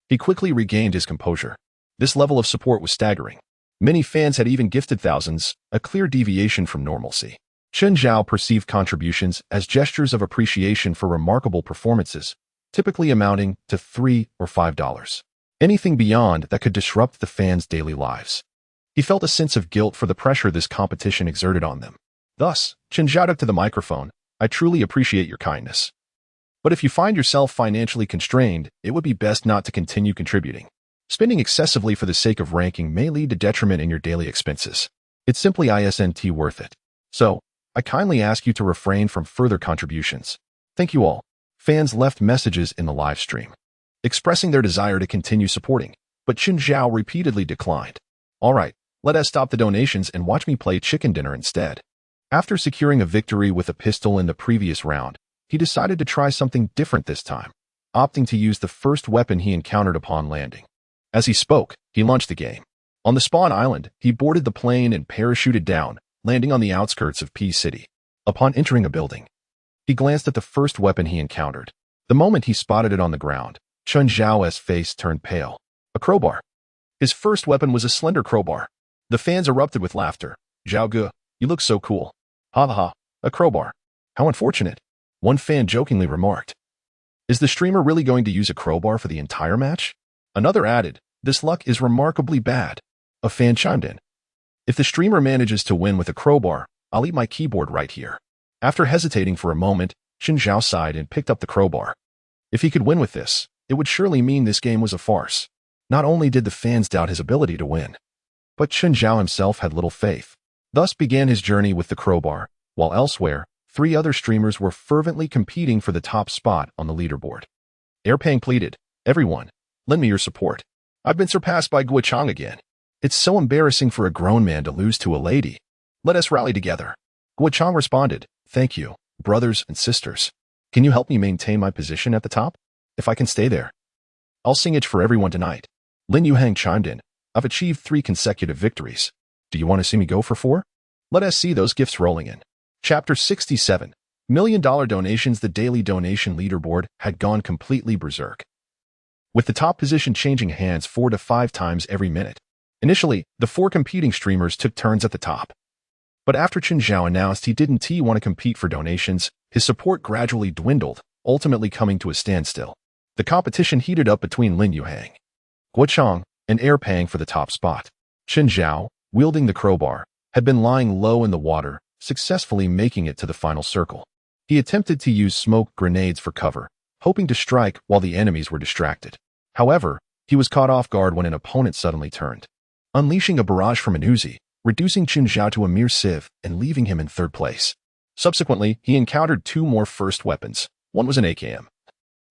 he quickly regained his composure. This level of support was staggering. Many fans had even gifted thousands, a clear deviation from normalcy. Chen Zhao perceived contributions as gestures of appreciation for remarkable performances, typically amounting to $3 or $5. Anything beyond that could disrupt the fans' daily lives. He felt a sense of guilt for the pressure this competition exerted on them. Thus, Chen Zhao took to the microphone, "I truly appreciate your kindness. But if you find yourself financially constrained, it would be best not to continue contributing. Spending excessively for the sake of ranking may lead to detriment in your daily expenses. It's simply isn't worth it. So, I kindly ask you to refrain from further contributions. Thank you all." Fans left messages in the live stream, expressing their desire to continue supporting, but Chen Zhao repeatedly declined. "All right, let us stop the donations and watch me play chicken dinner instead." After securing a victory with a pistol in the previous round, he decided to try something different this time, opting to use the first weapon he encountered upon landing. As he spoke, he launched the game. On the spawn island, he boarded the plane and parachuted down, landing on the outskirts of P City. Upon entering a building, he glanced at the first weapon he encountered. The moment he spotted it on the ground, Chen Zhao's face turned pale. A crowbar. His first weapon was a slender crowbar. The fans erupted with laughter. "Zhao Ge, you look so cool. Ha ha ha, a crowbar. How unfortunate," one fan jokingly remarked. "Is the streamer really going to use a crowbar for the entire match?" Another added, "This luck is remarkably bad." A fan chimed in. "If the streamer manages to win with a crowbar, I'll eat my keyboard right here." After hesitating for a moment, Chen Zhao sighed and picked up the crowbar. If he could win with this, it would surely mean this game was a farce. Not only did the fans doubt his ability to win, but Chen Zhao himself had little faith. Thus began his journey with the crowbar, while elsewhere, 3 other streamers were fervently competing for the top spot on the leaderboard. Airpang pleaded, "Everyone, lend me your support. I've been surpassed by Guo Chang again. It's so embarrassing for a grown man to lose to a lady." Let us rally together. Guo responded, "Thank you, brothers and sisters. Can you help me maintain my position at the top? If I can stay there, I'll sing it for everyone tonight." Lin Yuhang chimed in, "I've achieved 3 consecutive victories. Do you want to see me go for 4? Let us see those gifts rolling in." Chapter 67. $1 Million Donations. The daily donation leaderboard had gone completely berserk, with the top position changing hands 4 to 5 times every minute. Initially, the 4 competing streamers took turns at the top. But after Chen Zhao announced he didn't want to compete for donations, his support gradually dwindled, ultimately coming to a standstill. The competition heated up between Lin Yuhang, Guo and Air Pang for the top spot. Chen Zhao, wielding the crowbar, had been lying low in the water, successfully making it to the final circle. He attempted to use smoke grenades for cover, hoping to strike while the enemies were distracted. However, he was caught off guard when an opponent suddenly turned, unleashing a barrage from an Uzi, reducing Chen Zhao to a mere sieve and leaving him in 3rd place. Subsequently, he encountered 2 more first weapons. One was an AKM,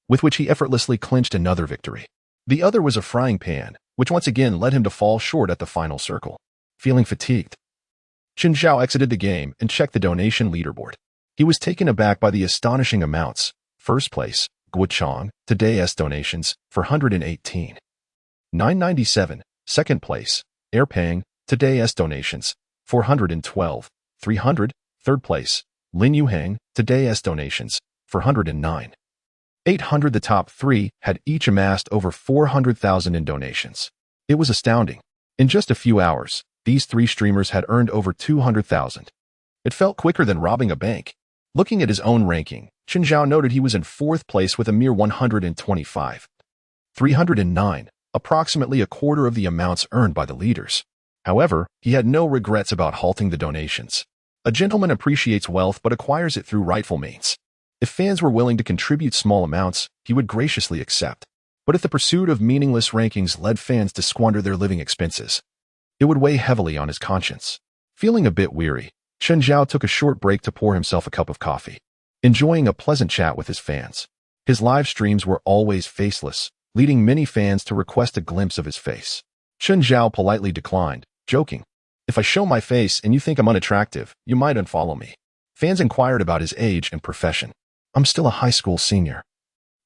with which he effortlessly clinched another victory. The other was a frying pan, which once again led him to fall short at the final circle. Feeling fatigued, Chen Zhao exited the game and checked the donation leaderboard. He was taken aback by the astonishing amounts. First place, Guo today's donations, 418. 997. Second place, Air Pang, today's donations, 412. 300. Third place, Lin Yuhang, today's donations, 409. 800. The top 3 had each amassed over 400,000 in donations. It was astounding. In just a few hours, these 3 streamers had earned over 200,000. It felt quicker than robbing a bank. Looking at his own ranking, Chen Zhao noted he was in 4th place with a mere 125. 309, approximately a quarter of the amounts earned by the leaders. However, he had no regrets about halting the donations. A gentleman appreciates wealth but acquires it through rightful means. If fans were willing to contribute small amounts, he would graciously accept. But if the pursuit of meaningless rankings led fans to squander their living expenses, it would weigh heavily on his conscience. Feeling a bit weary, Chen Zhao took a short break to pour himself a cup of coffee, enjoying a pleasant chat with his fans. His live streams were always faceless, leading many fans to request a glimpse of his face. Chen Zhao politely declined, joking, "If I show my face and you think I'm unattractive, you might unfollow me." Fans inquired about his age and profession. "I'm still a high school senior.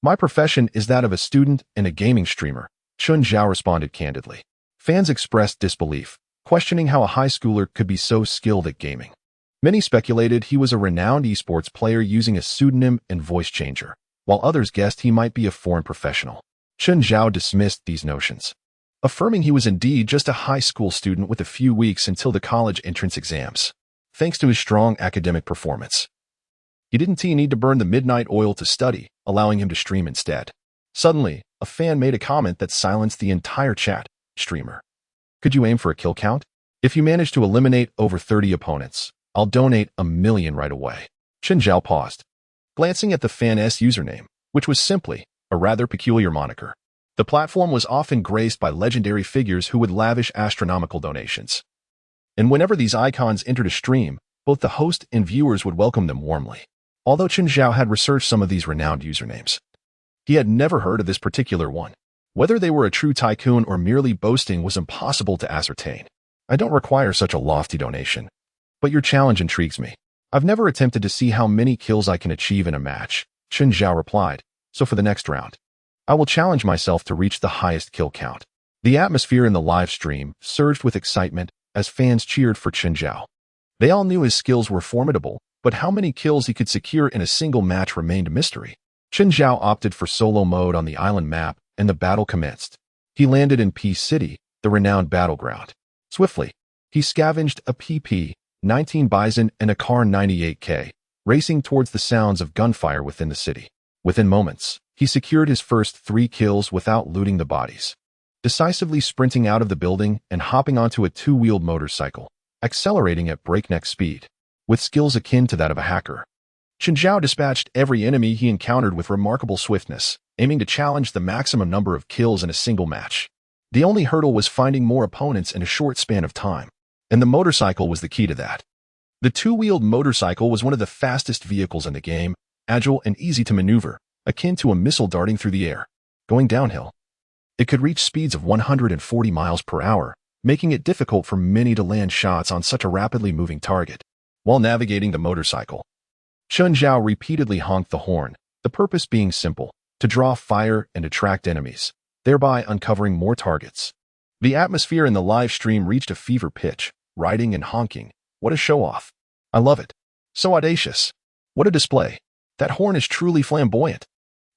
My profession is that of a student and a gaming streamer," Chen Zhao responded candidly. Fans expressed disbelief, questioning how a high schooler could be so skilled at gaming. Many speculated he was a renowned esports player using a pseudonym and voice changer, while others guessed he might be a foreign professional. Chen Zhao dismissed these notions, affirming he was indeed just a high school student with a few weeks until the college entrance exams. Thanks to his strong academic performance, he didn't need to burn the midnight oil to study, allowing him to stream instead. Suddenly, a fan made a comment that silenced the entire chat. "Streamer, could you aim for a kill count? If you manage to eliminate over 30 opponents, I'll donate $1 million right away." Chen Zhao paused, glancing at the fan's username, which was simply a rather peculiar moniker. The platform was often graced by legendary figures who would lavish astronomical donations. And whenever these icons entered a stream, both the host and viewers would welcome them warmly. Although Chen Zhao had researched some of these renowned usernames, he had never heard of this particular one. Whether they were a true tycoon or merely boasting was impossible to ascertain. "I don't require such a lofty donation, but your challenge intrigues me. I've never attempted to see how many kills I can achieve in a match," Chen Zhao replied. "So for the next round, I will challenge myself to reach the highest kill count." The atmosphere in the live stream surged with excitement as fans cheered for Chen Zhao. They all knew his skills were formidable, but how many kills he could secure in a single match remained a mystery. Chen Zhao opted for solo mode on the island map, and the battle commenced. He landed in Peace City, the renowned battleground. Swiftly, he scavenged a PP-19 Bison and a Car 98K, racing towards the sounds of gunfire within the city. Within moments, he secured his first 3 kills without looting the bodies, decisively sprinting out of the building and hopping onto a 2-wheeled motorcycle, accelerating at breakneck speed. With skills akin to that of a hacker, Chen Zhao dispatched every enemy he encountered with remarkable swiftness, aiming to challenge the maximum number of kills in a single match. The only hurdle was finding more opponents in a short span of time, and the motorcycle was the key to that. The 2-wheeled motorcycle was one of the fastest vehicles in the game, agile and easy to maneuver, akin to a missile darting through the air. Going downhill, it could reach speeds of 140 miles per hour, making it difficult for many to land shots on such a rapidly moving target. While navigating the motorcycle, Chen Zhao repeatedly honked the horn, the purpose being simple: to draw fire and attract enemies, thereby uncovering more targets. The atmosphere in the live stream reached a fever pitch, riding and honking. What a show-off. I love it. So audacious. What a display. That horn is truly flamboyant.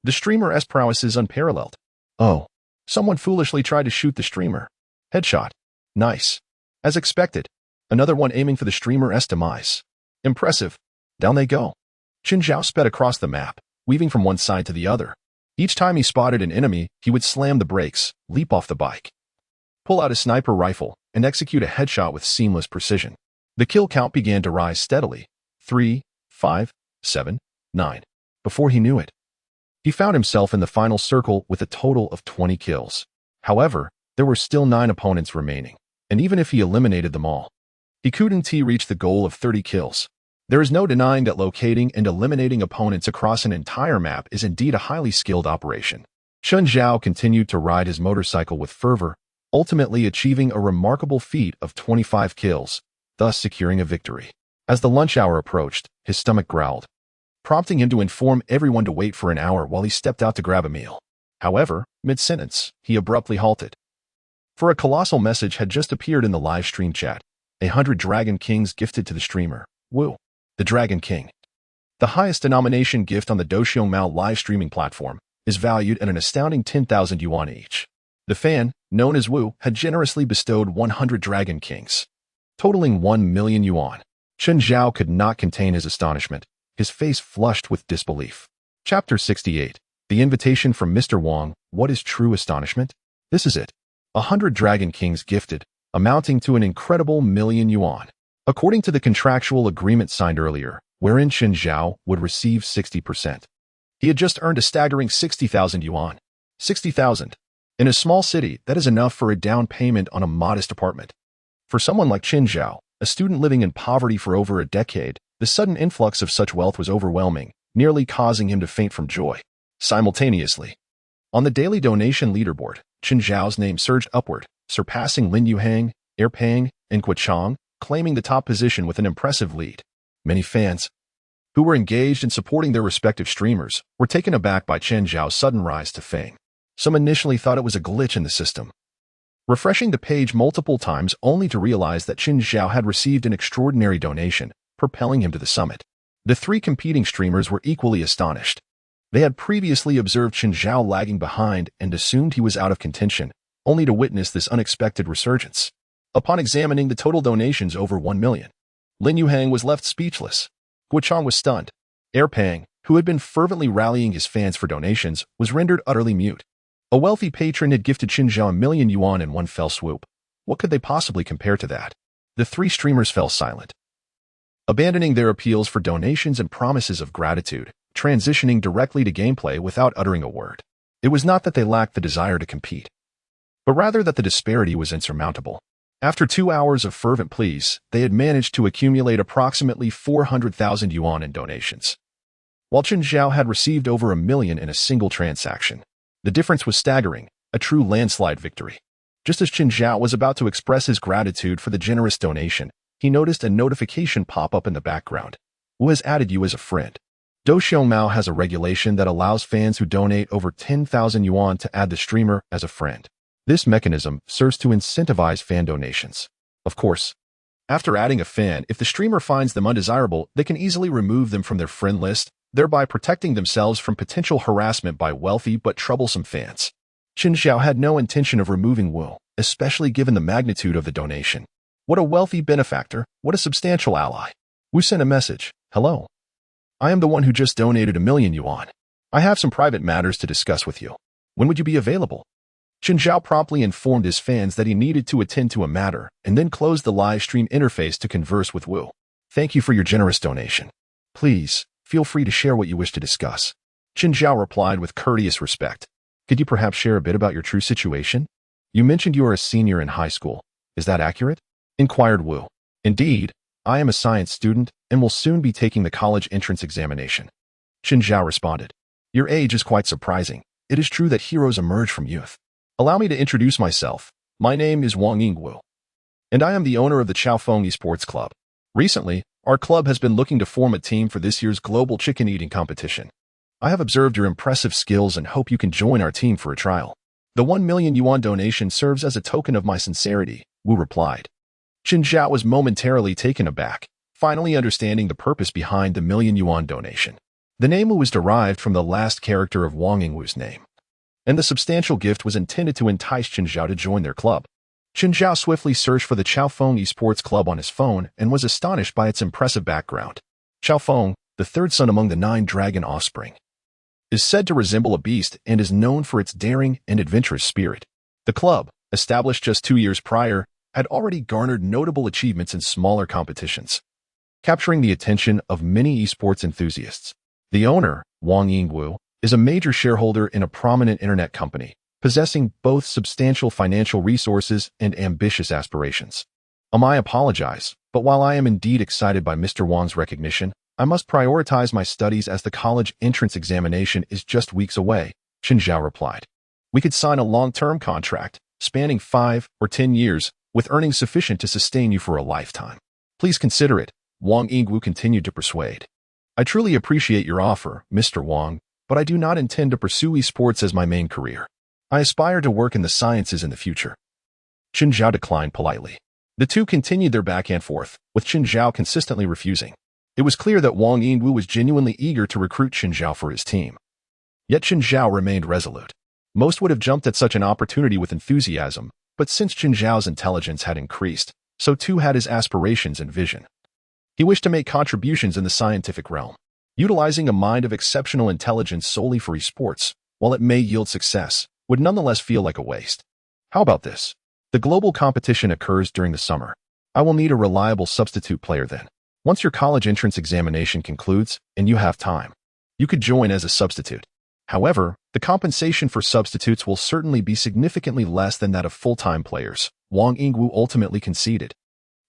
The streamer's prowess is unparalleled. Oh, someone foolishly tried to shoot the streamer. Headshot. Nice. As expected. Another one aiming for the streamer's demise. Impressive. Down they go. Chen Zhao sped across the map, weaving from one side to the other. Each time he spotted an enemy, he would slam the brakes, leap off the bike, pull out a sniper rifle, and execute a headshot with seamless precision. The kill count began to rise steadily. 3, 5, 7, 9. Before he knew it, he found himself in the final circle with a total of 20 kills. However, there were still 9 opponents remaining, and even if he eliminated them all, he couldn't reach the goal of 30 kills. There is no denying that locating and eliminating opponents across an entire map is indeed a highly skilled operation. Chen Zhao continued to ride his motorcycle with fervor, ultimately achieving a remarkable feat of 25 kills, thus securing a victory. As the lunch hour approached, his stomach growled, prompting him to inform everyone to wait for an hour while he stepped out to grab a meal. However, mid-sentence, he abruptly halted. For a colossal message had just appeared in the live stream chat. 100 Dragon Kings gifted to the streamer. Woo. The Dragon King, the highest denomination gift on the Douxiongmao live streaming platform, is valued at an astounding 10,000 yuan each. The fan, known as Wu, had generously bestowed 100 Dragon Kings, totaling 1 million yuan. Chen Zhao could not contain his astonishment, his face flushed with disbelief. Chapter 68. The invitation from Mr. Wang. What is true astonishment? This is it. 100 Dragon Kings gifted, amounting to an incredible 1 million yuan. According to the contractual agreement signed earlier, wherein Chen Zhao would receive 60%. He had just earned a staggering 60,000 yuan. 60,000. In a small city, that is enough for a down payment on a modest apartment. For someone like Chen Zhao, a student living in poverty for over a decade, the sudden influx of such wealth was overwhelming, nearly causing him to faint from joy. Simultaneously, on the daily donation leaderboard, Chen Zhao's name surged upward, surpassing Lin Yuhang, Pang, and Chang, claiming the top position with an impressive lead. Many fans, who were engaged in supporting their respective streamers, were taken aback by Chen Zhao's sudden rise to fame. Some initially thought it was a glitch in the system, refreshing the page multiple times only to realize that Chen Zhao had received an extraordinary donation, propelling him to the summit. The 3 competing streamers were equally astonished. They had previously observed Chen Zhao lagging behind and assumed he was out of contention, only to witness this unexpected resurgence. Upon examining the total donations over 1 million, Lin Yuhang was left speechless. Chang was stunned. Pang, who had been fervently rallying his fans for donations, was rendered utterly mute. A wealthy patron had gifted Chen Zhao 1 million yuan in one fell swoop. What could they possibly compare to that? The 3 streamers fell silent, abandoning their appeals for donations and promises of gratitude, transitioning directly to gameplay without uttering a word. It was not that they lacked the desire to compete, but rather that the disparity was insurmountable. After 2 hours of fervent pleas, they had managed to accumulate approximately 400,000 yuan in donations, while Chen Zhao had received over 1 million in a single transaction. The difference was staggering, a true landslide victory. Just as Chen Zhao was about to express his gratitude for the generous donation, he noticed a notification pop up in the background. Wu has added you as a friend. Douxiongmao has a regulation that allows fans who donate over 10,000 yuan to add the streamer as a friend. This mechanism serves to incentivize fan donations. Of course, after adding a fan, if the streamer finds them undesirable, they can easily remove them from their friend list, thereby protecting themselves from potential harassment by wealthy but troublesome fans. Chen Zhao had no intention of removing Wu, especially given the magnitude of the donation. What a wealthy benefactor, what a substantial ally. Wu sent a message. Hello. I am the one who just donated 1 million yuan. I have some private matters to discuss with you. When would you be available? Chen Zhao promptly informed his fans that he needed to attend to a matter and then closed the live stream interface to converse with Wu. Thank you for your generous donation. Please, feel free to share what you wish to discuss. Chen Zhao replied with courteous respect. Could you perhaps share a bit about your true situation? You mentioned you are a senior in high school. Is that accurate? Inquired Wu. Indeed, I am a science student and will soon be taking the college entrance examination. Chen Zhao responded. Your age is quite surprising. It is true that heroes emerge from youth. Allow me to introduce myself. My name is Wang Yingwu. and I am the owner of the Chaofeng Esports Club. Recently, our club has been looking to form a team for this year's global chicken eating competition. I have observed your impressive skills and hope you can join our team for a trial. The 1 million yuan donation serves as a token of my sincerity, Wu replied. Chen Zhao was momentarily taken aback, finally understanding the purpose behind the million yuan donation. The name Wu was derived from the last character of Wang Yingwu's name, and the substantial gift was intended to entice Chen Zhao to join their club. Chen Zhao swiftly searched for the Chaofeng Esports Club on his phone and was astonished by its impressive background. Chaofeng, the third son among the 9 dragon offspring, is said to resemble a beast and is known for its daring and adventurous spirit. The club, established just 2 years prior, had already garnered notable achievements in smaller competitions, capturing the attention of many esports enthusiasts. The owner, Wang Yingwu, is a major shareholder in a prominent internet company, possessing both substantial financial resources and ambitious aspirations. I apologize, but while I am indeed excited by Mr. Wang's recognition, I must prioritize my studies as the college entrance examination is just weeks away, Chen Zhao replied. We could sign a long-term contract, spanning 5 or 10 years, with earnings sufficient to sustain you for a lifetime. Please consider it, Wang Yingwu continued to persuade. I truly appreciate your offer, Mr. Wang, but I do not intend to pursue esports as my main career. I aspire to work in the sciences in the future. Chen Zhao declined politely. The two continued their back and forth, with Chen Zhao consistently refusing. It was clear that Wang Yingwu was genuinely eager to recruit Chen Zhao for his team. Yet Chen Zhao remained resolute. Most would have jumped at such an opportunity with enthusiasm, but since Chen Zhao's intelligence had increased, so too had his aspirations and vision. He wished to make contributions in the scientific realm. Utilizing a mind of exceptional intelligence solely for esports, while it may yield success, would nonetheless feel like a waste. How about this? The global competition occurs during the summer. I will need a reliable substitute player then. Once your college entrance examination concludes and you have time, you could join as a substitute. However, the compensation for substitutes will certainly be significantly less than that of full-time players, Wang Yingwu ultimately conceded.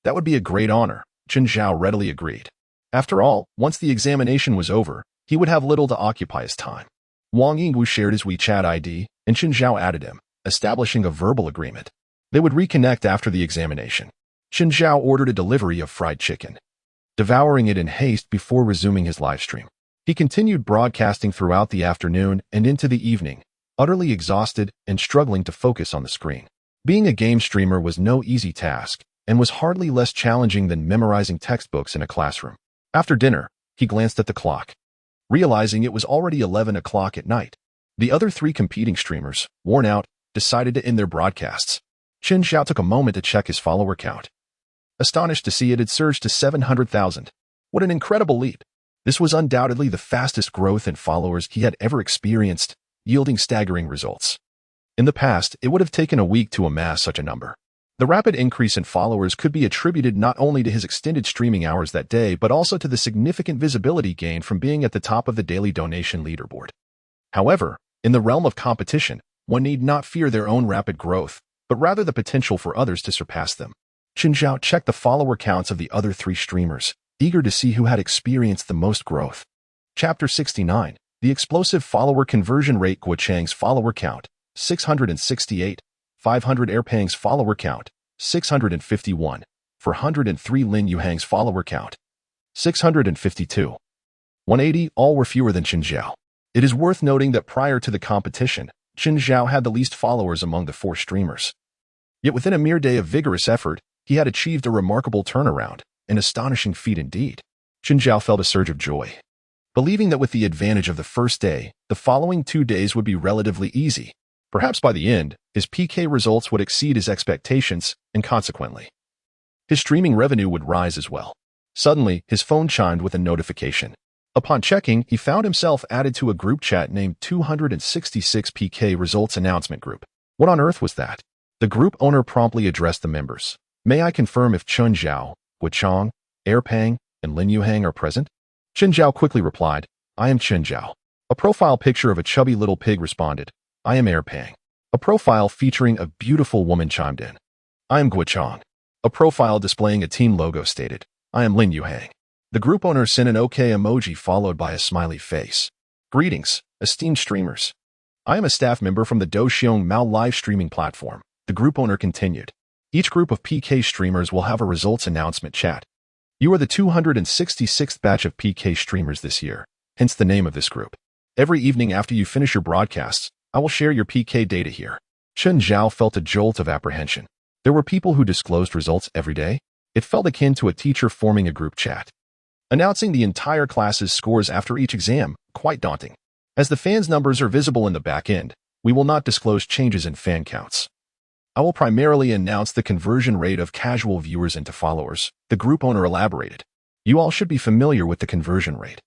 That would be a great honor, Chen Zhao readily agreed. After all, once the examination was over, he would have little to occupy his time. Wang Yingwu shared his WeChat ID, and Chen Zhao added him, establishing a verbal agreement. They would reconnect after the examination. Chen Zhao ordered a delivery of fried chicken, devouring it in haste before resuming his livestream. He continued broadcasting throughout the afternoon and into the evening, utterly exhausted and struggling to focus on the screen. Being a game streamer was no easy task, and was hardly less challenging than memorizing textbooks in a classroom. After dinner, he glanced at the clock, realizing it was already 11 o'clock at night. The other 3 competing streamers, worn out, decided to end their broadcasts. Chen Zhao took a moment to check his follower count, astonished to see it had surged to 700,000. What an incredible leap! This was undoubtedly the fastest growth in followers he had ever experienced, yielding staggering results. In the past, it would have taken a week to amass such a number. The rapid increase in followers could be attributed not only to his extended streaming hours that day, but also to the significant visibility gained from being at the top of the daily donation leaderboard. However, in the realm of competition, one need not fear their own rapid growth, but rather the potential for others to surpass them. Chen Zhao checked the follower counts of the other 3 streamers, eager to see who had experienced the most growth. Chapter 69, The Explosive Follower Conversion Rate. Guo Chang's follower count, 668. 500 Erpang's follower count, 651. 403 Lin Yuhang's follower count, 652. 180 all were fewer than Chen Zhao. It is worth noting that prior to the competition, Chen Zhao had the least followers among the 4 streamers. Yet within a mere day of vigorous effort, he had achieved a remarkable turnaround, an astonishing feat indeed. Chen Zhao felt a surge of joy, believing that with the advantage of the first day, the following 2 days would be relatively easy. Perhaps by the end, his PK results would exceed his expectations, and consequently, his streaming revenue would rise as well. Suddenly, his phone chimed with a notification. Upon checking, he found himself added to a group chat named 266 PK Results Announcement Group. What on earth was that? The group owner promptly addressed the members. May I confirm if Chen Zhao, Wu Chang, Erpang, and Lin Yuhang are present? Chen Zhao quickly replied, I am Chen Zhao. A profile picture of a chubby little pig responded, I am Erpang. A profile featuring a beautiful woman chimed in, I am Guo Chang. A profile displaying a team logo stated, I am Lin Yuhang. The group owner sent an OK emoji followed by a smiley face. Greetings, esteemed streamers. I am a staff member from the Douxiong Mao live streaming platform. The group owner continued. Each group of PK streamers will have a results announcement chat. You are the 266th batch of PK streamers this year, hence the name of this group. Every evening after you finish your broadcasts, I will share your PK data here. Chen Zhao felt a jolt of apprehension. There were people who disclosed results every day. It felt akin to a teacher forming a group chat, announcing the entire class's scores after each exam, quite daunting. As the fans' numbers are visible in the back end, we will not disclose changes in fan counts. I will primarily announce the conversion rate of casual viewers into followers, the group owner elaborated. You all should be familiar with the conversion rate,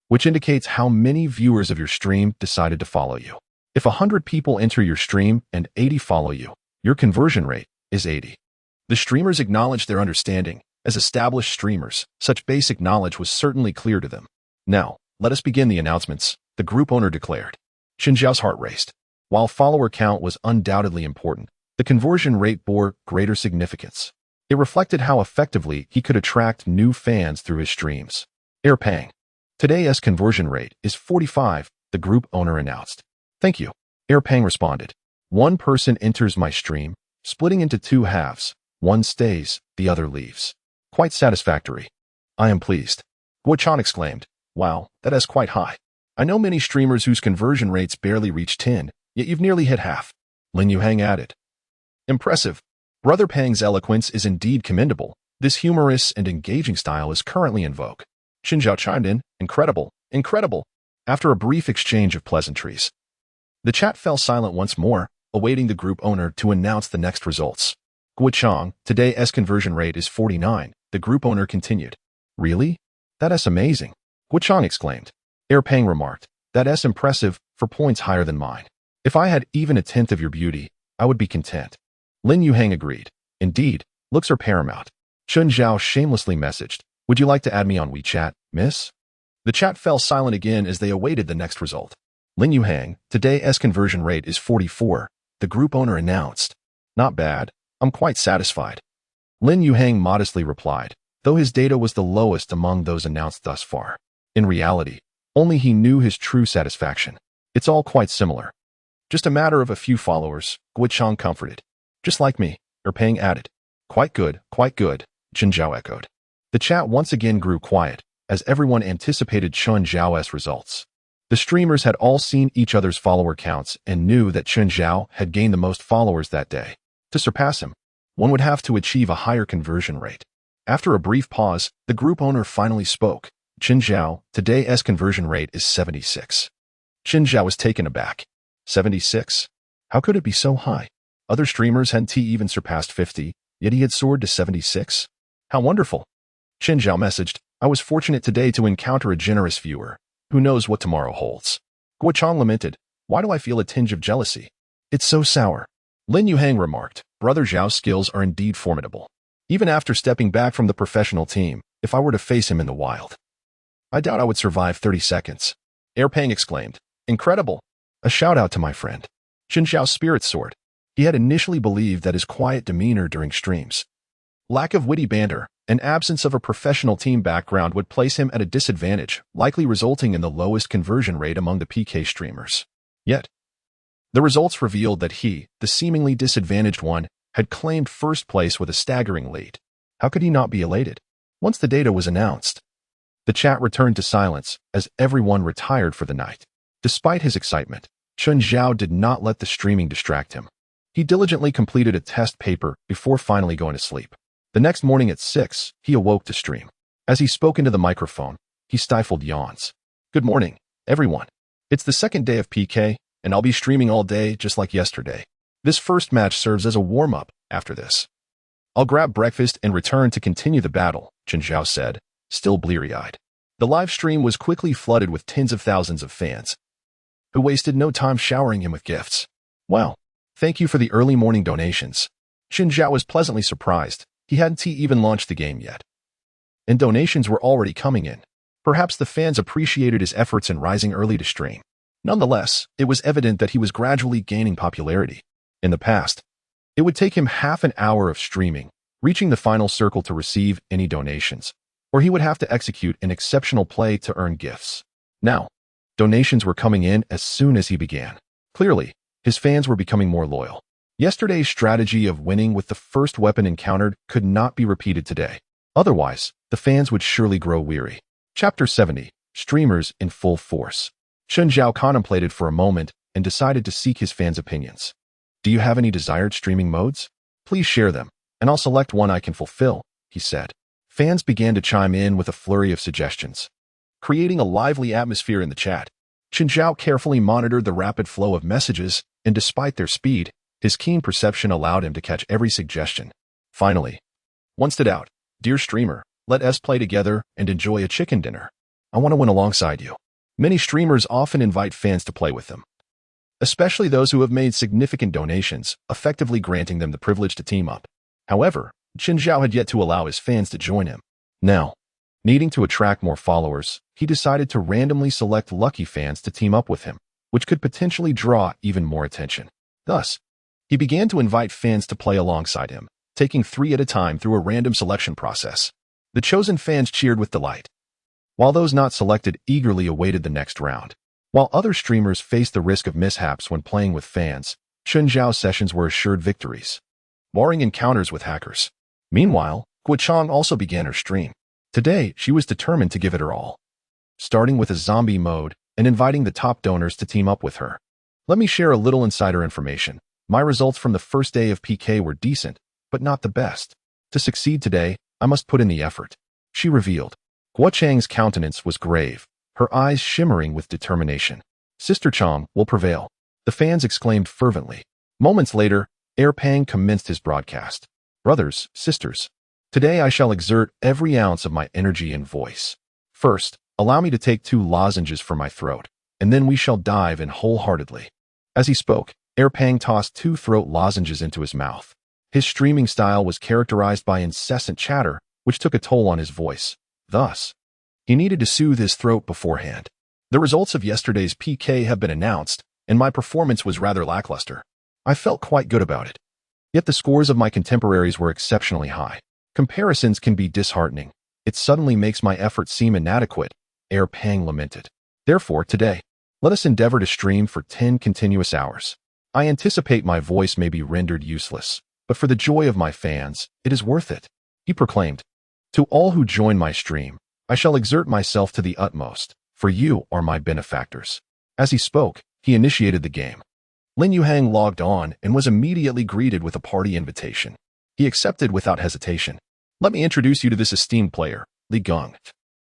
which indicates how many viewers of your stream decided to follow you. If 100 people enter your stream and 80 follow you, your conversion rate is 80. The streamers acknowledged their understanding. As established streamers, such basic knowledge was certainly clear to them. Now, let us begin the announcements, the group owner declared. Chen Zhao's heart raced. While follower count was undoubtedly important, the conversion rate bore greater significance. It reflected how effectively he could attract new fans through his streams. Pang. Today's conversion rate is 45, the group owner announced. Thank you. Pang responded. One person enters my stream, splitting into two halves. One stays, the other leaves. Quite satisfactory. I am pleased. Guochan exclaimed. Wow, that is quite high. I know many streamers whose conversion rates barely reach 10, yet you've nearly hit half. Lin Yuhang added. Impressive. Brother Pang's eloquence is indeed commendable. This humorous and engaging style is currently in vogue. Xin Zhao chimed in. Incredible, incredible. After a brief exchange of pleasantries, the chat fell silent once more, awaiting the group owner to announce the next results. Guochang, today's conversion rate is 49, the group owner continued. Really? That is amazing. Guochang exclaimed. Pang remarked. That is impressive, for points higher than mine. If I had even a tenth of your beauty, I would be content. Lin Yuhang agreed. Indeed, looks are paramount. Chen Zhao shamelessly messaged. Would you like to add me on WeChat, miss? The chat fell silent again as they awaited the next result. Lin Yuhang, today's conversion rate is 44, the group owner announced. Not bad. I'm quite satisfied. Lin Yuhang modestly replied, though his data was the lowest among those announced thus far. In reality, only he knew his true satisfaction. It's all quite similar. Just a matter of a few followers, Guochang comforted. Just like me, Pang added. Quite good, Chen Zhao echoed. The chat once again grew quiet, as everyone anticipated Chen Zhao's results. The streamers had all seen each other's follower counts and knew that Chen Zhao had gained the most followers that day. To surpass him, one would have to achieve a higher conversion rate. After a brief pause, the group owner finally spoke. Chen Zhao, today's conversion rate is 76. Chen Zhao was taken aback. 76? How could it be so high? Other streamers hadn't even surpassed 50, yet he had soared to 76. How wonderful. Chen Zhao messaged, I was fortunate today to encounter a generous viewer. Who knows what tomorrow holds? Guochang lamented, why do I feel a tinge of jealousy? It's so sour. Lin Yuhang remarked, Brother Zhao's skills are indeed formidable. Even after stepping back from the professional team, if I were to face him in the wild, I doubt I would survive 30 seconds. Pang exclaimed, incredible. A shout out to my friend. Chen Zhao's spirits soared. He had initially believed that his quiet demeanor during streams, lack of witty banter, and absence of a professional team background would place him at a disadvantage, likely resulting in the lowest conversion rate among the PK streamers. Yet, the results revealed that he, the seemingly disadvantaged one, had claimed first place with a staggering lead. How could he not be elated? Once the data was announced, the chat returned to silence as everyone retired for the night. Despite his excitement, Chen Zhao did not let the streaming distract him. He diligently completed a test paper before finally going to sleep. The next morning at 6, he awoke to stream. As he spoke into the microphone, he stifled yawns. Good morning, everyone. It's the second day of PK, and I'll be streaming all day just like yesterday. This first match serves as a warm-up after this. I'll grab breakfast and return to continue the battle, Chen Zhao said, still bleary-eyed. The live stream was quickly flooded with tens of thousands of fans, who wasted no time showering him with gifts. Wow, thank you for the early morning donations. Chen Zhao was pleasantly surprised. He hadn't even launched the game yet, and donations were already coming in. Perhaps the fans appreciated his efforts in rising early to stream. Nonetheless, it was evident that he was gradually gaining popularity. In the past, it would take him half an hour of streaming, reaching the final circle to receive any donations, or he would have to execute an exceptional play to earn gifts. Now, donations were coming in as soon as he began. Clearly, his fans were becoming more loyal. Yesterday's strategy of winning with the first weapon encountered could not be repeated today. Otherwise, the fans would surely grow weary. Chapter 70. Streamers in Full Force. Chen Zhao contemplated for a moment and decided to seek his fans' opinions. Do you have any desired streaming modes? Please share them, and I'll select one I can fulfill, he said. Fans began to chime in with a flurry of suggestions, creating a lively atmosphere in the chat. Chen Zhao carefully monitored the rapid flow of messages, and despite their speed, his keen perception allowed him to catch every suggestion. Finally, one stood out. Dear streamer, let us play together and enjoy a chicken dinner. I want to win alongside you. Many streamers often invite fans to play with them, especially those who have made significant donations, effectively granting them the privilege to team up. However, Chen Zhao had yet to allow his fans to join him. Now, needing to attract more followers, he decided to randomly select lucky fans to team up with him, which could potentially draw even more attention. Thus, he began to invite fans to play alongside him, taking 3 at a time through a random selection process. The chosen fans cheered with delight, while those not selected eagerly awaited the next round. While other streamers faced the risk of mishaps when playing with fans, Chen Zhao's sessions were assured victories, barring encounters with hackers. Meanwhile, Guochang also began her stream. Today, she was determined to give it her all, starting with a zombie mode and inviting the top donors to team up with her. Let me share a little insider information. My results from the first day of PK were decent, but not the best. To succeed today, I must put in the effort, she revealed. Guochang's countenance was grave, her eyes shimmering with determination. Sister Chang will prevail, the fans exclaimed fervently. Moments later, Pang commenced his broadcast. Brothers, sisters, today I shall exert every ounce of my energy and voice. First, allow me to take 2 lozenges for my throat, and then we shall dive in wholeheartedly. As he spoke, Pang tossed 2 throat lozenges into his mouth. His streaming style was characterized by incessant chatter, which took a toll on his voice. Thus, he needed to soothe his throat beforehand. The results of yesterday's PK have been announced, and my performance was rather lackluster. I felt quite good about it. Yet the scores of my contemporaries were exceptionally high. Comparisons can be disheartening. It suddenly makes my efforts seem inadequate, Pang lamented. Therefore, today, let us endeavor to stream for 10 continuous hours. I anticipate my voice may be rendered useless, but for the joy of my fans, it is worth it, he proclaimed. To all who join my stream, I shall exert myself to the utmost, for you are my benefactors. As he spoke, he initiated the game. Lin Yuhang logged on and was immediately greeted with a party invitation. He accepted without hesitation. Let me introduce you to this esteemed player, Li Gong,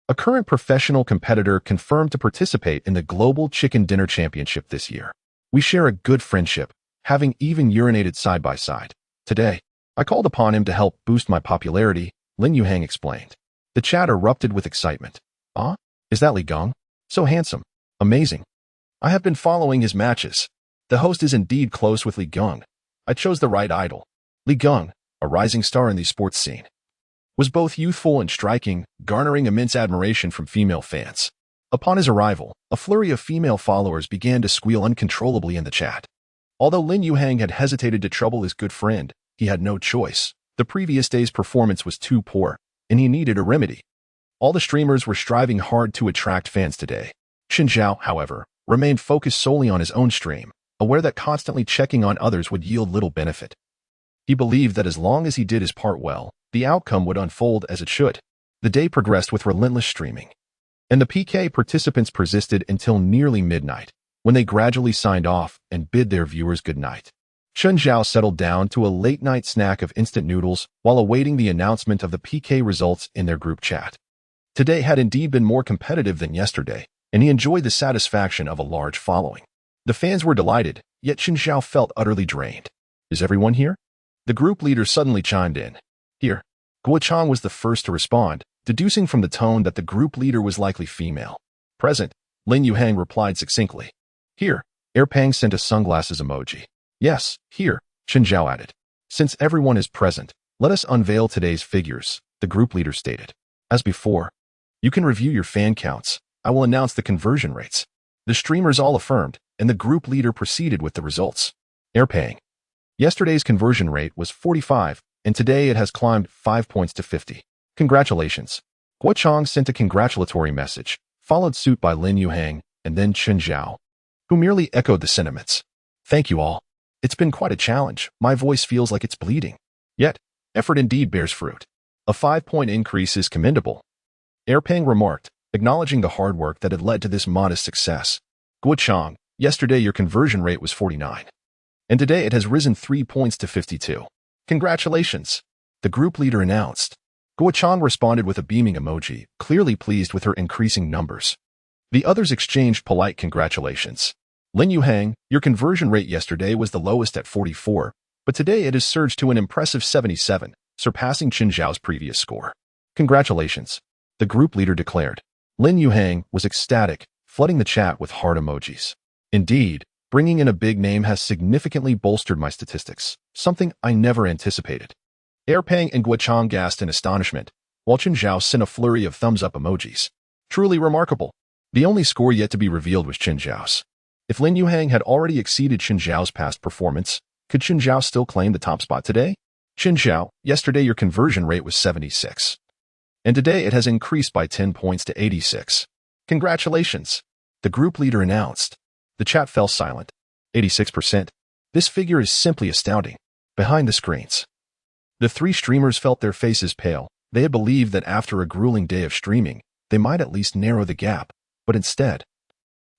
a current professional competitor confirmed to participate in the Global Chicken Dinner Championship this year. We share a good friendship, having even urinated side by side. Today, I called upon him to help boost my popularity, Lin Yuhang explained. The chat erupted with excitement. Ah, is that Li Gong? So handsome. Amazing. I have been following his matches. The host is indeed close with Li Gong. I chose the right idol. Li Gong, a rising star in the sports scene, was both youthful and striking, garnering immense admiration from female fans. Upon his arrival, a flurry of female followers began to squeal uncontrollably in the chat. Although Lin Yuhang had hesitated to trouble his good friend, he had no choice. The previous day's performance was too poor, and he needed a remedy. All the streamers were striving hard to attract fans today. Chen Zhao, however, remained focused solely on his own stream, aware that constantly checking on others would yield little benefit. He believed that as long as he did his part well, the outcome would unfold as it should. The day progressed with relentless streaming, and the PK participants persisted until nearly midnight, when they gradually signed off and bid their viewers good night. Chen Zhao settled down to a late-night snack of instant noodles while awaiting the announcement of the PK results in their group chat. Today had indeed been more competitive than yesterday, and he enjoyed the satisfaction of a large following. The fans were delighted, yet Chen Zhao felt utterly drained. Is everyone here? The group leader suddenly chimed in. Here. Guochang was the first to respond, deducing from the tone that the group leader was likely female. Present, Lin Yuhang replied succinctly. Here. Pang sent a sunglasses emoji. Yes, here, Chen Zhao added. Since everyone is present, let us unveil today's figures, the group leader stated. As before, you can review your fan counts. I will announce the conversion rates. The streamers all affirmed, and the group leader proceeded with the results. Pang. Yesterday's conversion rate was 45, and today it has climbed 5 points to 50. Congratulations. Guochang sent a congratulatory message, followed suit by Lin Yuhang, and then Chen Zhao, who merely echoed the sentiments. Thank you all. It's been quite a challenge. My voice feels like it's bleeding. Yet, effort indeed bears fruit. A 5-point increase is commendable. Airpang remarked, acknowledging the hard work that had led to this modest success. Guochang, yesterday your conversion rate was 49. And today it has risen 3 points to 52. Congratulations, the group leader announced. Guochang responded with a beaming emoji, clearly pleased with her increasing numbers. The others exchanged polite congratulations. Lin Yuhang, your conversion rate yesterday was the lowest at 44, but today it has surged to an impressive 77, surpassing Qin Zhao's previous score. Congratulations, the group leader declared. Lin Yuhang was ecstatic, flooding the chat with heart emojis. Indeed, bringing in a big name has significantly bolstered my statistics, something I never anticipated. Airpang and Guochang gasped in astonishment, while Qin Zhao sent a flurry of thumbs-up emojis. Truly remarkable. The only score yet to be revealed was Qin Zhao's. If Lin Yuhang had already exceeded Qin Zhao's past performance, could Qin Zhao still claim the top spot today? Qin Zhao, yesterday your conversion rate was 76. And today it has increased by 10 points to 86. Congratulations, the group leader announced. The chat fell silent. 86%. This figure is simply astounding. Behind the screens, the three streamers felt their faces pale. They had believed that after a grueling day of streaming, they might at least narrow the gap, but instead,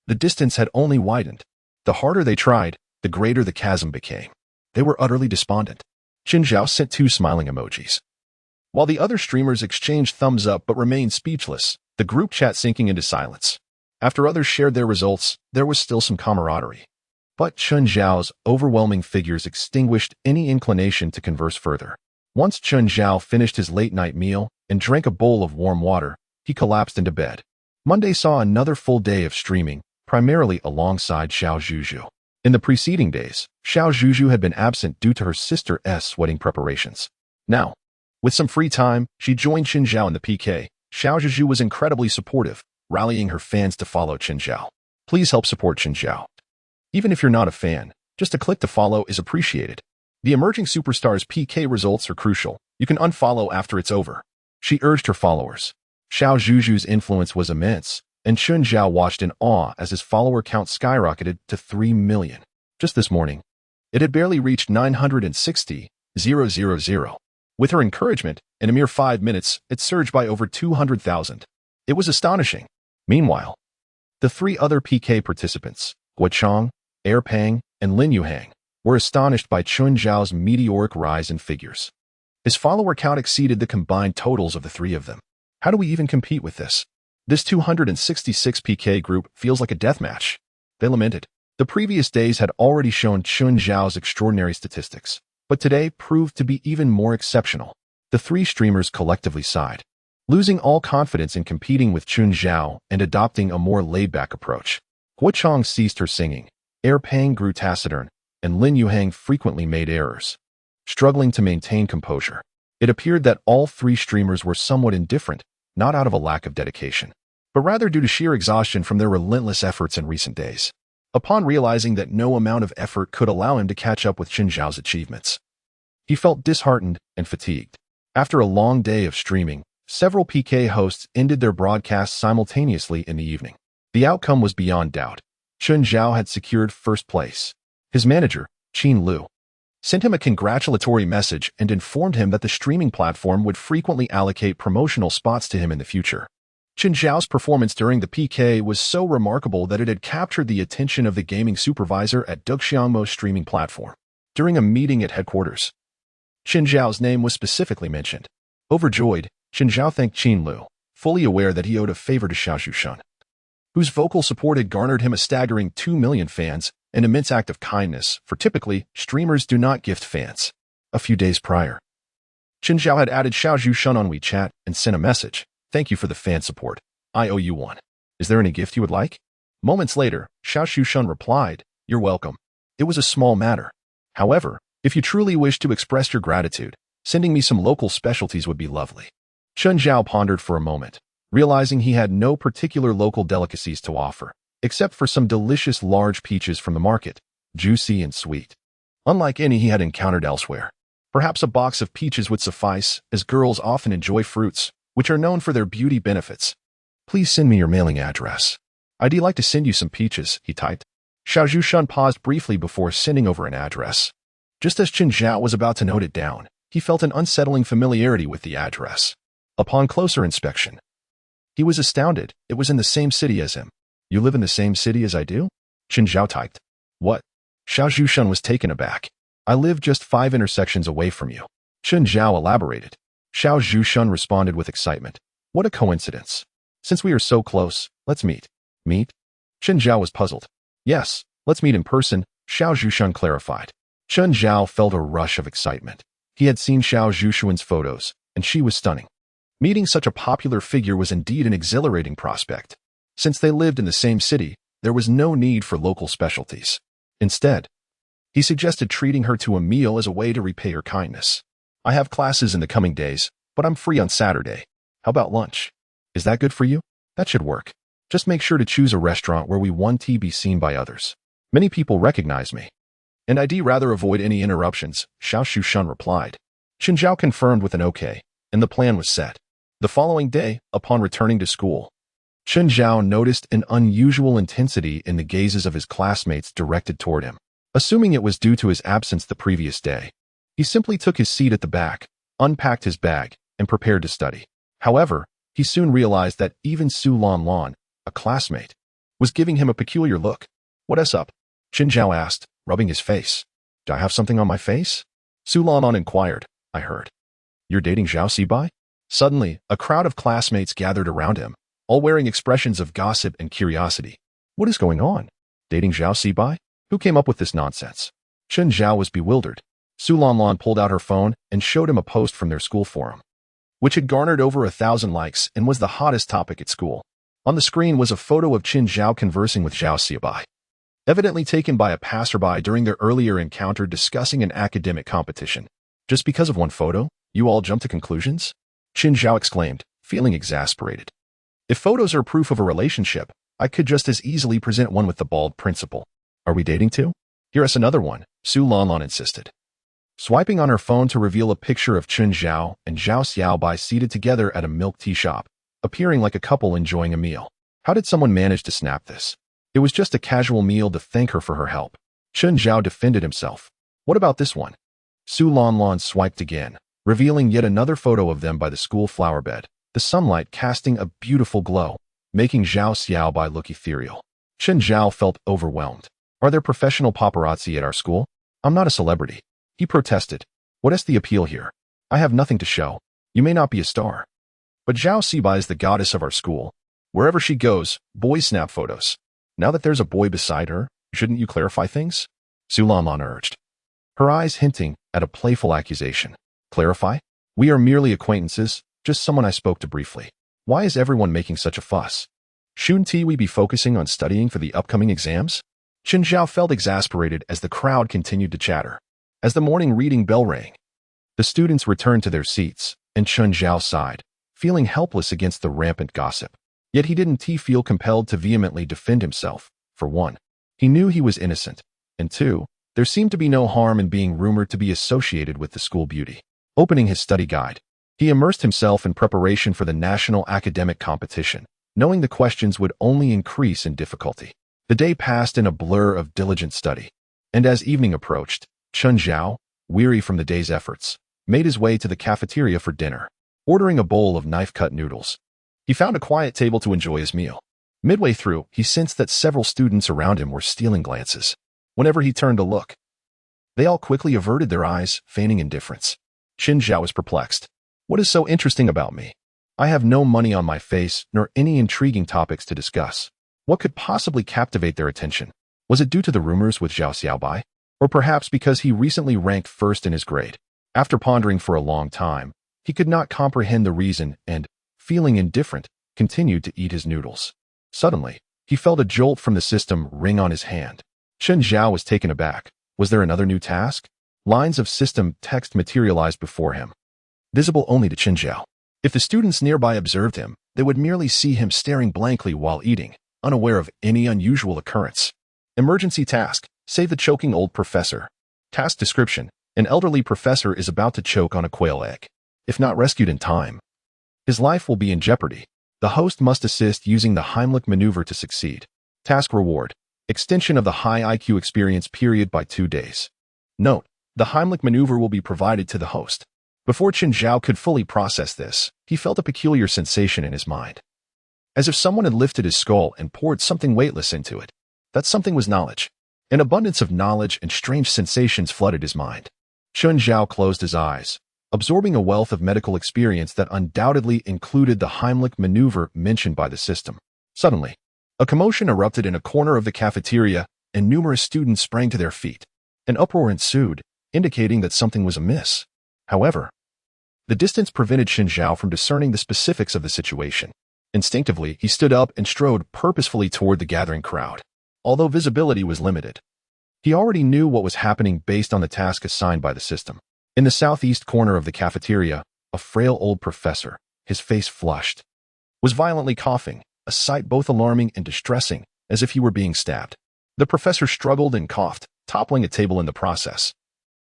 the distance had only widened. The harder they tried, the greater the chasm became. They were utterly despondent. Qin Zhao sent 2 smiling emojis. While the other streamers exchanged thumbs up but remained speechless, the group chat sinking into silence. After others shared their results, there was still some camaraderie. But Qin Zhao's overwhelming figures extinguished any inclination to converse further. Once Qin Zhao finished his late-night meal and drank a bowl of warm water, he collapsed into bed. Monday saw another full day of streaming, primarily alongside Xiao Zhuzhu. In the preceding days, Xiao Zhuzhu had been absent due to her sister's wedding preparations. Now, with some free time, she joined Qin Zhao in the PK. Xiao Zhuzhu was incredibly supportive, rallying her fans to follow Qin Zhao. Please help support Qin Zhao. Even if you're not a fan, just a click to follow is appreciated. The emerging superstar's PK results are crucial. You can unfollow after it's over. She urged her followers. Xiao Zhuzhu's influence was immense, and Qin Zhao watched in awe as his follower count skyrocketed to 3 million. Just this morning, it had barely reached 960,000. With her encouragement, in a mere 5 minutes, it surged by over 200,000. It was astonishing. Meanwhile, the 3 other PK participants, Guochang, Airpang, and Lin Yuhang, were astonished by Qin Zhao's meteoric rise in figures. His follower count exceeded the combined totals of the 3 of them. How do we even compete with this? This 266 PK group feels like a deathmatch. They lamented. The previous days had already shown Qin Zhao's extraordinary statistics, but today proved to be even more exceptional. The 3 streamers collectively sighed, losing all confidence in competing with Qin Zhao and adopting a more laid-back approach. Guochang ceased her singing, Airpang grew taciturn, and Lin Yuhang frequently made errors. Struggling to maintain composure, it appeared that all 3 streamers were somewhat indifferent, not out of a lack of dedication, but rather due to sheer exhaustion from their relentless efforts in recent days. Upon realizing that no amount of effort could allow him to catch up with Qin Zhao's achievements, he felt disheartened and fatigued. After a long day of streaming, several PK hosts ended their broadcasts simultaneously in the evening. The outcome was beyond doubt. Qin Zhao had secured first place. His manager, Qin Lu, sent him a congratulatory message and informed him that the streaming platform would frequently allocate promotional spots to him in the future. Qin Zhao's performance during the PK was so remarkable that it had captured the attention of the gaming supervisor at Duxiangmo's streaming platform. During a meeting at headquarters, Qin Zhao's name was specifically mentioned. Overjoyed, Qin Zhao thanked Qin Lu, fully aware that he owed a favor to Xiao Zhuzhen, whose vocal support had garnered him a staggering 2 million fans, an immense act of kindness, for typically, streamers do not gift fans. A few days prior, Qin Zhao had added Xiao Zhuzhen on WeChat and sent a message. Thank you for the fan support. I owe you one. Is there any gift you would like? Moments later, Xiao Zhuzhen replied, You're welcome. It was a small matter. However, if you truly wish to express your gratitude, sending me some local specialties would be lovely. Qin Zhao pondered for a moment, realizing he had no particular local delicacies to offer, except for some delicious large peaches from the market, juicy and sweet, unlike any he had encountered elsewhere. Perhaps a box of peaches would suffice, as girls often enjoy fruits, which are known for their beauty benefits. Please send me your mailing address. I'd like to send you some peaches, he typed. Xiao Zhushun paused briefly before sending over an address. Just as Chen Zhao was about to note it down, he felt an unsettling familiarity with the address. Upon closer inspection, he was astounded. It was in the same city as him. You live in the same city as I do? Chen Zhao typed. What? Xiao Zhushun was taken aback. I live just 5 intersections away from you. Chen Zhao elaborated. Xiao Zhushun responded with excitement. What a coincidence. Since we are so close, let's meet. Meet? Chen Zhao was puzzled. Yes, let's meet in person, Xiao Zhushun clarified. Chen Zhao felt a rush of excitement. He had seen Xiao Zhushun's photos, and she was stunning. Meeting such a popular figure was indeed an exhilarating prospect. Since they lived in the same city, there was no need for local specialties. Instead, he suggested treating her to a meal as a way to repay her kindness. I have classes in the coming days, but I'm free on Saturday. How about lunch? Is that good for you? That should work. Just make sure to choose a restaurant where we won't be seen by others. Many people recognize me. And I'd rather avoid any interruptions, Xiao Zhushun replied. Chen Zhao confirmed with an okay, and the plan was set. The following day, upon returning to school, Chen Zhao noticed an unusual intensity in the gazes of his classmates directed toward him. Assuming it was due to his absence the previous day, he simply took his seat at the back, unpacked his bag, and prepared to study. However, he soon realized that even Su Lanlan, a classmate, was giving him a peculiar look. What's up? Chen Zhao asked, rubbing his face. Do I have something on my face? Su Lanlan inquired. I heard. You're dating Zhao Sibai? Suddenly, a crowd of classmates gathered around him, all wearing expressions of gossip and curiosity. What is going on? Dating Zhao Sibai? Who came up with this nonsense? Chen Zhao was bewildered. Su Lanlan pulled out her phone and showed him a post from their school forum, which had garnered over 1,000 likes and was the hottest topic at school. On the screen was a photo of Chen Zhao conversing with Zhao Sibai, evidently taken by a passerby during their earlier encounter discussing an academic competition. Just because of one photo, you all jump to conclusions? Chen Zhao exclaimed, feeling exasperated. If photos are proof of a relationship, I could just as easily present one with the bald principal. Are we dating too? Here is another one, Su Lanlan insisted, swiping on her phone to reveal a picture of Chen Zhao and Zhao Xiaobai seated together at a milk tea shop, appearing like a couple enjoying a meal. How did someone manage to snap this? It was just a casual meal to thank her for her help. Chen Zhao defended himself. What about this one? Su Lanlan swiped again, revealing yet another photo of them by the school flower bed, the sunlight casting a beautiful glow, making Zhao Xiaobai look ethereal. Chen Zhao felt overwhelmed. Are there professional paparazzi at our school? I'm not a celebrity. He protested. What is the appeal here? I have nothing to show. You may not be a star. But Zhao Sibai is the goddess of our school. Wherever she goes, boys snap photos. Now that there's a boy beside her, shouldn't you clarify things? Su Lanlan urged, her eyes hinting at a playful accusation. Clarify? We are merely acquaintances, just someone I spoke to briefly. Why is everyone making such a fuss? Shouldn't we be focusing on studying for the upcoming exams? Chen Zhao felt exasperated as the crowd continued to chatter. As the morning reading bell rang, the students returned to their seats, and Chen Zhao sighed, feeling helpless against the rampant gossip. Yet he didn't feel compelled to vehemently defend himself. For one, he knew he was innocent, and two, there seemed to be no harm in being rumored to be associated with the school beauty. Opening his study guide, he immersed himself in preparation for the national academic competition, knowing the questions would only increase in difficulty. The day passed in a blur of diligent study, and as evening approached, Chen Zhao, weary from the day's efforts, made his way to the cafeteria for dinner. Ordering a bowl of knife-cut noodles, he found a quiet table to enjoy his meal. Midway through, he sensed that several students around him were stealing glances. Whenever he turned to look, they all quickly averted their eyes, feigning indifference. Chen Zhao was perplexed. What is so interesting about me? I have no money on my face, nor any intriguing topics to discuss. What could possibly captivate their attention? Was it due to the rumors with Zhao Xiaobai? Or perhaps because he recently ranked first in his grade? After pondering for a long time, he could not comprehend the reason and, feeling indifferent, continued to eat his noodles. Suddenly, he felt a jolt from the system ring on his hand. Chen Zhao was taken aback. Was there another new task? Lines of system text materialized before him, visible only to Chen Zhao. If the students nearby observed him, they would merely see him staring blankly while eating, unaware of any unusual occurrence. Emergency task: save the choking old professor. Task description: an elderly professor is about to choke on a quail egg. If not rescued in time, his life will be in jeopardy. The host must assist using the Heimlich maneuver to succeed. Task reward: Extension of the high IQ experience period by 2 days. Note: the Heimlich maneuver will be provided to the host. Before Chen Zhao could fully process this, he felt a peculiar sensation in his mind. As if someone had lifted his skull and poured something weightless into it. That something was knowledge. An abundance of knowledge and strange sensations flooded his mind. Chen Zhao closed his eyes, absorbing a wealth of medical experience that undoubtedly included the Heimlich maneuver mentioned by the system. Suddenly, a commotion erupted in a corner of the cafeteria, and numerous students sprang to their feet. An uproar ensued, indicating that something was amiss. However, the distance prevented Chen Zhao from discerning the specifics of the situation. Instinctively, he stood up and strode purposefully toward the gathering crowd. Although visibility was limited, he already knew what was happening based on the task assigned by the system. In the southeast corner of the cafeteria, a frail old professor, his face flushed, was violently coughing, a sight both alarming and distressing, as if he were being stabbed. The professor struggled and coughed, toppling a table in the process,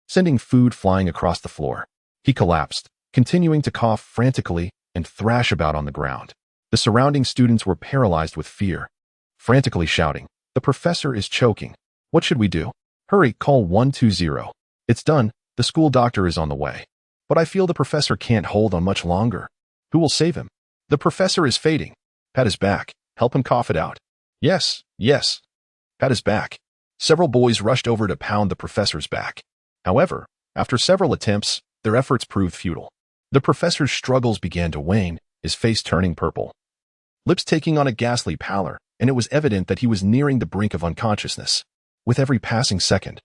sending food flying across the floor. He collapsed, continuing to cough frantically and thrash about on the ground. The surrounding students were paralyzed with fear, frantically shouting, "The professor is choking. What should we do? Hurry, call 120. It's done, the school doctor is on the way. But I feel the professor can't hold on much longer. Who will save him? The professor is fading. Pat his back, help him cough it out." "Yes, yes." Pat his back. Several boys rushed over to pound the professor's back. However, after several attempts, their efforts proved futile. The professor's struggles began to wane, his face turning purple, lips taking on a ghastly pallor, and it was evident that he was nearing the brink of unconsciousness. With every passing second,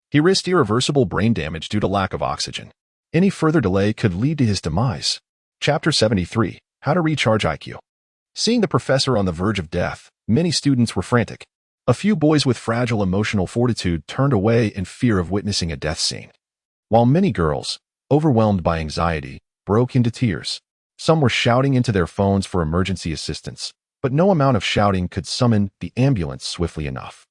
he risked irreversible brain damage due to lack of oxygen. Any further delay could lead to his demise. Chapter 73: How to Recharge IQ. Seeing the professor on the verge of death, many students were frantic. A few boys with fragile emotional fortitude turned away in fear of witnessing a death scene, while many girls, overwhelmed by anxiety, broke into tears. Some were shouting into their phones for emergency assistance, but no amount of shouting could summon the ambulance swiftly enough.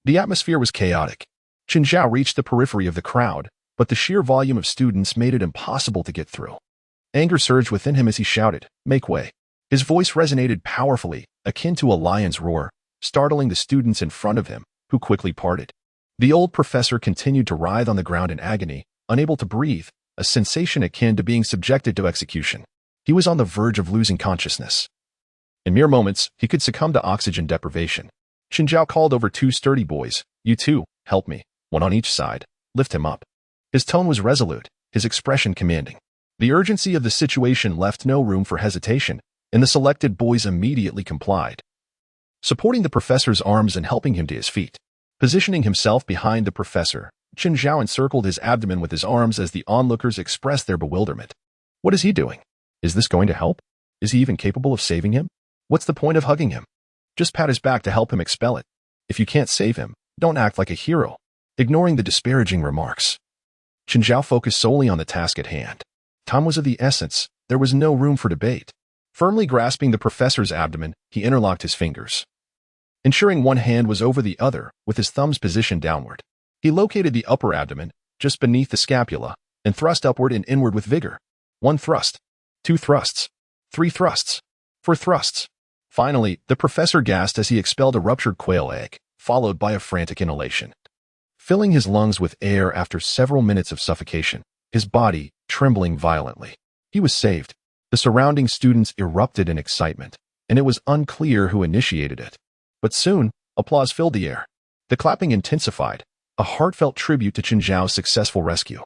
The atmosphere was chaotic. Chen Zhao reached the periphery of the crowd, but the sheer volume of students made it impossible to get through. Anger surged within him as he shouted, "Make way." His voice resonated powerfully, akin to a lion's roar, startling the students in front of him, who quickly parted. The old professor continued to writhe on the ground in agony, unable to breathe, a sensation akin to being subjected to execution. He was on the verge of losing consciousness. In mere moments, he could succumb to oxygen deprivation. Chen Zhao called over 2 sturdy boys. "You two, help me," one on each side. "Lift him up." His tone was resolute, his expression commanding. The urgency of the situation left no room for hesitation, and the selected boys immediately complied, supporting the professor's arms and helping him to his feet. Positioning himself behind the professor, Chen Zhao encircled his abdomen with his arms as the onlookers expressed their bewilderment. What is he doing? Is this going to help? Is he even capable of saving him? What's the point of hugging him? Just pat his back to help him expel it. If you can't save him, don't act like a hero. Ignoring the disparaging remarks, Chen Zhao focused solely on the task at hand. Time was of the essence. There was no room for debate. Firmly grasping the professor's abdomen, he interlocked his fingers, ensuring one hand was over the other, with his thumbs positioned downward. He located the upper abdomen, just beneath the scapula, and thrust upward and inward with vigor. 1 thrust, 2 thrusts, 3 thrusts, 4 thrusts. Finally, the professor gasped as he expelled a ruptured quail egg, followed by a frantic inhalation. Filling his lungs with air after several minutes of suffocation, his body trembling violently. He was saved. The surrounding students erupted in excitement, and it was unclear who initiated it. But soon, applause filled the air. The clapping intensified, a heartfelt tribute to Chen Zhao's successful rescue.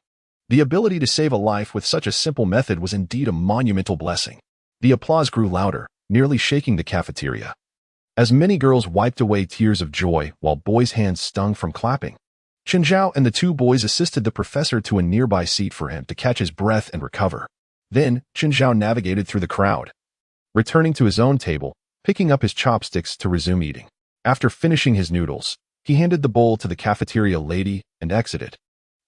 The ability to save a life with such a simple method was indeed a monumental blessing. The applause grew louder, nearly shaking the cafeteria, as many girls wiped away tears of joy while boys' hands stung from clapping. Chen Zhao and the 2 boys assisted the professor to a nearby seat for him to catch his breath and recover. Then, Chen Zhao navigated through the crowd, returning to his own table, picking up his chopsticks to resume eating. After finishing his noodles, he handed the bowl to the cafeteria lady and exited,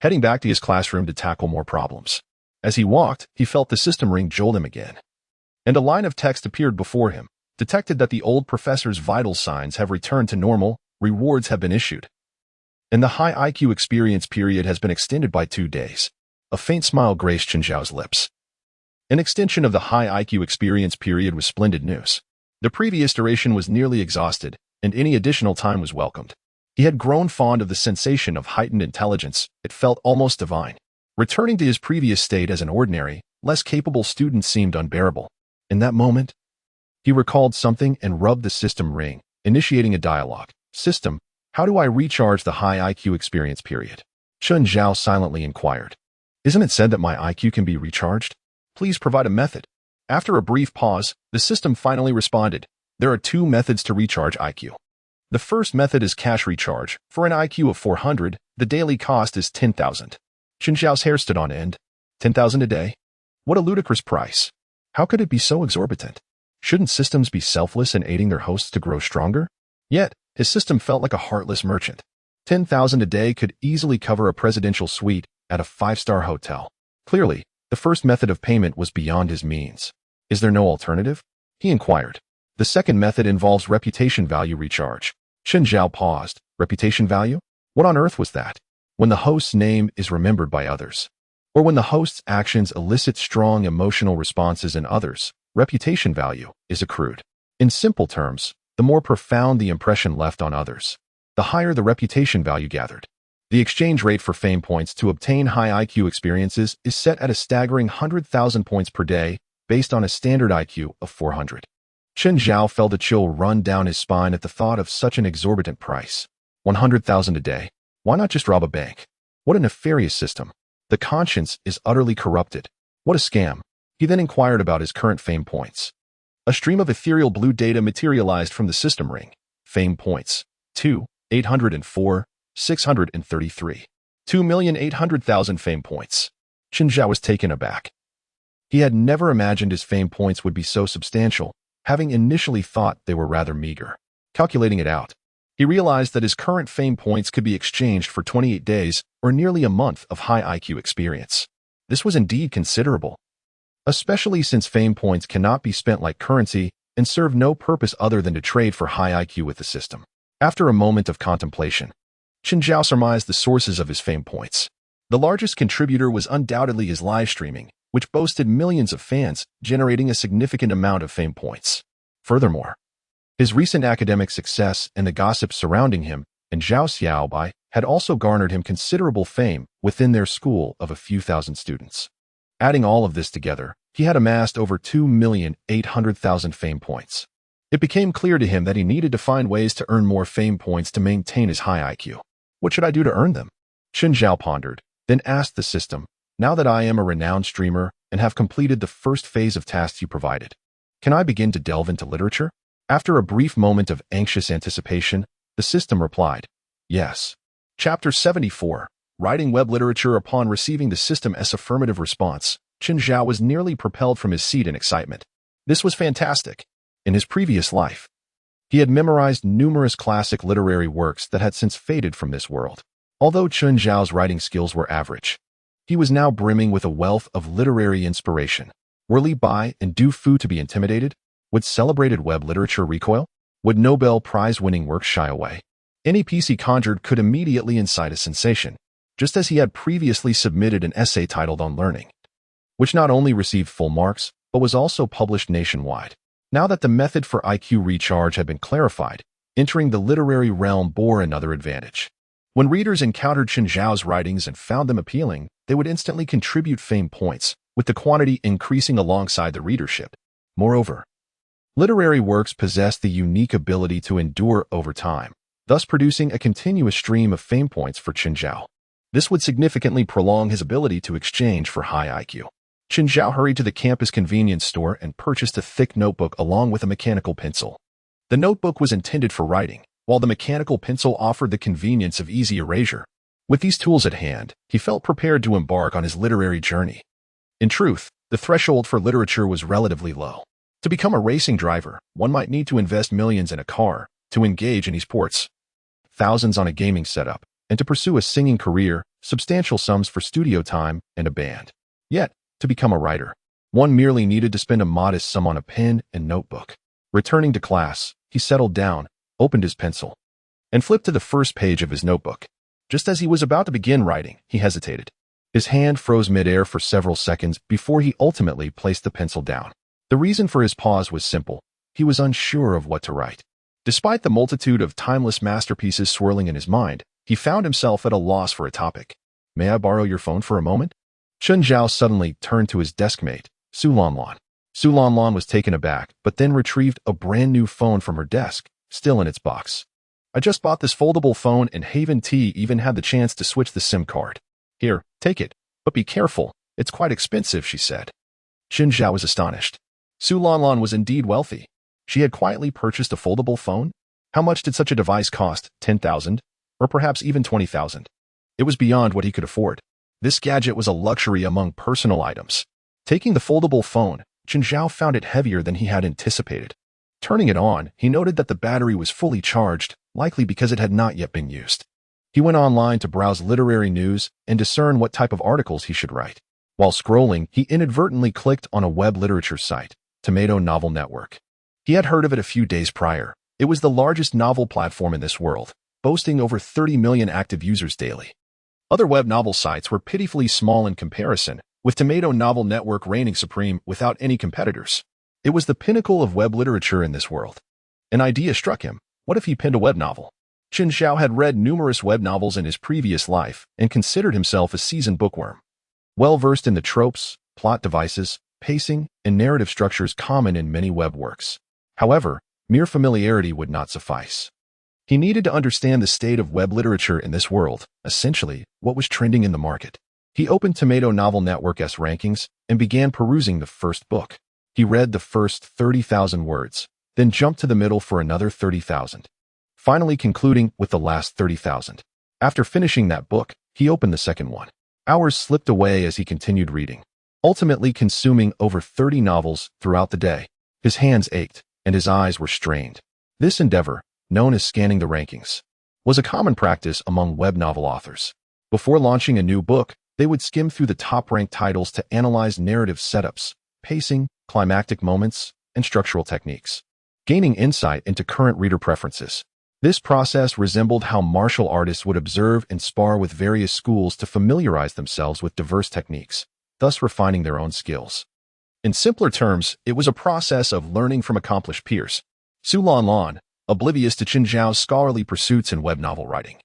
heading back to his classroom to tackle more problems. As he walked, he felt the system ring jolt him again, and a line of text appeared before him, detected that the old professor's vital signs have returned to normal, rewards have been issued, and the high IQ experience period has been extended by 2 days. A faint smile graced Chen Zhao's lips. An extension of the high IQ experience period was splendid news. The previous duration was nearly exhausted, and any additional time was welcomed. He had grown fond of the sensation of heightened intelligence. It felt almost divine. Returning to his previous state as an ordinary, less capable student seemed unbearable. In that moment, he recalled something and rubbed the system ring, initiating a dialogue. System, how do I recharge the high IQ experience period? Chun Zhao silently inquired. Isn't it said that my IQ can be recharged? Please provide a method. After a brief pause, the system finally responded. There are 2 methods to recharge IQ. The first method is cash recharge. For an IQ of 400, the daily cost is 10,000. Chun Zhao's hair stood on end. 10,000 a day? What a ludicrous price. How could it be so exorbitant? Shouldn't systems be selfless in aiding their hosts to grow stronger? Yet, his system felt like a heartless merchant. 10,000 a day could easily cover a presidential suite at a 5-star hotel. Clearly, the first method of payment was beyond his means. Is there no alternative? He inquired. The second method involves reputation value recharge. Chun Zhao paused. Reputation value? What on earth was that? When the host's name is remembered by others, or when the host's actions elicit strong emotional responses in others, reputation value is accrued. In simple terms, the more profound the impression left on others, the higher the reputation value gathered. The exchange rate for fame points to obtain high IQ experiences is set at a staggering 100,000 points per day based on a standard IQ of 400. Chun Zhao felt a chill run down his spine at the thought of such an exorbitant price. 100,000 a day. Why not just rob a bank? What a nefarious system. The conscience is utterly corrupted. What a scam. He then inquired about his current fame points. A stream of ethereal blue data materialized from the system ring. Fame points. 2,804, 633. 2,800,000 fame points. Chun Zhao was taken aback. He had never imagined his fame points would be so substantial, having initially thought they were rather meager. Calculating it out, he realized that his current fame points could be exchanged for 28 days or nearly a month of high IQ experience. This was indeed considerable, especially since fame points cannot be spent like currency and serve no purpose other than to trade for high IQ with the system. After a moment of contemplation, Chun Zhao surmised the sources of his fame points. The largest contributor was undoubtedly his live streaming, which boasted millions of fans, generating a significant amount of fame points. Furthermore, his recent academic success and the gossip surrounding him and Zhao Xiaobai had also garnered him considerable fame within their school of a few thousand students. Adding all of this together, he had amassed over 2,800,000 fame points. It became clear to him that he needed to find ways to earn more fame points to maintain his high IQ. What should I do to earn them? Chun Zhao pondered, then asked the system, now that I am a renowned streamer and have completed the first phase of tasks you provided, can I begin to delve into literature? After a brief moment of anxious anticipation, the system replied, yes. Chapter 74, Writing Web Literature. Upon receiving the system's affirmative response, Chun Zhao was nearly propelled from his seat in excitement. This was fantastic. In his previous life, he had memorized numerous classic literary works that had since faded from this world. Although Chun Zhao's writing skills were average, he was now brimming with a wealth of literary inspiration. Were Li Bai and Du Fu to be intimidated? Would celebrated web literature recoil? Would Nobel Prize-winning works shy away? Any piece he conjured could immediately incite a sensation, just as he had previously submitted an essay titled On Learning, which not only received full marks, but was also published nationwide. Now that the method for IQ recharge had been clarified, entering the literary realm bore another advantage. When readers encountered Chun Zhao's writings and found them appealing, they would instantly contribute fame points, with the quantity increasing alongside the readership. Moreover, literary works possess the unique ability to endure over time, thus producing a continuous stream of fame points for Chun Zhao. This would significantly prolong his ability to exchange for high IQ. Chun Zhao hurried to the campus convenience store and purchased a thick notebook along with a mechanical pencil. The notebook was intended for writing, while the mechanical pencil offered the convenience of easy erasure. With these tools at hand, he felt prepared to embark on his literary journey. In truth, the threshold for literature was relatively low. To become a racing driver, one might need to invest millions in a car, to engage in esports, thousands on a gaming setup, and to pursue a singing career, substantial sums for studio time and a band. Yet, to become a writer, one merely needed to spend a modest sum on a pen and notebook. Returning to class, he settled down, opened his pencil, and flipped to the first page of his notebook. Just as he was about to begin writing, he hesitated. His hand froze midair for several seconds before he ultimately placed the pencil down. The reason for his pause was simple. He was unsure of what to write. Despite the multitude of timeless masterpieces swirling in his mind, he found himself at a loss for a topic. "May I borrow your phone for a moment?" Chen Zhao suddenly turned to his deskmate, Su Lanlan. Su Lanlan was taken aback, but then retrieved a brand new phone from her desk, still in its box. "I just bought this foldable phone and Haven T even had the chance to switch the SIM card. Here, take it, but be careful, it's quite expensive," she said. Chen Zhao was astonished. Su Lanlan was indeed wealthy. She had quietly purchased a foldable phone? How much did such a device cost? 10,000? Or perhaps even 20,000? It was beyond what he could afford. This gadget was a luxury among personal items. Taking the foldable phone, Chen Zhao found it heavier than he had anticipated. Turning it on, he noted that the battery was fully charged, likely because it had not yet been used. He went online to browse literary news and discern what type of articles he should write. While scrolling, he inadvertently clicked on a web literature site, Tomato Novel Network. He had heard of it a few days prior. It was the largest novel platform in this world, boasting over 30 million active users daily. Other web novel sites were pitifully small in comparison, with Tomato Novel Network reigning supreme without any competitors. It was the pinnacle of web literature in this world. An idea struck him. What if he penned a web novel? Chen Zhao had read numerous web novels in his previous life and considered himself a seasoned bookworm. Well-versed in the tropes, plot devices, pacing, and narrative structures common in many web works. However, mere familiarity would not suffice. He needed to understand the state of web literature in this world, essentially, what was trending in the market. He opened Tomato Novel Network's rankings and began perusing the first book. He read the first 30,000 words, then jumped to the middle for another 30,000, finally concluding with the last 30,000. After finishing that book, he opened the second one. Hours slipped away as he continued reading, ultimately consuming over 30 novels throughout the day. His hands ached, and his eyes were strained. This endeavor, known as scanning the rankings, was a common practice among web novel authors. Before launching a new book, they would skim through the top-ranked titles to analyze narrative setups, pacing, climactic moments, and structural techniques, gaining insight into current reader preferences. This process resembled how martial artists would observe and spar with various schools to familiarize themselves with diverse techniques, thus refining their own skills. In simpler terms, it was a process of learning from accomplished peers. Su Lanlan, oblivious to Chen Zhao's scholarly pursuits in web novel writing,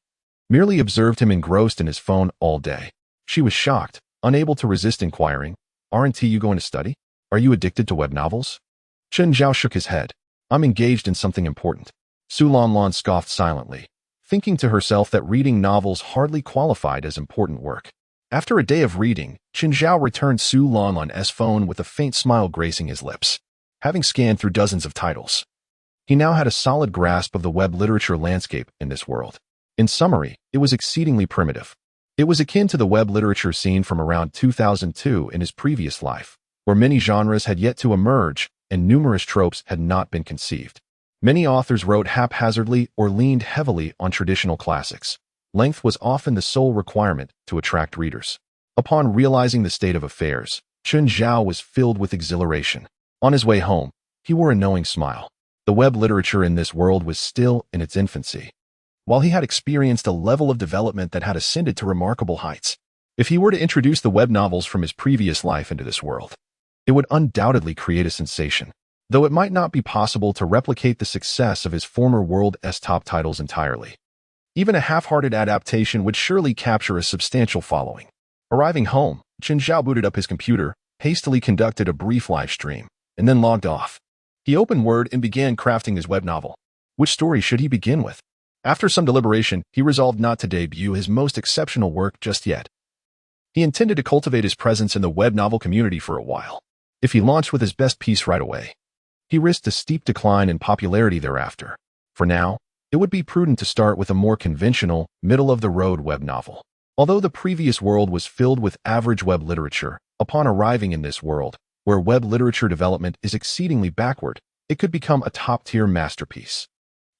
merely observed him engrossed in his phone all day. She was shocked, unable to resist inquiring, "Aren't you going to study? Are you addicted to web novels?" Chen Zhao shook his head. "I'm engaged in something important." Su Lanlan scoffed silently, thinking to herself that reading novels hardly qualified as important work. After a day of reading, Chen Zhao returned Su Lanlan's phone with a faint smile gracing his lips. Having scanned through dozens of titles, he now had a solid grasp of the web literature landscape in this world. In summary, it was exceedingly primitive. It was akin to the web literature scene from around 2002 in his previous life, where many genres had yet to emerge and numerous tropes had not been conceived. Many authors wrote haphazardly or leaned heavily on traditional classics. Length was often the sole requirement to attract readers. Upon realizing the state of affairs, Chen Zhao was filled with exhilaration. On his way home, he wore a knowing smile. The web literature in this world was still in its infancy, while he had experienced a level of development that had ascended to remarkable heights. If he were to introduce the web novels from his previous life into this world, it would undoubtedly create a sensation, though it might not be possible to replicate the success of his former world's top titles entirely. Even a half-hearted adaptation would surely capture a substantial following. Arriving home, Chen Zhao booted up his computer, hastily conducted a brief live stream, and then logged off. He opened Word and began crafting his web novel. Which story should he begin with? After some deliberation, he resolved not to debut his most exceptional work just yet. He intended to cultivate his presence in the web novel community for a while. If he launched with his best piece right away, he risked a steep decline in popularity thereafter. For now, it would be prudent to start with a more conventional, middle-of-the-road web novel. Although the previous world was filled with average web literature, upon arriving in this world, where web literature development is exceedingly backward, it could become a top-tier masterpiece.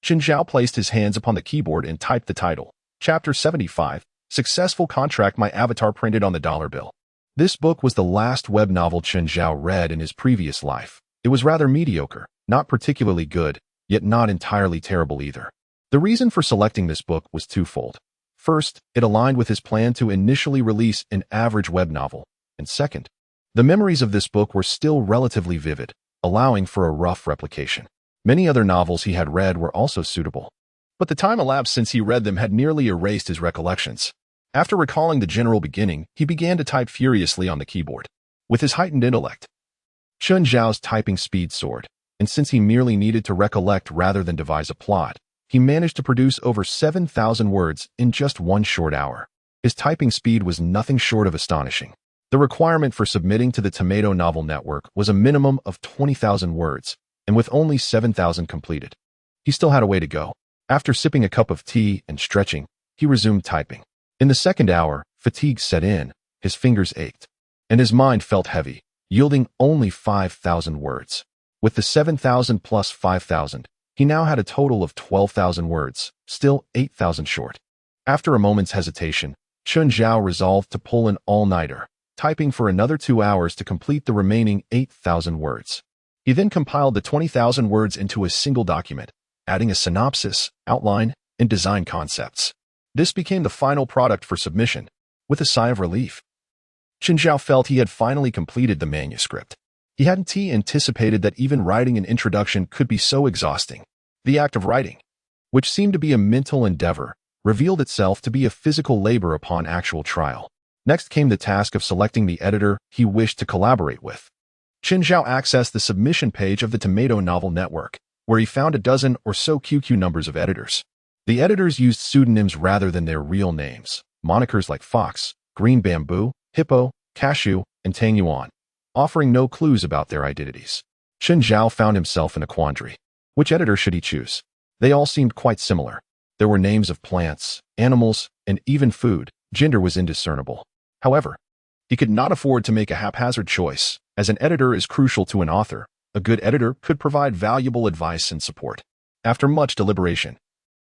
Chen Zhao placed his hands upon the keyboard and typed the title, Chapter 75, Successful Contract My Avatar Printed on the Dollar Bill. This book was the last web novel Chen Zhao read in his previous life. It was rather mediocre, not particularly good, yet not entirely terrible either. The reason for selecting this book was twofold. First, it aligned with his plan to initially release an average web novel, and second, the memories of this book were still relatively vivid, allowing for a rough replication. Many other novels he had read were also suitable, but the time elapsed since he read them had nearly erased his recollections. After recalling the general beginning, he began to type furiously on the keyboard. With his heightened intellect, Chen Zhao's typing speed soared, and since he merely needed to recollect rather than devise a plot, he managed to produce over 7,000 words in just 1 short hour. His typing speed was nothing short of astonishing. The requirement for submitting to the Tomato Novel Network was a minimum of 20,000 words, and with only 7,000 completed, he still had a way to go. After sipping a cup of tea and stretching, he resumed typing. In the second hour, fatigue set in, his fingers ached, and his mind felt heavy, yielding only 5,000 words. With the 7,000 plus 5,000, he now had a total of 12,000 words, still 8,000 short. After a moment's hesitation, Chen Zhao resolved to pull an all-nighter, typing for another 2 hours to complete the remaining 8,000 words. He then compiled the 20,000 words into a single document, adding a synopsis, outline, and design concepts. This became the final product for submission. With a sigh of relief, Chen Zhao felt he had finally completed the manuscript. He hadn't anticipated that even writing an introduction could be so exhausting. The act of writing, which seemed to be a mental endeavor, revealed itself to be a physical labor upon actual trial. Next came the task of selecting the editor he wished to collaborate with. Chen Zhao accessed the submission page of the Tomato Novel Network, where he found a dozen or so QQ numbers of editors. The editors used pseudonyms rather than their real names, monikers like Fox, Green Bamboo, Hippo, Cashew, and Tang Yuan, offering no clues about their identities. Chen Zhao found himself in a quandary. Which editor should he choose? They all seemed quite similar. There were names of plants, animals, and even food. Gender was indiscernible. However, he could not afford to make a haphazard choice. As an editor is crucial to an author, a good editor could provide valuable advice and support. After much deliberation,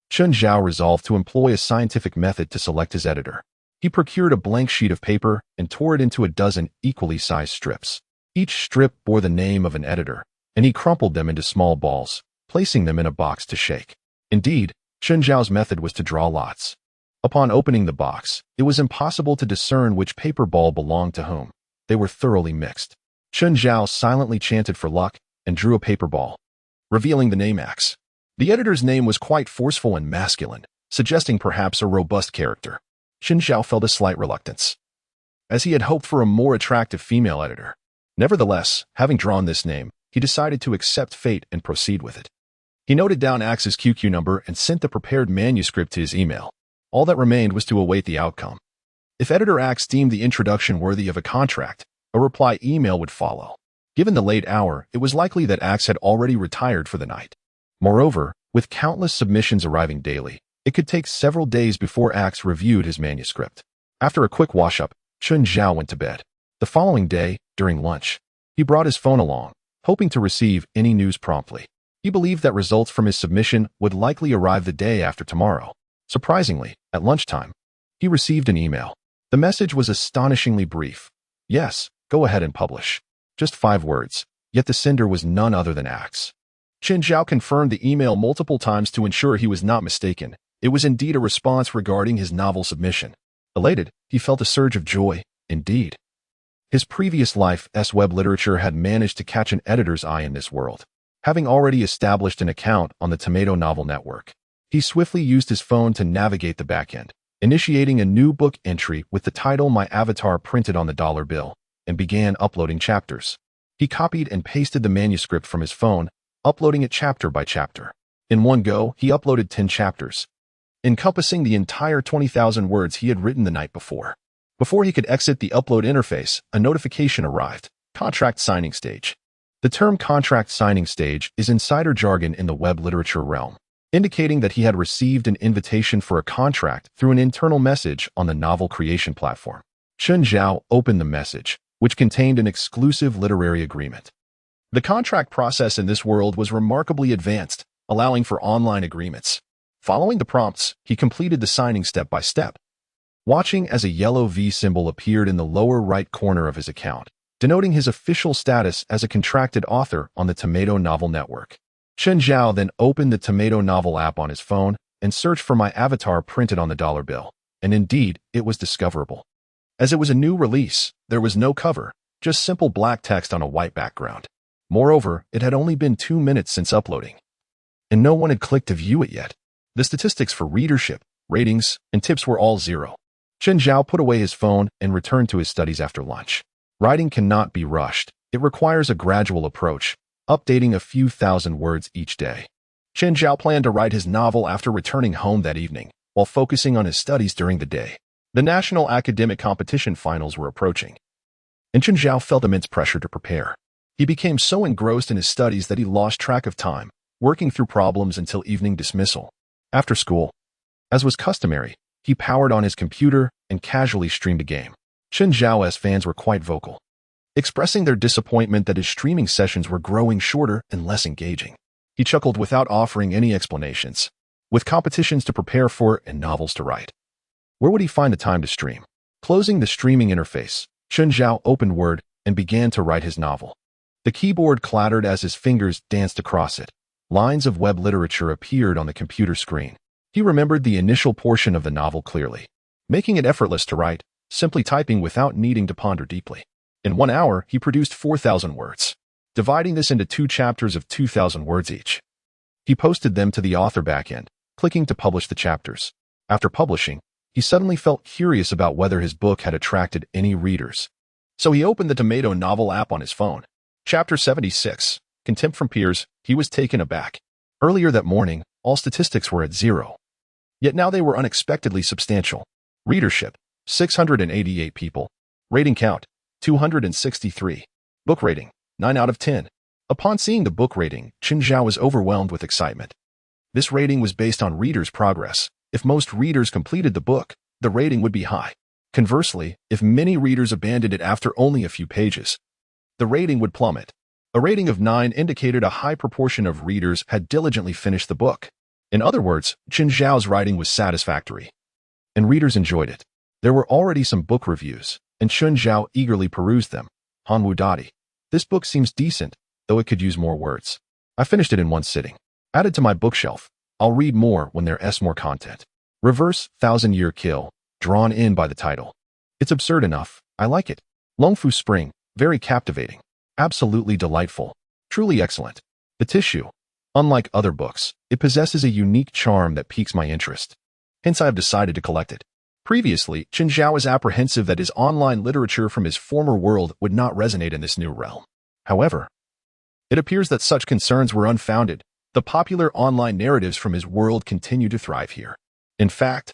Chen Zhao resolved to employ a scientific method to select his editor. He procured a blank sheet of paper and tore it into a dozen equally sized strips. Each strip bore the name of an editor, and he crumpled them into small balls, placing them in a box to shake. Indeed, Chen Zhao's method was to draw lots. Upon opening the box, it was impossible to discern which paper ball belonged to whom. They were thoroughly mixed. Chen Zhao silently chanted for luck and drew a paper ball, revealing the name X. The editor's name was quite forceful and masculine, suggesting perhaps a robust character. Chen Zhao felt a slight reluctance, as he had hoped for a more attractive female editor. Nevertheless, having drawn this name, he decided to accept fate and proceed with it. He noted down Axe's QQ number and sent the prepared manuscript to his email. All that remained was to await the outcome. If editor Axe deemed the introduction worthy of a contract, a reply email would follow. Given the late hour, it was likely that Axe had already retired for the night. Moreover, with countless submissions arriving daily, it could take several days before Axe reviewed his manuscript. After a quick wash-up, Chen Zhao went to bed. The following day, during lunch, he brought his phone along, hoping to receive any news promptly. He believed that results from his submission would likely arrive the day after tomorrow. Surprisingly, at lunchtime, he received an email. The message was astonishingly brief. Yes, go ahead and publish. Just 5 words, yet the sender was none other than Axe. Chen Zhao confirmed the email multiple times to ensure he was not mistaken. It was indeed a response regarding his novel submission. Elated, he felt a surge of joy. Indeed, his previous life's web literature had managed to catch an editor's eye in this world. Having already established an account on the Tomato Novel Network, he swiftly used his phone to navigate the backend, initiating a new book entry with the title My Avatar printed on the dollar bill, and began uploading chapters. He copied and pasted the manuscript from his phone, uploading it chapter by chapter. In one go, he uploaded 10 chapters, encompassing the entire 20,000 words he had written the night before. Before he could exit the upload interface, a notification arrived. Contract signing stage. The term contract signing stage is insider jargon in the web literature realm, indicating that he had received an invitation for a contract through an internal message on the novel creation platform. Chen Zhao opened the message, which contained an exclusive literary agreement. The contract process in this world was remarkably advanced, allowing for online agreements. Following the prompts, he completed the signing step by step. Watching as a yellow V symbol appeared in the lower right corner of his account, denoting his official status as a contracted author on the Tomato Novel Network. Chen Zhao then opened the Tomato Novel app on his phone and searched for My Avatar printed on the dollar bill, and indeed, it was discoverable. As it was a new release, there was no cover, just simple black text on a white background. Moreover, it had only been 2 minutes since uploading, and no one had clicked to view it yet. The statistics for readership, ratings, and tips were all zero. Chen Zhao put away his phone and returned to his studies after lunch. Writing cannot be rushed. It requires a gradual approach, updating a few thousand words each day. Chen Zhao planned to write his novel after returning home that evening, while focusing on his studies during the day. The national academic competition finals were approaching, and Chen Zhao felt immense pressure to prepare. He became so engrossed in his studies that he lost track of time, working through problems until evening dismissal. After school, as was customary, he powered on his computer and casually streamed a game. Chen Zhao's fans were quite vocal, expressing their disappointment that his streaming sessions were growing shorter and less engaging. He chuckled without offering any explanations. With competitions to prepare for and novels to write, where would he find the time to stream? Closing the streaming interface, Chen Zhao opened Word and began to write his novel. The keyboard clattered as his fingers danced across it. Lines of web literature appeared on the computer screen. He remembered the initial portion of the novel clearly, making it effortless to write, simply typing without needing to ponder deeply. In 1 hour, he produced 4,000 words, dividing this into 2 chapters of 2,000 words each. He posted them to the author backend, clicking to publish the chapters. After publishing, he suddenly felt curious about whether his book had attracted any readers. So he opened the Tomato novel app on his phone. Chapter 76, Contempt from Peers. He was taken aback. Earlier that morning, all statistics were at 0. Yet now they were unexpectedly substantial. Readership, 688 people. Rating count, 263. Book rating, 9 out of 10. Upon seeing the book rating, Chen Zhao was overwhelmed with excitement. This rating was based on readers' progress. If most readers completed the book, the rating would be high. Conversely, if many readers abandoned it after only a few pages, the rating would plummet. A rating of 9 indicated a high proportion of readers had diligently finished the book. In other words, Chen Zhao's writing was satisfactory, and readers enjoyed it. There were already some book reviews, and Chen Zhao eagerly perused them. Hanwu Dadi. This book seems decent, though it could use more words. I finished it in one sitting. Added to my bookshelf. I'll read more when there's more content. Reverse 1,000-Year Kill, drawn in by the title. It's absurd enough. I like it. Longfu Spring, very captivating. Absolutely delightful. Truly excellent. The Tissue. Unlike other books, it possesses a unique charm that piques my interest. Hence I have decided to collect it. Previously, Chen Zhao was apprehensive that his online literature from his former world would not resonate in this new realm. However, it appears that such concerns were unfounded. The popular online narratives from his world continue to thrive here. In fact,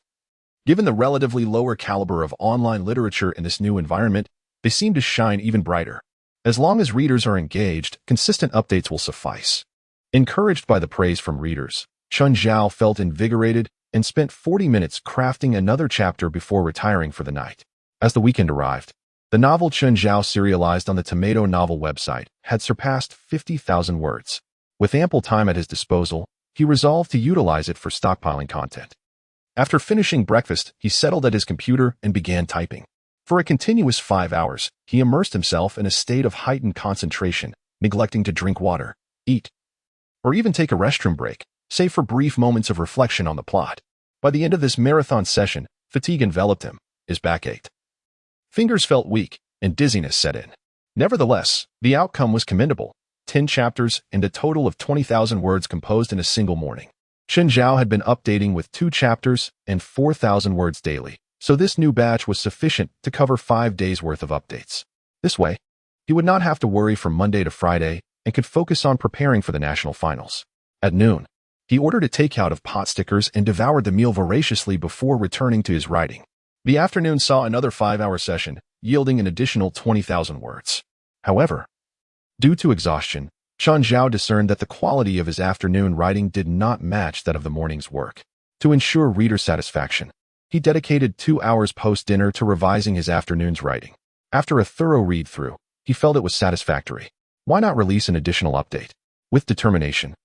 given the relatively lower caliber of online literature in this new environment, they seem to shine even brighter. As long as readers are engaged, consistent updates will suffice. Encouraged by the praise from readers, Chen Zhao felt invigorated and spent 40 minutes crafting another chapter before retiring for the night. As the weekend arrived, the novel Chen Zhao serialized on the Tomato novel website had surpassed 50,000 words. With ample time at his disposal, he resolved to utilize it for stockpiling content. After finishing breakfast, he settled at his computer and began typing. For a continuous 5 hours, he immersed himself in a state of heightened concentration, neglecting to drink water, eat, or even take a restroom break, save for brief moments of reflection on the plot. By the end of this marathon session, fatigue enveloped him, his back ached. Fingers felt weak, and dizziness set in. Nevertheless, the outcome was commendable. 10 chapters and a total of 20,000 words composed in a single morning. Chen Zhao had been updating with 2 chapters and 4,000 words daily, so this new batch was sufficient to cover 5 days' worth of updates. This way, he would not have to worry from Monday to Friday and could focus on preparing for the national finals. At noon, he ordered a takeout of pot stickers and devoured the meal voraciously before returning to his writing. The afternoon saw another 5-hour session, yielding an additional 20,000 words. However, due to exhaustion, Chen Zhao discerned that the quality of his afternoon writing did not match that of the morning's work. To ensure reader satisfaction, he dedicated 2 hours post-dinner to revising his afternoon's writing. After a thorough read-through, he felt it was satisfactory. Why not release an additional update? With determination,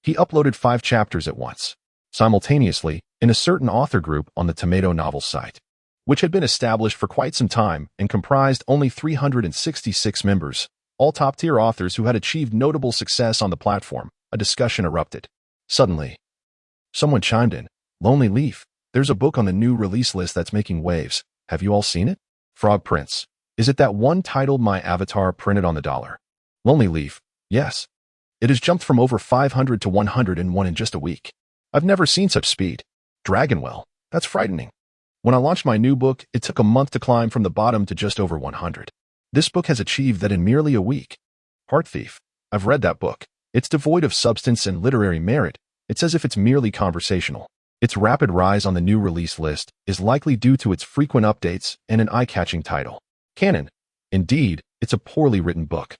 he uploaded 5 chapters at once, simultaneously, in a certain author group on the Tomato novel site, which had been established for quite some time and comprised only 366 members, all top-tier authors who had achieved notable success on the platform. A discussion erupted. Suddenly, someone chimed in. Lonely Leaf, there's a book on the new release list that's making waves. Have you all seen it? Frog Prince. Is it that one titled My Avatar printed on the dollar? Lonely Leaf, Yes. It has jumped from over 500 to 101 in just a week. I've never seen such speed. Dragonwell. That's frightening. When I launched my new book, it took a month to climb from the bottom to just over 100. This book has achieved that in merely a week. Heart Thief. I've read that book. It's devoid of substance and literary merit. It's as if it's merely conversational. Its rapid rise on the new release list is likely due to its frequent updates and an eye-catching title. Canon. Indeed, it's a poorly written book.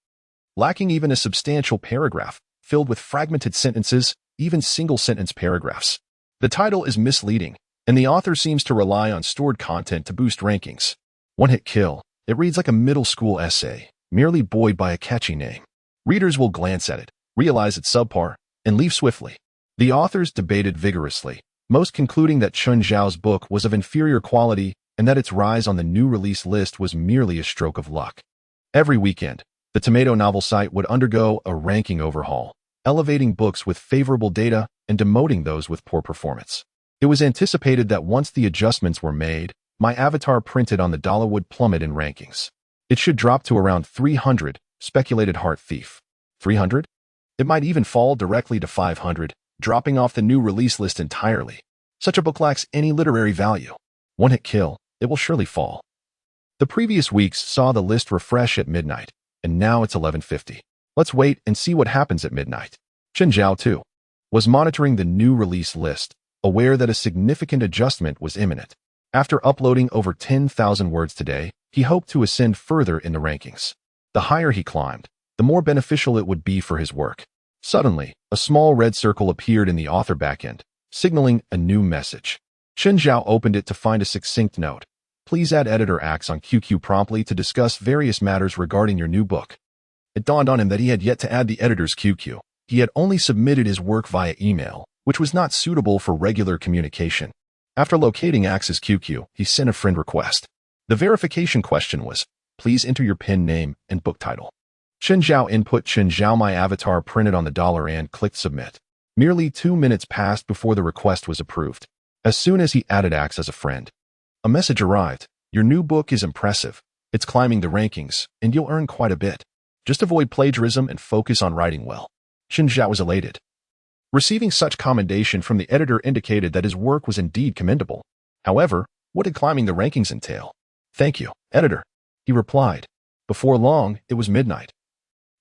Lacking even a substantial paragraph, filled with fragmented sentences, even single-sentence paragraphs. The title is misleading, and the author seems to rely on stored content to boost rankings. One-hit kill. It reads like a middle school essay, merely buoyed by a catchy name. Readers will glance at it, realize it's subpar, and leave swiftly. The authors debated vigorously, most concluding that Chun Zhao's book was of inferior quality and that its rise on the new release list was merely a stroke of luck. Every weekend, the tomato novel site would undergo a ranking overhaul, elevating books with favorable data and demoting those with poor performance. It was anticipated that once the adjustments were made, my avatar printed on the dollar would plummet in rankings. It should drop to around 300, speculated Heart Thief. 300? It might even fall directly to 500, dropping off the new release list entirely. Such a book lacks any literary value. One-hit kill. It will surely fall. The previous weeks saw the list refresh at midnight, and now it's 11:50. Let's wait and see what happens at midnight. Chun Zhao, too, was monitoring the new release list, aware that a significant adjustment was imminent. After uploading over 10,000 words today, he hoped to ascend further in the rankings. The higher he climbed, the more beneficial it would be for his work. Suddenly, a small red circle appeared in the author backend, signaling a new message. Chun Zhao opened it to find a succinct note. Please add editor Axe on QQ promptly to discuss various matters regarding your new book. It dawned on him that he had yet to add the editor's QQ. He had only submitted his work via email, which was not suitable for regular communication. After locating Axe's QQ, he sent a friend request. The verification question was, please enter your pen name and book title. Chun Zhao input Chun Zhao my avatar printed on the dollar and clicked submit. Merely 2 minutes passed before the request was approved. As soon as he added Axe as a friend, a message arrived. Your new book is impressive. It's climbing the rankings, and you'll earn quite a bit. Just avoid plagiarism and focus on writing well. Chun Zhao was elated. Receiving such commendation from the editor indicated that his work was indeed commendable. However, what did climbing the rankings entail? Thank you, editor, he replied. Before long, it was midnight,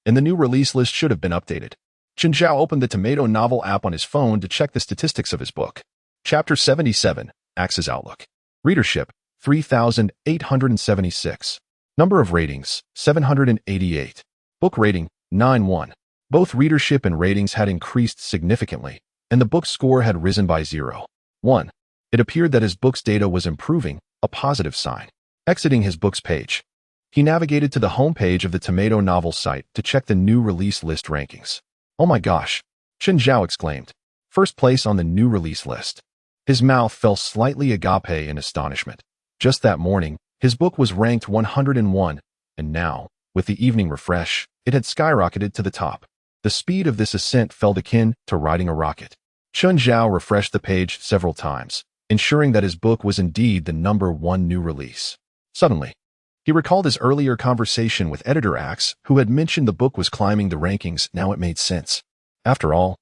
and the new release list should have been updated. Chun Zhao opened the Tomato Novel app on his phone to check the statistics of his book. Chapter 77, Axe's Outlook. Readership, 3,876. Number of ratings, 788. Book rating, 9.1. Both readership and ratings had increased significantly, and the book score had risen by 0.1. It appeared that his book's data was improving, a positive sign. Exiting his books page, he navigated to the homepage of the Tomato Novel site to check the new release list rankings. Oh my gosh, Chun Zhao exclaimed. First place on the new release list. His mouth fell slightly agape in astonishment. Just that morning, his book was ranked 101, and now, with the evening refresh, it had skyrocketed to the top. The speed of this ascent felt akin to riding a rocket. Chun Zhao refreshed the page several times, ensuring that his book was indeed the #1 new release. Suddenly, he recalled his earlier conversation with editor Axe, who had mentioned the book was climbing the rankings. Now it made sense. After all,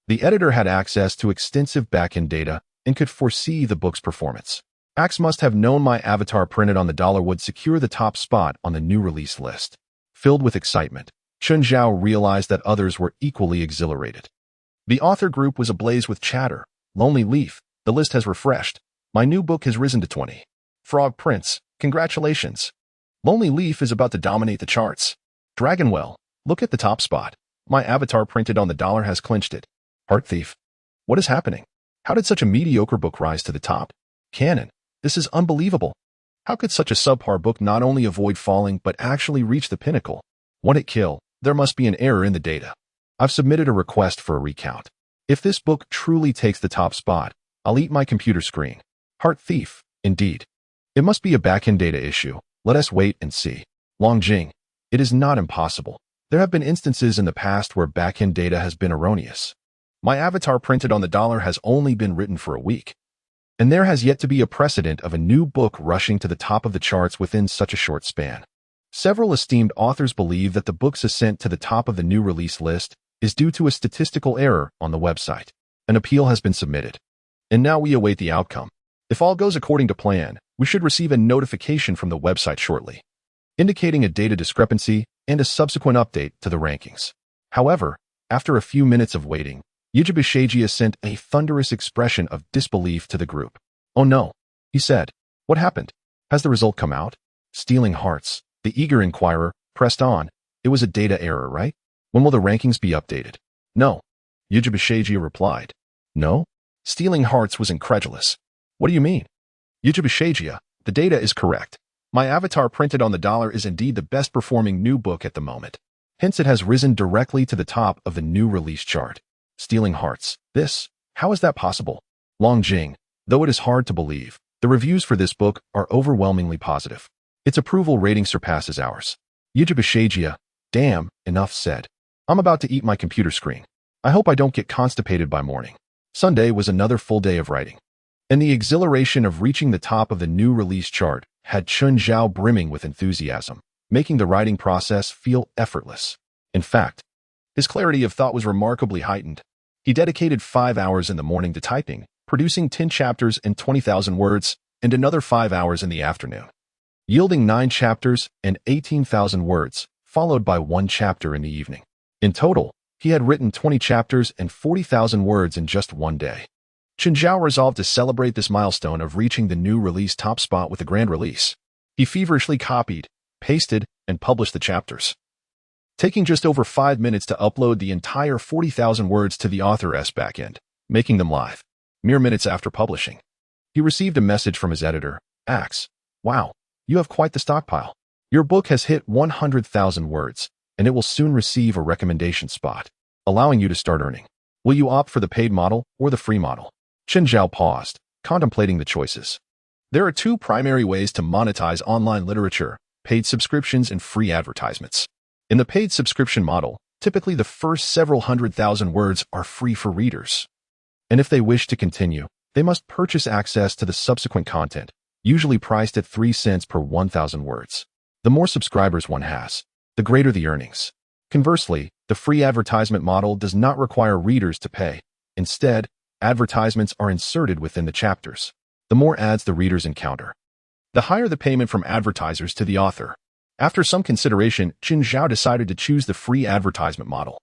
the editor had access to extensive backend data and could foresee the book's performance. Axe must have known my avatar printed on the dollar would secure the top spot on the new release list. Filled with excitement, Chun Zhao realized that others were equally exhilarated. The author group was ablaze with chatter. Lonely Leaf, the list has refreshed. My new book has risen to 20. Frog Prince, congratulations. Lonely Leaf is about to dominate the charts. Dragonwell, look at the top spot. My avatar printed on the dollar has clinched it. Heart Thief, what is happening? How did such a mediocre book rise to the top? Canon, this is unbelievable. How could such a subpar book not only avoid falling but actually reach the pinnacle? One-hit kill, there must be an error in the data. I've submitted a request for a recount. If this book truly takes the top spot, I'll eat my computer screen. Heart Thief, indeed. It must be a backend data issue. Let us wait and see. Longjing, it is not impossible. There have been instances in the past where backend data has been erroneous. My avatar printed on the dollar has only been written for a week, and there has yet to be a precedent of a new book rushing to the top of the charts within such a short span. Several esteemed authors believe that the book's ascent to the top of the new release list is due to a statistical error on the website. An appeal has been submitted, and now we await the outcome. If all goes according to plan, we should receive a notification from the website shortly, indicating a data discrepancy and a subsequent update to the rankings. However, after a few minutes of waiting, Yujibashagia sent a thunderous expression of disbelief to the group. "Oh no," he said. "What happened? Has the result come out?" Stealing hearts, the eager inquirer, pressed on. "It was a data error, right? When will the rankings be updated?" "No," Yujibashagia replied. "No?" Stealing hearts was incredulous. "What do you mean?" "Yujibashagia, the data is correct. My avatar printed on the dollar is indeed the best performing new book at the moment. Hence it has risen directly to the top of the new release chart." Stealing hearts. How is that possible? Long Jing, though it is hard to believe, the reviews for this book are overwhelmingly positive. Its approval rating surpasses ours. Yujibashagia, damn, enough said. I'm about to eat my computer screen. I hope I don't get constipated by morning. Sunday was another full day of writing, and the exhilaration of reaching the top of the new release chart had Chun Zhao brimming with enthusiasm, making the writing process feel effortless. In fact, his clarity of thought was remarkably heightened. He dedicated 5 hours in the morning to typing, producing 10 chapters and 20,000 words, and another 5 hours in the afternoon, yielding 9 chapters and 18,000 words, followed by 1 chapter in the evening. In total, he had written 20 chapters and 40,000 words in just one day. Chun Zhao resolved to celebrate this milestone of reaching the new release top spot with a grand release. He feverishly copied, pasted, and published the chapters, taking just over 5 minutes to upload the entire 40,000 words to the author's backend, making them live. Mere minutes after publishing, he received a message from his editor, Axe. "Wow, you have quite the stockpile. Your book has hit 100,000 words, and it will soon receive a recommendation spot, allowing you to start earning. Will you opt for the paid model or the free model?" Chun Zhao paused, contemplating the choices. There are 2 primary ways to monetize online literature: paid subscriptions and free advertisements. In the paid subscription model, typically the first several 100,000 words are free for readers. And if they wish to continue, they must purchase access to the subsequent content, usually priced at 3 cents per 1,000 words. The more subscribers one has, the greater the earnings. Conversely, the free advertisement model does not require readers to pay. Instead, advertisements are inserted within the chapters. The more ads the readers encounter, the higher the payment from advertisers to the author. After some consideration, Chun Zhao decided to choose the free advertisement model,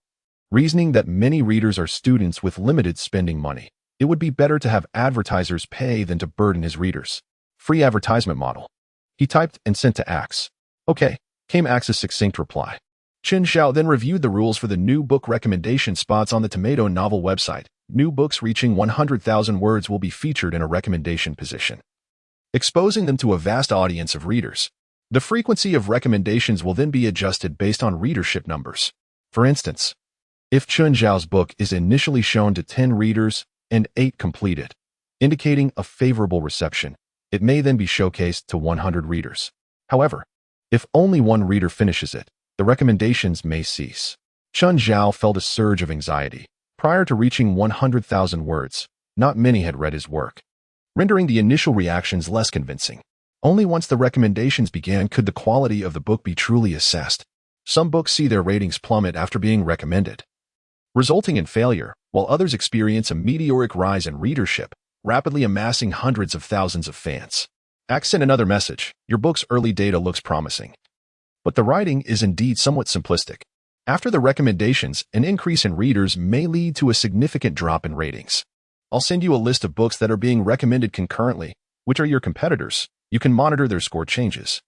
reasoning that many readers are students with limited spending money. It would be better to have advertisers pay than to burden his readers. Free advertisement model. He typed and sent to Axe. "Okay," came Axe's succinct reply. Chun Zhao then reviewed the rules for the new book recommendation spots on the Tomato novel website. New books reaching 100,000 words will be featured in a recommendation position, exposing them to a vast audience of readers. The frequency of recommendations will then be adjusted based on readership numbers. For instance, if Chun Zhao's book is initially shown to 10 readers and 8 completed, indicating a favorable reception, it may then be showcased to 100 readers. However, if only 1 reader finishes it, the recommendations may cease. Chun Zhao felt a surge of anxiety. Prior to reaching 100,000 words, not many had read his work, rendering the initial reactions less convincing. Only once the recommendations began could the quality of the book be truly assessed. Some books see their ratings plummet after being recommended, resulting in failure, while others experience a meteoric rise in readership, rapidly amassing hundreds of thousands of fans. Axe sent another message. "Your book's early data looks promising, but the writing is indeed somewhat simplistic. After the recommendations, an increase in readers may lead to a significant drop in ratings. I'll send you a list of books that are being recommended concurrently, which are your competitors. You can monitor their score changes.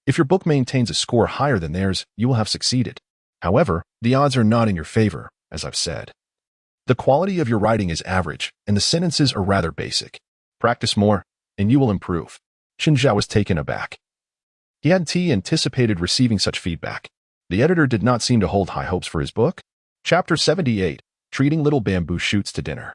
If your book maintains a score higher than theirs, you will have succeeded. However, the odds are not in your favor, as I've said. The quality of your writing is average, and the sentences are rather basic. Practice more, and you will improve." Chun Zhao was taken aback. He hadn't anticipated receiving such feedback. The editor did not seem to hold high hopes for his book. Chapter 78, Treating Little Bamboo Shoots to Dinner.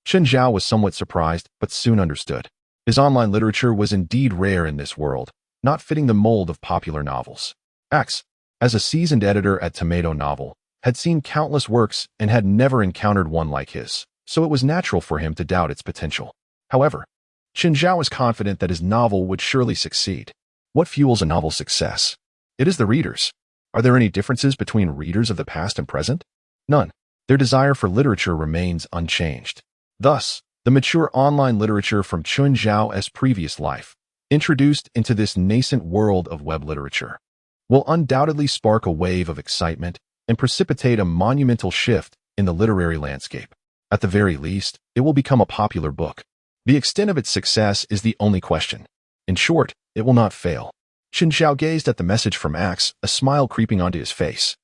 Chun Zhao was somewhat surprised, but soon understood. His online literature was indeed rare in this world, not fitting the mold of popular novels. Axe, as a seasoned editor at Tomato Novel, had seen countless works and had never encountered one like his, so it was natural for him to doubt its potential. However, Chun Zhao was confident that his novel would surely succeed. What fuels a novel's success? It is the readers. Are there any differences between readers of the past and present? None. Their desire for literature remains unchanged. Thus, the mature online literature from Chun Zhao's previous life, introduced into this nascent world of web literature, will undoubtedly spark a wave of excitement and precipitate a monumental shift in the literary landscape. At the very least, it will become a popular book. The extent of its success is the only question. In short, it will not fail. Chun Zhao gazed at the message from Axe, a smile creeping onto his face.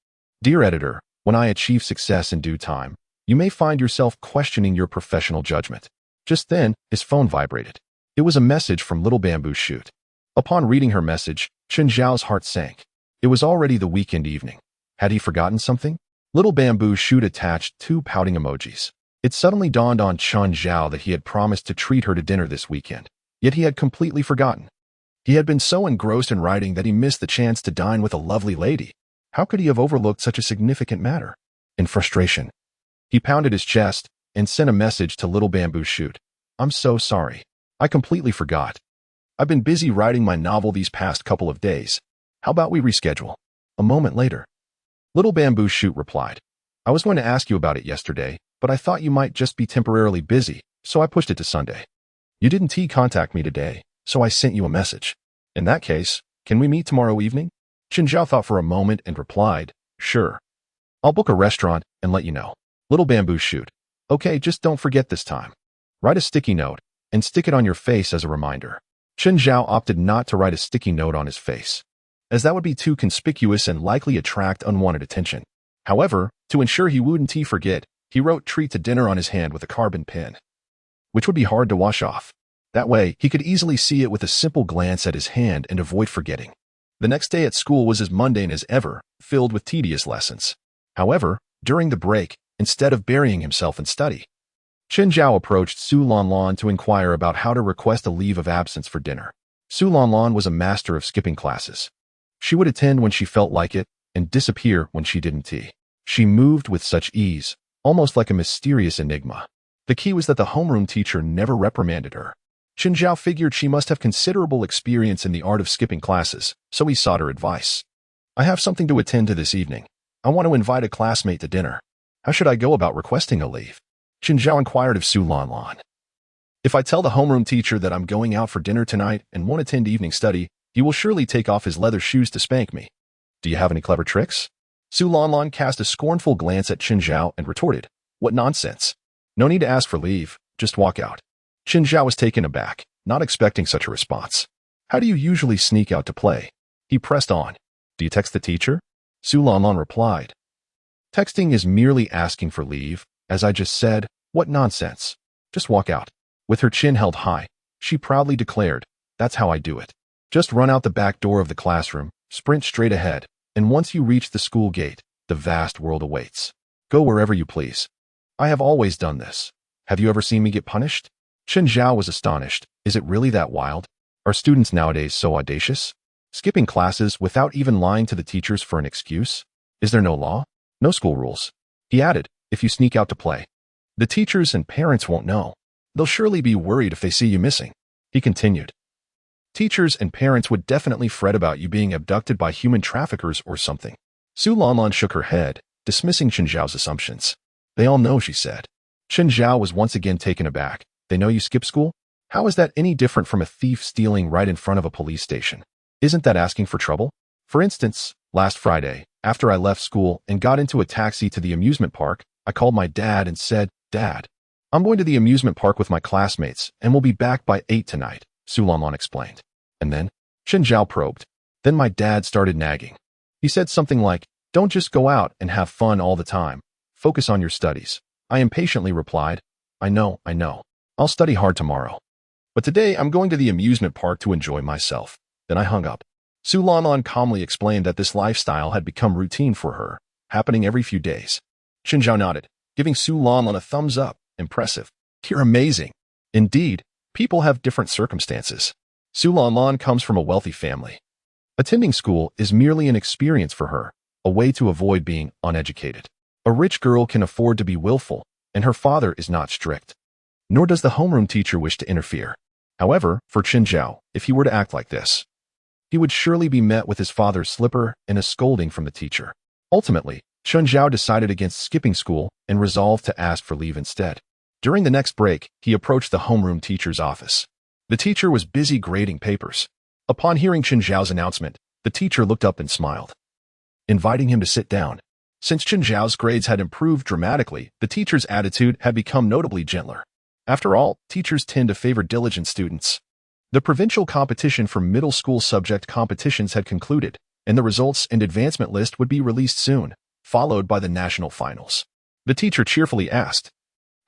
Dear editor, when I achieve success in due time, you may find yourself questioning your professional judgment. Just then, his phone vibrated. It was a message from Little Bamboo Shoot. Upon reading her message, Chun Zhao's heart sank. It was already the weekend evening. Had he forgotten something? Little Bamboo Shoot attached 2 pouting emojis. It suddenly dawned on Chun Zhao that he had promised to treat her to dinner this weekend. Yet he had completely forgotten. He had been so engrossed in writing that he missed the chance to dine with a lovely lady. How could he have overlooked such a significant matter? In frustration, he pounded his chest and sent a message to Little Bamboo Shoot. I'm so sorry. I completely forgot. I've been busy writing my novel these past couple of days. How about we reschedule? A moment later, Little Bamboo Shoot replied, I was going to ask you about it yesterday, but I thought you might just be temporarily busy, so I pushed it to Sunday. You didn't contact me today, so I sent you a message. In that case, can we meet tomorrow evening? Chun Zhao thought for a moment and replied, sure. I'll book a restaurant and let you know. Little Bamboo Shoot. Okay, just don't forget this time. Write a sticky note and stick it on your face as a reminder. Chun Zhao opted not to write a sticky note on his face, as that would be too conspicuous and likely attract unwanted attention. However, to ensure he wouldn't forget, he wrote treat to dinner on his hand with a carbon pen, which would be hard to wash off. That way, he could easily see it with a simple glance at his hand and avoid forgetting. The next day at school was as mundane as ever, filled with tedious lessons. However, during the break, instead of burying himself in study, Chun Zhao approached Su Lanlan to inquire about how to request a leave of absence for dinner. Su Lanlan was a master of skipping classes. She would attend when she felt like it and disappear when she didn't. She moved with such ease, almost like a mysterious enigma. The key was that the homeroom teacher never reprimanded her. Chun Zhao figured she must have considerable experience in the art of skipping classes, so he sought her advice. I have something to attend to this evening. I want to invite a classmate to dinner. How should I go about requesting a leave? Chun Zhao inquired of Su Lanlan. If I tell the homeroom teacher that I'm going out for dinner tonight and won't attend evening study, he will surely take off his leather shoes to spank me. Do you have any clever tricks? Su Lanlan cast a scornful glance at Chun Zhao and retorted, what nonsense. No need to ask for leave, just walk out. Chun Zhao was taken aback, not expecting such a response. How do you usually sneak out to play? He pressed on. Do you text the teacher? Su Lanlan replied. Texting is merely asking for leave. As I just said, what nonsense. Just walk out. With her chin held high, she proudly declared, that's how I do it. Just run out the back door of the classroom, sprint straight ahead, and once you reach the school gate, the vast world awaits. Go wherever you please. I have always done this. Have you ever seen me get punished? Chun Zhao was astonished. Is it really that wild? Are students nowadays so audacious? Skipping classes without even lying to the teachers for an excuse? Is there no law? No school rules? He added, if you sneak out to play, the teachers and parents won't know. They'll surely be worried if they see you missing. He continued. Teachers and parents would definitely fret about you being abducted by human traffickers or something. Su Lanlan shook her head, dismissing Chun Zhao's assumptions. They all know, she said. Chun Zhao was once again taken aback. They know you skip school? How is that any different from a thief stealing right in front of a police station? Isn't that asking for trouble? For instance, last Friday, after I left school and got into a taxi to the amusement park, I called my dad and said, Dad, I'm going to the amusement park with my classmates and we'll be back by 8 tonight, Su Lanlan explained. And then, Chun Zhao probed. Then my dad started nagging. He said something like, don't just go out and have fun all the time. Focus on your studies. I impatiently replied, I know. I'll study hard tomorrow. But today I'm going to the amusement park to enjoy myself. Then I hung up. Su Lanlan calmly explained that this lifestyle had become routine for her, happening every few days. Chun Zhao nodded, giving Su Lanlan a thumbs up. Impressive. You're amazing. Indeed, people have different circumstances. Su Lanlan comes from a wealthy family. Attending school is merely an experience for her, a way to avoid being uneducated. A rich girl can afford to be willful, and her father is not strict. Nor does the homeroom teacher wish to interfere. However, for Chun Zhao, if he were to act like this, he would surely be met with his father's slipper and a scolding from the teacher. Ultimately, Chun Zhao decided against skipping school and resolved to ask for leave instead. During the next break, he approached the homeroom teacher's office. The teacher was busy grading papers. Upon hearing Chun Zhao's announcement, the teacher looked up and smiled, inviting him to sit down. Since Chun Zhao's grades had improved dramatically, the teacher's attitude had become notably gentler. After all, teachers tend to favor diligent students. The provincial competition for middle school subject competitions had concluded, and the results and advancement list would be released soon, followed by the national finals. The teacher cheerfully asked,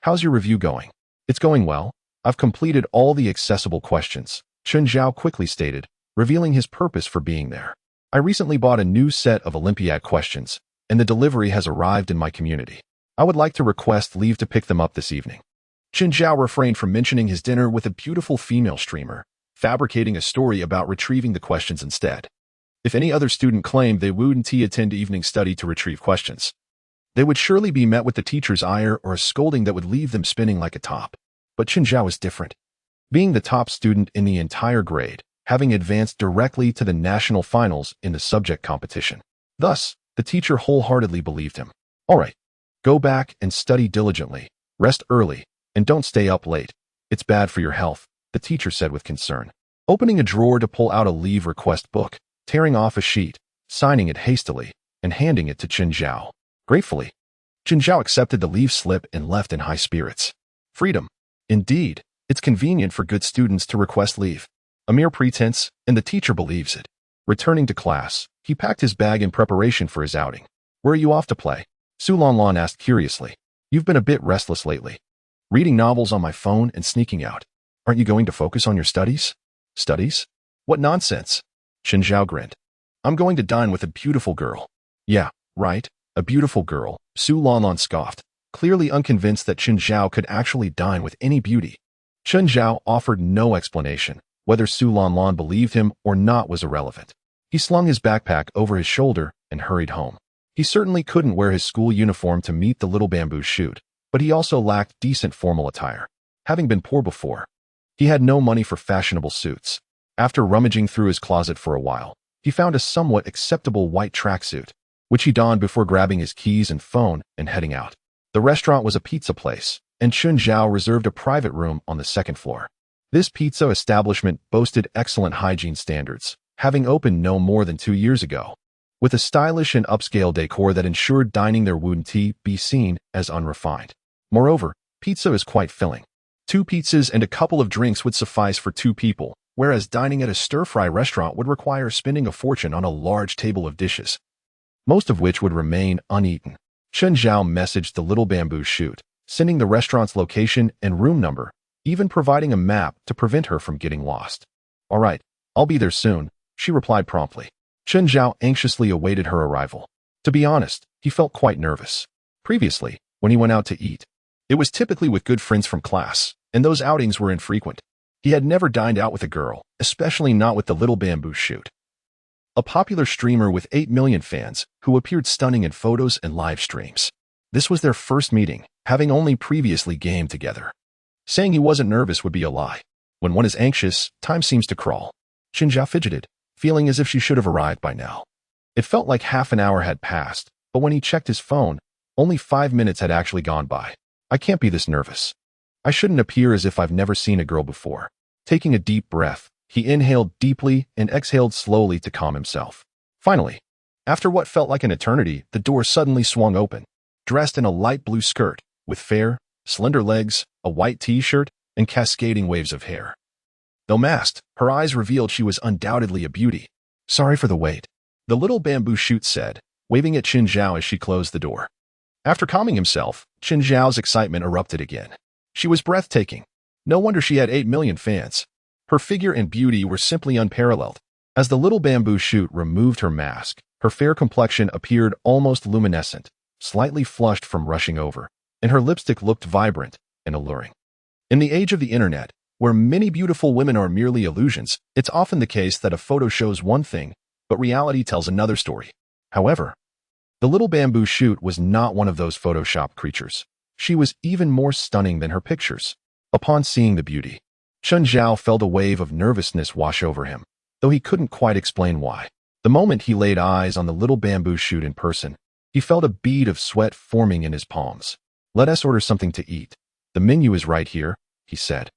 "How's your review going?" "It's going well. I've completed all the accessible questions," Chun Zhao quickly stated, revealing his purpose for being there. "I recently bought a new set of Olympiad questions, and the delivery has arrived in my community. I would like to request leave to pick them up this evening." Chun Zhao refrained from mentioning his dinner with a beautiful female streamer, fabricating a story about retrieving the questions instead. If any other student claimed they wouldn't attend evening study to retrieve questions, they would surely be met with the teacher's ire or a scolding that would leave them spinning like a top. But Chun Zhao was different. Being the top student in the entire grade, having advanced directly to the national finals in the subject competition. Thus, the teacher wholeheartedly believed him. "All right, go back and study diligently, rest early, and don't stay up late. It's bad for your health," the teacher said with concern. Opening a drawer to pull out a leave request book, tearing off a sheet, signing it hastily, and handing it to Chun Zhao. Gratefully, Chun Zhao accepted the leave slip and left in high spirits. Freedom. Indeed, it's convenient for good students to request leave. A mere pretense, and the teacher believes it. Returning to class, he packed his bag in preparation for his outing. "Where are you off to play?" Su Lanlan asked curiously. "You've been a bit restless lately. Reading novels on my phone and sneaking out. Aren't you going to focus on your studies?" "Studies? What nonsense." Chun Zhao grinned. "I'm going to dine with a beautiful girl." "Yeah, right, a beautiful girl," Su Lanlan scoffed, clearly unconvinced that Chun Zhao could actually dine with any beauty. Chun Zhao offered no explanation. Whether Su Lanlan believed him or not was irrelevant. He slung his backpack over his shoulder and hurried home. He certainly couldn't wear his school uniform to meet the little bamboo shoot, but he also lacked decent formal attire. Having been poor before, he had no money for fashionable suits. After rummaging through his closet for a while, he found a somewhat acceptable white tracksuit, which he donned before grabbing his keys and phone and heading out. The restaurant was a pizza place, and Chun Zhao reserved a private room on the second floor. This pizza establishment boasted excellent hygiene standards, having opened no more than 2 years ago, with a stylish and upscale decor that ensured dining there wouldn't be seen as unrefined. Moreover, pizza is quite filling. 2 pizzas and a couple of drinks would suffice for 2 people, whereas dining at a stir-fry restaurant would require spending a fortune on a large table of dishes, most of which would remain uneaten. Chun Zhao messaged the little bamboo shoot, sending the restaurant's location and room number, even providing a map to prevent her from getting lost. "All right, I'll be there soon," she replied promptly. Chun Zhao anxiously awaited her arrival. To be honest, he felt quite nervous. Previously, when he went out to eat, it was typically with good friends from class, and those outings were infrequent. He had never dined out with a girl, especially not with the little bamboo shoot, a popular streamer with 8 million fans who appeared stunning in photos and live streams. This was their first meeting, having only previously gamed together. Saying he wasn't nervous would be a lie. When one is anxious, time seems to crawl. Chun Zhao fidgeted, feeling as if she should have arrived by now. It felt like half an hour had passed, but when he checked his phone, only 5 minutes had actually gone by. "I can't be this nervous. I shouldn't appear as if I've never seen a girl before." Taking a deep breath, he inhaled deeply and exhaled slowly to calm himself. Finally, after what felt like an eternity, the door suddenly swung open. Dressed in a light blue skirt, with fair, slender legs, a white t-shirt, and cascading waves of hair. Though masked, her eyes revealed she was undoubtedly a beauty. "Sorry for the wait," the little bamboo shoot said, waving at Chun Zhao as she closed the door. After calming himself, Chun Zhao's excitement erupted again. She was breathtaking. No wonder she had 8 million fans. Her figure and beauty were simply unparalleled. As the little bamboo shoot removed her mask, her fair complexion appeared almost luminescent, slightly flushed from rushing over, and her lipstick looked vibrant and alluring. In the age of the internet, where many beautiful women are merely illusions, it's often the case that a photo shows one thing, but reality tells another story. However, the little bamboo shoot was not one of those Photoshop creatures. She was even more stunning than her pictures. Upon seeing the beauty, Chun Zhao felt a wave of nervousness wash over him. though he couldn't quite explain why. The moment he laid eyes on the little bamboo shoot in person, he felt a bead of sweat forming in his palms. "Let us order something to eat. The menu is right here," he said,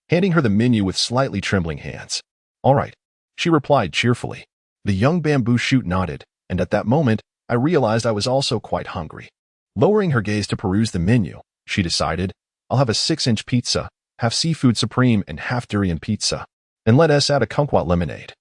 handing her the menu with slightly trembling hands. "All right," she replied cheerfully. The young bamboo shoot nodded, and at that moment, I realized I was also quite hungry. Lowering her gaze to peruse the menu, she decided, "I'll have a 6-inch pizza, half seafood supreme and half durian pizza, and let us add a kumquat lemonade."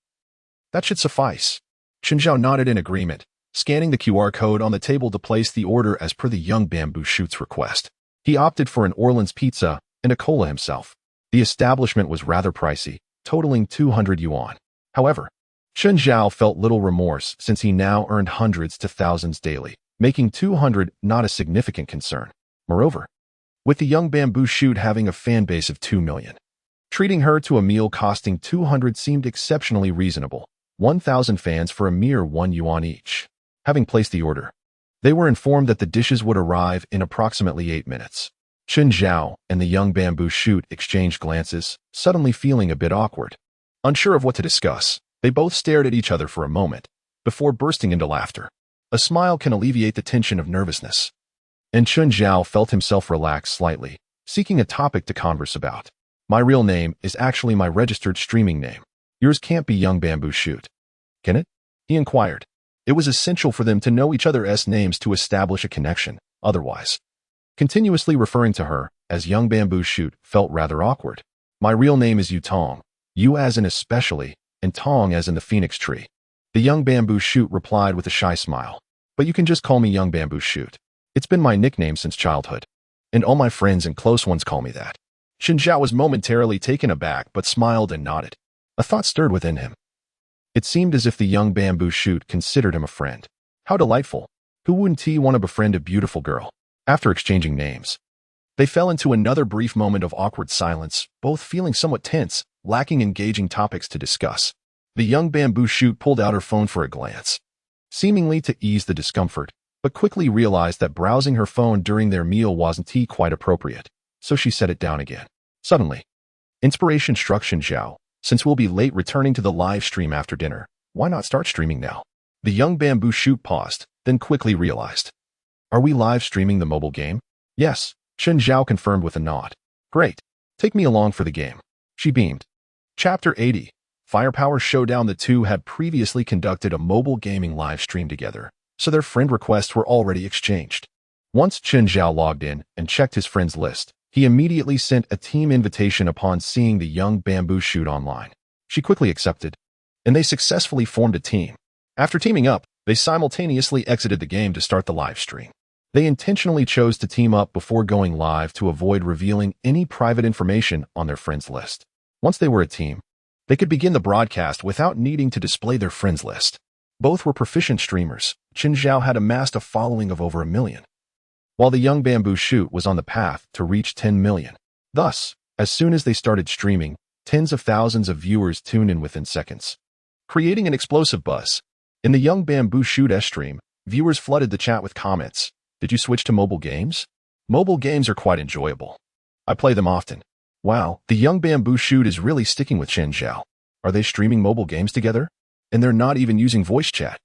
"That should suffice." Chenjiao nodded in agreement, scanning the QR code on the table to place the order as per the young bamboo shoot's request. He opted for an Orleans pizza and a cola himself. The establishment was rather pricey, totaling 200 yuan. However, Chenjiao felt little remorse since he now earned hundreds to thousands daily, making 200 not a significant concern. Moreover, with the young bamboo shoot having a fan base of 2 million, treating her to a meal costing 200 seemed exceptionally reasonable. 1,000 fans for a mere 1 yuan each. Having placed the order, they were informed that the dishes would arrive in approximately 8 minutes. Chenjiao and the young bamboo shoot exchanged glances, suddenly feeling a bit awkward. Unsure of what to discuss, they both stared at each other for a moment, before bursting into laughter. A smile can alleviate the tension of nervousness. And Chenjiao felt himself relax slightly, seeking a topic to converse about. "My real name is actually my registered streaming name. Yours can't be young bamboo shoot, can it?" he inquired. It was essential for them to know each other's names to establish a connection, otherwise, continuously referring to her as young bamboo shoot felt rather awkward. "My real name is Yu Tong, Yu as in especially, and Tong as in the phoenix tree." The young bamboo shoot replied with a shy smile. "But you can just call me young bamboo shoot. It's been my nickname since childhood, and all my friends and close ones call me that." Chenjiao was momentarily taken aback but smiled and nodded. A thought stirred within him. It seemed as if the young bamboo shoot considered him a friend. How delightful. Who wouldn't he want to befriend a beautiful girl? After exchanging names, they fell into another brief moment of awkward silence, both feeling somewhat tense, lacking engaging topics to discuss. The young bamboo shoot pulled out her phone for a glance, seemingly to ease the discomfort, but quickly realized that browsing her phone during their meal wasn't quite appropriate, so she set it down again. Suddenly, inspiration struck Chenjiao. "Since we'll be late returning to the live stream after dinner, why not start streaming now?" The young bamboo shoot paused, then quickly realized. "Are we live streaming the mobile game?" "Yes," Chenjiao confirmed with a nod. "Great. Take me along for the game." She beamed. Chapter 80. Firepower Showdown. The two had previously conducted a mobile gaming live stream together, so their friend requests were already exchanged. Once Chenjiao logged in and checked his friends list, he immediately sent a team invitation upon seeing the young bamboo shoot online. She quickly accepted, and they successfully formed a team. After teaming up, they simultaneously exited the game to start the live stream. They intentionally chose to team up before going live to avoid revealing any private information on their friends list. Once they were a team, they could begin the broadcast without needing to display their friends list. Both were proficient streamers. Chenjiao had amassed a following of over 1 million, while the young bamboo shoot was on the path to reach 10 million. Thus, as soon as they started streaming, tens of thousands of viewers tuned in within seconds, creating an explosive buzz. In the young bamboo shoot stream, viewers flooded the chat with comments. "Did you switch to mobile games? Mobile games are quite enjoyable. I play them often." "Wow, the young bamboo shoot is really sticking with Chenjiao. Are they streaming mobile games together? And they're not even using voice chat.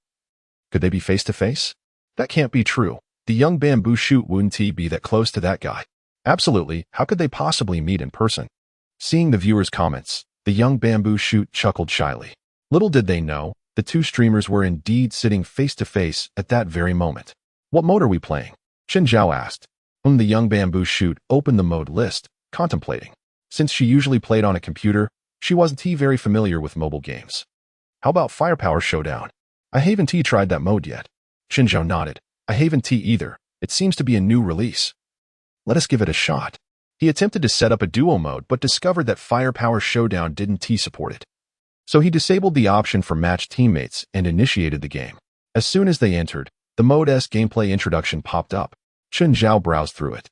Could they be face-to-face? That can't be true. The young bamboo shoot wouldn't be that close to that guy. Absolutely, how could they possibly meet in person?" Seeing the viewers' comments, the young bamboo shoot chuckled shyly. Little did they know, the two streamers were indeed sitting face-to-face at that very moment. "What mode are we playing?" Chenjiao asked. The young bamboo shoot opened the mode list, contemplating. Since she usually played on a computer, she wasn't very familiar with mobile games. "How about Firepower Showdown? I haven't tried that mode yet." Chenjiao nodded. "I haven't either. It seems to be a new release. Let us give it a shot." He attempted to set up a duo mode but discovered that Firepower Showdown didn't support it. So he disabled the option for matched teammates and initiated the game. As soon as they entered, the mode's gameplay introduction popped up. Chenjiao browsed through it,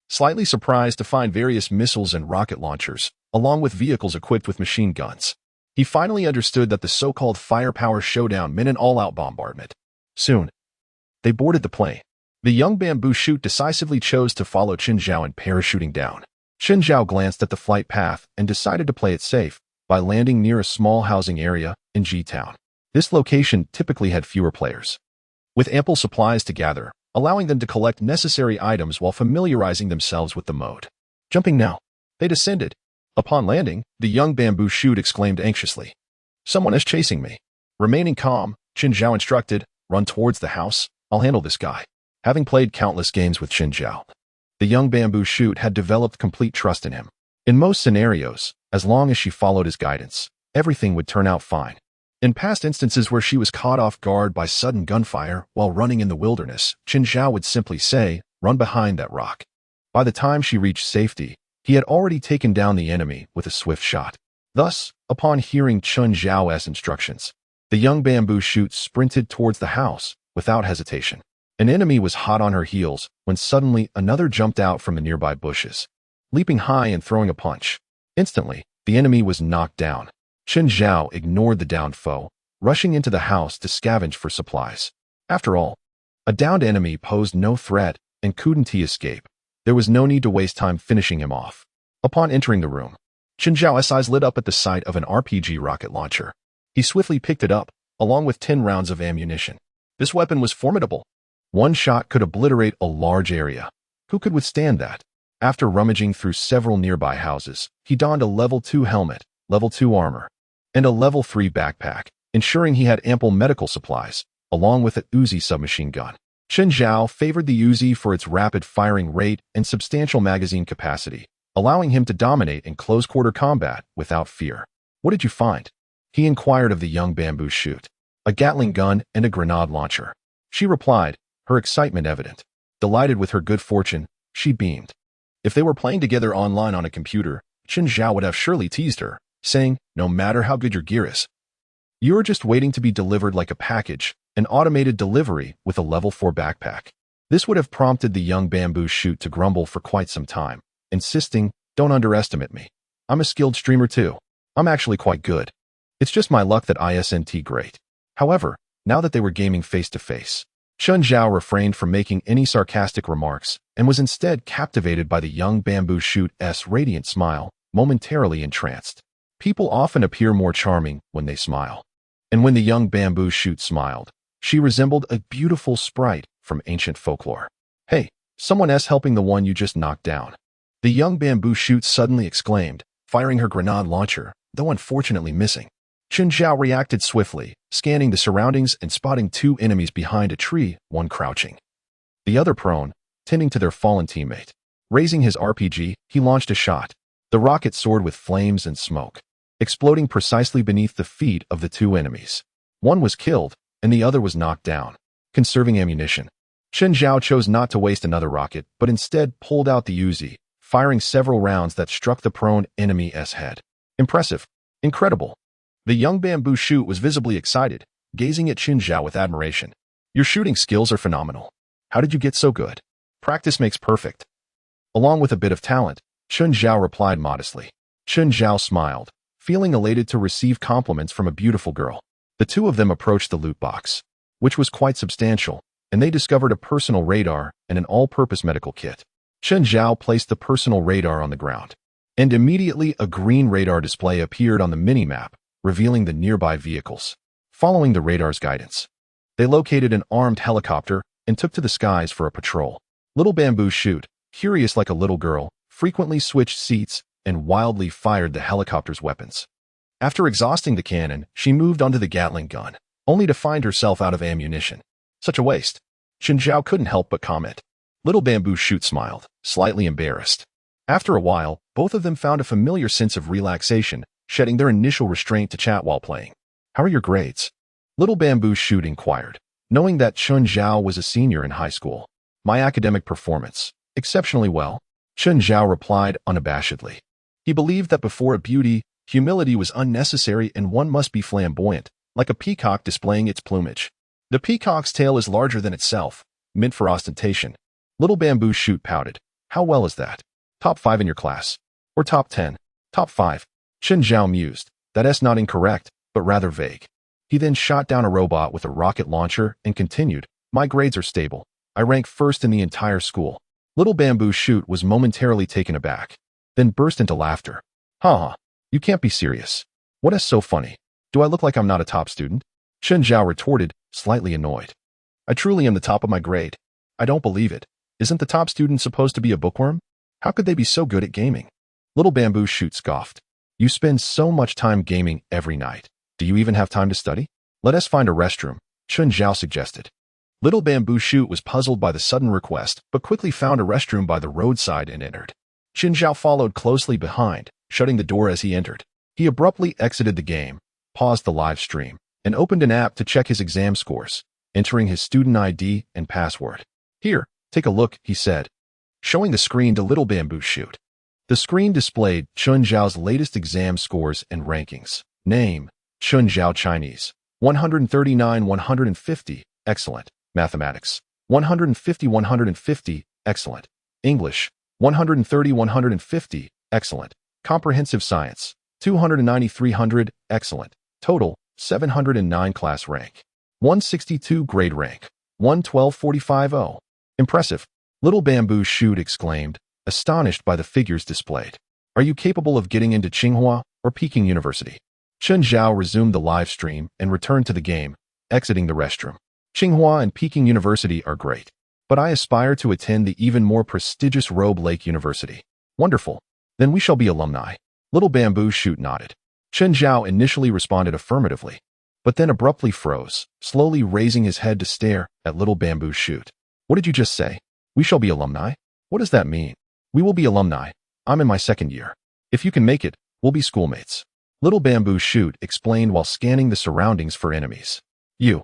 slightly surprised to find various missiles and rocket launchers, along with vehicles equipped with machine guns. He finally understood that the so-called Firepower Showdown meant an all-out bombardment. Soon, they boarded the plane. The young bamboo shoot decisively chose to follow Chenjiao in parachuting down. Chenjiao glanced at the flight path and decided to play it safe, by landing near a small housing area in G-Town. This location typically had fewer players, with ample supplies to gather, allowing them to collect necessary items while familiarizing themselves with the mode. Jumping now. They descended. Upon landing, the young bamboo shoot exclaimed anxiously, "Someone is chasing me." Remaining calm, Qin Zhao instructed, "Run towards the house. I'll handle this guy." Having played countless games with Qin Zhao, the young bamboo shoot had developed complete trust in him. In most scenarios, as long as she followed his guidance, everything would turn out fine. In past instances where she was caught off guard by sudden gunfire while running in the wilderness, Qin Zhao would simply say, "Run behind that rock." By the time she reached safety, he had already taken down the enemy with a swift shot. Thus, upon hearing Qin Zhao's instructions, the young bamboo shoot sprinted towards the house without hesitation. An enemy was hot on her heels when suddenly another jumped out from the nearby bushes, leaping high and throwing a punch. Instantly, the enemy was knocked down. Qin Zhao ignored the downed foe, rushing into the house to scavenge for supplies. After all, a downed enemy posed no threat, and couldn't he escape? There was no need to waste time finishing him off. Upon entering the room, Qin Zhao's eyes lit up at the sight of an RPG rocket launcher. He swiftly picked it up, along with 10 rounds of ammunition. This weapon was formidable. One shot could obliterate a large area. Who could withstand that? After rummaging through several nearby houses, he donned a level 2 helmet, level 2 armor, and a level 3 backpack, ensuring he had ample medical supplies, along with a Uzi submachine gun. Qin Zhao favored the Uzi for its rapid firing rate and substantial magazine capacity, allowing him to dominate in close-quarter combat without fear. "What did you find?" he inquired of the young bamboo shoot. "A Gatling gun and a grenade launcher," she replied, her excitement evident. Delighted with her good fortune, she beamed. If they were playing together online on a computer, Qin Zhao would have surely teased her, saying, "No matter how good your gear is, you're just waiting to be delivered like a package, an automated delivery with a level 4 backpack." This would have prompted the young bamboo shoot to grumble for quite some time, insisting, "Don't underestimate me. I'm a skilled streamer too. I'm actually quite good. It's just my luck that isn't great." However, now that they were gaming face-to-face, Qin Zhao refrained from making any sarcastic remarks and was instead captivated by the young bamboo shoot's radiant smile, momentarily entranced. People often appear more charming when they smile. And when the young bamboo shoot smiled, she resembled a beautiful sprite from ancient folklore. "Hey, someone's helping the one you just knocked down," the young bamboo shoot suddenly exclaimed, firing her grenade launcher, though unfortunately missing. Qin Zhao reacted swiftly, scanning the surroundings and spotting 2 enemies behind a tree, one crouching, the other prone, tending to their fallen teammate. Raising his RPG, he launched a shot. The rocket soared with flames and smoke, exploding precisely beneath the feet of the 2 enemies. One was killed, and the other was knocked down. Conserving ammunition, Qin Zhao chose not to waste another rocket, but instead pulled out the Uzi, firing several rounds that struck the prone enemy's head. Impressive. Incredible. The young bamboo shoot was visibly excited, gazing at Qin Zhao with admiration. "Your shooting skills are phenomenal. How did you get so good?" "Practice makes perfect." Along with a bit of talent, Qin Zhao replied modestly. Qin Zhao smiled, feeling elated to receive compliments from a beautiful girl. The 2 of them approached the loot box, which was quite substantial, and they discovered a personal radar and an all-purpose medical kit. Qin Zhao placed the personal radar on the ground, and immediately a green radar display appeared on the mini-map, revealing the nearby vehicles. Following the radar's guidance, they located an armed helicopter and took to the skies for a patrol. Little bamboo shoot, curious like a little girl, frequently switched seats and wildly fired the helicopter's weapons. After exhausting the cannon, she moved onto the Gatling gun, only to find herself out of ammunition. Such a waste. Qin Zhao couldn't help but comment. Little bamboo shoot smiled, slightly embarrassed. After a while, both of them found a familiar sense of relaxation, shedding their initial restraint to chat while playing. "How are your grades?" Little bamboo shoot inquired, knowing that Qin Zhao was a senior in high school. "My academic performance, exceptionally well," Qin Zhao replied unabashedly. He believed that before a beauty, humility was unnecessary and one must be flamboyant, like a peacock displaying its plumage. The peacock's tail is larger than itself, meant for ostentation. Little bamboo shoot pouted. "How well is that? Top 5 in your class? Or top 10? Top 5? Qin Zhao mused. That's not incorrect, but rather vague. He then shot down a robot with a rocket launcher and continued, "My grades are stable. I rank first in the entire school." Little bamboo shoot was momentarily taken aback, then burst into laughter. "Ha! You can't be serious." What is so funny? Do I look like I'm not a top student? Chen Zhao retorted, slightly annoyed. I truly am the top of my grade. I don't believe it. Isn't the top student supposed to be a bookworm? How could they be so good at gaming? Little Bamboo Shoot scoffed. You spend so much time gaming every night. Do you even have time to study? Let us find a restroom, Chen Zhao suggested. Little Bamboo Shoot was puzzled by the sudden request, but quickly found a restroom by the roadside and entered. Chen Zhao followed closely behind, shutting the door as he entered. He abruptly exited the game, paused the live stream, and opened an app to check his exam scores, entering his student ID and password. Here, take a look, he said, showing the screen to Little Bamboo Shoot. The screen displayed Chen Zhao's latest exam scores and rankings. Name, Chen Zhao Chinese, 139-150, excellent. Mathematics, 150-150, excellent. English, 130-150, excellent. Comprehensive Science, 290-300, excellent. Total, 709 class rank. 162 grade rank. 112-45-0. Impressive. Little Bamboo Shoot exclaimed, astonished by the figures displayed. Are you capable of getting into Tsinghua or Peking University? Chen Zhao resumed the live stream and returned to the game, exiting the restroom. Tsinghua and Peking University are great, but I aspire to attend the even more prestigious Robe Lake University. Wonderful. Then we shall be alumni. Little Bamboo Shoot nodded. Chen Zhao initially responded affirmatively, but then abruptly froze, slowly raising his head to stare at Little Bamboo Shoot. What did you just say? We shall be alumni? What does that mean? We will be alumni. I'm in my second year. If you can make it, we'll be schoolmates. Little Bamboo Shoot explained while scanning the surroundings for enemies. You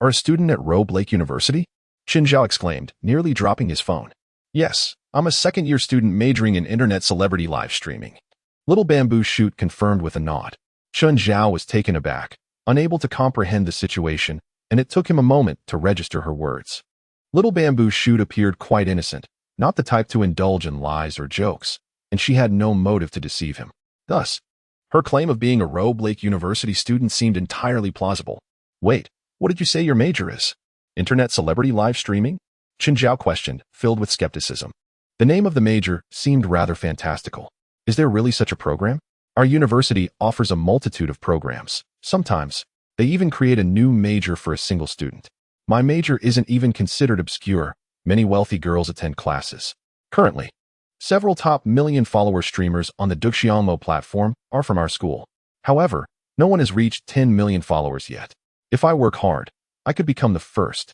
are a student at Robe Lake University? Chen Zhao exclaimed, nearly dropping his phone. Yes, I'm a second-year student majoring in internet celebrity live streaming. Little Bamboo Shoot confirmed with a nod. Chen Zhao was taken aback, unable to comprehend the situation, and it took him a moment to register her words. Little Bamboo Shoot appeared quite innocent, not the type to indulge in lies or jokes, and she had no motive to deceive him. Thus, her claim of being a Robe Lake University student seemed entirely plausible. Wait, what did you say your major is? Internet celebrity live streaming? Chen Zhao questioned, filled with skepticism. The name of the major seemed rather fantastical. Is there really such a program? Our university offers a multitude of programs. Sometimes, they even create a new major for a single student. My major isn't even considered obscure. Many wealthy girls attend classes. Currently, several top million-follower streamers on the Duxianmo platform are from our school. However, no one has reached 10 million followers yet. If I work hard, I could become the first.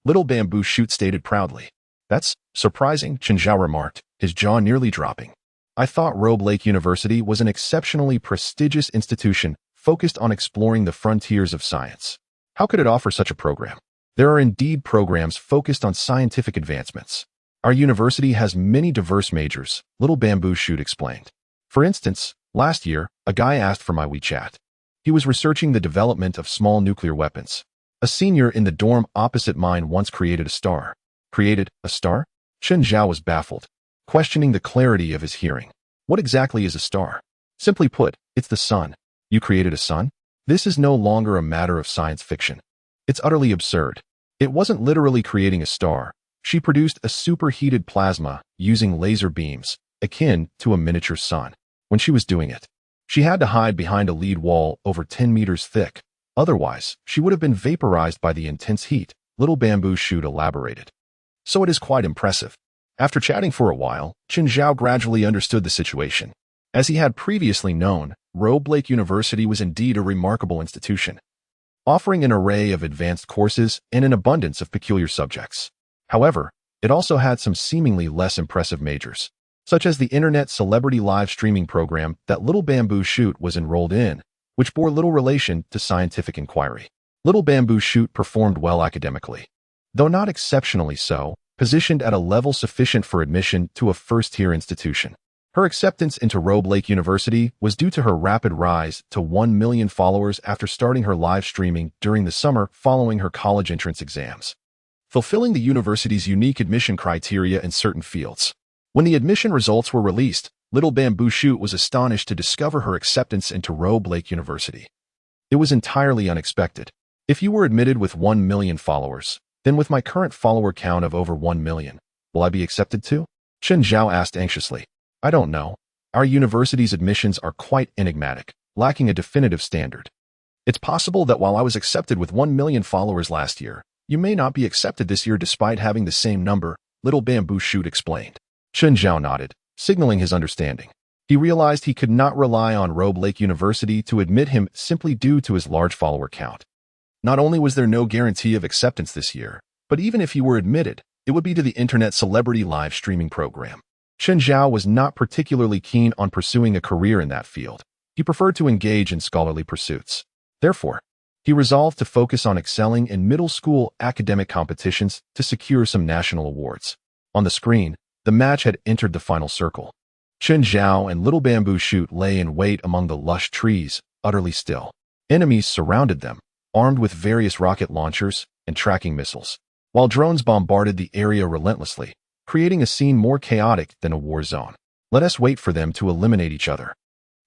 Little Bamboo Shoot stated proudly. That's surprising, Chen Zhao remarked, his jaw nearly dropping. I thought Robe Lake University was an exceptionally prestigious institution focused on exploring the frontiers of science. How could it offer such a program? There are indeed programs focused on scientific advancements. Our university has many diverse majors, Little Bamboo Shoot explained. For instance, last year, a guy asked for my WeChat. He was researching the development of small nuclear weapons. A senior in the dorm opposite mine once created a star. Created a star? Chen Zhao was baffled, questioning the clarity of his hearing. What exactly is a star? Simply put, it's the sun. You created a sun? This is no longer a matter of science fiction. It's utterly absurd. It wasn't literally creating a star. She produced a superheated plasma using laser beams, akin to a miniature sun. When she was doing it, she had to hide behind a lead wall over 10 meters thick. Otherwise, she would have been vaporized by the intense heat, Little Bamboo Shoot elaborated. So it is quite impressive. After chatting for a while, Chen Zhao gradually understood the situation. As he had previously known, Robe Lake University was indeed a remarkable institution, offering an array of advanced courses and an abundance of peculiar subjects. However, it also had some seemingly less impressive majors, such as the Internet Celebrity Live Streaming program that Little Bamboo Shoot was enrolled in, which bore little relation to scientific inquiry. Little Bamboo Shoot performed well academically, though not exceptionally so, positioned at a level sufficient for admission to a first-tier institution. Her acceptance into Robe Lake University was due to her rapid rise to 1 million followers after starting her live streaming during the summer following her college entrance exams, fulfilling the university's unique admission criteria in certain fields. When the admission results were released, Little Bamboo Shoot was astonished to discover her acceptance into Robe Lake University. It was entirely unexpected. If you were admitted with 1 million followers, then with my current follower count of over 1 million, will I be accepted too? Chen Zhao asked anxiously. I don't know. Our university's admissions are quite enigmatic, lacking a definitive standard. It's possible that while I was accepted with 1 million followers last year, you may not be accepted this year despite having the same number, Little Bamboo Shoot explained. Chen Zhao nodded, signaling his understanding. He realized he could not rely on Robe Lake University to admit him simply due to his large follower count. Not only was there no guarantee of acceptance this year, but even if he were admitted, it would be to the internet celebrity live streaming program. Chen Zhao was not particularly keen on pursuing a career in that field. He preferred to engage in scholarly pursuits. Therefore, he resolved to focus on excelling in middle school academic competitions to secure some national awards. On the screen, the match had entered the final circle. Chen Zhao and Little Bamboo Shoot lay in wait among the lush trees, utterly still. Enemies surrounded them, armed with various rocket launchers and tracking missiles, while drones bombarded the area relentlessly, creating a scene more chaotic than a war zone. Let us wait for them to eliminate each other.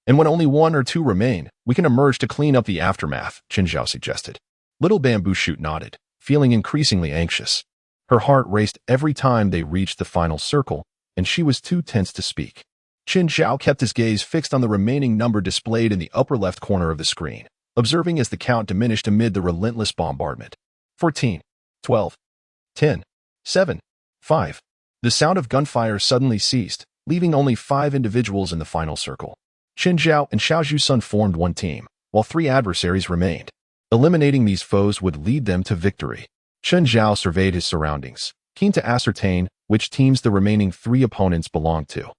And when only one or two remain, we can emerge to clean up the aftermath, Chen Zhao suggested. Little Bamboo Shoot nodded, feeling increasingly anxious. Her heart raced every time they reached the final circle, and she was too tense to speak. Chen Zhao kept his gaze fixed on the remaining number displayed in the upper left corner of the screen, observing as the count diminished amid the relentless bombardment. 14, 12, 10, 7, 5. The sound of gunfire suddenly ceased, leaving only 5 individuals in the final circle. Chen Zhao and Xiao Zhusun formed one team, while 3 adversaries remained. Eliminating these foes would lead them to victory. Chen Zhao surveyed his surroundings, keen to ascertain which teams the remaining 3 opponents belonged to.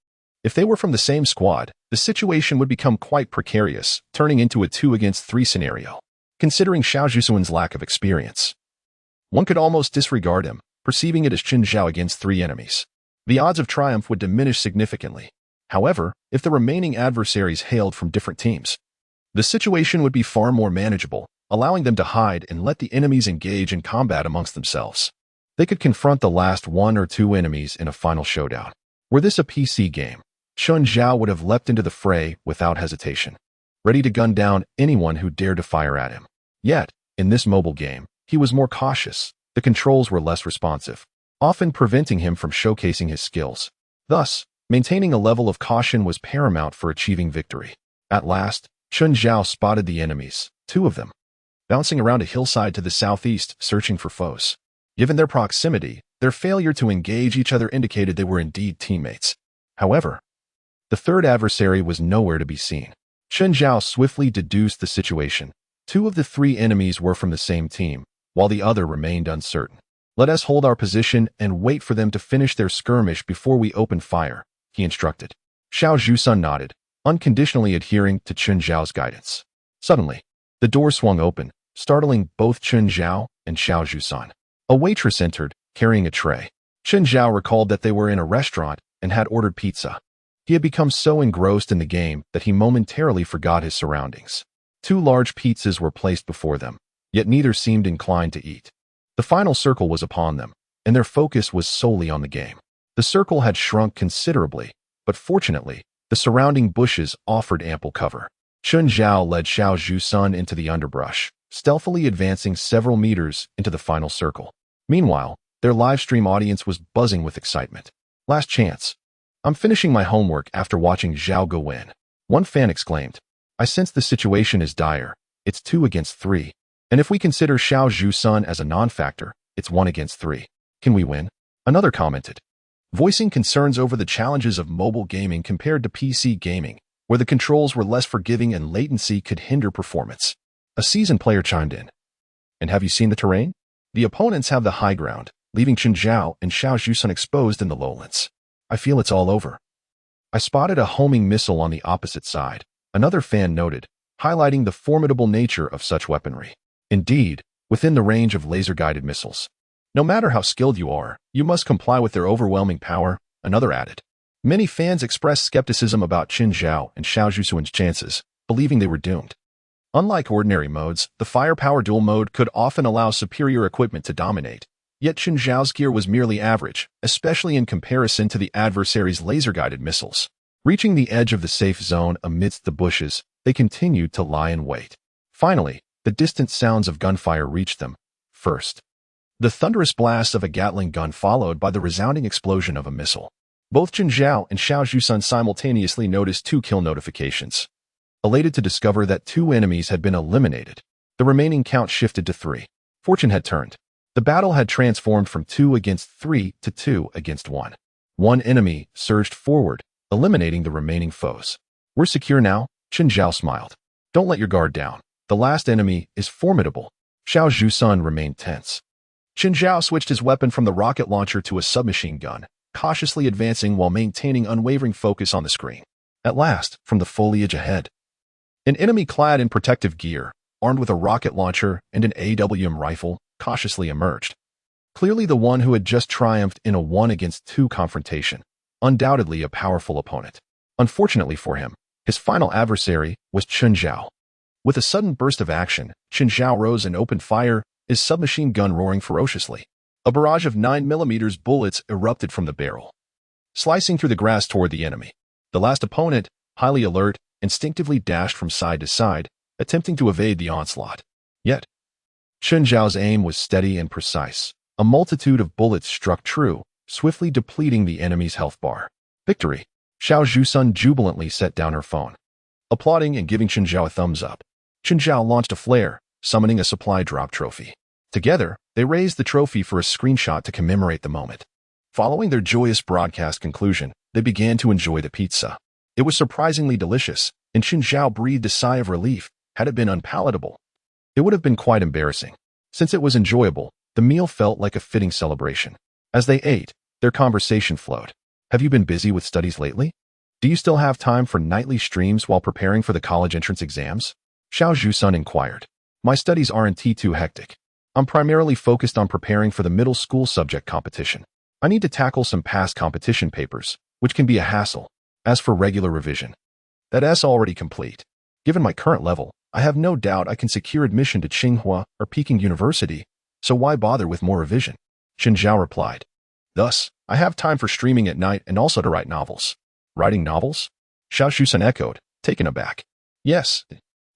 If they were from the same squad, the situation would become quite precarious, turning into a 2-against-3 scenario. Considering Xiao Zhusun's lack of experience, one could almost disregard him, perceiving it as Chen Zhao against 3 enemies. The odds of triumph would diminish significantly. However, if the remaining adversaries hailed from different teams, the situation would be far more manageable, allowing them to hide and let the enemies engage in combat amongst themselves. They could confront the last 1 or 2 enemies in a final showdown. Were this a PC game, Chen Zhao would have leapt into the fray without hesitation, ready to gun down anyone who dared to fire at him. Yet, in this mobile game, he was more cautious. The controls were less responsive, often preventing him from showcasing his skills. Thus, maintaining a level of caution was paramount for achieving victory. At last, Chen Zhao spotted the enemies, 2 of them, bouncing around a hillside to the southeast, searching for foes. Given their proximity, their failure to engage each other indicated they were indeed teammates. However, the 3rd adversary was nowhere to be seen. Chen Zhao swiftly deduced the situation. 2 of the 3 enemies were from the same team, while the other remained uncertain. Let us hold our position and wait for them to finish their skirmish before we open fire, he instructed. Xiao Zhusun nodded, unconditionally adhering to Chen Zhao's guidance. Suddenly, the door swung open, startling both Chen Zhao and Xiao Zhusun. A waitress entered, carrying a tray. Chen Zhao recalled that they were in a restaurant and had ordered pizza. He had become so engrossed in the game that he momentarily forgot his surroundings. 2 large pizzas were placed before them, yet neither seemed inclined to eat. The final circle was upon them, and their focus was solely on the game. The circle had shrunk considerably, but fortunately, the surrounding bushes offered ample cover. Chen Zhao led Xiao Zhusun into the underbrush, stealthily advancing several meters into the final circle. Meanwhile, their livestream audience was buzzing with excitement. Last chance. I'm finishing my homework after watching Zhao go win. One fan exclaimed. I sense the situation is dire. It's 2 against 3. And if we consider Xiao Zhusun as a non-factor, it's 1 against 3. Can we win? Another commented, voicing concerns over the challenges of mobile gaming compared to PC gaming, where the controls were less forgiving and latency could hinder performance. A seasoned player chimed in. And have you seen the terrain? The opponents have the high ground, leaving Chen Zhao and Xiao Zhusun exposed in the lowlands. I feel it's all over. I spotted a homing missile on the opposite side, another fan noted, highlighting the formidable nature of such weaponry. Indeed, within the range of laser-guided missiles. No matter how skilled you are, you must comply with their overwhelming power, another added. Many fans expressed skepticism about Chen Zhao and Xiao Zhusun's chances, believing they were doomed. Unlike ordinary modes, the firepower dual mode could often allow superior equipment to dominate. Yet Chen Zhao's gear was merely average, especially in comparison to the adversary's laser-guided missiles. Reaching the edge of the safe zone amidst the bushes, they continued to lie in wait. Finally, the distant sounds of gunfire reached them. First, the thunderous blast of a Gatling gun followed by the resounding explosion of a missile. Both Chen Zhao and Xiao Zhusun simultaneously noticed 2 kill notifications. elated to discover that 2 enemies had been eliminated. The remaining count shifted to 3. Fortune had turned. The battle had transformed from 2 against 3 to 2 against 1. One enemy surged forward, eliminating the remaining foes. We're secure now, Chen Zhao smiled. Don't let your guard down. The last enemy is formidable. Xiao Zhusun remained tense. Chen Zhao switched his weapon from the rocket launcher to a submachine gun, cautiously advancing while maintaining unwavering focus on the screen. At last, from the foliage ahead, an enemy clad in protective gear, armed with a rocket launcher and an AWM rifle, cautiously emerged. Clearly the one who had just triumphed in a 1-against-2 confrontation, undoubtedly a powerful opponent. Unfortunately for him, his final adversary was Chen Zhao. With a sudden burst of action, Chen Zhao rose and opened fire, his submachine gun roaring ferociously. A barrage of 9mm bullets erupted from the barrel, slicing through the grass toward the enemy. The last opponent, highly alert, instinctively dashed from side to side, attempting to evade the onslaught. Yet, Chen Zhao's aim was steady and precise. A multitude of bullets struck true, swiftly depleting the enemy's health bar. Victory! Xiao Zhusun jubilantly set down her phone, applauding and giving Chen Zhao a thumbs up. Chen Zhao launched a flare, summoning a supply drop trophy. Together, they raised the trophy for a screenshot to commemorate the moment. Following their joyous broadcast conclusion, they began to enjoy the pizza. It was surprisingly delicious, and Chen Zhao breathed a sigh of relief. Had it been unpalatable, it would have been quite embarrassing. Since it was enjoyable, the meal felt like a fitting celebration. As they ate, their conversation flowed. Have you been busy with studies lately? Do you still have time for nightly streams while preparing for the college entrance exams? Xiao Zhusun inquired. My studies aren't too hectic. I'm primarily focused on preparing for the middle school subject competition. I need to tackle some past competition papers, which can be a hassle. As for regular revision, that's already complete. Given my current level, I have no doubt I can secure admission to Tsinghua or Peking University, so why bother with more revision? Chen Zhao replied. Thus, I have time for streaming at night and also to write novels. Writing novels? Xiao Zhusun echoed, taken aback. Yes.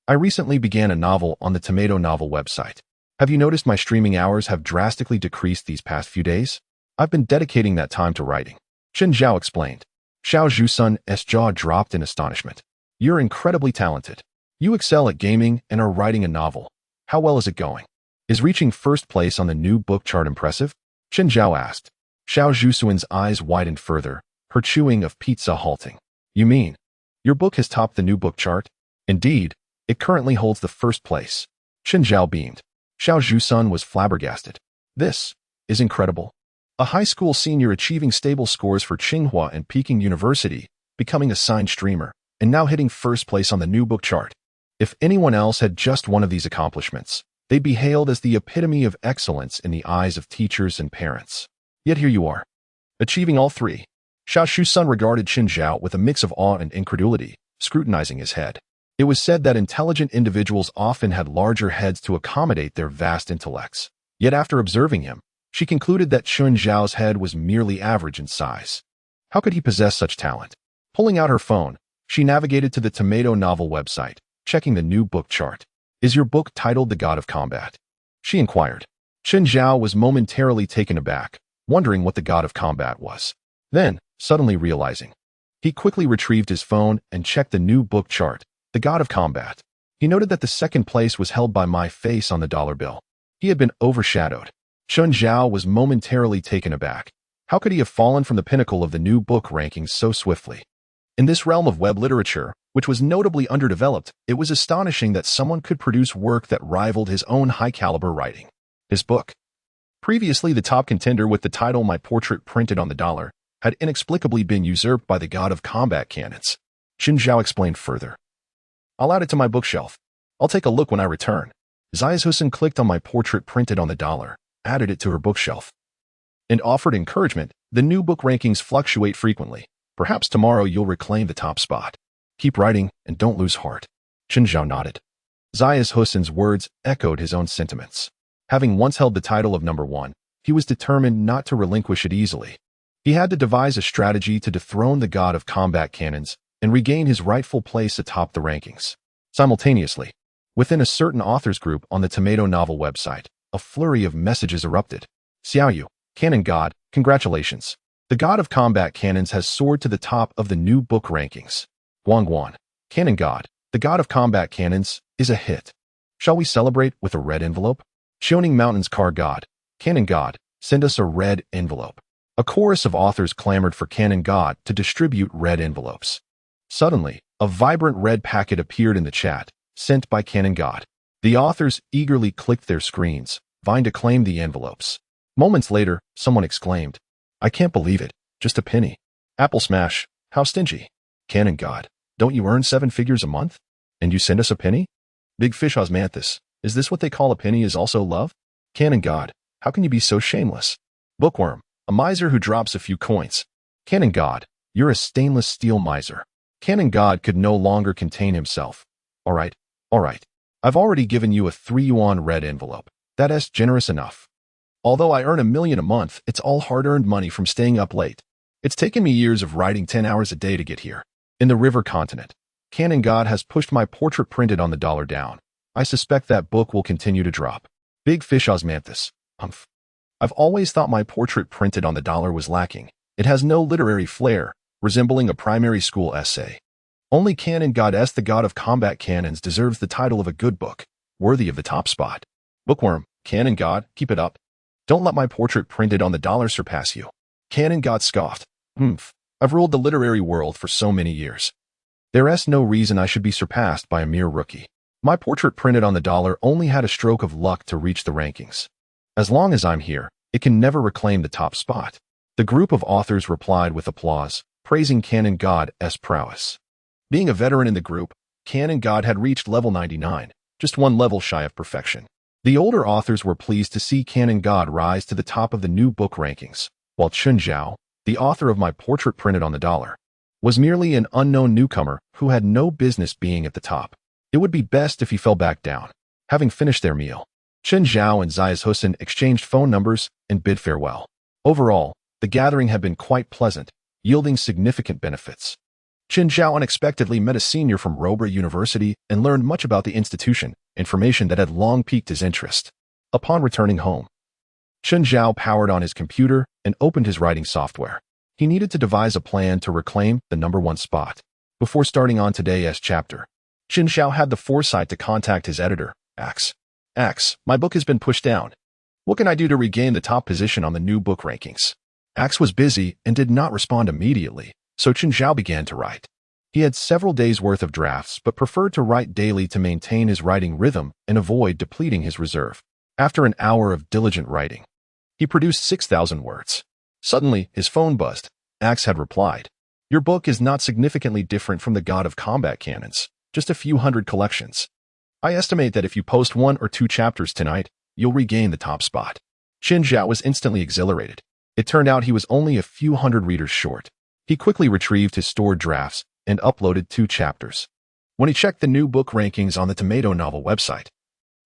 I recently began a novel on the Tomato Novel website. Have you noticed my streaming hours have drastically decreased these past few days? I've been dedicating that time to writing. Chen Zhao explained. Xiao Zhusun's jaw dropped in astonishment. You're incredibly talented. You excel at gaming and are writing a novel. How well is it going? Is reaching first place on the new book chart impressive? Chen Zhao asked. Xiao Zhusun's eyes widened further, her chewing of pizza halting. You mean, your book has topped the new book chart? Indeed, it currently holds the first place. Chen Zhao beamed. Xiao Zhusun was flabbergasted. This is incredible. A high school senior achieving stable scores for Tsinghua and Peking University, becoming a signed streamer, and now hitting first place on the new book chart. If anyone else had just one of these accomplishments, they'd be hailed as the epitome of excellence in the eyes of teachers and parents. Yet here you are, achieving all three. Xiao Zhusun regarded Chen Zhao with a mix of awe and incredulity, scrutinizing his head. It was said that intelligent individuals often had larger heads to accommodate their vast intellects. Yet after observing him, she concluded that Chen Zhao's head was merely average in size. How could he possess such talent? Pulling out her phone, she navigated to the Tomato Novel website, checking the new book chart. Is your book titled The God of Combat? She inquired. Chen Zhao was momentarily taken aback, wondering what the God of Combat was. Then, suddenly realizing, he quickly retrieved his phone and checked the new book chart, The God of Combat. He noted that the second place was held by my face on the dollar bill. He had been overshadowed. Chen Zhao was momentarily taken aback. How could he have fallen from the pinnacle of the new book rankings so swiftly? In this realm of web literature, which was notably underdeveloped, it was astonishing that someone could produce work that rivaled his own high-caliber writing. His book, previously the top contender with the title My Portrait Printed on the Dollar, had inexplicably been usurped by the God of Combat cannons. Chen Zhao explained further. I'll add it to my bookshelf. I'll take a look when I return. Xiao Zhusun clicked on My Portrait Printed on the Dollar, added it to her bookshelf, and offered encouragement. The new book rankings fluctuate frequently. Perhaps tomorrow you'll reclaim the top spot. Keep writing and don't lose heart. Chen Zhao nodded. Xiao Zhusun's words echoed his own sentiments. Having once held the title of number one, he was determined not to relinquish it easily. He had to devise a strategy to dethrone the God of Combat cannons and regain his rightful place atop the rankings. Simultaneously, within a certain authors group on the Tomato Novel website, a flurry of messages erupted. Xiaoyu, Canon God, congratulations. The God of Combat cannons has soared to the top of the new book rankings. Guangguan, Canon God, The God of Combat Cannons is a hit. Shall we celebrate with a red envelope? Shoning Mountain's Car God, Cannon God, send us a red envelope. A chorus of authors clamored for Cannon God to distribute red envelopes. Suddenly, a vibrant red packet appeared in the chat, sent by Cannon God. The authors eagerly clicked their screens, vying to claim the envelopes. Moments later, someone exclaimed, "I can't believe it, just a penny. Apple Smash, how stingy. Cannon God, don't you earn 7 figures a month? And you send us a penny? Big Fish Osmanthus, is this what they call a penny is also love? Cannon God, how can you be so shameless? Bookworm, a miser who drops a few coins. Cannon God, you're a stainless steel miser." Cannon God could no longer contain himself. All right. I've already given you a 3-yuan red envelope. That's generous enough. Although I earn $1 million a month, it's all hard-earned money from staying up late. It's taken me years of writing 10 hours a day to get here. In the river continent, Cannon God has pushed my portrait printed on the dollar down. I suspect that book will continue to drop. Big Fish Osmanthus, humph. I've always thought my portrait printed on the dollar was lacking. It has no literary flair, resembling a primary school essay. Only Cannon God S, the God of Combat Cannons, deserves the title of a good book, worthy of the top spot. Bookworm, Cannon God, keep it up. Don't let my portrait printed on the dollar surpass you. Cannon God scoffed. I've ruled the literary world for so many years. There's no reason I should be surpassed by a mere rookie. My portrait printed on the dollar only had a stroke of luck to reach the rankings. As long as I'm here, it can never reclaim the top spot. The group of authors replied with applause, praising Cannon God's prowess. Being a veteran in the group, Cannon God had reached level 99, just one level shy of perfection. The older authors were pleased to see Cannon God rise to the top of the new book rankings, while Chun Zhao, the author of my portrait printed on the dollar, was merely an unknown newcomer who had no business being at the top. It would be best if he fell back down. Having finished their meal, Chun Zhao and Zayas Hussein exchanged phone numbers and bid farewell. Overall, the gathering had been quite pleasant, yielding significant benefits. Chun Zhao unexpectedly met a senior from Robra University and learned much about the institution, information that had long piqued his interest. Upon returning home, Chun Zhao powered on his computer and opened his writing software. He needed to devise a plan to reclaim the #1 spot. Before starting on today's chapter, Chun Zhao had the foresight to contact his editor, Axe. Axe, my book has been pushed down. What can I do to regain the top position on the new book rankings? Axe was busy and did not respond immediately, so Chun Zhao began to write. He had several days' worth of drafts, but preferred to write daily to maintain his writing rhythm and avoid depleting his reserve. After an hour of diligent writing, he produced 6,000 words. Suddenly, his phone buzzed. Axe had replied, "Your book is not significantly different from the God of Combat Cannons, just a few hundred collections. I estimate that if you post 1 or 2 chapters tonight, you'll regain the top spot." Chun Zhao was instantly exhilarated. It turned out he was only a few hundred readers short. He quickly retrieved his stored drafts and uploaded 2 chapters. When he checked the new book rankings on the Tomato Novel website,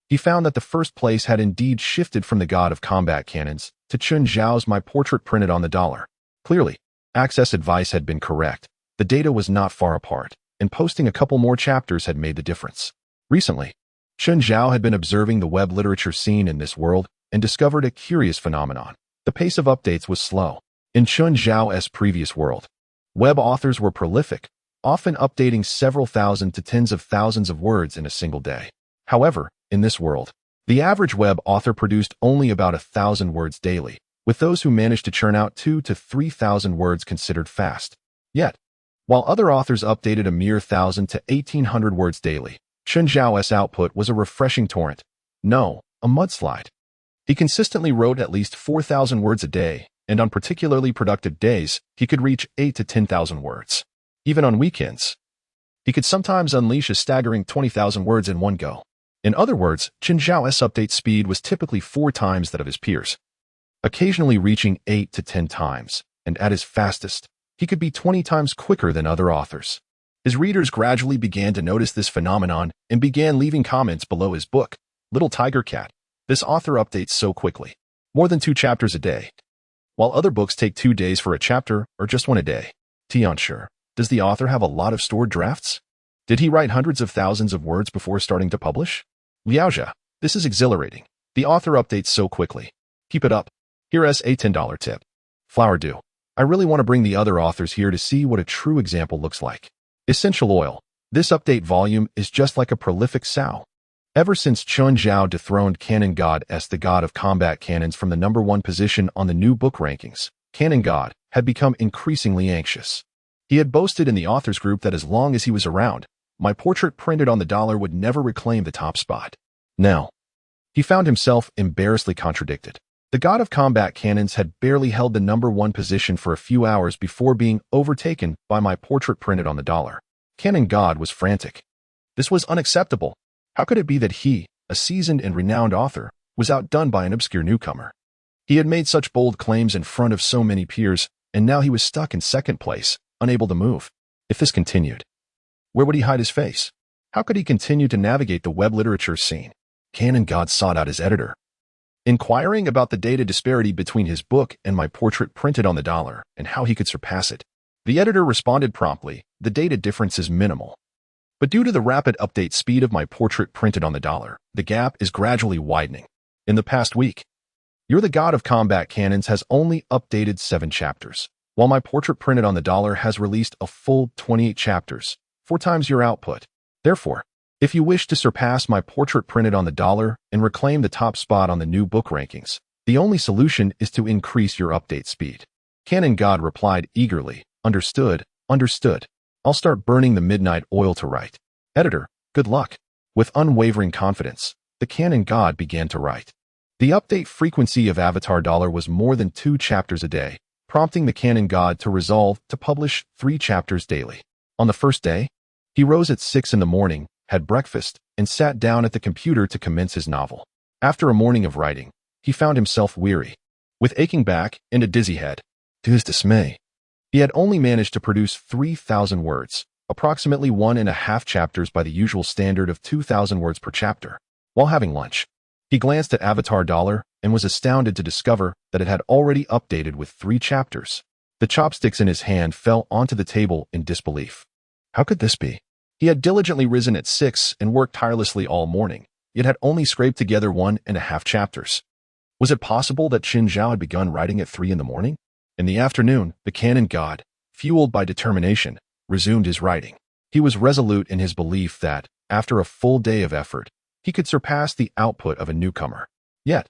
he found that the first place had indeed shifted from the God of Combat Cannons to Chun Zhao's My Portrait Printed on the Dollar. Clearly, Axe's advice had been correct. The data was not far apart, and posting a couple more chapters had made the difference. Recently, Chun Zhao had been observing the web literature scene in this world and discovered a curious phenomenon. The pace of updates was slow. In Chun Zhao's previous world, web authors were prolific, often updating several thousand to tens of thousands of words in a single day. However, in this world, the average web author produced only about 1,000 words daily, with those who managed to churn out 2,000 to 3,000 words considered fast. Yet, while other authors updated a mere 1,000 to 1,800 words daily, Chun Zhao's output was a refreshing torrent. No, a mudslide. He consistently wrote at least 4,000 words a day, and on particularly productive days, he could reach 8,000 to 10,000 words. Even on weekends, he could sometimes unleash a staggering 20,000 words in one go. In other words, Chun Zhao's update speed was typically 4 times that of his peers, occasionally reaching 8 to 10 times, and at his fastest, he could be 20 times quicker than other authors. His readers gradually began to notice this phenomenon and began leaving comments below his book, Little Tiger Cat. This author updates so quickly, more than 2 chapters a day, while other books take 2 days for a chapter or just 1 a day. Tiansure, does the author have a lot of stored drafts? Did he write hundreds of thousands of words before starting to publish? Liaojia, this is exhilarating. The author updates so quickly. Keep it up. Here's a $10 tip. Flower Dew. I really want to bring the other authors here to see what a true example looks like. Essential oil. This update volume is just like a prolific sow. Ever since Chun Zhao dethroned Canon God as the god of combat cannons from the #1 position on the new book rankings, Canon God had become increasingly anxious. He had boasted in the authors group that as long as he was around, my portrait printed on the dollar would never reclaim the top spot. Now, he found himself embarrassedly contradicted. The god of combat cannons had barely held the #1 position for a few hours before being overtaken by my portrait printed on the dollar. Canon God was frantic. This was unacceptable. How could it be that he, a seasoned and renowned author, was outdone by an obscure newcomer? He had made such bold claims in front of so many peers, and now he was stuck in second place, unable to move. If this continued, where would he hide his face? How could he continue to navigate the web literature scene? Canon God sought out his editor, inquiring about the data disparity between his book and my portrait printed on the dollar and how he could surpass it. The editor responded promptly, the data difference is minimal. But due to the rapid update speed of my portrait printed on the dollar, the gap is gradually widening. In the past week, You're the God of Combat Cannons has only updated 7 chapters, while my portrait printed on the dollar has released a full 28 chapters, 4 times your output. Therefore, if you wish to surpass my portrait printed on the dollar and reclaim the top spot on the new book rankings, the only solution is to increase your update speed. Canon God replied eagerly, Understood, understood. I'll start burning the midnight oil to write. Editor, good luck. With unwavering confidence, the Canon God began to write. The update frequency of Avatar Dollar was more than 2 chapters a day, prompting the Canon God to resolve to publish 3 chapters daily. On the first day, he rose at 6 in the morning, had breakfast, and sat down at the computer to commence his novel. After a morning of writing, he found himself weary, with aching back and a dizzy head. To his dismay, he had only managed to produce 3,000 words, approximately 1.5 chapters by the usual standard of 2,000 words per chapter. While having lunch, he glanced at Avatar Dollar and was astounded to discover that it had already updated with 3 chapters. The chopsticks in his hand fell onto the table in disbelief. How could this be? He had diligently risen at 6 and worked tirelessly all morning, yet had only scraped together 1.5 chapters. Was it possible that Qin Zhao had begun writing at 3 in the morning? In the afternoon, the Canon God, fueled by determination, resumed his writing. He was resolute in his belief that, after a full day of effort, he could surpass the output of a newcomer. Yet,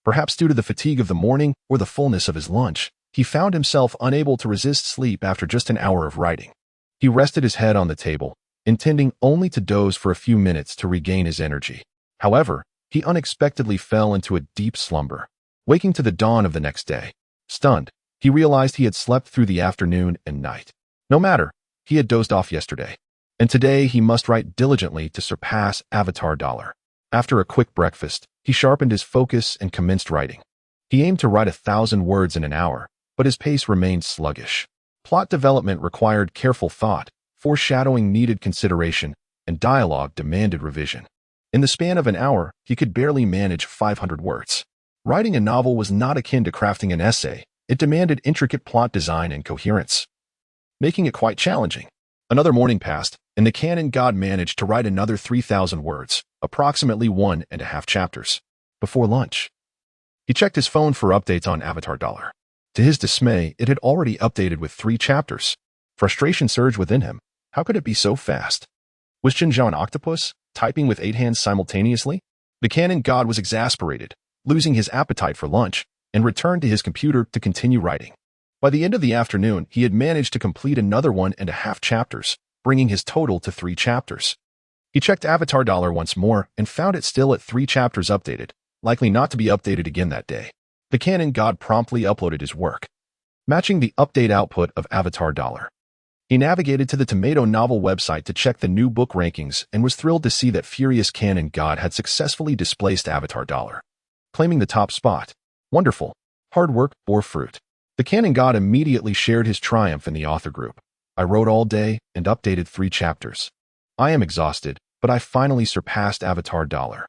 perhaps due to the fatigue of the morning or the fullness of his lunch, he found himself unable to resist sleep after just an hour of writing. He rested his head on the table, intending only to doze for a few minutes to regain his energy. However, he unexpectedly fell into a deep slumber. Waking to the dawn of the next day, stunned, he realized he had slept through the afternoon and night. No matter, he had dozed off yesterday, and today he must write diligently to surpass Avatar Dollar. After a quick breakfast, he sharpened his focus and commenced writing. He aimed to write 1,000 words in an hour, but his pace remained sluggish. Plot development required careful thought, foreshadowing needed consideration, and dialogue demanded revision. In the span of an hour, he could barely manage 500 words. Writing a novel was not akin to crafting an essay. It demanded intricate plot design and coherence, making it quite challenging. Another morning passed, and the Canon God managed to write another 3,000 words, approximately 1.5 chapters. Before lunch, he checked his phone for updates on Avatar Dollar. To his dismay, it had already updated with 3 chapters. Frustration surged within him. How could it be so fast? Was Qin Zhao an octopus, typing with 8 hands simultaneously? The Canon God was exasperated, losing his appetite for lunch, and returned to his computer to continue writing. By the end of the afternoon, he had managed to complete another 1.5 chapters, bringing his total to 3 chapters. He checked Avatar Dollar once more and found it still at 3 chapters updated, likely not to be updated again that day. The Canon God promptly uploaded his work, matching the update output of Avatar Dollar. He navigated to the Tomato Novel website to check the new book rankings and was thrilled to see that Furious Canon God had successfully displaced Avatar Dollar, claiming the top spot. Wonderful. Hard work bore fruit. The Canon God immediately shared his triumph in the author group. I wrote all day and updated 3 chapters. I am exhausted, but I finally surpassed Avatar Dollar.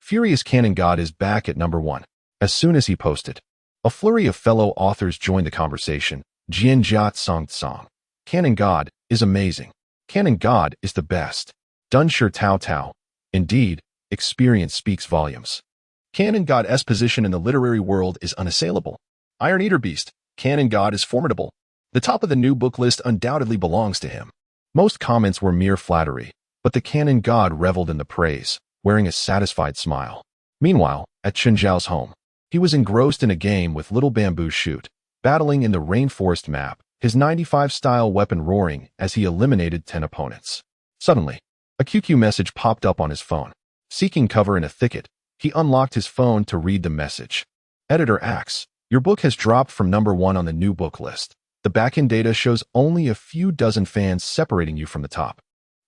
Furious Canon God is back at #1. As soon as he posted, a flurry of fellow authors joined the conversation. Jian Jiat Song Song. Canon God is amazing. Canon God is the best. Dun Shi Tao Tao. Indeed, experience speaks volumes. Canon God's position in the literary world is unassailable. Iron Eater Beast, Canon God is formidable. The top of the new book list undoubtedly belongs to him. Most comments were mere flattery, but the canon god reveled in the praise, wearing a satisfied smile. Meanwhile, at Chen Zhao's home, he was engrossed in a game with Little Bamboo Shoot, battling in the rainforest map, his 95-style weapon roaring as he eliminated 10 opponents. Suddenly, a QQ message popped up on his phone. Seeking cover in a thicket, he unlocked his phone to read the message. Editor Axe, your book has dropped from #1 on the new book list. The backend data shows only a few dozen fans separating you from the top.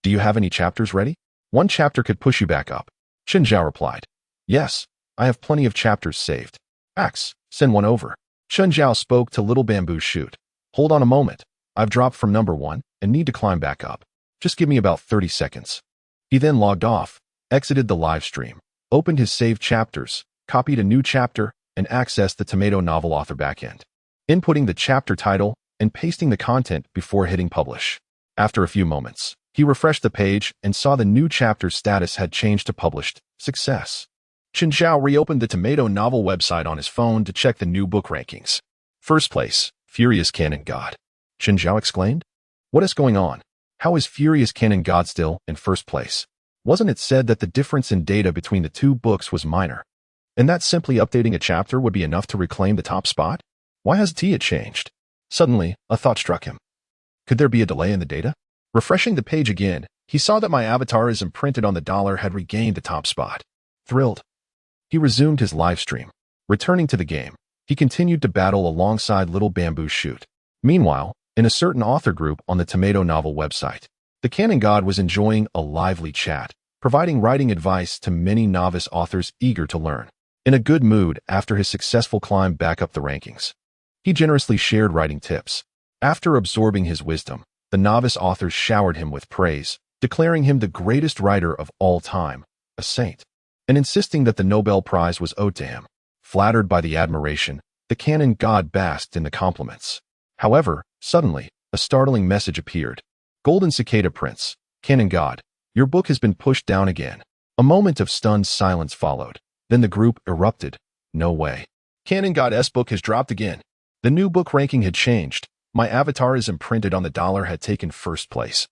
Do you have any chapters ready? One chapter could push you back up. Chen Zhao replied. Yes, I have plenty of chapters saved. Axe, send one over. Chen Zhao spoke to Little Bamboo Shoot. Hold on a moment. I've dropped from #1 and need to climb back up. Just give me about 30 seconds. He then logged off, exited the live stream, opened his saved chapters, copied a new chapter, and accessed the Tomato Novel author backend, inputting the chapter title and pasting the content before hitting publish. After a few moments, he refreshed the page and saw the new chapter's status had changed to published. Success. Chen Zhao reopened the Tomato Novel website on his phone to check the new book rankings. First place, Furious Canon God. Chen Zhao exclaimed. What is going on? How is Furious Canon God still in first place? Wasn't it said that the difference in data between the two books was minor, and that simply updating a chapter would be enough to reclaim the top spot? Why has Tia changed? Suddenly, a thought struck him. Could there be a delay in the data? Refreshing the page again, he saw that my avatar as imprinted on the dollar had regained the top spot. Thrilled, he resumed his live stream. Returning to the game, he continued to battle alongside Little Bamboo Shoot. Meanwhile, in a certain author group on the Tomato Novel website, the canon god was enjoying a lively chat, providing writing advice to many novice authors eager to learn. In a good mood after his successful climb back up the rankings, he generously shared writing tips. After absorbing his wisdom, the novice authors showered him with praise, declaring him the greatest writer of all time, a saint, and insisting that the Nobel Prize was owed to him. Flattered by the admiration, the canon god basked in the compliments. However, suddenly, a startling message appeared. Golden Cicada Prince, canon god, your book has been pushed down again. A moment of stunned silence followed. Then the group erupted. No way. Canon God's book has dropped again. The new book ranking had changed. My avatar as imprinted on the dollar had taken first place,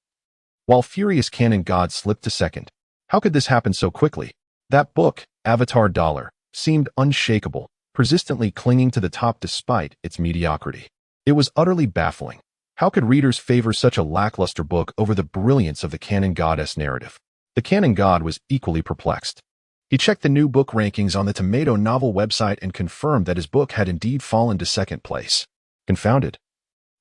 while Furious Canon God slipped to second. How could this happen so quickly? That book, Avatar Dollar, seemed unshakable, persistently clinging to the top despite its mediocrity. It was utterly baffling. How could readers favor such a lackluster book over the brilliance of the Canon God's narrative? The Canon God was equally perplexed. He checked the new book rankings on the Tomato Novel website and confirmed that his book had indeed fallen to second place. Confounded,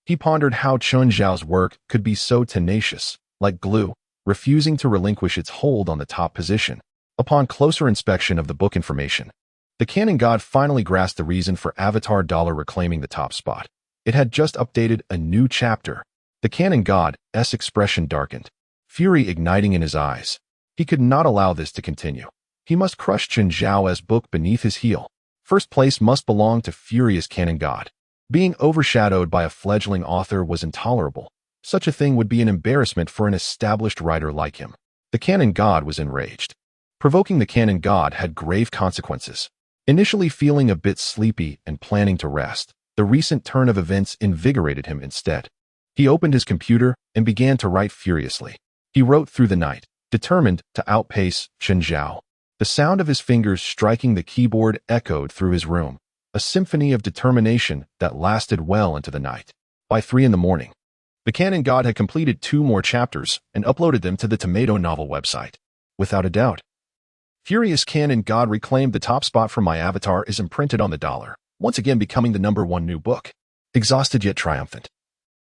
he pondered how Chen Zhao's work could be so tenacious, like glue, refusing to relinquish its hold on the top position. Upon closer inspection of the book information, the canon god finally grasped the reason for Avatar Dollar reclaiming the top spot. It had just updated a new chapter. The canon god's expression darkened, fury igniting in his eyes. He could not allow this to continue. He must crush Chen Zhao's book beneath his heel. First place must belong to Furious Canon God. Being overshadowed by a fledgling author was intolerable. Such a thing would be an embarrassment for an established writer like him. The canon god was enraged. Provoking the canon god had grave consequences. Initially feeling a bit sleepy and planning to rest, the recent turn of events invigorated him instead. He opened his computer and began to write furiously. He wrote through the night, determined to outpace Chen Zhao. The sound of his fingers striking the keyboard echoed through his room, a symphony of determination that lasted well into the night. By 3 in the morning, the canon god had completed 2 more chapters and uploaded them to the Tomato Novel website. Without a doubt, Furious Canon God reclaimed the top spot from My Avatar is imprinted on the dollar, once again becoming the #1 new book. Exhausted yet triumphant,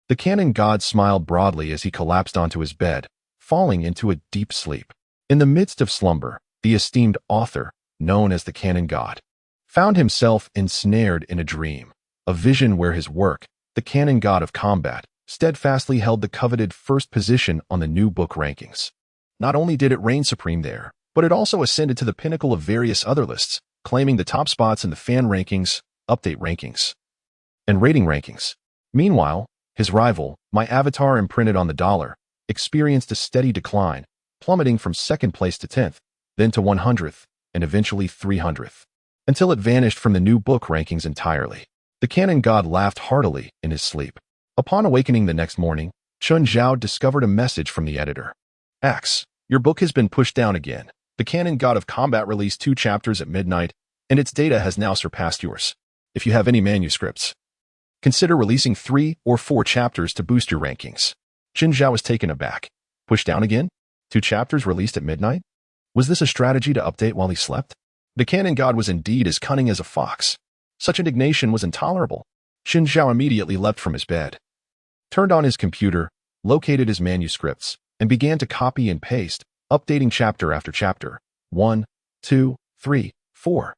the canon god smiled broadly as he collapsed onto his bed, falling into a deep sleep. In the midst of slumber, the esteemed author, known as the canon god, found himself ensnared in a dream, a vision where his work, the canon god of combat, steadfastly held the coveted first position on the new book rankings. Not only did it reign supreme there, but it also ascended to the pinnacle of various other lists, claiming the top spots in the fan rankings, update rankings, and rating rankings. Meanwhile, his rival, My Avatar imprinted on the dollar, experienced a steady decline, plummeting from second place to 10th, then to 100th, and eventually 300th, until it vanished from the new book rankings entirely. The canon god laughed heartily in his sleep. Upon awakening the next morning, Chun Zhao discovered a message from the editor. X, your book has been pushed down again. The canon God of Combat released 2 chapters at midnight, and its data has now surpassed yours. If you have any manuscripts, consider releasing 3 or 4 chapters to boost your rankings. Chun Zhao was taken aback. Pushed down again? 2 chapters released at midnight? Was this a strategy to update while he slept? The canon God was indeed as cunning as a fox. Such indignation was intolerable. Chun Zhao immediately leapt from his bed, turned on his computer, located his manuscripts, and began to copy and paste, updating chapter after chapter. 1, 2, 3, 4,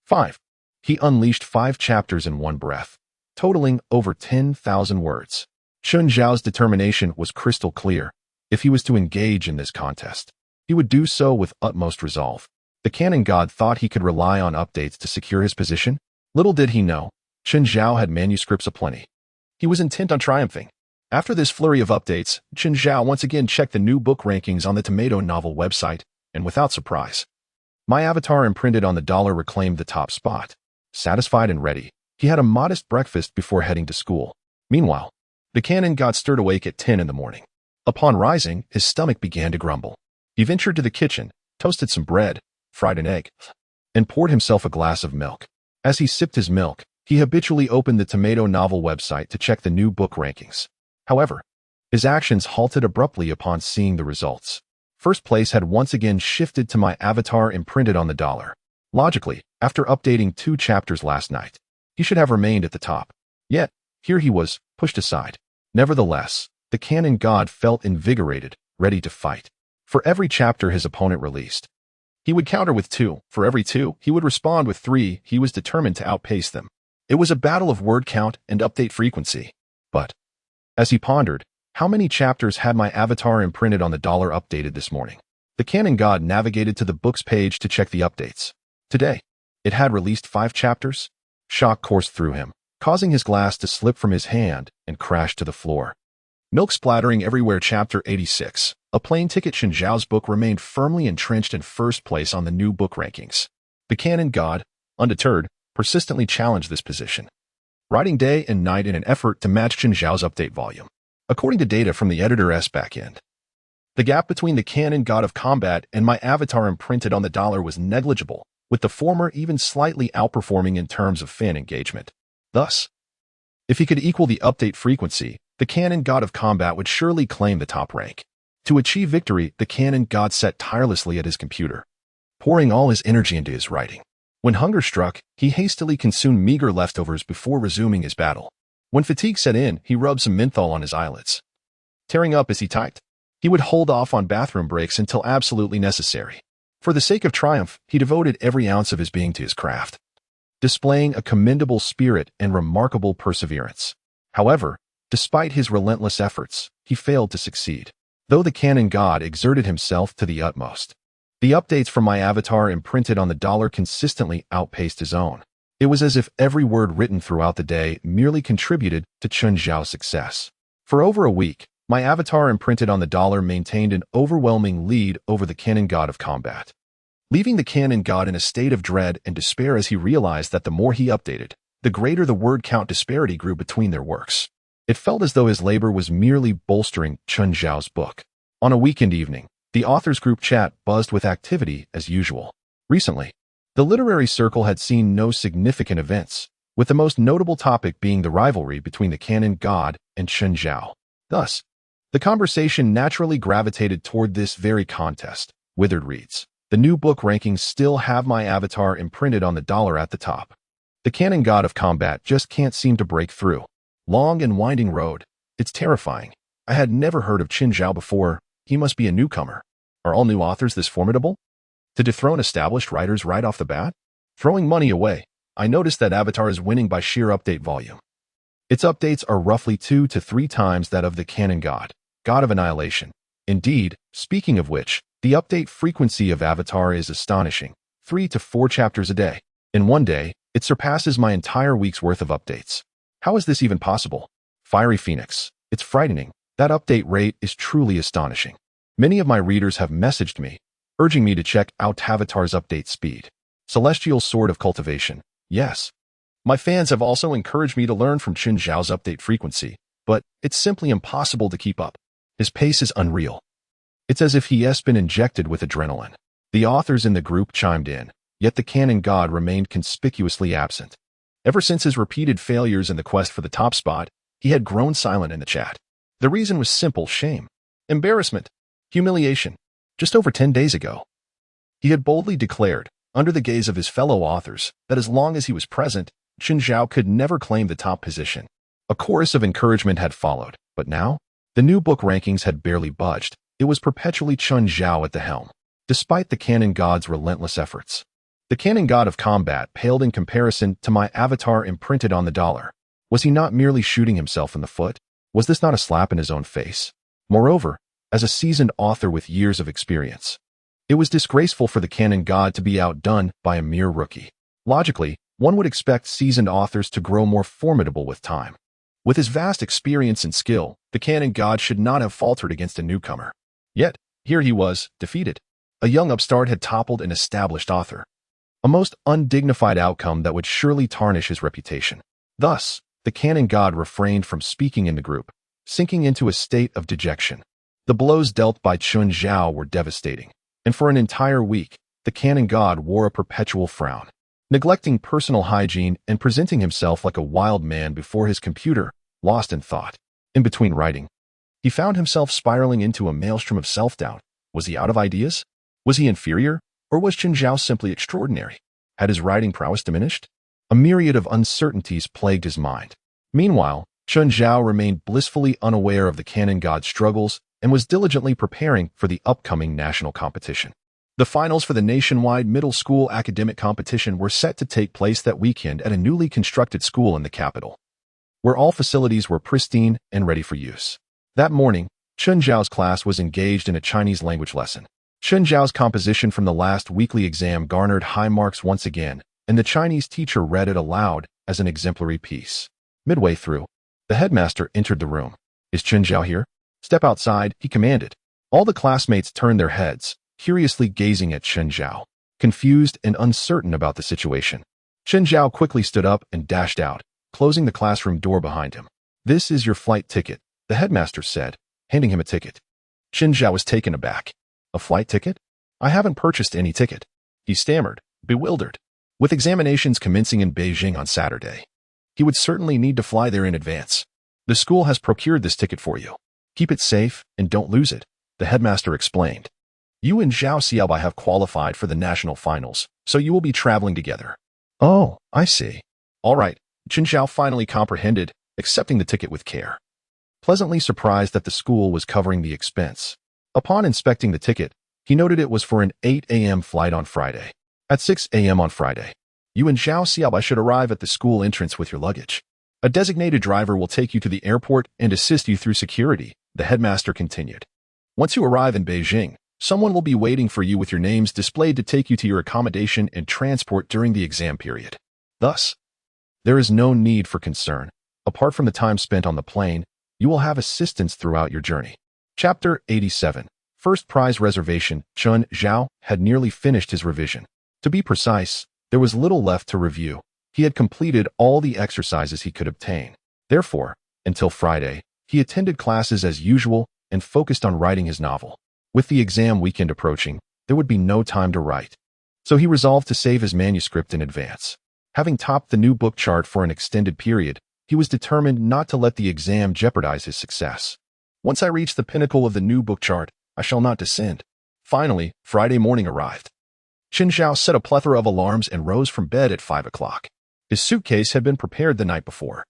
5. He unleashed 5 chapters in one breath, totaling over 10,000 words. Chun Zhao's determination was crystal clear. If he was to engage in this contest, he would do so with utmost resolve. The canon God thought he could rely on updates to secure his position. Little did he know, Chun Zhao had manuscripts aplenty. He was intent on triumphing. After this flurry of updates, Chun Zhao once again checked the new book rankings on the Tomato Novel website, and without surprise, my avatar imprinted on the dollar reclaimed the top spot. Satisfied and ready, he had a modest breakfast before heading to school. Meanwhile, the canon God stirred awake at 10 in the morning. Upon rising, his stomach began to grumble. He ventured to the kitchen, toasted some bread, fried an egg, and poured himself a glass of milk. As he sipped his milk, he habitually opened the Tomato Novel website to check the new book rankings. However, his actions halted abruptly upon seeing the results. First place had once again shifted to my avatar imprinted on the dollar. Logically, after updating 2 chapters last night, he should have remained at the top. Yet, here he was, pushed aside. Nevertheless, the canon God felt invigorated, ready to fight. For every chapter his opponent released, he would counter with 2. For every 2, he would respond with 3. He was determined to outpace them. It was a battle of word count and update frequency. But, as he pondered, how many chapters had my avatar imprinted on the dollar updated this morning? The canon God navigated to the book's page to check the updates. Today, it had released 5 chapters. Shock coursed through him, causing his glass to slip from his hand and crash to the floor. Milk splattering everywhere. Chapter 86. A plane ticket. Chun Zhao's book remained firmly entrenched in first place on the new book rankings. The canon God, undeterred, persistently challenged this position, writing day and night in an effort to match Chun Zhao's update volume. According to data from the editor's backend, the gap between the canon God of Combat and my avatar imprinted on the dollar was negligible, with the former even slightly outperforming in terms of fan engagement. Thus, if he could equal the update frequency, the canon God of Combat would surely claim the top rank. To achieve victory, the canon God sat tirelessly at his computer, pouring all his energy into his writing. When hunger struck, he hastily consumed meager leftovers before resuming his battle. When fatigue set in, he rubbed some menthol on his eyelids. Tearing up as he typed, he would hold off on bathroom breaks until absolutely necessary. For the sake of triumph, he devoted every ounce of his being to his craft, displaying a commendable spirit and remarkable perseverance. However, despite his relentless efforts, he failed to succeed. Though the canon God exerted himself to the utmost, the updates from my avatar imprinted on the dollar consistently outpaced his own. It was as if every word written throughout the day merely contributed to Chun Zhao's success. For over a week, my avatar imprinted on the dollar maintained an overwhelming lead over the canon God of Combat, leaving the canon God in a state of dread and despair as he realized that the more he updated, the greater the word count disparity grew between their works. It felt as though his labor was merely bolstering Chun Zhao's book. On a weekend evening, the authors group chat buzzed with activity as usual. Recently, the literary circle had seen no significant events, with the most notable topic being the rivalry between the canon God and Chun Zhao. Thus, the conversation naturally gravitated toward this very contest. Withered reads, the new book rankings still have my avatar imprinted on the dollar at the top. The canon God of Combat just can't seem to break through. Long and winding road. It's terrifying. I had never heard of Chun Zhao before. He must be a newcomer. Are all new authors this formidable? To dethrone established writers right off the bat? Throwing money away, I noticed that Avatar is winning by sheer update volume. Its updates are roughly 2 to 3 times that of the canon God, God of Annihilation. Indeed, speaking of which, the update frequency of Avatar is astonishing. 3 to 4 chapters a day. In one day, it surpasses my entire week's worth of updates. How is this even possible? Fiery Phoenix. It's frightening. That update rate is truly astonishing. Many of my readers have messaged me, urging me to check out Avatar's update speed. Celestial Sword of Cultivation. Yes. My fans have also encouraged me to learn from Chun Zhao's update frequency. but it's simply impossible to keep up. His pace is unreal. It's as if he has been injected with adrenaline. The authors in the group chimed in, yet the canon god remained conspicuously absent. Ever since his repeated failures in the quest for the top spot, he had grown silent in the chat. The reason was simple: shame, embarrassment, humiliation. Just over 10 days ago, he had boldly declared, under the gaze of his fellow authors, that as long as he was present, Chen Zhao could never claim the top position. A chorus of encouragement had followed, but now, the new book rankings had barely budged. It was perpetually Chen Zhao at the helm, despite the canon god's relentless efforts. The canon god of combat paled in comparison to my avatar imprinted on the dollar. Was he not merely shooting himself in the foot? Was this not a slap in his own face? Moreover, as a seasoned author with years of experience, it was disgraceful for the canon god to be outdone by a mere rookie. Logically, one would expect seasoned authors to grow more formidable with time. With his vast experience and skill, the canon god should not have faltered against a newcomer. Yet, here he was, defeated. A young upstart had toppled an established author. A most undignified outcome that would surely tarnish his reputation. Thus, the canon god refrained from speaking in the group, sinking into a state of dejection. The blows dealt by Chen Zhao were devastating, and for an entire week, the canon god wore a perpetual frown, neglecting personal hygiene and presenting himself like a wild man before his computer, lost in thought. In between writing, he found himself spiraling into a maelstrom of self-doubt. Was he out of ideas? Was he inferior? Or was Chen Zhao simply extraordinary? Had his writing prowess diminished? A myriad of uncertainties plagued his mind. Meanwhile, Chen Zhao remained blissfully unaware of the canon god's struggles and was diligently preparing for the upcoming national competition. The finals for the nationwide middle school academic competition were set to take place that weekend at a newly constructed school in the capital, where all facilities were pristine and ready for use. That morning, Chen Zhao's class was engaged in a Chinese language lesson. Chen Zhao's composition from the last weekly exam garnered high marks once again, and the Chinese teacher read it aloud as an exemplary piece. Midway through, the headmaster entered the room. "Is Chen Zhao here?" "Step outside," he commanded. All the classmates turned their heads, curiously gazing at Chen Zhao, confused and uncertain about the situation. Chen Zhao quickly stood up and dashed out, closing the classroom door behind him. "This is your flight ticket," the headmaster said, handing him a ticket. Chen Zhao was taken aback. "A flight ticket? I haven't purchased any ticket," he stammered, bewildered. With examinations commencing in Beijing on Saturday, he would certainly need to fly there in advance. "The school has procured this ticket for you. Keep it safe and don't lose it," the headmaster explained. "You and Zhao Xiaobai have qualified for the national finals, so you will be traveling together." "Oh, I see." "All right," Chen Zhao finally comprehended, accepting the ticket with care. Pleasantly surprised that the school was covering the expense. Upon inspecting the ticket, he noted it was for an 8 a.m. flight on Friday. At 6 a.m. on Friday, you and Zhao Xiaobai should arrive at the school entrance with your luggage. A designated driver will take you to the airport and assist you through security, the headmaster continued. Once you arrive in Beijing, someone will be waiting for you with your names displayed to take you to your accommodation and transport during the exam period. Thus, there is no need for concern. Apart from the time spent on the plane, you will have assistance throughout your journey. Chapter 87. First prize reservation. Chen Zhao had nearly finished his revision. To be precise, there was little left to review. He had completed all the exercises he could obtain. Therefore, until Friday, he attended classes as usual and focused on writing his novel. With the exam weekend approaching, there would be no time to write. So he resolved to save his manuscript in advance. Having topped the new book chart for an extended period, he was determined not to let the exam jeopardize his success. "Once I reach the pinnacle of the new book chart, I shall not descend." Finally, Friday morning arrived. Chen Zhao set a plethora of alarms and rose from bed at 5 o'clock. His suitcase had been prepared the night before,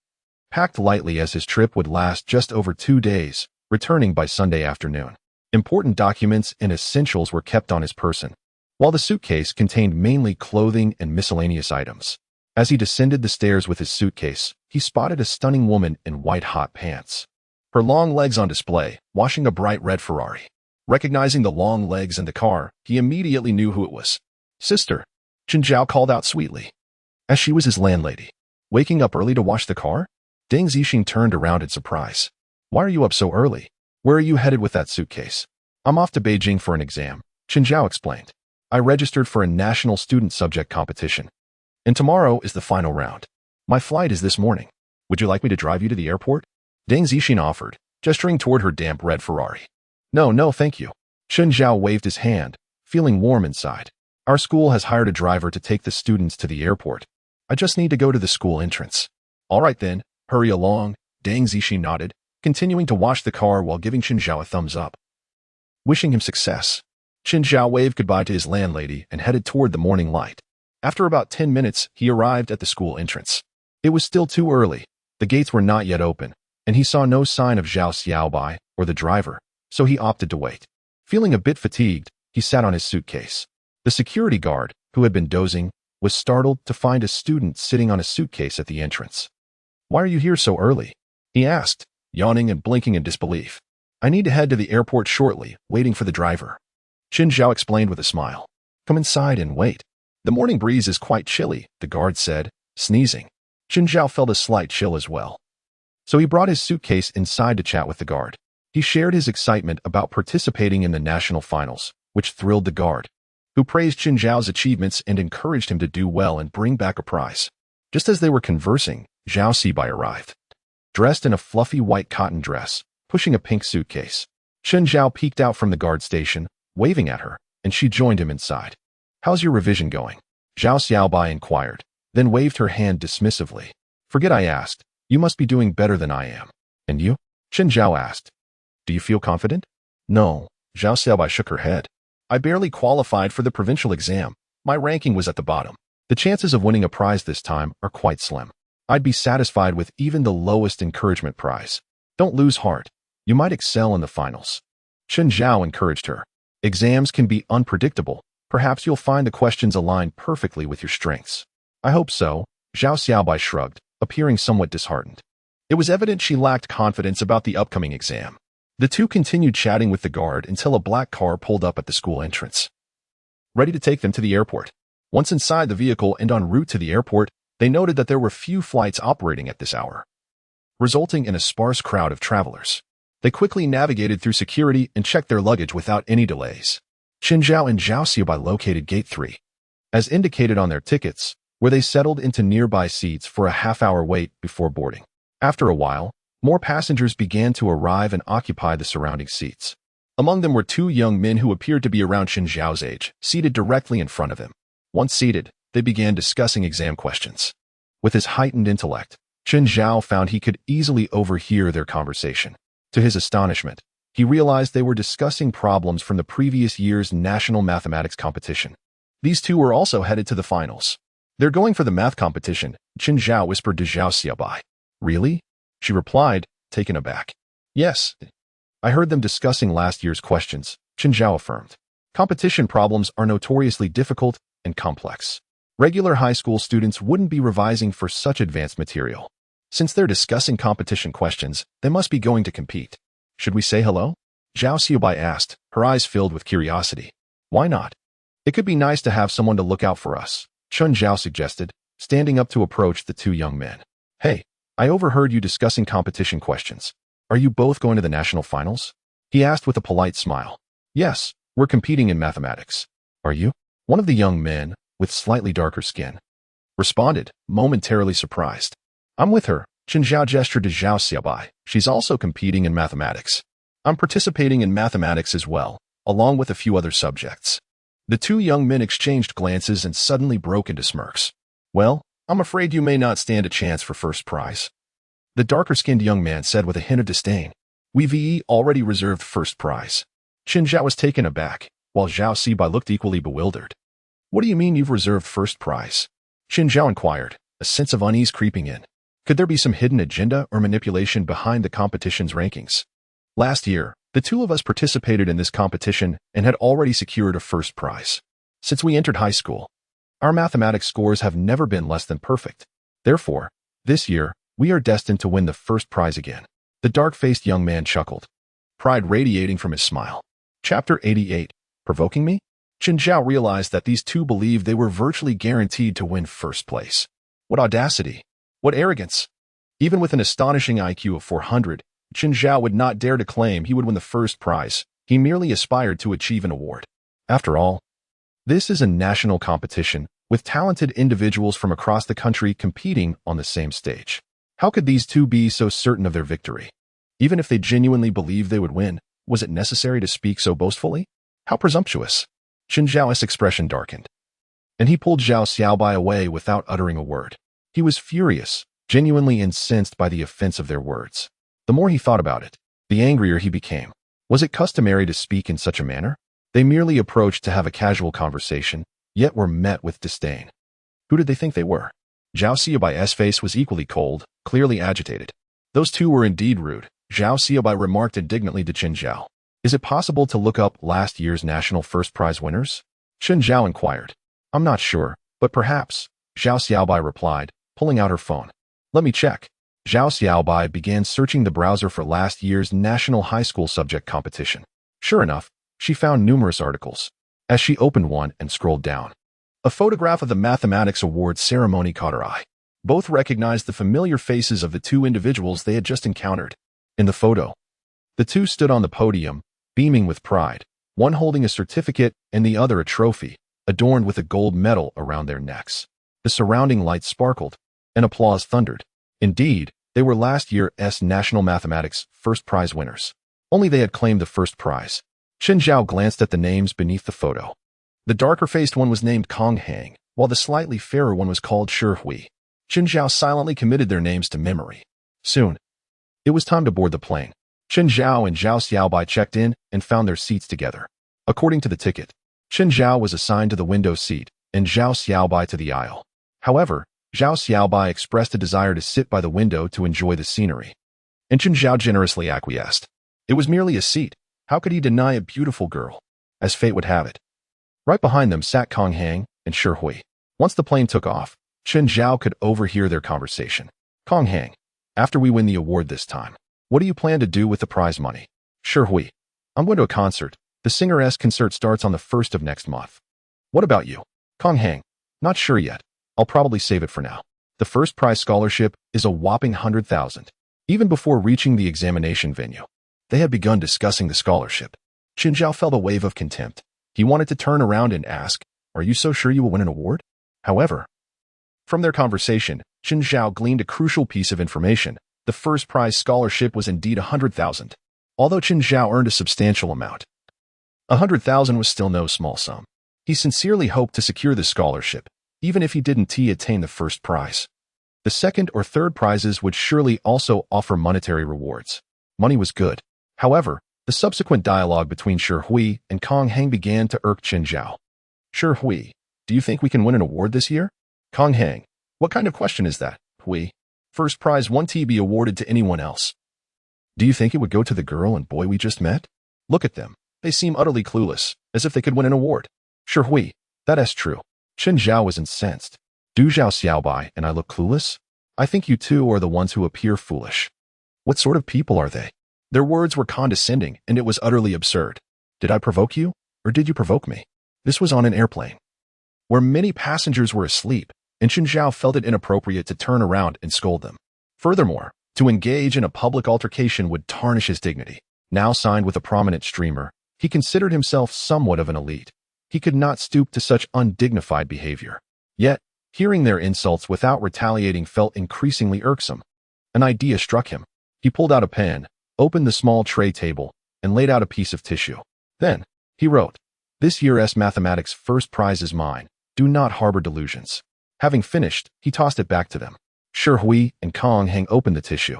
packed lightly as his trip would last just over 2 days, returning by Sunday afternoon. Important documents and essentials were kept on his person, while the suitcase contained mainly clothing and miscellaneous items. As he descended the stairs with his suitcase, he spotted a stunning woman in white hot pants, her long legs on display, washing a bright red Ferrari. Recognizing the long legs and the car, he immediately knew who it was. "Sister," Chen Zhao called out sweetly, as she was his landlady. "Waking up early to wash the car?" Deng Zixing turned around in surprise. "Why are you up so early? Where are you headed with that suitcase?" "I'm off to Beijing for an exam," Chen Zhao explained. "I registered for a national student subject competition, and tomorrow is the final round. My flight is this morning. Would you like me to drive you to the airport?" Deng Zixin offered, gesturing toward her damp red Ferrari. No, no, thank you. Chen Zhao waved his hand, feeling warm inside. Our school has hired a driver to take the students to the airport. I just need to go to the school entrance. All right then, hurry along, Deng Zixin nodded, continuing to wash the car while giving Chen Zhao a thumbs up. Wishing him success, Chen Zhao waved goodbye to his landlady and headed toward the morning light. After about 10 minutes, he arrived at the school entrance. It was still too early. The gates were not yet open, and he saw no sign of Zhao Xiaobai or the driver, so he opted to wait. Feeling a bit fatigued, he sat on his suitcase. The security guard, who had been dozing, was startled to find a student sitting on a suitcase at the entrance. Why are you here so early? He asked, yawning and blinking in disbelief. I need to head to the airport shortly, waiting for the driver. Chen Zhao explained with a smile. Come inside and wait. The morning breeze is quite chilly, the guard said, sneezing. Chen Zhao felt a slight chill as well. So he brought his suitcase inside to chat with the guard. He shared his excitement about participating in the national finals, which thrilled the guard, who praised Chen Zhao's achievements and encouraged him to do well and bring back a prize. Just as they were conversing, Zhao Xiaobai arrived, dressed in a fluffy white cotton dress, pushing a pink suitcase. Chen Zhao peeked out from the guard station, waving at her, and she joined him inside. How's your revision going? Zhao Xiaobai inquired, then waved her hand dismissively. Forget I asked. You must be doing better than I am. And you? Chen Zhao asked. Do you feel confident? No, Zhao Xiaobai shook her head. I barely qualified for the provincial exam. My ranking was at the bottom. The chances of winning a prize this time are quite slim. I'd be satisfied with even the lowest encouragement prize. Don't lose heart. You might excel in the finals. Chen Zhao encouraged her. Exams can be unpredictable. Perhaps you'll find the questions align perfectly with your strengths. I hope so, Zhao Xiaobai shrugged, appearing somewhat disheartened. It was evident she lacked confidence about the upcoming exam. The two continued chatting with the guard until a black car pulled up at the school entrance, ready to take them to the airport. Once inside the vehicle and en route to the airport, they noted that there were few flights operating at this hour, resulting in a sparse crowd of travelers. They quickly navigated through security and checked their luggage without any delays. Chen Zhao and Zhao Xiaobai located Gate 3, as indicated on their tickets, where they settled into nearby seats for a half-hour wait before boarding. After a while, more passengers began to arrive and occupy the surrounding seats. Among them were two young men who appeared to be around Chen Zhao's age, seated directly in front of him. Once seated, they began discussing exam questions. With his heightened intellect, Chen Zhao found he could easily overhear their conversation. To his astonishment, he realized they were discussing problems from the previous year's national mathematics competition. These two were also headed to the finals. They're going for the math competition, Chen Zhao whispered to Zhao Xiaobai. Really? She replied, taken aback. Yes. I heard them discussing last year's questions, Chen Zhao affirmed. Competition problems are notoriously difficult and complex. Regular high school students wouldn't be revising for such advanced material. Since they're discussing competition questions, they must be going to compete. Should we say hello? Zhao Xiaobai asked, her eyes filled with curiosity. Why not? It could be nice to have someone to look out for us, Chen Zhao suggested, standing up to approach the two young men. Hey, I overheard you discussing competition questions. Are you both going to the national finals? He asked with a polite smile. Yes, we're competing in mathematics. Are you? One of the young men, with slightly darker skin, responded, momentarily surprised. I'm with her, Chen Zhao gestured to Zhao Xiaobai. She's also competing in mathematics. I'm participating in mathematics as well, along with a few other subjects. The two young men exchanged glances and suddenly broke into smirks. Well, I'm afraid you may not stand a chance for first prize, the darker-skinned young man said with a hint of disdain. We've already reserved first prize. Chen Zhao was taken aback, while Zhao Xiaobai looked equally bewildered. What do you mean you've reserved first prize? Chen Zhao inquired, a sense of unease creeping in. Could there be some hidden agenda or manipulation behind the competition's rankings? Last year, the two of us participated in this competition and had already secured a first prize. Since we entered high school, our mathematics scores have never been less than perfect. Therefore, this year, we are destined to win the first prize again. The dark-faced young man chuckled, pride radiating from his smile. Chapter 88. Provoking me? Chen Zhao realized that these two believed they were virtually guaranteed to win first place. What audacity! What arrogance! Even with an astonishing IQ of 400, Chen Zhao would not dare to claim he would win the first prize. He merely aspired to achieve an award. After all, this is a national competition, with talented individuals from across the country competing on the same stage. How could these two be so certain of their victory? Even if they genuinely believed they would win, was it necessary to speak so boastfully? How presumptuous! Chen Zhao's expression darkened, and he pulled Zhao Xiaobai away without uttering a word. He was furious, genuinely incensed by the offense of their words. The more he thought about it, the angrier he became. Was it customary to speak in such a manner? They merely approached to have a casual conversation, yet were met with disdain. Who did they think they were? Zhao Xiaobai's face was equally cold, clearly agitated. Those two were indeed rude, Zhao Xiaobai remarked indignantly to Chen Zhao. Is it possible to look up last year's national first prize winners? Chen Zhao inquired. I'm not sure, but perhaps, Zhao Xiaobai replied, pulling out her phone. Let me check. Zhao Xiaobai began searching the browser for last year's national high school subject competition. Sure enough, she found numerous articles. As she opened one and scrolled down, a photograph of the Mathematics Awards ceremony caught her eye. Both recognized the familiar faces of the two individuals they had just encountered. In the photo, the two stood on the podium, beaming with pride, one holding a certificate and the other a trophy, adorned with a gold medal around their necks. The surrounding lights sparkled, and applause thundered. Indeed, they were last year's National Mathematics first prize winners. Only they had claimed the first prize. Chen Zhao glanced at the names beneath the photo. The darker-faced one was named Kong Hang, while the slightly fairer one was called Shi Hui. Chen Zhao silently committed their names to memory. Soon, it was time to board the plane. Chen Zhao and Zhao Xiaobai checked in and found their seats together. According to the ticket, Chen Zhao was assigned to the window seat and Zhao Xiaobai to the aisle. However, Zhao Xiaobai expressed a desire to sit by the window to enjoy the scenery, and Chen Zhao generously acquiesced. It was merely a seat. How could he deny a beautiful girl? As fate would have it, right behind them sat Kong Hang and Shi Hui. Once the plane took off, Chen Zhao could overhear their conversation. Kong Hang, after we win the award this time, what do you plan to do with the prize money? Shi Hui, I'm going to a concert. The singer's concert starts on the 1st of next month. What about you? Kong Hang, not sure yet. I'll probably save it for now. The first prize scholarship is a whopping 100,000. Even before reaching the examination venue, they had begun discussing the scholarship. Chen Zhao felt a wave of contempt. He wanted to turn around and ask, are you so sure you will win an award? However, from their conversation, Chen Zhao gleaned a crucial piece of information. The first prize scholarship was indeed 100,000. Although Chen Zhao earned a substantial amount, 100,000 was still no small sum. He sincerely hoped to secure the scholarship, even if he didn't attain the first prize. The second or third prizes would surely also offer monetary rewards. Money was good. However, the subsequent dialogue between Shi Hui and Kong Hang began to irk Chen Zhao. Shi Hui, do you think we can win an award this year? Kong Hang, what kind of question is that? Hui, first prize won't be awarded to anyone else. Do you think it would go to the girl and boy we just met? Look at them. They seem utterly clueless, as if they could win an award. Shi Hui, that is true. Chen Zhao was incensed. Do Zhao Xiaobai and I look clueless? I think you two are the ones who appear foolish. What sort of people are they? Their words were condescending, and it was utterly absurd. Did I provoke you, or did you provoke me? This was on an airplane, where many passengers were asleep, and Chen Zhao felt it inappropriate to turn around and scold them. Furthermore, to engage in a public altercation would tarnish his dignity. Now signed with a prominent streamer, he considered himself somewhat of an elite. He could not stoop to such undignified behavior. Yet, hearing their insults without retaliating felt increasingly irksome. An idea struck him. He pulled out a pen, opened the small tray table, and laid out a piece of tissue. Then, he wrote, "This year's mathematics first prize is mine. Do not harbor delusions." Having finished, he tossed it back to them. Shi Hui and Kong Hang opened the tissue,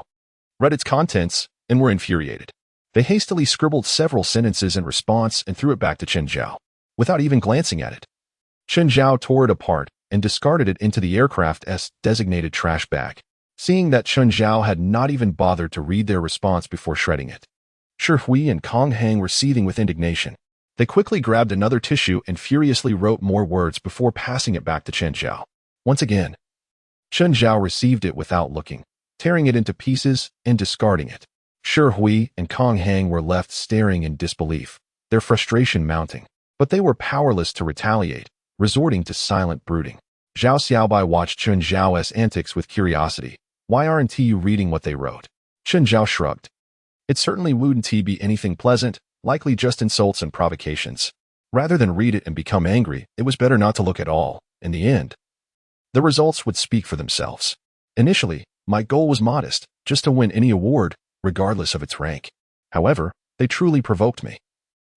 read its contents, and were infuriated. They hastily scribbled several sentences in response and threw it back to Chen Zhao, without even glancing at it. Chen Zhao tore it apart and discarded it into the aircraft's designated trash bag. Seeing that Chen Zhao had not even bothered to read their response before shredding it, Shi Hui and Kong Hang were seething with indignation. They quickly grabbed another tissue and furiously wrote more words before passing it back to Chen Zhao. Once again, Chen Zhao received it without looking, tearing it into pieces and discarding it. Shi Hui and Kong Hang were left staring in disbelief, their frustration mounting. But they were powerless to retaliate, resorting to silent brooding. Zhao Xiaobai watched Chen Zhao's antics with curiosity. Why aren't you reading what they wrote? Chen Zhao shrugged. It certainly wouldn't be anything pleasant, likely just insults and provocations. Rather than read it and become angry, it was better not to look at all. In the end, the results would speak for themselves. Initially, my goal was modest, just to win any award, regardless of its rank. However, they truly provoked me.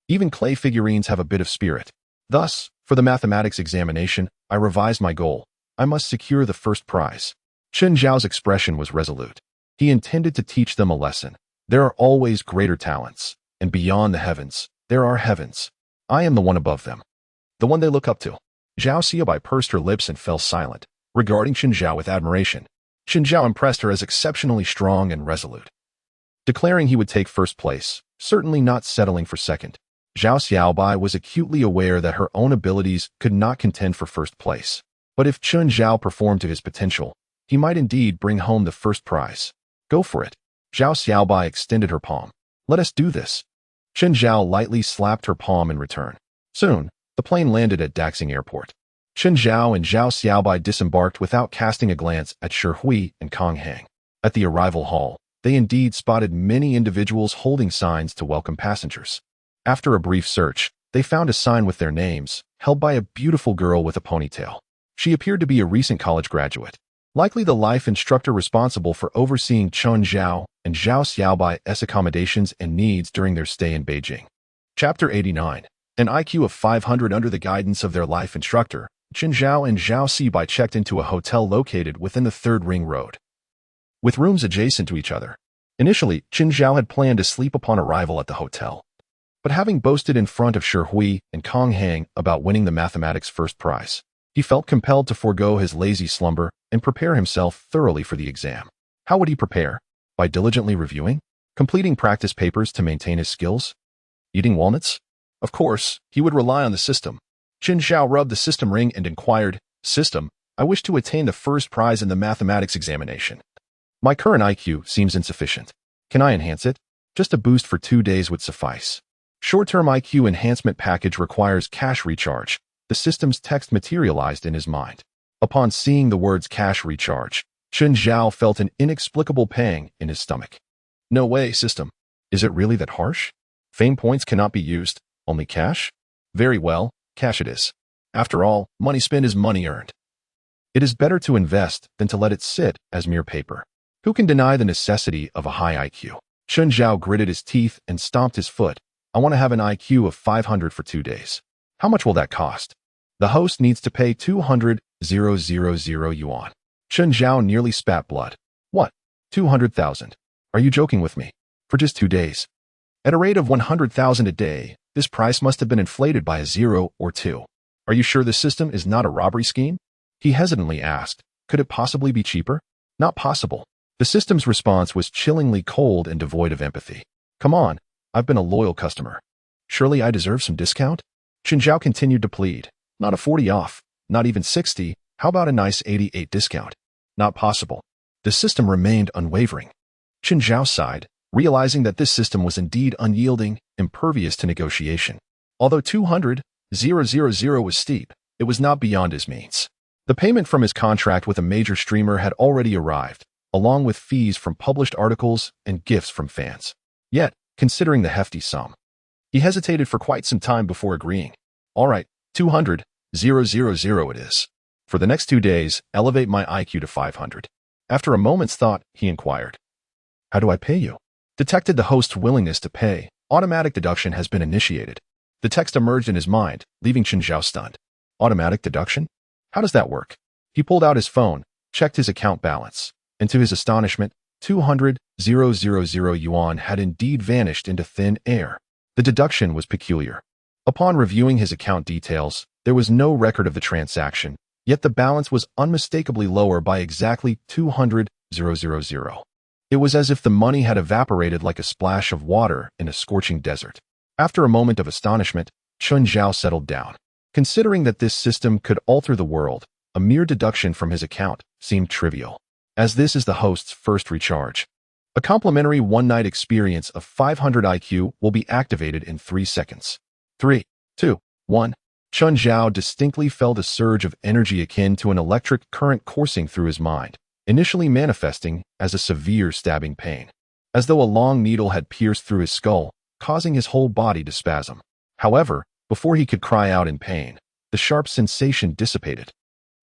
Even clay figurines have a bit of spirit. Thus, for the mathematics examination, I revised my goal. I must secure the first prize. Chen Zhao's expression was resolute. He intended to teach them a lesson. There are always greater talents, and beyond the heavens, there are heavens. I am the one above them, the one they look up to. Zhao Xiaobai pursed her lips and fell silent, regarding Chen Zhao with admiration. Chen Zhao impressed her as exceptionally strong and resolute. Declaring he would take first place, certainly not settling for second, Zhao Xiaobai was acutely aware that her own abilities could not contend for first place. But if Chen Zhao performed to his potential, he might indeed bring home the first prize. Go for it. Zhao Xiaobai extended her palm. Let us do this. Chen Zhao lightly slapped her palm in return. Soon, the plane landed at Daxing Airport. Chen Zhao and Zhao Xiaobai disembarked without casting a glance at Shi Hui and Kong Hang. At the arrival hall, they indeed spotted many individuals holding signs to welcome passengers. After a brief search, they found a sign with their names, held by a beautiful girl with a ponytail. She appeared to be a recent college graduate, likely the life instructor responsible for overseeing Chen Zhao and Zhao Xiaobai's accommodations and needs during their stay in Beijing. Chapter 89. An IQ of 500 under the guidance of their life instructor, Chen Zhao and Zhao Xiaobai checked into a hotel located within the Third Ring Road, with rooms adjacent to each other. Initially, Chen Zhao had planned to sleep upon arrival at the hotel. But having boasted in front of Shi Hui and Kong Hang about winning the mathematics first prize, he felt compelled to forego his lazy slumber and prepare himself thoroughly for the exam. How would he prepare? By diligently reviewing? Completing practice papers to maintain his skills? Eating walnuts? Of course, he would rely on the system. Chen Zhao rubbed the system ring and inquired, "System, I wish to attain the first prize in the mathematics examination. My current IQ seems insufficient. Can I enhance it? Just a boost for 2 days would suffice." Short-term IQ enhancement package requires cash recharge. The system's text materialized in his mind. Upon seeing the words cash recharge, Chen Zhao felt an inexplicable pang in his stomach. No way, system. Is it really that harsh? Fame points cannot be used, only cash? Very well, cash it is. After all, money spent is money earned. It is better to invest than to let it sit as mere paper. Who can deny the necessity of a high IQ? Chen Zhao gritted his teeth and stomped his foot. I want to have an IQ of 500 for 2 days. How much will that cost? The host needs to pay 200,000 yuan. Chen Zhao nearly spat blood. What? 200,000? Are you joking with me? For just 2 days? At a rate of 100,000 a day, this price must have been inflated by a 0 or 2. Are you sure the system is not a robbery scheme? He hesitantly asked. Could it possibly be cheaper? Not possible. The system's response was chillingly cold and devoid of empathy. Come on, I've been a loyal customer. Surely I deserve some discount? Chen Zhao continued to plead. Not a 40 off, not even 60, how about a nice 88 discount? Not possible. The system remained unwavering. Chen Zhao sighed, realizing that this system was indeed unyielding, impervious to negotiation. Although 200,000 was steep, it was not beyond his means. The payment from his contract with a major streamer had already arrived, along with fees from published articles and gifts from fans. Yet, considering the hefty sum, he hesitated for quite some time before agreeing. All right, 200,000 it is. For the next 2 days, elevate my IQ to 500. After a moment's thought, he inquired, how do I pay you? Detected the host's willingness to pay. Automatic deduction has been initiated. The text emerged in his mind, leaving Chen Zhao stunned. Automatic deduction? How does that work? He pulled out his phone, checked his account balance, and to his astonishment, 200,000 yuan had indeed vanished into thin air. The deduction was peculiar. Upon reviewing his account details, there was no record of the transaction, yet the balance was unmistakably lower by exactly 200,000. It was as if the money had evaporated like a splash of water in a scorching desert. After a moment of astonishment, Chen Zhao settled down. Considering that this system could alter the world, a mere deduction from his account seemed trivial. As this is the host's first recharge, a complimentary one-night experience of 500 IQ will be activated in 3 seconds. 3, 2, 1. Chen Zhao distinctly felt a surge of energy akin to an electric current coursing through his mind, initially manifesting as a severe stabbing pain, as though a long needle had pierced through his skull, causing his whole body to spasm. However, before he could cry out in pain, the sharp sensation dissipated,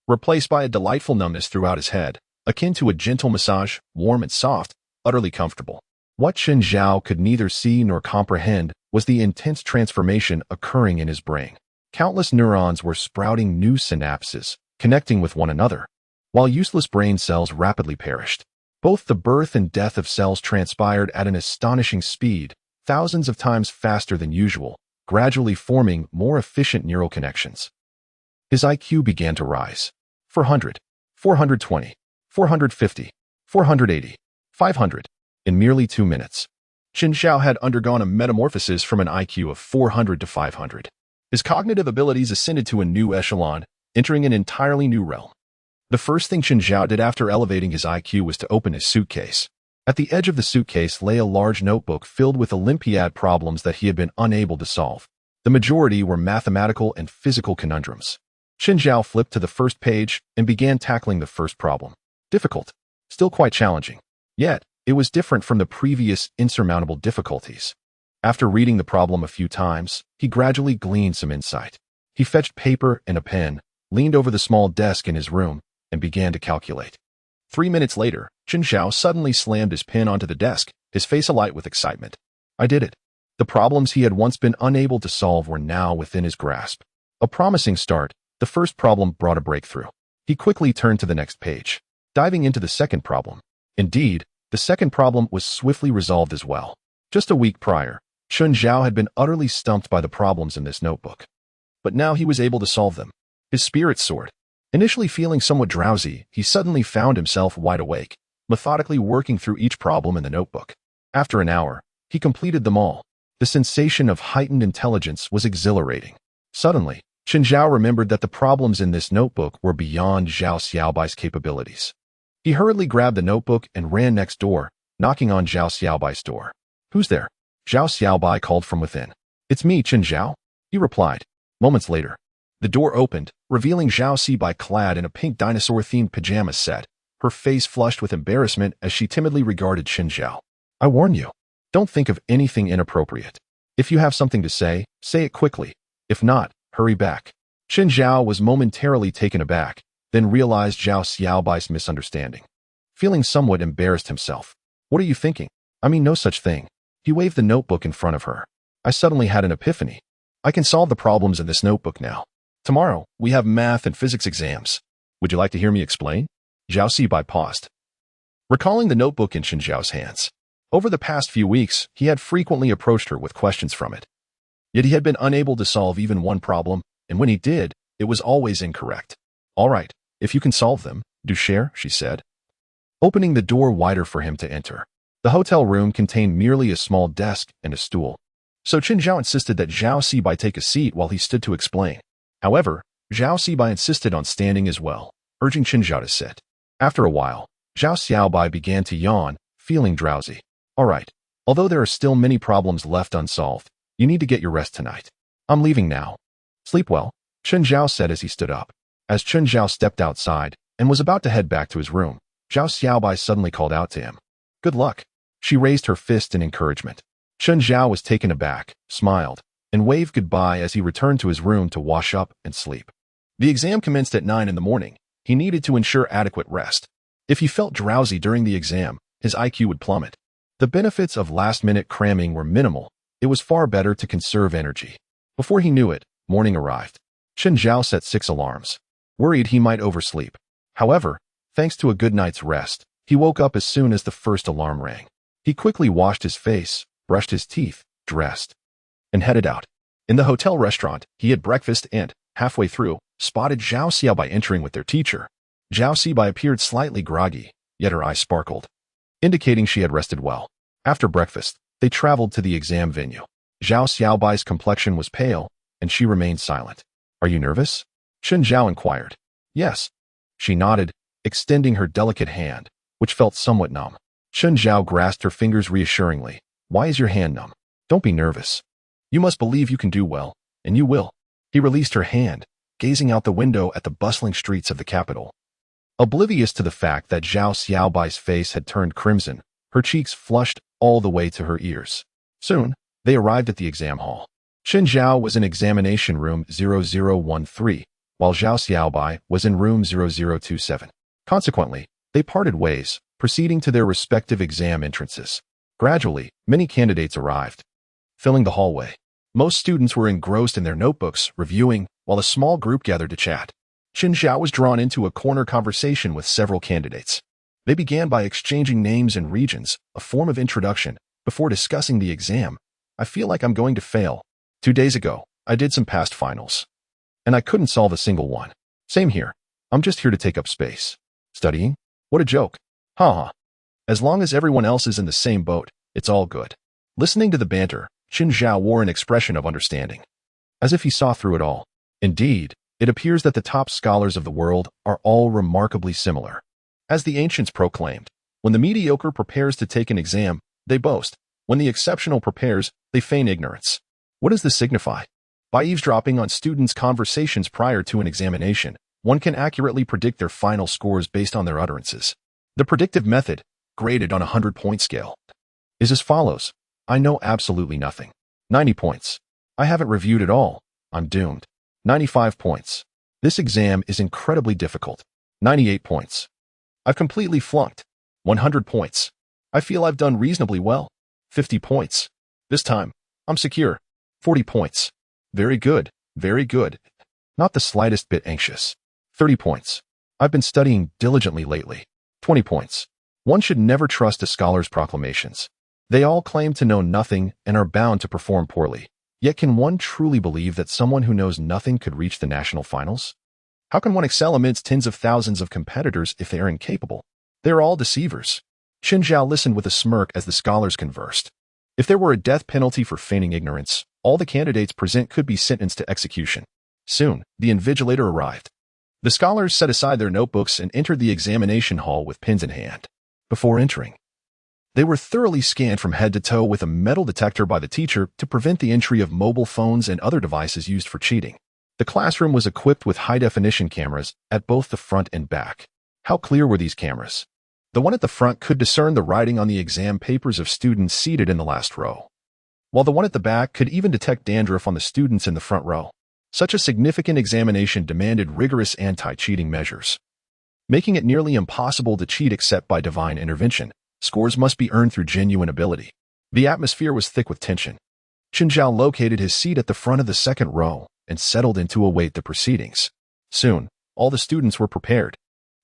replaced by a delightful numbness throughout his head, akin to a gentle massage, warm and soft, utterly comfortable. What Chen Zhao could neither see nor comprehend was the intense transformation occurring in his brain. Countless neurons were sprouting new synapses, connecting with one another, while useless brain cells rapidly perished. Both the birth and death of cells transpired at an astonishing speed, thousands of times faster than usual, gradually forming more efficient neural connections. His IQ began to rise. 400, 420, 450, 480, 500. In merely 2 minutes, Chen Zhao had undergone a metamorphosis from an IQ of 400 to 500. His cognitive abilities ascended to a new echelon, entering an entirely new realm. The first thing Chen Zhao did after elevating his IQ was to open his suitcase. At the edge of the suitcase lay a large notebook filled with Olympiad problems that he had been unable to solve. The majority were mathematical and physical conundrums. Chen Zhao flipped to the first page and began tackling the first problem. Difficult. Still quite challenging. Yet, it was different from the previous insurmountable difficulties. After reading the problem a few times, he gradually gleaned some insight. He fetched paper and a pen, leaned over the small desk in his room, and began to calculate. 3 minutes later, Chen Zhao suddenly slammed his pen onto the desk, his face alight with excitement. I did it. The problems he had once been unable to solve were now within his grasp. A promising start, the first problem brought a breakthrough. He quickly turned to the next page, diving into the second problem. Indeed, the second problem was swiftly resolved as well. Just a week prior, Chen Zhao had been utterly stumped by the problems in this notebook. But now he was able to solve them. His spirits soared. Initially feeling somewhat drowsy, he suddenly found himself wide awake, methodically working through each problem in the notebook. After an hour, he completed them all. The sensation of heightened intelligence was exhilarating. Suddenly, Chen Zhao remembered that the problems in this notebook were beyond Zhao Xiaobai's capabilities. He hurriedly grabbed the notebook and ran next door, knocking on Zhao Xiaobai's door. "Who's there?" Zhao Xiaobai called from within. "It's me, Chen Zhao," he replied. Moments later, the door opened, revealing Zhao Xiaobai clad in a pink dinosaur-themed pajama set, her face flushed with embarrassment as she timidly regarded Chen Zhao. "I warn you, don't think of anything inappropriate. If you have something to say it quickly. If not, hurry back." Chen Zhao was momentarily taken aback, then realized Zhao Xiaobai's misunderstanding. Feeling somewhat embarrassed himself. "What are you thinking? I mean no such thing." He waved the notebook in front of her. "I suddenly had an epiphany. I can solve the problems in this notebook now. Tomorrow, we have math and physics exams. Would you like to hear me explain?" Zhao Xiaobai paused, recalling the notebook in Chen Zhao's hands. Over the past few weeks, he had frequently approached her with questions from it. Yet he had been unable to solve even one problem, and when he did, it was always incorrect. "All right, if you can solve them, do share," she said, opening the door wider for him to enter. The hotel room contained merely a small desk and a stool, so Chen Zhao insisted that Zhao Xiaobai take a seat while he stood to explain. However, Zhao Xiaobai insisted on standing as well, urging Chen Zhao to sit. After a while, Zhao Xiaobai began to yawn, feeling drowsy. "All right, although there are still many problems left unsolved, you need to get your rest tonight. I'm leaving now. Sleep well," Chen Zhao said as he stood up. As Chen Zhao stepped outside and was about to head back to his room, Zhao Xiaobai suddenly called out to him. "Good luck." She raised her fist in encouragement. Chen Zhao was taken aback, smiled, and waved goodbye as he returned to his room to wash up and sleep. The exam commenced at 9 in the morning. He needed to ensure adequate rest. If he felt drowsy during the exam, his IQ would plummet. The benefits of last-minute cramming were minimal. It was far better to conserve energy. Before he knew it, morning arrived. Chen Zhao set 6 alarms, worried he might oversleep. However, thanks to a good night's rest, he woke up as soon as the first alarm rang. He quickly washed his face, brushed his teeth, dressed, and headed out. In the hotel restaurant, he had breakfast and, halfway through, spotted Zhao Xiaobai entering with their teacher. Zhao Xiaobai appeared slightly groggy, yet her eyes sparkled, indicating she had rested well. After breakfast, they traveled to the exam venue. Zhao Xiaobai's complexion was pale, and she remained silent. "Are you nervous?" Chen Zhao inquired. "Yes." She nodded, extending her delicate hand, which felt somewhat numb. Chen Zhao grasped her fingers reassuringly. "Why is your hand numb? Don't be nervous. You must believe you can do well, and you will." He released her hand, gazing out the window at the bustling streets of the capital. Oblivious to the fact that Zhao Xiaobai's face had turned crimson, her cheeks flushed all the way to her ears. Soon, they arrived at the exam hall. Chen Zhao was in examination room 0013, while Zhao Xiaobai was in room 0027. Consequently, they parted ways, proceeding to their respective exam entrances. Gradually, many candidates arrived, filling the hallway. Most students were engrossed in their notebooks, reviewing, while a small group gathered to chat. Chen Zhao was drawn into a corner conversation with several candidates. They began by exchanging names and regions, a form of introduction, before discussing the exam. I feel like I'm going to fail. 2 days ago, I did some past finals, and I couldn't solve a single one. Same here. I'm just here to take up space. Studying? What a joke. Haha. As long as everyone else is in the same boat, it's all good. Listening to the banter, Chen Zhao wore an expression of understanding, as if he saw through it all. Indeed, it appears that the top scholars of the world are all remarkably similar. As the ancients proclaimed, when the mediocre prepares to take an exam, they boast. When the exceptional prepares, they feign ignorance. What does this signify? By eavesdropping on students' conversations prior to an examination, one can accurately predict their final scores based on their utterances. The predictive method, graded on a 100-point scale, is as follows. I know absolutely nothing. 90 points. I haven't reviewed at all. I'm doomed. 95 points. This exam is incredibly difficult. 98 points. I've completely flunked. 100 points. I feel I've done reasonably well. 50 points. This time, I'm secure. 40 points. Very good. Very good. Not the slightest bit anxious. 30 points. I've been studying diligently lately. 20 points. One should never trust a scholar's proclamations. They all claim to know nothing and are bound to perform poorly. Yet can one truly believe that someone who knows nothing could reach the national finals? How can one excel amidst tens of thousands of competitors if they are incapable? They are all deceivers. Chen Zhao listened with a smirk as the scholars conversed. If there were a death penalty for feigning ignorance, all the candidates present could be sentenced to execution. Soon, the invigilator arrived. The scholars set aside their notebooks and entered the examination hall with pens in hand. Before entering, they were thoroughly scanned from head to toe with a metal detector by the teacher to prevent the entry of mobile phones and other devices used for cheating. The classroom was equipped with high-definition cameras at both the front and back. How clear were these cameras? The one at the front could discern the writing on the exam papers of students seated in the last row, while the one at the back could even detect dandruff on the students in the front row. Such a significant examination demanded rigorous anti-cheating measures, making it nearly impossible to cheat except by divine intervention. Scores must be earned through genuine ability. The atmosphere was thick with tension. Chen Zhao located his seat at the front of the second row and settled in to await the proceedings. Soon, all the students were prepared.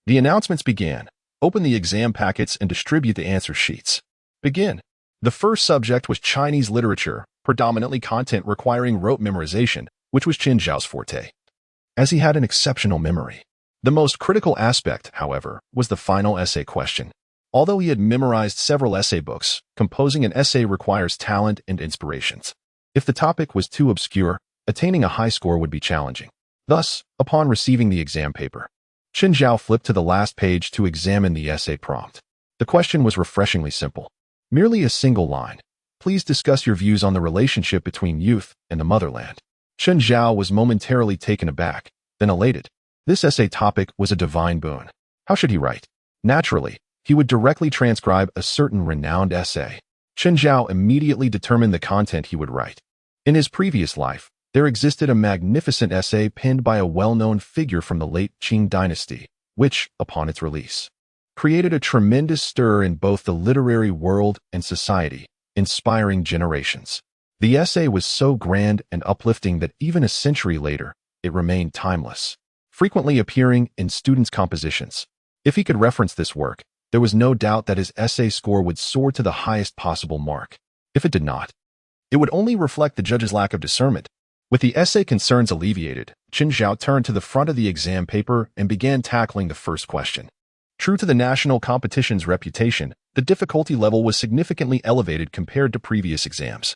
The announcements began. Open the exam packets and distribute the answer sheets. Begin. The first subject was Chinese literature, predominantly content requiring rote memorization, which was Chen Zhao's forte, as he had an exceptional memory. The most critical aspect, however, was the final essay question. Although he had memorized several essay books, composing an essay requires talent and inspirations. If the topic was too obscure, attaining a high score would be challenging. Thus, upon receiving the exam paper, Chen Zhao flipped to the last page to examine the essay prompt. The question was refreshingly simple. Merely a single line. Please discuss your views on the relationship between youth and the motherland. Chen Zhao was momentarily taken aback, then elated. This essay topic was a divine boon. How should he write? Naturally, he would directly transcribe a certain renowned essay. Chen Zhao immediately determined the content he would write. In his previous life, there existed a magnificent essay penned by a well-known figure from the late Qing dynasty, which, upon its release, created a tremendous stir in both the literary world and society, inspiring generations. The essay was so grand and uplifting that even a century later, it remained timeless, frequently appearing in students' compositions. If he could reference this work, there was no doubt that his essay score would soar to the highest possible mark. If it did not, it would only reflect the judge's lack of discernment. With the essay concerns alleviated, Chen Zhao turned to the front of the exam paper and began tackling the first question. True to the national competition's reputation, the difficulty level was significantly elevated compared to previous exams,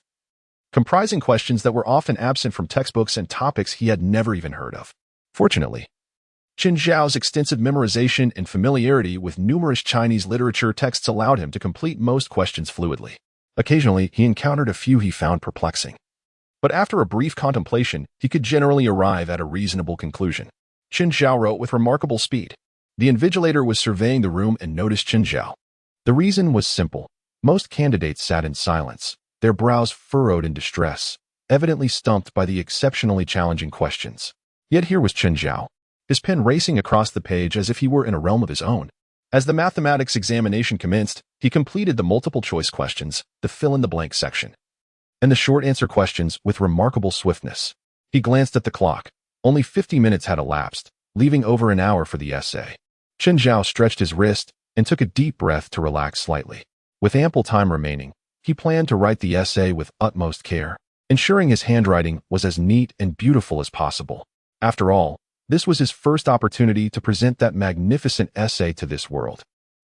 comprising questions that were often absent from textbooks and topics he had never even heard of. Fortunately, Chen Zhao's extensive memorization and familiarity with numerous Chinese literature texts allowed him to complete most questions fluidly. Occasionally, he encountered a few he found perplexing, but after a brief contemplation, he could generally arrive at a reasonable conclusion. Chen Zhao wrote with remarkable speed. The invigilator was surveying the room and noticed Chen Zhao. The reason was simple. Most candidates sat in silence, their brows furrowed in distress, evidently stumped by the exceptionally challenging questions. Yet here was Chen Zhao, his pen racing across the page as if he were in a realm of his own. As the mathematics examination commenced, he completed the multiple-choice questions, the fill-in-the-blank section, and the short answer questions with remarkable swiftness. He glanced at the clock. Only 50 minutes had elapsed, leaving over an hour for the essay. Chen Zhao stretched his wrist and took a deep breath to relax slightly. With ample time remaining, he planned to write the essay with utmost care, ensuring his handwriting was as neat and beautiful as possible. After all, this was his first opportunity to present that magnificent essay to this world,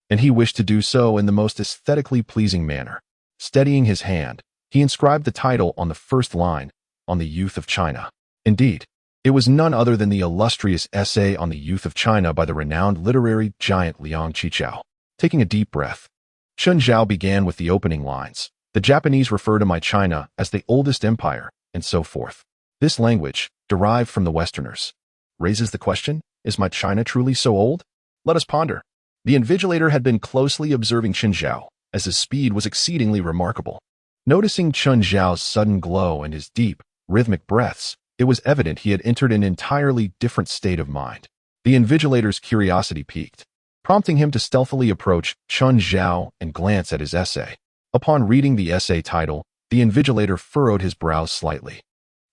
and he wished to do so in the most aesthetically pleasing manner. Steadying his hand, he inscribed the title on the first line, On the Youth of China. Indeed, it was none other than the illustrious essay on the youth of China by the renowned literary giant Liang Qichao. Taking a deep breath, Chen Zhao began with the opening lines. The Japanese refer to my China as the oldest empire, and so forth. This language, derived from the Westerners, raises the question, is my China truly so old? Let us ponder. The invigilator had been closely observing Chen Zhao, as his speed was exceedingly remarkable. Noticing Chen Zhao's sudden glow and his deep, rhythmic breaths, it was evident he had entered an entirely different state of mind. The invigilator's curiosity piqued, prompting him to stealthily approach Chen Zhao and glance at his essay. Upon reading the essay title, the invigilator furrowed his brows slightly.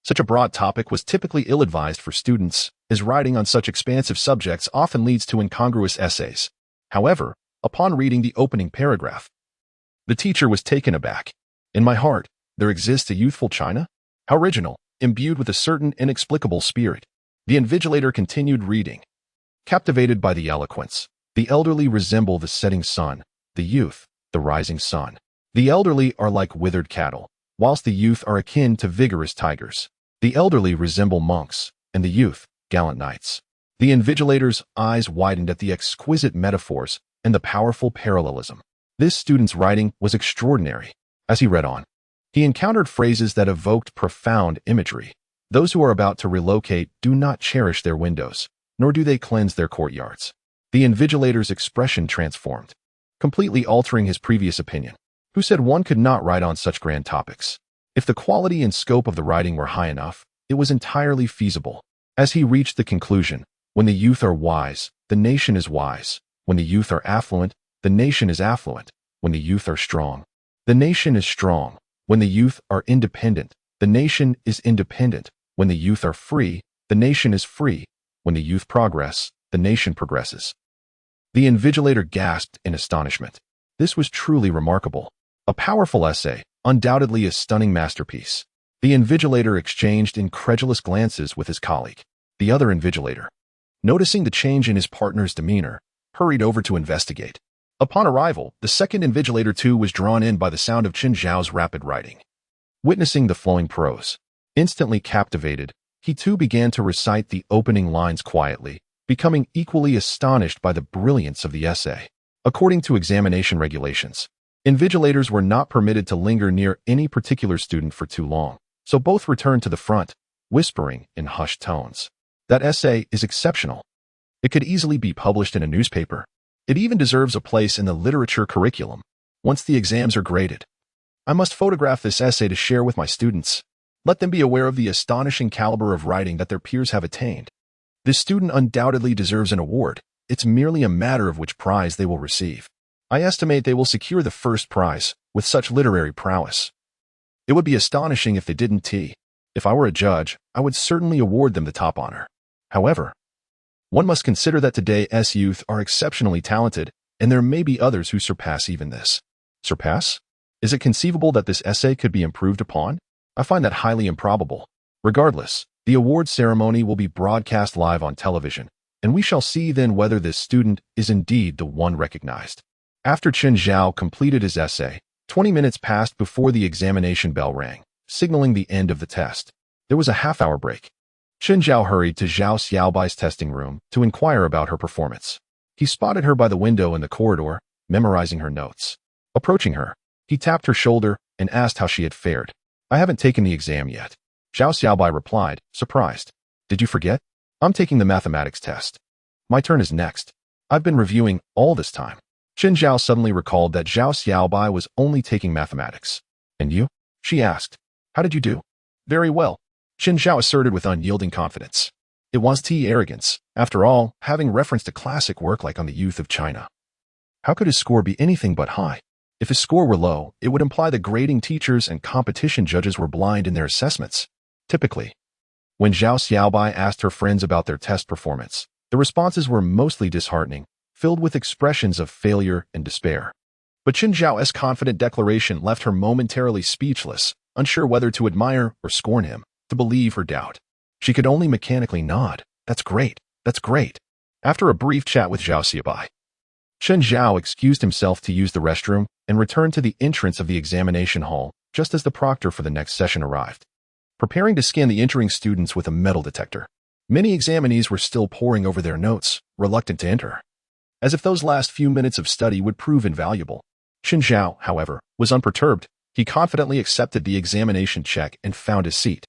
Such a broad topic was typically ill-advised for students, as writing on such expansive subjects often leads to incongruous essays. However, upon reading the opening paragraph, the teacher was taken aback. In my heart, there exists a youthful China? How original, imbued with a certain inexplicable spirit. The invigilator continued reading. Captivated by the eloquence, the elderly resemble the setting sun, the youth, the rising sun. The elderly are like withered cattle, whilst the youth are akin to vigorous tigers. The elderly resemble monks, and the youth, gallant knights. The invigilator's eyes widened at the exquisite metaphors and the powerful parallelism. This student's writing was extraordinary. As he read on, he encountered phrases that evoked profound imagery. Those who are about to relocate do not cherish their windows, nor do they cleanse their courtyards. The invigilator's expression transformed, completely altering his previous opinion. Who said one could not write on such grand topics? If the quality and scope of the writing were high enough, it was entirely feasible. As he reached the conclusion, when the youth are wise, the nation is wise. When the youth are affluent, the nation is affluent. When the youth are strong, the nation is strong. When the youth are independent, the nation is independent. When the youth are free, the nation is free. When the youth progress, the nation progresses. The invigilator gasped in astonishment. This was truly remarkable. A powerful essay, undoubtedly a stunning masterpiece. The invigilator exchanged incredulous glances with his colleague. The other invigilator, noticing the change in his partner's demeanor, hurried over to investigate. Upon arrival, the second invigilator too was drawn in by the sound of Chen Zhao's rapid writing. Witnessing the flowing prose, instantly captivated, he too began to recite the opening lines quietly, becoming equally astonished by the brilliance of the essay. According to examination regulations, invigilators were not permitted to linger near any particular student for too long, so both returned to the front, whispering in hushed tones. That essay is exceptional. It could easily be published in a newspaper. It even deserves a place in the literature curriculum. Once the exams are graded, I must photograph this essay to share with my students. Let them be aware of the astonishing caliber of writing that their peers have attained. This student undoubtedly deserves an award. It's merely a matter of which prize they will receive. I estimate they will secure the first prize with such literary prowess. It would be astonishing if they didn't. If I were a judge, I would certainly award them the top honor. However, one must consider that today's youth are exceptionally talented, and there may be others who surpass even this. Surpass? Is it conceivable that this essay could be improved upon? I find that highly improbable. Regardless, the award ceremony will be broadcast live on television, and we shall see then whether this student is indeed the one recognized. After Chen Zhao completed his essay, 20 minutes passed before the examination bell rang, signaling the end of the test. There was a half-hour break. Chen Zhao hurried to Zhao Xiaobai's testing room to inquire about her performance. He spotted her by the window in the corridor, memorizing her notes. Approaching her, he tapped her shoulder and asked how she had fared. I haven't taken the exam yet. Zhao Xiaobai replied, surprised. Did you forget? I'm taking the mathematics test. My turn is next. I've been reviewing all this time. Chen Zhao suddenly recalled that Zhao Xiaobai was only taking mathematics. And you? She asked. How did you do? Very well. Chen Zhao asserted with unyielding confidence. It was arrogance, after all, having reference to classic work like On the Youth of China. How could his score be anything but high? If his score were low, it would imply that grading teachers and competition judges were blind in their assessments. Typically, when Zhao Xiaobai asked her friends about their test performance, the responses were mostly disheartening, filled with expressions of failure and despair. But Chen Zhao's confident declaration left her momentarily speechless, unsure whether to admire or scorn him, to believe or doubt. She could only mechanically nod. That's great. That's great. After a brief chat with Zhao Xiaobai, Chen Zhao excused himself to use the restroom and returned to the entrance of the examination hall just as the proctor for the next session arrived. Preparing to scan the entering students with a metal detector, many examinees were still poring over their notes, reluctant to enter. As if those last few minutes of study would prove invaluable. Chen Zhao, however, was unperturbed. He confidently accepted the examination check and found his seat.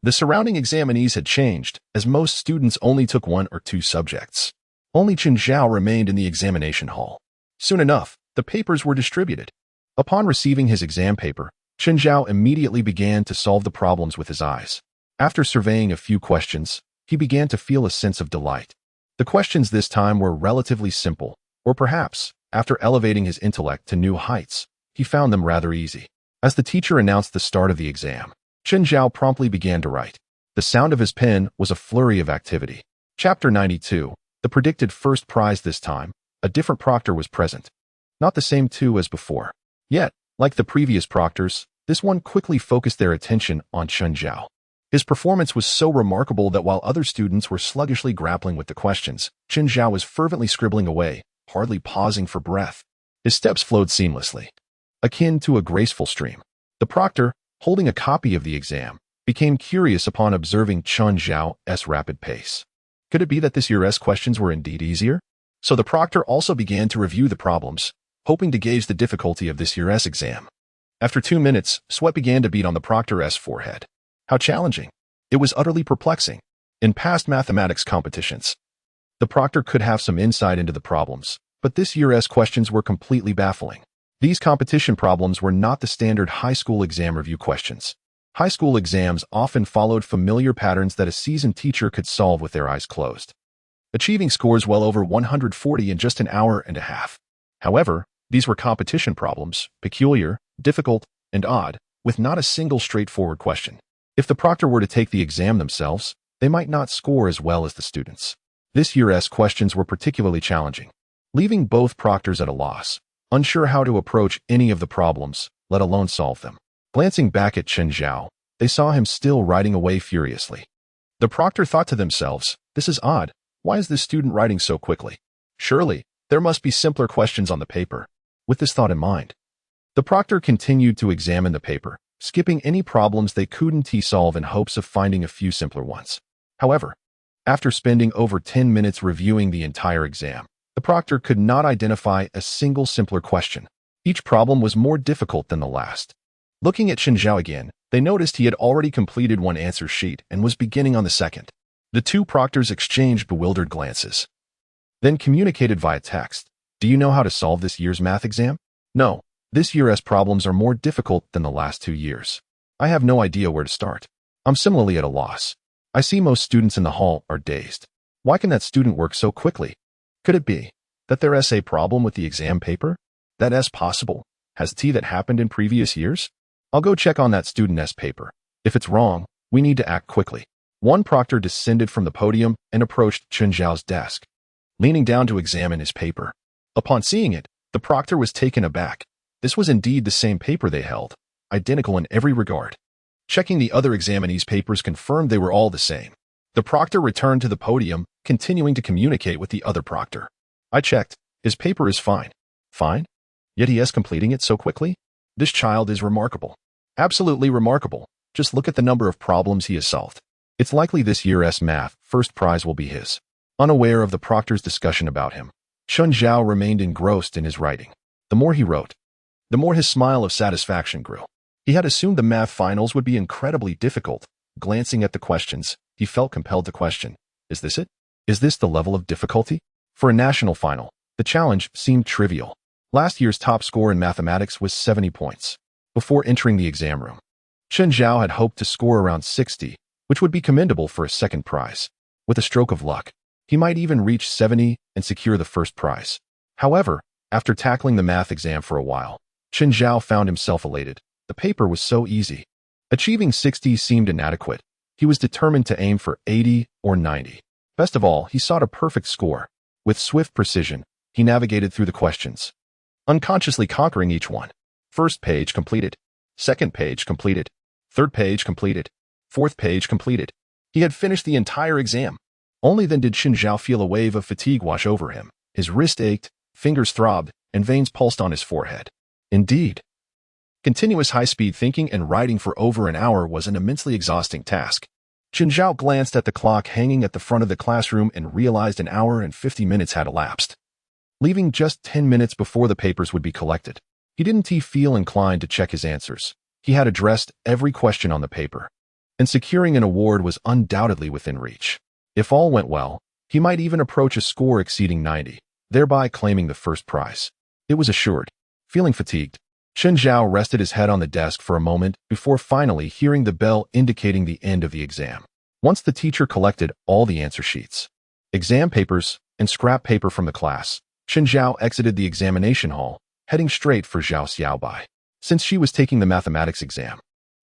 The surrounding examinees had changed, as most students only took 1 or 2 subjects. Only Chen Zhao remained in the examination hall. Soon enough, the papers were distributed. Upon receiving his exam paper, Chen Zhao immediately began to solve the problems with his eyes. After surveying a few questions, he began to feel a sense of delight. The questions this time were relatively simple, or perhaps, after elevating his intellect to new heights, he found them rather easy. As the teacher announced the start of the exam, Chen Zhao promptly began to write. The sound of his pen was a flurry of activity. Chapter 92, the predicted first prize this time, a different proctor was present. Not the same 2 as before. Yet, like the previous proctors, this one quickly focused their attention on Chen Zhao. His performance was so remarkable that while other students were sluggishly grappling with the questions, Chen Zhao was fervently scribbling away, hardly pausing for breath. His steps flowed seamlessly, akin to a graceful stream. The proctor, holding a copy of the exam, became curious upon observing Chen Zhao's rapid pace. Could it be that this year's questions were indeed easier? So the proctor also began to review the problems, hoping to gauge the difficulty of this year's exam. After 2 minutes, sweat began to bead on the proctor's forehead. How challenging. It was utterly perplexing. In past mathematics competitions, the proctor could have some insight into the problems, but this year's questions were completely baffling. These competition problems were not the standard high school exam review questions. High school exams often followed familiar patterns that a seasoned teacher could solve with their eyes closed, achieving scores well over 140 in just an hour and a half. However, these were competition problems, peculiar, difficult, and odd, with not a single straightforward question. If the proctor were to take the exam themselves, they might not score as well as the students. This year's questions were particularly challenging, leaving both proctors at a loss, unsure how to approach any of the problems, let alone solve them. Glancing back at Chen Zhao, they saw him still writing away furiously. The proctor thought to themselves, this is odd. Why is this student writing so quickly? Surely, there must be simpler questions on the paper. With this thought in mind, the proctor continued to examine the paper, skipping any problems they couldn't solve in hopes of finding a few simpler ones. However, after spending over 10 minutes reviewing the entire exam, the proctor could not identify a single simpler question. Each problem was more difficult than the last. Looking at Chen Zhao again, they noticed he had already completed one answer sheet and was beginning on the second. The 2 proctors exchanged bewildered glances, then communicated via text. Do you know how to solve this year's math exam? No, this year's problems are more difficult than the last 2 years. I have no idea where to start. I'm similarly at a loss. I see most students in the hall are dazed. Why can that student work so quickly? Could it be that there is a problem with the exam paper? That is possible. Has that happened in previous years? I'll go check on that student's paper. If it's wrong, we need to act quickly. One proctor descended from the podium and approached Chen Zhao's desk, leaning down to examine his paper. Upon seeing it, the proctor was taken aback. This was indeed the same paper they held, identical in every regard. Checking the other examinees' papers confirmed they were all the same. The proctor returned to the podium, continuing to communicate with the other proctor. I checked. His paper is fine. Fine? Yet he is completing it so quickly? This child is remarkable. Absolutely remarkable. Just look at the number of problems he has solved. It's likely this year's math first prize will be his. Unaware of the proctor's discussion about him, Chen Zhao remained engrossed in his writing. The more he wrote, the more his smile of satisfaction grew. He had assumed the math finals would be incredibly difficult. Glancing at the questions, he felt compelled to question, is this it? Is this the level of difficulty? For a national final, the challenge seemed trivial. Last year's top score in mathematics was 70 points. Before entering the exam room, Chen Zhao had hoped to score around 60, which would be commendable for a second prize. With a stroke of luck, he might even reach 70 and secure the first prize. However, After tackling the math exam for a while, Chen Zhao found himself elated. The paper was so easy. Achieving 60 seemed inadequate. He was determined to aim for 80 or 90. Best of all, he sought a perfect score. With swift precision, he navigated through the questions, unconsciously conquering each one. First page completed. Second page completed. Third page completed. Fourth page completed. He had finished the entire exam. Only then did Chen Zhao feel a wave of fatigue wash over him. His wrist ached, fingers throbbed, and veins pulsed on his forehead. Indeed, continuous high-speed thinking and writing for over an hour was an immensely exhausting task. Chen Zhao glanced at the clock hanging at the front of the classroom and realized an hour and 50 minutes had elapsed, leaving just 10 minutes before the papers would be collected. He didn't feel inclined to check his answers. He had addressed every question on the paper, and securing an award was undoubtedly within reach. If all went well, he might even approach a score exceeding 90, thereby claiming the first prize. It was assured. Feeling fatigued, Chen Zhao rested his head on the desk for a moment before finally hearing the bell indicating the end of the exam. Once the teacher collected all the answer sheets, exam papers, and scrap paper from the class, Chen Zhao exited the examination hall, heading straight for Zhao Xiaobai. Since she was taking the mathematics exam,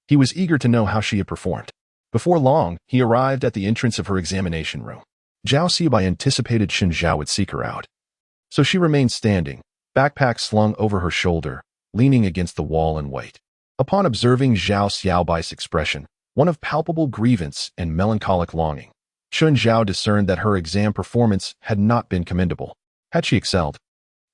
he was eager to know how she had performed. Before long, he arrived at the entrance of her examination room. Zhao Xiaobai anticipated Chen Zhao would seek her out, so she remained standing, backpack slung over her shoulder, leaning against the wall and wait. Upon observing Zhao Xiaobai's expression, one of palpable grievance and melancholic longing, Chen Zhao discerned that her exam performance had not been commendable. Had she excelled,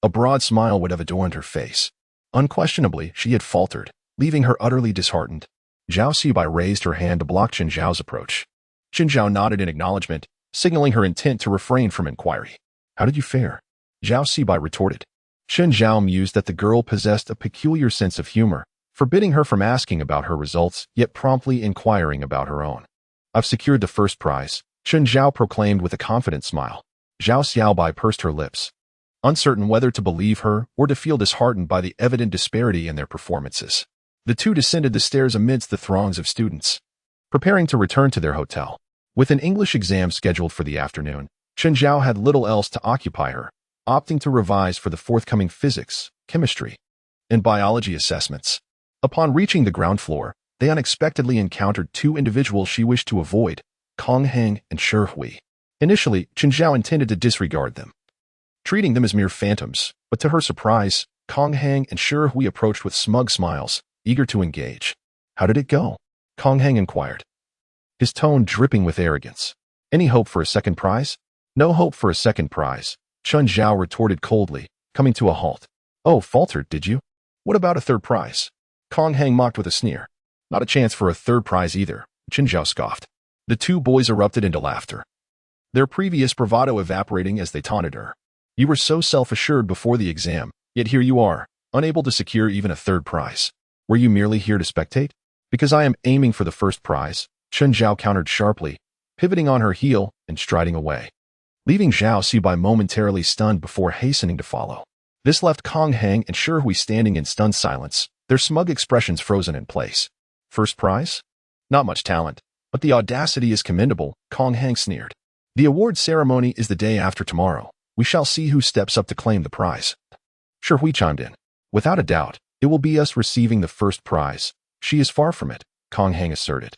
a broad smile would have adorned her face. Unquestionably, she had faltered, leaving her utterly disheartened. Zhao Xiaobai raised her hand to block Chen Zhao's approach. Chen Zhao nodded in acknowledgement, signaling her intent to refrain from inquiry. How did you fare? Zhao Xiaobai retorted. Chen Zhao mused that the girl possessed a peculiar sense of humor, forbidding her from asking about her results, yet promptly inquiring about her own. I've secured the first prize, Chen Zhao proclaimed with a confident smile. Zhao Xiaobai pursed her lips, uncertain whether to believe her or to feel disheartened by the evident disparity in their performances. The two descended the stairs amidst the throngs of students, preparing to return to their hotel. With an English exam scheduled for the afternoon, Chen Zhao had little else to occupy her, opting to revise for the forthcoming physics, chemistry, and biology assessments. Upon reaching the ground floor, they unexpectedly encountered two individuals she wished to avoid, Kong Heng and Shi Hui. Initially, Chen Zhao intended to disregard them, treating them as mere phantoms, but to her surprise, Kong Heng and Shi Hui approached with smug smiles, eager to engage. How did it go? Kong Heng inquired, his tone dripping with arrogance. Any hope for a second prize? No hope for a second prize, Chen Zhao retorted coldly, coming to a halt. Oh, faltered, did you? What about a third prize? Kong Heng mocked with a sneer. Not a chance for a third prize either, Chen Zhao scoffed. The two boys erupted into laughter, their previous bravado evaporating as they taunted her. You were so self-assured before the exam, yet here you are, unable to secure even a third prize. Were you merely here to spectate? Because I am aiming for the first prize, Chen Zhao countered sharply, pivoting on her heel and striding away, leaving Zhao Xiaobai momentarily stunned before hastening to follow. This left Kong Heng and Shi Hui standing in stunned silence, their smug expressions frozen in place. First prize? Not much talent, but the audacity is commendable, Kong Heng sneered. The award ceremony is the day after tomorrow. We shall see who steps up to claim the prize. Shi Hui chimed in. Without a doubt, it will be us receiving the first prize. She is far from it, Kong Heng asserted.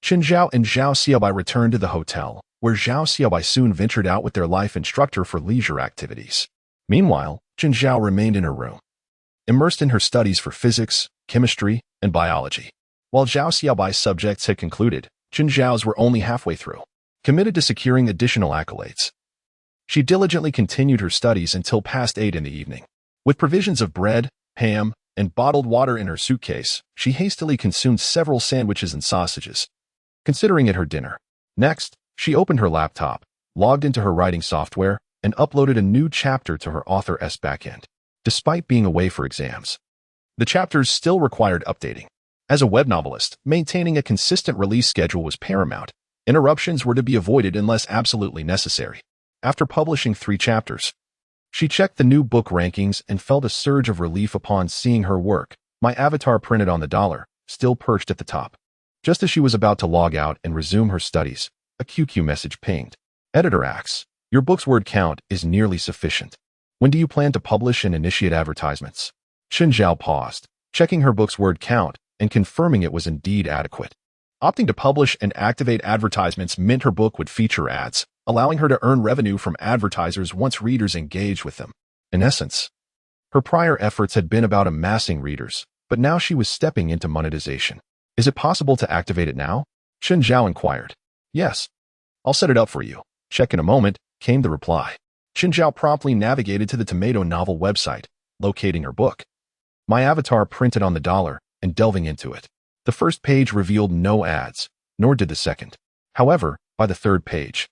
Chen Zhao and Zhao Xiaobai returned to the hotel, where Zhao Xiaobai soon ventured out with their life instructor for leisure activities. Meanwhile, Chen Zhao remained in her room, immersed in her studies for physics, chemistry, and biology. While Zhao Xiaobai's subjects had concluded, Chen Zhao's were only halfway through. Committed to securing additional accolades, she diligently continued her studies until past 8 in the evening. With provisions of bread, ham, and bottled water in her suitcase, she hastily consumed several sandwiches and sausages, considering it her dinner. Next, she opened her laptop, logged into her writing software, and uploaded a new chapter to her Author-S backend. Despite being away for exams, the chapters still required updating. As a web novelist, maintaining a consistent release schedule was paramount. Interruptions were to be avoided unless absolutely necessary. After publishing 3 chapters, she checked the new book rankings and felt a surge of relief upon seeing her work, My Avatar printed on the dollar, still perched at the top. Just as she was about to log out and resume her studies, a QQ message pinged. Editor asks, your book's word count is nearly sufficient. When do you plan to publish and initiate advertisements? Chen Zhao paused, checking her book's word count and confirming it was indeed adequate. Opting to publish and activate advertisements meant her book would feature ads, allowing her to earn revenue from advertisers once readers engage with them. In essence, her prior efforts had been about amassing readers, but now she was stepping into monetization. Is it possible to activate it now? Chen Zhao inquired. Yes. I'll set it up for you. Check in a moment, came the reply. Chen Zhao promptly navigated to the Tomato Novel website, locating her book. My avatar printed on the dollar and delving into it. The first page revealed no ads, nor did the second. However, by the third page,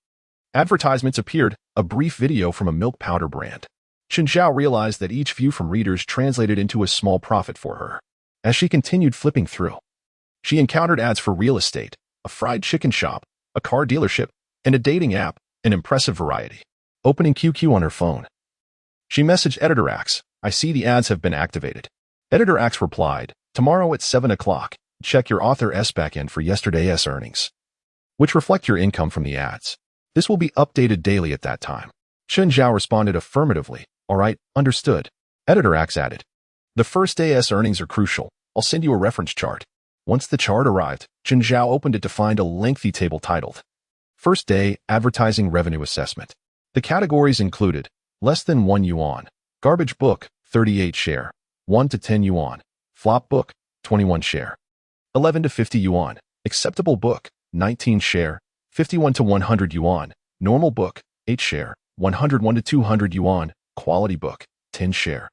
advertisements appeared, a brief video from a milk powder brand. Chen Zhao realized that each view from readers translated into a small profit for her. As she continued flipping through, she encountered ads for real estate, a fried chicken shop, a car dealership, and a dating app, an impressive variety. Opening QQ on her phone, she messaged Editor Axe, I see the ads have been activated. Editor Axe replied, tomorrow at 7 o'clock, check your Author's backend for yesterday's earnings, which reflect your income from the ads. This will be updated daily at that time. Chen Zhao responded affirmatively, all right, understood. Editor Axe added, the first day's earnings are crucial. I'll send you a reference chart. Once the chart arrived, Chen Zhao opened it to find a lengthy table titled, First Day Advertising Revenue Assessment. The categories included, less than 1 yuan, garbage book, 38 share, 1 to 10 yuan, flop book, 21 share, 11 to 50 yuan, acceptable book, 19 share, 51 to 100 yuan, normal book, 8 share, 101 to 200 yuan, quality book, 10 share,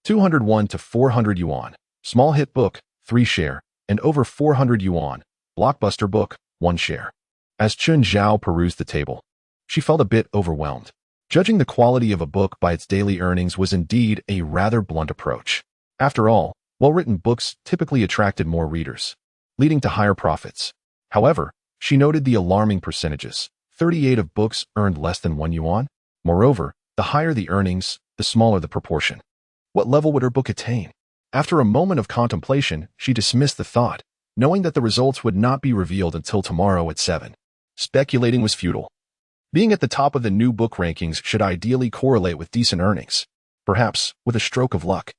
201 to 400 yuan, small hit book, 3 share, and over 400 yuan, blockbuster book, 1 share. As Chen Zhao perused the table, she felt a bit overwhelmed. Judging the quality of a book by its daily earnings was indeed a rather blunt approach. After all, well-written books typically attracted more readers, leading to higher profits. However, she noted the alarming percentages. 38 of books earned less than 1 yuan. Moreover, the higher the earnings, the smaller the proportion. What level would her book attain? After a moment of contemplation, she dismissed the thought, knowing that the results would not be revealed until tomorrow at 7. Speculating was futile. Being at the top of the new book rankings should ideally correlate with decent earnings. Perhaps, with a stroke of luck,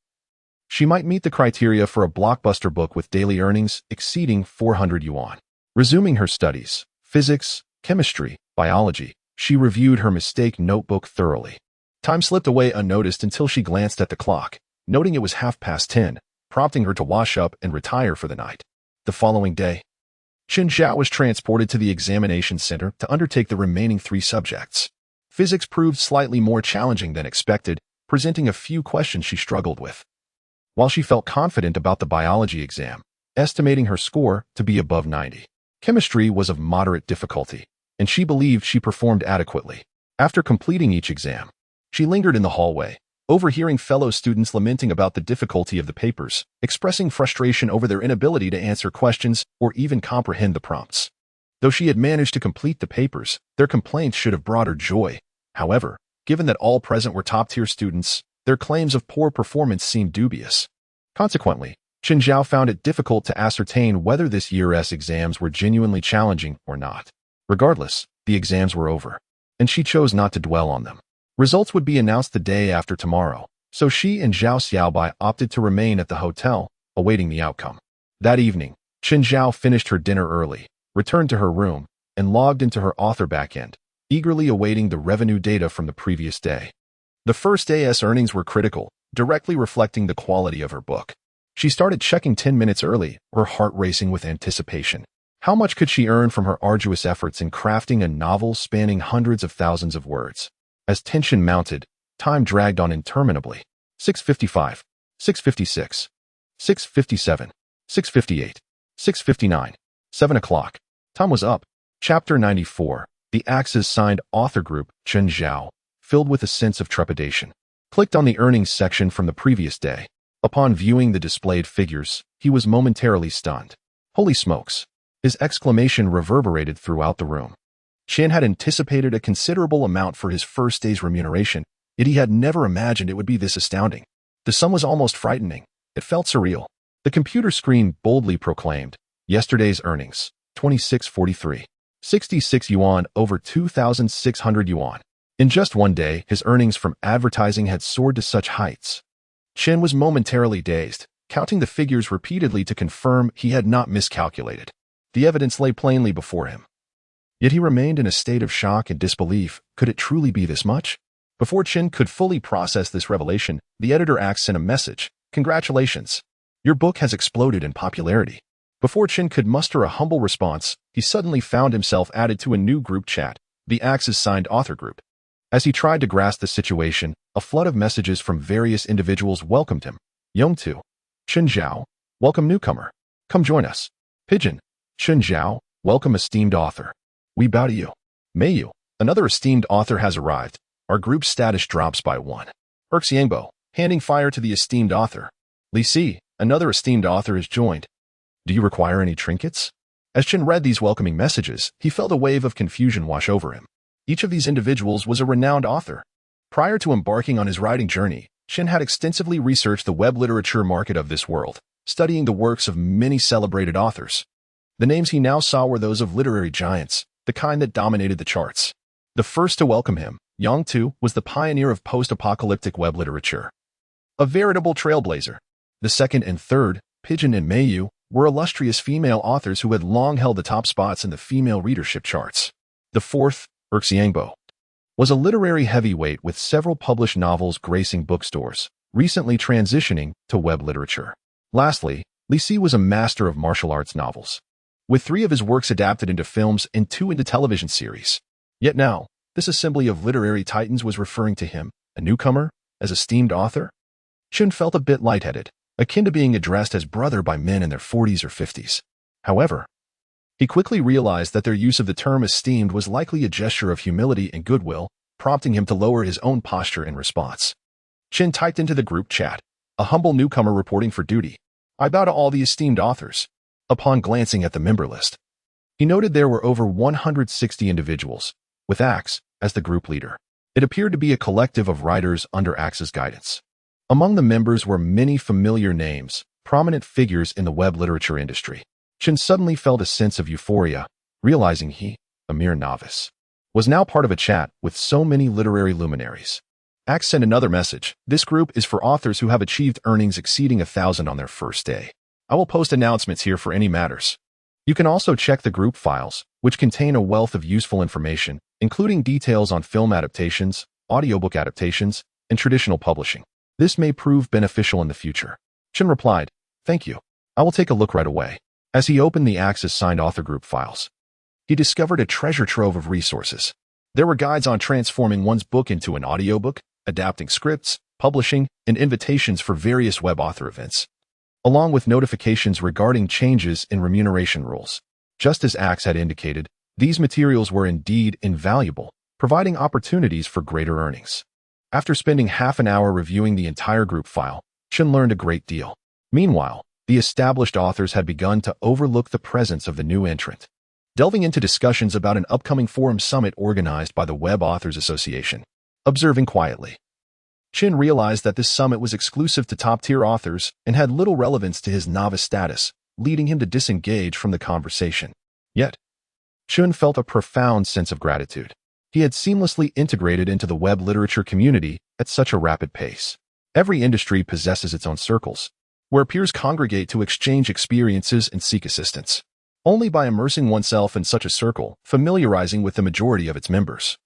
she might meet the criteria for a blockbuster book with daily earnings exceeding 400 yuan. Resuming her studies, physics, chemistry, biology, she reviewed her mistake notebook thoroughly. Time slipped away unnoticed until she glanced at the clock, noting it was 10:30, prompting her to wash up and retire for the night. The following day, Chen Zhao was transported to the examination center to undertake the remaining 3 subjects. Physics proved slightly more challenging than expected, presenting a few questions she struggled with. While she felt confident about the biology exam, estimating her score to be above 90. Chemistry was of moderate difficulty, and she believed she performed adequately. After completing each exam, she lingered in the hallway, overhearing fellow students lamenting about the difficulty of the papers, expressing frustration over their inability to answer questions or even comprehend the prompts. Though she had managed to complete the papers, their complaints should have brought her joy. However, given that all present were top-tier students, their claims of poor performance seemed dubious. Consequently, Chen Zhao found it difficult to ascertain whether this year's exams were genuinely challenging or not. Regardless, the exams were over, and she chose not to dwell on them. Results would be announced the day after tomorrow, so she and Zhao Xiaobai opted to remain at the hotel, awaiting the outcome. That evening, Chen Zhao finished her dinner early, returned to her room, and logged into her author backend, eagerly awaiting the revenue data from the previous day. The first day's earnings were critical, directly reflecting the quality of her book. She started checking 10 minutes early, her heart racing with anticipation. How much could she earn from her arduous efforts in crafting a novel spanning hundreds of thousands of words? As tension mounted, time dragged on interminably. 6:55, 6:56, 6:57, 6:58, 6:59, 7 o'clock. Time was up. Chapter 94. The Axe's signed author group, Chen Zhao, filled with a sense of trepidation, clicked on the earnings section from the previous day. Upon viewing the displayed figures, he was momentarily stunned. Holy smokes! His exclamation reverberated throughout the room. Chen had anticipated a considerable amount for his first day's remuneration, yet he had never imagined it would be this astounding. The sum was almost frightening. It felt surreal. The computer screen boldly proclaimed, yesterday's earnings, 2643. 66 yuan over 2,600 yuan. In just one day, his earnings from advertising had soared to such heights. Chen was momentarily dazed, counting the figures repeatedly to confirm he had not miscalculated. The evidence lay plainly before him. Yet he remained in a state of shock and disbelief. Could it truly be this much? Before Chen could fully process this revelation, the editor Axe sent a message. Congratulations. Your book has exploded in popularity. Before Chen could muster a humble response, he suddenly found himself added to a new group chat, the Axe's signed author group. As he tried to grasp the situation, a flood of messages from various individuals welcomed him. Yongtu, Chen Zhao, welcome newcomer. Come join us. Pigeon, Chen Zhao, welcome esteemed author. We bow to you. Mayu, another esteemed author has arrived. Our group status drops by 1. Xiangbo, handing fire to the esteemed author. Li Si, another esteemed author has joined. Do you require any trinkets? As Chen read these welcoming messages, he felt a wave of confusion wash over him. Each of these individuals was a renowned author. Prior to embarking on his writing journey, Chen had extensively researched the web literature market of this world, studying the works of many celebrated authors. The names he now saw were those of literary giants, the kind that dominated the charts. The first to welcome him, Yang Tu, was the pioneer of post-apocalyptic web literature. A veritable trailblazer. The second and third, Pigeon and Mayu, were illustrious female authors who had long held the top spots in the female readership charts. The fourth, Xiangbo, was a literary heavyweight with several published novels gracing bookstores, recently transitioning to web literature. Lastly, Li Si was a master of martial arts novels, with 3 of his works adapted into films and 2 into television series. Yet now, this assembly of literary titans was referring to him, a newcomer, as esteemed author? Chen felt a bit lightheaded, akin to being addressed as brother by men in their 40s or 50s. However, he quickly realized that their use of the term esteemed was likely a gesture of humility and goodwill, prompting him to lower his own posture in response. Chen typed into the group chat, a humble newcomer reporting for duty. I bow to all the esteemed authors. Upon glancing at the member list, he noted there were over 160 individuals, with Axe as the group leader. It appeared to be a collective of writers under Axe's guidance. Among the members were many familiar names, prominent figures in the web literature industry. Chen suddenly felt a sense of euphoria, realizing he, a mere novice, was now part of a chat with so many literary luminaries. Axe sent another message. This group is for authors who have achieved earnings exceeding 1,000 on their first day. I will post announcements here for any matters. You can also check the group files, which contain a wealth of useful information, including details on film adaptations, audiobook adaptations, and traditional publishing. This may prove beneficial in the future. Chen replied, Thank you. I will take a look right away. As he opened the Axe's signed author group files, he discovered a treasure trove of resources. There were guides on transforming one's book into an audiobook, adapting scripts, publishing, and invitations for various web author events, along with notifications regarding changes in remuneration rules. Just as Axe had indicated, these materials were indeed invaluable, providing opportunities for greater earnings. After spending half an hour reviewing the entire group file, Chen learned a great deal. Meanwhile, the established authors had begun to overlook the presence of the new entrant. Delving into discussions about an upcoming forum summit organized by the Web Authors Association. Observing quietly, Chen realized that this summit was exclusive to top-tier authors and had little relevance to his novice status, leading him to disengage from the conversation. Yet, Chen felt a profound sense of gratitude. He had seamlessly integrated into the web literature community at such a rapid pace. Every industry possesses its own circles, where peers congregate to exchange experiences and seek assistance. Only by immersing oneself in such a circle, familiarizing with the majority of its members,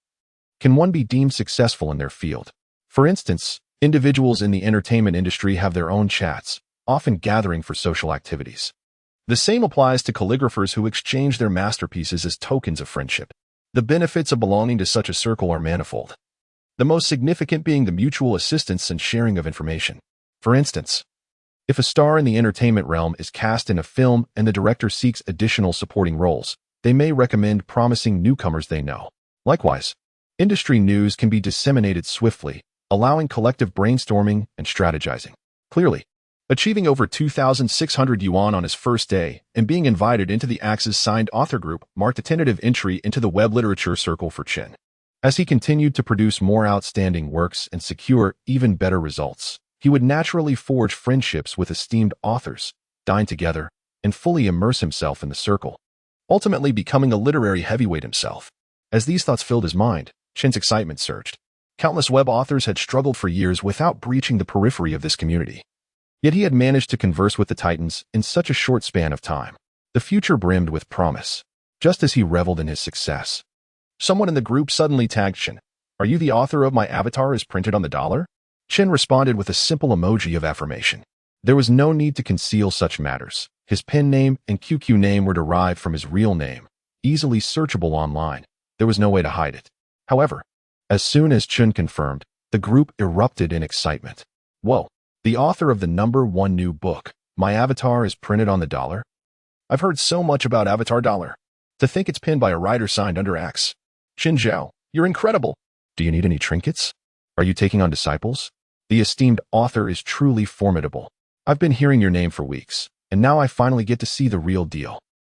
can one be deemed successful in their field. For instance, individuals in the entertainment industry have their own chats, often gathering for social activities. The same applies to calligraphers who exchange their masterpieces as tokens of friendship. The benefits of belonging to such a circle are manifold, the most significant being the mutual assistance and sharing of information. For instance, if a star in the entertainment realm is cast in a film and the director seeks additional supporting roles, they may recommend promising newcomers they know. Likewise, industry news can be disseminated swiftly, allowing collective brainstorming and strategizing. Clearly, achieving over 2,600 yuan on his first day and being invited into the Axe's signed author group marked a tentative entry into the web literature circle for Chen. As he continued to produce more outstanding works and secure even better results, he would naturally forge friendships with esteemed authors, dine together, and fully immerse himself in the circle, ultimately becoming a literary heavyweight himself. As these thoughts filled his mind, Chin's excitement surged. Countless web authors had struggled for years without breaching the periphery of this community. Yet he had managed to converse with the Titans in such a short span of time. The future brimmed with promise, just as he reveled in his success. Someone in the group suddenly tagged Chin. "Are you the author of My Avatar is Printed on the Dollar?" Chin responded with a simple emoji of affirmation. There was no need to conceal such matters. His pen name and QQ name were derived from his real name, easily searchable online. There was no way to hide it. However, as soon as Chin confirmed, the group erupted in excitement. "Whoa, the author of the #1 new book, My Avatar is Printed on the Dollar? I've heard so much about Avatar Dollar. To think it's pinned by a writer signed under X. Chin Zhao, you're incredible. Do you need any trinkets? Are you taking on disciples? The esteemed author is truly formidable. I've been hearing your name for weeks, and now I finally get to see the real deal."